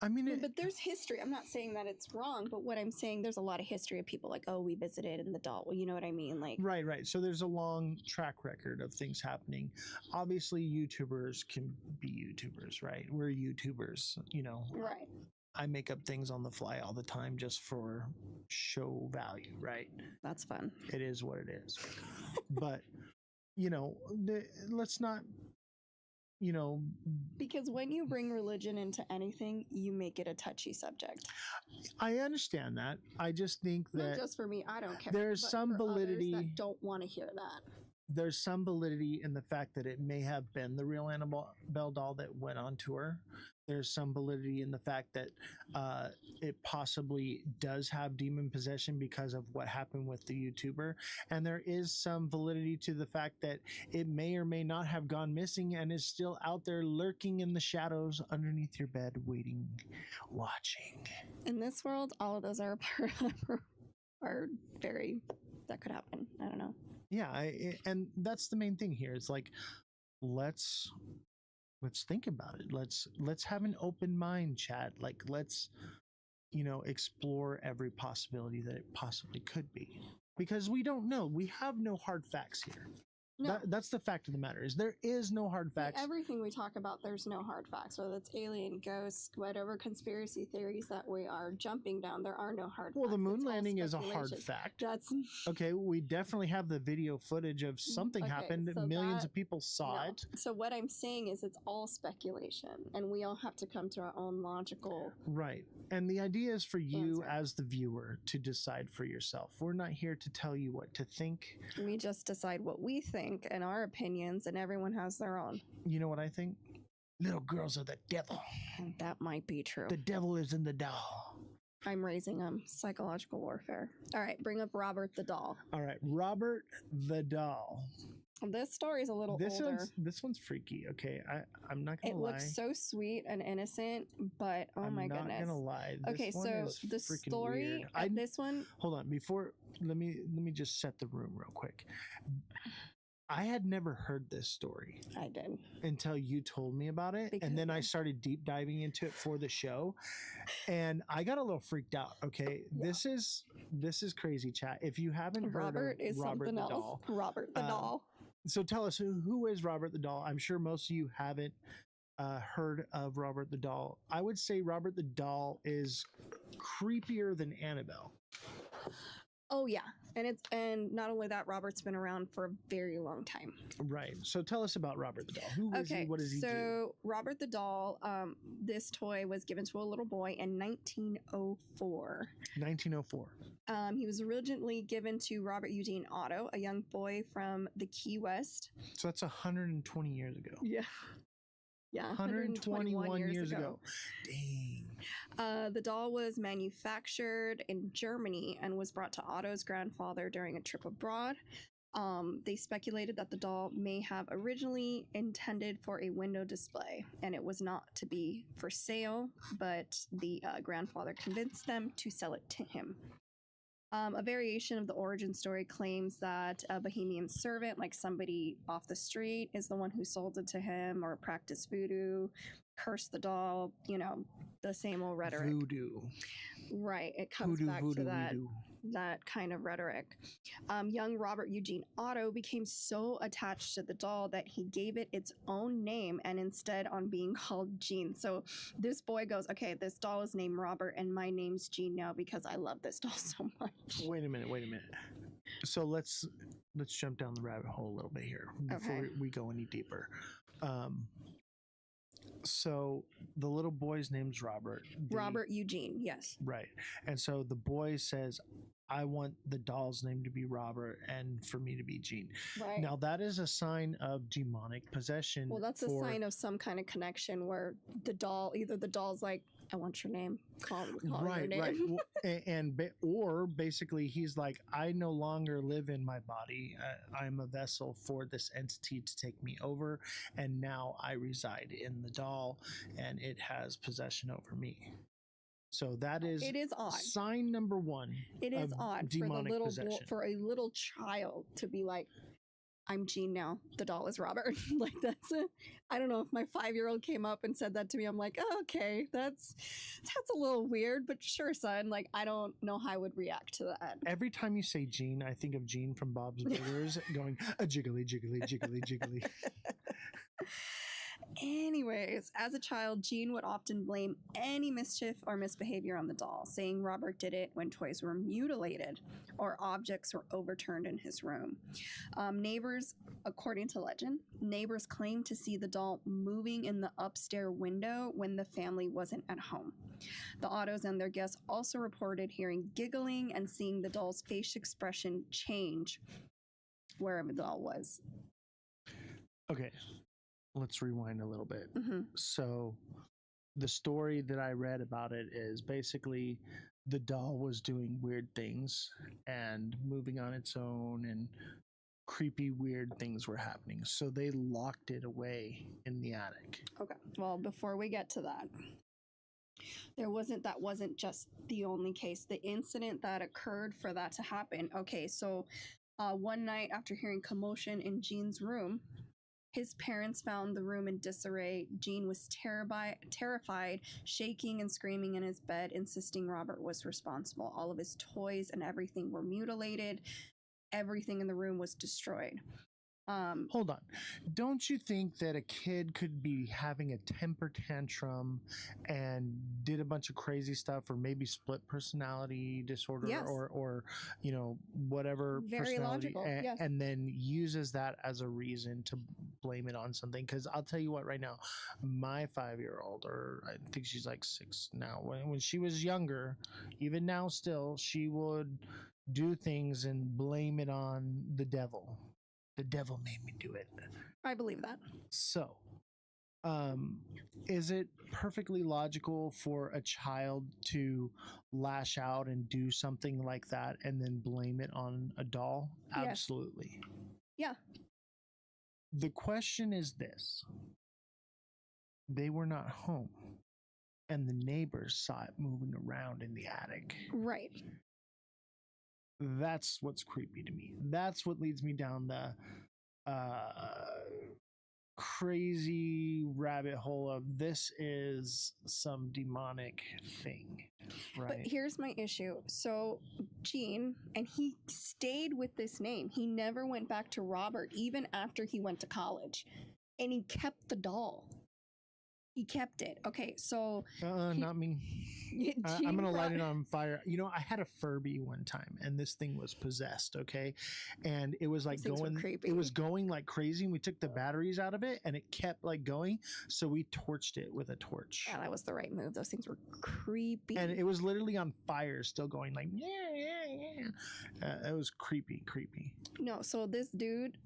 I mean, but there's history. I'm not saying that it's wrong, but what I'm saying, there's a lot of history of people like, oh, we visited in the doll. Well, you know what I mean? Like, right. So there's a long track record of things happening. Obviously, YouTubers can be YouTubers, right? We're YouTubers, Right. I make up things on the fly all the time just for show value, right? That's fun. It is what it is. But, let's not. Because when you bring religion into anything, you make it a touchy subject. I understand that. I just think that not just for me, I don't care. There's some validity that don't want to hear that. There's some validity in the fact that it may have been the real Annabelle doll that went on tour. There's some validity in the fact that it possibly does have demon possession because of what happened with the YouTuber. And there is some validity to the fact that it may or may not have gone missing and is still out there lurking in the shadows underneath your bed, waiting, watching. In this world, all of those are that could happen. I don't know. Yeah, and that's the main thing here. It's like, let's think about it. Let's have an open mind, chat. Like, let's explore every possibility that it possibly could be, because we don't know. We have no hard facts here. No. That's the fact of the matter, is there is no hard facts. Everything we talk about, there's no hard facts, whether it's alien, ghosts, whatever conspiracy theories that we are jumping down, there are no hard facts. Well, the moon landing is a hard fact. That's okay. We definitely have the video footage of something happened. So millions of people saw it. So what I'm saying is it's all speculation, and we all have to come to our own logical. Right. And the idea is for you as the viewer to decide for yourself. We're not here to tell you what to think. We just decide what we think and our opinions, and everyone has their own. You know what I think? Little girls are the devil. And that might be true. The devil is in the doll. I'm raising them. Psychological warfare. All right, bring up Robert the doll. All right, Robert the doll. This story's a little older. This one's freaky. Okay, I'm not gonna It lie. looks so sweet and innocent, but oh my goodness. I'm not gonna lie. This Okay, one so is the freaking story weird. this one. Hold on, before let me just set the room real quick. I had never heard this story. I did until you told me about it, and then I started deep diving into it for the show, and I got a little freaked out. Okay, Yeah. this is crazy, chat. If you haven't heard Robert of is Robert something the else. doll, Robert the doll. So tell us who is Robert the doll. I'm sure most of you haven't heard of Robert the doll. I would say Robert the doll is creepier than Annabelle. Oh yeah, and not only that, Robert's been around for a very long time. Right. So tell us about Robert the doll. Who is he? What does he do? So Robert the doll, this toy was given to a little boy in 1904. 1904. He was originally given to Robert Eugene Otto, a young boy from the Key West. So that's 120 years ago. Yeah. Yeah, 121 years ago. Dang. The doll was manufactured in Germany and was brought to Otto's grandfather during a trip abroad. They speculated that the doll may have originally intended for a window display, and it was not to be for sale, but the grandfather convinced them to sell it to him. A variation of the origin story claims that a Bohemian servant, like somebody off the street, is the one who sold it to him, or practiced voodoo, cursed the doll, the same old rhetoric. Voodoo. Right. It comes back to that kind of rhetoric. Young Robert Eugene Otto became so attached to the doll that he gave it its own name and instead on being called Jean. So this boy goes, okay, this doll is named Robert and my name's Jean now because I love this doll so much. Wait a minute. So let's jump down the rabbit hole a little bit here before we go any deeper. So the little boy's name's Robert. Robert Eugene, yes. Right. And so the boy says, I want the doll's name to be Robert and for me to be Jean. Right. Now that is a sign of demonic possession. Well, that's a sign of some kind of connection where either the doll's like, I want your name, call your name. Right. Or basically he's like, I no longer live in my body. I'm a vessel for this entity to take me over. And now I reside in the doll and it has possession over me. So it is odd. Sign number one. It is odd for a little child to be like, I'm Jean now. The doll is Robert. Like I don't know if my 5-year-old came up and said that to me. I'm like, oh, okay, that's a little weird, but sure, son. Like, I don't know how I would react to that. Every time you say Jean, I think of Jean from Bob's Burgers going a jiggly, jiggly, jiggly, jiggly. Anyways, as a child, Jean would often blame any mischief or misbehavior on the doll, saying Robert did it when toys were mutilated or objects were overturned in his room. Neighbors, according to legend, claimed to see the doll moving in the upstairs window when the family wasn't at home. The Ottos and their guests also reported hearing giggling and seeing the doll's face expression change wherever the doll was. Okay. Let's rewind a little bit. Mm-hmm. So the story that I read about it is basically the doll was doing weird things and moving on its own, and creepy, weird things were happening. So they locked it away in the attic. Okay. Well, before we get to that, that wasn't just the only case. The incident that occurred for that to happen. Okay. So one night after hearing commotion in Jean's room, his parents found the room in disarray. Jean was terrified, shaking and screaming in his bed, insisting Robert was responsible. All of his toys and everything were mutilated. Everything in the room was destroyed. Hold on. Don't you think that a kid could be having a temper tantrum and did a bunch of crazy stuff, or maybe split personality disorder, yes, or whatever very personality, logical, yes, and then uses that as a reason to blame it on something? Because I'll tell you what, right now, my 5-year-old, or I think she's like 6 now, when she was younger, even now still, she would do things and blame it on the devil. The devil made me do it. I believe that. So, Is it perfectly logical for a child to lash out and do something like that and then blame it on a doll? Yes. Absolutely. Yeah. The question is this: they were not home, and the neighbors saw it moving around in the attic. Right. That's what's creepy to me. That's what leads me down the crazy rabbit hole of this is some demonic thing, right? But here's my issue. So Gene, and he stayed with this name. He never went back to Robert, even after he went to college. And he kept the doll. He kept it. Okay, so not me. I'm gonna light it on fire. You know, I had a Furby one time, and this thing was possessed. Okay, and it was like going. It was going like crazy. And we took the batteries out of it, and it kept like going. So we torched it with a torch. Yeah, that was the right move. Those things were creepy. And it was literally on fire, still going like it was creepy. No, so this dude,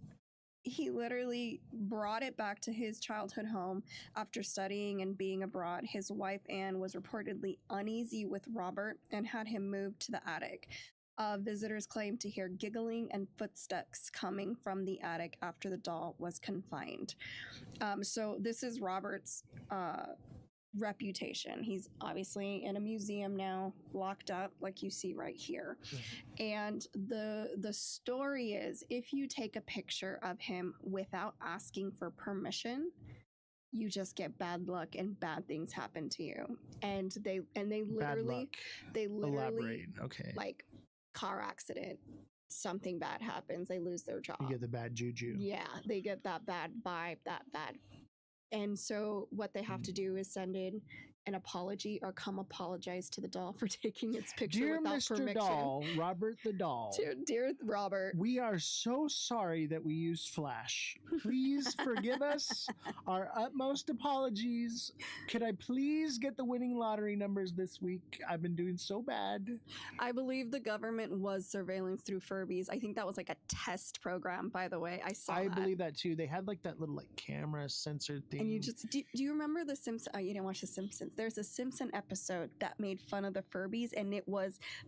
he literally brought it back to his childhood home after studying and being abroad. His wife, Anne, was reportedly uneasy with Robert and had him moved to the attic. Visitors claimed to hear giggling and footsteps coming from the attic after the doll was confined. So this is Robert's reputation. He's obviously in a museum now, locked up, like you see right here. And the story is, if you take a picture of him without asking for permission, you just get bad luck and bad things happen to you. And they literally Elaborate. Okay. like car accident, something bad happens, they lose their job. You get the bad juju. Yeah, they get that bad vibe, that bad. And so what they have to do is send in an apology or come apologize to the doll for taking its picture Dear without Mr. permission. Doll, Robert the doll. Dear Robert, we are so sorry that we used Flash. Please forgive us. Our utmost apologies. Could I please get the winning lottery numbers this week? I've been doing so bad. I believe the government was surveillance through Furbies. I think that was like a test program, by the way. I believe that too. They had like that little like camera censored thing. And you just do you remember the Simpsons? Oh, you didn't watch the Simpsons. There's a Simpson episode that made fun of the Furbies, and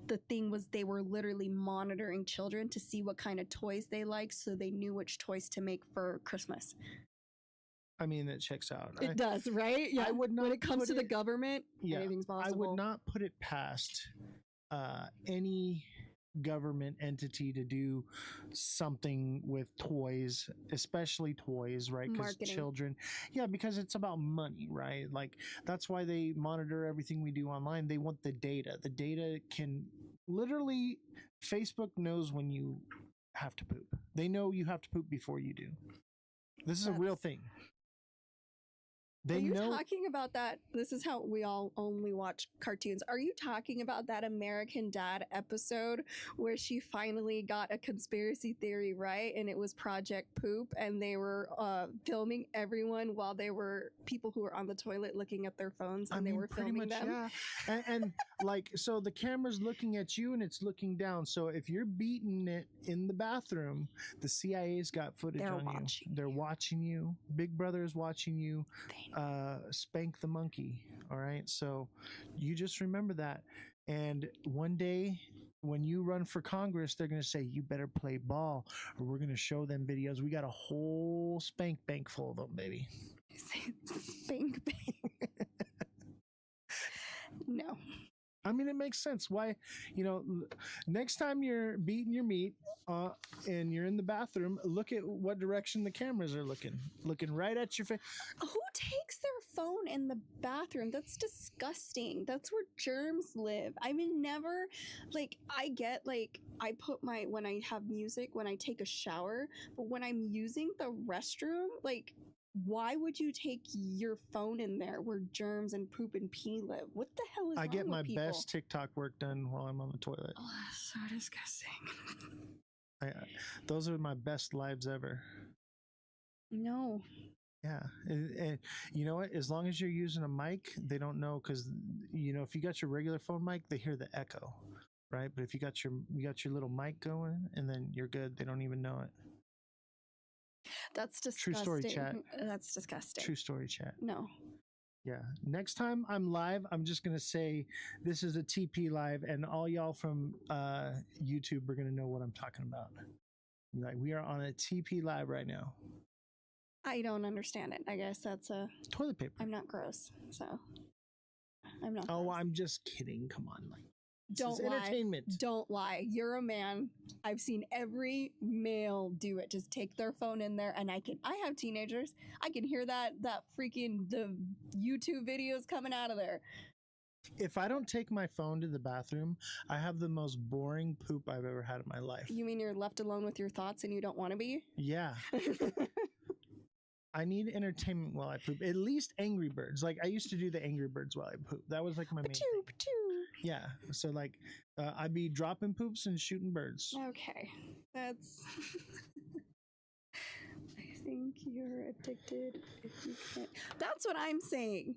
the thing was they were literally monitoring children to see what kind of toys they like, so they knew which toys to make for Christmas. I mean, that checks out. It does, right? Yeah. I would not when it comes to the government, anything's possible. I would not put it past any government entity to do something with toys, especially toys, right? Because children, because it's about money, right? Like that's why they monitor everything we do online. They want the data. The data can literally, Facebook knows when you have to poop. They know you have to poop before you do. This is a real thing. Are you talking about that? This is how we all only watch cartoons. Are you talking about that American Dad episode where she finally got a conspiracy theory right, and it was Project Poop, and they were filming everyone while they were people who were on the toilet looking at their phones, and they were filming them? Yeah. And like, so the camera's looking at you and it's looking down. So if you're beating it in the bathroom, the CIA's got footage on you. They're watching you. Big Brother is watching you. Spank the monkey. All right. So you just remember that. And one day when you run for Congress, they're going to say, you better play ball or we're going to show them videos. We got a whole spank bank full of them, baby. Spank bank. No. I mean, it makes sense. Why, next time you're beating your meat and you're in the bathroom, look at what direction the cameras are looking right at your face. Who takes their phone in the bathroom? That's disgusting. That's where germs live. I mean, never, I get, I put when I have music, when I take a shower, but when I'm using the restroom, why would you take your phone in there where germs and poop and pee live? What the hell is wrong with people? I get my best TikTok work done while I'm on the toilet. Oh, that's so disgusting. Those are my best lives ever. No. Yeah. And you know what? As long as you're using a mic, they don't know because, if you got your regular phone mic, they hear the echo, right? But if you got your little mic going and then you're good, they don't even know it. That's True disgusting. story, chat. That's disgusting. True story, chat. No. Yeah. Next time I'm live, I'm just gonna say this is a TP live, and all y'all from YouTube are gonna know what I'm talking about. Like, we are on a TP live right now. I don't understand it. I guess that's a toilet paper. I'm not gross, so I'm not. Oh, gross. I'm just kidding. Come on, like. Don't lie. Entertainment. Don't lie. You're a man. I've seen every male do it. Just take their phone in there, and I have teenagers. I can hear the YouTube videos coming out of there. If I don't take my phone to the bathroom, I have the most boring poop I've ever had in my life. You mean you're left alone with your thoughts and you don't want to be? Yeah. I need entertainment while I poop. At least Angry Birds. Like, I used to do the Angry Birds while I poop. That was like my main thing. Yeah. So like, I'd be dropping poops and shooting birds. Okay. That's... I think you're addicted if you can't... That's what I'm saying.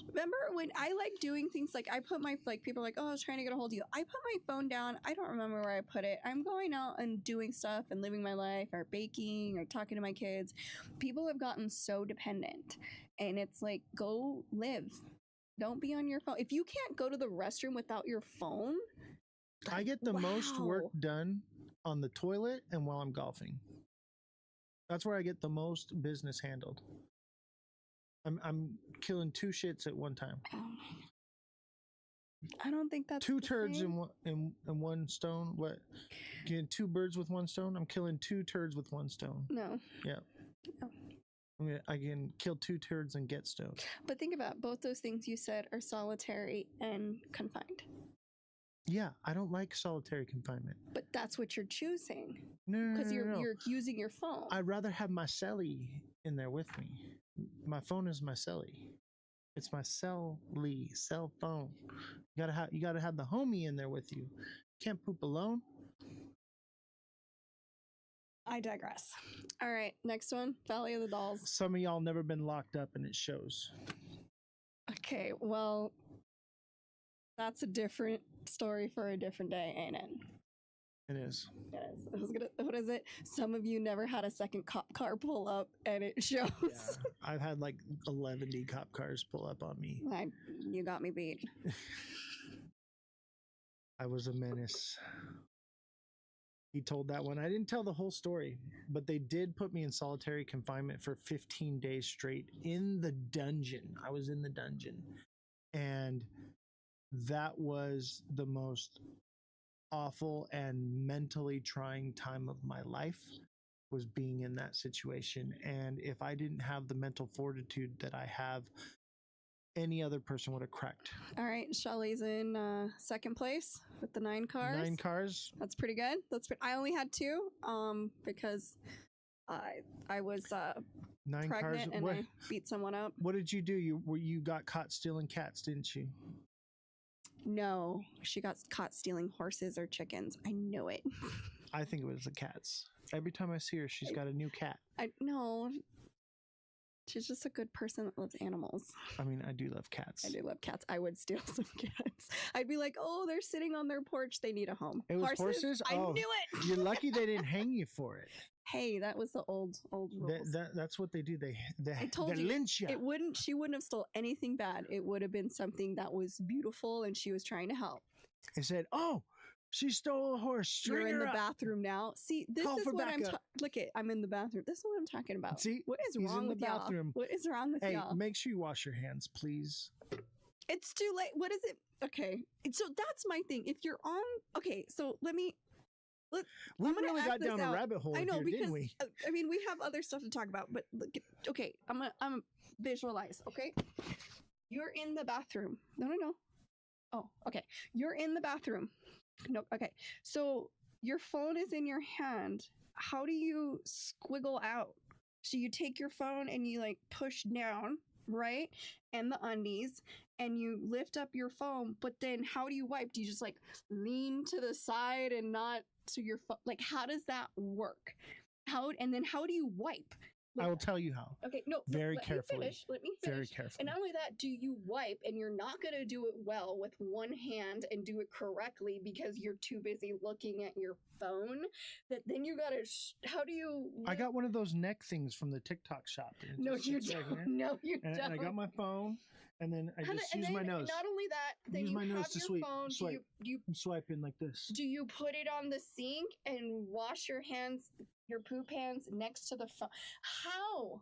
Remember when I like doing things like I put my, like, people are like, oh, I was trying to get a hold of you. I put my phone down. I don't remember where I put it. I'm going out and doing stuff and living my life or baking or talking to my kids. People have gotten so dependent, and it's like, go live. Don't be on your phone. If you can't go to the restroom without your phone. I get the most work done on the toilet and while I'm golfing. That's where I get the most business handled. I'm killing two shits at one time. I don't think that's two turds in one stone. What? Getting two birds with one stone? I'm killing two turds with one stone. No. Yeah. No. I can kill two turds and get stoned. But think about both those things you said are solitary and confined. Yeah, I don't like solitary confinement. But that's what you're choosing. No, because no. you're using your phone. I'd rather have my celly in there with me. My phone is my celly. It's my cell phone. You gotta have the homie in there with you. Can't poop alone. I digress. All right, next one, Valley of the Dolls. Some of y'all never been locked up, and it shows. Okay, well, that's a different story for a different day, ain't it? It is. What is it? Some of you never had a second cop car pull up, and it shows. Yeah, I've had like 11 cop cars pull up on me. You got me beat. I was a menace. He told that one. I didn't tell the whole story, but they did put me in solitary confinement for 15 days straight in the dungeon. I was in the dungeon, and that was the most awful and mentally trying time of my life, was being in that situation. And if I didn't have the mental fortitude that I have, any other person would have cracked. All right, Shelly's in second place with the 9 cars. 9 cars. That's pretty good. I only had 2 because I was 9 pregnant cars. and I beat someone up. What did you do? You got caught stealing cats, didn't you? No, she got caught stealing horses or chickens. I knew it. I think it was the cats. Every time I see her, she's got a new cat. No. She's just a good person that loves animals. I mean, I do love cats. I do love cats. I would steal some cats. I'd be like, oh, they're sitting on their porch. They need a home. It was horses? I knew it. You're lucky they didn't hang you for it. Hey, that was the old rules. That's what they do. They lynch you. She wouldn't have stole anything bad. It would have been something that was beautiful and she was trying to help. They said, oh, she stole a horse. You're in the up. bathroom now. See, this Call is for what I'm backup. look at. I'm in the bathroom. This is what I'm talking about. See, what is he's wrong in the with bathroom. y'all? What is wrong with y'all? Hey, make sure you wash your hands, please. It's too late. What is it? Okay, so that's my thing. If you're on, okay, so let me. We really got down a rabbit hole. I know, here, because didn't we? I mean, we have other stuff to talk about, but look, okay, I'm gonna visualize. Okay, you're in the bathroom. No. Oh, okay. You're in the bathroom. No, okay. So your phone is in your hand. How do you squiggle out? So you take your phone and you like push down, right? And the undies, and you lift up your phone, but then how do you wipe? Do you just like lean to the side and not to your phone? Like, how does that work? And then how do you wipe? I will tell you how. Okay, no, Very let carefully. me finish. Let me finish. Very carefully. And not only that, do you wipe and you're not going to do it well with one hand and do it correctly because you're too busy looking at your phone? That then you got to, how do you? I got one of those neck things from the TikTok shop. and it No, just you sits right don't. here. No, you And don't. I got my phone, and then I just And use my then nose. Not only that, then Use you my have nose to your sweep. phone. Swipe. Do you I'm swiping like this. do you put it on the sink and wash your hands, your poop hands next to the phone? How?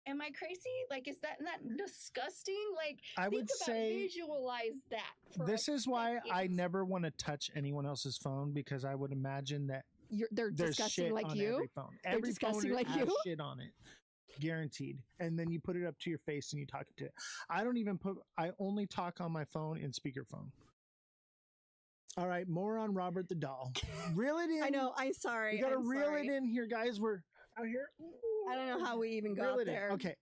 Am I crazy? Like, is that not disgusting? Like, I would say visualize that. For This a is why I second. never want to touch anyone else's phone, because I would imagine that They're there's disgusting shit like on you. every phone. They're Every phone disgusting like has you. shit on it, guaranteed. And then you put it up to your face and you talk to it. I only talk on my phone in speakerphone. All right, more on Robert the doll. Reel it in. I know. I'm sorry. You gotta I'm reel sorry. it in here, guys. We're out here. I don't know how we even Reel got it in. there. Okay,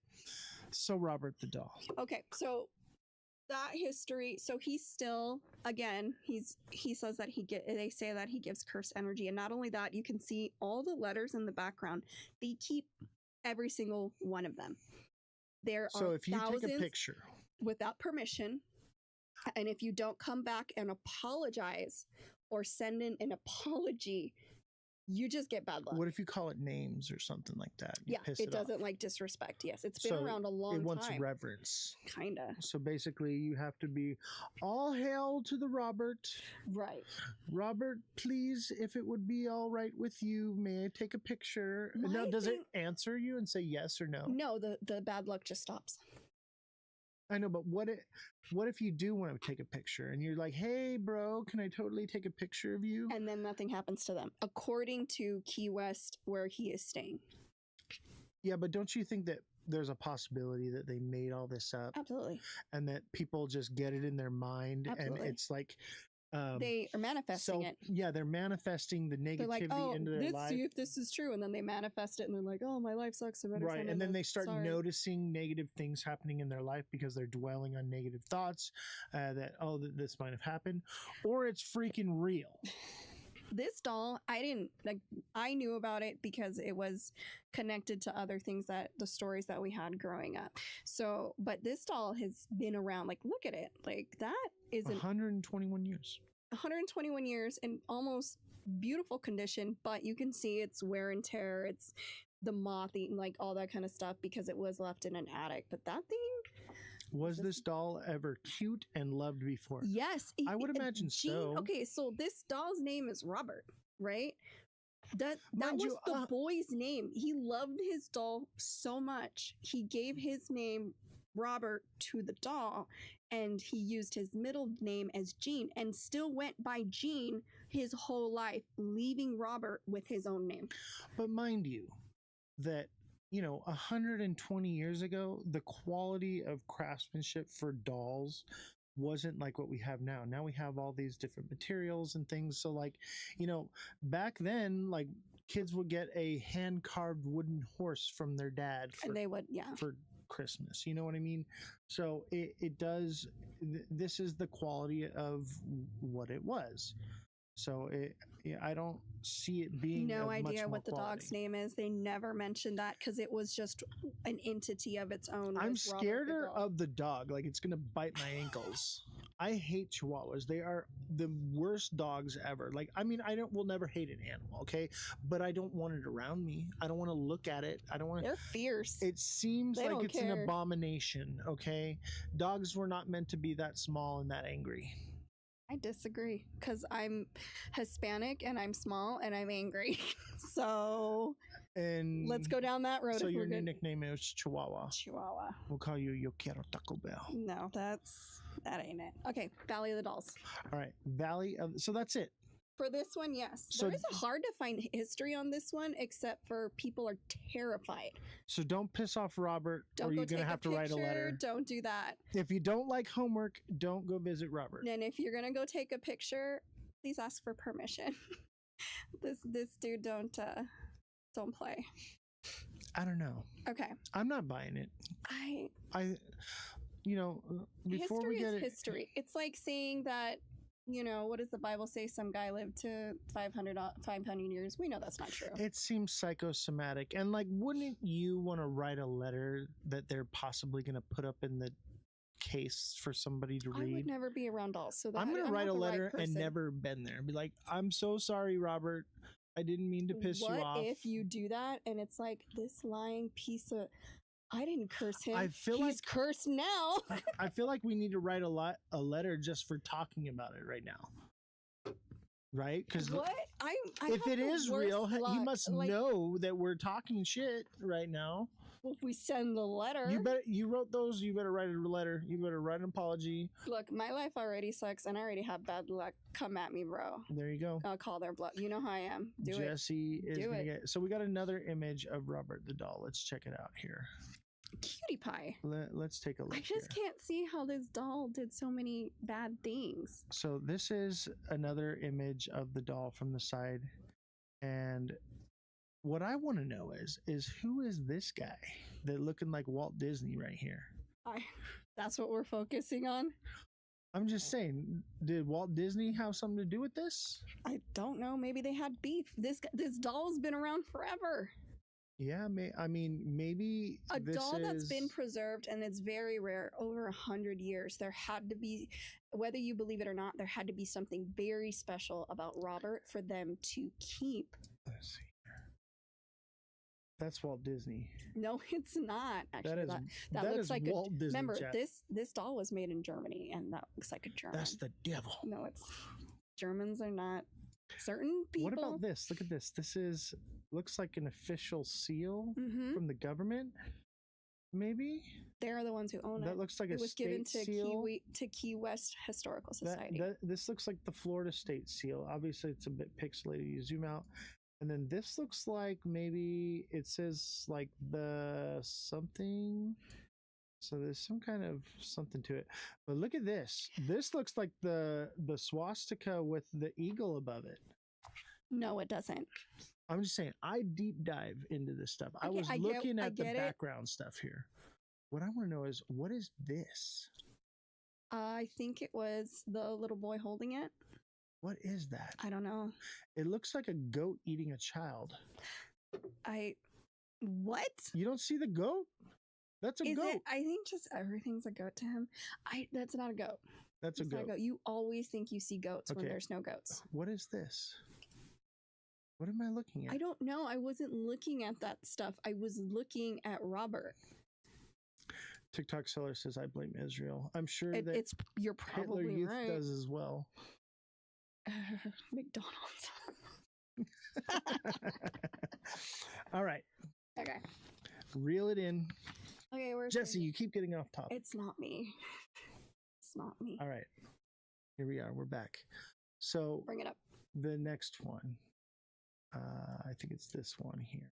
so Robert the doll. Okay, so that history. So he's still, again, he says that they say that he gives cursed energy, and not only that, you can see all the letters in the background. They keep every single one of them. There So are if you take a thousands picture, without permission, and if you don't come back and apologize or send in an apology, you just get bad luck. what if you call it names or something like that? You Yeah, piss it off. doesn't like disrespect. Yes, it's been So around a long It wants time. reverence. Kinda. So basically, you have to be all hail to the Robert. Right. Robert, please, if it would be all right with you, may I take a picture? Now, My does thing- it answer you and say yes or no? No, the bad luck just stops. I know, but what if you do want to take a picture and you're like, hey, bro, can I totally take a picture of you? And then nothing happens to them, according to Key West, where he is staying. Yeah, but don't you think that there's a possibility that they made all this up? Absolutely. And that people just get it in their mind, Absolutely. and it's like They are manifesting it. Yeah, they're manifesting the negativity They're like, oh, into their let's life. see if this is true. And then they manifest it and they're like, oh, my life sucks. I better Right, send and in then this. they start Sorry. noticing negative things happening in their life because they're dwelling on negative thoughts that this might have happened, or it's freaking real. This doll, I knew about it because it was connected to other things, that the stories that we had growing up. So, but this doll has been around. Like, look at it. Like, that is 121 years. 121 years in almost beautiful condition, but you can see it's wear and tear. It's the moth eating, like all that kind of stuff, because it was left in an attic. But that thing, was this doll ever cute and loved before? yes, I would imagine so. Okay, so this doll's name is Robert, right? That Mind was you, the boy's name. He loved his doll so much, he gave his name Robert to the doll, and he used his middle name as Gene, and still went by Gene his whole life, leaving Robert with his own name. But mind you, that 120 years ago, the quality of craftsmanship for dolls wasn't like what we have now. Now we have all these different materials and things. So like, back then, like, kids would get a hand carved wooden horse from their dad And they would, yeah. for Christmas. You know what I mean? So it does. This is the quality of what it was. So I don't see it being No of much idea more what the quality. dog's name is. They never mentioned that because it was just an entity of its own. I'm was Robert scared the doll. of the dog. Like, it's gonna bite my ankles. I hate Chihuahuas. They are the worst dogs ever. Like, I mean, we'll never hate an animal, okay? But I don't want it around me. I don't want to look at it. I don't want to. They're fierce. It seems They like don't it's an care. abomination, okay? Dogs were not meant to be that small and that angry. I disagree because I'm Hispanic and I'm small and I'm angry. So And let's go down that road. So if your we're new good. nickname is Chihuahua. Chihuahua. We'll call you Yo Quiero Taco Bell. No, that ain't it. Okay, Valley of the Dolls. All right, Valley of. So that's it. For this one, yes. So- There is a hard to find history on this one, except for people are terrified. So don't piss off Robert, Don't or go you're gonna take have to write a picture. letter. Don't do that. If you don't like homework, don't go visit Robert. And if you're gonna go take a picture, please ask for permission. this dude don't play. I don't know. Okay. I'm not buying it. Before History we get is it, history. It's like saying that you know, what does the Bible say? Some guy lived to 500 years. We know that's not true. It seems psychosomatic. And like, wouldn't you want to write a letter that they're possibly going to put up in the case for somebody to read? I would never be around dolls. So I'm going to write not a the right letter and person. never been there. Be like, I'm so sorry, Robert. I didn't mean to piss you off. What if you do that and it's like, this lying piece of... I didn't curse him. I feel He's like cursed now. I feel like we need to write a letter just for talking about it right now. Right? Because what? I if have it the is worst real, he luck. must Like, know that we're talking shit right now. Well, if we send the letter, You wrote those. You better write a letter. You better write an apology. Look, my life already sucks, and I already have bad luck. Come at me, bro. There you go. I'll call their bluff. You know how I am. Do Jesse it. is gonna get. So we got another image of Robert the doll. Let's check it out here. Cutie pie. Let's take a look. I just can't see how this doll did so many bad things. So this is another image of the doll from the side, and what I want to know is who is this guy that looking like Walt Disney right here? That's what we're focusing on. I'm just saying, did Walt Disney have something to do with this? I don't know. Maybe they had beef. This doll's been around forever. Yeah, I mean, maybe a doll that's been preserved, and it's very rare, over 100 years. There had to be, whether you believe it or not, there had to be something very special about Robert for them to keep. Let's see here. That's Walt Disney. No, it's not. Actually, that looks is like Walt Disney. Remember, chat. this doll was made in Germany, and that looks like a German. That's the devil. No, it's Germans are not. Certain people. What about this? Look at this. This looks like an official seal from the government. Maybe they're the ones who own it. That looks like it was given to seal. Key West Historical Society. This looks like the Florida State seal. Obviously, it's a bit pixelated. You zoom out, and then this looks like maybe it says like the something. So there's some kind of something to it. But look at this. This looks like the swastika with the eagle above it. No, it doesn't. I'm just saying, I deep dive into this stuff. I was looking at the background stuff here. What I want to know is, what is this? I think it was the little boy holding it. What is that? I don't know. It looks like a goat eating a child. What? You don't see the goat? That's a goat. I think just everything's a goat to him. That's not a goat. That's a goat. You always think you see goats when there's no goats. What is this? What am I looking at? I don't know. I wasn't looking at that stuff. I was looking at Robert. TikTok seller says, I blame Israel. I'm sure that you're probably Hitler Youth right. does as well. McDonald's. All right. Okay. Reel it in. Okay, where's Jesse? You keep getting off topic. It's not me. It's not me. All right. Here we are. We're back. So bring it up. The next one. I think it's this one here.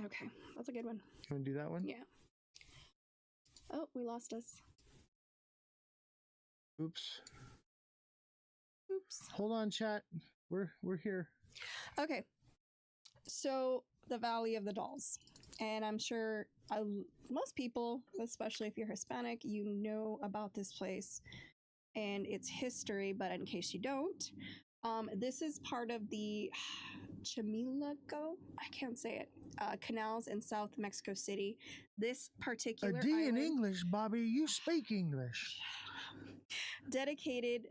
Okay, that's a good one. You want to do that one? Yeah. Oh, we lost us. Oops. Hold on, chat. We're here. Okay. So the Valley of the Dolls, and I'm sure most people, especially if you're Hispanic, you know about this place and its history. But in case you don't, this is part of the Chamilago, I can't say it, canals in South Mexico City. This particular A D island, in English, Bobby. You speak English. dedicated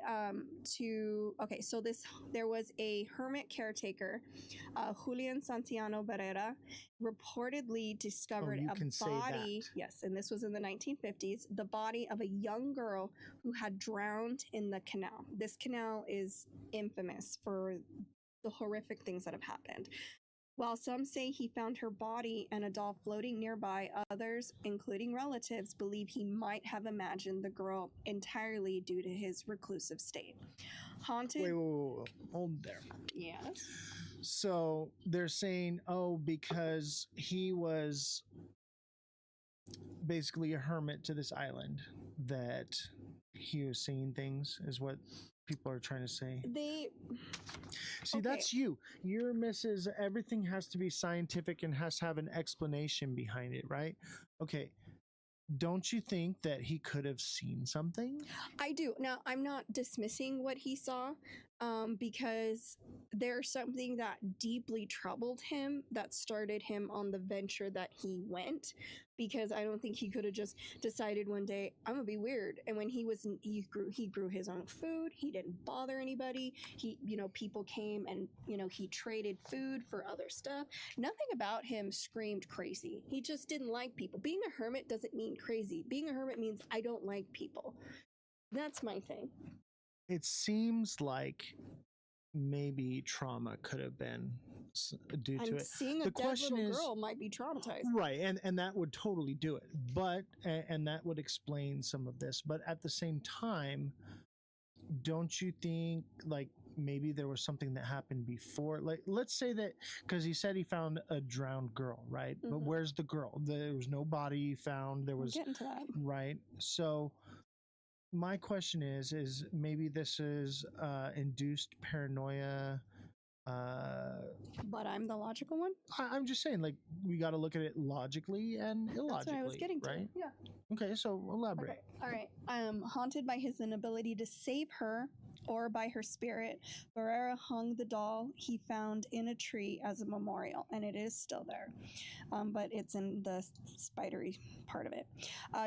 to, okay, so there was a hermit caretaker, Julian Santiano Barrera, reportedly discovered a body. Yes, and this was in the 1950s, the body of a young girl who had drowned in the canal. This canal is infamous for the horrific things that have happened. While some say he found her body and a doll floating nearby, others, including relatives, believe he might have imagined the girl entirely due to his reclusive state. Haunted. Wait. Hold there. Yes. So they're saying, because he was basically a hermit to this island, that he was seeing things, is what people are trying to say. See, that's you. Your Mrs. Everything has to be scientific and has to have an explanation behind it, right? Okay. don't you think that he could have seen something? I do. Now, I'm not dismissing what he saw because there's something that deeply troubled him that started him on the venture that he went. Because I don't think he could have just decided one day, I'm gonna be weird. And when he grew his own food. He didn't bother anybody. People came and he traded food for other stuff. Nothing about him screamed crazy. He just didn't like people. Being a hermit doesn't mean crazy. Being a hermit means I don't like people. That's my thing. It seems like maybe trauma could have been due to it. Seeing a dead little girl might be traumatized. Right, and that would totally do it. But and that would explain some of this. But at the same time, don't you think like maybe there was something that happened before? Like, let's say that, because he said he found a drowned girl, right? But where's the girl? There was no body found. There was getting to that. Right. So my question is maybe this is induced paranoia. But I'm the logical one. I'm just saying, like, we got to look at it logically and illogically. That's what I was getting to. Right? Yeah. Okay, so elaborate. Okay. All right. Haunted by his inability to save her or by her spirit, Barrera hung the doll he found in a tree as a memorial, and it is still there, but it's in the spidery part of it.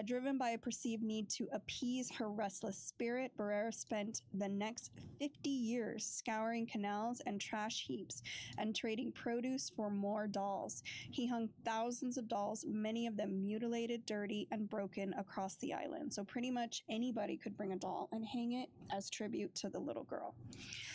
Driven by a perceived need to appease her restless spirit, Barrera spent the next 50 years scouring canals and trash heaps and trading produce for more dolls. He hung thousands of dolls, many of them mutilated, dirty, and broken across the island. So pretty much anybody could bring a doll and hang it as tribute to the little girl.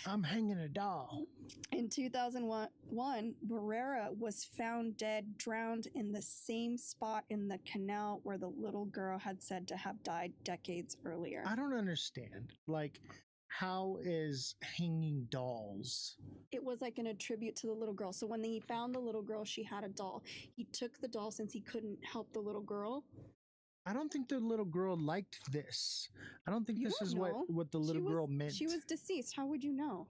I'm hanging a doll. In 2001, Barrera was found dead, drowned in the same spot in the canal where the little girl had said to have died decades earlier. I don't understand. Like, how is hanging dolls? It was like a tribute to the little girl. So when he found the little girl, she had a doll. He took the doll since he couldn't help the little girl. I don't think the little girl liked this. I don't think this is what the little girl meant. She was deceased. How would you know?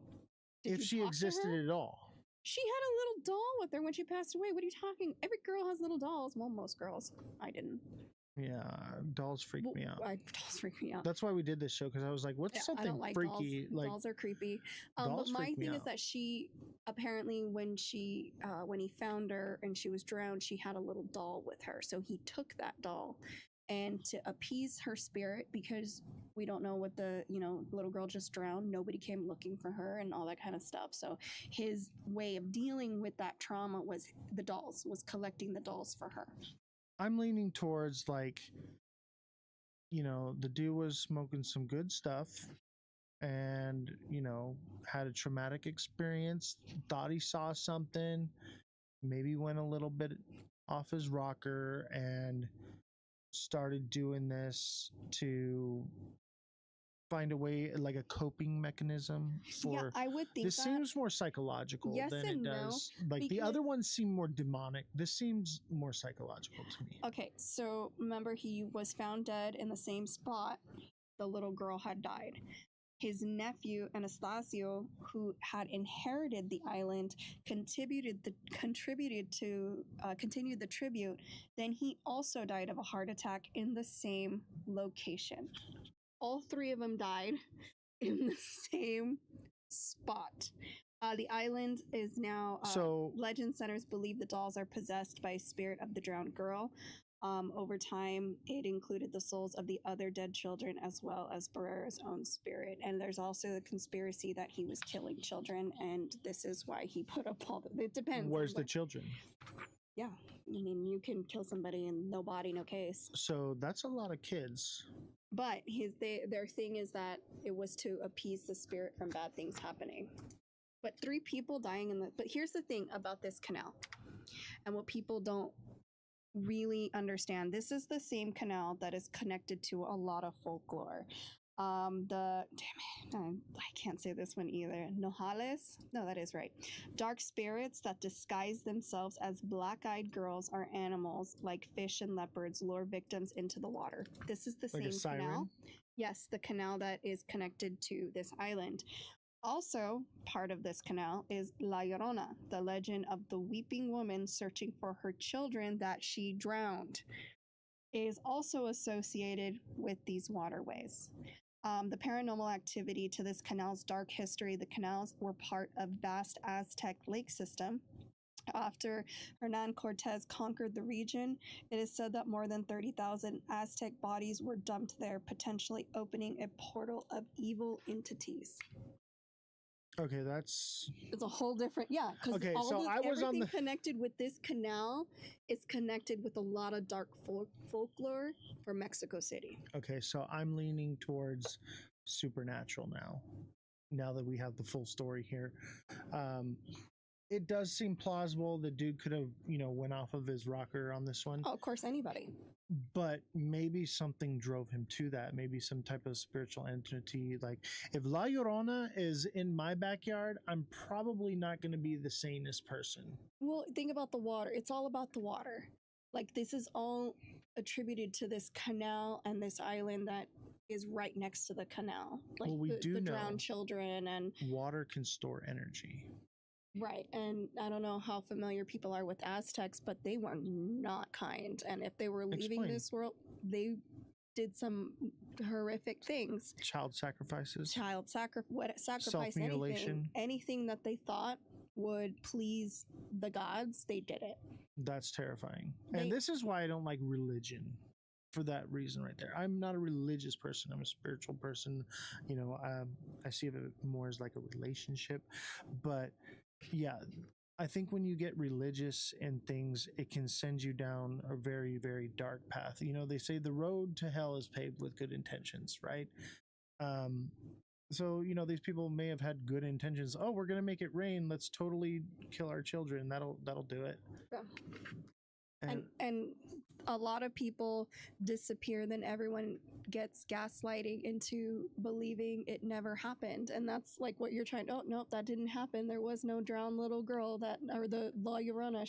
If she existed at all. She had a little doll with her when she passed away. What are you talking? Every girl has little dolls. Well, most girls. I didn't. Yeah, dolls freak me out. Dolls freak me out. That's why we did this show, because I was like, what's something I don't like freaky? Dolls. Like, dolls are creepy. dolls But my freak me thing is out. that she apparently when he found her and she was drowned, she had a little doll with her. So he took that doll and to appease her spirit, because we don't know what the little girl just drowned, nobody came looking for her and all that kind of stuff. So his way of dealing with that trauma was collecting the dolls for her. I'm leaning towards, like, the dude was smoking some good stuff and had a traumatic experience, thought he saw something, maybe went a little bit off his rocker and started doing this to find a way, like a coping mechanism for. Yeah, I would think this seems more psychological Yes than and it no, does. Like the because- other ones seem more demonic. This seems more psychological to me. Okay, so remember he was found dead in the same spot the little girl had died. His nephew Anastasio, who had inherited the island, continued the tribute. Then he also died of a heart attack in the same location. All three of them died in the same spot. The island is now. Legend centers believe the dolls are possessed by a spirit of the drowned girl. Over time, it included the souls of the other dead children as well as Barrera's own spirit. And there's also the conspiracy that he was killing children, and this is why he put up all the. It depends. Where's the children? Yeah, I mean, you can kill somebody and no body, no case. So that's a lot of kids. But their thing is that it was to appease the spirit from bad things happening. But 3 people dying in the. But here's the thing about this canal, and what people don't really understand. This is the same canal that is connected to a lot of folklore. I can't say this one either. Nojales? No, that is right. Dark spirits that disguise themselves as black-eyed girls or animals like fish and leopards lure victims into the water. This is the Like a same siren? canal. Yes, the canal that is connected to this island. Also, part of this canal is La Llorona, the legend of the weeping woman searching for her children that she drowned. is also associated with these waterways. The paranormal activity to this canal's dark history, the canals were part of vast Aztec lake system. After Hernan Cortez conquered the region, it is said that more than 30,000 Aztec bodies were dumped there, potentially opening a portal of evil entities. Okay, that's It's a whole different, yeah. Because okay. So I was on everything the connected with this canal is connected with a lot of dark folklore from Mexico City. okay. So I'm leaning towards supernatural now. Now that we have the full story here, it does seem plausible the dude could have, went off of his rocker on this one. Oh, of course, anybody. But maybe something drove him to that. Maybe some type of spiritual entity. Like if La Llorona is in my backyard, I'm probably not going to be the sanest person. Well, think about the water. It's all about the water. Like this is all attributed to this canal and this island that is right next to the canal. Like well, we do the know drowned children and water can store energy. Right, and I don't know how familiar people are with Aztecs, but they were not kind. And if they were leaving this world, they did some horrific things. Child sacrifices. Sacrifice anything that they thought would please the gods, they did it. That's terrifying. And this is why I don't like religion. For that reason right there. I'm not a religious person. I'm a spiritual person. I see it more as like a relationship. But yeah, I think when you get religious in things, it can send you down a very, very dark path. They say the road to hell is paved with good intentions, right? So, these people may have had good intentions. Oh, we're going to make it rain. Let's totally kill our children. That'll do it. Yeah. And a lot of people disappear, then everyone gets gaslighting into believing it never happened. And that's like what you're trying to, nope, that didn't happen. There was no drowned little girl or the La Llorona.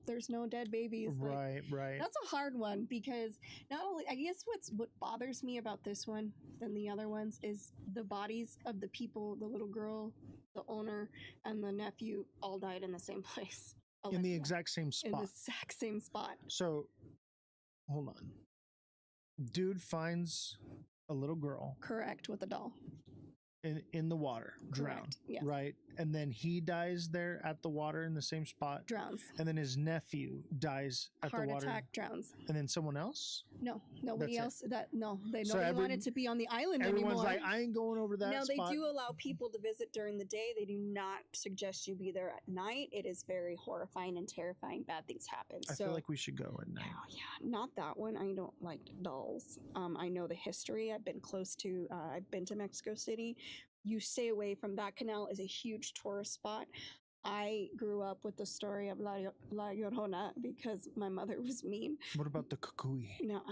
There's no dead babies. Right. That's a hard one because not only, I guess what bothers me about this one than the other ones is the bodies of the people, the little girl, the owner, and the nephew all died in the same place. In the exact same spot. In the exact same spot. So, hold on. Dude finds a little girl. Correct, with a doll. In the water, drowned, yes. Right? And then he dies there at the water in the same spot. Drowns. And then his nephew dies at the water. Heart attack, drowns. And then someone else? No, nobody else. Nobody So wanted to be on the island everyone's anymore. like, I ain't going over that spot. Now, they do allow people to visit during the day. They do not suggest you be there at night. It is very horrifying and terrifying. Bad things happen. I feel like we should go at night. Oh, yeah, not that one. I don't like dolls. I know the history. I've been I've been to Mexico City. You stay away from that canal is a huge tourist spot. I grew up with the story of La Llorona because my mother was mean. What about the cucuy? No,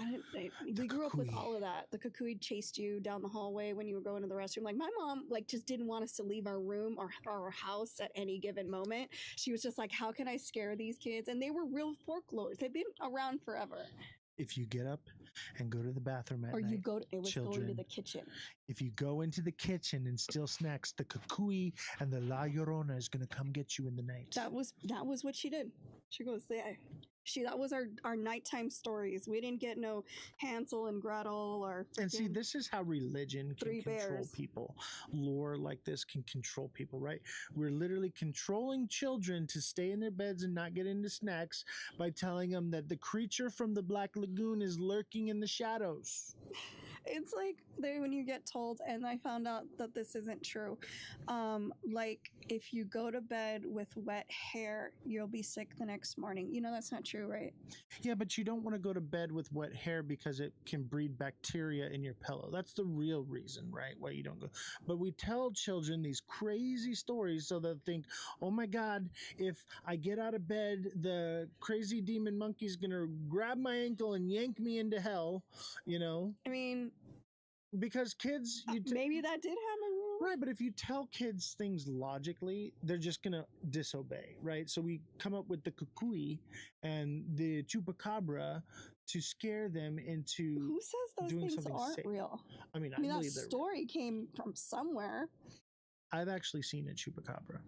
we grew up with all of that. The cucuy chased you down the hallway when you were going to the restroom. Like my mom, just didn't want us to leave our room or our house at any given moment. She was just like, how can I scare these kids? And they were real folklores. They've been around forever. If you get up and go to the bathroom at night, you go to the kitchen. If you go into the kitchen and steal snacks, the cucuy and the La Llorona is going to come get you in the night. That was what she did. She goes, that was our nighttime stories. We didn't get no Hansel and Gretel or. And see, this is how religion can control people. Lore like this can control people, right? We're literally controlling children to stay in their beds and not get into snacks by telling them that the creature from the Black Lagoon is lurking in the shadows. It's like when you get told, and I found out that this isn't true. Like if you go to bed with wet hair, you'll be sick the next morning. That's not true, right? Yeah, but you don't want to go to bed with wet hair because it can breed bacteria in your pillow. That's the real reason, right? Why you don't go. But we tell children these crazy stories so they'll think, oh my God, if I get out of bed, the crazy demon monkey's going to grab my ankle and yank me into hell, I mean, because kids, maybe that did happen. Right, but if you tell kids things logically, they're just going to disobey, right? So we come up with the cucuy and the chupacabra to scare them into Who says those doing things something aren't safe. real? I mean, that story came from somewhere. I've actually seen a chupacabra.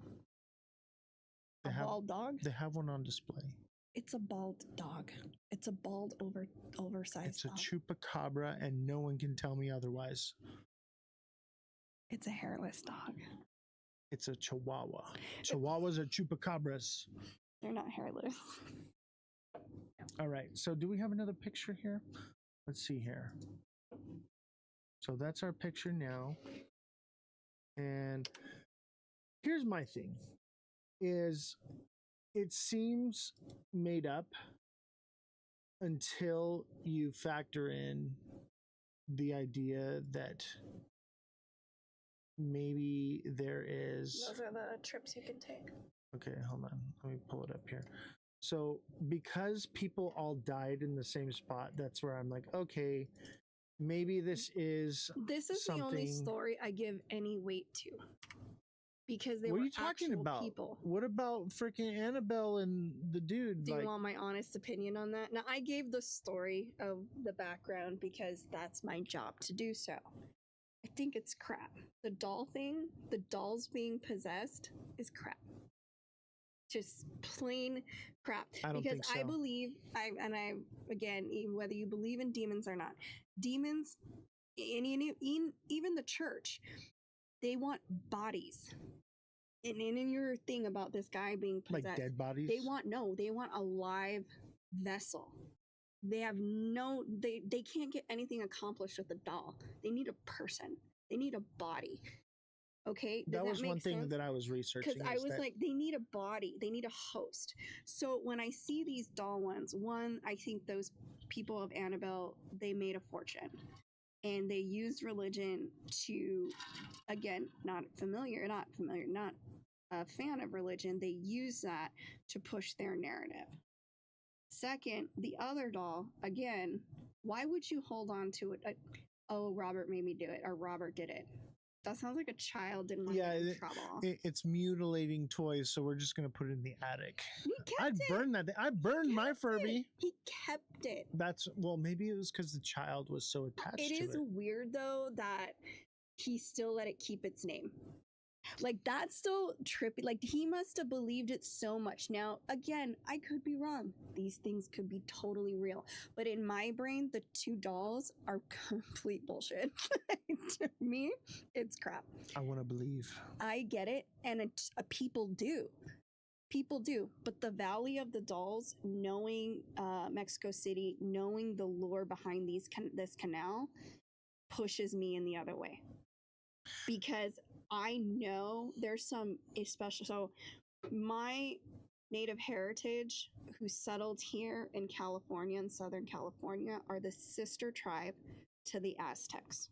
Bald dog? They have one on display. It's a bald dog. It's a bald, oversized It's a dog. chupacabra, and no one can tell me otherwise. It's a hairless dog. It's a chihuahua. Chihuahuas are chupacabras. They're not hairless. All right. So do we have another picture here? Let's see here. So that's our picture now. And here's my thing is it seems made up until you factor in the idea that maybe there is. Those are the trips you can take. Okay, hold on. Let me pull it up here. So because people all died in the same spot, that's where I'm like, okay, maybe this is the only story I give any weight to. Because they what were are you talking actual about? people. What about freaking Annabelle and the dude? Do you want my honest opinion on that? Now, I gave the story of the background because that's my job to do so. I think it's crap. The doll thing, the dolls being possessed, is crap. Just plain crap. I don't because think so. I believe, again, whether you believe in demons or not, demons, even the church, they want bodies. And in your thing about this guy being possessed, like dead bodies, they want a live vessel. They have they can't get anything accomplished with a doll. They need a person. They need a body. Okay, that was one thing that I was researching. Because I was like, they need a body. They need a host. So when I see these doll ones, one, I think those people of Annabelle, they made a fortune. And they used religion to, again, not a fan of religion. They use that to push their narrative. Second, the other doll, again, why would you hold on to it? Oh, Robert made me do it, or Robert did it. That sounds like a child didn't want to get in trouble. It's mutilating toys, so we're just gonna put it in the attic. I'd burn that. I burned my Furby. He kept it. Maybe it was because the child was so attached to it. It is weird though that he still let it keep its name. Like, that's still trippy. Like, he must have believed it so much. Now, again, I could be wrong. These things could be totally real. But in my brain, the two dolls are complete bullshit. To me, it's crap. I want to believe. I get it. And people do. People do. But the Valley of the Dolls, knowing Mexico City, knowing the lore behind this canal, pushes me in the other way. Because I know there's some especially, so my native heritage who settled here in California, in Southern California, are the sister tribe to the Aztecs.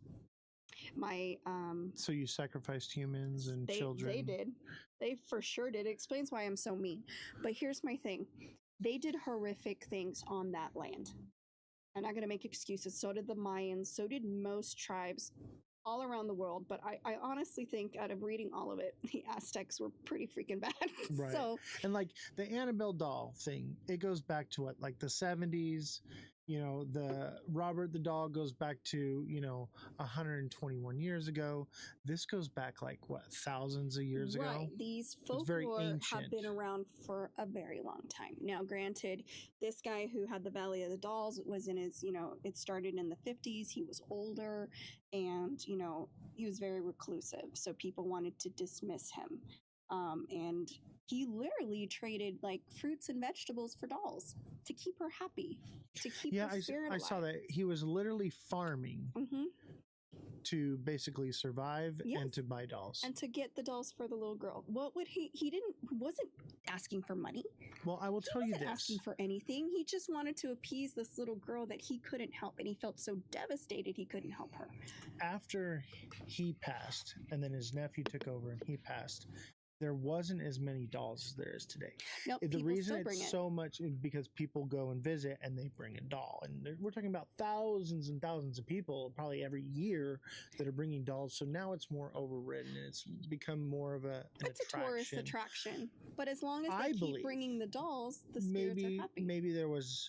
So you sacrificed humans and children. They did. They for sure did. It explains why I'm so mean. But here's my thing. They did horrific things on that land. I'm not going to make excuses. So did the Mayans. So did most tribes all around the world, but I honestly think, out of reading all of it, the Aztecs were pretty freaking bad. Right. So, and like the Annabelle doll thing, it goes back to what, like the 70s. You know, the Robert the doll goes back to 121 years ago. This goes back like what, thousands of years ago. Right. These folklore have been around for a very long time. Now, granted, this guy who had the Valley of the Dolls was in his, it started in the 50s. He was older, and he was very reclusive, so people wanted to dismiss him. And he literally traded like fruits and vegetables for dolls to keep her happy, to keep her spirit alive. I saw that he was literally farming to basically survive and to buy dolls and to get the dolls for the little girl. What would he wasn't asking for money. Well, I will tell you this. He wasn't asking for anything. He just wanted to appease this little girl that he couldn't help, and he felt so devastated he couldn't help her. After he passed, and then his nephew took over and he passed, there wasn't as many dolls as there is today. Nope, the reason it's so much is because people go and visit and they bring a doll. And we're talking about thousands and thousands of people probably every year that are bringing dolls. So now it's more overridden. It's become more of it's a tourist attraction. But as long as they keep bringing the dolls, the spirits are happy. Maybe there was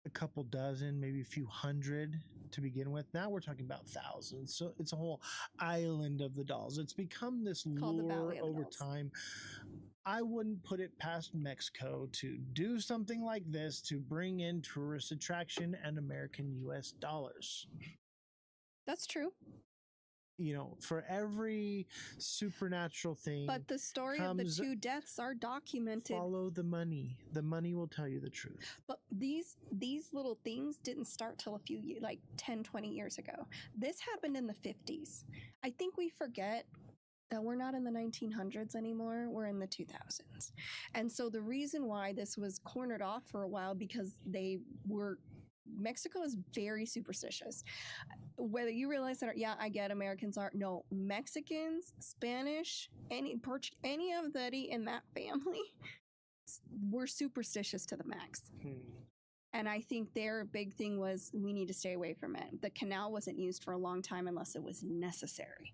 a couple dozen, maybe a few hundred to begin with. Now we're talking about thousands. So it's a whole island of the dolls. It's become this lore over time. I wouldn't put it past Mexico to do something like this to bring in tourist attraction and American US dollars. That's true. You know, for every supernatural thing. But the story of the 2 deaths are documented. Follow the money. The money will tell you the truth. But these little things didn't start till a few years, like 10, 20 years ago. This happened in the 50s. I think we forget that we're not in the 1900s anymore. We're in the 2000s. And so the reason why this was cornered off for a while, because Mexico is very superstitious. Whether you realize that, yeah, I get Americans are, no, Mexicans, Spanish, any of that in that family, were superstitious to the max. And I think their big thing was, we need to stay away from it. The canal wasn't used for a long time unless it was necessary,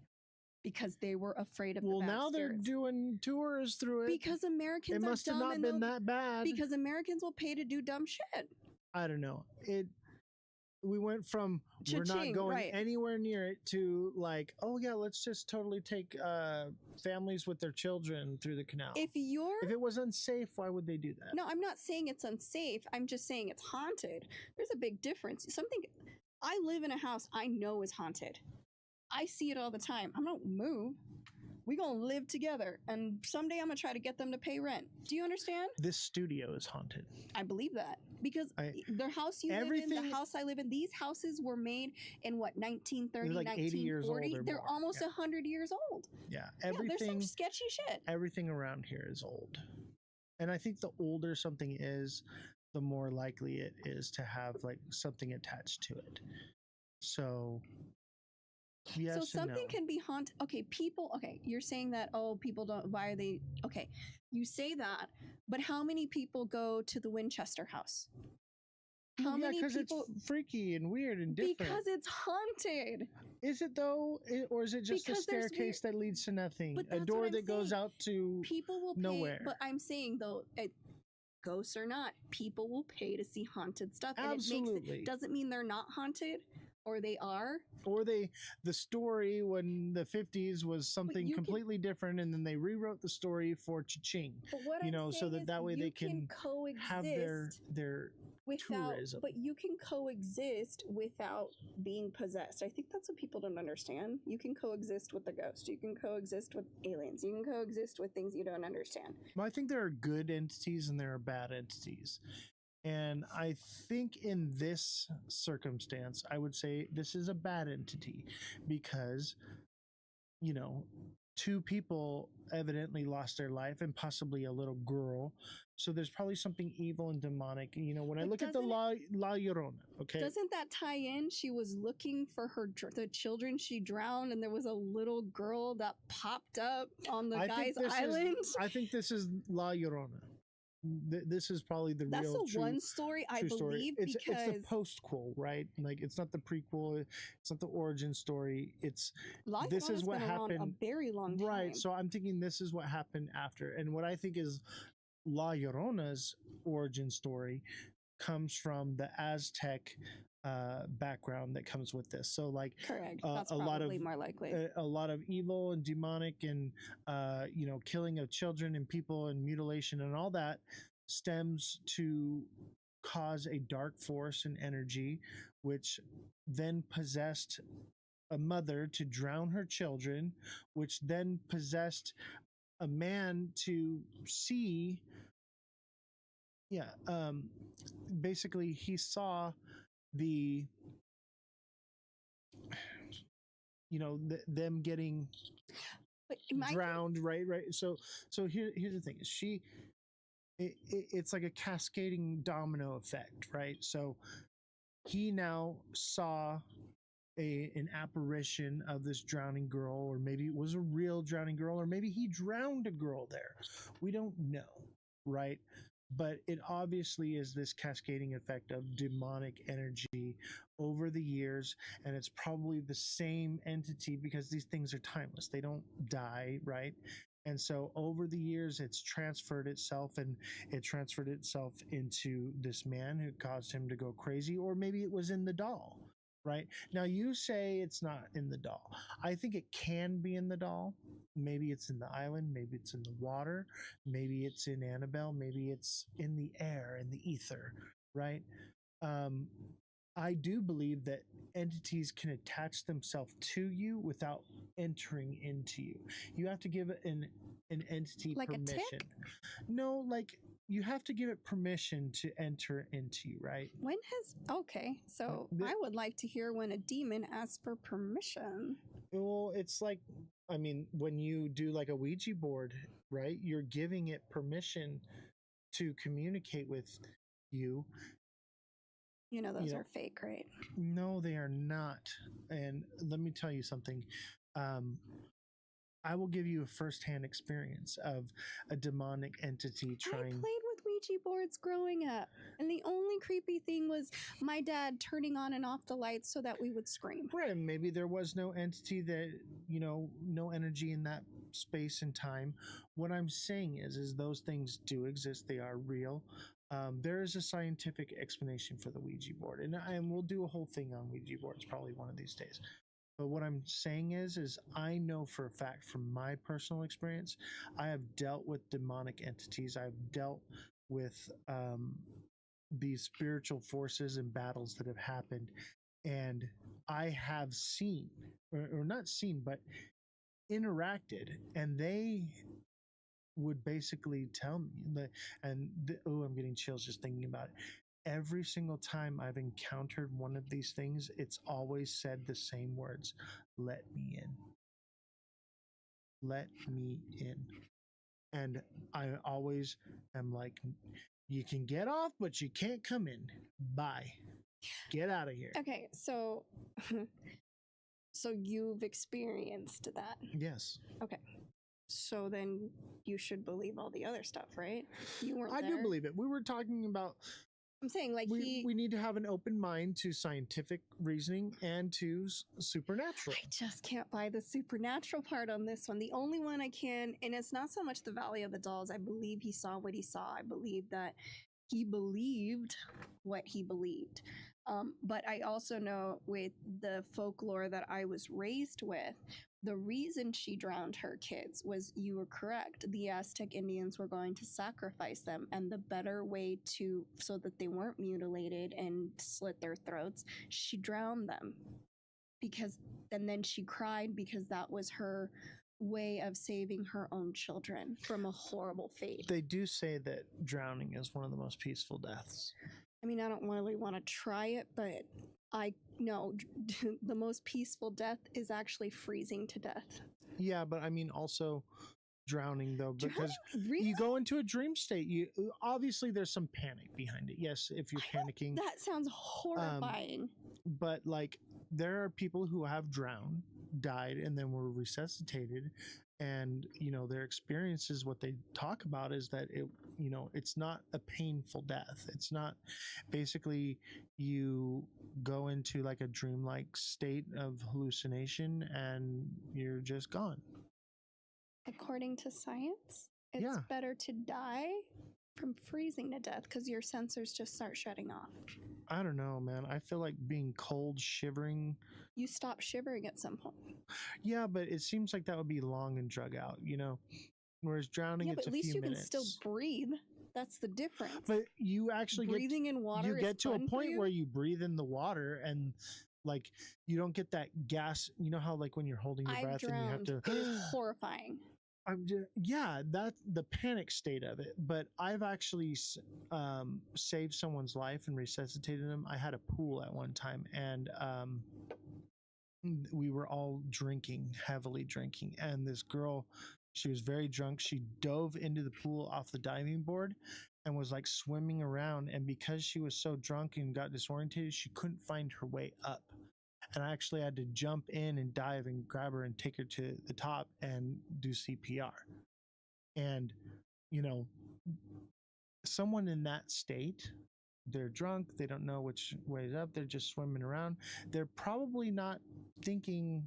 because they were afraid of the bad now they're spirits. doing tours through it. Because Americans it must are have dumb not and been that bad. Because Americans will pay to do dumb shit. I don't know. We went from we're not Cha-ching, going right. anywhere near it to like, oh yeah, let's just totally take families with their children through the canal. If it was unsafe, why would they do that? No, I'm not saying it's unsafe. I'm just saying it's haunted. There's a big difference. I live in a house I know is haunted. I see it all the time. I'm not move. We gonna live together, and someday I'm gonna try to get them to pay rent. Do you understand? This studio is haunted. I believe that, because the house you live in, the house I live in, these houses were made in what, 1930, like 80 years old 1940? or They're more. almost 100 years old. Yeah, There's some sketchy shit. Everything around here is old, and I think the older something is, the more likely it is to have like something attached to it. So. Yes, so something no. can be haunted. Okay, people. Okay, you're saying that. Oh, people don't. Why are they? Okay, you say that, but how many people go to the Winchester house? How many people? It's freaky and weird and different. Because it's haunted. Is it though, or is it just a staircase that leads to nothing? A door that goes out to people will nowhere. Pay, but I'm saying though, ghosts or not, people will pay to see haunted stuff. Absolutely. And it doesn't mean they're not haunted. Or they are, or the story when the 50s was something completely different, and then they rewrote the story for cha-ching, so that way they can have their tourism. But you can coexist without being possessed. I think that's what people don't understand. You can coexist with the ghost. You can coexist with aliens. You can coexist with things you don't understand. Well, I think there are good entities and there are bad entities. And I think in this circumstance, I would say this is a bad entity because, 2 people evidently lost their life and possibly a little girl. So there's probably something evil and demonic. When I look at the La Llorona, okay? Doesn't that tie in? She was looking for the children she drowned, and there was a little girl that popped up on the guy's island. I think this is La Llorona. This is probably the That's real the one story I believe it's because the postquel, right? Like it's not the prequel, it's not the origin story. It's this is what happened a very long time. Right. So I'm thinking this is what happened after. And what I think is La Llorona's origin story comes from the Aztec background that comes with this. So like correct. That's probably more likely. A lot of evil and demonic and killing of children and people and mutilation and all that stems to cause a dark force and energy, which then possessed a mother to drown her children, which then possessed a man to see. Basically he saw them getting drowned, right? So here's the thing: it's like a cascading domino effect, right? So he now saw an apparition of this drowning girl, or maybe it was a real drowning girl, or maybe he drowned a girl there. We don't know, right? But it obviously is this cascading effect of demonic energy over the years, and it's probably the same entity because these things are timeless. They don't die, right? And so over the years, it's transferred itself, and it transferred itself into this man who caused him to go crazy, or maybe it was in the doll, right? Now, you say it's not in the doll. I think it can be in the doll, Maybe it's in the island, maybe it's in the water, maybe it's in Annabelle, maybe it's in the air, in the ether, right? Um, I do believe that entities can attach themselves to you without entering into you. You have to give an entity Like a tick? permission. No, like you have to give it permission to enter into you, right? When has okay? So I would like to hear when a demon asks for permission. Well, it's like, I mean, when you do like a Ouija board, right? You're giving it permission to communicate with you. You know, those are fake, right? No, they are not. And let me tell you something. I will give you a firsthand experience of a demonic entity I trying. played with Ouija boards growing up, and the only creepy thing was my dad turning on and off the lights so that we would scream. Right, maybe there was no entity that, no energy in that space and time. What I'm saying is those things do exist. They are real. There is a scientific explanation for the Ouija board, and we'll do a whole thing on Ouija boards probably one of these days. But what I'm saying is I know for a fact from my personal experience, I have dealt with demonic entities. I've dealt with these spiritual forces and battles that have happened, and I have seen, or not seen, but interacted, and they would basically tell me that, I'm getting chills just thinking about it. Every single time I've encountered one of these things, it's always said the same words: let me in. Let me in. And I always am like, you can get off, but you can't come in. Bye. Get out of here. Okay, so so you've experienced that. Yes. Okay. So then you should believe all the other stuff, right? You weren't I there. do believe it. We were talking about, I'm saying like we need to have an open mind to scientific reasoning and to supernatural. I just can't buy the supernatural part on this one. The only one I can, and it's not so much the Valley of the Dolls. I believe he saw what he saw. I believe that he believed what he believed. But I also know with the folklore that I was raised with, the reason she drowned her kids was, you were correct, the Aztec Indians were going to sacrifice them, and the better way to, so that they weren't mutilated and slit their throats, she drowned them. And then she cried because that was her way of saving her own children from a horrible fate. They do say that drowning is one of the most peaceful deaths. I mean, I don't really want to try it, but I know the most peaceful death is actually freezing to death. Yeah, but I mean also drowning though, because really? you go into a dream state. You obviously there's some panic behind it. Yes, if you're panicking. That sounds horrifying. But like there are people who have drowned, died, and then were resuscitated, and their experiences, what they talk about is that it's not a painful death. It's not, basically you go into like a dreamlike state of hallucination and you're just gone. According to science, it's better to die from freezing to death because your sensors just start shutting off. I don't know, man. I feel like being cold, shivering. You stop shivering at some point. Yeah, but it seems like that would be long and drug out, Whereas drowning, it's a few minutes. At least you can still breathe. That's the difference. But you actually breathing in water. You get to a point you? where you breathe in the water and like you don't get that gas. You know how like when you're holding your breath drowned. And you have to. It is horrifying. That's the panic state of it. But I've actually saved someone's life and resuscitated them. I had a pool at one time, and we were all heavily drinking, and this girl, she was very drunk. She dove into the pool off the diving board and was like swimming around, and because she was so drunk and got disoriented, she couldn't find her way up. And I actually had to jump in and dive and grab her and take her to the top and do CPR. And, someone in that state, they're drunk, they don't know which way is up, they're just swimming around. They're probably not thinking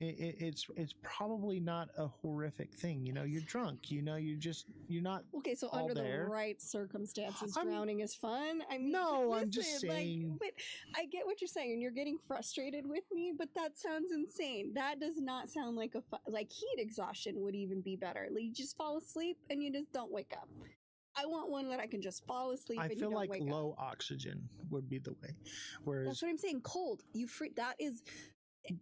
it's probably not a horrific thing. You know, you're drunk. You know, you're not Okay, so all under there. the right circumstances, drowning is fun. I mean, No, but I'm just listen, saying. Like, but I get what you're saying, and you're getting frustrated with me. But that sounds insane. That does not sound like like heat exhaustion would even be better. Like, you just fall asleep and you just don't wake up. I want one that I can just fall asleep. I and you feel don't like wake low up. oxygen would be the way. Whereas That's what I'm saying. Cold. You free. That is.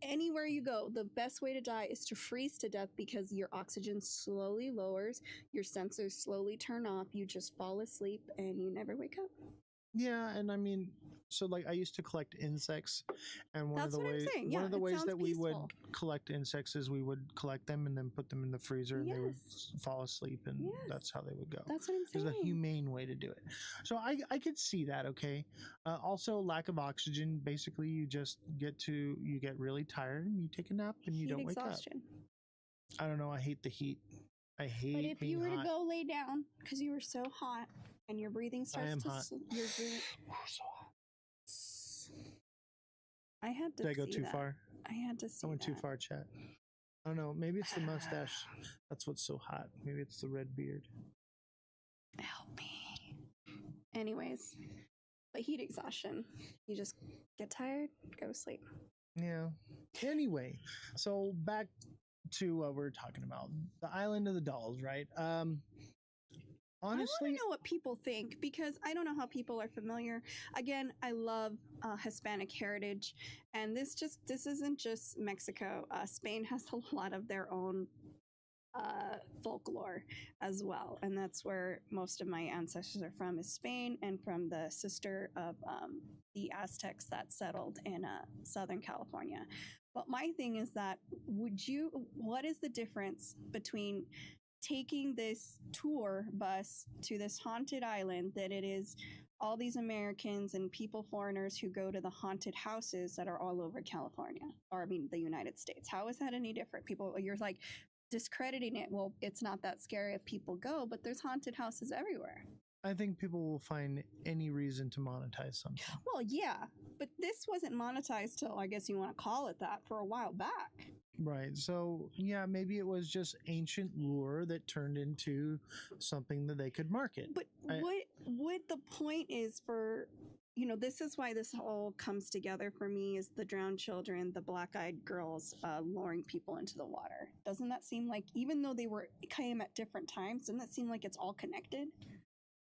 Anywhere you go, the best way to die is to freeze to death because your oxygen slowly lowers, your sensors slowly turn off, you just fall asleep and you never wake up. yeah, and I mean, so like I used to collect insects, and one That's of the what I'm ways saying. one Yeah, of the it ways sounds that we would peaceful. collect insects is we would collect them and then put them in the freezer, and they would fall asleep, and Yes. that's how they would go. That's what I'm There's a saying. humane way to do it. So I could see that. Okay. Also, lack of oxygen. Basically, you get really tired and you take a nap and you Heat don't wake exhaustion. up. I don't know. I hate the heat. I hate But if being you were hot. to go lay down because you were so hot and your breathing starts am to hot. you're breathing. I had to Did I go see too that. far? I had to see I went too that. far, chat. I don't know. Maybe it's the mustache. That's what's so hot. Maybe it's the red beard. Help me. Anyways, but heat exhaustion. You just get tired, go to sleep. Yeah. Anyway, so back to what we're talking about. The Island of the Dolls, right? Honestly, I want to know what people think because I don't know how people are familiar. Again, I love Hispanic heritage, and this isn't just Mexico. Spain has a lot of their own folklore as well, and that's where most of my ancestors are from, is Spain, and from the sister of the Aztecs that settled in Southern California. But my thing is that what is the difference between taking this tour bus to this haunted island that it is all these Americans and foreigners who go to the haunted houses that are all over California, or I mean the United States? How is that any different? You're like discrediting it. Well, it's not that scary if people go, but there's haunted houses everywhere. I think people will find any reason to monetize something. Well, yeah, but this wasn't monetized till, I guess you want to call it that, for a while back. Right. So, yeah, maybe it was just ancient lure that turned into something that they could market. But what the point is for, this is why this all comes together for me, is the drowned children, the black-eyed girls luring people into the water. Doesn't that seem like, even though they came at different times, doesn't that seem like it's all connected?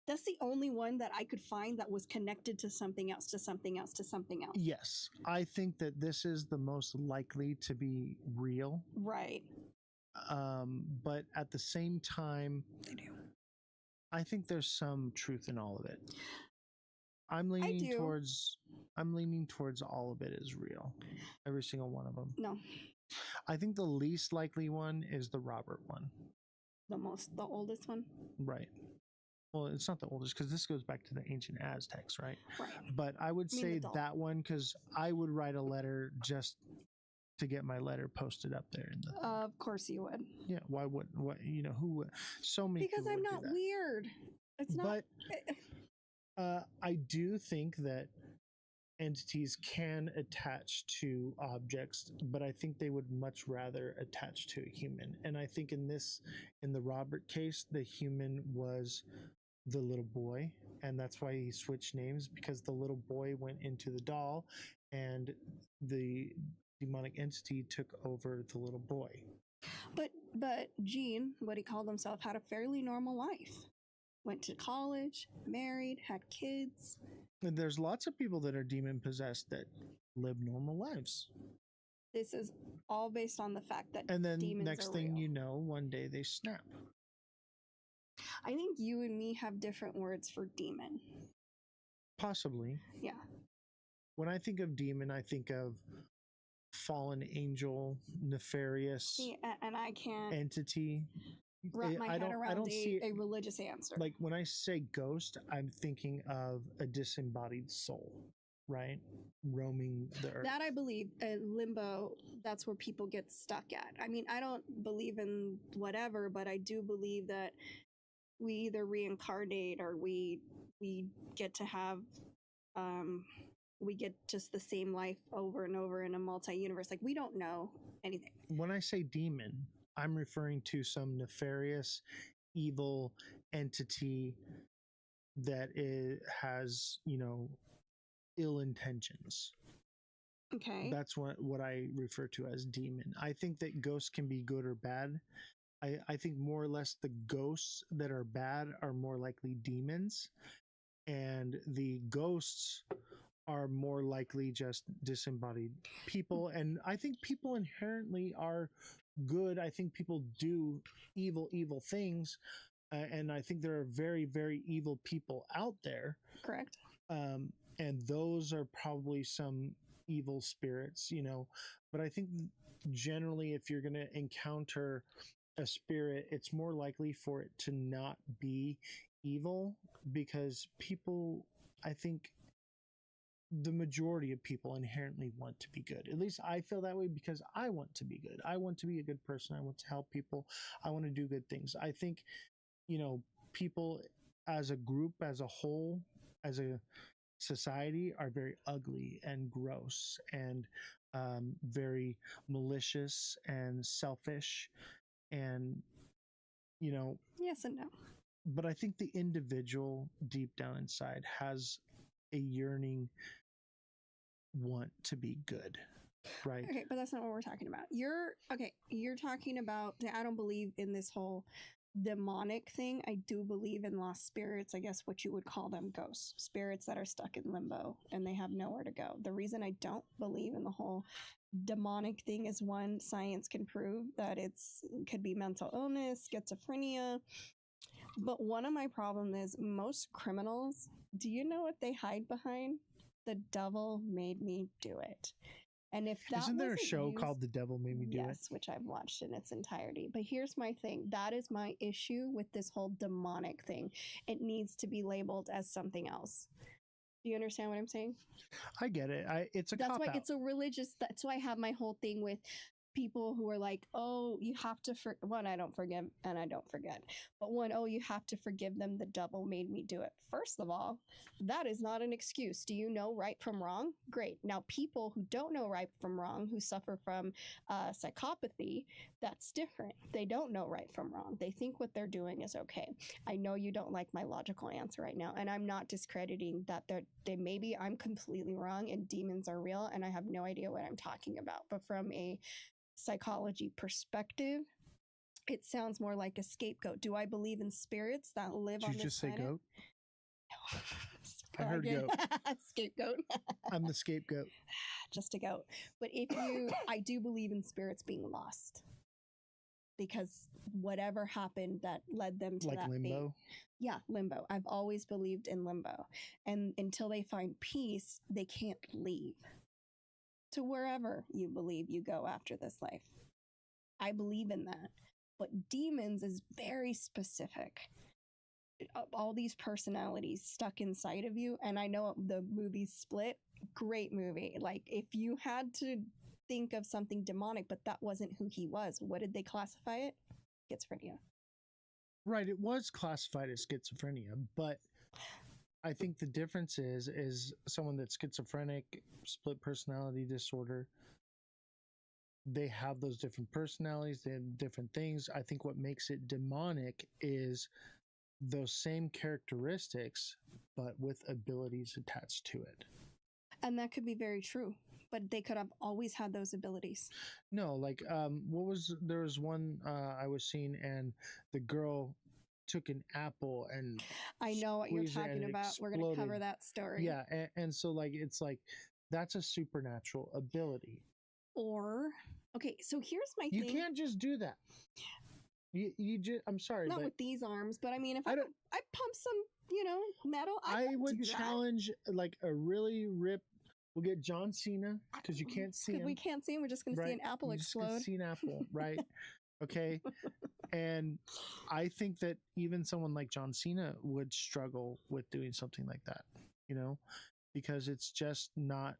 That's the only one that I could find that was connected to something else, to something else, to something else. Yes, I think that this is the most likely to be real. Right. But at the same time, I think there's some truth in all of it. I'm leaning towards all of it is real. Every single one of them. No. I think the least likely one is the Robert one. The oldest one? Right. Well, it's not the oldest because this goes back to the ancient Aztecs, right? Right. But I would say that one because I would write a letter just to get my letter posted up there. Of course you would. Yeah. Why would? What? Who would? So many. Because I'm not weird. It's not. But I do think that entities can attach to objects, but I think they would much rather attach to a human. And I think in the Robert case, the human was the little boy, and that's why he switched names, because the little boy went into the doll and the demonic entity took over the little boy. But Gene, what he called himself, had a fairly normal life. Went to college, married, had kids. And there's lots of people that are demon possessed that live normal lives. This is all based on the fact that and then demons next are thing real. you know, one day they snap. I think you and me have different words for demon. Possibly. Yeah. When I think of demon, I think of fallen angel, nefarious and I can't entity. Wrap my head around a religious answer. Like when I say ghost, I'm thinking of a disembodied soul, right? Roaming the earth. That I believe. Limbo, that's where people get stuck at. I mean, I don't believe in whatever, but I do believe that we either reincarnate or we get to have we get just the same life over and over in a multi-universe. Like, we don't know anything. When I say demon, I'm referring to some nefarious, evil entity that has, ill intentions. Okay. That's what I refer to as demon. I think that ghosts can be good or bad. I think more or less the ghosts that are bad are more likely demons, and the ghosts are more likely just disembodied people. And I think people inherently are good. I think people do evil things, and I think there are very, very evil people out there. Correct. And those are probably some evil spirits, but I think generally if you're going to encounter a spirit, it's more likely for it to not be evil, because people, I think the majority of people inherently want to be good. At least I feel that way, because I want to be good. I want to be a good person. I want to help people. I want to do good things. I think, people as a group, as a whole, as a society, are very ugly and gross and very malicious and selfish, and yes and no. But I think the individual deep down inside has a yearning want to be good, right? Okay, but that's not what we're talking about. You're talking about, I don't believe in this whole demonic thing. I do believe in lost spirits, I guess what you would call them, ghosts, spirits that are stuck in limbo and they have nowhere to go. The reason I don't believe in the whole demonic thing is, one, science can prove that it could be mental illness, schizophrenia. But one of my problems is most criminals, do you know what they hide behind? The devil made me do it. And if that isn't there a show used, called The Devil Made Me Do It? Yes, which I've watched in its entirety. But here's my thing. That is my issue with this whole demonic thing. It needs to be labeled as something else. Do you understand what I'm saying? I get it. It's a That's cop why out. it's a religious. That's why I have my whole thing with people who are like, oh, you have to one, I don't forgive and I don't forget, but one, oh, you have to forgive them, the devil made me do it. First of all, that is not an excuse. Do you know right from wrong? Great. Now, people who don't know right from wrong, who suffer from psychopathy, that's different. They don't know right from wrong. They think what they're doing is okay. I know you don't like my logical answer right now, and I'm not discrediting that they maybe I'm completely wrong and demons are real and I have no idea what I'm talking about, but from a psychology perspective, it sounds more like a scapegoat. Do I believe in spirits that live on this planet? Did you just say goat? I heard goat. Scapegoat. I'm the scapegoat. Just a goat. But I do believe in spirits being lost, because whatever happened that led them to that limbo. Yeah, limbo. I've always believed in limbo, and until they find peace, they can't leave to wherever you believe you go after this life. I believe in that. But demons is very specific. All these personalities stuck inside of you. And I know the movie Split, great movie. Like, if you had to think of something demonic, but that wasn't who he was, what did they classify it? Schizophrenia. Right. It was classified as schizophrenia, but I think the difference is someone that's schizophrenic, split personality disorder, they have those different personalities, they have different things. I think what makes it demonic is those same characteristics, but with abilities attached to it. And that could be very true, but they could have always had those abilities. No, like there was one I was seeing, and the girl took an apple and I know what you're talking about. We're going to cover that story. Yeah, and so like it's like that's a supernatural ability. Or okay, so here's my thing. You can't just do that. You just, I'm sorry, not but with these arms, but I mean, if I pump some, metal, I would challenge like a really ripped. We'll get John Cena, because you can't see him. We can't see him. We're just going to see an apple explode. Just see an apple, right? Okay. And I think that even someone like John Cena would struggle with doing something like that, because it's just not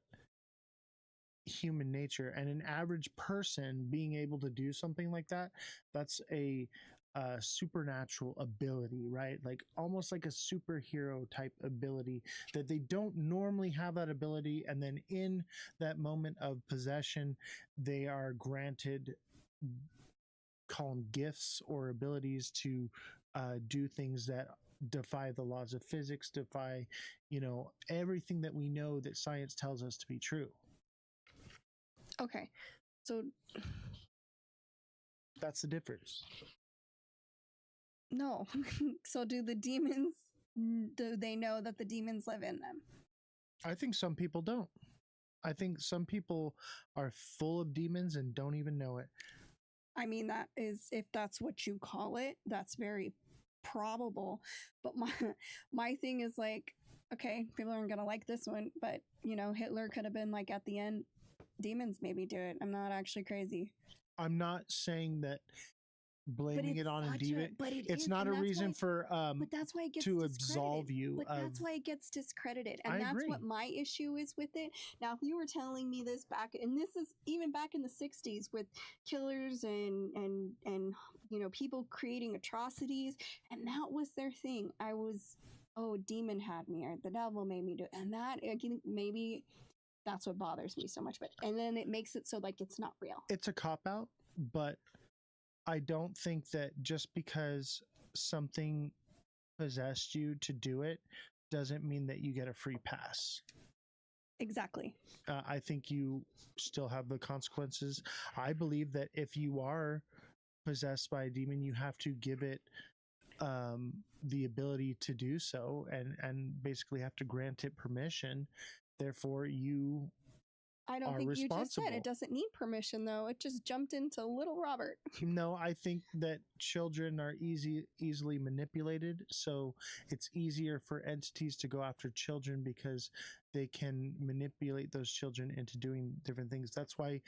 human nature. And an average person being able to do something like that, that's a supernatural ability, right? Like almost like a superhero type ability that they don't normally have that ability. And then in that moment of possession, they are granted, call them gifts or abilities to do things that defy the laws of physics, defy, everything that we know that science tells us to be true. Okay. So that's the difference. No. So do the demons, do they know that the demons live in them? I think some people don't. I think some people are full of demons and don't even know it. I mean, that is, if that's what you call it, that's very probable. But my thing is like, okay, people aren't gonna like this one, but Hitler could have been like, at the end, demons maybe do it. I'm not actually crazy. I'm not saying that blaming it on a demon. It's not a reason for but that's why it gets to discredited. absolve you. But that's why it gets discredited, and I that's agree. what my issue is with it. Now, if you were telling me this back, and this is even back in the '60s with killers and people creating atrocities, and that was their thing. I was, demon had me, or the devil made me do it, and that maybe that's what bothers me so much. But and then it makes it so like it's not real. It's a cop out, but I don't think that just because something possessed you to do it doesn't mean that you get a free pass. Exactly. I think you still have the consequences. I believe that if you are possessed by a demon, you have to give it the ability to do so, and basically have to grant it permission. Therefore, you I don't think you just said it doesn't need permission, though. It just jumped into little Robert. No, I think that children are easily manipulated. So it's easier for entities to go after children because they can manipulate those children into doing different things. That's why,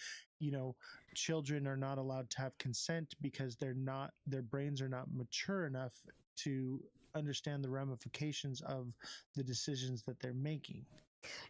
children are not allowed to have consent, because their brains are not mature enough to understand the ramifications of the decisions that they're making.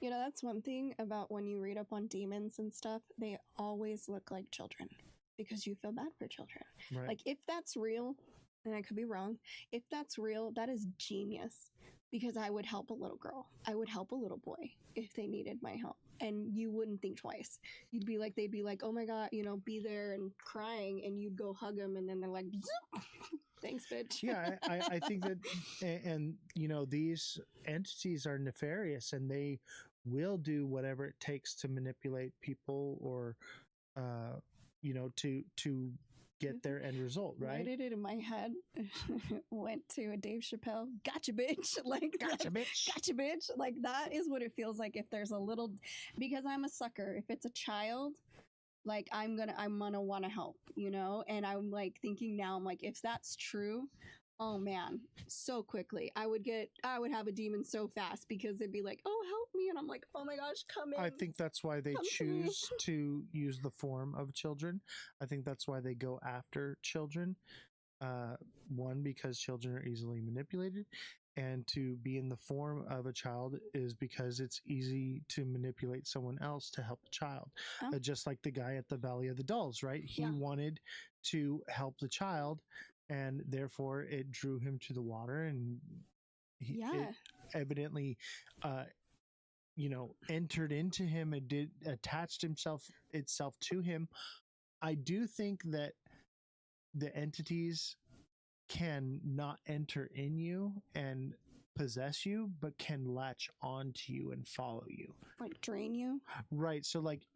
That's one thing about when you read up on demons and stuff, they always look like children because you feel bad for children. Right. Like, if that's real, and I could be wrong, if that's real, that is genius, because I would help a little girl. I would help a little boy if they needed my help. And you wouldn't think twice. They'd be like, oh my God, be there and crying, and you'd go hug them, and then they're like, thanks, bitch. Yeah, I think that, and these entities are nefarious, and they will do whatever it takes to manipulate people, or to get their end result, right? Why did it in my head went to a Dave Chappelle, gotcha, bitch. Like, gotcha, bitch. Gotcha, bitch. Like, that is what it feels like if there's a little, because I'm a sucker. If it's a child, like, I'm gonna want to help, and I'm like thinking now, I'm like, if that's true, oh man, so quickly I would have a demon so fast, because they'd be like, oh, help me, and I'm like, oh my gosh, come in. I think that's why they choose to use the form of children. I think that's why they go after children. One, because children are easily manipulated, and to be in the form of a child is because it's easy to manipulate someone else to help a child. Just like the guy at the Valley of the Dolls, right? He wanted to help the child, and therefore it drew him to the water, and it evidently entered into him and attached itself to him. I do think that the entities can not enter in you and possess you, but can latch onto you and follow you, like drain you. Right. So like,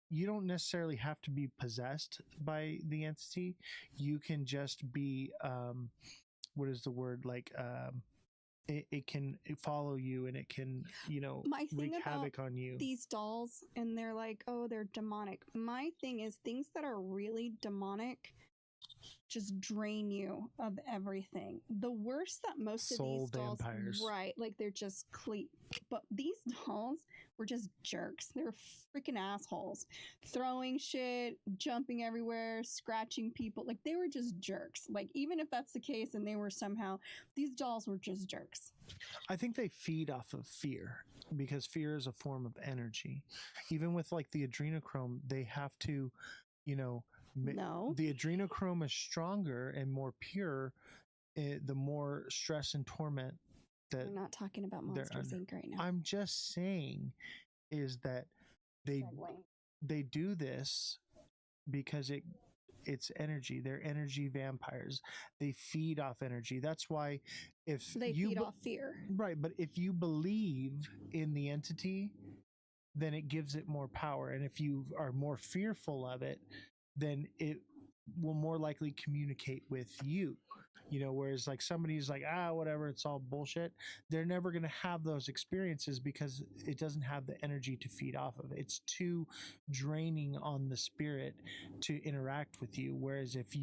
you don't necessarily have to be possessed by the entity. You can just be what is the word, like it can follow you, and it can wreak havoc on you. These dolls, and they're like, oh, they're demonic. My thing is, things that are really demonic just drain you of everything. The worst that most of these dolls, vampires, right? Like, they're just but these dolls were just jerks. They're freaking assholes, throwing shit, jumping everywhere, scratching people. Like, they were just jerks. Like, even if that's the case, and they were somehow, these dolls were just jerks. I think they feed off of fear, because fear is a form of energy. Even with like the adrenochrome, they have to, No. The adrenochrome is stronger and more pure the more stress and torment that We're not talking about they're Monsters under. Inc. right now. I'm just saying is that they do this because it's energy. They're energy vampires. They feed off energy. That's why if They feed off fear. Right, but if you believe in the entity, then it gives it more power. And if you are more fearful of it, then it will more likely communicate with you. You know, whereas like somebody's like, whatever, it's all bullshit. They're never going to have those experiences because it doesn't have the energy to feed off of. It's too draining on the spirit to interact with you. Whereas if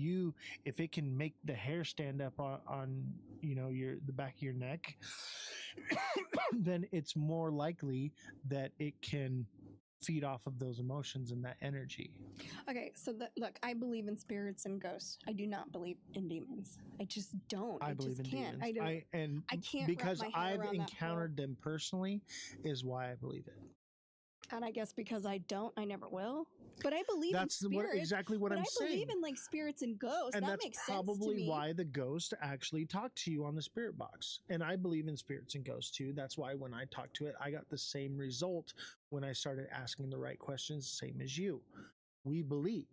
it can make the hair stand up on you know, the back of your neck, then it's more likely that it can feed off of those emotions and that energy. Okay, so look, I believe in spirits and ghosts. I do not believe in demons. I just don't. I believe just in can't. demons. I can't because wrap my head I've around encountered them personally is why I believe it. And I guess because I don't, I never will. But I believe That's in spirits. exactly what I'm saying. I believe in like spirits and ghosts. And that that's makes sense to probably me. why the ghost actually talked to you on the spirit box. And I believe in spirits and ghosts too. That's why when I talked to it, I got the same result when I started asking the right questions, same as you. We believe.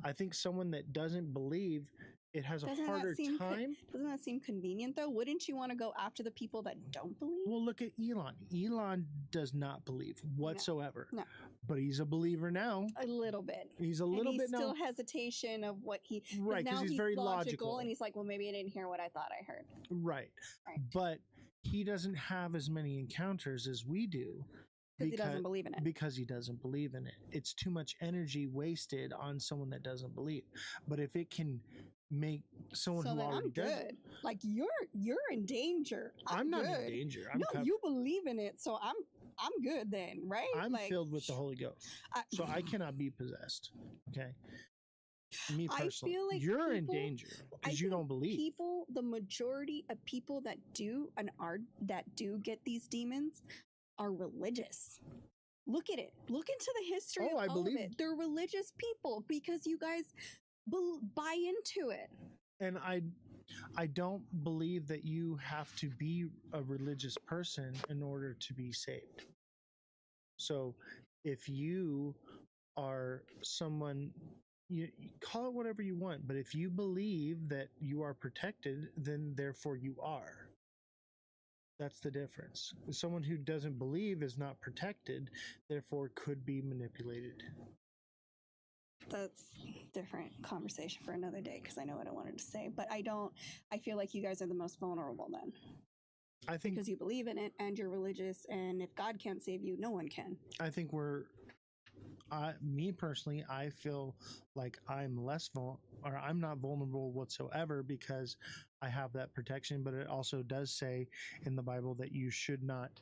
I think someone that doesn't believe, it has a harder time. Doesn't that seem convenient though? Wouldn't you want to go after the people that don't believe? Well, look at Elon. Elon does not believe whatsoever. No. But he's a believer now. A little bit. He's a little bit still now. hesitation of what he Right, now because he's very logical. and he's like, well, maybe I didn't hear what I thought I heard. Right. But he doesn't have as many encounters as we do. Because he doesn't believe in it. Because he doesn't believe in it. It's too much energy wasted on someone that doesn't believe. But if it can make someone who already does, good. Like you're in danger. I'm not good. in danger. You believe in it, so I'm good then, right? I'm filled with the Holy Ghost, so I cannot be possessed. Okay. Me personally, I feel like you're in danger because you don't believe. People, the majority of people that do get these demons are religious. Look at it. Look into the history of all of it. They're religious people because you guys buy into it. And I don't believe that you have to be a religious person in order to be saved. So if you are someone, you call it whatever you want, but if you believe that you are protected, then therefore you are. That's the difference. Someone who doesn't believe is not protected, therefore could be manipulated. That's a different conversation for another day because I know what I wanted to say, but I feel like you guys are the most vulnerable then. I think because you believe in it and you're religious, and if God can't save you, no one can. I think me personally, I feel like I'm I'm not vulnerable whatsoever because I have that protection, but it also does say in the Bible that you should not,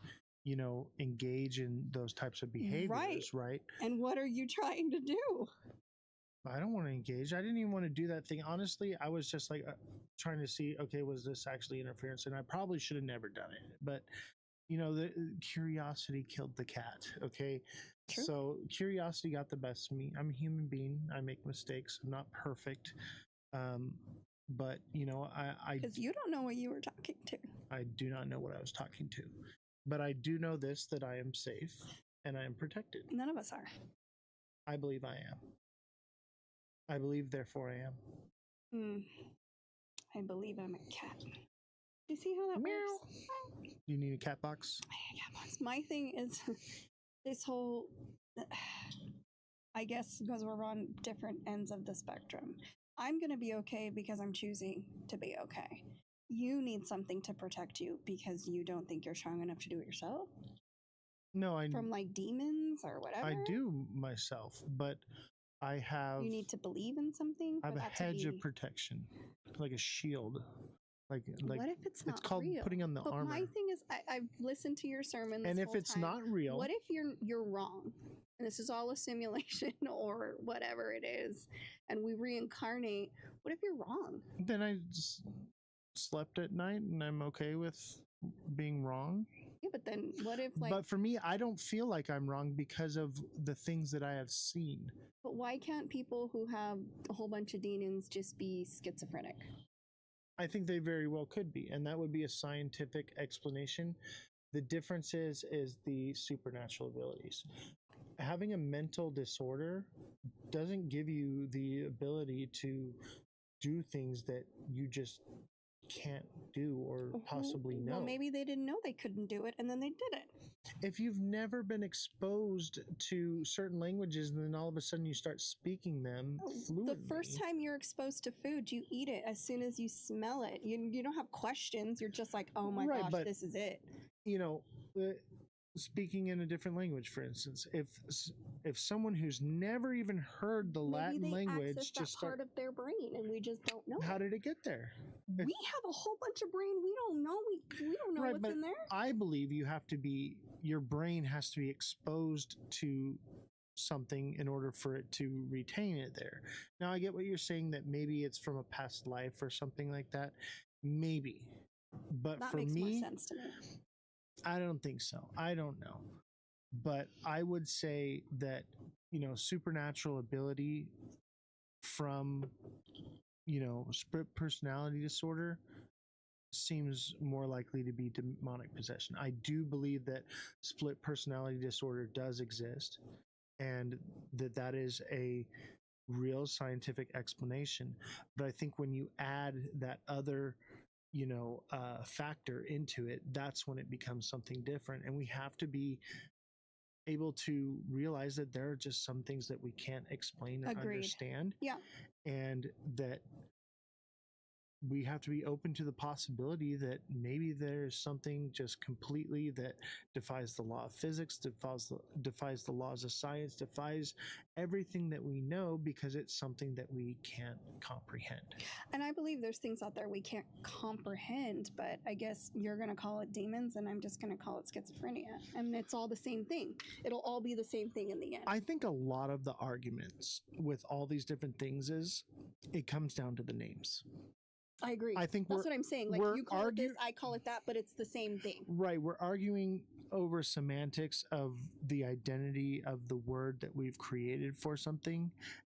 engage in those types of behaviors, right? And what are you trying to do? I don't want to engage. I didn't even want to do that thing. Honestly, I was just like trying to see, okay, was this actually interference? And I probably should have never done it. But, the curiosity killed the cat. Okay. True. So curiosity got the best of me. I'm a human being. I make mistakes. I'm not perfect. But, because you don't know what you were talking to. I do not know what I was talking to. But I do know this, that I am safe and I am protected. None of us are. I believe I am. I believe, therefore I am. I believe I'm a cat. Do you see how that works? You need a cat box? I need a cat box. My thing is this whole, I guess because we're on different ends of the spectrum. I'm going to be okay because I'm choosing to be okay. You need something to protect you because you don't think you're strong enough to do it yourself? No, From like demons or whatever? I do myself, but I have. You need to believe in something. I have a hedge of protection, like a shield. Like what if it's not called real? Putting on the armor. My thing is, I've listened to your sermon. And if it's not real, what if you're wrong? And this is all a simulation or whatever it is, and we reincarnate. What if you're wrong? Then I just slept at night, and I'm okay with being wrong. Yeah, but then what if like? But for me, I don't feel like I'm wrong because of the things that I have seen. But why can't people who have a whole bunch of demons just be schizophrenic? I think they very well could be, and that would be a scientific explanation. The difference is the supernatural abilities. Having a mental disorder doesn't give you the ability to do things that you just can't do or possibly know. Well, maybe they didn't know they couldn't do it, and then they did it. If you've never been exposed to certain languages and then all of a sudden you start speaking them fluently. The first time you're exposed to food, you eat it as soon as you smell it. You don't have questions. You're just like, oh my gosh, but, this is it. You know, speaking in a different language, for instance, if someone who's never even heard the Latin language just start, part of their brain, and we just don't know. How did it get there? We have a whole bunch of brain. We don't know. We don't know what's in there. I believe your brain has to be exposed to something in order for it to retain it there. Now I get what you're saying, that maybe it's from a past life or something like that. Maybe. But that for makes me, more sense to me. I don't think so. I don't know. But I would say that, supernatural ability from, split personality disorder seems more likely to be demonic possession. I do believe that split personality disorder does exist, and that is a real scientific explanation. But I think when you add that other factor into it, that's when it becomes something different. And we have to be able to realize that there are just some things that we can't explain or understand. Yeah. And that we have to be open to the possibility that maybe there's something just completely that defies the law of physics, defies the laws of science, defies everything that we know, because it's something that we can't comprehend. And I believe there's things out there we can't comprehend, but I guess you're going to call it demons and I'm just going to call it schizophrenia. And it's all the same thing. It'll all be the same thing in the end. I think a lot of the arguments with all these different things is it comes down to the names. I agree. I think that's what I'm saying. Like, you call it this, I call it that, but it's the same thing. Right. We're arguing over semantics of the identity of the word that we've created for something.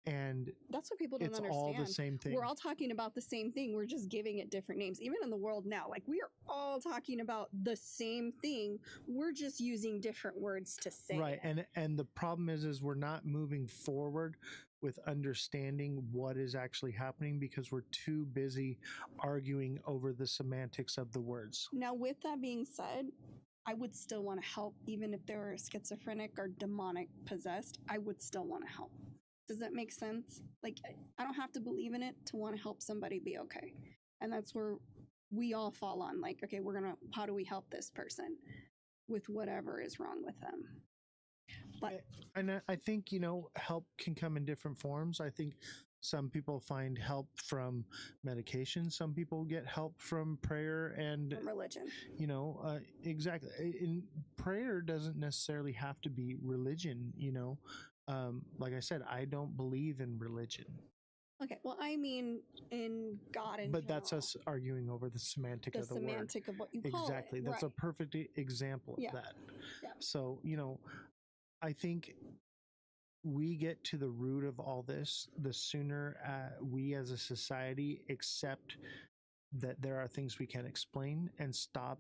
And that's what people don't understand. It's all the same thing. We're all talking about the same thing. We're just giving it different names. Even in the world now, like, we are all talking about the same thing. We're just using different words to say right. it. And the problem is we're not moving forward with understanding what is actually happening because we're too busy arguing over the semantics of the words. Now, with that being said, I would still want to help, even if they were schizophrenic or demonic possessed. I would still want to help. Does that make sense? Like, I don't have to believe in it to want to help somebody be okay. And that's where we all fall on. Like, okay, how do we help this person with whatever is wrong with them? But and I think, help can come in different forms. I think some people find help from medication. Some people get help from prayer and religion. Exactly. And prayer doesn't necessarily have to be religion. Like I said, I don't believe in religion. Okay, well, I mean in God in But general. that's us arguing over the semantic of the word. The semantic of what you call exactly. it. That's a perfect example of that. Yeah. So, I think we get to the root of all this, the sooner we as a society accept that there are things we can't explain and stop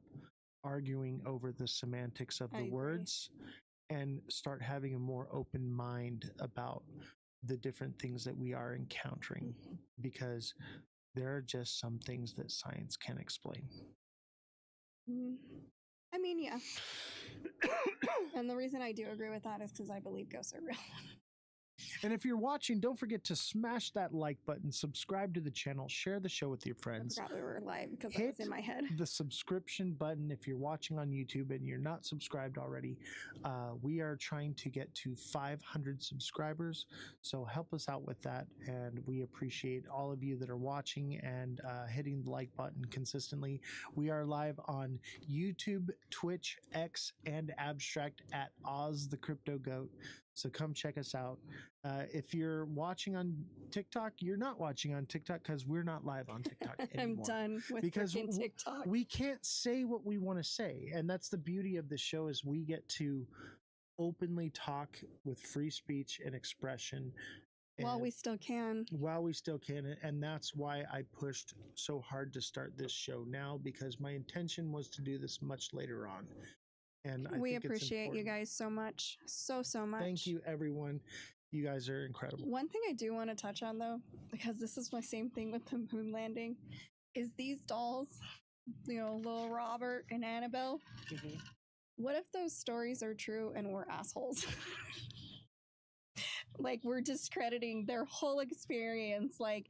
arguing over the semantics of the words and start having a more open mind about the different things that we are encountering, because there are just some things that science can't explain. I mean, yeah. And the reason I do agree with that is because I believe ghosts are real. And if you're watching, don't forget to smash that like button, subscribe to the channel, share the show with your friends. I forgot we were live because that was in my head. The subscription button if you're watching on YouTube and you're not subscribed already. We are trying to get to 500 subscribers, so help us out with that. And we appreciate all of you that are watching and hitting the like button consistently. We are live on YouTube, Twitch, X, and Abstract at Ozthecryptogoat. So come check us out. If you're watching on TikTok, you're not watching on TikTok because we're not live on TikTok anymore. I'm done with because freaking TikTok. we can't say what we want to say, and that's the beauty of the show is we get to openly talk with free speech and expression While we still can. And that's why I pushed so hard to start this show now, because my intention was to do this much later on. And We think it's appreciate you important. guys so much. So much. Thank you, everyone. You guys are incredible. One thing I do want to touch on, though, because this is my same thing with the moon landing, is these dolls, little Robert and Annabelle. Mm-hmm. What if those stories are true and we're assholes? Like, we're discrediting their whole experience. Like,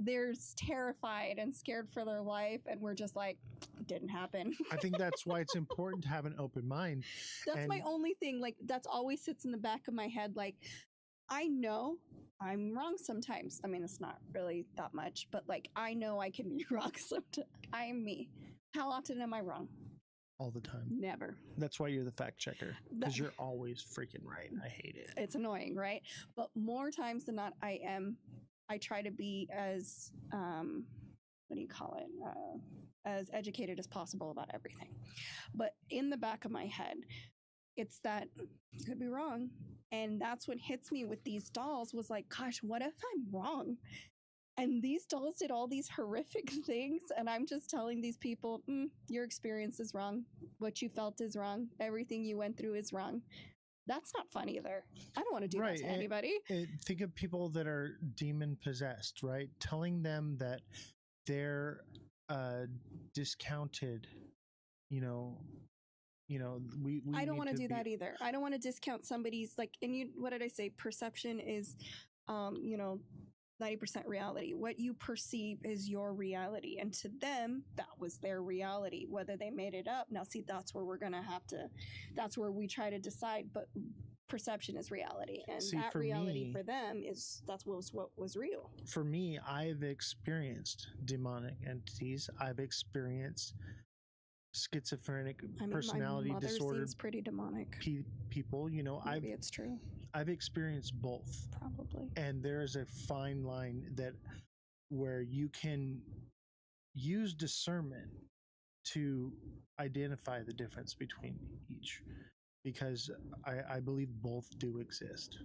they're terrified and scared for their life, and we're just like, it didn't happen. I think that's why it's important to have an open mind. That's my only thing. Like, that's always sits in the back of my head. Like, I know I'm wrong sometimes. I mean, it's not really that much, but like, I know I can be wrong sometimes. I am me. How often am I wrong? All the time. Never. That's why you're the fact checker, because you're always freaking right. I hate it. It's annoying, right? But more times than not, I try to be as, as educated as possible about everything. But in the back of my head, it's that I could be wrong. And that's what hits me with these dolls was like, gosh, what if I'm wrong? And these dolls did all these horrific things. And I'm just telling these people, your experience is wrong. What you felt is wrong. Everything you went through is wrong. That's not fun either. I don't want to do that to anybody. Think of people that are demon possessed, right? Telling them that they're discounted, we I don't want to do that either. I don't want to discount somebody's what did I say? Perception is, 90% reality. What you perceive is your reality. And to them, that was their reality, whether they made it up. Now, see, that's where that's where we try to decide, but perception is reality. And that reality for them that's what was real. For me, I've experienced demonic entities. I've experienced schizophrenic personality my mother disorder. Seems pretty demonic. People, Maybe it's true. I've experienced both. Probably. And there's a fine line where you can use discernment to identify the difference between each, because I believe both do exist.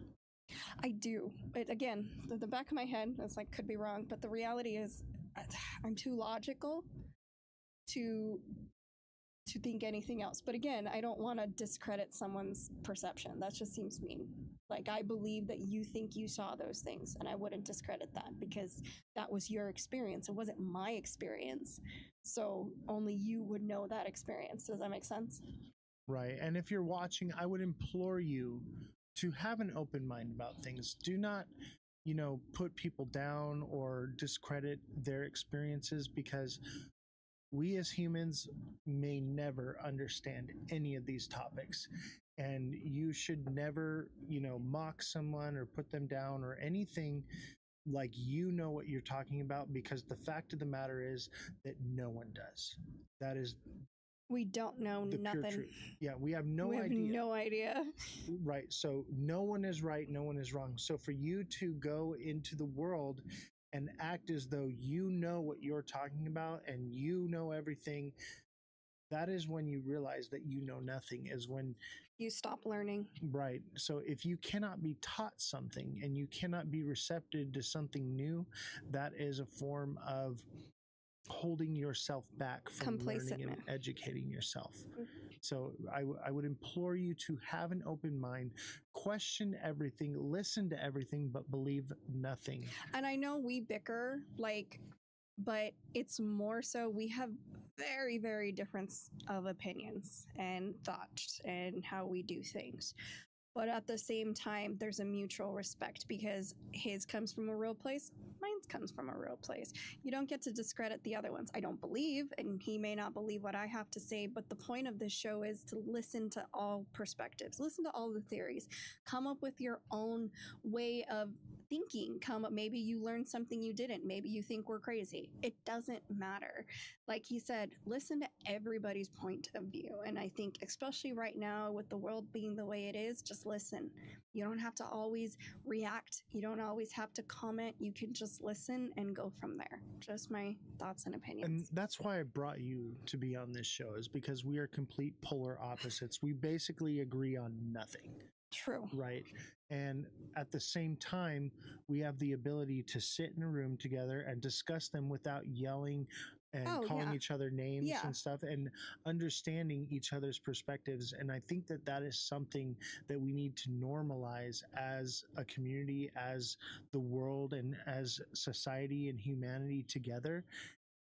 I do. But again, the back of my head, it's like, could be wrong, but the reality is I'm too logical to think anything else. But again, I don't want to discredit someone's perception. That just seems mean. Like, I believe that you think you saw those things, and I wouldn't discredit that because that was your experience. It wasn't my experience. So only you would know that experience. Does that make sense? Right. And if you're watching, I would implore you to have an open mind about things. Do not, put people down or discredit their experiences, because we as humans may never understand any of these topics, and you should never, mock someone or put them down or anything like what you're talking about, because the fact of the matter is that no one does. That is, we don't know nothing. Yeah, we have no idea. We have no idea. Right. So no one is right, no one is wrong. So for you to go into the world and act as though you know what you're talking about and you know everything, that is when you realize that you know nothing, is when you stop learning. Right. So if you cannot be taught something and you cannot be receptive to something new, that is a form of holding yourself back from learning and educating yourself. So I would implore you to have an open mind, question everything, listen to everything, but believe nothing. And I know we bicker, but it's more so we have very, very different of opinions and thoughts and how we do things. But at the same time, there's a mutual respect, because his comes from a real place, mine comes from a real place. You don't get to discredit the other ones. I don't believe, and he may not believe what I have to say, but the point of this show is to listen to all perspectives, listen to all the theories, come up with your own way of thinking come up. Maybe you learned something you didn't. Maybe you think we're crazy. It doesn't matter. Like he said, listen to everybody's point of view. And I think, especially right now with the world being the way it is, just listen. You don't have to always react. You don't always have to comment. You can just listen and go from there. Just my thoughts and opinions. And that's why I brought you to be on this show, is because we are complete polar opposites. We basically agree on nothing. True. Right. And at the same time, we have the ability to sit in a room together and discuss them without yelling and calling each other names and stuff, and understanding each other's perspectives. And I think that that is something that we need to normalize as a community, as the world, and as society and humanity together.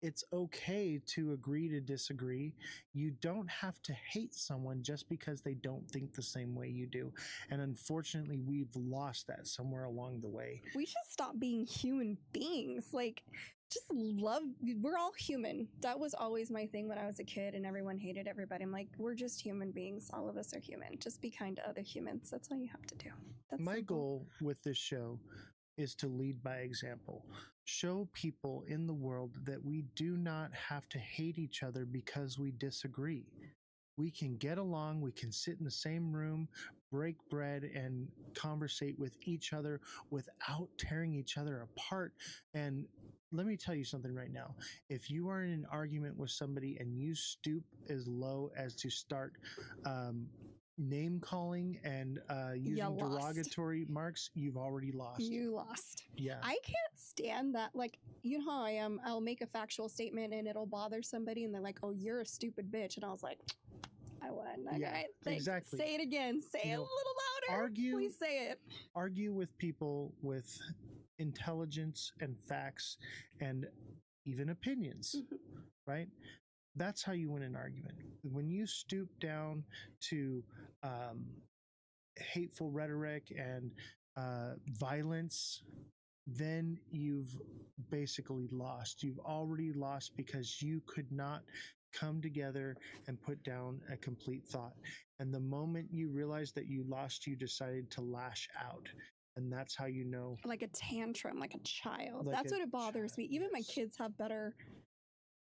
It's okay to agree to disagree. You don't have to hate someone just because they don't think the same way you do. And unfortunately, we've lost that somewhere along the way. We should stop being human beings. Like, just love. We're all human. That was always my thing when I was a kid and everyone hated everybody. I'm like, we're just human beings. All of us are human. Just be kind to other humans. That's all you have to do. That's my simple. goal with this show is to lead by example. Show people in the world that we do not have to hate each other because we disagree. We can get along, we can sit in the same room, break bread, and conversate with each other without tearing each other apart. And let me tell you something right now. If you are in an argument with somebody and you stoop as low as to start name calling and using derogatory marks, you've already lost. You lost. Yeah. I can't stand that. Like, you know how I am. I'll make a factual statement and it'll bother somebody and they're like, oh, you're a stupid bitch. And I was like, I won. Okay. Like, exactly. Say it again. Say it a little louder. Argue. Please say it. Argue with people with intelligence and facts and even opinions, right? That's how you win an argument. When you stoop down to hateful rhetoric and violence, then you've basically lost. You've already lost because you could not come together and put down a complete thought. And the moment you realized that you lost, you decided to lash out. And that's how you know. Like a tantrum, like a child. Like That's a what it bothers me. Even my kids have better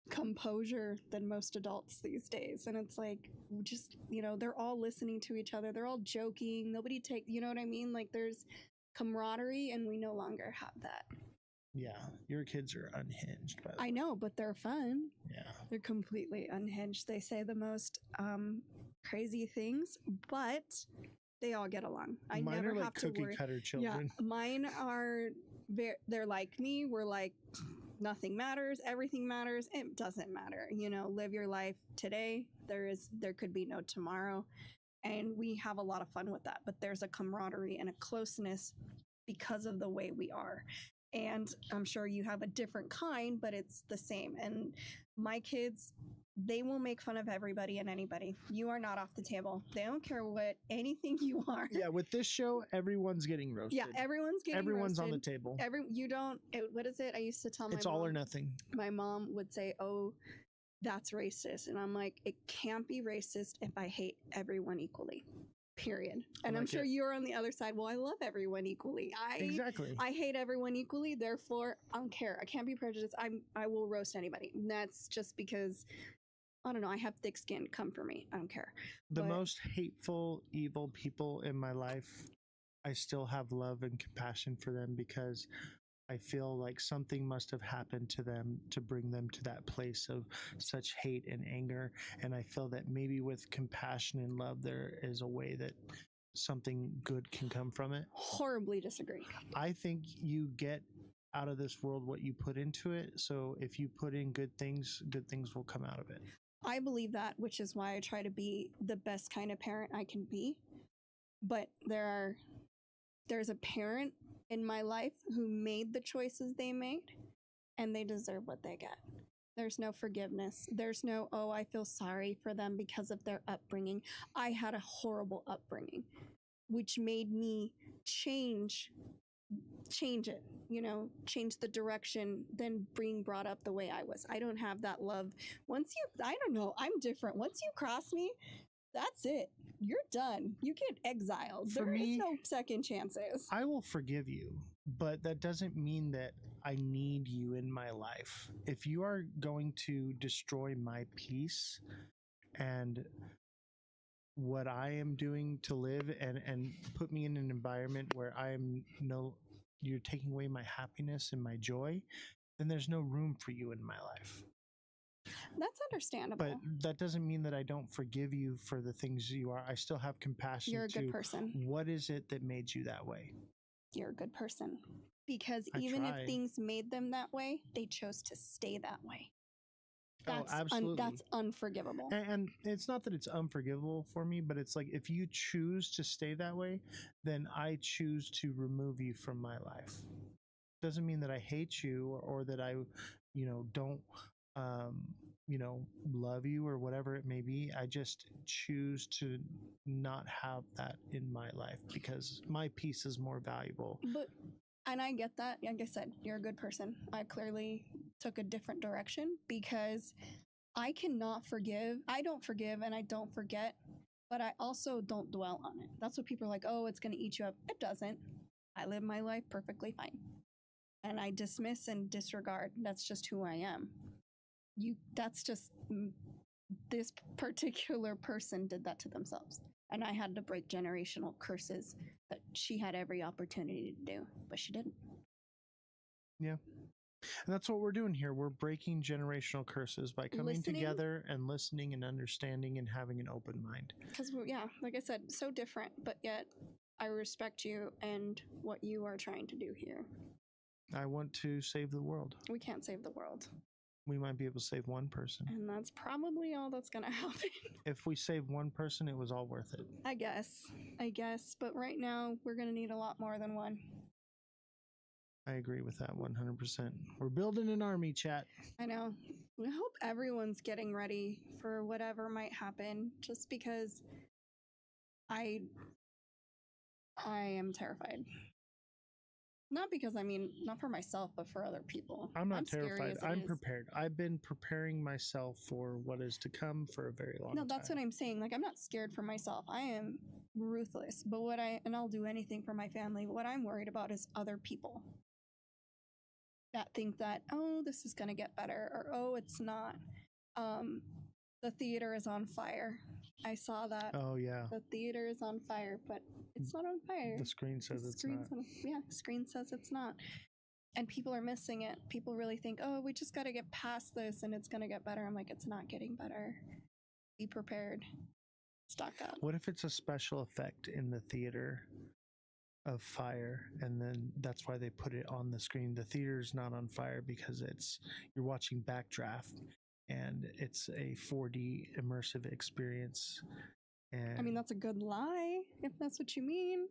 composure than most adults these days. And it's like, just, you know, they're all listening to each other. They're all joking. Nobody you know what I mean? Like, there's camaraderie, and we no longer have that. Yeah, your kids are unhinged, by the way. I know, but they're fun. Yeah. They're completely unhinged. They say the most crazy things, but they all get along. I Mine never are like have to cookie worry. cutter children. Yeah, mine are. They're like me. We're like, nothing matters. Everything matters. It doesn't matter. You know, live your life today. There could be no tomorrow, and we have a lot of fun with that. But there's a camaraderie and a closeness because of the way we are. And I'm sure you have a different kind, but it's the same. And my kids, they will make fun of everybody and anybody. You are not off the table. They don't care what anything you are. Yeah, with this show, everyone's getting roasted. Yeah, everyone's getting Everyone's roasted. on the table. What is it? I used to tell my It's mom. all or nothing. My mom would say, oh, that's racist. And I'm like, it can't be racist if I hate everyone equally. Period. And I'm sure you're on the other side. Well, I love everyone equally. Exactly. I hate everyone equally. Therefore, I don't care. I can't be prejudiced. I will roast anybody. And that's just because, I don't know, I have thick skin. Come for me. I don't care. The most hateful, evil people in my life, I still have love and compassion for them because I feel like something must have happened to them to bring them to that place of such hate and anger. And I feel that maybe with compassion and love, there is a way that something good can come from it. Horribly disagree. I think you get out of this world what you put into it. So if you put in good things will come out of it. I believe that, which is why I try to be the best kind of parent I can be. But there's a parent in my life who made the choices they made, and they deserve what they get. There's no forgiveness. There's no, oh, I feel sorry for them because of their upbringing. I had a horrible upbringing, which made me change it, you know, change the direction than being brought up the way I was. I don't have that love. I don't know, I'm different. Once you cross me, that's it. You're done. You get exiled. For There is me, no second chances. I will forgive you, but that doesn't mean that I need you in my life. If you are going to destroy my peace and what I am doing to live and put me in an environment where you're taking away my happiness and my joy, then there's no room for you in my life. That's understandable. But that doesn't mean that I don't forgive you for the things you are. I still have compassion. You're a good person. What is it that made you that way? You're a good person. Because I even try. if things made them that way, they chose to stay that way. That's absolutely. That's unforgivable. And it's not that it's unforgivable for me, but it's like if you choose to stay that way, then I choose to remove you from my life. Doesn't mean that I hate you or that I, don't, love you or whatever it may be. I just choose to not have that in my life because my peace is more valuable. And I get that. Like I said, you're a good person. I clearly took a different direction because I cannot forgive. I don't forgive and I don't forget, but I also don't dwell on it. That's what people are like, oh, it's going to eat you up. It doesn't. I live my life perfectly fine. And I dismiss and disregard. That's just who I am. That's just this particular person did that to themselves. And I had to break generational curses that she had every opportunity to do, but she didn't. Yeah. And that's what we're doing here. We're breaking generational curses by coming together and listening and understanding and having an open mind. Because, like I said, so different, but yet I respect you and what you are trying to do here. I want to save the world. We can't save the world. We might be able to save one person. And that's probably all that's going to happen. If we save one person, it was all worth it. I guess. But right now, we're going to need a lot more than one. I agree with that 100%. We're building an army, chat. I know. I hope everyone's getting ready for whatever might happen, just because I am terrified. Not because, not for myself, but for other people. I'm not terrified. I'm prepared. I've been preparing myself for what is to come for a very long time. No, that's what I'm saying. Like, I'm not scared for myself. I am ruthless. But I'll do anything for my family. What I'm worried about is other people that think that, oh, this is going to get better, or, oh, it's not. The theater is on fire. I saw that. Oh, yeah. The theater is on fire, but it's not on fire. The screen says it's not. Screen says it's not. And people are missing it. People really think, oh, we just got to get past this and it's going to get better. I'm like, it's not getting better. Be prepared. Stock up. What if it's a special effect in the theater of fire, and then that's why they put it on the screen? The theater's not on fire because you're watching backdraft. And it's a 4D immersive experience. And that's a good lie, if that's what you mean.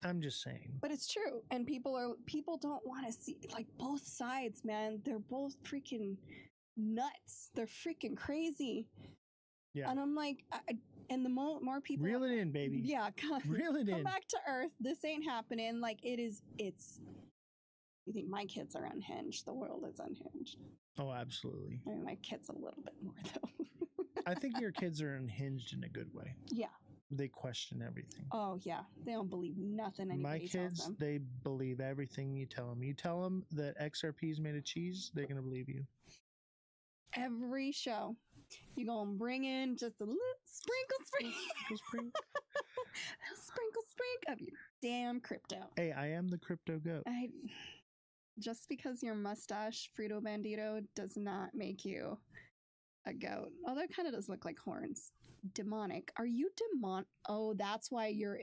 I'm just saying. But it's true. And people don't want to see, like, both sides, man. They're both freaking nuts. They're freaking crazy. Yeah. And I'm like, and the more people... Reel it in, baby. Yeah. Reel it in. Come back to earth. This ain't happening. Like, it's... You think my kids are unhinged. The world is unhinged. Oh, absolutely. My kids a little bit more, though. I think your kids are unhinged in a good way. Yeah. They question everything. Oh, yeah. They don't believe nothing anybody tells them. They believe everything you tell them. You tell them that XRP is made of cheese, they're going to believe you. Every show, you're going to bring in just a little sprinkle of your damn crypto. Hey, I am the crypto goat. Just because your mustache, Frito Bandito, does not make you a goat. Although it kind of does look like horns. Demonic. Are you demonic? Oh, that's why you're...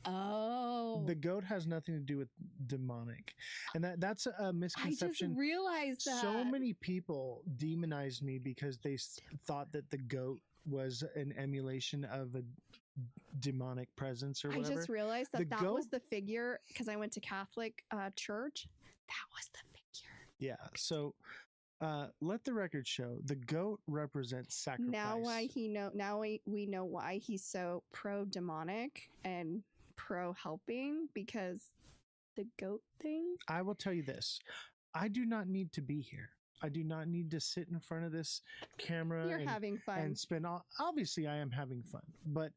Oh. The goat has nothing to do with demonic. And that's a misconception. I just realized that. So many people demonized me because they thought that the goat was an emulation of a demonic presence or whatever. I just realized that was the figure, because I went to Catholic church. That was the figure. Yeah. So let the record show the goat represents sacrifice. Now we know why he's so pro demonic and pro helping, because the goat thing. I will tell you this. I do not need to be here. I do not need to sit in front of this camera. You're having fun. And spend. Obviously, I am having fun, but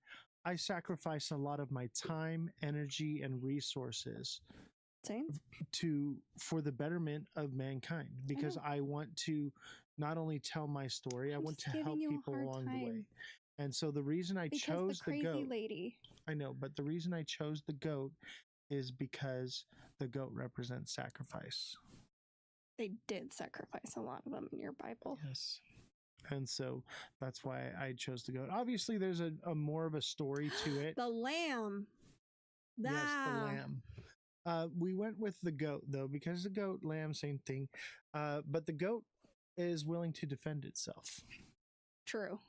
I sacrifice a lot of my time, energy, and resources for the betterment of mankind, because I want to not only tell my story, I want to help people along the way. And so the reason I chose the goat, lady. I know, but the reason I chose the goat is because the goat represents sacrifice. They did sacrifice a lot of them in your Bible. Yes. And so that's why I chose the goat. Obviously, there's a more of a story to it. The lamb. Yes, the lamb. We went with the goat, though, because the goat, lamb, same thing. But the goat is willing to defend itself. True.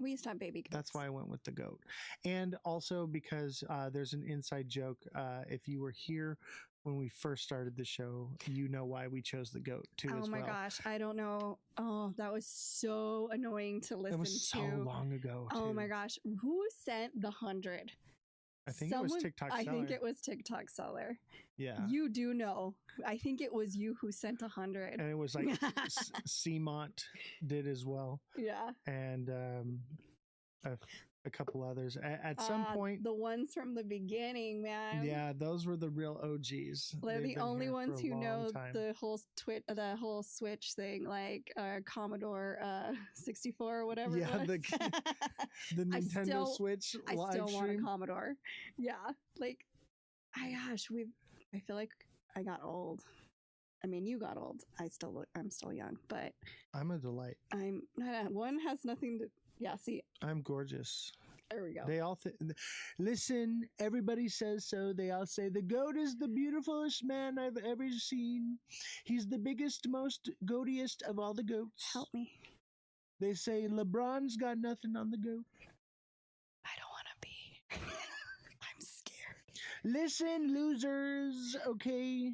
We used to have baby goats. That's why I went with the goat. And also because there's an inside joke. If you were here when we first started the show, you know why we chose the goat too. Oh my gosh, I don't know. Oh, that was so annoying to listen to. It was so long ago. Oh my gosh, who sent the 100? I think it was TikTok Seller. I think it was TikTok Seller. Yeah. You do know. I think it was you who sent 100. And it was like Seamont did as well. Yeah. And a couple others. At some point, the ones from the beginning, man. Yeah, those were the real OGs. They're the only ones who know the whole Switch thing, like Commodore 64 or whatever. Yeah, the Nintendo Switch live I still want a stream. Commodore. Yeah, like, I feel like I got old. I mean, you got old. I'm still young, but I'm a delight. One has nothing to. Yeah, see. I'm gorgeous. There we go. They all listen, everybody says so. They all say the goat is the beautifulest man I've ever seen. He's the biggest, most goatiest of all the goats. Help me. They say LeBron's got nothing on the goat. I don't want to be. I'm scared. Listen, losers, okay?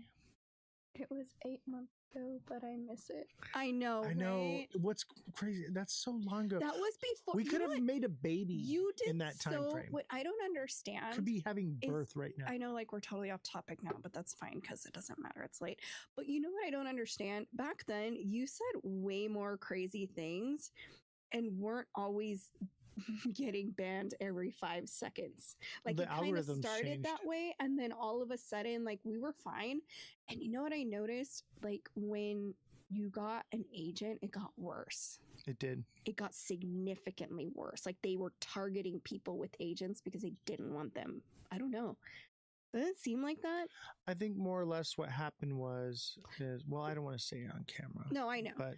It was 8 months ago, but I miss it. I know. Right? What's crazy? That's so long ago. That was before. We could have made a baby in that time frame. What I don't understand. Could be having birth right now. I know, like, we're totally off topic now, but that's fine because it doesn't matter. It's late. But you know what I don't understand? Back then, you said way more crazy things and weren't always getting banned every 5 seconds. Like, it kind of started changed that way, and then all of a sudden, like, we were fine. And you know what I noticed? Like, when you got an agent, it got worse. It did. It got significantly worse. Like, they were targeting people with agents because they didn't want them. I don't know. Doesn't it seem like that? I think more or less what happened well, I don't want to say it on camera. No, I know. But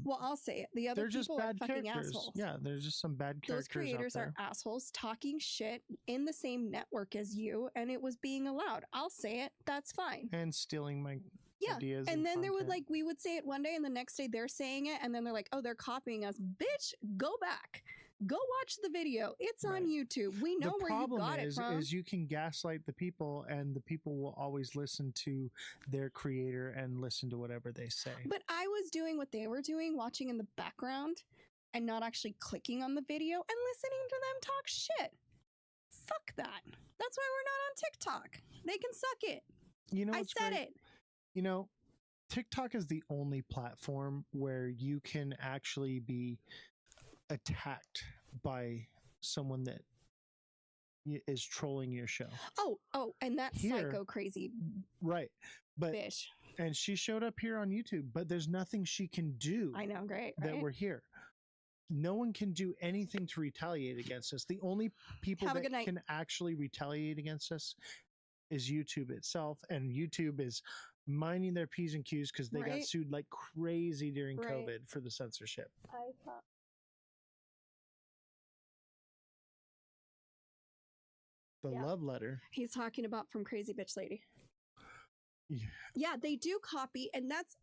well, I'll say it. The other they're just people are bad fucking characters. assholes. Yeah, there's just some bad characters. Those creators out are there. assholes talking shit in the same network as you, and it was being allowed. I'll say it. That's fine. And stealing my ideas. And then there would content. we would say it one day, and the next day they're saying it, and then they're like, "Oh, they're copying us, bitch! Go back, go watch the video. It's on YouTube. We know where you got it from." Is you can gaslight the people, and the people will always listen to their creator and listen to whatever they say. But I was doing what they were doing, watching in the background, and not actually clicking on the video and listening to them talk shit. Fuck that. That's why we're not on TikTok. They can suck it. You know, I said it. You know, TikTok is the only platform where you can actually be attacked by someone that is trolling your show. Oh, and that psycho crazy bitch. And she showed up here on YouTube, but there's nothing she can do. I know, great, that right? we're here. No one can do anything to retaliate against us. The only people that can actually retaliate against us is YouTube itself, and YouTube is minding their P's and Q's because they got sued like crazy during COVID for the censorship. I thought. The love letter. He's talking about from Crazy Bitch Lady. Yeah, they do copy, and that's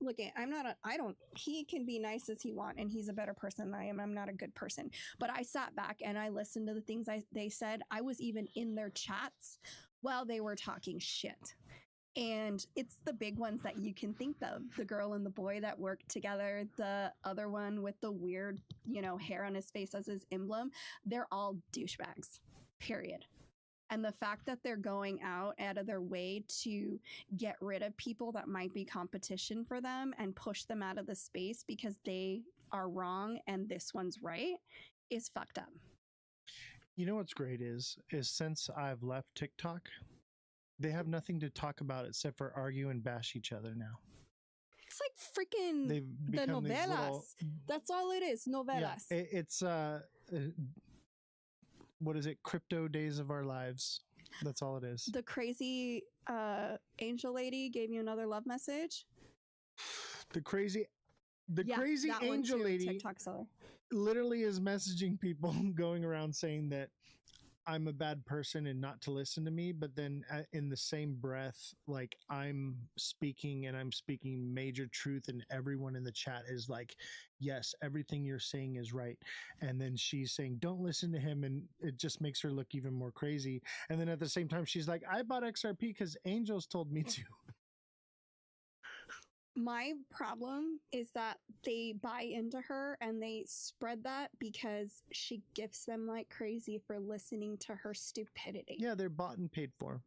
he can be nice as he want, and he's a better person than I am. I'm not a good person, but I sat back and I listened to the things they said. I was even in their chats while they were talking shit. And it's the big ones that you can think of. The girl and the boy that worked together, the other one with the weird, hair on his face as his emblem. They're all douchebags, period. And the fact that they're going out of their way to get rid of people that might be competition for them and push them out of the space because they are wrong and this one's right is fucked up. You know what's great is since I've left TikTok, they have nothing to talk about except for argue and bash each other now. It's like freaking the novelas. That's all it is, novelas. Yeah, it's what is it? Crypto days of our lives. That's all it is. The crazy angel lady gave you another love message. The crazy angel lady TikTok seller literally is messaging people going around saying that I'm a bad person and not to listen to me, but then in the same breath, like I'm speaking major truth, and everyone in the chat is like, yes, everything you're saying is right. And then she's saying, don't listen to him, and it just makes her look even more crazy. And then at the same time, she's like, I bought XRP because angels told me to. My problem is that they buy into her and they spread that because she gifts them like crazy for listening to her stupidity. Yeah, they're bought and paid for.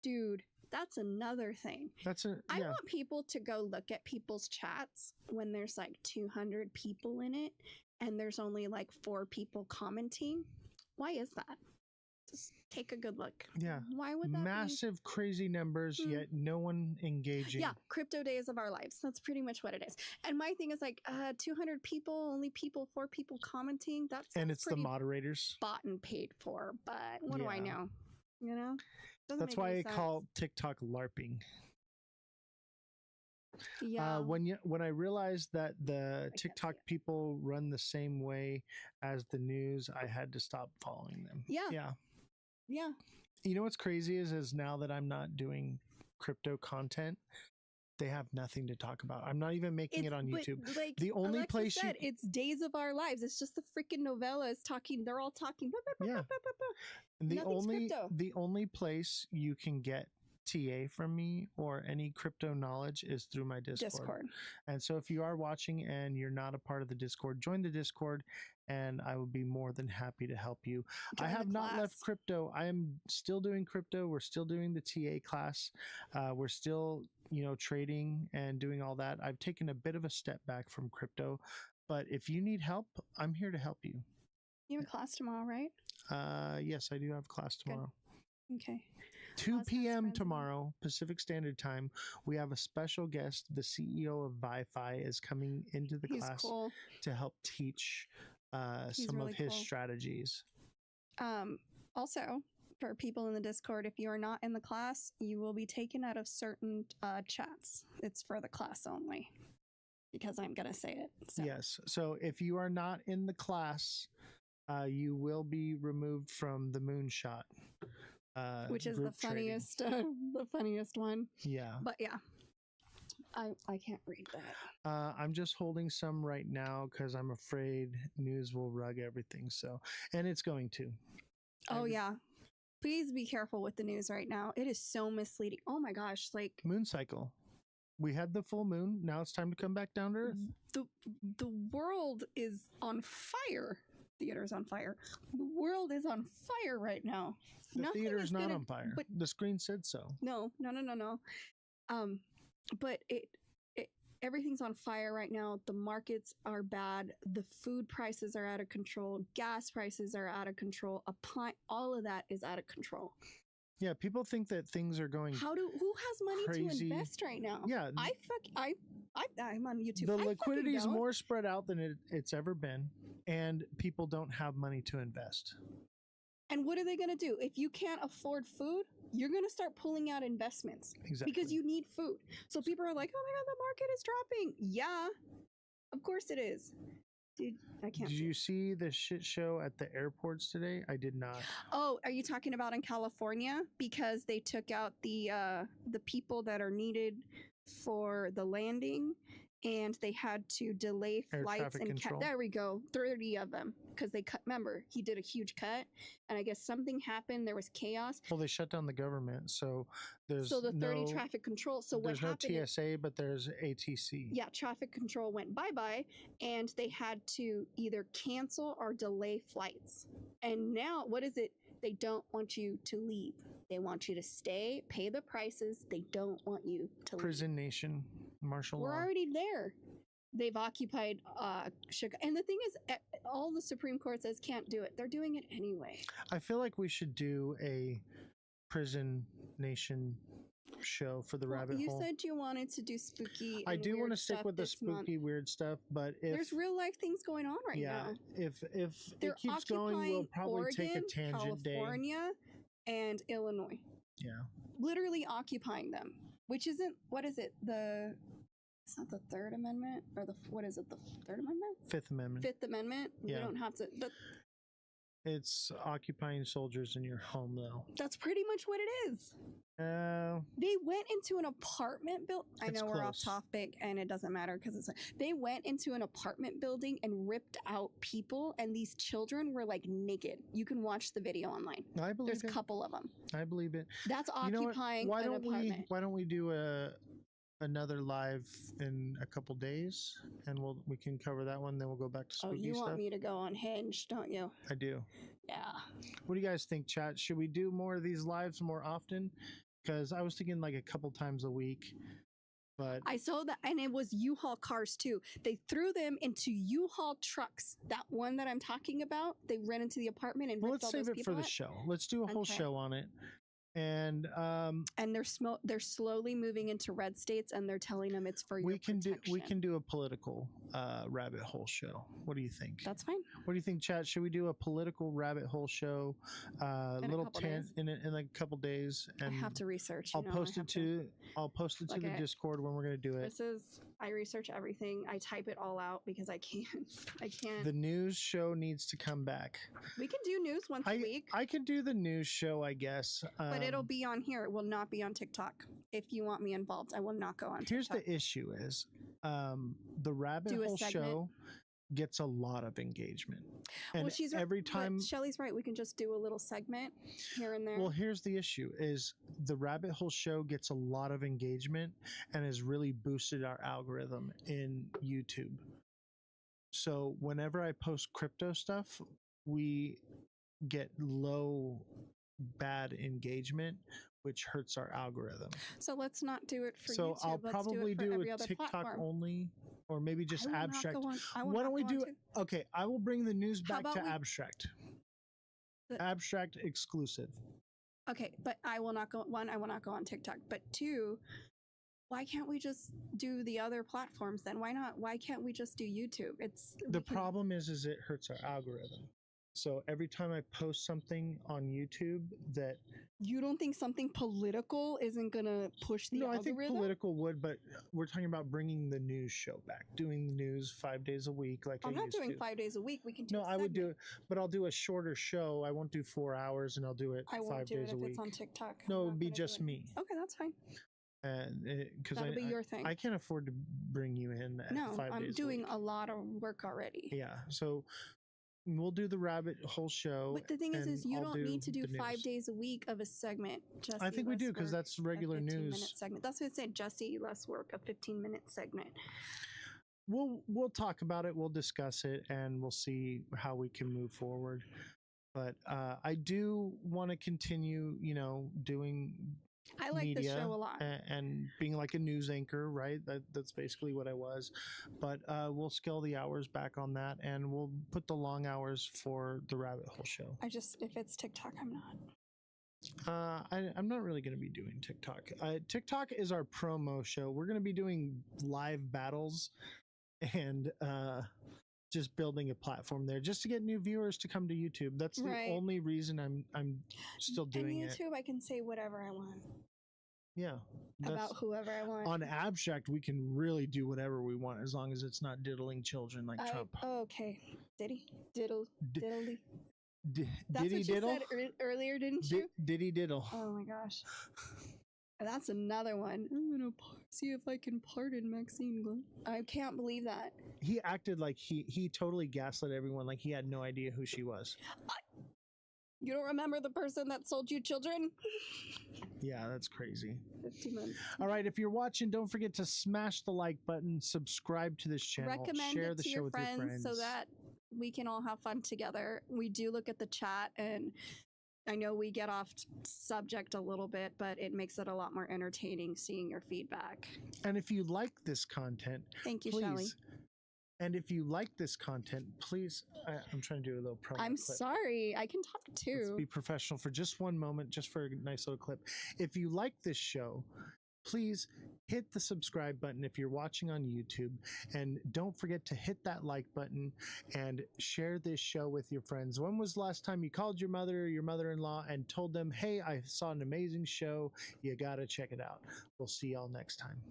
Dude, that's another thing. I want people to go look at people's chats when there's like 200 people in it and there's only like 4 people commenting. Why is that? Just take a good look. Yeah. Why would that massive, crazy numbers, yet no one engaging. Yeah, crypto days of our lives. That's pretty much what it is. And my thing is like 200 people, only 4 people commenting. And it's the moderators. Bought and paid for, but what do I know? You know? That's why I call TikTok LARPing. Yeah. When I realized that the TikTok people run the same way as the news, I had to stop following them. Yeah. You know what's crazy is now that I'm not doing crypto content, they have nothing to talk about. I'm not even making it on YouTube. Like the only Alexa place said, it's days of our lives. It's just the freaking novellas talking. They're all talking. Yeah. And Nothing's crypto. the only place you can get TA from me or any crypto knowledge is through my Discord. And so if you are watching and you're not a part of the Discord, join the Discord and I will be more than happy to help you. I have not left crypto. I am still doing crypto. We're still doing the TA class. We're still, trading and doing all that. I've taken a bit of a step back from crypto, but if you need help, I'm here to help you. You have a class tomorrow, right? Yes, I do have class tomorrow. Good. Okay. 2 p.m. tomorrow, Pacific Standard Time. We have a special guest. The CEO of Wi-Fi is coming into the class to help teach some of his strategies. Also, for people in the Discord, if you are not in the class, you will be taken out of certain chats. It's for the class only, because I'm going to say it. So. Yes. So if you are not in the class, you will be removed from the moonshot. Which is the funniest one. Yeah. But yeah, I can't read that. I'm just holding some right now because I'm afraid news will rug everything. And it's going to. Oh yeah. Please be careful with the news right now. It is so misleading. Oh my gosh. Like moon cycle. We had the full moon. Now it's time to come back down to earth. The world is on fire. Theater's on fire. The world is on fire right now. The theater is not on fire. But the screen said so. No. But everything's on fire right now. The markets are bad. The food prices are out of control. Gas prices are out of control. All of that is out of control. Yeah, people think that things are going. Who has money to invest right now? Yeah, I'm on YouTube. The liquidity is more spread out than it's ever been, and people don't have money to invest. And what are they going to do? If you can't afford food, you're going to start pulling out investments. Exactly. Because you need food. So people are like, oh my God, the market is dropping. Yeah, of course it is. Dude, I can't. Did you see the shit show at the airports today? I did not. Oh, are you talking about in California? Because they took out the people that are needed for the landing, and they had to delay flights and there we go, 30 of them, because they cut. Remember, he did a huge cut, and I guess something happened. There was chaos. Well, they shut down the government, so there's the 30 traffic control. So what happened? There's no TSA, but there's ATC. Yeah, traffic control went bye-bye, and they had to either cancel or delay flights. And now, what is it? They don't want you to leave. They want you to stay, pay the prices. They don't want you to leave. Prison nation, martial We're law. already there. They've occupied Chicago. And the thing is, all the Supreme Court says can't do it. They're doing it anyway. I feel like we should do a prison nation show for the rabbit you hole. said you wanted to do spooky. I and do want to stick with the spooky weird stuff, but if there's real life things going on right now. if They're it keeps going, we'll occupying probably Oregon, take a tangent day. California, and Illinois. Yeah. Literally occupying them, which isn't, what is it? It's not the Third Amendment, or what is it? The Third Amendment? Fifth Amendment. Fifth Amendment. Yeah. We don't have to. It's occupying soldiers in your home, though. That's pretty much what it is. They went into an apartment building. I know we're off topic and it doesn't matter because they went into an apartment building and ripped out people, and these children were like naked. You can watch the video online. I believe There's a couple of them. I believe it. That's You know what? occupying an apartment. Why don't we do another live in a couple days, and we can cover that one. Then we'll go back to spooky you stuff. want me to go on Hinge, don't you? I do. Yeah. What do you guys think, chat? Should we do more of these lives more often? Because I was thinking like a couple times a week, but I saw that, and it was U-Haul cars too. They threw them into U-Haul trucks. That one that I'm talking about, they ran into the apartment and ripped let's all save those it for people the out. show. Let's do a whole Okay. show on it. And they're slowly moving into red states, and they're telling them it's for your protection. we can do a political rabbit hole show. What do you think? That's fine. What do you think, chat? Should we do a political rabbit hole show? Little couple tent days. in a couple days. And I have to research. I'll post it to the Discord when we're gonna do it. I research everything. I type it all out because I can't. The news show needs to come back. We can do news once a week. I could do the news show, I guess. But it'll be on here. It will not be on TikTok. If you want me involved, I will not go on Here's TikTok. the issue is the rabbit Do a hole segment. show gets a lot of engagement. And Well, she's every time Shelly's right. We can just do a little segment here and there. Well, here's the issue is the rabbit hole show gets a lot of engagement and has really boosted our algorithm in YouTube. So whenever I post crypto stuff, we get bad engagement, which hurts our algorithm. So let's not do it for So YouTube. I'll Let's probably do it for every a other TikTok platform. only, or maybe just I will not abstract. go on- I will Why not don't we go on do? to- Okay, I will bring the news How back about to we- abstract. Abstract exclusive. Okay, but I will not go. One, I will not go on TikTok. But two, why can't we just do the other platforms then? Why not? Why can't we just do YouTube? The problem is it hurts our algorithm. So every time I post something on YouTube that You don't think something political isn't gonna push the no, algorithm? I think political would, but we're talking about bringing the news show back, doing the news 5 days a week, like I'm I not used doing to. 5 days a week. We can do. No, a I would do segment. it, but I'll do a shorter show. I won't do 4 hours, and I'll do it I 5 won't do days it a if week. it's on TikTok. I'm No, not it'd be gonna do just it. me, Okay, that's fine. and because That'll be your thing. I can't afford to bring you in at No, 5 I'm days. doing a lot of work already. Yeah, so we'll do the rabbit hole show. But the thing is and you I'll don't need to do the 5 news. days a week of a segment. Jesse, I think we do Less because Work, that's regular a 15-minute news. segment. That's what I said. Jesse, less work, a 15-minute segment. We'll talk about it. We'll discuss it, and we'll see how we can move forward. But I do want to continue, doing. I like the media show a lot. and being like a news anchor, right? That's basically what I was. But we'll scale the hours back on that, and we'll put the long hours for the rabbit hole show. If it's TikTok, I'm not. I'm not really going to be doing TikTok. TikTok is our promo show. We're going to be doing live battles and just building a platform there just to get new viewers to come to YouTube. That's the Right. only reason I'm still doing On it. YouTube, I can say whatever I want Yeah. about whoever I want. On abstract, we can really do whatever we want as long as it's not diddling children like Trump. Oh, okay. Diddy? Diddle? Diddly? That's Diddy what you diddle? said earlier, didn't you? Diddy diddle. Oh my gosh. That's another one. I'm gonna see if I can pardon Maxine Glenn. I can't believe that. He acted like he totally gaslit everyone, like he had no idea who she was. You don't remember the person that sold you children? Yeah, that's crazy. 50 months. All right, if you're watching, don't forget to smash the like button, subscribe to this channel, Recommend share it the to show your with friends, your friends. so that we can all have fun together. We do look at the chat, and I know we get off subject a little bit, but it makes it a lot more entertaining seeing your feedback. And if you like this content, thank you, please. Shelley. And if you like this content, please. I'm trying to do a little promo. I'm clip. sorry, I can talk too. Let's be professional for just one moment, just for a nice little clip. If you like this show, please hit the subscribe button if you're watching on YouTube, and don't forget to hit that like button and share this show with your friends. When was the last time you called your mother or your mother-in-law and told them, hey, I saw an amazing show, you gotta check it out. We'll see y'all next time.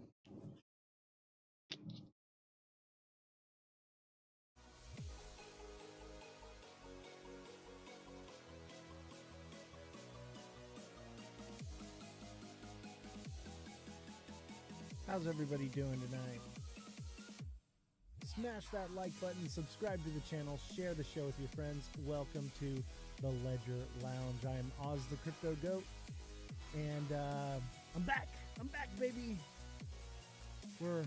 How's everybody doing tonight? Smash that like button, subscribe to the channel, share the show with your friends. Welcome to the Ledger Lounge. I am Ozthecryptogoat, and I'm back. I'm back, baby. We're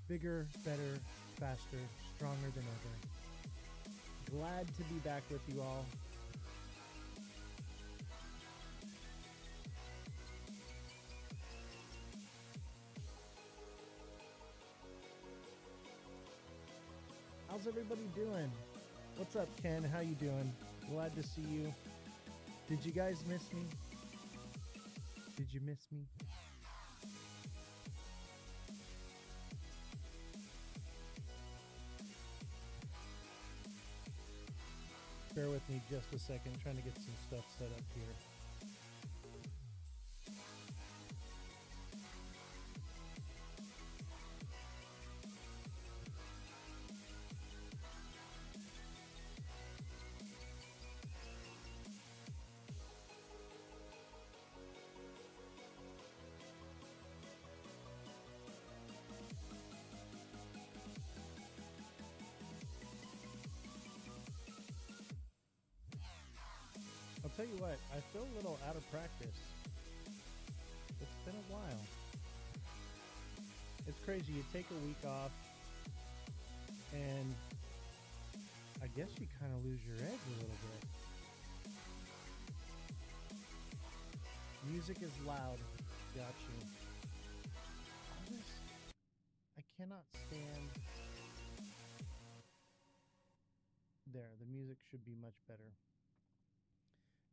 bigger, better, faster, stronger than ever. Glad to be back with you all. How's everybody doing? What's up, Ken? How you doing? Glad to see you. Did you guys miss me? Did you miss me? Bear with me just a second. I'm trying to get some stuff set up here. I'll tell you what, I feel a little out of practice. It's been a while. It's crazy. You take a week off, and I guess you kind of lose your edge a little bit. Music is loud. Got you. All this, I cannot stand. There, the music should be much better.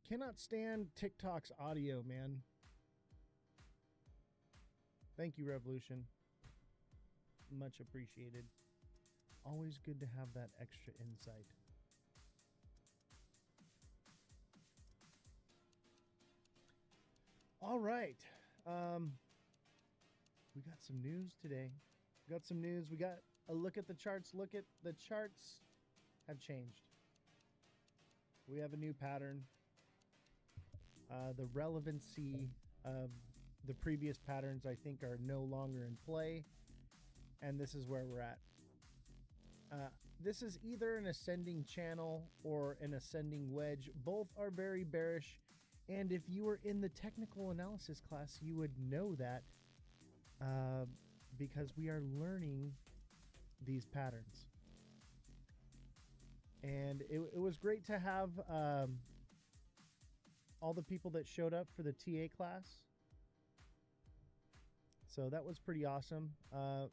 Cannot stand TikTok's audio, man. Thank you, Revolution. Much appreciated. Always good to have that extra insight. All right. We got some news today. We got some news. We got a look at the charts. Look at the charts have changed. We have a new pattern. The relevancy of the previous patterns, I think, are no longer in play, and this is where we're at. This is either an ascending channel or an ascending wedge. Both are very bearish, and if you were in the technical analysis class, you would know that because we are learning these patterns. And it was great to have all the people that showed up for the TA class. So that was pretty awesome.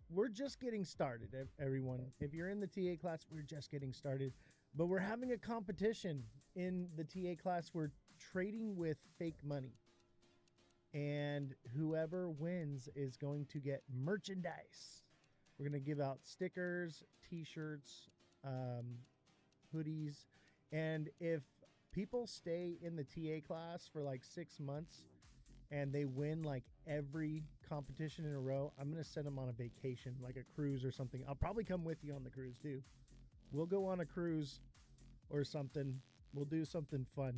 We're just getting started, everyone. If you're in the TA class, we're just getting started. But we're having a competition in the TA class. We're trading with fake money. And whoever wins is going to get merchandise. We're going to give out stickers, t-shirts, hoodies. And if people stay in the TA class for like 6 months and they win like every competition in a row, I'm going to send them on a vacation, like a cruise or something. I'll probably come with you on the cruise too. We'll go on a cruise or something. We'll do something fun.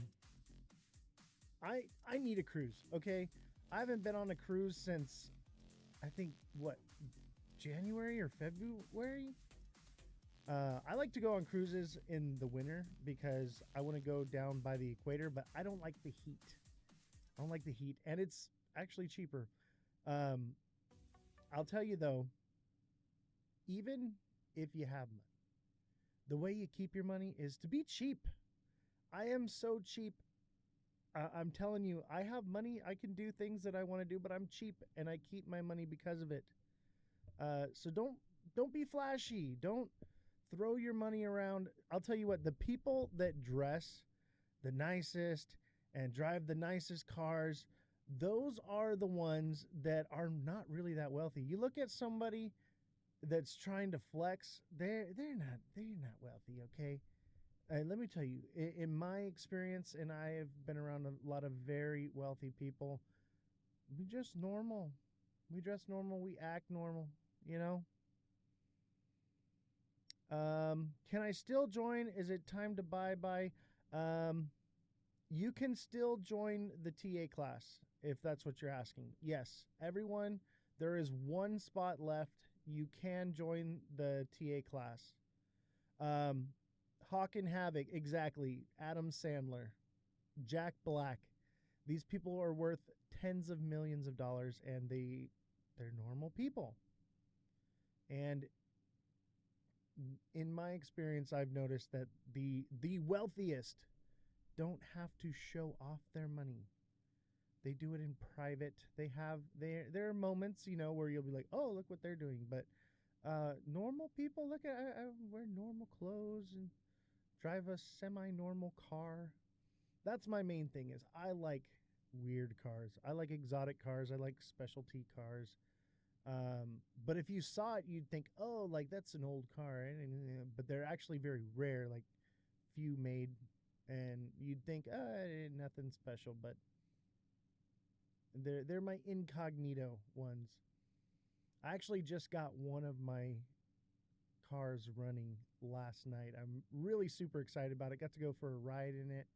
I need a cruise, okay? I haven't been on a cruise since, I think, what, January or February? I like to go on cruises in the winter because I want to go down by the equator, but I don't like the heat. I don't like the heat, and it's actually cheaper. I'll tell you though, even if you have money, the way you keep your money is to be cheap. I am so cheap. I'm telling you, I have money. I can do things that I want to do, but I'm cheap and I keep my money because of it. So don't be flashy. Don't throw your money around. I'll tell you what, the people that dress the nicest and drive the nicest cars, those are the ones that are not really that wealthy. You look at somebody that's trying to flex, they're not wealthy, okay? And let me tell you, in my experience, and I have been around a lot of very wealthy people, we just normal. We dress normal, we act normal, you know? Can I still join? Is it time to bye-bye? You can still join the TA class if that's what you're asking. Yes, everyone, there is one spot left. You can join the TA class. Hawk and Havoc, exactly. Adam Sandler, Jack Black. These people are worth tens of millions of dollars, and they're normal people. And in my experience, I've noticed that the wealthiest don't have to show off their money. They do it in private. There are moments, you know, where you'll be like, oh, look what they're doing. But normal people, look at, I wear normal clothes and drive a semi-normal car. That's my main thing is I like weird cars. I like exotic cars. I like specialty cars. But if you saw it, you'd think, oh, like that's an old car. But they're actually very rare, like few made. And you'd think, nothing special. But they're my incognito ones. I actually just got one of my cars running last night. I'm really super excited about it. Got to go for a ride in it.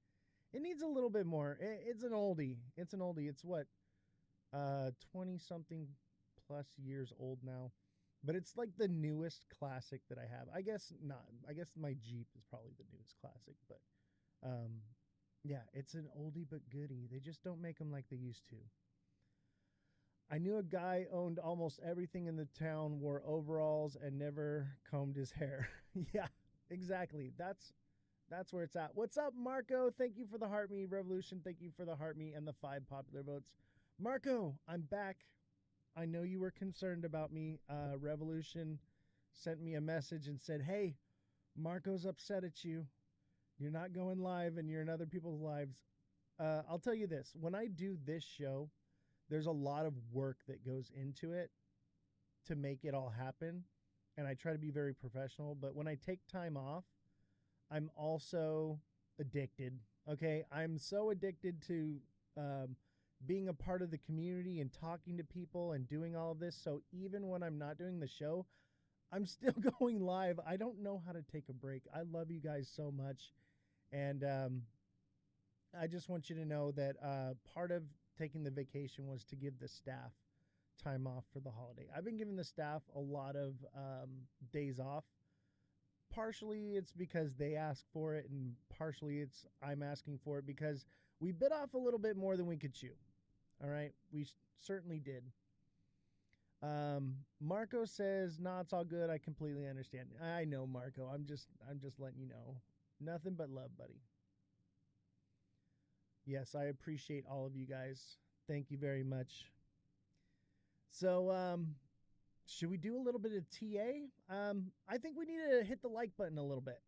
It needs a little bit more. It's an oldie. It's an oldie. It's what, 20-something plus years old now. But it's like the newest classic that I have. I guess not. I guess my Jeep is probably the newest classic. But, yeah, it's an oldie but goodie. They just don't make them like they used to. I knew a guy owned almost everything in the town, wore overalls, and never combed his hair. Yeah, exactly. That's where it's at. What's up, Marco? Thank you for the Heart Me Revolution. Thank you for the Heart Me and the 5 popular votes. Marco, I'm back. I know you were concerned about me. Revolution sent me a message and said, hey, Marco's upset at you. You're not going live and you're in other people's lives. I'll tell you this. When I do this show, there's a lot of work that goes into it to make it all happen. And I try to be very professional. But when I take time off, I'm also addicted. Okay? I'm so addicted to being a part of the community and talking to people and doing all of this. So even when I'm not doing the show, I'm still going live. I don't know how to take a break. I love you guys so much. And I just want you to know that part of taking the vacation was to give the staff time off for the holiday. I've been giving the staff a lot of days off. Partially it's because they ask for it, and partially it's I'm asking for it because we bit off a little bit more than we could chew. All right, we certainly did. Marco says, "Nah, it's all good. I completely understand." I know, Marco. I'm just letting you know. Nothing but love, buddy. Yes, I appreciate all of you guys. Thank you very much. So, should we do a little bit of TA? I think we need to hit the like button a little bit.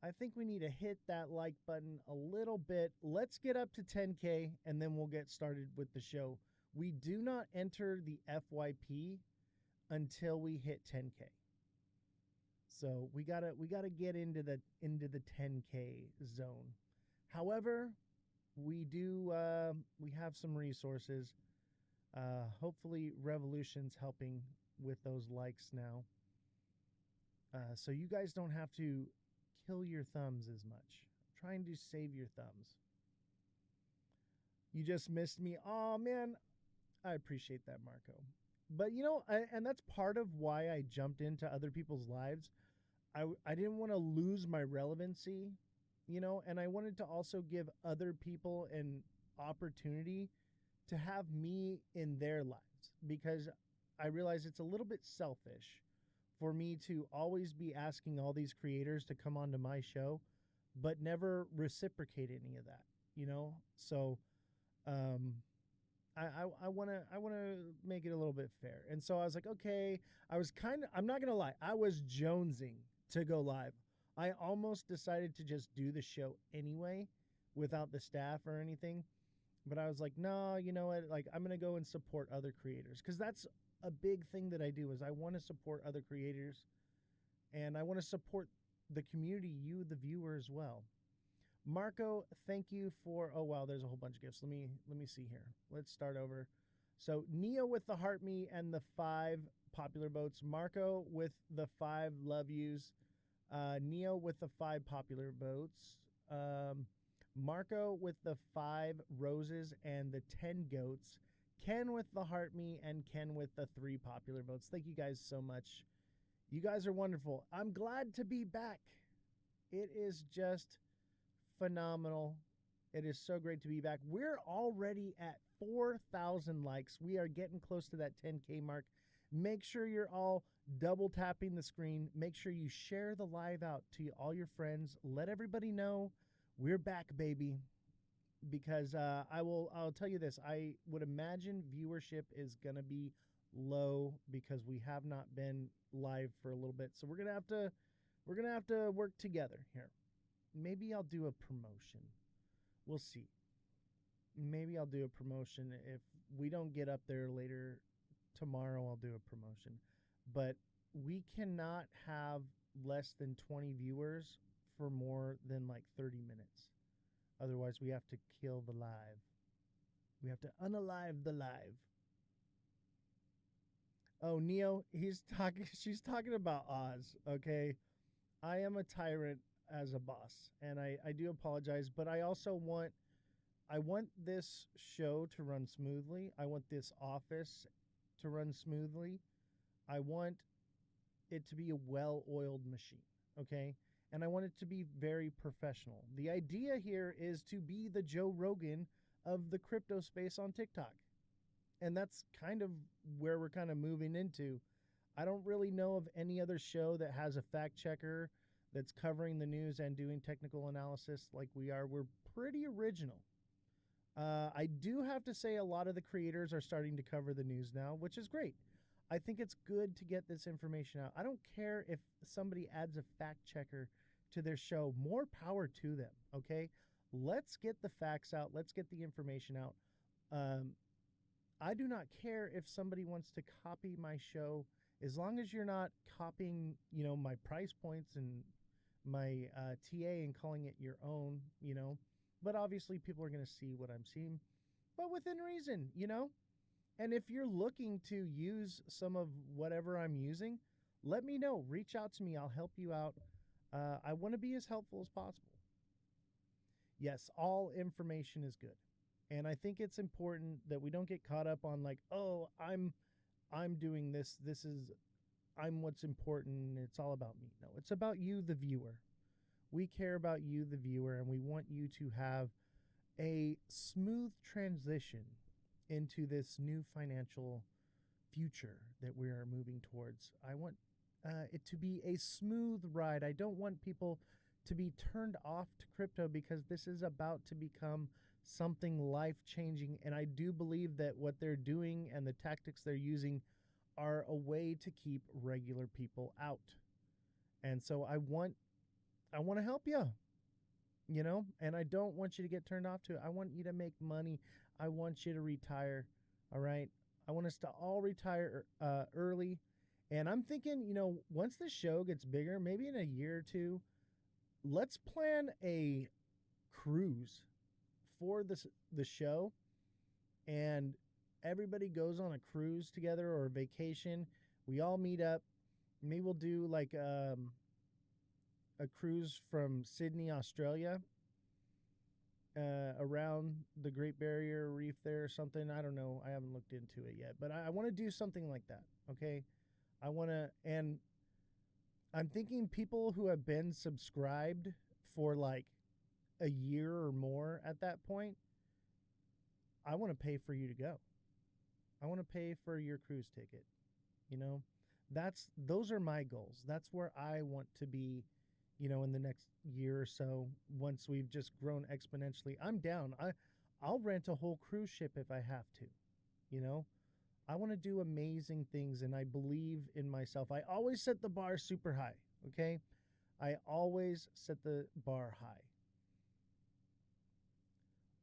I think we need to hit that like button a little bit. Let's get up to 10K, and then we'll get started with the show. We do not enter the FYP until we hit 10K. So we gotta get into the 10K zone. However, we have some resources. Hopefully Revolution's helping with those likes now. So you guys don't have to kill your thumbs as much. I'm trying to save your thumbs. You just missed me. Oh man, I appreciate that, Marco. But you know, and that's part of why I jumped into other people's lives. I didn't want to lose my relevancy, you know, and I wanted to also give other people an opportunity to have me in their lives, because I realize it's a little bit selfish for me to always be asking all these creators to come onto my show, but never reciprocate any of that. you know? So I wanna make it a little bit fair. And so I was like, okay, I'm not gonna lie, I was jonesing to go live. I almost decided to just do the show anyway without the staff or anything. But I was like, no, you know what? Like, I'm going to go and support other creators, because that's a big thing that I do is I want to support other creators, and I want to support the community, you, the viewer, as well. Marco, thank you for, oh, wow, there's a whole bunch of gifts. Let me see here. Let's start over. So Neo with the heart me and the 5 popular votes. Marco with the 5 love yous. Neo with the 5 popular votes. Marco with the 5 roses and the 10 goats. Ken with the heart me and Ken with the 3 popular votes. Thank you guys so much. You guys are wonderful. I'm glad to be back. It is just phenomenal. It is so great to be back. We're already at 4,000 likes. We are getting close to that 10K mark. Make sure you're all double tapping the screen. Make sure you share the live out to all your friends. Let everybody know we're back, baby. Because I'll tell you this. I would imagine viewership is gonna be low because we have not been live for a little bit. So we're gonna have to work together here. Maybe I'll do a promotion. We'll see. Maybe I'll do a promotion. If we don't get up there later tomorrow, I'll do a promotion. But we cannot have less than 20 viewers for more than like 30 minutes. Otherwise, we have to kill the live. We have to unalive the live. Oh, Neo, she's talking about Oz, okay? I am a tyrant as a boss, and I do apologize, but I also want this show to run smoothly. I want this office to run smoothly. I want it to be a well-oiled machine, okay? And I want it to be very professional. The idea here is to be the Joe Rogan of the crypto space on TikTok. And that's kind of where we're kind of moving into. I don't really know of any other show that has a fact checker that's covering the news and doing technical analysis like we are. We're pretty original. I do have to say a lot of the creators are starting to cover the news now, which is great. I think it's good to get this information out. I don't care if somebody adds a fact checker to their show. More power to them, okay? Let's get the facts out. Let's get the information out. I do not care if somebody wants to copy my show, as long as you're not copying, you know, my price points and my TA and calling it your own, you know. But obviously people are going to see what I'm seeing, but within reason, you know. And if you're looking to use some of whatever I'm using, let me know. Reach out to me. I'll help you out. I want to be as helpful as possible. Yes, all information is good. And I think it's important that we don't get caught up on like, oh, I'm doing this. I'm what's important. It's all about me. No, it's about you, the viewer. We care about you, the viewer, and we want you to have a smooth transition into this new financial future that we are moving towards. I want it to be a smooth ride. I don't want people to be turned off to crypto, because this is about to become something life-changing. And I do believe that what they're doing and the tactics they're using are a way to keep regular people out. And so I want to help you, you know, and I don't want you to get turned off to it. I want you to make money. I want you to retire. All right. I want us to all retire early. And I'm thinking, you know, once the show gets bigger, maybe in a year or two, let's plan a cruise for the show, and everybody goes on a cruise together or a vacation. We all meet up. Maybe we'll do like a cruise from Sydney, Australia, around the Great Barrier Reef there or something. I don't know. I haven't looked into it yet, but I want to do something like that. Okay. And I'm thinking people who have been subscribed for like a year or more at that point, I want to pay for you to go. I want to pay for your cruise ticket. You know, those are my goals. That's where I want to be, in the next year or so, once we've just grown exponentially. I'm down. I'll rent a whole cruise ship if I have to. I want to do amazing things, and I believe in myself. I always set the bar super high, okay? I always set the bar high.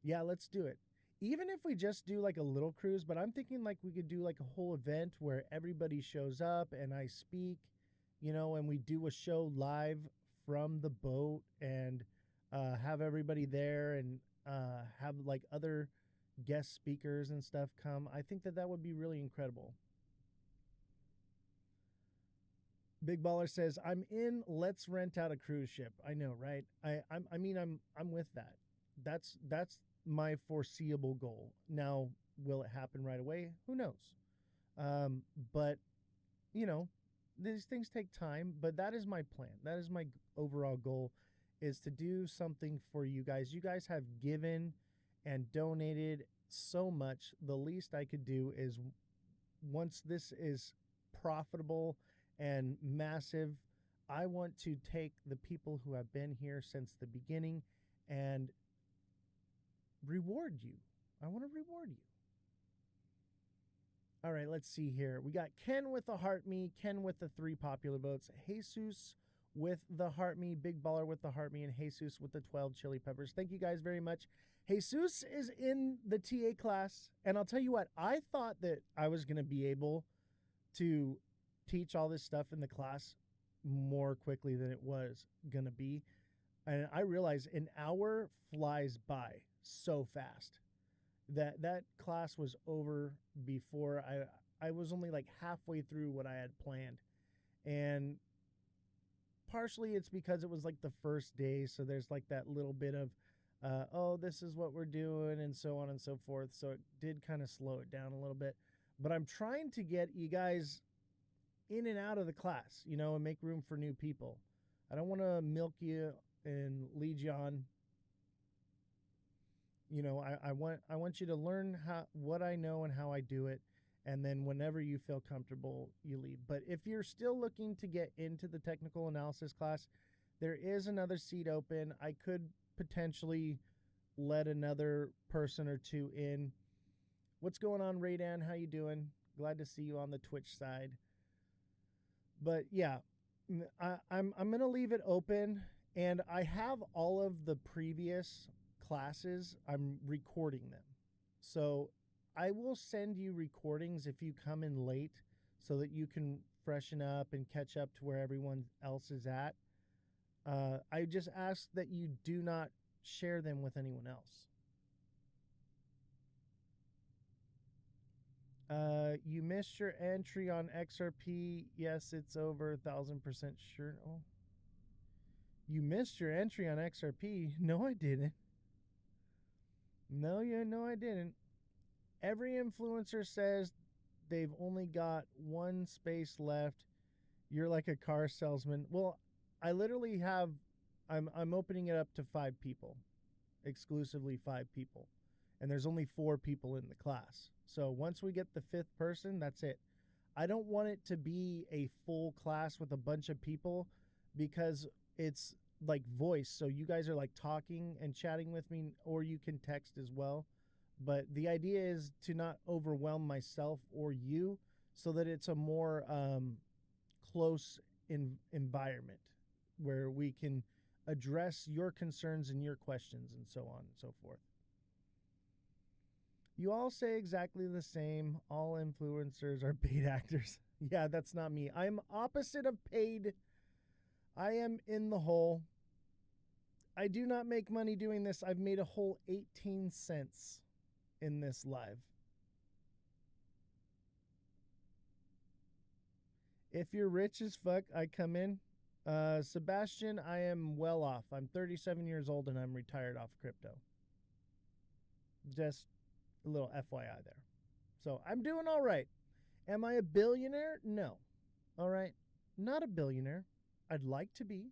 Yeah, let's do it. Even if we just do like a little cruise, but I'm thinking like we could do like a whole event where everybody shows up and I speak, and we do a show live from the boat and have everybody there and have like other guest speakers and stuff come. I think that would be really incredible. Big Baller says, "I'm in. Let's rent out a cruise ship." I know, right? I'm with that. That's my foreseeable goal. Now, will it happen right away? Who knows? But these things take time. But that is my plan. That is my overall goal, is to do something for you guys. You guys have given and donated so much. The least I could do is, once this is profitable and massive, I want to take the people who have been here since the beginning and reward you. I want to reward you. All right, let's see here. We got Ken with the Heart Me, Ken with the 3 popular votes, Jesus with the Heart Me, Big Baller with the Heart Me, and Jesus with the 12 chili peppers. Thank you guys very much. Jesus is in the TA class, and I'll tell you what, I thought that I was going to be able to teach all this stuff in the class more quickly than it was going to be. And I realized an hour flies by so fast. That class was over before I was only like halfway through what I had planned. And partially it's because it was like the first day, so there's like that little bit of this is what we're doing and so on and so forth. So it did kind of slow it down a little bit. But I'm trying to get you guys in and out of the class, and make room for new people. I don't want to milk you and lead you on. I want you to learn what I know and how I do it, and then whenever you feel comfortable, you leave. But if you're still looking to get into the technical analysis class, there is another seat open. I could potentially let another person or two in. What's going on, Raydan? How you doing? Glad to see you on the Twitch side. But yeah, I'm going to leave it open, and I have all of the previous classes. I'm recording them, so I will send you recordings if you come in late, so that you can freshen up and catch up to where everyone else is at. I just ask that you do not share them with anyone else. You missed your entry on XRP. Yes, it's over 1,000% sure. Oh, you missed your entry on XRP. No, I didn't. No, I didn't. Every influencer says they've only got one space left. You're like a car salesman. Well, I literally have, I'm opening it up to 5 people, exclusively 5 people. And there's only 4 people in the class. So once we get the 5th person, that's it. I don't want it to be a full class with a bunch of people, because it's like voice. So you guys are like talking and chatting with me, or you can text as well. But the idea is to not overwhelm myself or you, so that it's a more close environment where we can address your concerns and your questions and so on and so forth. You all say exactly the same. All influencers are paid actors. Yeah, that's not me. I'm opposite of paid. I am in the hole. I do not make money doing this. I've made a whole 18 cents in this live. If you're rich as fuck, I come in. Sebastian, I am well off. I'm 37 years old and I'm retired off crypto. Just a little FYI there. So I'm doing all right. Am I a billionaire? No. All right. Not a billionaire. I'd like to be.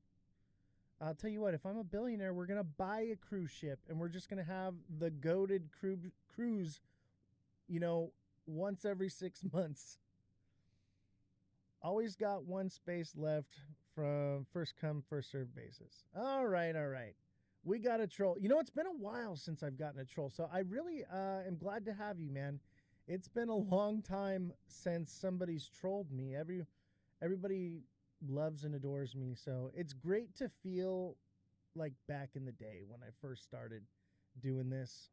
I'll tell you what, if I'm a billionaire, we're going to buy a cruise ship and we're just going to have the goated cruise, once every 6 months. Always got one space left from first come, first served basis. All right, all right. We got a troll. You know, it's been a while since I've gotten a troll, so I really am glad to have you, man. It's been a long time since somebody's trolled me. Everybody loves and adores me, so it's great to feel like back in the day when I first started doing this.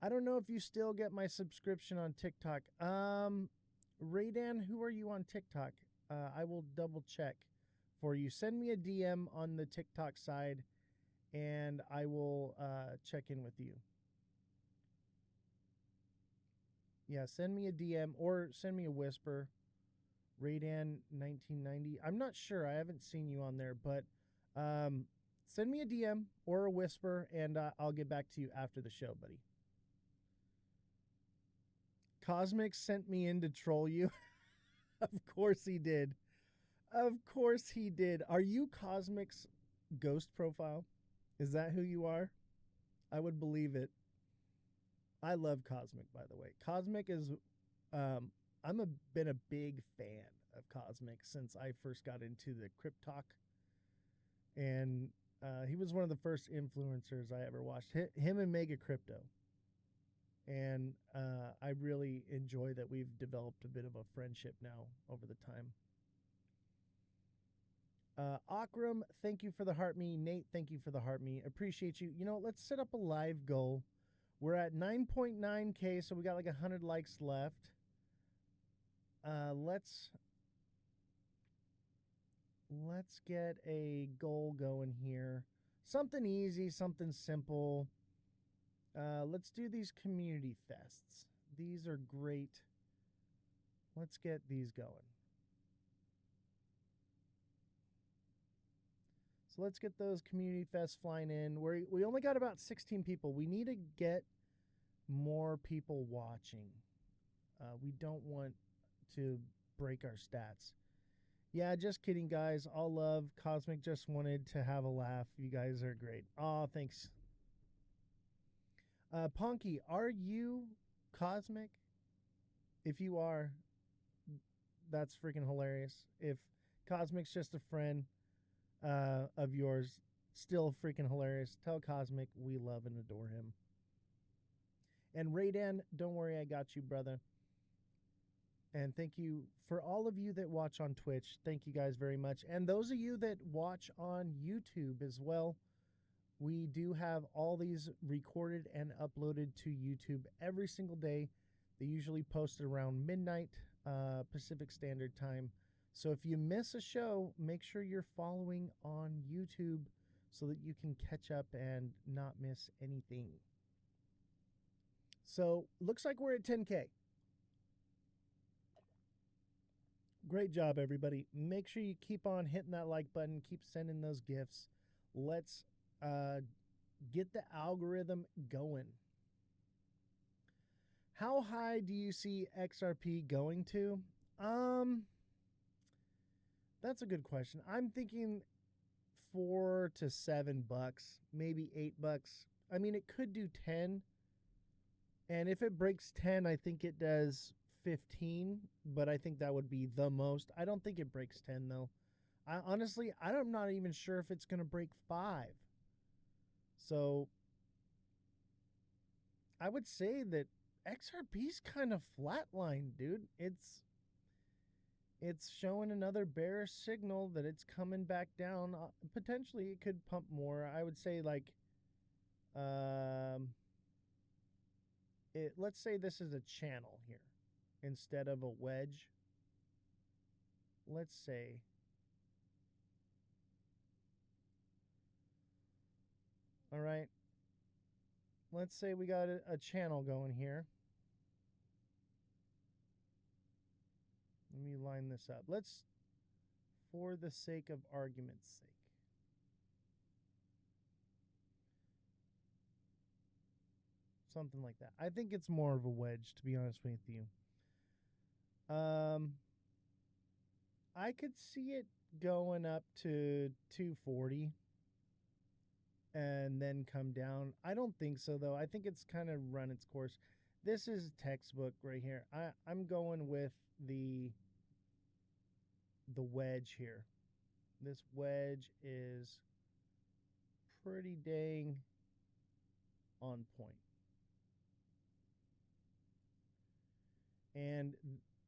I don't know if you still get my subscription on TikTok. Raydan, who are you on TikTok? I will double check for you. Send me a DM on the TikTok side, and I will check in with you. Yeah, send me a DM or send me a whisper. Raydan1990. I'm not sure. I haven't seen you on there, but send me a DM or a whisper, and I'll get back to you after the show, buddy. Cosmic sent me in to troll you. Of course he did. Of course he did. Are you Cosmic's ghost profile? Is that who you are? I would believe it. I love Cosmic, by the way. Cosmic is, been a big fan of Cosmic since I first got into the Cryptalk. And he was one of the first influencers I ever watched. Him and Mega Crypto. And I really enjoy that we've developed a bit of a friendship now over the time. Akram, thank you for the heart me. Nate, thank you for the heart me. Appreciate you. You know, let's set up a live goal. We're at 9.9K, so we got like 100 likes left. Let's get a goal going here. Something easy, something simple. Let's do these community fests. These are great. Let's get these going. So let's get those community fests flying in. We only got about 16 people. We need to get more people watching. We don't want to break our stats. Yeah, just kidding, guys. All love. Cosmic just wanted to have a laugh. You guys are great. Aw, thanks. Ponky, are you Cosmic? If you are, that's freaking hilarious. If Cosmic's just a friend of yours, still freaking hilarious. Tell Cosmic we love and adore him. And Raydan, don't worry, I got you, brother. And thank you for all of you that watch on Twitch. Thank you guys very much. And those of you that watch on YouTube as well. We do have all these recorded and uploaded to YouTube every single day. They usually post it around midnight Pacific Standard Time. So if you miss a show, make sure you're following on YouTube so that you can catch up and not miss anything. So looks like we're at 10K. Great job, everybody. Make sure you keep on hitting that like button. Keep sending those gifts. Let's get the algorithm going. How high do you see XRP going to? That's a good question. I'm thinking $4 to $7, maybe $8. I mean, it could do 10. And if it breaks 10, I think it does 15, but I think that would be the most. I don't think it breaks 10 though. Honestly, I'm not even sure if it's going to break 5. So I would say that XRP's kind of flatlined, dude. It's showing another bearish signal that it's coming back down. Potentially it could pump more. I would say like let's say this is a channel here instead of a wedge. Let's say all right. Let's say we got a channel going here. Let me line this up. Let's, for the sake of argument's sake. Something like that. I think it's more of a wedge, to be honest with you. I could see it going up to 240 and then come down. I don't think so, though. I think it's kind of run its course. This is textbook right here. I'm going with the the wedge here. This wedge is pretty dang on point. And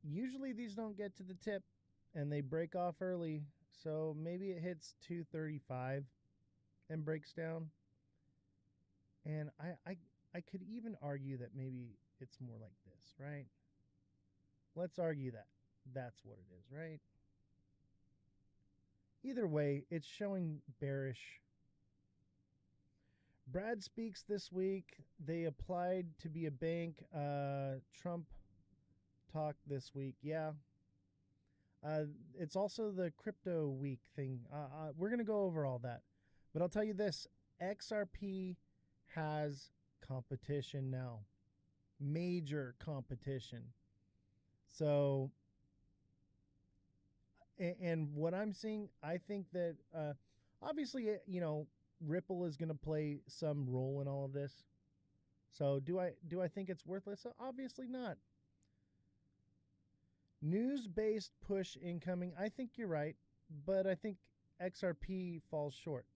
usually these don't get to the tip and they break off early. So maybe it hits 235 and breaks down. And I could even argue that maybe it's more like this, right? Let's argue that that's what it is, right? Either way, it's showing bearish. Brad Speaks this week. They applied to be a bank. Trump talked this week. Yeah. It's also the crypto week thing. We're going to go over all that. But I'll tell you this. XRP has competition now. Major competition. So, and what I'm seeing, I think that obviously, Ripple is going to play some role in all of this. So do I think it's worthless? Obviously not. News-based push incoming. I think you're right, but I think XRP falls short.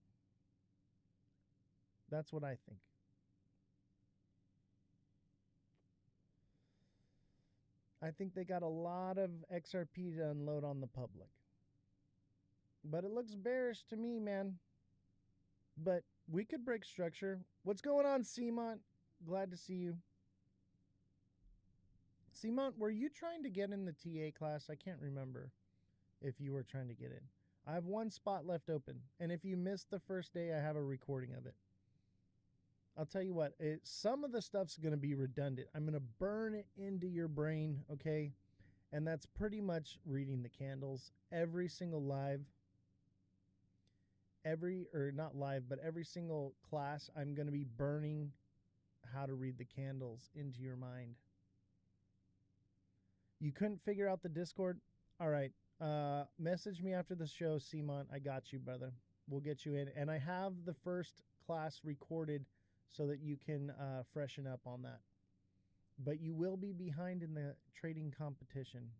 That's what I think. I think they got a lot of XRP to unload on the public. But it looks bearish to me, man. But we could break structure. What's going on, Seamont? Glad to see you. Seamont, were you trying to get in the TA class? I can't remember if you were trying to get in. I have one spot left open. And if you missed the first day, I have a recording of it. I'll tell you what, some of the stuff's going to be redundant. I'm going to burn it into your brain, okay? And that's pretty much reading the candles. Every single live, every single class, I'm going to be burning how to read the candles into your mind. You couldn't figure out the Discord? All right. Message me after the show, Seamont. I got you, brother. We'll get you in. And I have the first class recorded so that you can freshen up on that. But you will be behind in the trading competition.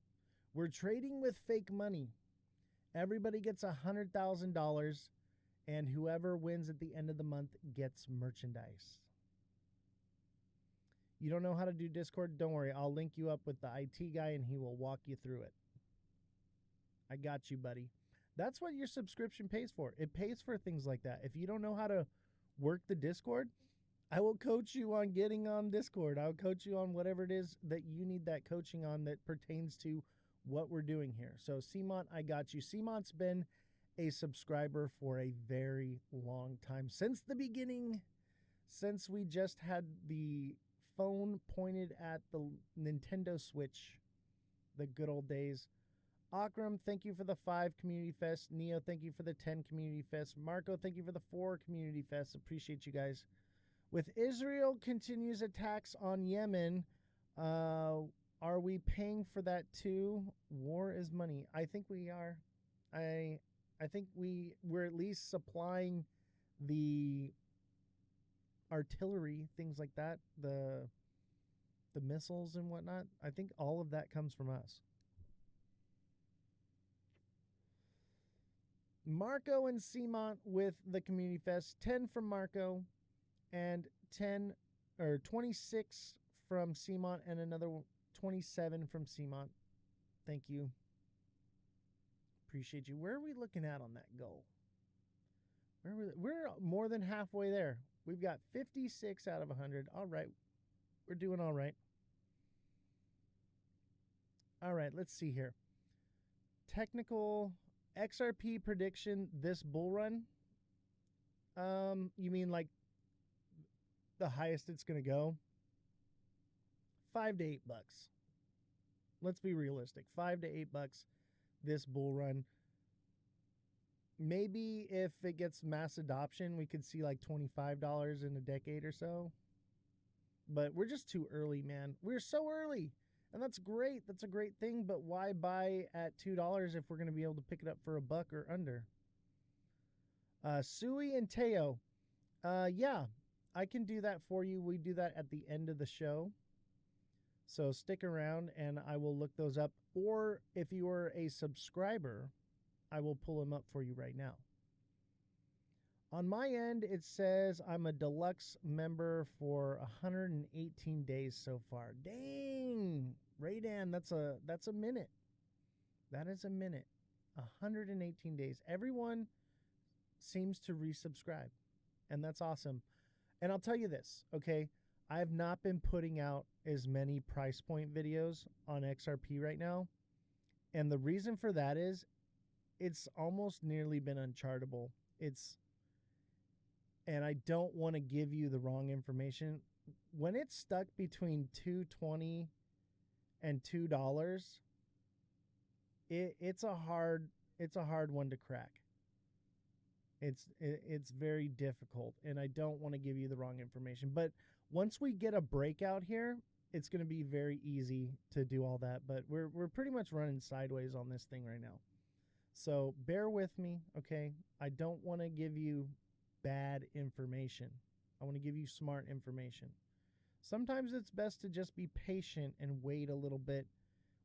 We're trading with fake money. Everybody gets $100,000, and whoever wins at the end of the month gets merchandise. You don't know how to do Discord? Don't worry. I'll link you up with the IT guy, and he will walk you through it. I got you, buddy. That's what your subscription pays for. It pays for things like that. If you don't know how to work the Discord, I will coach you on getting on Discord. I'll coach you on whatever it is that you need that coaching on that pertains to what we're doing here. So, Seamont, I got you. Seamont's been a subscriber for a very long time. Since the beginning, since we just had the phone pointed at the Nintendo Switch, the good old days. Akram, thank you for the 5 Community Fest. Neo, thank you for the 10 Community Fest. Marco, thank you for the 4 Community Fest. Appreciate you guys. With Israel continues attacks on Yemen, are we paying for that too? War is money. I think we are. I think we're at least supplying the artillery, things like that, the missiles and whatnot. I think all of that comes from us. Marco and Seamont with the Community Fest. 10 from Marco and 26 from Seamont and another 27 from Seamont. Thank you. Appreciate you. Where are we looking at on that goal? We're more than halfway there. We've got 56 out of 100. All right. We're doing all right. All right, let's see here. Technical XRP prediction this bull run. You mean like the highest it's going to go? $5 to $8. Let's be realistic. $5 to $8 this bull run. Maybe if it gets mass adoption, we could see like $25 in a decade or so. But we're just too early, man. We're so early. And that's great. That's a great thing. But why buy at $2 if we're going to be able to pick it up for $1 or under? Sui and Teo. Yeah, I can do that for you. We do that at the end of the show. So stick around and I will look those up. Or if you are a subscriber, I will pull them up for you right now. On my end, it says I'm a deluxe member for 118 days so far. Dang, Raydan, that's a minute. That is a minute. 118 days. Everyone seems to resubscribe, and that's awesome. And I'll tell you this, okay? I have not been putting out as many price point videos on XRP right now. And the reason for that is it's almost nearly been unchartable. And I don't want to give you the wrong information. When it's stuck between $2.20 and $2, it's a hard one to crack. It's very difficult, and I don't want to give you the wrong information. But once we get a breakout here, it's going to be very easy to do all that. But we're pretty much running sideways on this thing right now. So bear with me, okay? I don't want to give you bad information. I want to give you smart information. Sometimes it's best to just be patient and wait a little bit.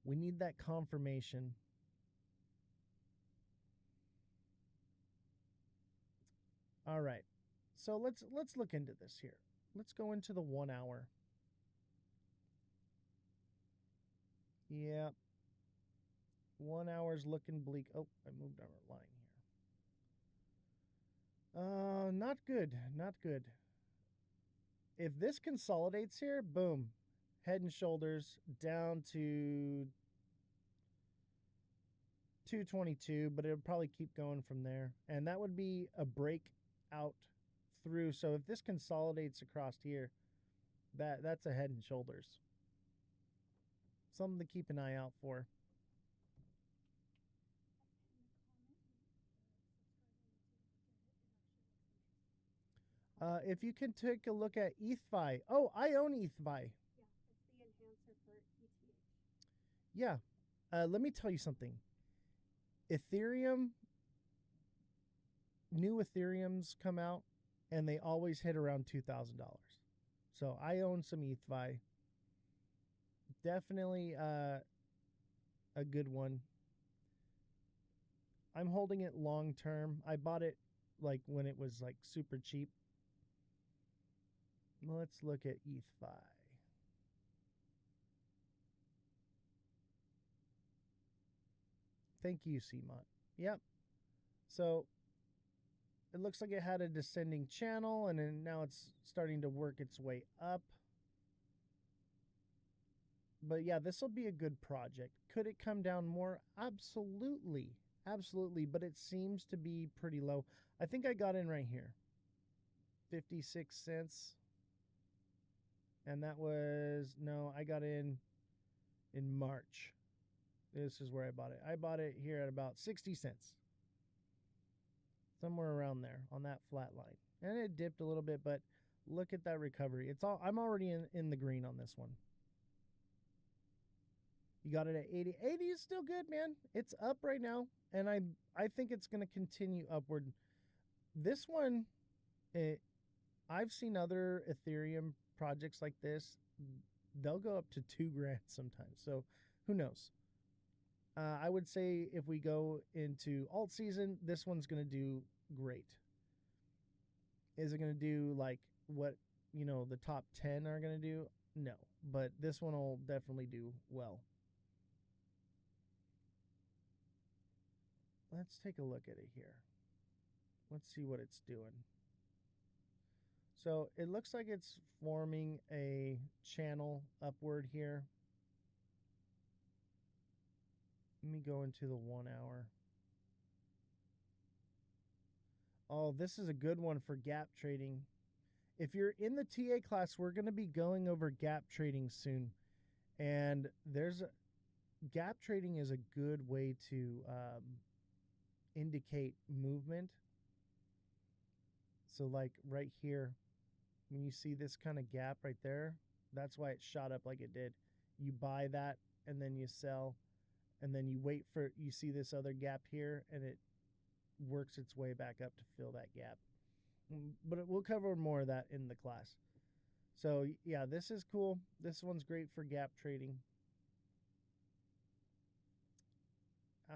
We need that confirmation. All right. So let's look into this here. Let's go into the 1 hour. Yeah. 1 hour's looking bleak. Oh, I moved our line here. Not good. Not good. If this consolidates here, boom. Head and shoulders down to 222, but it'll probably keep going from there. And that would be a breakout through. So if this consolidates across here, that's a head and shoulders. Something to keep an eye out for. If you can take a look at ETHFI. Oh, I own ETHFI. Yeah, it's the enhancer for ETH. Yeah. Let me tell you something. Ethereum, new Ethereums come out, and they always hit around $2,000. So I own some ETHFI. Definitely a good one. I'm holding it long term. I bought it like when it was like super cheap. Let's look at ETHFI. Thank you, CMOT. Yep. So it looks like it had a descending channel, and then now it's starting to work its way up. But yeah, this will be a good project. Could it come down more? Absolutely. Absolutely. But it seems to be pretty low. I think I got in right here. 56 cents. And that was, no, I got in March. This is where I bought it. I bought it here at about 60 cents. Somewhere around there on that flat line. And it dipped a little bit, but look at that recovery. I'm already in the green on this one. You got it at 80. 80 is still good, man. It's up right now, and I think it's going to continue upward. This one, I've seen other Ethereum projects like this. They'll go up to $2,000 sometimes. So who knows? I would say if we go into alt season, this one's going to do great. Is it going to do like what, the top 10 are going to do? No, but this one will definitely do well. Let's take a look at it here. Let's see what it's doing. So it looks like it's forming a channel upward here. Let me go into the 1 hour. Oh, this is a good one for gap trading. If you're in the TA class, we're going to be going over gap trading soon. And gap trading is a good way to indicate movement. So like right here, when you see this kind of gap right there, that's why it shot up like it did. You buy that and then you sell, and then you wait for, you see this other gap here, and it works its way back up to fill that gap. But we'll cover more of that in the class. So yeah, this is cool. This one's great for gap trading.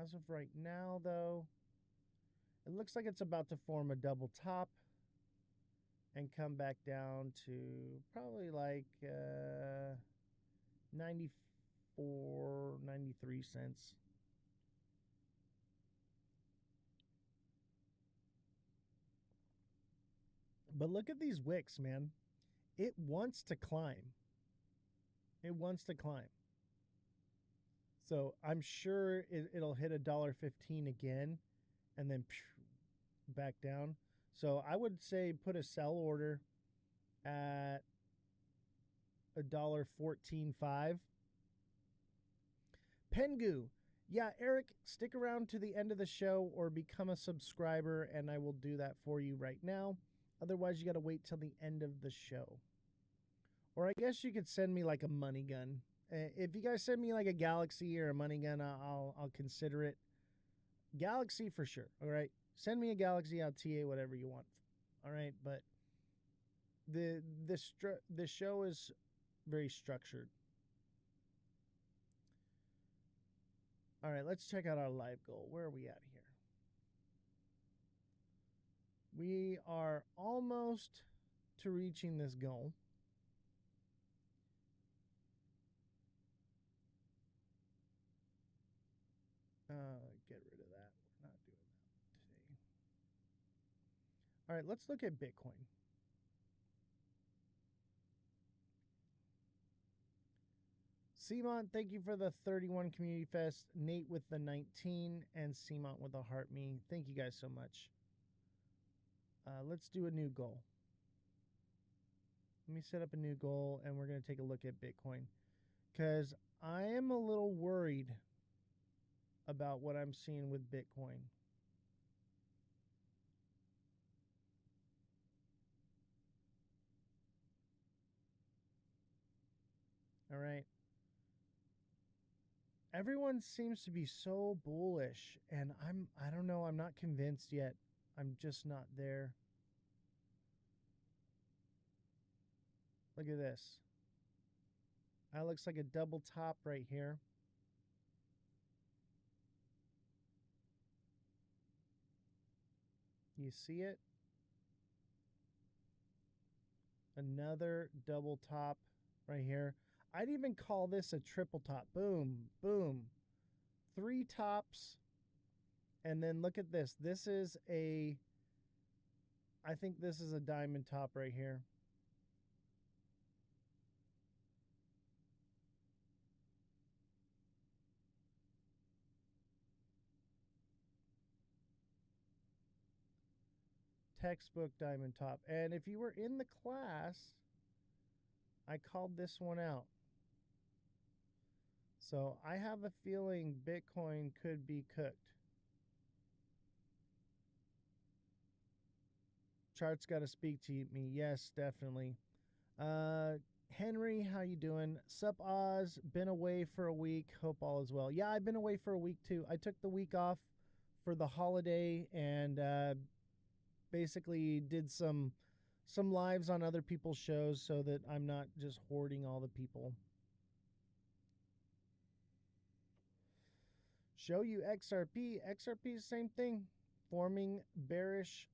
As of right now, though, it looks like it's about to form a double top and come back down to probably like 94, 93 cents. But look at these wicks, man. It wants to climb. It wants to climb. So I'm sure it'll hit $1.15 again and then back down. So I would say put a sell order at $1.14.5. Pengu. Yeah, Eric, stick around to the end of the show or become a subscriber and I will do that for you right now. Otherwise, you got to wait till the end of the show. Or I guess you could send me like a money gun. If you guys send me like a Galaxy or a money gun, I'll consider it. Galaxy for sure. All right. Send me a Galaxy, I'll TA whatever you want. All right, but the show is very structured. All right, let's check out our live goal. Where are we at here? We are almost to reaching this goal. Get rid of that. We're not doing that today. All right, let's look at Bitcoin. Seamont, thank you for the 31 Community Fest. Nate with the 19 and Seamont with a heart me. Thank you guys so much. Let's do a new goal. Let me set up a new goal and we're going to take a look at Bitcoin because I am a little worried about what I'm seeing with Bitcoin. All right. Everyone seems to be so bullish and I don't know, I'm not convinced yet. I'm just not there. Look at this. That looks like a double top right here. You see it? Another double top right here. I'd even call this a triple top. Boom, boom. 3 tops. And then look at this. This is I think this is a diamond top right here. Textbook diamond top. And if you were in the class, I called this one out. So I have a feeling Bitcoin could be cooked. Chart's got to speak to me. Yes, definitely. Henry, how you doing? Sup, Oz? Been away for a week. Hope all is well. Yeah, I've been away for a week too. I took the week off for the holiday and basically did some lives on other people's shows so that I'm not just hoarding all the people. Show you XRP. XRP is the same thing. Forming bearish.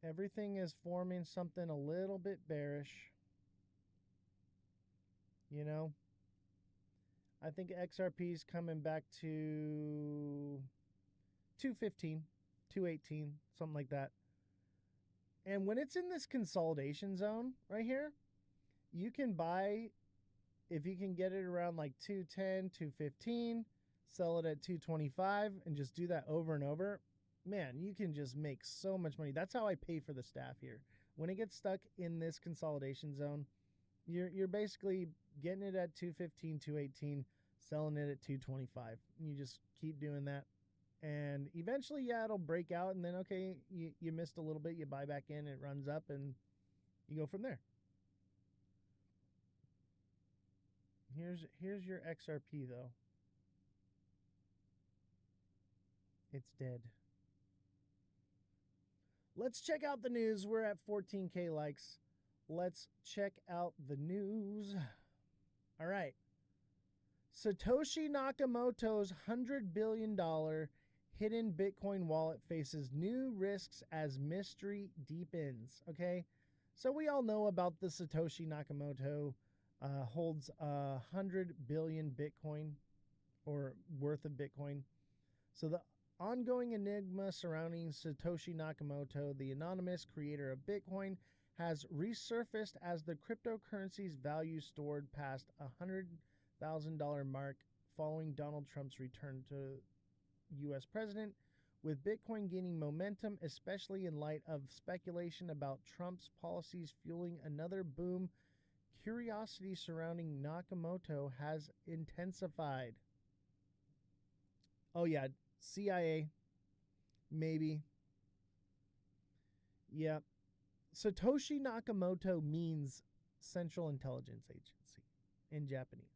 Everything is forming something a little bit bearish. You know? I think XRP is coming back to 215, 218, something like that. And when it's in this consolidation zone right here, you can buy, if you can get it around like 210, 215, sell it at 225 and just do that over and over. Man, you can just make so much money. That's how I pay for the staff here. When it gets stuck in this consolidation zone, you're basically getting it at 215, 218, selling it at 225. You just keep doing that. And eventually, yeah, it'll break out. And then, okay, you missed a little bit. You buy back in, it runs up, and you go from there. Here's your XRP, though. It's dead. Let's check out the news. We're at 14K likes. Let's check out the news. All right. Satoshi Nakamoto's $100 billion hidden Bitcoin wallet faces new risks as mystery deepens. Okay. So we all know about the Satoshi Nakamoto holds 100 billion Bitcoin or worth of Bitcoin. So the ongoing enigma surrounding Satoshi Nakamoto, the anonymous creator of Bitcoin, has resurfaced as the cryptocurrency's value soared past $100,000 mark following Donald Trump's return to U.S. president, with Bitcoin gaining momentum, especially in light of speculation about Trump's policies fueling another boom. Curiosity surrounding Nakamoto has intensified. Oh, yeah, CIA, maybe. Yep. Satoshi Nakamoto means Central Intelligence Agency in Japanese.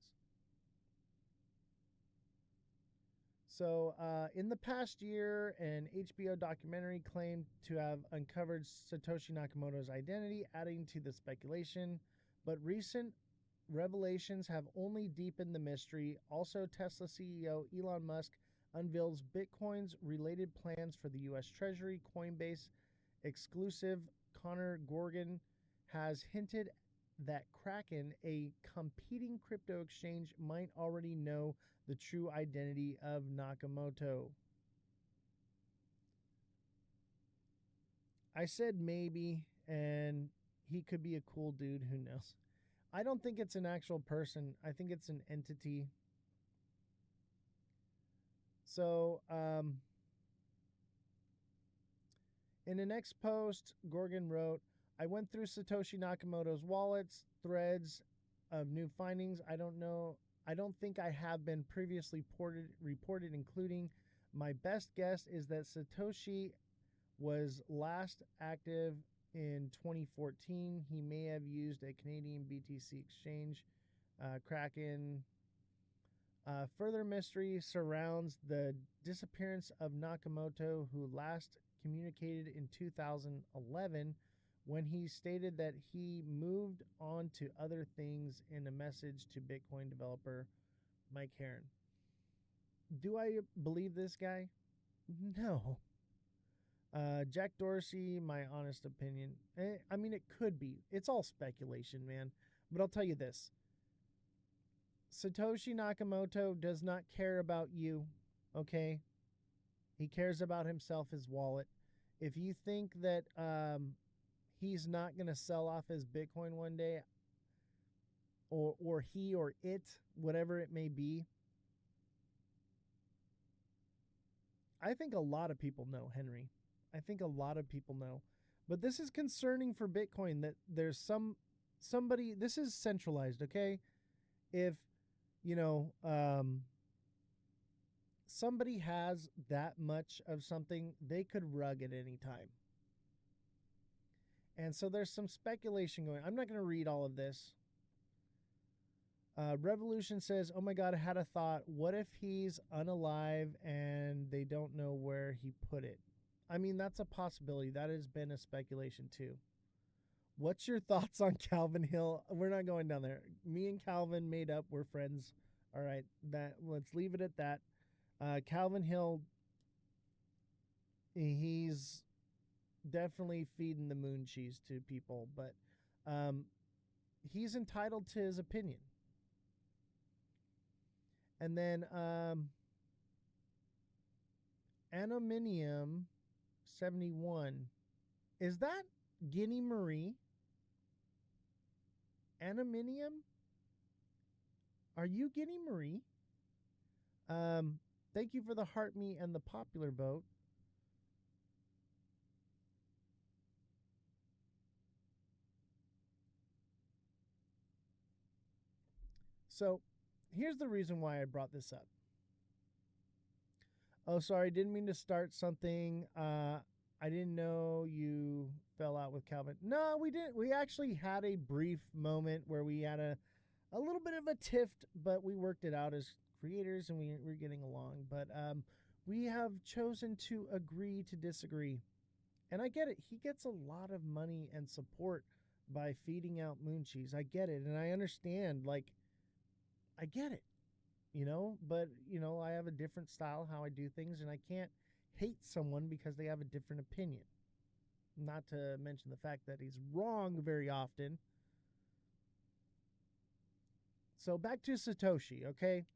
So, in the past year, an HBO documentary claimed to have uncovered Satoshi Nakamoto's identity, adding to the speculation. But recent revelations have only deepened the mystery. Also, Tesla CEO Elon Musk unveils Bitcoin's related plans for the U.S. Treasury. Coinbase exclusive Connor Gorgon has hinted that Kraken, a competing crypto exchange, might already know the true identity of Nakamoto. I said maybe, and he could be a cool dude. Who knows? I don't think it's an actual person. I think it's an entity. So, in the next post, Gorgon wrote, I went through Satoshi Nakamoto's wallets, threads of new findings. I don't think I have been previously reported, including my best guess is that Satoshi was last active in 2014. He may have used a Canadian BTC exchange, Kraken. Further mystery surrounds the disappearance of Nakamoto, who last communicated in 2011 when he stated that he moved on to other things in a message to Bitcoin developer Mike Heron. Do I believe this guy? No. Jack Dorsey, my honest opinion. I mean, it could be. It's all speculation, man. But I'll tell you this. Satoshi Nakamoto does not care about you, okay? He cares about himself, his wallet. If you think that he's not going to sell off his Bitcoin one day, or he or it, whatever it may be, I think a lot of people know, Henry. I think a lot of people know. But this is concerning for Bitcoin that there's somebody, this is centralized, okay? If, somebody has that much of something, they could rug at any time. And so there's some speculation going. I'm not going to read all of this. Revolution says, oh my God, I had a thought. What if he's unalive and they don't know where he put it? I mean, that's a possibility. That has been a speculation too. What's your thoughts on Calvin Hill? We're not going down there. Me and Calvin made up. We're friends. All right. Let's leave it at that. Calvin Hill, he's definitely feeding the moon cheese to people, but he's entitled to his opinion. And then Anominium 71. Is that Guinea Marie? Anominium? Are you Guinea Marie? Thank you for the heart me and the popular vote. So, here's the reason why I brought this up. Oh, sorry, didn't mean to start something. I didn't know you fell out with Calvin. No, we didn't. We actually had a brief moment where we had a little bit of a tiff, but we worked it out as creators and we're getting along. But we have chosen to agree to disagree. And I get it. He gets a lot of money and support by feeding out Moon Cheese. I get it. And I understand, like, I get it, you know, but, you know, I have a different style how I do things, and I can't hate someone because they have a different opinion. Not to mention the fact that he's wrong very often. So back to Satoshi, okay?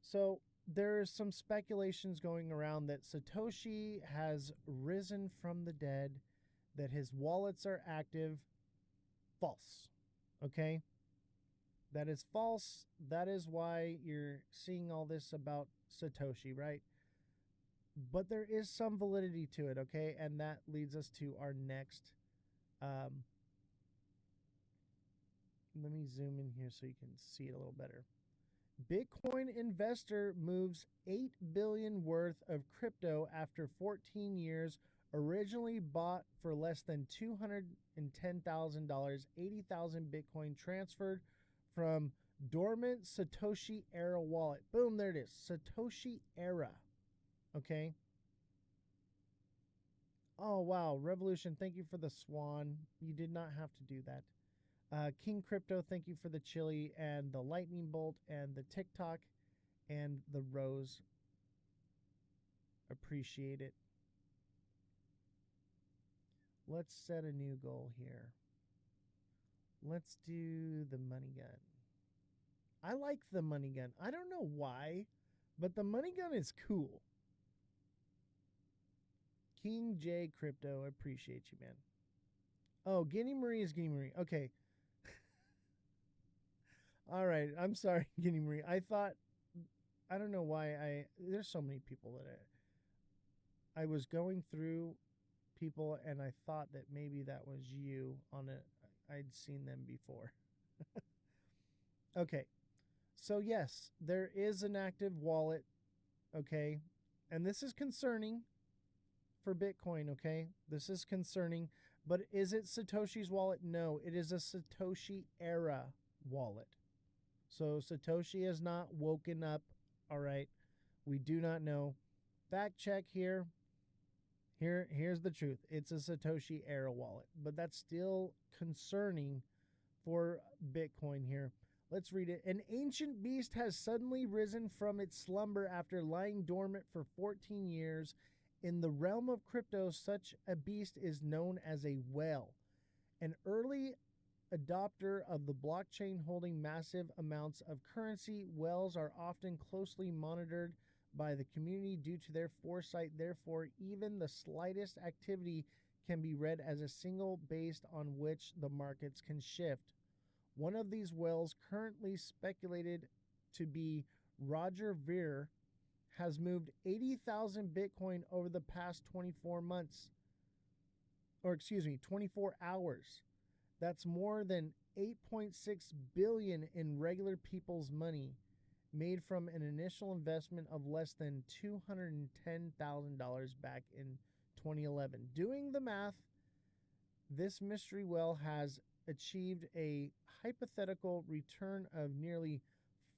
So there's some speculations going around that Satoshi has risen from the dead, that his wallets are active. False, okay? That is false. That is why you're seeing all this about Satoshi, right? But there is some validity to it, okay? And that leads us to our next. Let me zoom in here so you can see it a little better. Bitcoin investor moves $8 billion worth of crypto after 14 years. Originally bought for less than $210,000, 80,000 Bitcoin transferred from dormant Satoshi Era wallet. Boom, there it is. Satoshi Era. Okay. Oh, wow. Revolution, thank you for the swan. You did not have to do that. King Crypto, thank you for the chili and the lightning bolt and the TikTok and the rose. Appreciate it. Let's set a new goal here. Let's do the money gun. I like the money gun. I don't know why, but the money gun is cool. King J Crypto, I appreciate you, man. Oh, Guinea Marie is Guinea Marie. Okay. All right. I'm sorry, Guinea Marie. I don't know why there's so many people that I was going through people and I thought that maybe that was you on it. I'd seen them before. Okay. So yes, there is an active wallet. Okay. And this is concerning for Bitcoin. Okay. This is concerning, but is it Satoshi's wallet? No, it is a Satoshi Era wallet. So Satoshi has not woken up. All right. We do not know. Fact check here. Here's the truth. It's a Satoshi Era wallet, but that's still concerning for Bitcoin here. Let's read it. An ancient beast has suddenly risen from its slumber after lying dormant for 14 years. In the realm of crypto, such a beast is known as a whale. An early adopter of the blockchain holding massive amounts of currency, whales are often closely monitored by the community due to their foresight. Therefore, even the slightest activity can be read as a signal based on which the markets can shift. One of these whales, currently speculated to be Roger Ver, has moved 80,000 Bitcoin over the past 24 hours. That's more than 8.6 billion in regular people's money, made from an initial investment of less than $210,000 back in 2011. Doing the math, this mystery whale has achieved a hypothetical return of nearly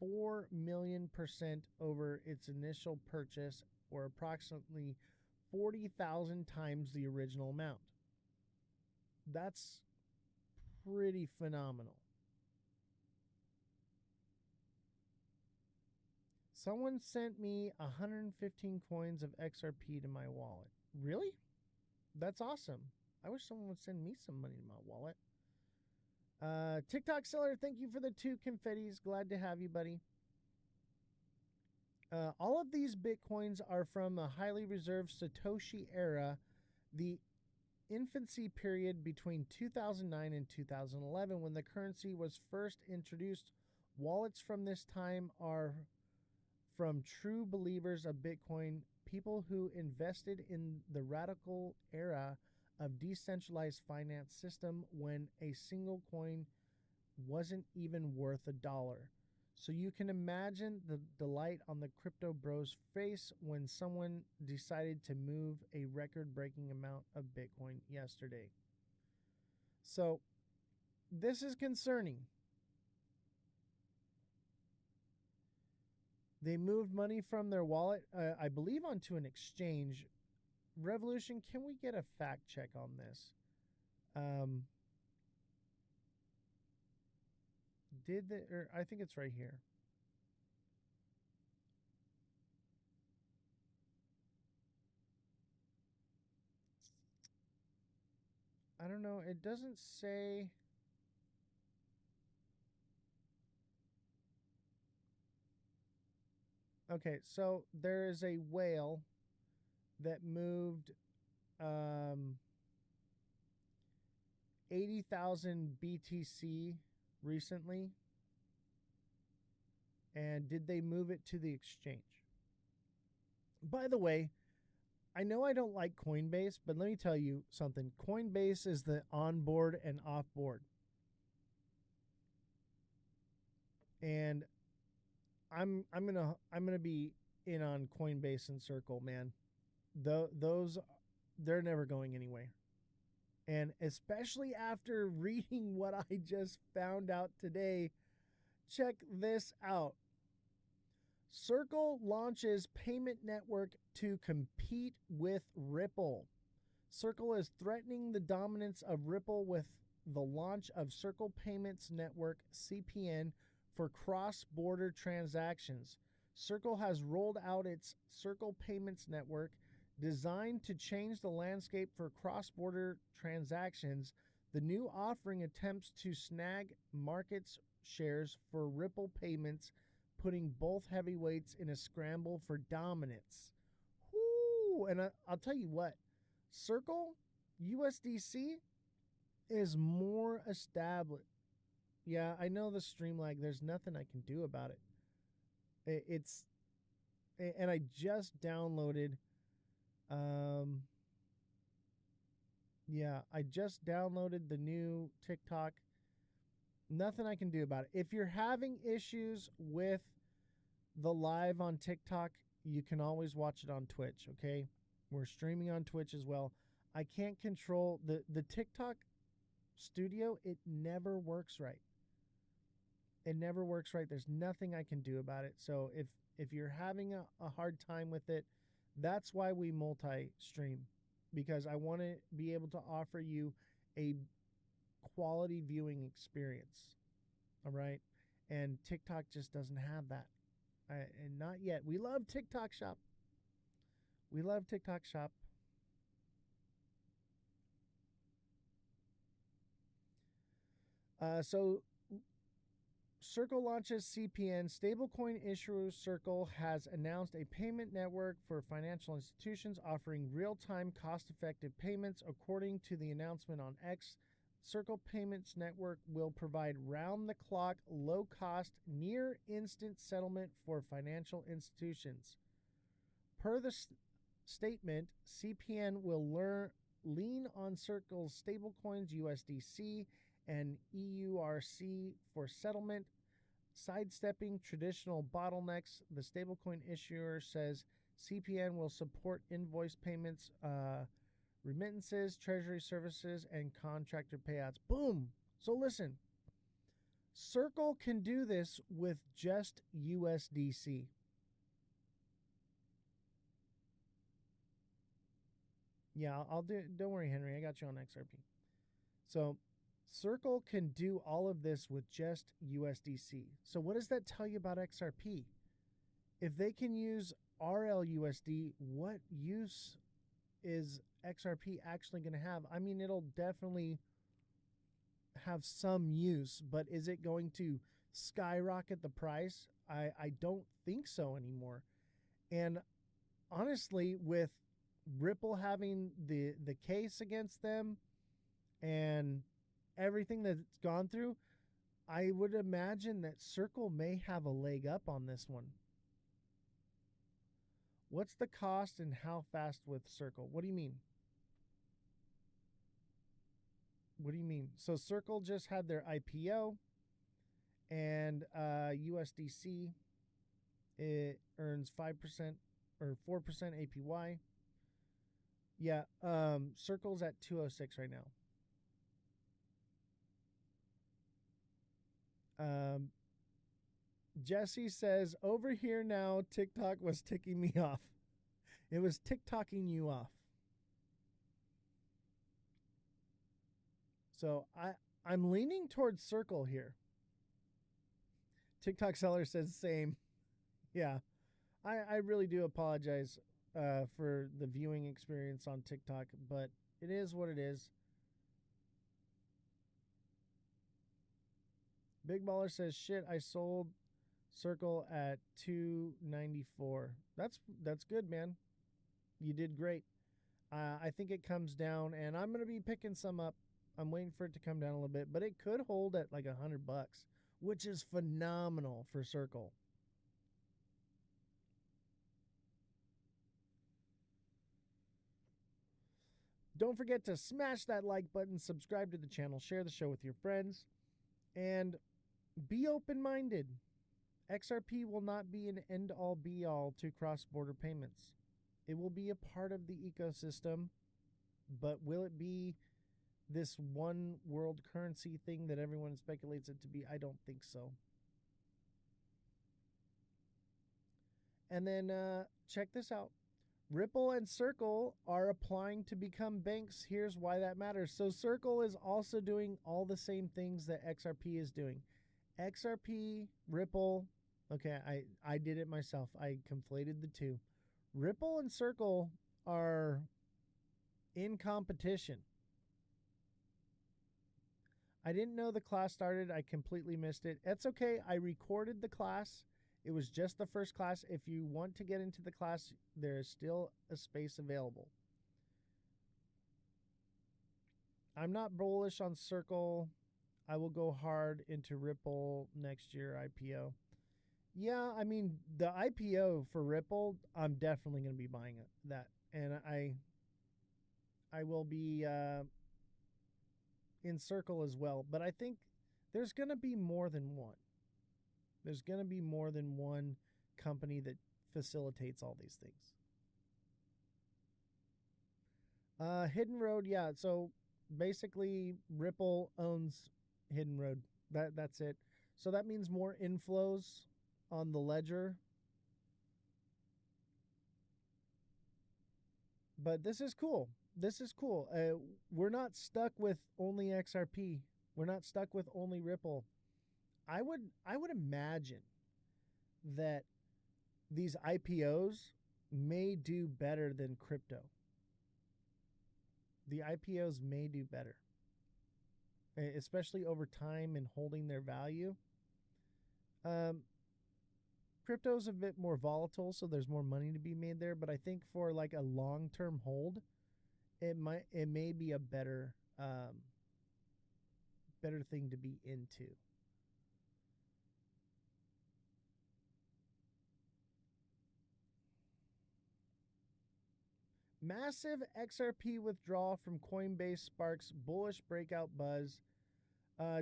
4 million% over its initial purchase, or approximately 40,000 times the original amount. That's pretty phenomenal. Someone sent me 115 coins of XRP to my wallet. Really? That's awesome. I wish someone would send me some money to my wallet. TikTok seller, thank you for the 2 confettis. Glad to have you, buddy. All of these Bitcoins are from a highly reserved Satoshi Era, the infancy period between 2009 and 2011 when the currency was first introduced. Wallets from this time are from true believers of Bitcoin, people who invested in the radical era of decentralized finance system when a single coin wasn't even worth $1. So you can imagine the delight on the crypto bros face when someone decided to move a record-breaking amount of Bitcoin yesterday. So this is concerning. They moved money from their wallet, I believe, onto an exchange. Revolution, can we get a fact check on this? I think it's right here. I don't know. It doesn't say. Okay, so there is a whale that moved 80,000 BTC recently. And did they move it to the exchange? By the way, I know I don't like Coinbase, but let me tell you something. Coinbase is the onboard and offboard. And I'm gonna be in on Coinbase and Circle, man. Those they're never going anywhere. And especially after reading what I just found out today, check this out. Circle launches payment network to compete with Ripple. Circle is threatening the dominance of Ripple with the launch of Circle Payments Network, CPN, for cross-border transactions. Circle has rolled out its Circle Payments Network, designed to change the landscape for cross-border transactions. The new offering attempts to snag market shares for Ripple Payments, putting both heavyweights in a scramble for dominance. Whoo! And I'll tell you what, Circle USDC is more established. Yeah, I know the stream lag. There's nothing I can do about it. And I just downloaded. I just downloaded the new TikTok. Nothing I can do about it. If you're having issues with the live on TikTok, you can always watch it on Twitch, okay? We're streaming on Twitch as well. I can't control the TikTok studio. It never works right. It never works right. There's nothing I can do about it. So if you're having a hard time with it, that's why we multi-stream, because I want to be able to offer you a quality viewing experience. All right? And TikTok just doesn't have that. And not yet. We love TikTok Shop. We love TikTok Shop. So Circle launches CPN. Stablecoin issuer Circle has announced a payment network for financial institutions offering real-time, cost-effective payments. According to the announcement on X, Circle Payments Network will provide round-the-clock, low-cost, near-instant settlement for financial institutions. Per the statement, CPN will lean on Circle's stablecoins USDC and EURC for settlement, sidestepping traditional bottlenecks. The stablecoin issuer says CPN will support invoice payments, remittances, treasury services, and contractor payouts. Boom! So listen, Circle can do this with just USDC. Yeah, I'll do it. Don't worry, Henry. I got you on XRP. So Circle can do all of this with just USDC. So what does that tell you about XRP? If they can use RLUSD, what use is XRP actually going to have? I mean, it'll definitely have some use, but is it going to skyrocket the price? I don't think so anymore. And honestly, with Ripple having the case against them and everything that's gone through, I would imagine that Circle may have a leg up on this one. What's the cost and how fast with Circle? What do you mean? What do you mean? So Circle just had their IPO, and USDC, it earns 5% or 4% APY. Yeah, Circle's at 206 right now. Jesse says, over here now, TikTok was ticking me off. It was TikToking you off. So I'm leaning towards Circle here. TikTok seller says same. Yeah. I really do apologize for the viewing experience on TikTok, but it is what it is. Big Baller says, shit, I sold Circle at $294. That's good, man. You did great. I think it comes down, and I'm going to be picking some up. I'm waiting for it to come down a little bit, but it could hold at like $100, which is phenomenal for Circle. Don't forget to smash that like button, subscribe to the channel, share the show with your friends, and be open-minded. XRP will not be an end-all be-all to cross-border payments. It will be a part of the ecosystem, but will it be this one world currency thing that everyone speculates it to be? I don't think so. And then check this out. Ripple and Circle are applying to become banks. Here's why that matters. So Circle is also doing all the same things that XRP is doing. XRP, Ripple, okay, I did it myself. I conflated the two. Ripple and Circle are in competition. I didn't know the class started. I completely missed it. That's okay. I recorded the class. It was just the first class. If you want to get into the class, there is still a space available. I'm not bullish on Circle. I will go hard into Ripple next year IPO. Yeah, I mean, the IPO for Ripple, I'm definitely going to be buying that. And I will be in Circle as well. But I think there's going to be more than one. There's going to be more than one company that facilitates all these things. Hidden Road, yeah. So basically, Ripple owns Hidden Road. That's it. So that means more inflows on the ledger. But this is cool. This is cool. We're not stuck with only XRP. We're not stuck with only Ripple. I would imagine that these IPOs may do better than crypto. The IPOs may do better, especially over time and holding their value. Crypto's a bit more volatile, so there's more money to be made there. But I think for like a long-term hold, it may be a better thing to be into. Massive XRP withdrawal from Coinbase sparks bullish breakout buzz.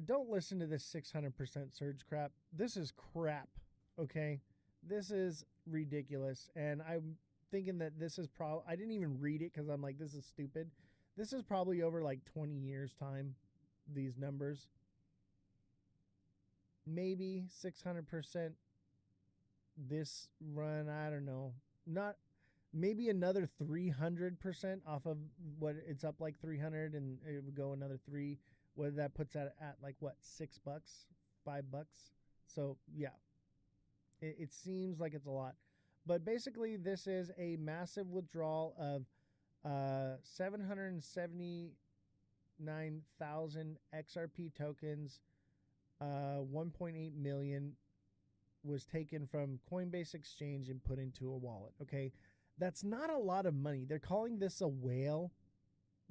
Don't listen to this 600% surge crap. This is crap, okay? This is ridiculous. And I'm thinking that this is probably... I didn't even read it because I'm like, this is stupid. This is probably over like 20 years' time, these numbers. Maybe 600% this run, I don't know. Not... Maybe another 300% off of what it's up like 300, and it would go another 3. What that puts at like what, $6, $5? So yeah, it seems like it's a lot, but basically this is a massive withdrawal of 779,000 XRP tokens. 1.8 million was taken from Coinbase exchange and put into a wallet. Okay. That's not a lot of money. They're calling this a whale.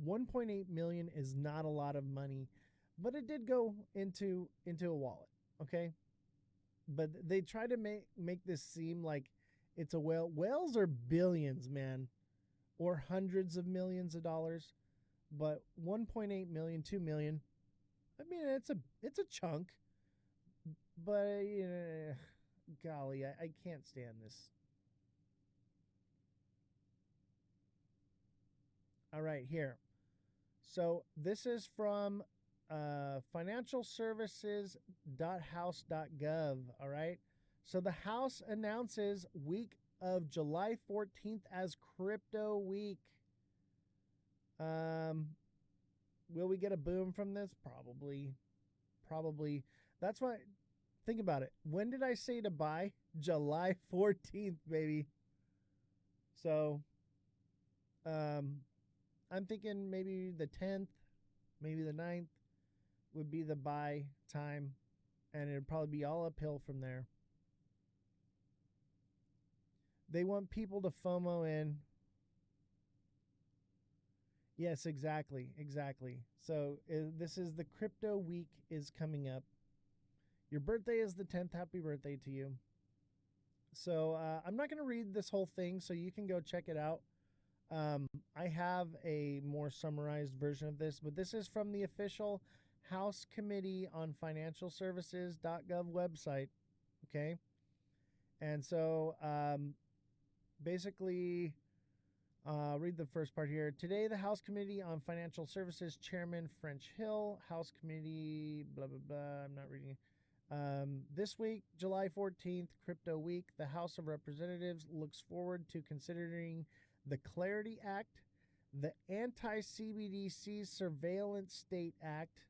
1.8 million is not a lot of money, but it did go into a wallet, okay? But they try to make this seem like it's a whale. Whales are billions, man, or hundreds of millions of dollars. But 1.8 million, 2 million, I mean, it's a chunk. But golly, I can't stand this. All right, here. So this is from financialservices.house.gov. All right. So the House announces week of July 14th as Crypto Week. Will we get a boom from this? Probably. Probably. That's why, think about it. When did I say to buy? July 14th, baby. So, I'm thinking maybe the 10th, maybe the 9th would be the buy time, and it'd probably be all uphill from there. They want people to FOMO in. Yes, exactly. So this is the crypto week is coming up. Your birthday is the 10th. Happy birthday to you. So I'm not going to read this whole thing, so you can go check it out. I have a more summarized version of this, but this is from the official House Committee on Financial Services.gov website. Okay. And so basically, read the first part here. Today, the House Committee on Financial Services Chairman French Hill, House Committee, blah, blah, blah. I'm not reading it. This week, July 14th, Crypto Week, the House of Representatives looks forward to considering the Clarity Act, the Anti-CBDC Surveillance State Act,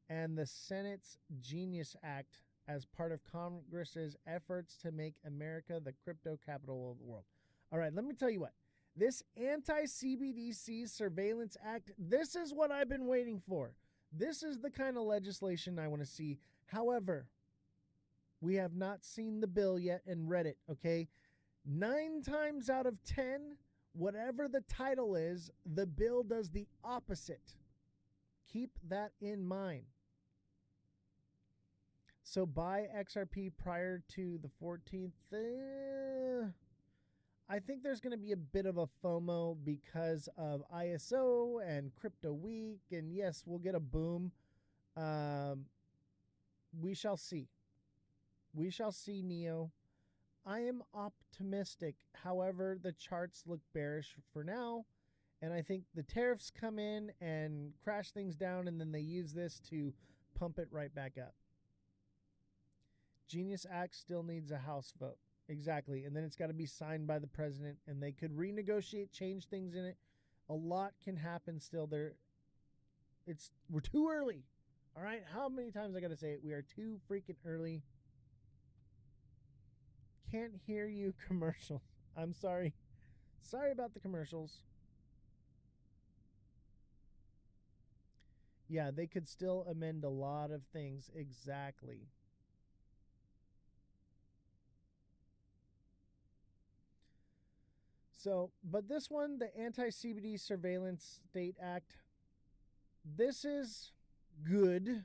and the Senate's Genius Act as part of Congress's efforts to make America the crypto capital of the world. All right, let me tell you what. This Anti-CBDC Surveillance Act, this is what I've been waiting for. This is the kind of legislation I want to see. However, we have not seen the bill yet and read it, okay? 9 times out of 10, whatever the title is, the bill does the opposite. Keep that in mind. So buy XRP prior to the 14th. I think there's going to be a bit of a FOMO because of ISO and Crypto Week. And yes, we'll get a boom. We shall see. We shall see, Neo. I am optimistic. However, the charts look bearish for now. And I think the tariffs come in and crash things down, and then they use this to pump it right back up. Genius Act still needs a House vote. Exactly. And then it's got to be signed by the president, and they could renegotiate, change things in it. A lot can happen still there. We're too early. All right. How many times I got to say it? We are too freaking early. Can't hear you commercials. I'm sorry. Sorry about the commercials. Yeah, they could still amend a lot of things. Exactly. So, but this one, the Anti-CBD Surveillance State Act, this is good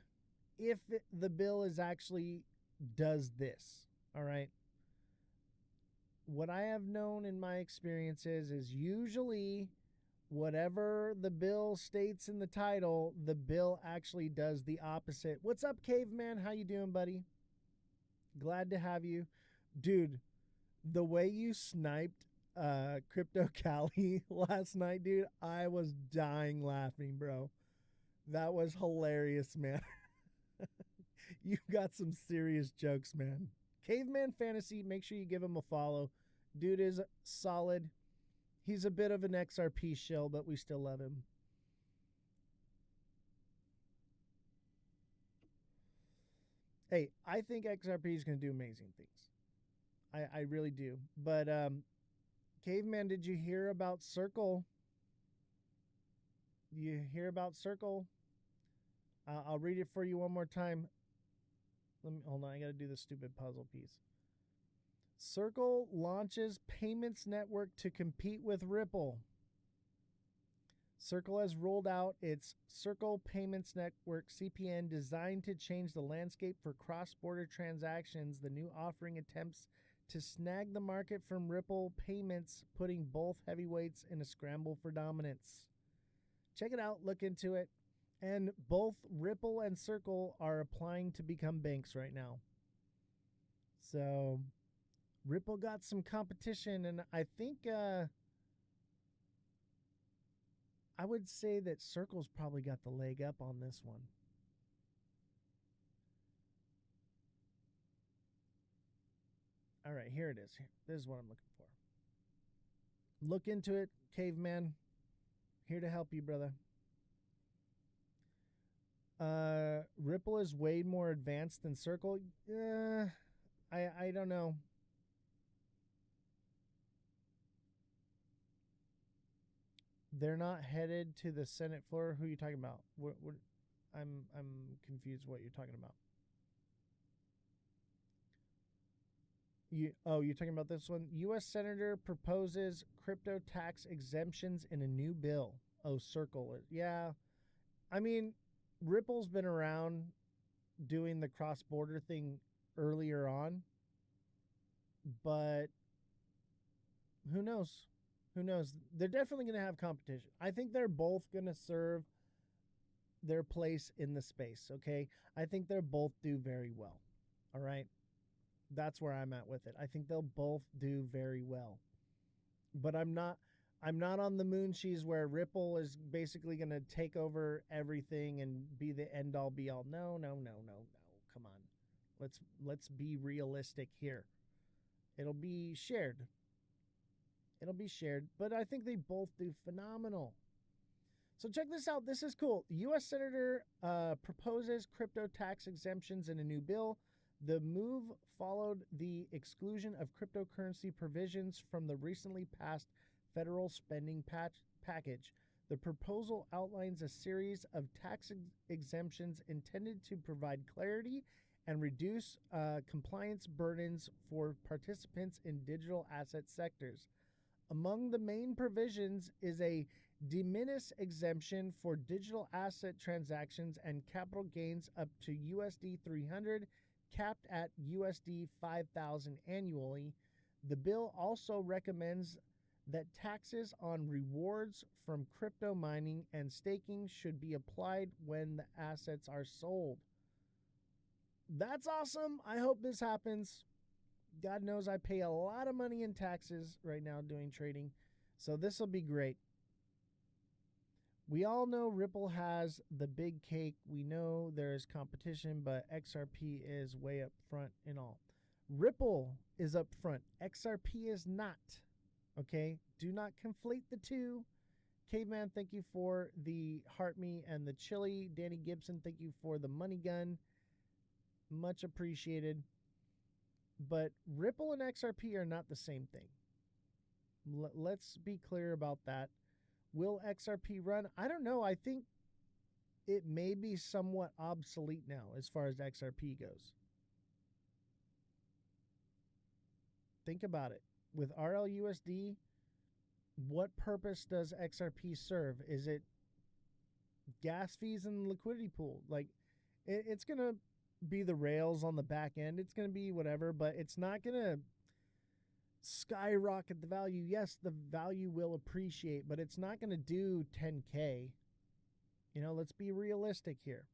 if the bill is actually does this. All right. What I have known in my experiences is usually whatever the bill states in the title, the bill actually does the opposite. What's up, Caveman? How you doing, buddy? Glad to have you. Dude, the way you sniped Crypto Cali last night, dude, I was dying laughing, bro. That was hilarious, man. You got some serious jokes, man. Caveman Fantasy, make sure you give him a follow. Dude is solid. He's a bit of an XRP shill, but we still love him. Hey, I think XRP is going to do amazing things. I really do. But Caveman, did you hear about Circle? You hear about Circle? I'll read it for you one more time. Hold on, I got to do the stupid puzzle piece. Circle launches payments network to compete with Ripple. Circle has rolled out its Circle Payments Network CPN designed to change the landscape for cross-border transactions. The new offering attempts to snag the market from Ripple Payments, putting both heavyweights in a scramble for dominance. Check it out, look into it. And both Ripple and Circle are applying to become banks right now. So Ripple got some competition, and I think I would say that Circle's probably got the leg up on this one. All right, here it is. This is what I'm looking for. Look into it, Caveman. Here to help you, brother. Ripple is way more advanced than Circle. I don't know. They're not headed to the Senate floor. Who are you talking about? What I'm confused what you're talking about. You're talking about this one? U.S. Senator proposes crypto tax exemptions in a new bill. Oh, Circle. Yeah. I mean, Ripple's been around doing the cross-border thing earlier on, but who knows? Who knows? They're definitely going to have competition. I think they're both going to serve their place in the space, okay? I think they'll both do very well, all right? That's where I'm at with it. I think they'll both do very well. But I'm not on the moon cheese where Ripple is basically going to take over everything and be the end all be all. No. Come on. Let's be realistic here. It'll be shared. But I think they both do phenomenal. So check this out. This is cool. U.S. Senator proposes crypto tax exemptions in a new bill. The move followed the exclusion of cryptocurrency provisions from the recently passed federal spending package. The proposal outlines a series of tax exemptions intended to provide clarity and reduce compliance burdens for participants in digital asset sectors. Among the main provisions is a de minimis exemption for digital asset transactions and capital gains up to USD 300, capped at USD 5,000 annually. The bill also recommends that taxes on rewards from crypto mining and staking should be applied when the assets are sold. That's awesome. I hope this happens. God knows I pay a lot of money in taxes right now doing trading, so this will be great. We all know Ripple has the big cake. We know there is competition, but XRP is way up front in all. Ripple is up front. XRP is not. Okay? Do not conflate the two. Caveman, thank you for the heart me and the chili. Danny Gibson, thank you for the money gun. Much appreciated. But Ripple and XRP are not the same thing. Let's be clear about that. Will XRP run? I don't know. I think it may be somewhat obsolete now as far as XRP goes. Think about it. With RLUSD, what purpose does XRP serve? Is it gas fees and liquidity pool? Like, it's going to be the rails on the back end. It's going to be whatever, but it's not going to skyrocket the value. Yes, the value will appreciate, but it's not going to do 10K. You know, let's be realistic here.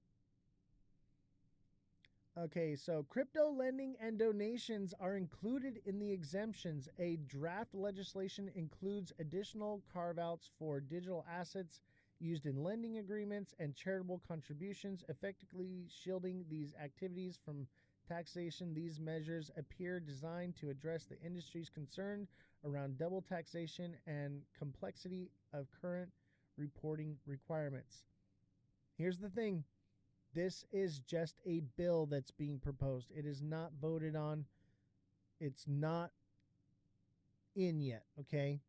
Okay, so crypto lending and donations are included in the exemptions. A draft legislation includes additional carve-outs for digital assets used in lending agreements and charitable contributions, effectively shielding these activities from taxation. These measures appear designed to address the industry's concern around double taxation and complexity of current reporting requirements. Here's the thing. This is just a bill that's being proposed. It is not voted on. It's not in yet, okay?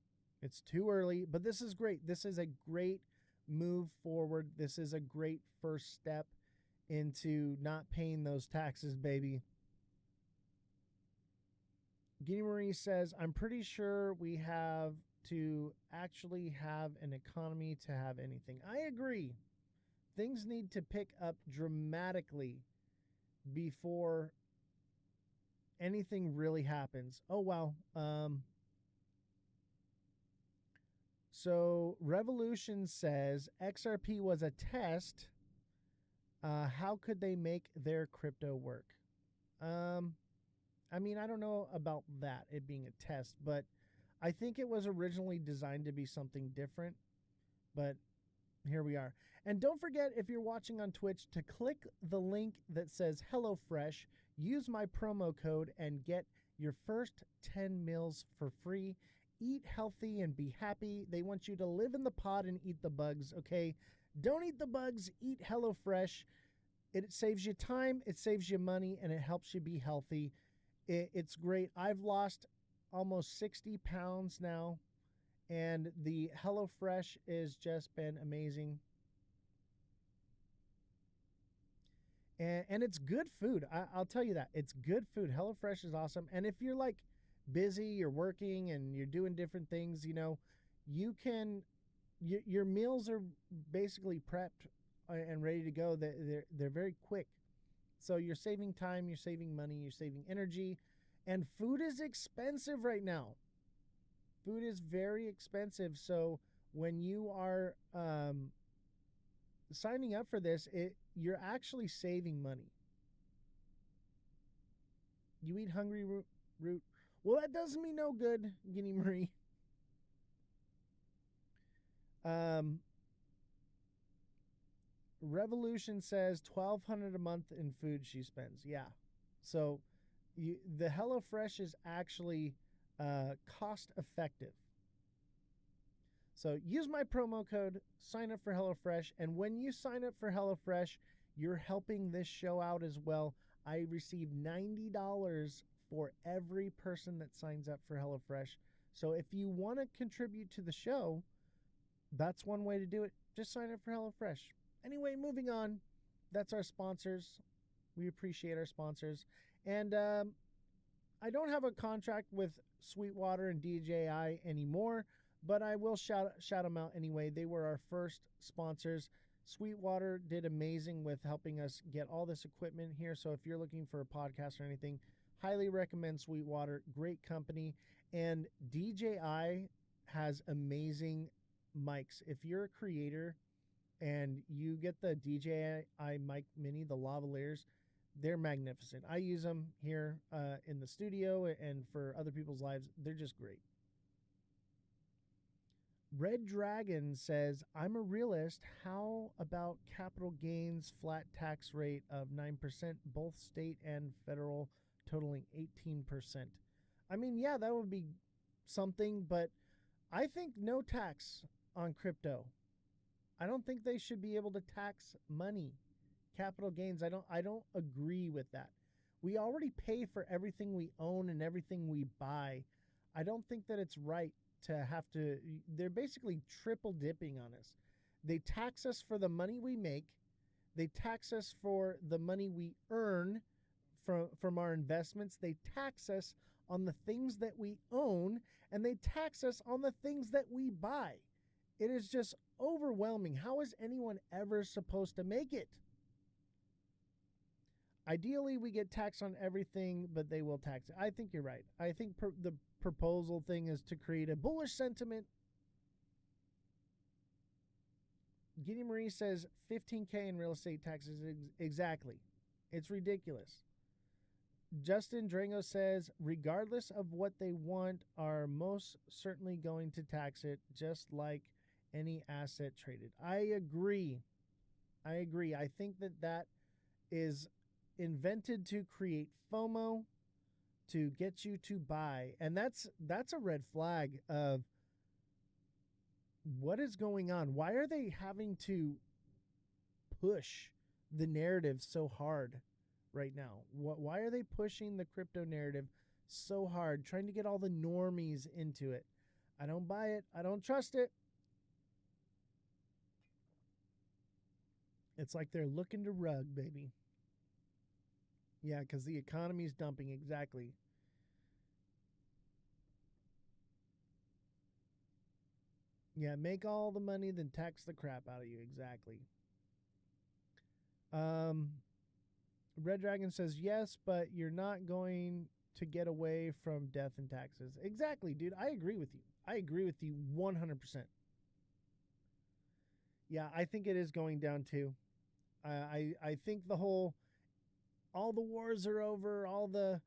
It's too early, but this is great. This is a great move forward. This is a great first step into not paying those taxes, baby. Guinea Marie says, I'm pretty sure we have to actually have an economy to have anything. I agree. Things need to pick up dramatically before anything really happens. Oh, wow. So Revolution says XRP was a test. How could they make their crypto work? I mean, I don't know about that, it being a test, but I think it was originally designed to be something different, but here we are. And don't forget, if you're watching on Twitch, to click the link that says HelloFresh, use my promo code and get your first 10 meals for free. Eat healthy and be happy. They want you to live in the pod and eat the bugs, okay? Don't eat the bugs, eat HelloFresh. It saves you time, it saves you money, and it helps you be healthy. It's great. I've lost almost 60 pounds now, and the HelloFresh has just been amazing. And it's good food. I'll tell you that. It's good food. HelloFresh is awesome. And if you're like busy, you're working, and you're doing different things, you know, you can, your meals are basically prepped and ready to go. They're very quick. So you're saving time, you're saving money, you're saving energy. And food is expensive right now. Food is very expensive. So when you are signing up for this, you're actually saving money. You eat hungry root. Well, that does me no good, Guinea Marie. Revolution says $1,200 a month in food she spends. Yeah. So the HelloFresh is actually cost effective. So use my promo code, sign up for HelloFresh, and when you sign up for HelloFresh, you're helping this show out as well. I receive $90 for every person that signs up for HelloFresh. So if you want to contribute to the show, that's one way to do it. Just sign up for HelloFresh. Anyway, moving on. That's our sponsors. We appreciate our sponsors. And I don't have a contract with Sweetwater and DJI anymore, but I will shout them out anyway. They were our first sponsors. Sweetwater did amazing with helping us get all this equipment here. So if you're looking for a podcast or anything, highly recommend Sweetwater. Great company. And DJI has amazing mics. If you're a creator and you get the DJI mic mini, the lavaliers, they're magnificent. I use them here in the studio and for other people's lives. They're just great. Red Dragon says, I'm a realist. How about capital gains flat tax rate of 9%, both state and federal, totaling 18%? I mean, yeah, that would be something, but I think no tax on crypto. I don't think they should be able to tax money, capital gains. I don't agree with that. We already pay for everything we own and everything we buy. I don't think that it's right to have to. They're basically triple dipping on us. They tax us for the money we make. They tax us for the money we earn from our investments. They tax us on the things that we own, and they tax us on the things that we buy. It is just overwhelming. How is anyone ever supposed to make it? Ideally, we get taxed on everything, but they will tax it. I think you're right. I think the proposal thing is to create a bullish sentiment. Guinea Marie says $15K in real estate taxes. Exactly. It's ridiculous. Justin Drango says, regardless of what they want, are most certainly going to tax it, just like any asset traded. I agree. I think that is invented to create FOMO, to get you to buy. And that's a red flag of what is going on. Why are they having to push the narrative so hard right now? Why are they pushing the crypto narrative so hard, trying to get all the normies into it? I don't buy it. I don't trust it. It's like they're looking to rug, baby. Yeah, because the economy's dumping. Exactly. Yeah, make all the money, then tax the crap out of you. Exactly. Red Dragon says, yes, but you're not going to get away from death and taxes. Exactly, dude. I agree with you. I agree with you 100%. Yeah, I think it is going down too. I think all the wars are over,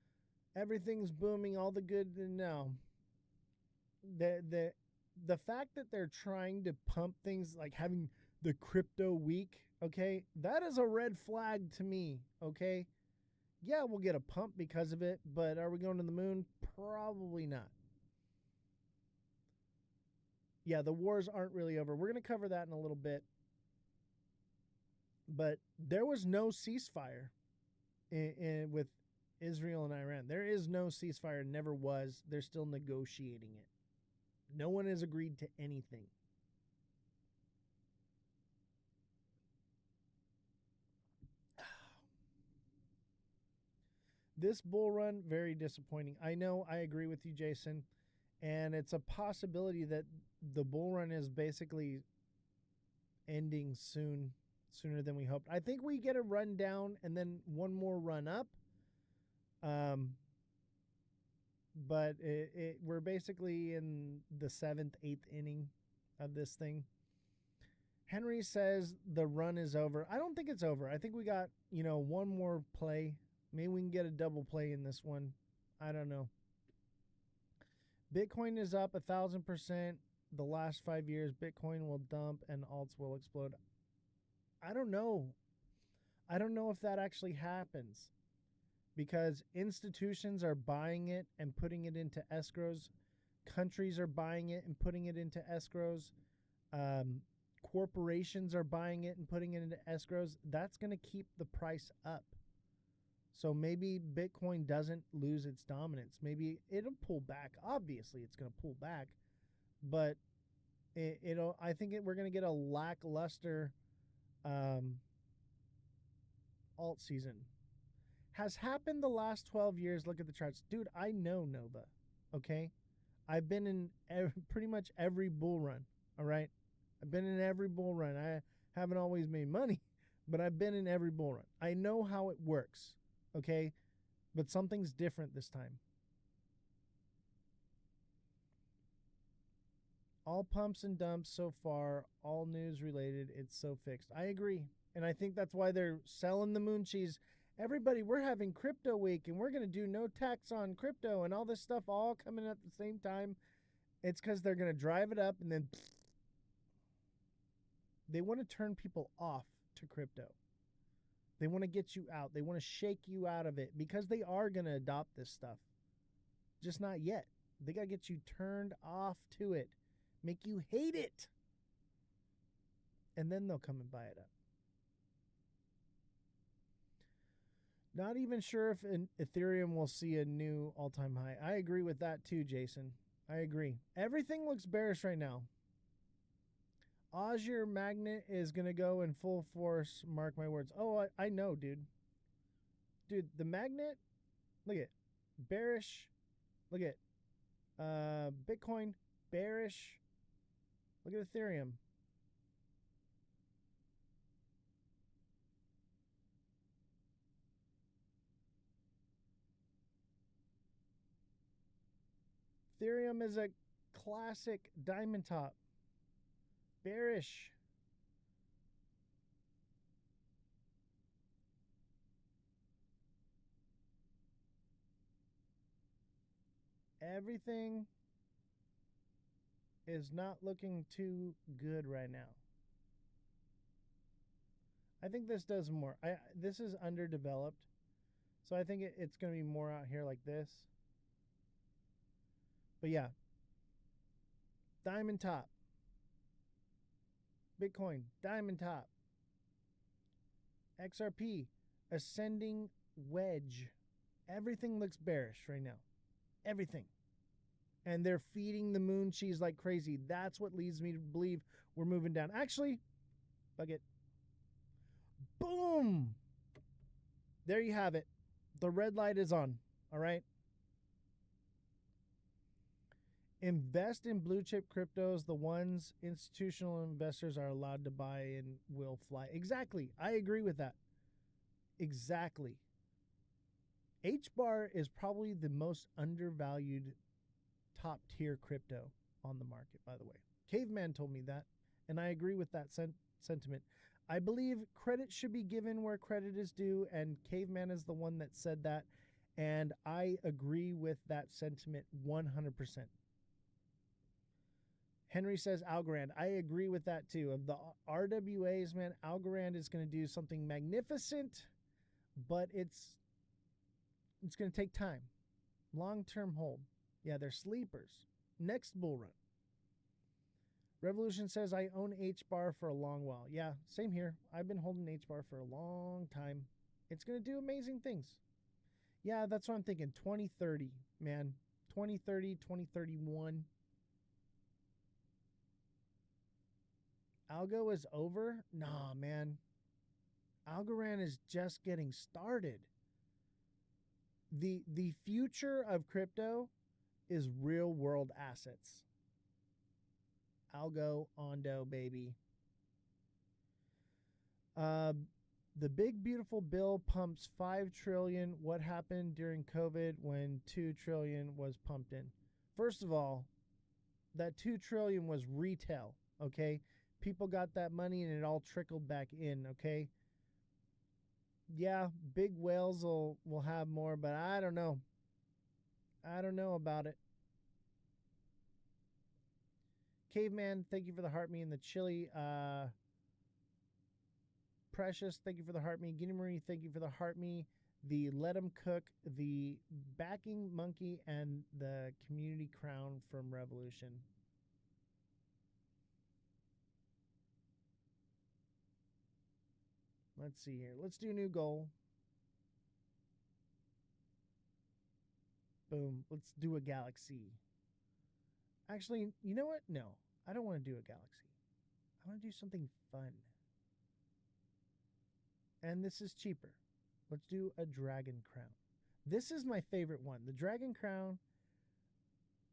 everything's booming, all the good. No. The fact that they're trying to pump things like having the crypto week, okay, that is a red flag to me, okay? Yeah, we'll get a pump because of it, but are we going to the moon? Probably not. Yeah, the wars aren't really over. We're going to cover that in a little bit. But there was no ceasefire with Israel and Iran. There is no ceasefire, never was. They're still negotiating it. No one has agreed to anything. This bull run, very disappointing. I know, I agree with you, Jason. And it's a possibility that the bull run is basically ending sooner than we hoped. I think we get a run down and then one more run up. But we're basically in the 7th, 8th inning of this thing. Henry says the run is over. I don't think it's over. I think we got, one more play. Maybe we can get a double play in this one. I don't know. Bitcoin is up 1,000% the last 5 years. Bitcoin will dump and alts will explode. I don't know. I don't know if that actually happens because institutions are buying it and putting it into escrows. Countries are buying it and putting it into escrows. Corporations are buying it and putting it into escrows. That's going to keep the price up. So maybe Bitcoin doesn't lose its dominance. Maybe it'll pull back. Obviously, it's going to pull back, but I think we're going to get a lackluster alt season. Has happened the last 12 years. Look at the charts, dude. I know Nova. Okay, I've been in pretty much every bull run. All right, I've been in every bull run. I haven't always made money, but I've been in every bull run. I know how it works. Okay, but something's different this time. All pumps and dumps so far, all news related, it's so fixed. I agree. And I think that's why they're selling the moon cheese. Everybody, we're having crypto week and we're going to do no tax on crypto and all this stuff all coming at the same time. It's because they're going to drive it up and then they want to turn people off to crypto. They want to get you out. They want to shake you out of it because they are going to adopt this stuff. Just not yet. They got to get you turned off to it. Make you hate it. And then they'll come and buy it up. Not even sure if Ethereum will see a new all-time high. I agree with that too, Jason. I agree. Everything looks bearish right now. Azure Magnet is going to go in full force. Mark my words. Oh, I know, dude. Dude, the magnet, look at bearish. Look at Bitcoin, bearish. Look at Ethereum. Ethereum is a classic diamond top. Bearish. Everything is not looking too good right now. I think this does more. This is underdeveloped. So I think it's going to be more out here like this. But yeah. Diamond top. Bitcoin, diamond top. XRP, ascending wedge. Everything looks bearish right now. Everything. And they're feeding the moon cheese like crazy. That's what leads me to believe we're moving down. Actually, bug it. Boom! There you have it. The red light is on. All right? Invest in blue chip cryptos, the ones institutional investors are allowed to buy and will fly. Exactly. I agree with that. Exactly. HBAR is probably the most undervalued top tier crypto on the market, by the way. Caveman told me that, and I agree with that sentiment. I believe credit should be given where credit is due, and Caveman is the one that said that, and I agree with that sentiment 100%. Henry says Algorand. I agree with that too. Of the RWAs, man, Algorand is going to do something magnificent, but it's going to take time. Long-term hold. Yeah, they're sleepers. Next bull run. Revolution says, I own H-Bar for a long while. Yeah, same here. I've been holding H-Bar for a long time. It's going to do amazing things. Yeah, that's what I'm thinking. 2030, man. 2030, 2031. Algo is over? Nah, man. Algorand is just getting started. The future of crypto is real world assets. Algo, Ondo, baby. The big beautiful bill pumps 5 trillion. What happened during COVID when 2 trillion was pumped in? First of all, that 2 trillion was retail, okay? People got that money and it all trickled back in, okay? Yeah, big whales will have more, but I don't know. I don't know about it. Caveman, thank you for the heart me and the chili. Precious, thank you for the heart me. Guinea Marie, thank you for the heart me. The Let 'em Cook, the Backing Monkey, and the Community Crown from Revolution. Let's see here. Let's do a new goal. Boom. Let's do a galaxy. Actually, you know what? No, I don't want to do a galaxy. I want to do something fun. And this is cheaper. Let's do a dragon crown. This is my favorite one. The dragon crown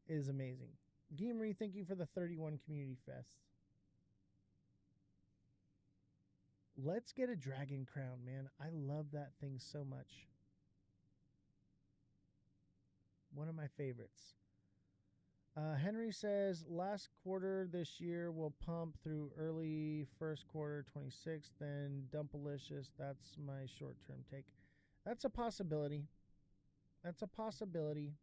is amazing. Gamery, thank you for the 31 community fests. Let's get a dragon crown, man. I love that thing so much. One of my favorites. Henry says, last quarter this year will pump through early first quarter 26, then Dumpalicious. That's my short-term take. That's a possibility. That's a possibility.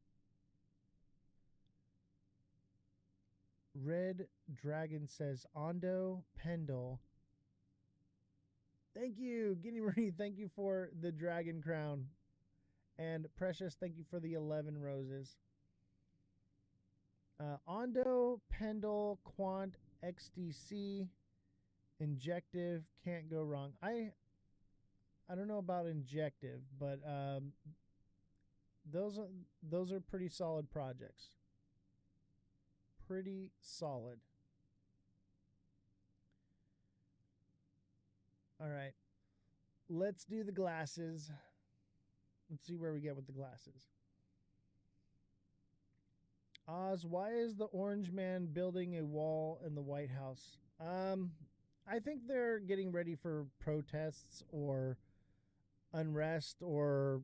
Red Dragon says, Ondo Pendle. Thank you, Guinea Marie. Thank you for the dragon crown. And Precious, thank you for the 11 roses. Ondo, Pendle, Quant, XDC, Injective, can't go wrong. I don't know about Injective, but those are pretty solid projects. Pretty solid. All right. Let's do the glasses. Let's see where we get with the glasses. Oz, why is the orange man building a wall in the White House? I think they're getting ready for protests or unrest or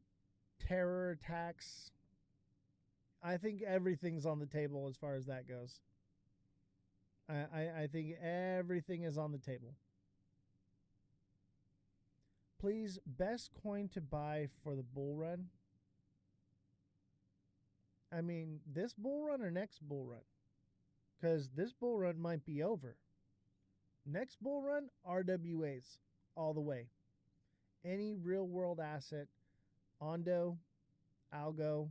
terror attacks. I think everything's on the table as far as that goes. I think everything is on the table. Please, best coin to buy for the bull run. I mean, this bull run or next bull run? Because this bull run might be over. Next bull run, RWAs all the way. Any real world asset, Ondo, Algo.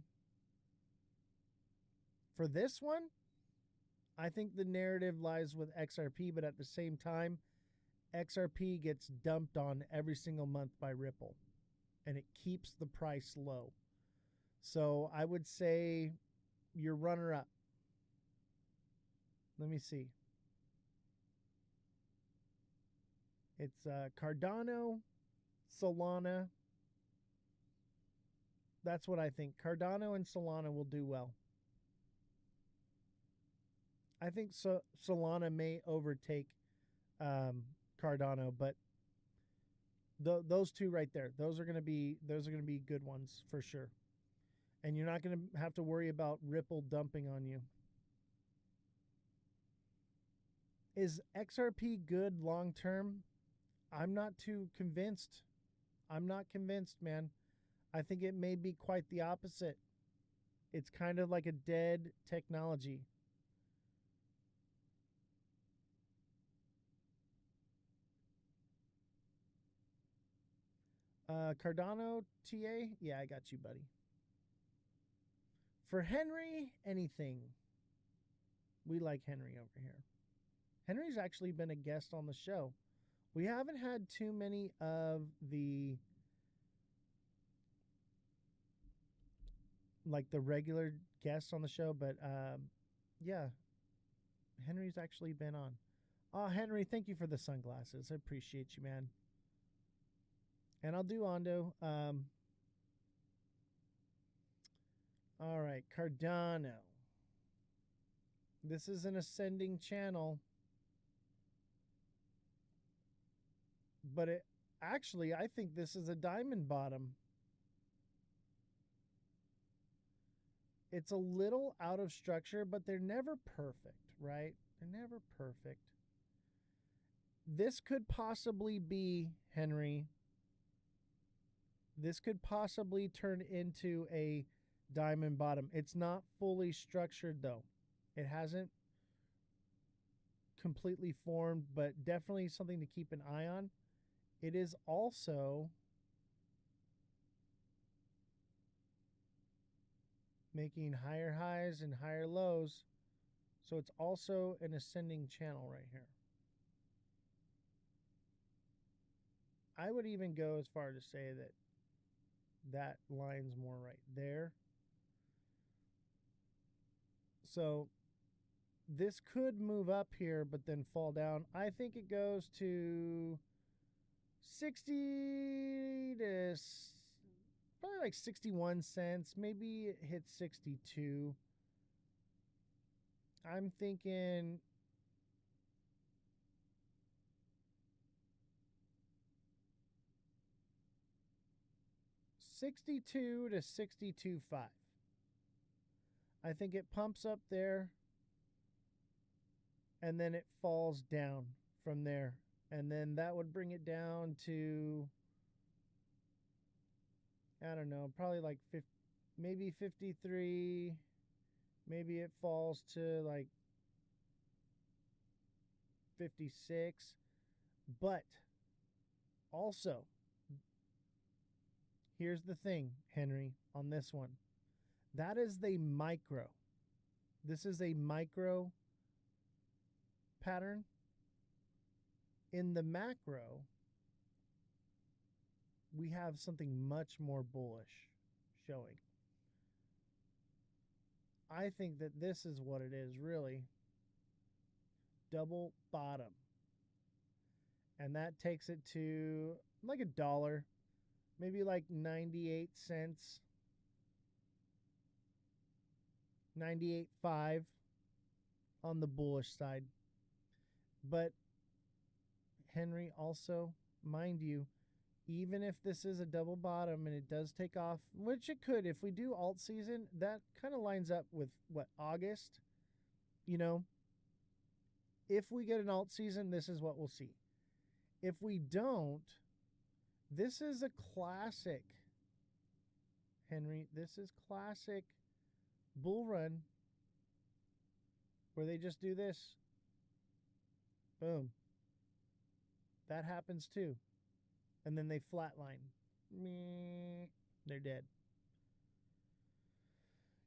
For this one, I think the narrative lies with XRP, but at the same time, XRP gets dumped on every single month by Ripple, and it keeps the price low. So I would say your runner-up. Let me see. It's Cardano, Solana. That's what I think. Cardano and Solana will do well. I think Solana may overtake Cardano, but those two right there, those are going to be good ones for sure. And you're not going to have to worry about Ripple dumping on you. Is XRP good long term? I'm not too convinced. I'm not convinced, man. I think it may be quite the opposite. It's kind of like a dead technology. Cardano TA? Yeah, I got you, buddy. For Henry, anything. We like Henry over here. Henry's actually been a guest on the show. We haven't had too many of the regular guests on the show, but yeah, Henry's actually been on. Oh, Henry, thank you for the sunglasses. I appreciate you, man. And I'll do Ondo. All right, Cardano. This is an ascending channel. But it actually, I think this is a diamond bottom. It's a little out of structure, but they're never perfect, right? They're never perfect. This could possibly be, Henry, this could possibly turn into a diamond bottom. It's not fully structured, though. It hasn't completely formed, but definitely something to keep an eye on. It is also making higher highs and higher lows. So it's also an ascending channel right here. I would even go as far to say that that line's more right there. So this could move up here, but then fall down. I think it goes to 60 to probably like 61 cents. Maybe it hits 62. I'm thinking $62 to $62.5. I think it pumps up there and then it falls down from there. And then that would bring it down to, I don't know, probably like 50, maybe 53. Maybe it falls to like 56. But also, here's the thing, Henry, on this one. That is the micro. This is a micro pattern. In the macro, we have something much more bullish showing. I think that this is what it is, really. Double bottom. And that takes it to like $1, maybe like 98 cents. 98.5 on the bullish side. But Henry, also, mind you, even if this is a double bottom and it does take off, which it could, if we do alt season, that kind of lines up with what, August? You know, if we get an alt season, this is what we'll see. If we don't, this is a classic, Henry, this is classic bull run where they just do this. Boom. That happens too. And then they flatline. They're dead.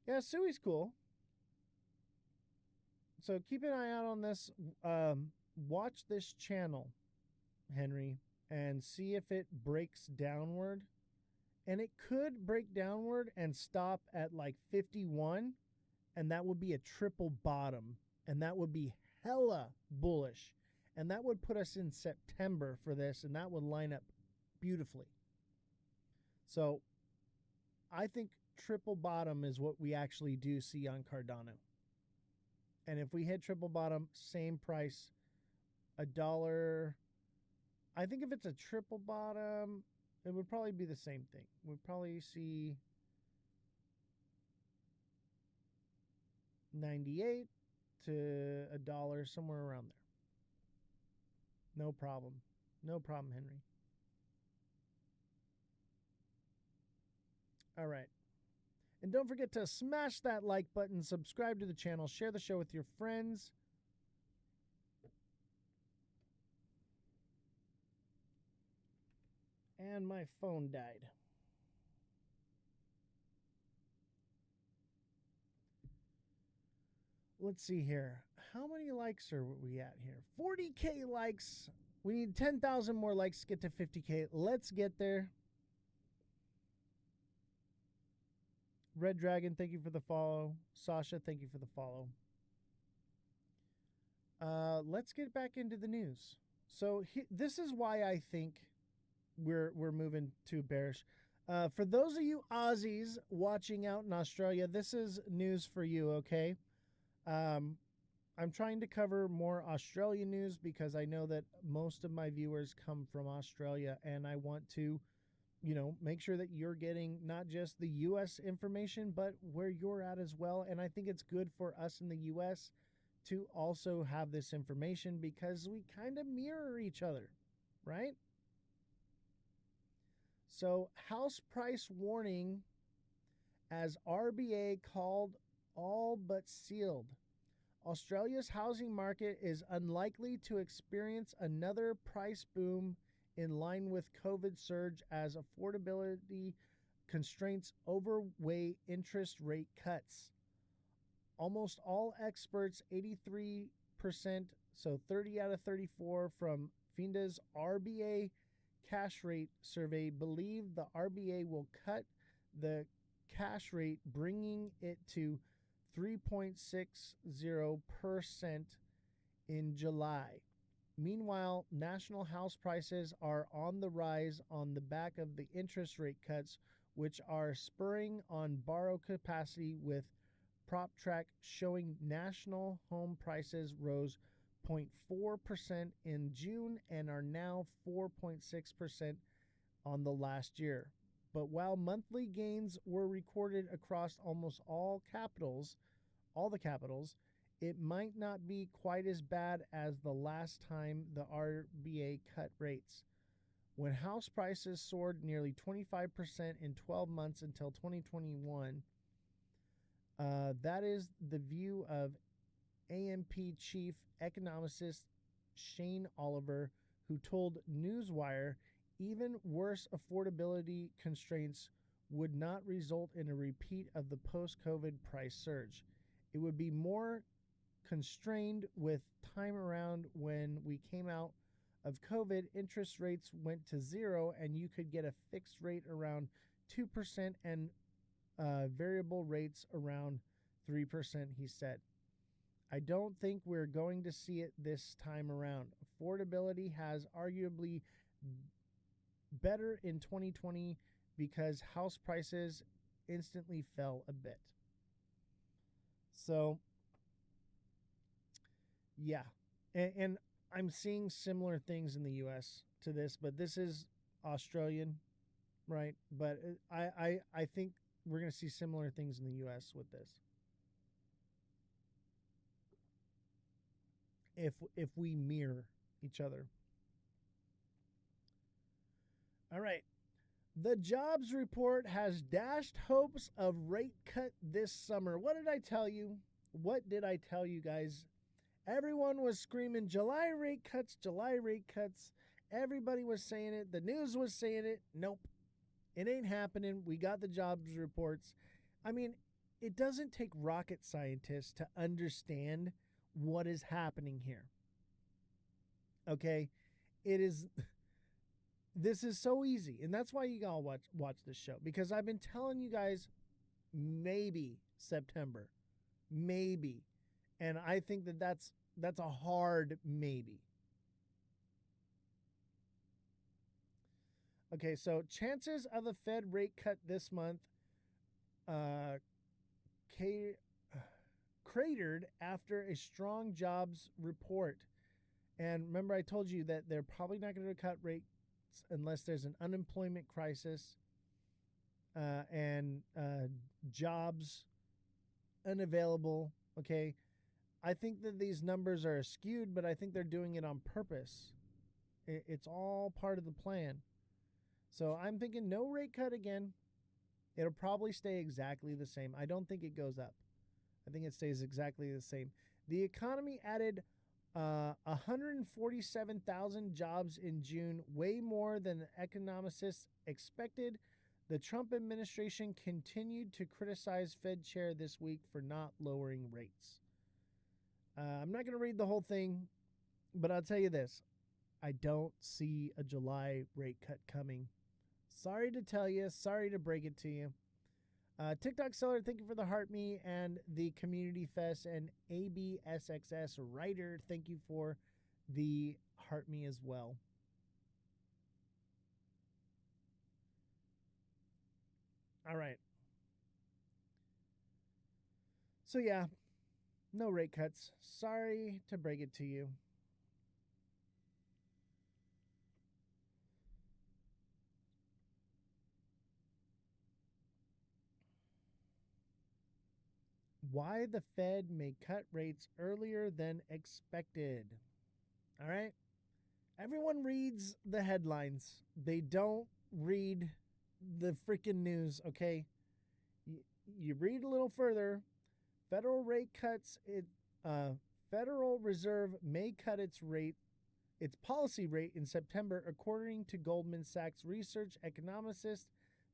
Yeah, Sui's cool. So keep an eye out on this. Watch this channel, Henry, and see if it breaks downward. And it could break downward and stop at like 51. And that would be a triple bottom. And that would be hella bullish. And that would put us in September for this. And that would line up beautifully. So I think triple bottom is what we actually do see on Cardano. And if we hit triple bottom, same price, $1. I think if it's a triple bottom, it would probably be the same thing. We'd probably see 98 to $1, somewhere around there. No problem. No problem, Henry. All right. And don't forget to smash that like button, subscribe to the channel, share the show with your friends. And my phone died. Let's see here. How many likes are we at here? 40K likes. We need 10,000 more likes to get to 50K. Let's get there. Red Dragon, thank you for the follow. Sasha, thank you for the follow. Let's get back into the news. So this is why I think we're moving to bearish. For those of you Aussies watching out in Australia, this is news for you, okay? I'm trying to cover more Australian news because I know that most of my viewers come from Australia, and I want to, make sure that you're getting not just the U.S. information, but where you're at as well. And I think it's good for us in the U.S. to also have this information because we kind of mirror each other, right? So, house price warning as RBA called all but sealed. Australia's housing market is unlikely to experience another price boom in line with COVID surge as affordability constraints outweigh interest rate cuts. Almost all experts, 83%, so 30 out of 34 from FINDA's RBA cash rate survey, believe the RBA will cut the cash rate, bringing it to 3.60% in July. Meanwhile, national house prices are on the rise on the back of the interest rate cuts, which are spurring on borrow capacity, with PropTrack showing national home prices rose 0.4% in June and are now 4.6% on the last year. But while monthly gains were recorded across almost all the capitals, it might not be quite as bad as the last time the RBA cut rates, when house prices soared nearly 25% in 12 months until 2021. That is the view of AMP chief economist Shane Oliver, who told Newswire even worse affordability constraints would not result in a repeat of the post-COVID price surge. It would be more constrained with time around when we came out of COVID. Interest rates went to zero and you could get a fixed rate around 2% and variable rates around 3%, he said. I don't think we're going to see it this time around. Affordability has arguably better in 2020 because house prices instantly fell a bit. So, yeah. And I'm seeing similar things in the U.S. to this, but this is Australian, right? But I think we're going to see similar things in the U.S. with this. If we mirror each other. All right. The jobs report has dashed hopes of rate cut this summer. What did I tell you? What did I tell you guys? Everyone was screaming July rate cuts, July rate cuts. Everybody was saying it. The news was saying it. Nope. It ain't happening. We got the jobs reports. I mean, it doesn't take rocket scientists to understand what is happening here. Okay? This is so easy. And that's why you gotta watch this show. Because I've been telling you guys maybe September. Maybe. And I think that's a hard maybe. Okay, so chances of a Fed rate cut this month cratered after a strong jobs report. And remember, I told you that they're probably not going to cut rates unless there's an unemployment crisis and jobs unavailable. Okay, I think that these numbers are skewed, but I think they're doing it on purpose. It's all part of the plan. So I'm thinking no rate cut again. It'll probably stay exactly the same. I don't think it goes up. I think it stays exactly the same. The economy added 147,000 jobs in June, way more than economists expected. The Trump administration continued to criticize Fed chair this week for not lowering rates. I'm not going to read the whole thing, but I'll tell you this. I don't see a July rate cut coming. Sorry to tell you. Sorry to break it to you. TikTok seller, thank you for the Heart Me and the Community Fest. And ABSXS writer, thank you for the Heart Me as well. All right. So yeah, no rate cuts. Sorry to break it to you. Why the Fed may cut rates earlier than expected. All right. Everyone reads the headlines. They don't read the freaking news, okay? You read a little further. Federal rate cuts it. Federal Reserve may cut its policy rate in September, according to Goldman Sachs research economists,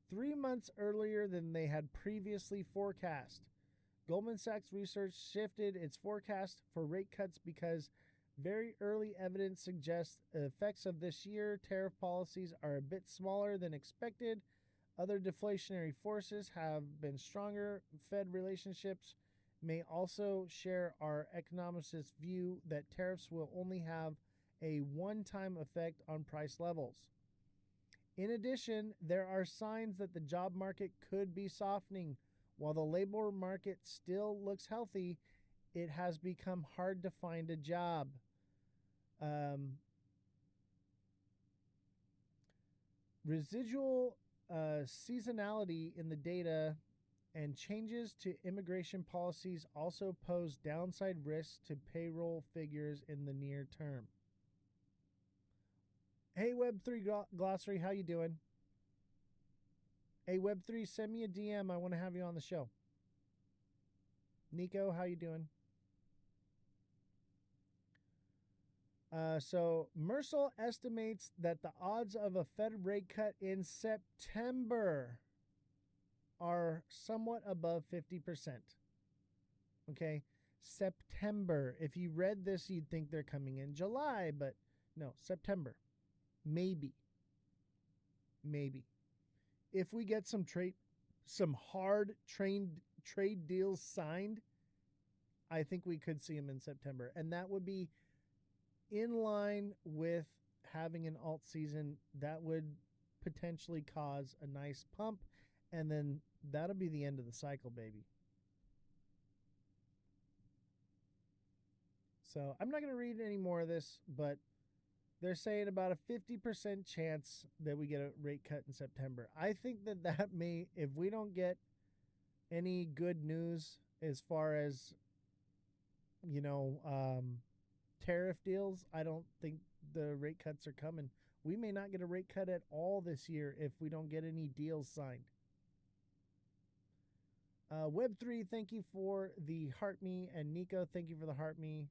3 months earlier than they had previously forecast. Goldman Sachs research shifted its forecast for rate cuts because very early evidence suggests the effects of this year tariff policies are a bit smaller than expected. Other deflationary forces have been stronger. Fed relationships may also share our economists' view that tariffs will only have a one-time effect on price levels. In addition, there are signs that the job market could be softening. While the labor market still looks healthy, it has become hard to find a job. Residual seasonality in the data and changes to immigration policies also pose downside risks to payroll figures in the near term. Hey, Web3 Glossary, how you doing? Hey, Web3, send me a DM. I want to have you on the show. Nico, how you doing? So Mercer estimates that the odds of a Fed rate cut in September are somewhat above 50%. Okay, September. If you read this, you'd think they're coming in July, but no, September. Maybe. If we get some hard trade deals signed, I think we could see them in September. And that would be in line with having an alt season. That would potentially cause a nice pump, and then that'll be the end of the cycle, baby. So I'm not going to read any more of this, but they're saying about a 50% chance that we get a rate cut in September. I think that may, if we don't get any good news as far as, tariff deals, I don't think the rate cuts are coming. We may not get a rate cut at all this year if we don't get any deals signed. Web3, thank you for the Heart Me. And Nico, thank you for the Heart Me.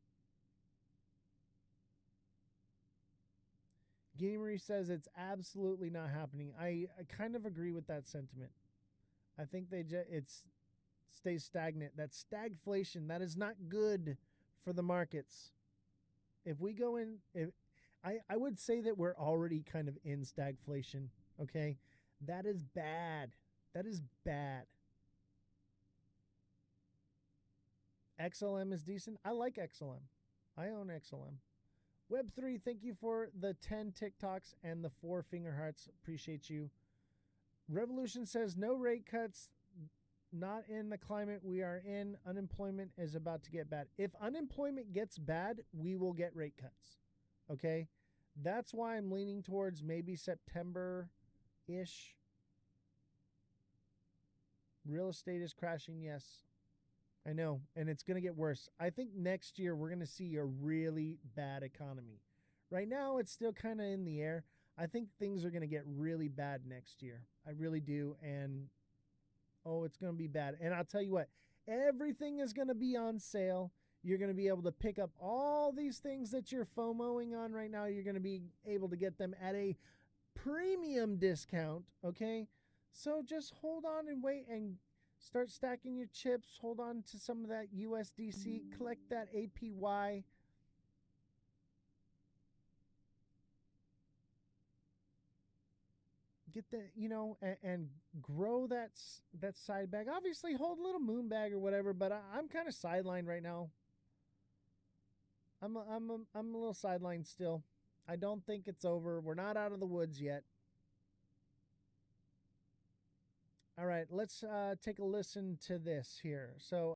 Gamery says it's absolutely not happening. I kind of agree with that sentiment. I think it stays stagnant. That's stagflation. That is not good for the markets. If we go in, I would say that we're already kind of in stagflation. Okay, that is bad. That is bad. XLM is decent. I like XLM. I own XLM. Web3, thank you for the 10 TikToks and the 4 finger hearts. Appreciate you. Revolution says no rate cuts, not in the climate we are in. Unemployment is about to get bad. If unemployment gets bad, we will get rate cuts. Okay? That's why I'm leaning towards maybe September-ish. Real estate is crashing, yes. I know, and it's going to get worse. I think next year we're going to see a really bad economy. Right now, it's still kind of in the air. I think things are going to get really bad next year. I really do, and it's going to be bad. And I'll tell you what, everything is going to be on sale. You're going to be able to pick up all these things that you're FOMOing on right now. You're going to be able to get them at a premium discount, okay? So just hold on and wait and Start stacking your chips. Hold on to some of that USDC. Collect that APY. Get the, and grow that side bag. Obviously, hold a little moon bag or whatever, but I'm kind of sidelined right now. I'm a little sidelined still. I don't think it's over. We're not out of the woods yet. All right, let's take a listen to this here. So